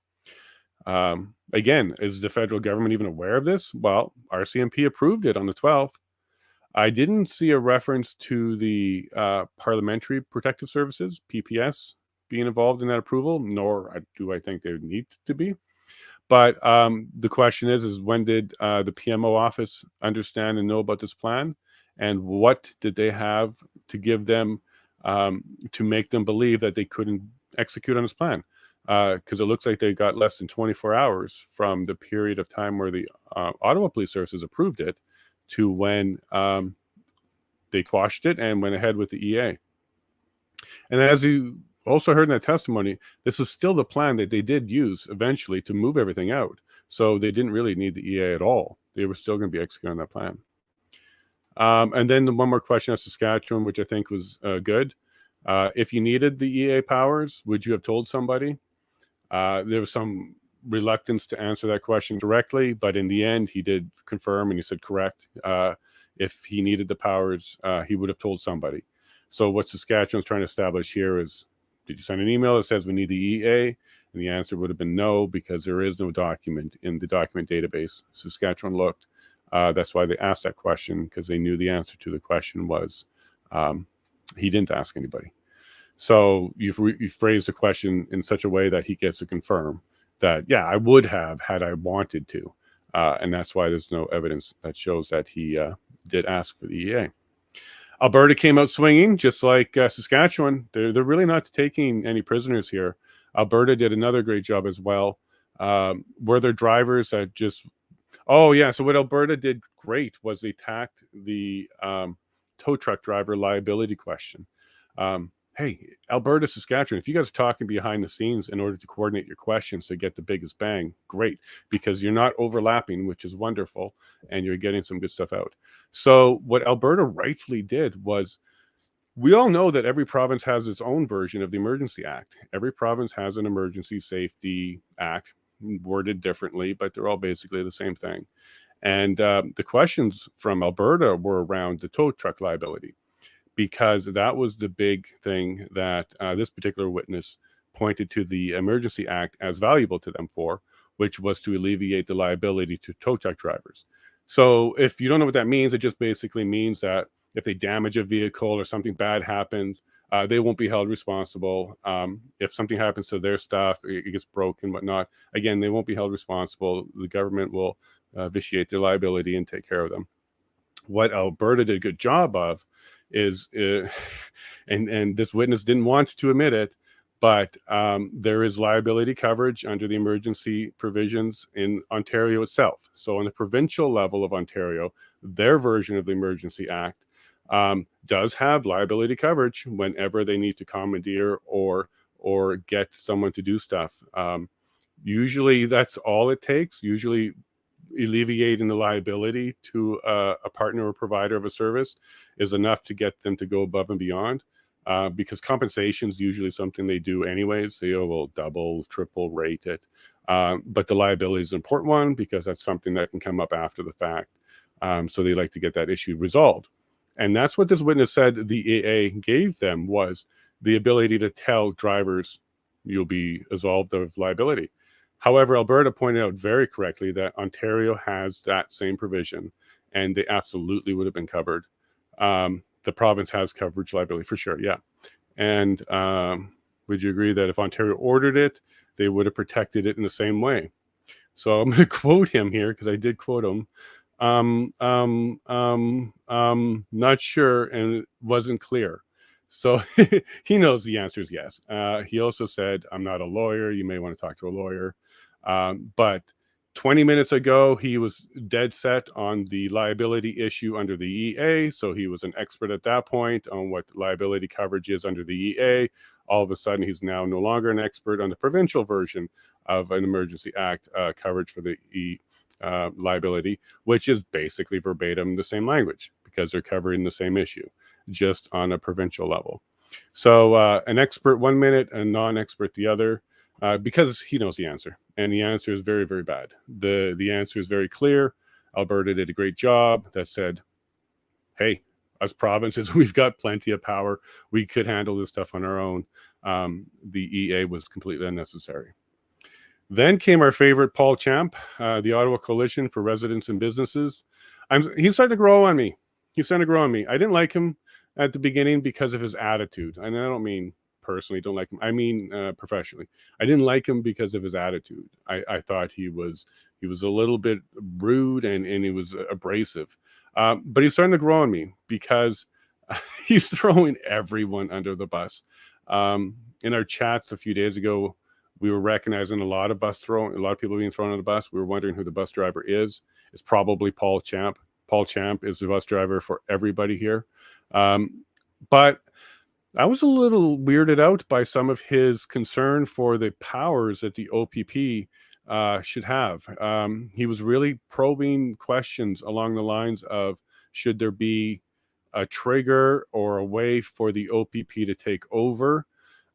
Again, is the federal government even aware of this? Well, RCMP approved it on the 12th. I didn't see a reference to the Parliamentary Protective Services, PPS, being involved in that approval, nor do I think they would need to be. But the question is when did the PMO office understand and know about this plan? And what did they have to give them to make them believe that they couldn't execute on this plan? Because it looks like they got less than 24 hours from the period of time where the Ottawa Police Services approved it to when they quashed it and went ahead with the EA. And as you also heard in that testimony, this is still the plan that they did use eventually to move everything out. So they didn't really need the EA at all. They were still going to be executing that plan. And then one more question on Saskatchewan, which I think was good. If you needed the EA powers, would you have told somebody? There was some reluctance to answer that question directly, but in the end, he did confirm and he said correct. If he needed the powers, he would have told somebody. So what Saskatchewan's trying to establish here is, did you send an email that says we need the EA? And the answer would have been no, because there is no document in the document database. Saskatchewan looked. That's why they asked that question, because they knew the answer to the question was he didn't ask anybody. So you've phrased the question in such a way that he gets to confirm that, yeah, I would have had I wanted to. And that's why there's no evidence that shows that he did ask for the EA. Alberta came out swinging, just like Saskatchewan. They're really not taking any prisoners here. Alberta did another great job as well. Were there drivers that just... Oh, yeah. So what Alberta did great was they tacked the tow truck driver liability question. Hey, Alberta, Saskatchewan, if you guys are talking behind the scenes in order to coordinate your questions to get the biggest bang, great, because you're not overlapping, which is wonderful, and you're getting some good stuff out. So what Alberta rightfully did was, we all know that every province has its own version of the Emergency Act. Every province has an Emergency Safety Act, worded differently, but they're all basically the same thing. And the questions from Alberta were around the tow truck liability, because that was the big thing that this particular witness pointed to the Emergency Act as valuable to them for, which was to alleviate the liability to tow truck drivers. So if you don't know what that means, it just basically means that if they damage a vehicle or something bad happens, they won't be held responsible. If something happens to their stuff, it gets broken, whatnot, again, they won't be held responsible. The government will vitiate their liability and take care of them. What Alberta did a good job of is, and this witness didn't want to admit it, but there is liability coverage under the emergency provisions in Ontario itself. So on the provincial level of Ontario, their version of the Emergency Act does have liability coverage whenever they need to commandeer or get someone to do stuff. Usually that's all it takes. Usually alleviating the liability to a partner or provider of a service is enough to get them to go above and beyond, because compensation is usually something they do anyways. They will double, triple rate it. But the liability is an important one because that's something that can come up after the fact. So they like to get that issue resolved. And that's what this witness said the EA gave them, was the ability to tell drivers you'll be absolved of liability. However, Alberta pointed out very correctly that Ontario has that same provision, and they absolutely would have been covered. The province has coverage liability for sure, yeah. And would you agree that if Ontario ordered it, they would have protected it in the same way? So I'm going to quote him here, because I did quote him. Not sure, and it wasn't clear. So he knows the answer is yes. He also said, I'm not a lawyer. You may want to talk to a lawyer. But 20 minutes ago, he was dead set on the liability issue under the EA. So he was an expert at that point on what liability coverage is under the EA. All of a sudden, he's now no longer an expert on the provincial version of an Emergency Act coverage for the liability, which is basically verbatim the same language, because they're covering the same issue, just on a provincial level. So an expert 1 minute, a non-expert the other. because he knows the answer, and the answer is very, very bad. The answer is very clear. Alberta did a great job that said, hey, as provinces, we've got plenty of power. We could handle this stuff on our own. The EA was completely unnecessary. Then came our favorite Paul Champ, the Ottawa Coalition for Residents and Businesses. He's starting to grow on me. I didn't like him at the beginning because of his attitude. And I don't mean personally don't like him. I mean professionally. I didn't like him because of his attitude. I thought he was a little bit rude and he was abrasive. But he's starting to grow on me because he's throwing everyone under the bus. In our chats a few days ago, we were recognizing a lot of people being thrown on the bus. We were wondering who the bus driver is. It's probably Paul Champ. Paul Champ is the bus driver for everybody here. But I was a little weirded out by some of his concern for the powers that the OPP should have. He was really probing questions along the lines of, should there be a trigger or a way for the OPP to take over?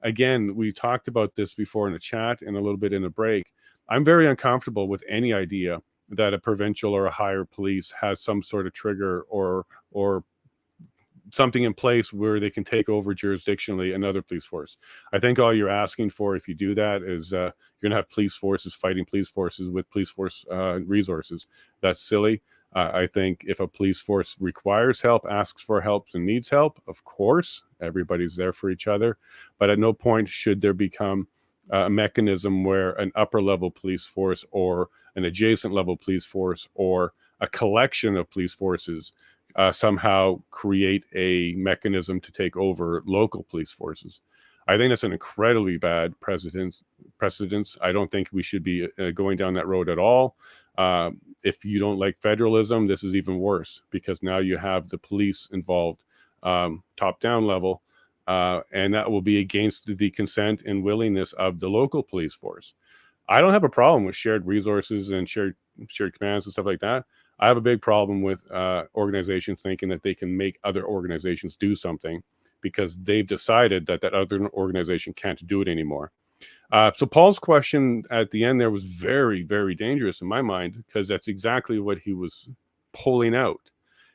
Again, we talked about this before in a chat and a little bit in a break. I'm very uncomfortable with any idea that a provincial or a higher police has some sort of trigger or something in place where they can take over jurisdictionally another police force. I think all you're asking for if you do that is you're going to have police forces fighting police forces with police force resources. That's silly. I think if a police force requires help, asks for help, and needs help, of course, everybody's there for each other. But at no point should there become a mechanism where an upper level police force or an adjacent level police force or a collection of police forces somehow create a mechanism to take over local police forces. I think that's an incredibly bad precedence. I don't think we should be going down that road at all. If you don't like federalism, this is even worse because now you have the police involved top-down level, and that will be against the consent and willingness of the local police force. I don't have a problem with shared resources and shared commands and stuff like that. I have a big problem with organizations thinking that they can make other organizations do something because they've decided that other organization can't do it anymore. So Paul's question at the end there was very, very dangerous in my mind because that's exactly what he was pulling out.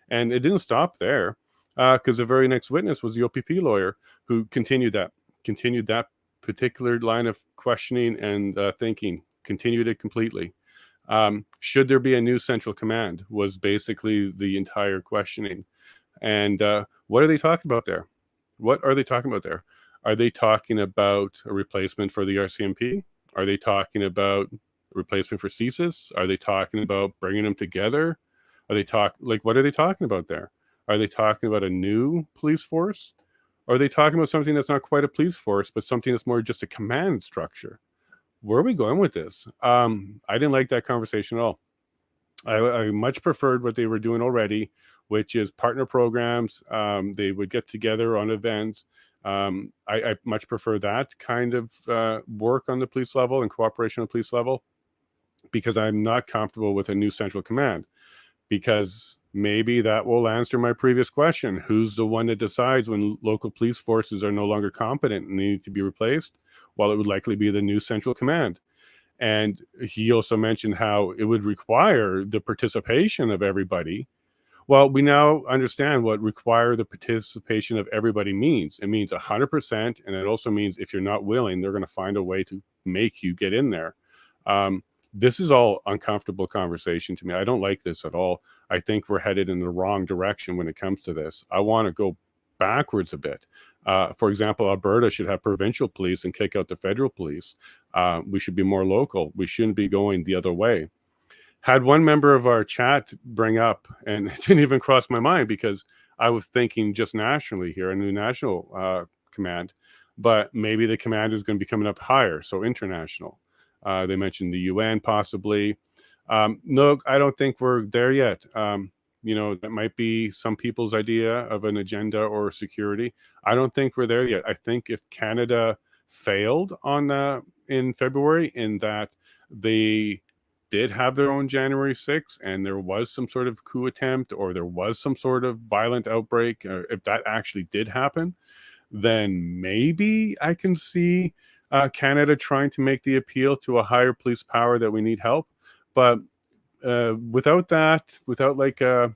And it didn't stop there because the very next witness was the OPP lawyer who continued that particular line of questioning and thinking, continued it completely. Should there be a new central command was basically the entire questioning. And what are they talking about there? Are they talking about a replacement for the RCMP? Are they talking about a replacement for CSIS? Are they talking about bringing them together? What are they talking about there? Are they talking about a new police force? Or are they talking about something that's not quite a police force, but something that's more just a command structure? Where are we going with this? I didn't like that conversation at all. I much preferred what they were doing already, which is partner programs. They would get together on events. I much prefer that kind of work on the police level and cooperation on the police level because I'm not comfortable with a new central command because maybe that will answer my previous question. Who's the one that decides when local police forces are no longer competent and need to be replaced? Well, it would likely be the new central command. And he also mentioned how it would require the participation of everybody. Well, we now understand what require the participation of everybody means. It means 100%. And it also means if you're not willing, they're going to find a way to make you get in there. This is all uncomfortable conversation to me. I don't like this at all. I think we're headed in the wrong direction when it comes to this. I want to go backwards a bit. For example, Alberta should have provincial police and kick out the federal police. We should be more local. We shouldn't be going the other way. Had one member of our chat bring up, and it didn't even cross my mind because I was thinking just nationally here, a new national command, but maybe the command is going to be coming up higher, so international. They mentioned the UN possibly. No, I don't think we're there yet. That might be some people's idea of an agenda or security. I don't think we're there yet. I think if Canada failed on in February in that they did have their own January 6th and there was some sort of coup attempt or there was some sort of violent outbreak, if that actually did happen, then maybe I can see Canada trying to make the appeal to a higher police power that we need help. But without that, without like a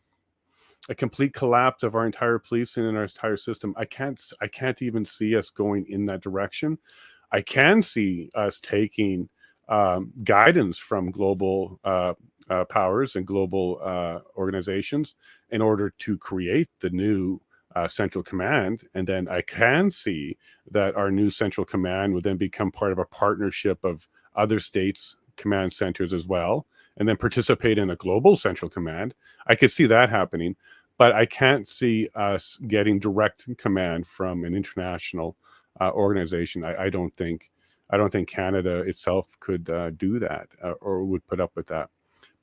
complete collapse of our entire policing and our entire system, I can't even see us going in that direction. I can see us taking guidance from global powers and global organizations in order to create the new central command. And then I can see that our new central command would then become part of a partnership of other states' command centers as well, and then participate in a global central command. I could see that happening, but I can't see us getting direct command from an international organization. I don't think Canada itself could do that or would put up with that.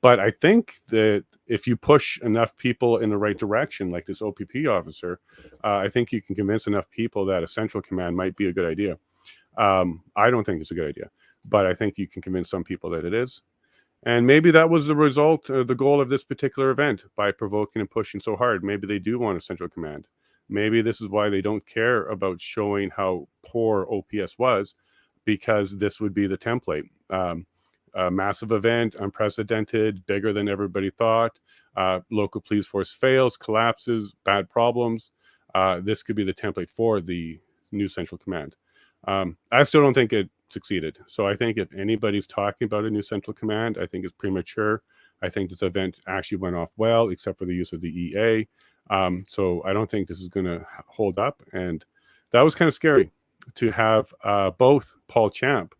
But I think that if you push enough people in the right direction, like this OPP officer, I think you can convince enough people that a central command might be a good idea. I don't think it's a good idea, but I think you can convince some people that it is. And maybe that was the result, the goal of this particular event, by provoking and pushing so hard. Maybe they do want a central command. Maybe this is why they don't care about showing how poor OPS was, because this would be the template. A massive event, unprecedented, bigger than everybody thought. Local police force fails, collapses, bad problems. This could be the template for the new central command. I still don't think it succeeded. So I think if anybody's talking about a new central command, I think it's premature. I think this event actually went off well, except for the use of the EA. So I don't think this is going to hold up. And that was kind of scary to have both Paul Champ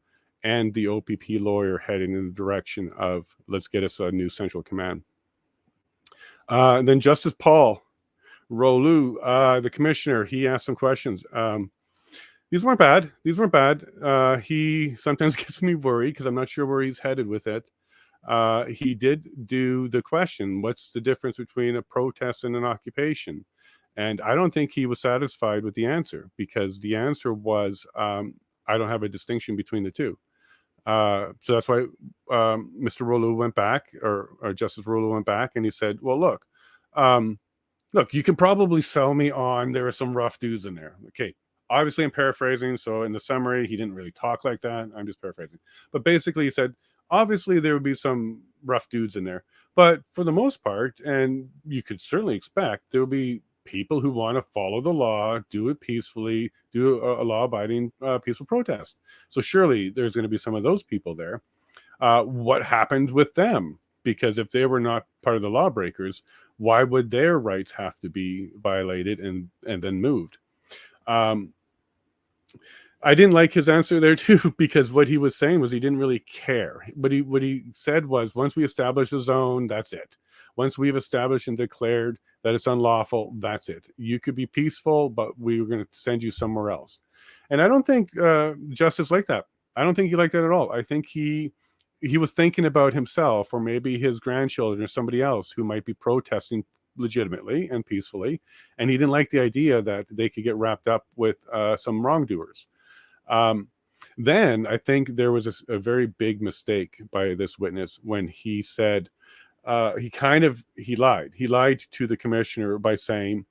and the OPP lawyer heading in the direction of let's get us a new central command. Then Justice Paul Rouleau, the commissioner, he asked some questions. These weren't bad. He sometimes gets me worried because I'm not sure where he's headed with it. He did do the question, what's the difference between a protest and an occupation? And I don't think he was satisfied with the answer, because the answer was, I don't have a distinction between the two. So that's why Mr. Rouleau went back, or Justice Rouleau went back, and he said, well, look, you can probably sell me on there are some rough dudes in there. Okay. Obviously, I'm paraphrasing. So in the summary, he didn't really talk like that. I'm just paraphrasing. But basically, he said, obviously, there would be some rough dudes in there. But for the most part, and you could certainly expect, there will be people who want to follow the law, do it peacefully, do a law-abiding peaceful protest. So surely there's going to be some of those people there. What happened with them? Because if they were not part of the lawbreakers, why would their rights have to be violated and then moved? I didn't like his answer there too, because what he was saying was he didn't really care. What he said was, once we establish a zone, that's it. Once we've established and declared that it's unlawful, that's it. You could be peaceful, but we were going to send you somewhere else. And I don't think Justice liked that. I don't think he liked that at all. I think he was thinking about himself, or maybe his grandchildren or somebody else who might be protesting legitimately and peacefully, and he didn't like the idea that they could get wrapped up with some wrongdoers. Then I think there was a very big mistake by this witness when he said he lied. He lied to the commissioner by saying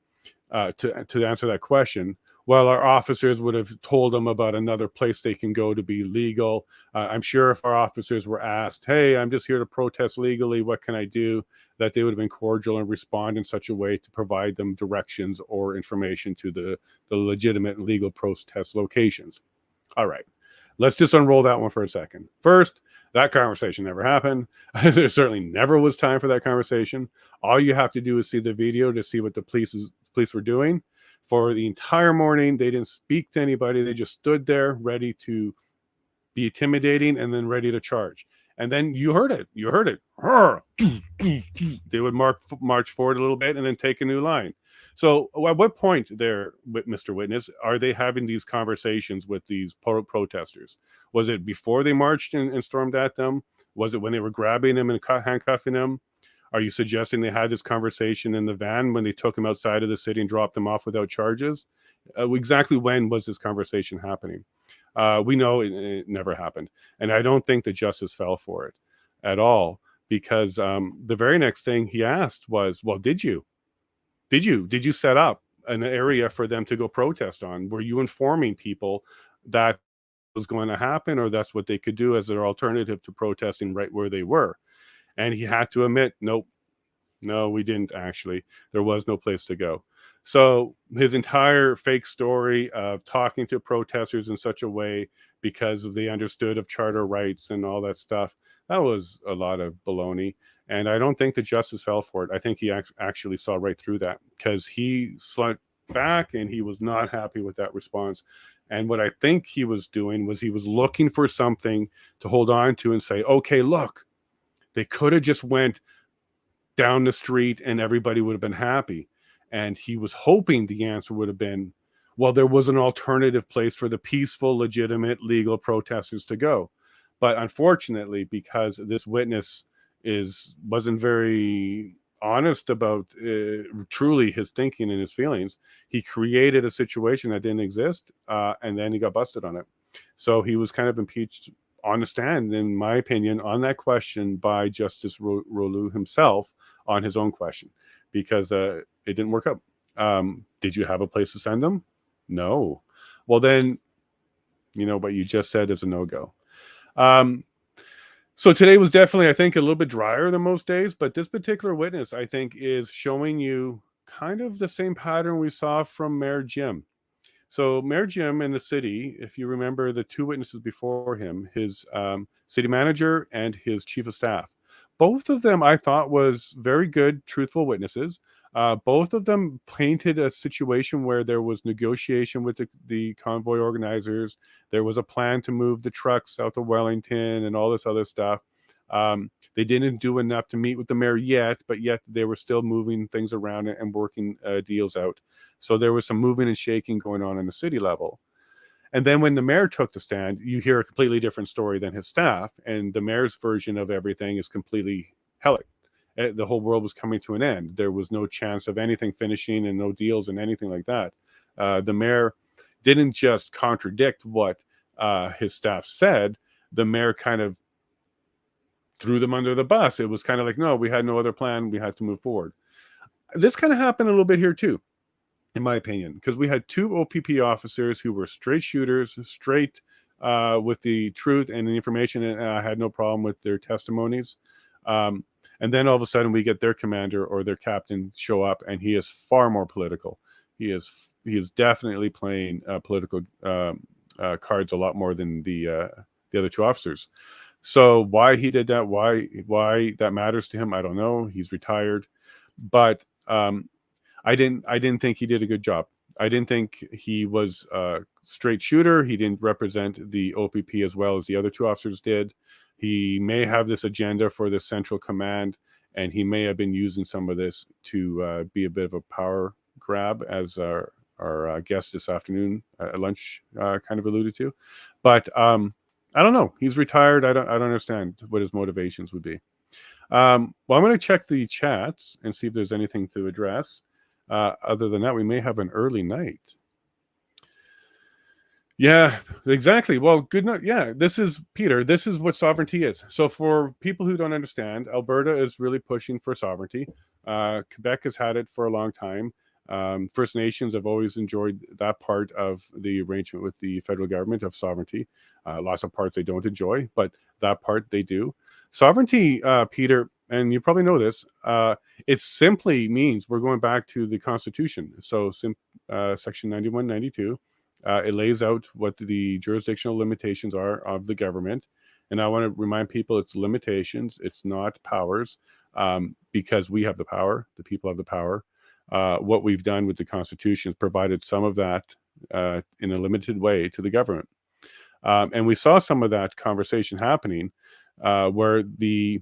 to answer that question, well, our officers would have told them about another place they can go to be legal. I'm sure if our officers were asked, hey, I'm just here to protest legally, what can I do? That they would have been cordial and respond in such a way to provide them directions or information to the legitimate and legal protest locations. All right, let's just unroll that one for a second. First, that conversation never happened. There certainly never was time for that conversation. All you have to do is see the video to see what the police were doing. For the entire morning, they didn't speak to anybody. They just stood there ready to be intimidating and then ready to charge. And then you heard it. They would march forward a little bit and then take a new line. So at what point there, Mr. Witness, are they having these conversations with these protesters? Was it before they marched and stormed at them? Was it when they were grabbing them and handcuffing them? Are you suggesting they had this conversation in the van when they took him outside of the city and dropped him off without charges? Exactly when was this conversation happening? We know it never happened. And I don't think the justice fell for it at all, because the very next thing he asked was, well, did you set up an area for them to go protest on? Were you informing people that was going to happen, or that's what they could do as their alternative to protesting right where they were. And he had to admit, nope, no, we didn't actually. There was no place to go. So his entire fake story of talking to protesters in such a way because they understood of charter rights and all that stuff, that was a lot of baloney. And I don't think the justice fell for it. I think he actually saw right through that, because he slumped back and he was not happy with that response. And what I think he was doing was he was looking for something to hold on to and say, okay, look, they could have just went down the street and everybody would have been happy. And he was hoping the answer would have been, well, there was an alternative place for the peaceful, legitimate, legal protesters to go. But unfortunately, because this witness wasn't very honest about truly his thinking and his feelings, he created a situation that didn't exist, and then he got busted on it. So he was kind of impeached on the stand, in my opinion, on that question by Justice Rouleau himself on his own question, because it didn't work out. Did you have a place to send them? No. Well, then, what you just said is a no-go. So today was definitely, I think, a little bit drier than most days, but this particular witness, I think, is showing you kind of the same pattern we saw from Mayor Jim. So Mayor Jim in the city, if you remember the two witnesses before him, his city manager and his chief of staff, both of them I thought was very good, truthful witnesses. Both of them painted a situation where there was negotiation with the convoy organizers. There was a plan to move the trucks south of Wellington and all this other stuff. They didn't do enough to meet with the mayor yet, but yet they were still moving things around and working deals out. So there was some moving and shaking going on the city level. And then when the mayor took the stand, you hear a completely different story than his staff. And the mayor's version of everything is completely hellish. The whole world was coming to an end. There was no chance of anything finishing and no deals and anything like that. The mayor didn't just contradict what his staff said. The mayor kind of threw them under the bus. It was kind of like, no, we had no other plan. We had to move forward. This kind of happened a little bit here too, in my opinion, because we had two OPP officers who were straight shooters, straight with the truth and the information, and I had no problem with their testimonies. And then all of a sudden we get their commander or their captain show up, and he is far more political. He is definitely playing political cards a lot more than the other two officers. So why he did that, why that matters to him, I don't know. He's retired, but I didn't think he did a good job. I didn't think he was a straight shooter. He didn't represent the OPP as well as the other two officers did. He may have this agenda for the central command, and he may have been using some of this to be a bit of a power grab, as our guest this afternoon at lunch kind of alluded to. But I don't know. He's retired. I don't understand what his motivations would be. Well, I'm going to check the chats and see if there's anything to address. Other than that, we may have an early night. Yeah, exactly. Well, good night. Yeah, this is Peter. This is what sovereignty is. So for people who don't understand, Alberta is really pushing for sovereignty. Quebec has had it for a long time. First Nations have always enjoyed that part of the arrangement with the federal government of sovereignty. Lots of parts they don't enjoy, but that part they do. Sovereignty, Peter, and you probably know this, it simply means we're going back to the Constitution. So Section 91, 92, it lays out what the jurisdictional limitations are of the government. And I want to remind people it's limitations, it's not powers, because we have the power, the people have the power. What we've done with the Constitution is provided some of that in a limited way to the government. And we saw some of that conversation happening where the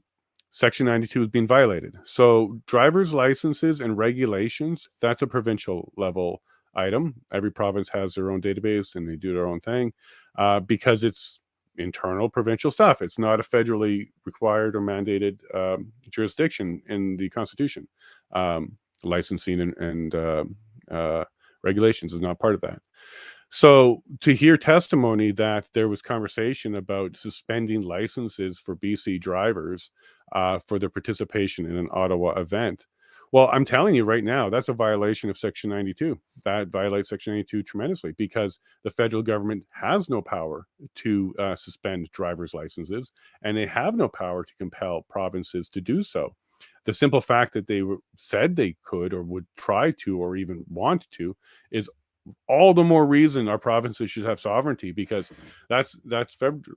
Section 92 is being violated. So driver's licenses and regulations, that's a provincial level item. Every province has their own database and they do their own thing because it's internal provincial stuff. It's not a federally required or mandated jurisdiction in the Constitution. Licensing and regulations is not part of that. So to hear testimony that there was conversation about suspending licenses for BC drivers for their participation in an Ottawa event, Well, I'm telling you right now, that's a violation of Section 92. That violates Section 92 tremendously because the federal government has no power to suspend driver's licenses, and they have no power to compel provinces to do so. The simple fact that they said they could or would try to or even want to is all the more reason our provinces should have sovereignty, because that's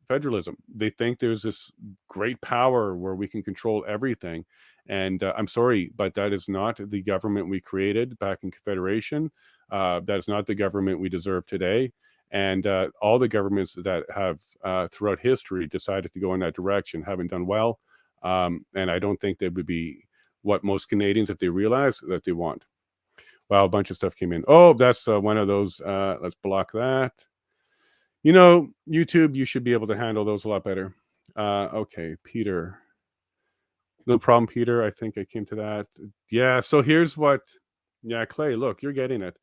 federalism. They think there's this great power where we can control everything. And I'm sorry, but that is not the government we created back in Confederation. That is not the government we deserve today. And all the governments that have throughout history decided to go in that direction haven't done well. And I don't think they would be what most Canadians, if they realize, that they want. Wow, a bunch of stuff came in. Oh, that's one of those. Let's block that. You know, YouTube, you should be able to handle those a lot better. Okay, Peter. No problem, Peter. I think I came to that. Yeah, so here's what, yeah, Clay, look, you're getting it.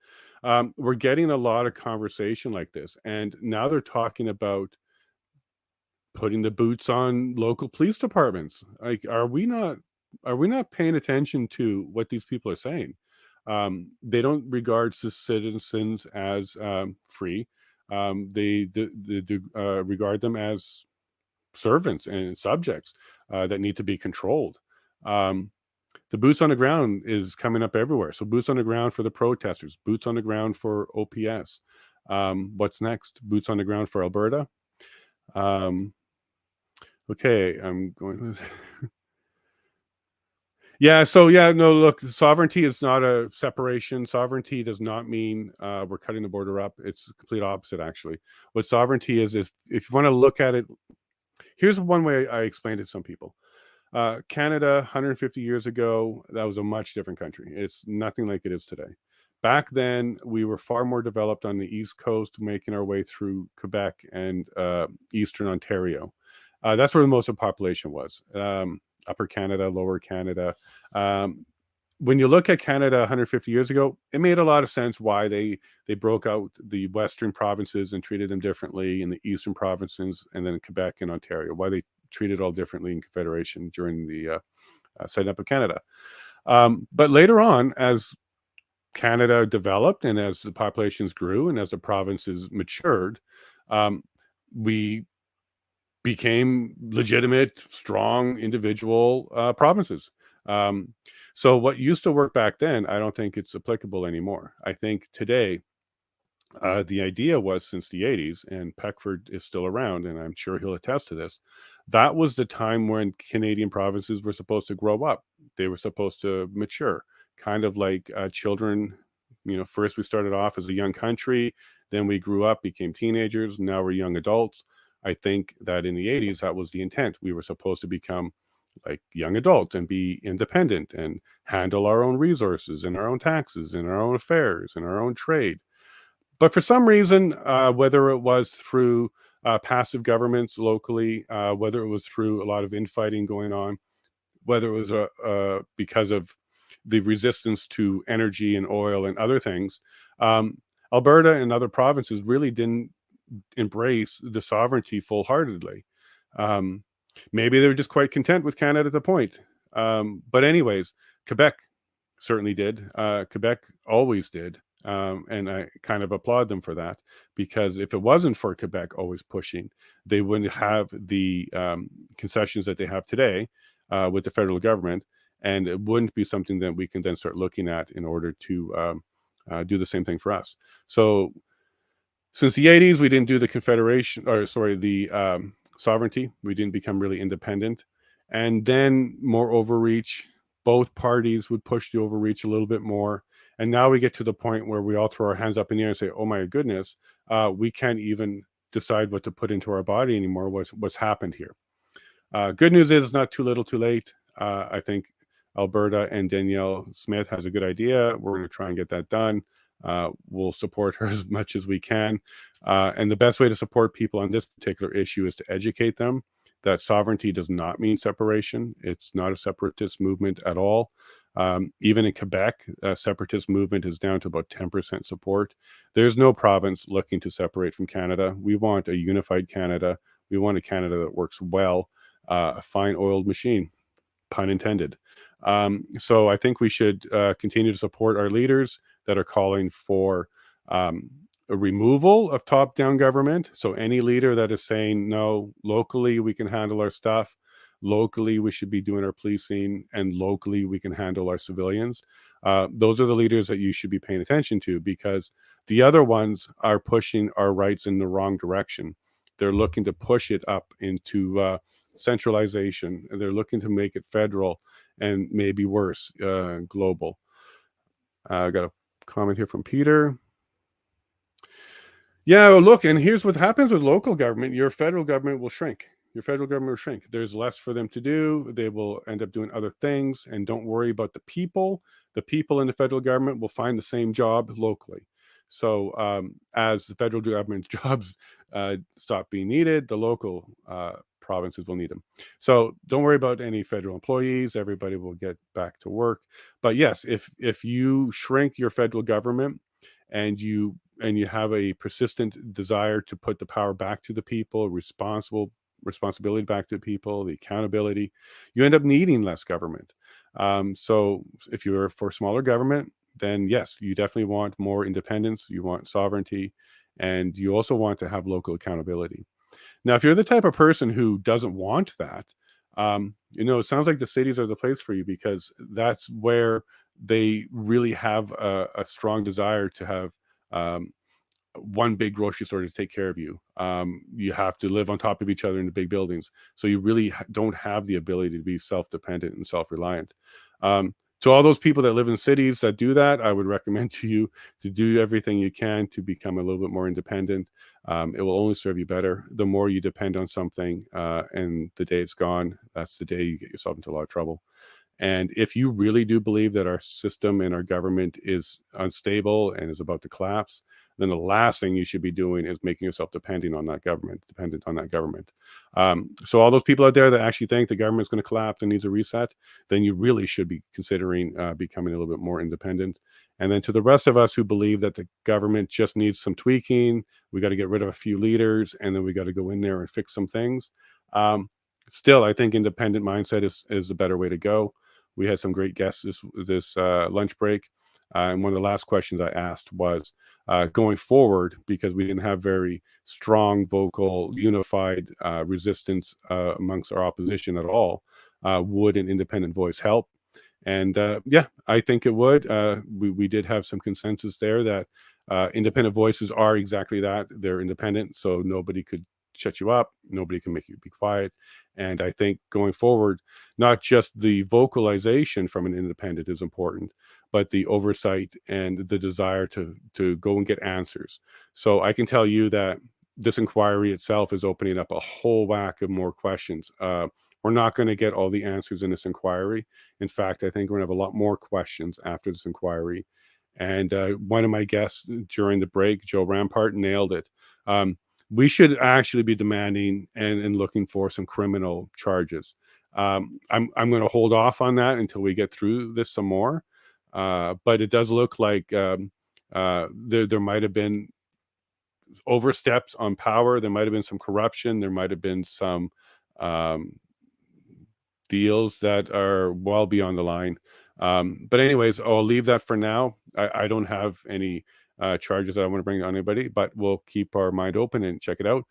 We're getting a lot of conversation like this. And now they're talking about putting the boots on local police departments. Like, are we not paying attention to what these people are saying? They don't regard citizens as free. They regard them as servants and subjects that need to be controlled. The boots on the ground is coming up everywhere. So boots on the ground for the protesters, boots on the ground for OPS. What's next? Boots on the ground for Alberta. Okay, I'm going. Yeah, so yeah, no, look, sovereignty is not a separation. Sovereignty does not mean we're cutting the border up. It's the complete opposite, actually. What sovereignty is if you want to look at it, here's one way I explained it to some people. Canada, 150 years ago, that was a much different country. It's nothing like it is today. Back then, we were far more developed on the East Coast, making our way through Quebec and Eastern Ontario. That's where most of the population was. Upper Canada, Lower Canada. When you look at Canada 150 years ago, it made a lot of sense why they broke out the Western provinces and treated them differently, in the Eastern provinces, and then Quebec and Ontario, why they treated all differently in Confederation during the setting up of Canada. But later on, as Canada developed and as the populations grew and as the provinces matured, we became legitimate, strong, individual provinces. So what used to work back then, I don't think it's applicable anymore. I think today, the idea was, since the 80s, and Peckford is still around, and I'm sure he'll attest to this, that was the time when Canadian provinces were supposed to grow up. They were supposed to mature, kind of like children. You know, first we started off as a young country, then we grew up, became teenagers, now we're young adults. I think that in the 80s, that was the intent. We were supposed to become like young adults and be independent and handle our own resources and our own taxes and our own affairs and our own trade. But for some reason, whether it was through passive governments locally, whether it was through a lot of infighting going on, whether it was because of the resistance to energy and oil and other things, Alberta and other provinces really didn't embrace the sovereignty full-heartedly. Maybe they were just quite content with Canada at the point. But anyways, Quebec certainly did. Quebec always did. And I kind of applaud them for that, because if it wasn't for Quebec always pushing, they wouldn't have the concessions that they have today with the federal government. And it wouldn't be something that we can then start looking at in order to do the same thing for us. So since the 80s, we didn't do the Confederation, or sorry, the sovereignty. We didn't become really independent. And then more overreach. Both parties would push the overreach a little bit more. And now we get to the point where we all throw our hands up in the air and say, oh my goodness, we can't even decide what to put into our body anymore. What's happened here? Good news is it's not too little too late. I think Alberta and Danielle Smith has a good idea. We're going to try and get that done. We'll support her as much as we can. And the best way to support people on this particular issue is to educate them that sovereignty does not mean separation. It's not a separatist movement at all. Even in Quebec, a separatist movement is down to about 10% support. There's no province looking to separate from Canada. We want a unified Canada. We want a Canada that works well, a fine oiled machine, pun intended. So I think we should continue to support our leaders that are calling for a removal of top-down government. So any leader that is saying, no, locally we can handle our stuff, locally we should be doing our policing, and locally we can handle our civilians. Those are the leaders that you should be paying attention to, because the other ones are pushing our rights in the wrong direction. They're looking to push it up into centralization. They're looking to make it federal and maybe worse, global. I got a comment here from Peter. Yeah, look, and here's what happens with local government. Your federal government will shrink. Your federal government will shrink. There's less for them to do. They will end up doing other things, and don't worry about the people. The people in the federal government will find the same job locally. So as the federal government jobs stop being needed, the local provinces will need them. So don't worry about any federal employees. Everybody will get back to work. But yes, if you shrink your federal government and you have a persistent desire to put the power back to the people, responsibility back to the people, the accountability, you end up needing less government. So if you're for smaller government, then yes, you definitely want more independence, you want sovereignty, and you also want to have local accountability. Now, if you're the type of person who doesn't want that, it sounds like the cities are the place for you, because that's where they really have a strong desire to have one big grocery store to take care of you. You have to live on top of each other in the big buildings. So you really don't have the ability to be self-dependent and self-reliant. To all those people that live in cities that do that, I would recommend to you to do everything you can to become a little bit more independent. It will only serve you better. The more you depend on something and the day it's gone, that's the day you get yourself into a lot of trouble. And if you really do believe that our system and our government is unstable and is about to collapse, then the last thing you should be doing is making yourself dependent on that government. So all those people out there that actually think the government is going to collapse and needs a reset, then you really should be considering becoming a little bit more independent. And then to the rest of us who believe that the government just needs some tweaking, we got to get rid of a few leaders, and then we got to go in there and fix some things. Still, I think independent mindset is a better way to go. We had some great guests this lunch break. And one of the last questions I asked was going forward, because we didn't have very strong, vocal, unified resistance amongst our opposition at all, would an independent voice help? And yeah, I think it would. We did have some consensus there that independent voices are exactly that. They're independent, so nobody could shut you up. Nobody can make you be quiet. And I think going forward, not just the vocalization from an independent is important, but the oversight and the desire to go and get answers. So I can tell you that this inquiry itself is opening up a whole whack of more questions. We're not going to get all the answers in this inquiry. In fact, I think we're going to have a lot more questions after this inquiry. And one of my guests during the break, Joe Rampart, nailed it. We should actually be demanding and looking for some criminal charges. I'm going to hold off on that until we get through this some more. But it does look like there might have been oversteps on power. There might have been some corruption. There might have been some deals that are well beyond the line. But anyways, I'll leave that for now. I don't have any charges that I want to bring on anybody, but we'll keep our mind open and check it out.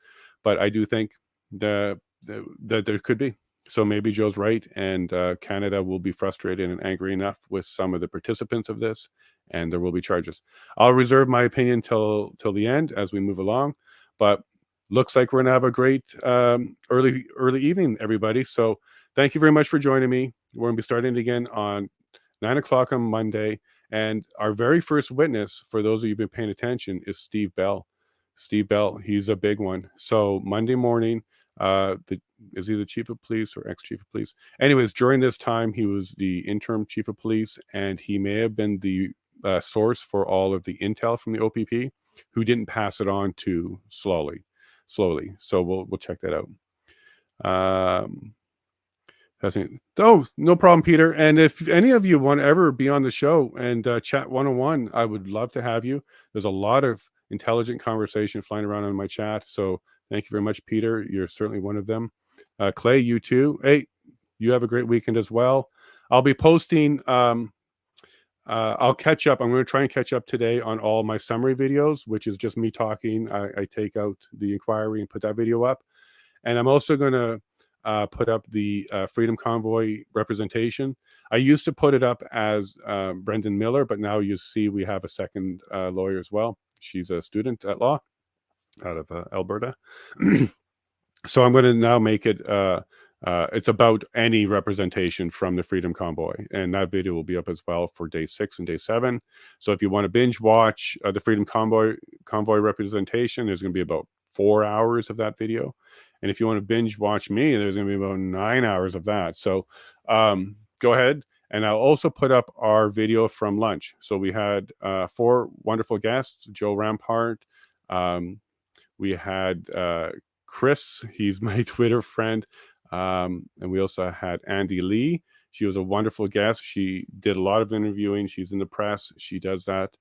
But I do think that there could be. So maybe Joe's right, and Canada will be frustrated and angry enough with some of the participants of this, and there will be charges. I'll reserve my opinion till the end as we move along, but looks like we're gonna have a great early evening, everybody. So thank you very much for joining me. We're gonna be starting again on 9 o'clock on Monday. And our very first witness, for those of you who've been paying attention, is Steve Bell. Steve Bell, he's a big one. So Monday morning, is he the chief of police or ex-chief of police? Anyways, during this time, he was the interim chief of police, and he may have been the source for all of the intel from the OPP, who didn't pass it on to slowly. So we'll check that out. Oh, no problem, Peter. And if any of you want to ever be on the show and chat one-on-one, I would love to have you. There's a lot of intelligent conversation flying around on my chat. So thank you very much, Peter. You're certainly one of them. Clay, you too. Hey, you have a great weekend as well. I'll be posting. I'll catch up. I'm going to try and catch up today on all my summary videos, which is just me talking. I take out the inquiry and put that video up. And I'm also going to put up the Freedom Convoy representation. I used to put it up as Brendan Miller, but now you see we have a second lawyer as well. She's a student at law out of Alberta. So I'm going to now make it, it's about any representation from the Freedom Convoy. And that video will be up as well for day 6 and day 7. So if you want to binge watch the Freedom Convoy representation, there's going to be about 4 hours of that video. And if you want to binge watch me, there's going to be about 9 hours of that. So go ahead. And I'll also put up our video from lunch. So we had 4 wonderful guests, Joe Rampart. We had Chris, he's my Twitter friend. And we also had Andy Lee. She was a wonderful guest. She did a lot of interviewing. She's in the press. She does that.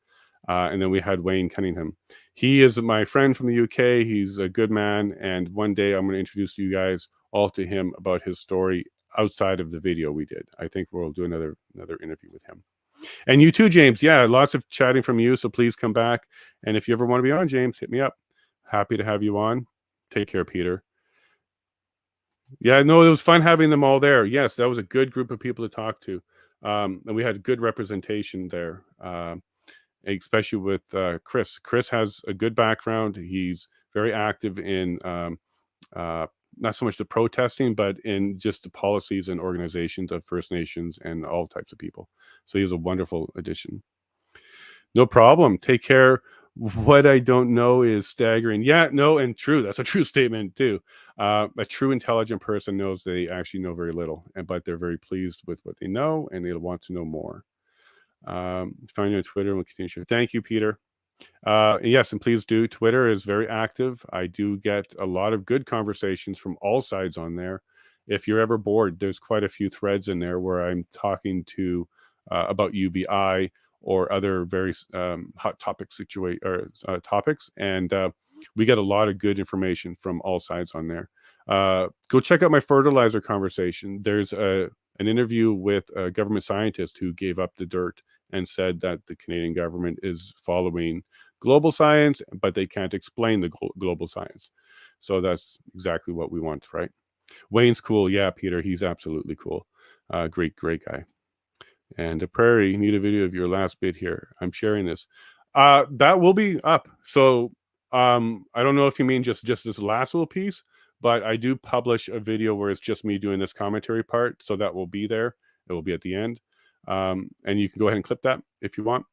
And then we had Wayne Cunningham. He is my friend from the UK. He's a good man. And one day I'm going to introduce you guys all to him about his story outside of the video we did. I think we'll do another interview with him. And you too, James. Yeah, lots of chatting from you. So please come back. And if you ever want to be on, James, hit me up. Happy to have you on. Take care, Peter. Yeah, no, it was fun having them all there. Yes, that was a good group of people to talk to. And we had good representation there, especially with Chris. Chris has a good background. He's very active in not so much the protesting, but in just the policies and organizations of First Nations and all types of people. So he's a wonderful addition. No problem. Take care. What I don't know is staggering. Yeah, no, and true. That's a true statement too. A true intelligent person knows they actually know very little, but they're very pleased with what they know, and they'll want to know more. Find you on Twitter and we'll continue to share. Thank you, Peter. Yes, and please do. Twitter is very active. I do get a lot of good conversations from all sides on there. If you're ever bored, there's quite a few threads in there where I'm talking to about UBI or other very hot topic topics, and we get a lot of good information from all sides on there. Go check out my fertilizer conversation. There's an interview with a government scientist who gave up the dirt and said that the Canadian government is following global science, but they can't explain the global science. So that's exactly what we want, right? Wayne's cool. Yeah, Peter, he's absolutely cool. Great guy. And Prairie, you need a video of your last bit here. I'm sharing this. That will be up. So I don't know if you mean just this last little piece, but I do publish a video where it's just me doing this commentary part. So that will be there. It will be at the end. And you can go ahead and clip that if you want.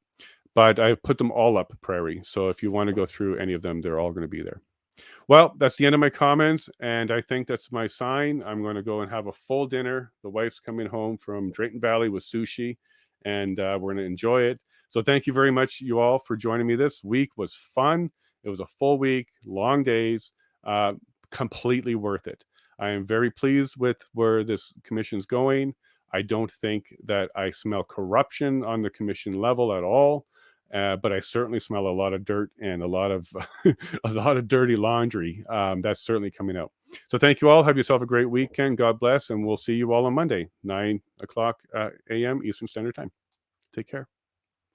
But I put them all up, Prairie. So if you want to go through any of them, they're all going to be there. Well, that's the end of my comments, and I think that's my sign. I'm going to go and have a full dinner. The wife's coming home from Drayton Valley with sushi, and we're going to enjoy it. So thank you very much, you all, for joining me. This week was fun. It was a full week, long days, completely worth it. I am very pleased with where this commission's going. I don't think that I smell corruption on the commission level at all. But I certainly smell a lot of dirt and a lot of dirty laundry. That's certainly coming out. So thank you all. Have yourself a great weekend. God bless. And we'll see you all on Monday, 9 o'clock a.m. Eastern Standard Time. Take care.